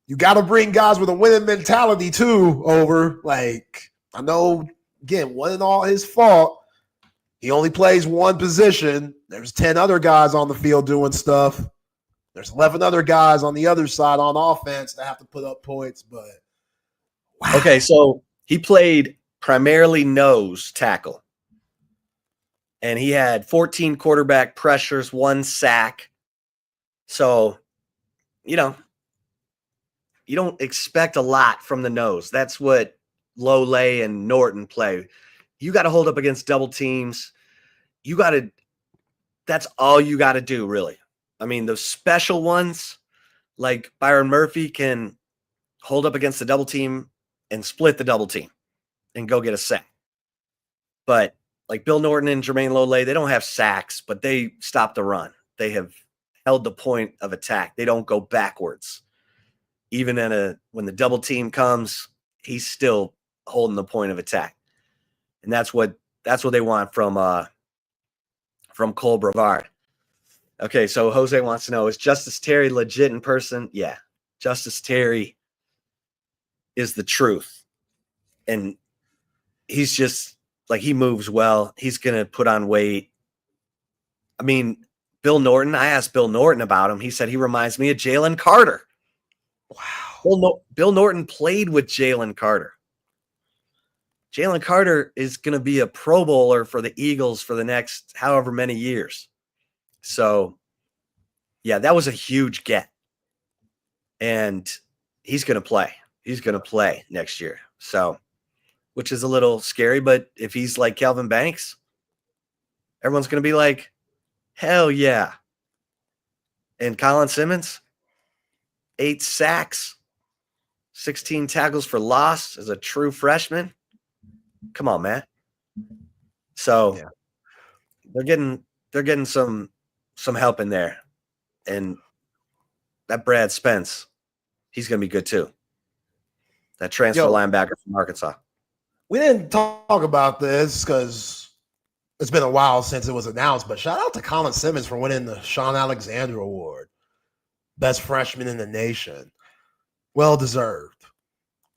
you got to bring guys with a winning mentality too over. Like I know again, wasn't all his fault. He only plays one position. There's 10 other guys on the field doing stuff. There's 11 other guys on the other side on offense that have to put up points, but wow. Okay, so he played primarily nose tackle. And he had 14 quarterback pressures, 1 sack. So, you don't expect a lot from the nose. That's what Lole and Norton play. You got to hold up against double teams. That's all you got to do, really. I mean, those special ones, like Byron Murphy, can hold up against the double team and split the double team and go get a sack. But like Bill Norton and Jermaine Lole, they don't have sacks, but they stop the run. They have held the point of attack. They don't go backwards. Even when the double team comes, he's still holding the point of attack. And that's what they want from Cole Brevard. Okay, so Jose wants to know, is Justice Terry legit in person? Yeah. Justice Terry is the truth. And he's just he moves well. He's going to put on weight. I mean, Bill Norton, I asked Bill Norton about him. He said he reminds me of Jalen Carter. Wow. Bill Norton played with Jalen Carter. Jalen Carter is going to be a Pro Bowler for the Eagles for the next however many years. So, yeah, that was a huge get. And he's going to play. He's going to play next year. So, which is a little scary, but if he's like Kelvin Banks, everyone's going to be like, hell yeah. And Colin Simmons, 8 sacks, 16 tackles for loss as a true freshman. Come on, man. So they're getting some help in there. And that Brad Spence, he's going to be good too. that transfer linebacker from Arkansas. We didn't talk about this because it's been a while since it was announced, but shout out to Colin Simmons for winning the Sean Alexander Award. Best freshman in the nation. Well deserved.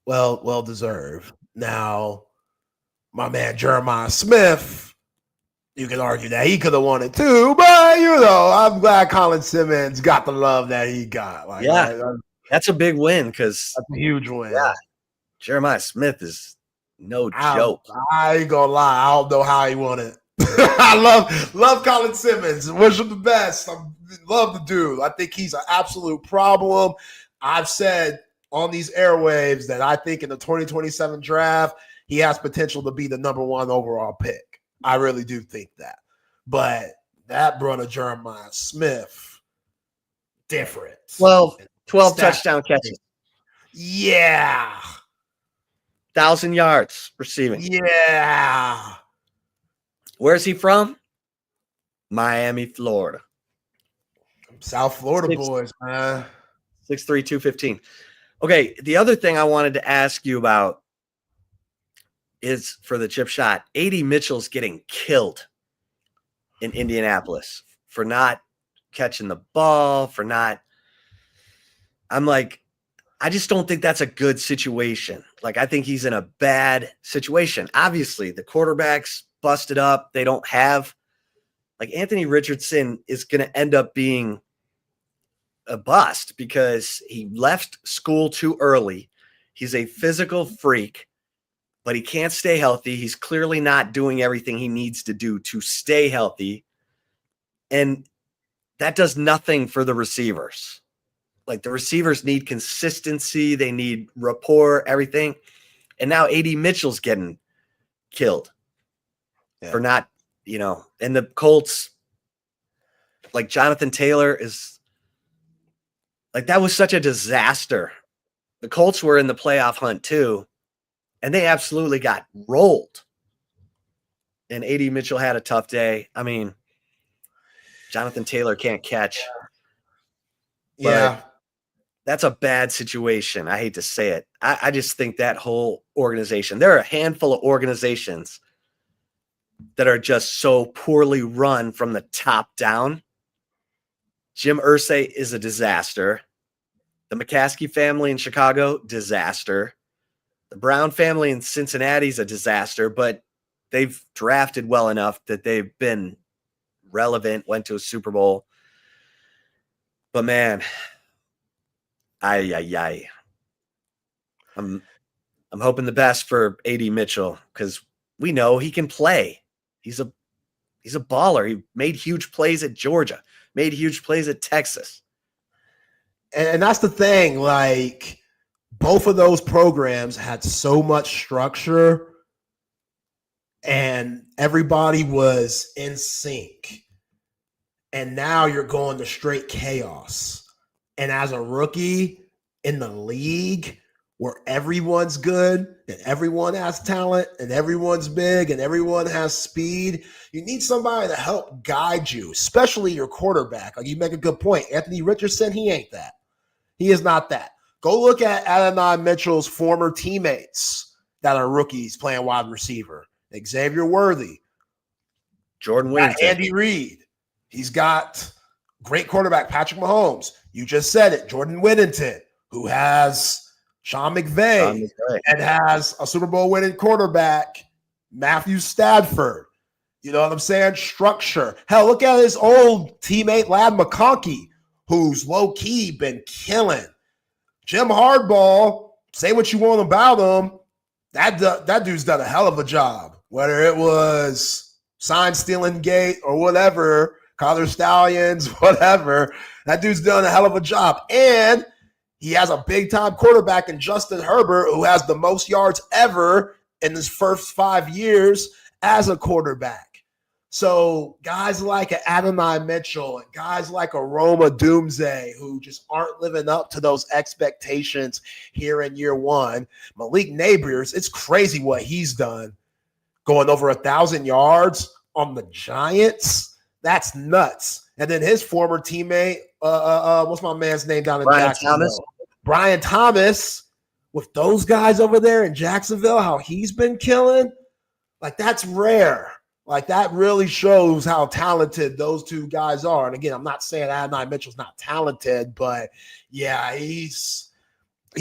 Well deserved. Now, my man Jeremiah Smith, you can argue that he could have won it too, but I'm glad Colin Simmons got the love that he got. That's a big win because that's a huge win. Yeah, Jeremiah Smith is no joke. I ain't gonna lie, I don't know how he won it. I love Colin Simmons. Wish him the best. I love the dude. I think he's an absolute problem. I've said on these airwaves that I think in the 2027 draft, he has potential to be the number 1 overall pick. I really do think that. But that brother Jeremiah Smith, different. 12 touchdown catches. Yeah. 1,000 yards receiving. Yeah. Where's he from? Miami, Florida. South Florida boys, man. 6'3", 215. Okay, the other thing I wanted to ask you about is for the chip shot. A.D. Mitchell's getting killed in Indianapolis for not catching the ball, I just don't think that's a good situation. I think he's in a bad situation. Obviously, the quarterback's busted up. They don't have Anthony Richardson is going to end up being a bust because he left school too early. He's a physical freak, but he can't stay healthy. He's clearly not doing everything he needs to do to stay healthy. And that does nothing for the receivers. The receivers need consistency. They need rapport, everything. And now A.D. Mitchell's getting killed for not, and the Colts, Jonathan Taylor is that was such a disaster. The Colts were in the playoff hunt too, and they absolutely got rolled. And A.D. Mitchell had a tough day. I mean, Jonathan Taylor can't catch. Yeah. That's a bad situation. I hate to say it. I just think that whole organization, there are a handful of organizations that are just so poorly run from the top down. Jim Irsay is a disaster. The McCaskey family in Chicago, disaster. The Brown family in Cincinnati is a disaster, but they've drafted well enough that they've been relevant, went to a Super Bowl. But man, I'm hoping the best for A.D. Mitchell because we know he can play. He's a baller. He made huge plays at Georgia, made huge plays at Texas. And that's the thing. Both of those programs had so much structure and everybody was in sync. And now you're going to straight chaos. And as a rookie in the league where everyone's good and everyone has talent and everyone's big and everyone has speed, you need somebody to help guide you, especially your quarterback. You make a good point. Anthony Richardson, he ain't that. He is not that. Go look at Adonai Mitchell's former teammates that are rookies playing wide receiver. Xavier Worthy. Jordan Whittington. Andy Reid. He's got great quarterback Patrick Mahomes. You just said it. Jordan Whittington, who has Sean McVay and has a Super Bowl winning quarterback, Matthew Stafford. You know what I'm saying? Structure. Hell, look at his old teammate, Lad McConkey, who's low-key been killing. Jim Hardball, say what you want about him, that dude's done a hell of a job. Whether it was sign-stealing gate or whatever, Collar Stallions, whatever, that dude's done a hell of a job. And he has a big-time quarterback in Justin Herbert who has the most yards ever in his first 5 years as a quarterback. So guys like Adonai Mitchell and guys like a Roma Doomsday who just aren't living up to those expectations here in year one. Malik Nabers, it's crazy what he's done. Going over 1,000 yards on the Giants. That's nuts. And then his former teammate, what's my man's name down in Brian Jacksonville? Thomas. Brian Thomas with those guys over there in Jacksonville, how he's been killing, like that's rare. Like that really shows how talented those two guys are. And again, I'm not saying Adonai Mitchell's not talented, but yeah, he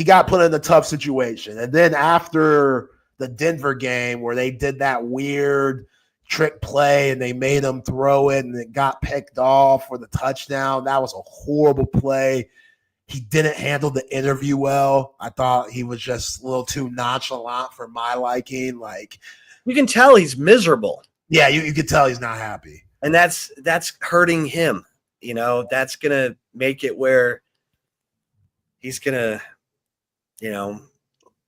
got put in a tough situation. And then after the Denver game where they did that weird trick play and they made him throw it and it got picked off for the touchdown, that was a horrible play. He didn't handle the interview well. I thought he was just a little too nonchalant for my liking. Like, you can tell he's miserable. Yeah, you can tell he's not happy. And that's hurting him. You know, that's going to make it where he's going to, you know.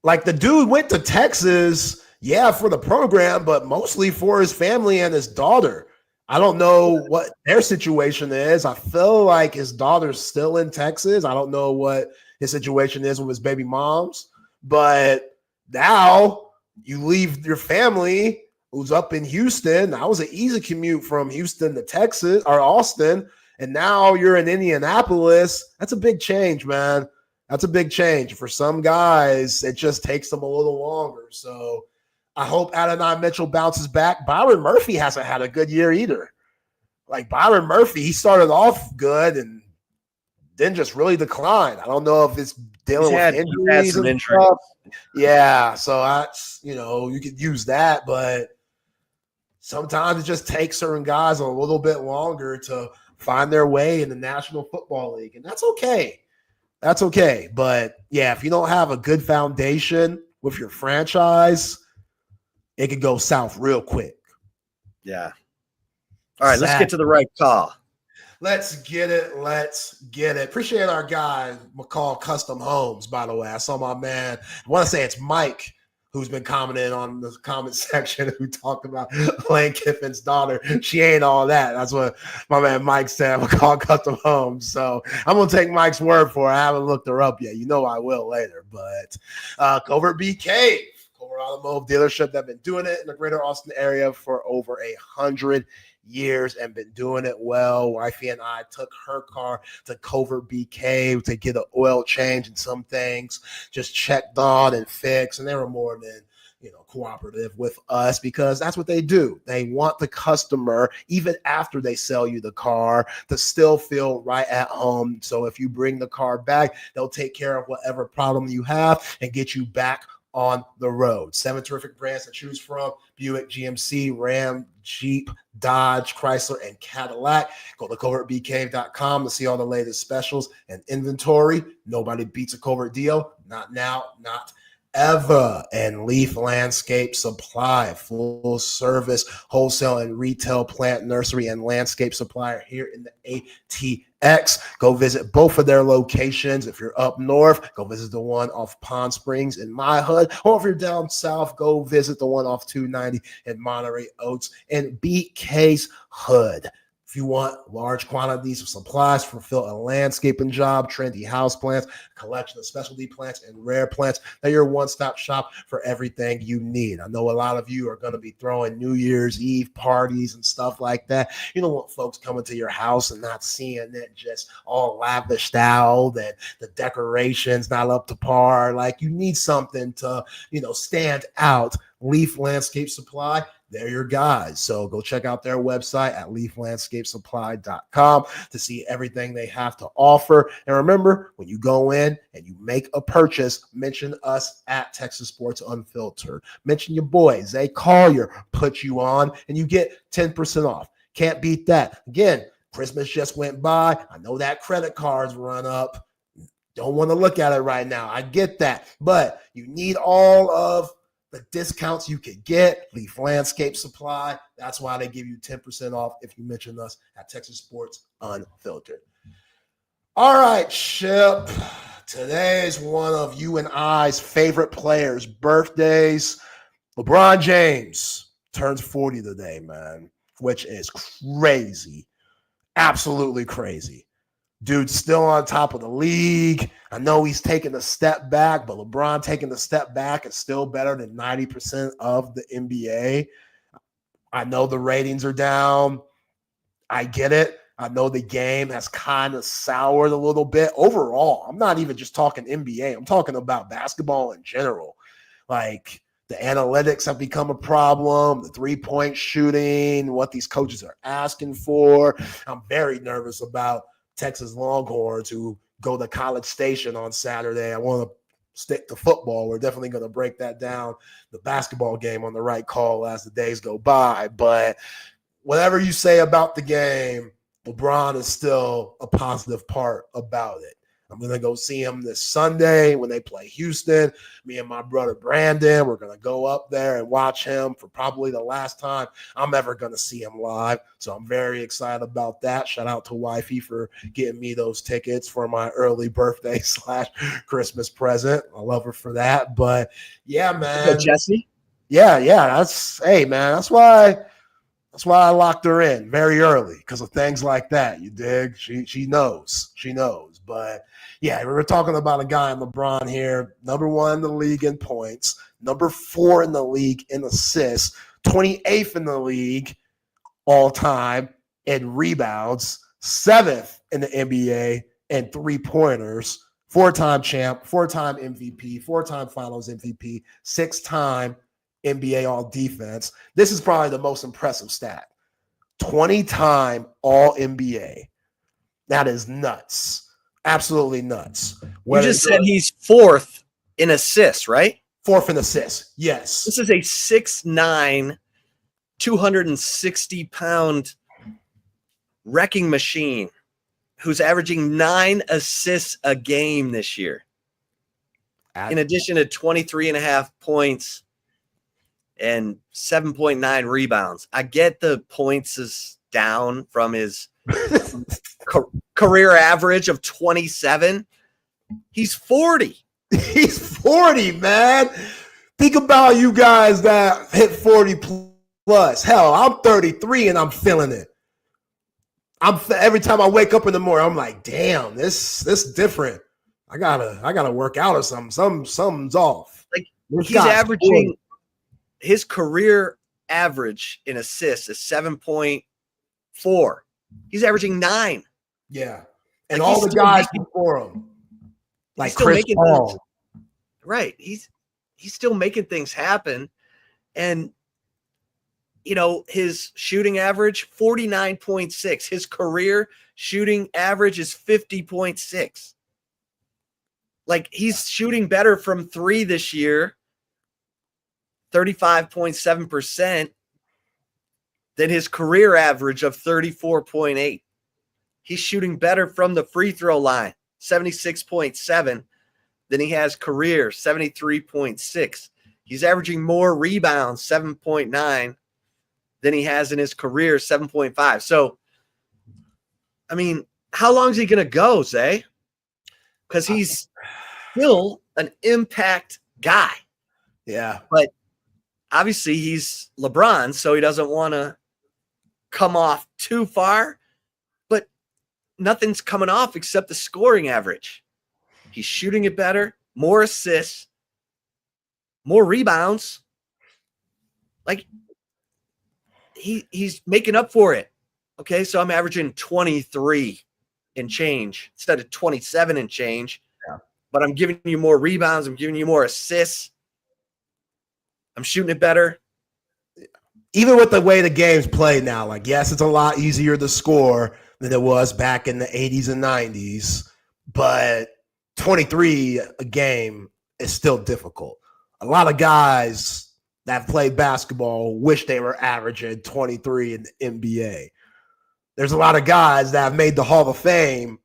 Like the dude went to Texas, yeah, for the program, but mostly for his family and his daughter. I don't know what their situation is. I feel like his daughter's still in Texas. I don't know what his situation is with his baby moms. But now you leave your family who's up in Houston. That was an easy commute from Houston to Texas or Austin. And now you're in Indianapolis. That's a big change, man. That's a big change. For some guys, it just takes them a little longer. So I hope Adonai Mitchell bounces back. Byron Murphy hasn't had a good year either. Like Byron Murphy, he started off good and then just really declined. I don't know if it's dealing with injuries and stuff. Yeah, so that's, you know, you could use that, but sometimes it just takes certain guys a little bit longer to find their way in the National Football League, and that's okay. That's okay. But, yeah, if you don't have a good foundation with your franchise, it could go south real quick. Yeah. All right, let's get to the right call. Let's get it. Let's get it. Appreciate our guy, McCall Custom Homes, by the way. I saw my man. I want to say it's Mike who's been commenting on the comment section who talked about Lane Kiffin's daughter. She ain't all that. That's what my man Mike said. McCall Custom Homes. So I'm going to take Mike's word for it. I haven't looked her up yet. You know I will later. But Covert BK, Covert Automotive Dealership, that been doing it in the greater Austin area for over 100 years and been doing it well. Wifey and I took her car to Covert BK to get an oil change and some things just checked on and fixed, and they were more than, you know, cooperative with us because that's what they do. They want the customer, even after they sell you the car, to still feel right at home. So if you bring the car back, they'll take care of whatever problem you have and get you back on the road. 7 terrific brands to choose from: Buick, GMC, Ram, Jeep, Dodge, Chrysler, and Cadillac. Go to covertbk.com to see all the latest specials and inventory. Nobody beats a Covert deal. Not now, not ever. And Leaf Landscape Supply, full service wholesale and retail plant, nursery, and landscape supplier here in the ATX. Go visit both of their locations. If you're up north, go visit the one off Palm Springs in my hood, or if you're down south, go visit the one off 290 in Monterey Oaks and BK's hood. If you want large quantities of supplies, fulfill a landscaping job, trendy house plants, collection of specialty plants, and rare plants, they're your one-stop shop for everything you need. I know a lot of you are going to be throwing New Year's Eve parties and stuff like that. You don't want folks coming to your house and not seeing it just all lavished out and the decorations not up to par. Like, you need something to, you know, stand out. Leaf Landscape Supply, they're your guys. So go check out their website at leaflandscapesupply.com to see everything they have to offer. And remember, when you go in and you make a purchase, mention us at Texas Sports Unfiltered. Mention your boy, Zay Collier, put you on, and you get 10% off. Can't beat that. Again, Christmas just went by. I know that credit cards run up. Don't want to look at it right now. I get that. But you need all of the discounts you could get. Leaf Landscape Supply. That's why they give you 10% off if you mention us at Texas Sports Unfiltered. All right, Ship. Today is one of you and I's favorite players' birthdays. LeBron James turns 40 today, man, which is crazy. Absolutely crazy. Dude's still on top of the league. I know he's taking a step back, but LeBron taking a step back is still better than 90% of the NBA. I know the ratings are down. I get it. I know the game has kind of soured a little bit overall. I'm not even just talking NBA. I'm talking about basketball in general. Like, the analytics have become a problem, the three-point shooting, what these coaches are asking for. I'm very nervous about Texas Longhorns, who go to College Station on Saturday. I want to stick to football. We're definitely going to break that down, the basketball game, on the right call as the days go by. But whatever you say about the game, LeBron is still a positive part about it. I'm going to go see him this Sunday when they play Houston. Me and my brother Brandon, we're going to go up there and watch him for probably the last time I'm ever going to see him live. So I'm very excited about that. Shout out to Wifey for getting me those tickets for my early birthday / Christmas present. I love her for that. But yeah, man. Jesse? Yeah. Hey, man, that's why I locked her in very early, because of things like that. You dig? She knows. She knows. But yeah, we were talking about a guy in LeBron here, number 1 in the league in points, number 4 in the league in assists, 28th in the league all time in rebounds, 7th in the NBA in 3-pointers, 4-time champ, 4-time MVP, 4-time Finals MVP, 6-time NBA All Defense. This is probably the most impressive stat. 20-time All NBA. That is nuts. Absolutely nuts. You just said he's 4th in assists, right? 4th in assists, yes. This is a 6'9", 260-pound wrecking machine who's averaging 9 assists a game this year, in addition to 23.5 points and 7.9 rebounds. I get the points is down from his career average of 27. He's 40. He's 40, man. Think about you guys that hit 40 plus. Hell, I'm 33 and I'm feeling it. Every time I wake up in the morning, I'm like, damn, this different. I gotta work out or something. Something's off. Like, he's averaging, his career average in assists is 7.4. He's averaging 9. Yeah. And all the guys before him, like Chris Paul. Right. He's still making things happen. And, you know, his shooting average, 49.6. His career shooting average is 50.6. Like, he's shooting better from 3 this year, 35.7%, than his career average of 34.8. He's shooting better from the free throw line, 76.7, than he has career, 73.6. He's averaging more rebounds, 7.9, than he has in his career, 7.5. So, I mean, how long is he going to go, Zay? Because he's still an impact guy. Yeah. But obviously he's LeBron, so he doesn't want to come off too far. But nothing's coming off except the scoring average. He's shooting it better, more assists, more rebounds. Like, he's making up for it. Okay, so I'm averaging 23 and change instead of 27 and change. Yeah. But I'm giving you more rebounds. I'm giving you more assists. I'm shooting it better. Even with the way the game's played now, like, yes, it's a lot easier to score than it was back in the 80s and 90s, but 23 a game is still difficult. A lot of guys that play basketball wish they were averaging 23 in the NBA. There's a lot of guys that have made the Hall of Fame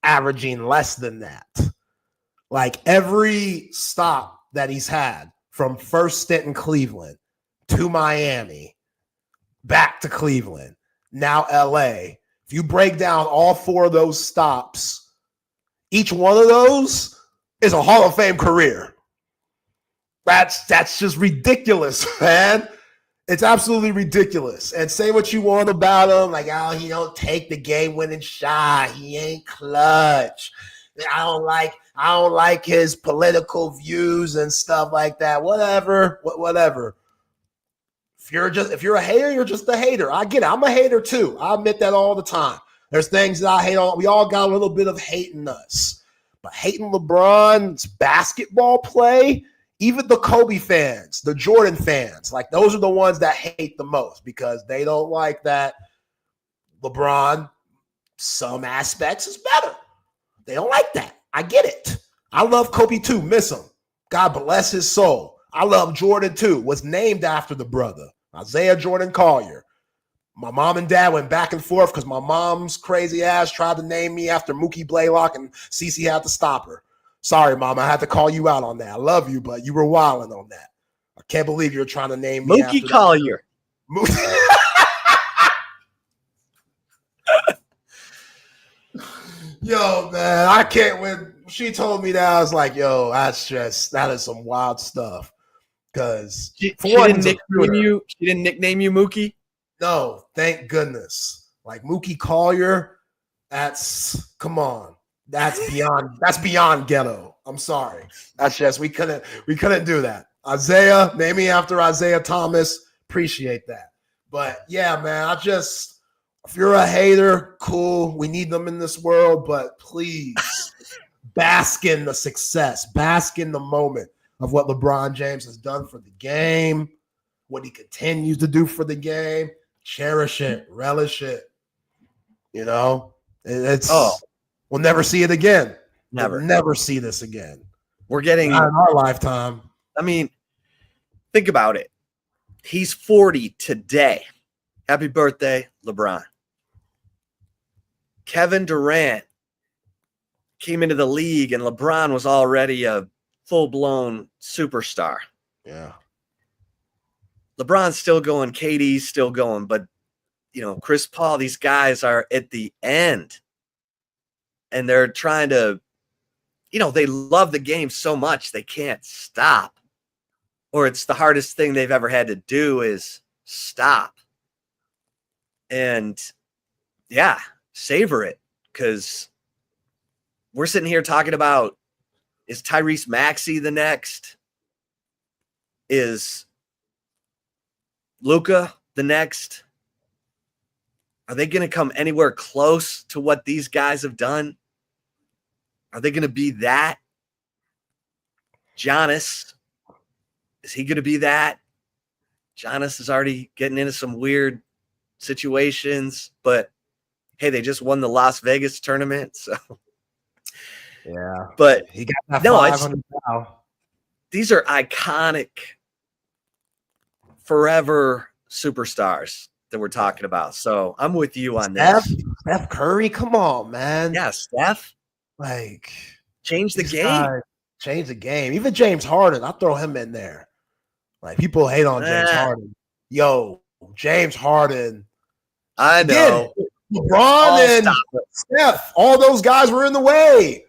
averaging less than that. Like, every stop that he's had, from first stint in Cleveland to Miami, back to Cleveland, now LA. If you break down all 4 of those stops, each one of those is a Hall of Fame career. That's just ridiculous, man. It's absolutely ridiculous. And say what you want about him, like, oh, he don't take the game-winning shot. He ain't clutch. I don't like his political views and stuff like that. Whatever. If you're a hater, you're just a hater. I get it. I'm a hater too. I admit that all the time. There's things that I hate on. We all got a little bit of hate in us. But hating LeBron's basketball play, even the Kobe fans, the Jordan fans, like those are the ones that hate the most because they don't like that LeBron, some aspects, is better. They don't like that. I get it. I love Kobe too. Miss him. God bless his soul. I love Jordan too. Was named after the brother, Isaiah Jordan Collier. My mom and dad went back and forth because my mom's crazy ass tried to name me after Mookie Blaylock, and Cece had to stop her. Sorry, Mom. I had to call you out on that. I love you, but you were wilding on that. I can't believe you're trying to name me Mookie Collier. Yo, man, I can't when she told me that, I was like, yo, that is some wild stuff. Because she didn't nickname you Mookie? No, thank goodness. Like Mookie Collier, come on. That's beyond ghetto. I'm sorry. That's just we couldn't do that. Isaiah, name me after Isaiah Thomas. Appreciate that. But yeah, man, if you're a hater, cool. We need them in this world, but please bask in the success, bask in the moment of what LeBron James has done for the game, what he continues to do for the game. Cherish it, relish it. You know, we'll never see it again. Never. We'll never see this again. We're getting not in our lifetime. I mean, think about it. He's 40 today. Happy birthday, LeBron. Kevin Durant came into the league and LeBron was already a full-blown superstar. Yeah. LeBron's still going, KD's still going, but Chris Paul, these guys are at the end. And they're trying to, they love the game so much they can't stop. Or it's the hardest thing they've ever had to do is stop. And yeah, savor it, because we're sitting here talking about, is Tyrese Maxey the next? Is Luka the next? Are they going to come anywhere close to what these guys have done? Are they going to be that? Giannis, is he going to be that? Giannis is already getting into some weird situations, but hey, they just won the Las Vegas tournament, so yeah. But he got that no, 500 now. These are iconic, forever superstars that we're talking about. So I'm with you on this. Steph Curry, come on, man. Yeah, Steph. Like, change the game. Change the game. Even James Harden, I'll throw him in there. Like, people hate on James Harden. Yo, James Harden. I know. Again, LeBron and Steph, all those guys were in the way.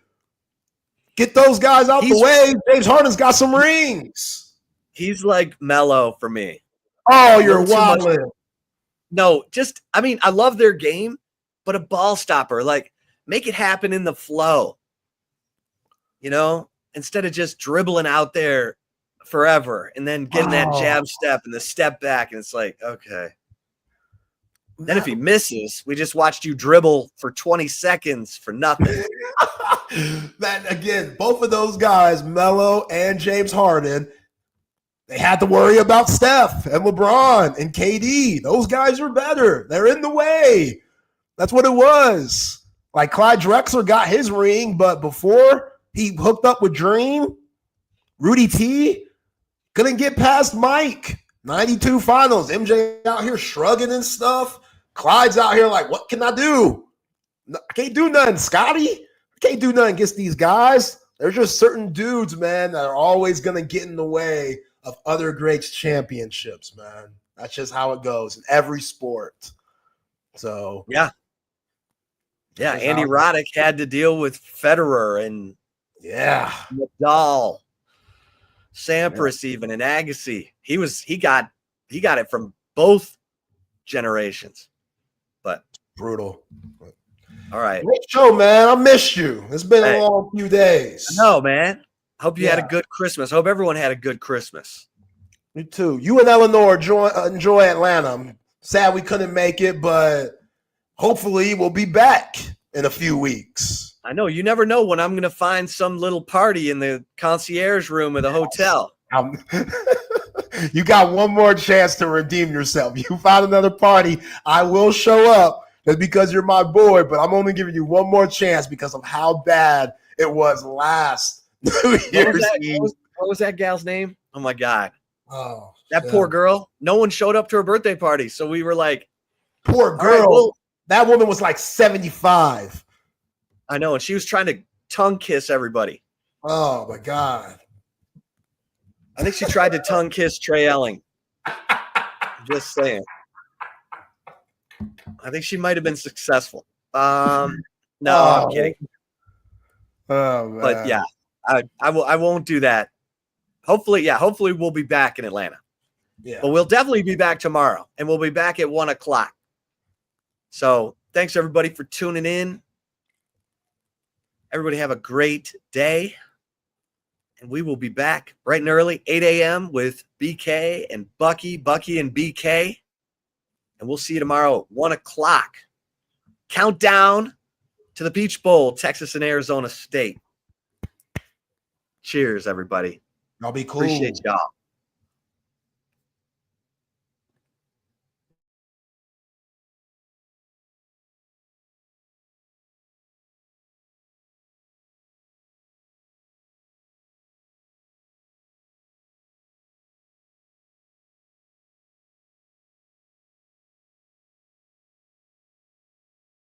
Get those guys out the way. James Harden's got some rings. He's like Melo for me. Oh, you're wildin'. No, I love their game, but a ball stopper. Like, make it happen in the flow. Instead of just dribbling out there forever and then getting that jab step and the step back. And it's like, okay. Then if he misses, we just watched you dribble for 20 seconds for nothing. Man, again, both of those guys, Melo and James Harden, they had to worry about Steph and LeBron and KD. Those guys are better. They're in the way. That's what it was. Like, Clyde Drexler got his ring, but before he hooked up with Dream, Rudy T couldn't get past Mike. 92 finals. MJ out here shrugging and stuff. Clyde's out here like, what can I do? I can't do nothing, Scotty. I can't do nothing against these guys. There's just certain dudes, man, that are always going to get in the way of other greats championships, man. That's just how it goes in every sport. So, yeah. Yeah, Andy Roddick had to deal with Federer and Nadal, Sampras even, and Agassi. He got it from both generations. But brutal. All right. Great show, man. I missed you. It's been a long few days. No, man. Hope you had a good Christmas. Hope everyone had a good Christmas. Me too. You and Eleanor enjoy Atlanta. I'm sad we couldn't make it, but hopefully we'll be back in a few weeks. I know. You never know when I'm going to find some little party in the concierge room of the hotel. You got one more chance to redeem yourself. You find another party, I will show up. That's because you're my boy, but I'm only giving you one more chance because of how bad it was last New Year's Eve. What was that gal's name? Oh, my God. Oh, that poor girl. No one showed up to her birthday party. So we were like, poor girl. Right, well, that woman was like 75. I know. And she was trying to tongue kiss everybody. Oh, my God. I think she tried to tongue kiss Trey Elling. Just saying. I think she might have been successful. No, I'm kidding. Oh, man. But yeah, I won't do that. Hopefully we'll be back in Atlanta. Yeah. But we'll definitely be back tomorrow, and we'll be back at 1:00. So thanks everybody for tuning in. Everybody have a great day. And we will be back bright and early, 8 a.m. with BK and Bucky and BK. And we'll see you tomorrow at 1:00. Countdown to the Peach Bowl, Texas and Arizona State. Cheers, everybody. Y'all be cool. Appreciate y'all.